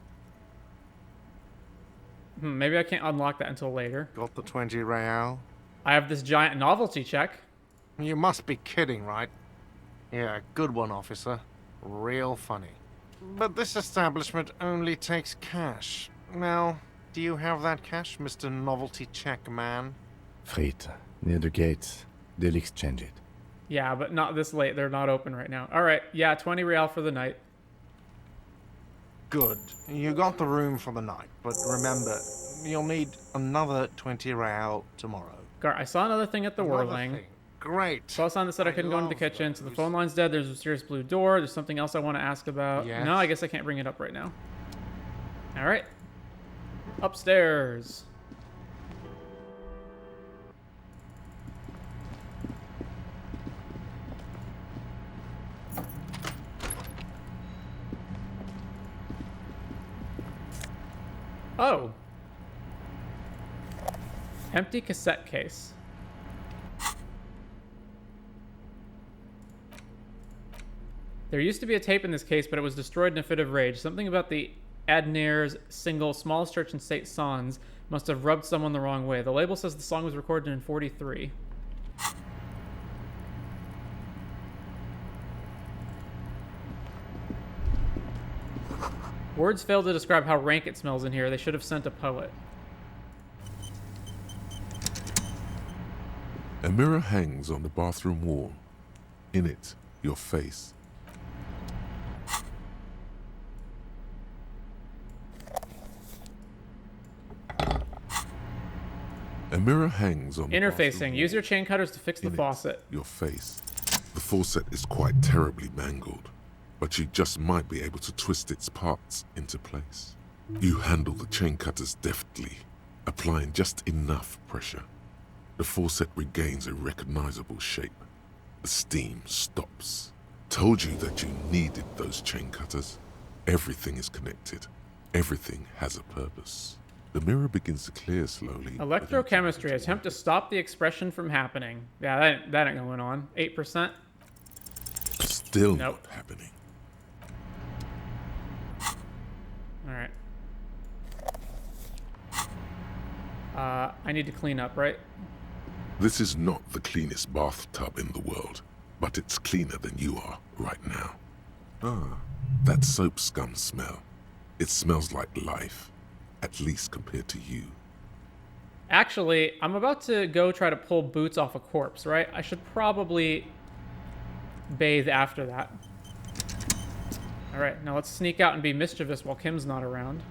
Maybe I can't unlock that until later. Got the 20 real? I have this giant novelty check. You must be kidding, right? Yeah, good one, officer. Real funny. But this establishment only takes cash. Now, do you have that cash, Mr. Novelty Check Man? Friet, near the gates. They'll exchange it. Yeah, but not this late. They're not open right now. All right, yeah, 20 real for the night. Good. You got the room for the night, but remember, you'll need another 20 real tomorrow. Gar, I saw another thing at the Whirling. Great. Saw a sign that said I couldn't go into the kitchen, so the phone line's dead. There's a mysterious blue door. There's something else I want to ask about. Yes. No, I guess I can't bring it up right now. All right. Upstairs. Oh. Empty cassette case. There used to be a tape in this case, but it was destroyed in a fit of rage. Something about the Adnair's single Smallest Church in St. Sons must have rubbed someone the wrong way. The label says the song was recorded in 43. Words fail to describe how rank it smells in here. They should have sent a poet. A mirror hangs on the bathroom wall. In it, your face. A mirror hangs on the Interfacing. Use your chain cutters to fix the faucet. Your face. The faucet is quite terribly mangled, but you just might be able to twist its parts into place. You handle the chain cutters deftly, applying just enough pressure. The faucet regains a recognizable shape. The steam stops. Told you that you needed those chain cutters. Everything is connected. Everything has a purpose. The mirror begins to clear slowly. Electrochemistry. Attempt to stop the expression from happening. Yeah, that ain't going on. 8%. Still nope. Not happening. Alright. I need to clean up, right? This is not the cleanest bathtub in the world, but it's cleaner than you are right now. Ah, that soap scum smell. It smells like life, at least compared to you. Actually, I'm about to go try to pull boots off a corpse, right? I should probably bathe after that. Alright, now let's sneak out and be mischievous while Kim's not around.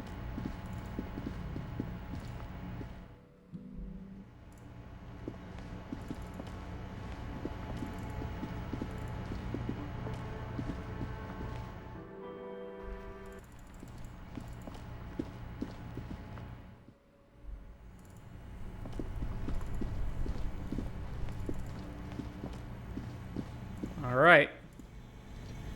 Alright.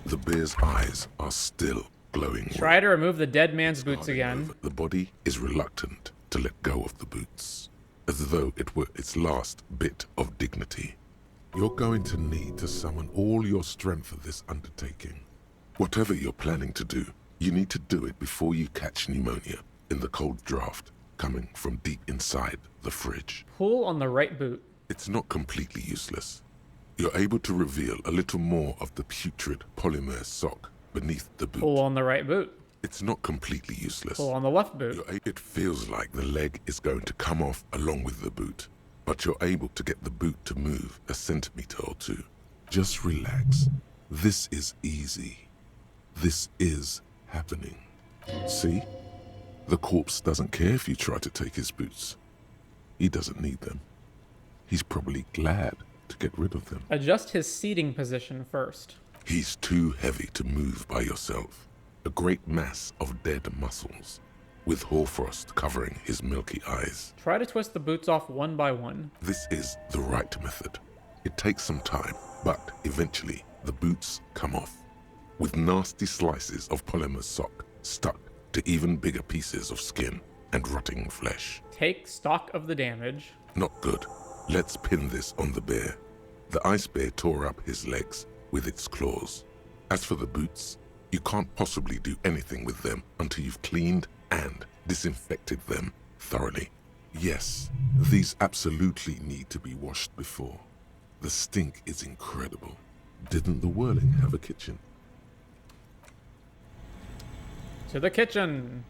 The bear's eyes are still glowing. Try to remove the dead man's boots again. The body is reluctant to let go of the boots, as though it were its last bit of dignity. You're going to need to summon all your strength for this undertaking. Whatever you're planning to do, you need to do it before you catch pneumonia in the cold draft coming from deep inside the fridge. Pull on the right boot. It's not completely useless. You're able to reveal a little more of the putrid polymer sock beneath the boot. Pull on the right boot. It's not completely useless. Pull on the left boot. It feels like the leg is going to come off along with the boot, but you're able to get the boot to move a centimeter or two. Just relax. This is easy. This is happening. See? The corpse doesn't care if you try to take his boots. He doesn't need them. He's probably glad to get rid of them. Adjust his seating position first. He's too heavy to move by yourself. A great mass of dead muscles, with hoarfrost covering his milky eyes. Try to twist the boots off one by one. This is the right method. It takes some time, but eventually the boots come off, with nasty slices of polymer sock stuck to even bigger pieces of skin and rotting flesh. Take stock of the damage. Not good. Let's pin this on the bear. The ice bear tore up his legs with its claws. As for the boots, you can't possibly do anything with them until you've cleaned and disinfected them thoroughly. Yes, these absolutely need to be washed before. The stink is incredible. Didn't the Whirling have a kitchen? To the kitchen.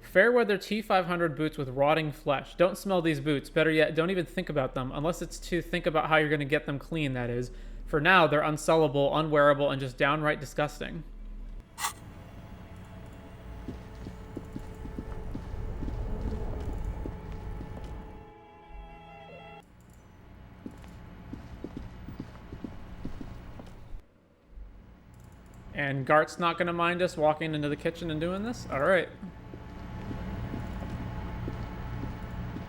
Fairweather T500 boots with rotting flesh. Don't smell these boots. Better yet, don't even think about them, unless it's to think about how you're going to get them clean, that is. For now, they're unsellable, unwearable, and just downright disgusting. And Gart's not going to mind us walking into the kitchen and doing this? Alright.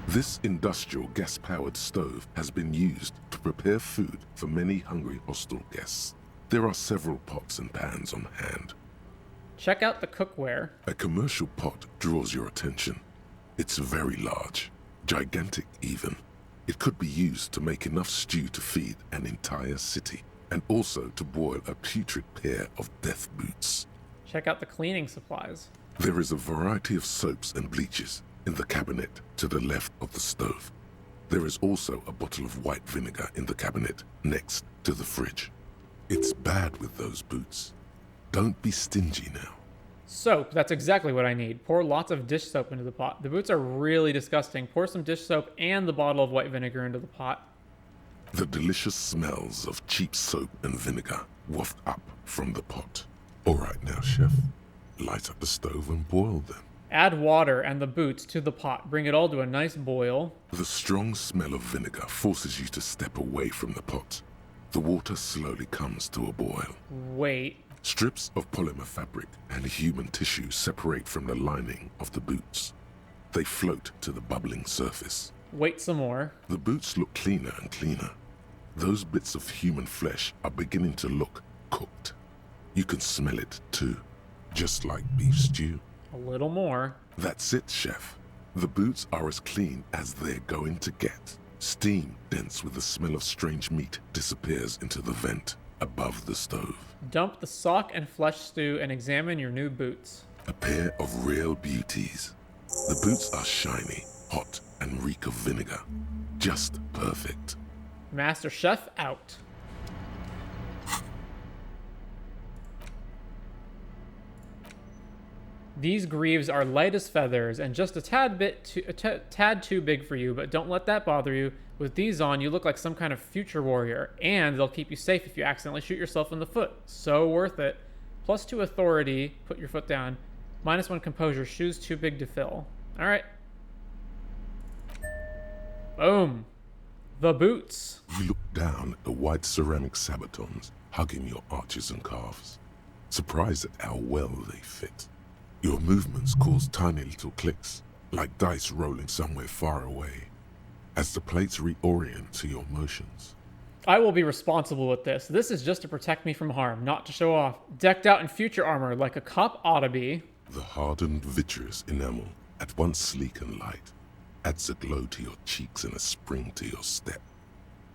This industrial gas-powered stove has been used to prepare food for many hungry hostel guests. There are several pots and pans on hand. Check out the cookware. A commercial pot draws your attention. It's very large, gigantic even. It could be used to make enough stew to feed an entire city, and also to boil a putrid pair of death boots. Check out the cleaning supplies. There is a variety of soaps and bleaches in the cabinet to the left of the stove. There is also a bottle of white vinegar in the cabinet next to the fridge. It's bad with those boots. Don't be stingy now. Soap, that's exactly what I need. Pour lots of dish soap into the pot. The boots are really disgusting. Pour some dish soap and the bottle of white vinegar into the pot. The delicious smells of cheap soap and vinegar waft up from the pot. All right now, chef. Light up the stove and boil them. Add water and the boots to the pot. Bring it all to a nice boil. The strong smell of vinegar forces you to step away from the pot. The water slowly comes to a boil. Wait. Strips of polymer fabric and human tissue separate from the lining of the boots. They float to the bubbling surface. Wait some more. The boots look cleaner and cleaner. Those bits of human flesh are beginning to look cooked. You can smell it too, just like beef stew. A little more. That's it, chef. The boots are as clean as they're going to get. Steam, dense with the smell of strange meat, disappears into the vent above the stove. Dump the sock and flesh stew and examine your new boots. A pair of real beauties. The boots are shiny, hot, and reek of vinegar. Just perfect. Master Chef out. These greaves are light as feathers and just a tad too big for you, but don't let that bother you. With these on, you look like some kind of future warrior, and they'll keep you safe if you accidentally shoot yourself in the foot. So worth it. +2 authority, put your foot down. -1 composure, shoes too big to fill. Alright. Boom. The boots. You look down at the white ceramic sabatons hugging your arches and calves, surprised at how well they fit. Your movements cause tiny little clicks, like dice rolling somewhere far away, as the plates reorient to your motions. I will be responsible with this. This is just to protect me from harm, not to show off. Decked out in future armor like a cop ought to be. The hardened vitreous enamel, at once sleek and light, adds a glow to your cheeks and a spring to your step.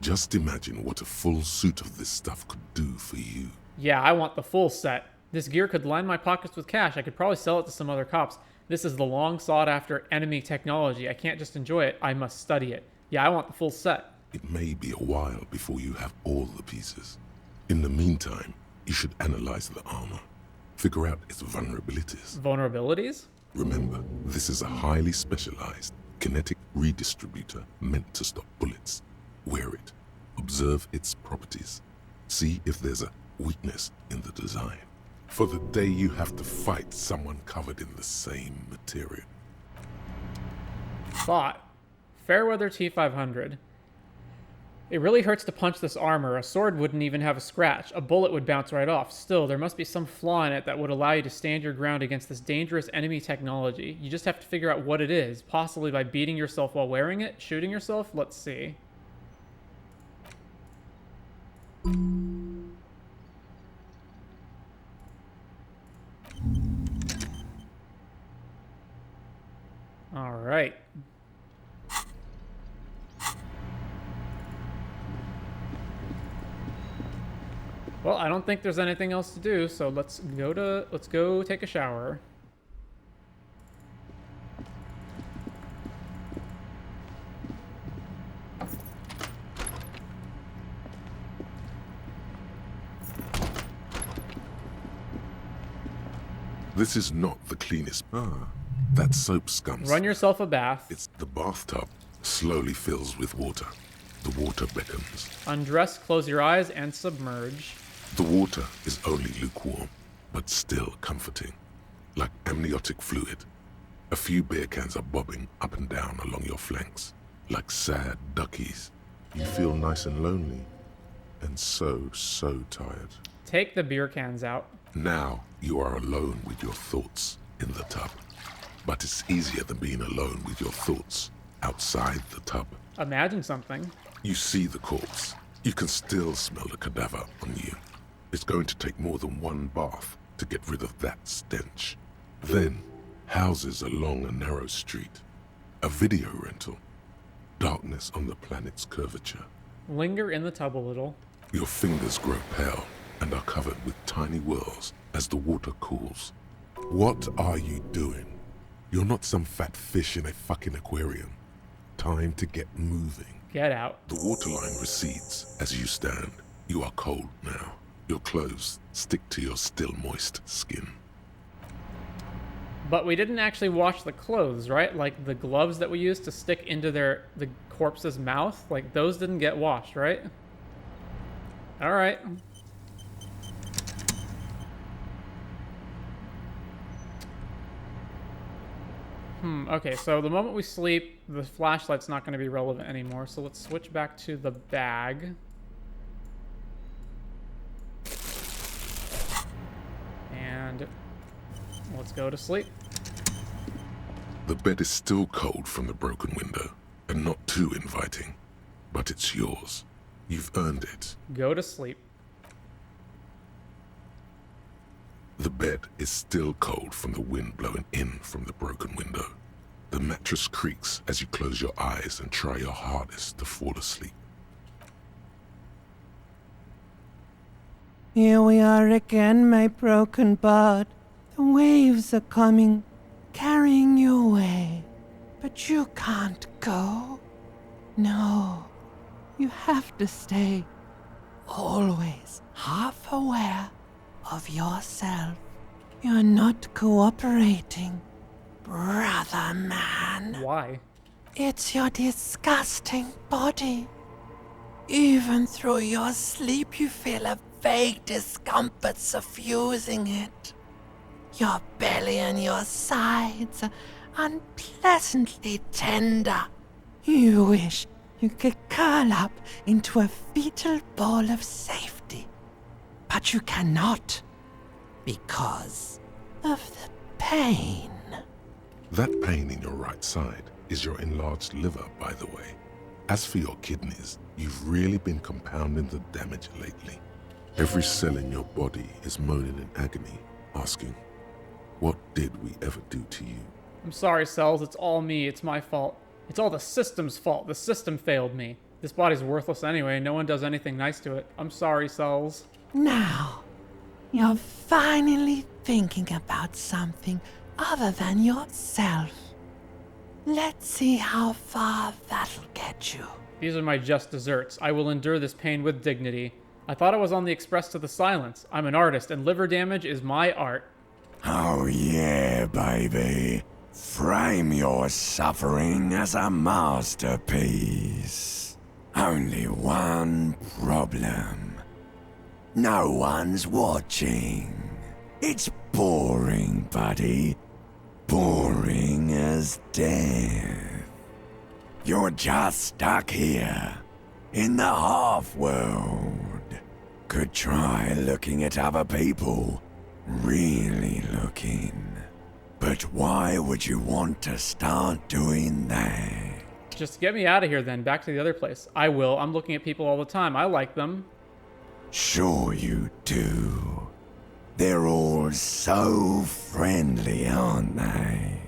Just imagine what a full suit of this stuff could do for you. Yeah, I want the full set. This gear could line my pockets with cash. I could probably sell it to some other cops. This is the long sought after enemy technology. I can't just enjoy it, I must study it. Yeah, I want the full set. It may be a while before you have all the pieces. In the meantime, you should analyze the armor. Figure out its vulnerabilities. Vulnerabilities? Remember, this is a highly specialized kinetic redistributor meant to stop bullets. Wear it. Observe its properties. See if there's a weakness in the design. For the day you have to fight someone covered in the same material. Thought. Fairweather T500. It really hurts to punch this armor. A sword wouldn't even have a scratch. A bullet would bounce right off. Still, there must be some flaw in it that would allow you to stand your ground against this dangerous enemy technology. You just have to figure out what it is, possibly by beating yourself while wearing it, shooting yourself. Let's see. Well, I don't think there's anything else to do, so let's go take a shower. This is not the cleanest. That soap scums. Run yourself a bath. It's the bathtub slowly fills with water. The water beckons. Undress, close your eyes, and submerge. The water is only lukewarm, but still comforting. Like amniotic fluid. A few beer cans are bobbing up and down along your flanks. Like sad duckies. You feel nice and lonely. And so tired. Take the beer cans out. Now you are alone with your thoughts in the tub. But it's easier than being alone with your thoughts outside the tub. Imagine something. You see the corpse. You can still smell the cadaver on you. It's going to take more than one bath to get rid of that stench. Then, houses along a narrow street. A video rental. Darkness on the planet's curvature. Linger in the tub a little. Your fingers grow pale and are covered with tiny whirls as the water cools. What are you doing? You're not some fat fish in a fucking aquarium. Time to get moving. Get out. The waterline recedes as you stand. You are cold now. Your clothes stick to your still moist skin. But we didn't actually wash the clothes, right? Like the gloves that we used to stick into the corpse's mouth, like those didn't get washed, right? All right. Okay, so the moment we sleep, the flashlight's not going to be relevant anymore, so let's switch back to the bag. And let's go to sleep. The bed is still cold from the broken window, and not too inviting, but it's yours. You've earned it. Go to sleep. The bed is still cold from the wind blowing in from the broken window. The mattress creaks as you close your eyes and try your hardest to fall asleep. Here we are again, my broken bud. The waves are coming, carrying you away. But you can't go. No, you have to stay. Always half aware of yourself. You're not cooperating, brother man. Why? It's your disgusting body. Even through your sleep you feel a vague discomfort suffusing it. Your belly and your sides are unpleasantly tender. You wish you could curl up into a fetal ball of safety. But you cannot, because of the pain. That pain in your right side is your enlarged liver, by the way. As for your kidneys, you've really been compounding the damage lately. Every cell in your body is moaning in agony, asking, what did we ever do to you? I'm sorry, Cells. It's all me. It's my fault. It's all the system's fault. The system failed me. This body's worthless anyway. No one does anything nice to it. I'm sorry, Cells. Now, you're finally thinking about something other than yourself. Let's see how far that'll get you. These are my just desserts. I will endure this pain with dignity. I thought I was on the express to the silence. I'm an artist, and liver damage is my art. Oh yeah, baby. Frame your suffering as a masterpiece. Only one problem. No one's watching. It's boring, buddy. Boring as death. You're just stuck here, in the half-world. Could try looking at other people. Really looking. But why would you want to start doing that? Just get me out of here then, back to the other place. I will. I'm looking at people all the time. I like them. Sure you do. They're all so friendly, aren't they?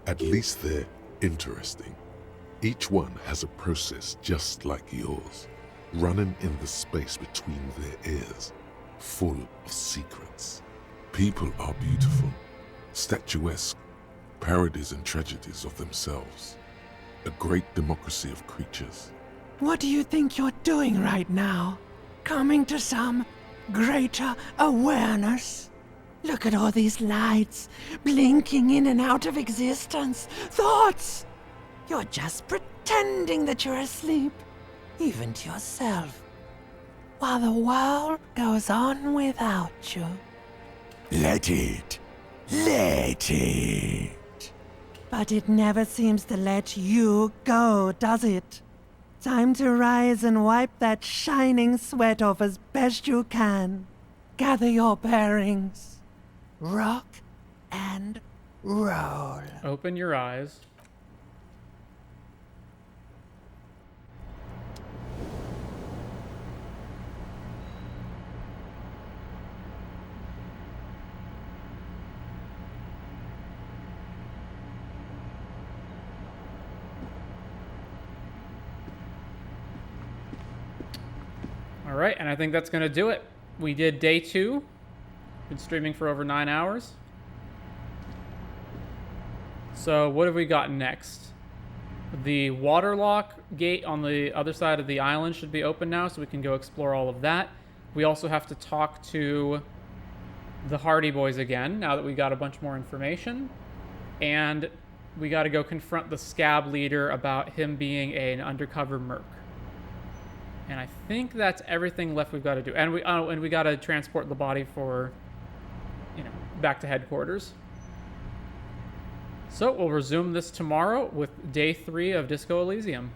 At least they're interesting. Each one has a process just like yours, running in the space between their ears. full of secrets. People are beautiful, statuesque, parodies and tragedies of themselves. A great democracy of creatures. What do you think you're doing right now? Coming to some greater awareness? Look at all these lights, blinking in and out of existence. Thoughts! You're just pretending that you're asleep, even to yourself, while the world goes on without you. Let it. Let it. But it never seems to let you go, does it? Time to rise and wipe that shining sweat off as best you can. Gather your bearings. Rock and roll. Open your eyes. All right, and I think that's going to do it. We did day 2. Been streaming for over 9 hours. So what have we got next? The waterlock gate on the other side of the island should be open now, so we can go explore all of that. We also have to talk to the Hardie Boys again, now that we got a bunch more information. And we got to go confront the Scab Leader about him being an undercover merc. And I think that's everything left we've got to do. And we got to transport the body for, back to headquarters. So we'll resume this tomorrow with day 3 of Disco Elysium.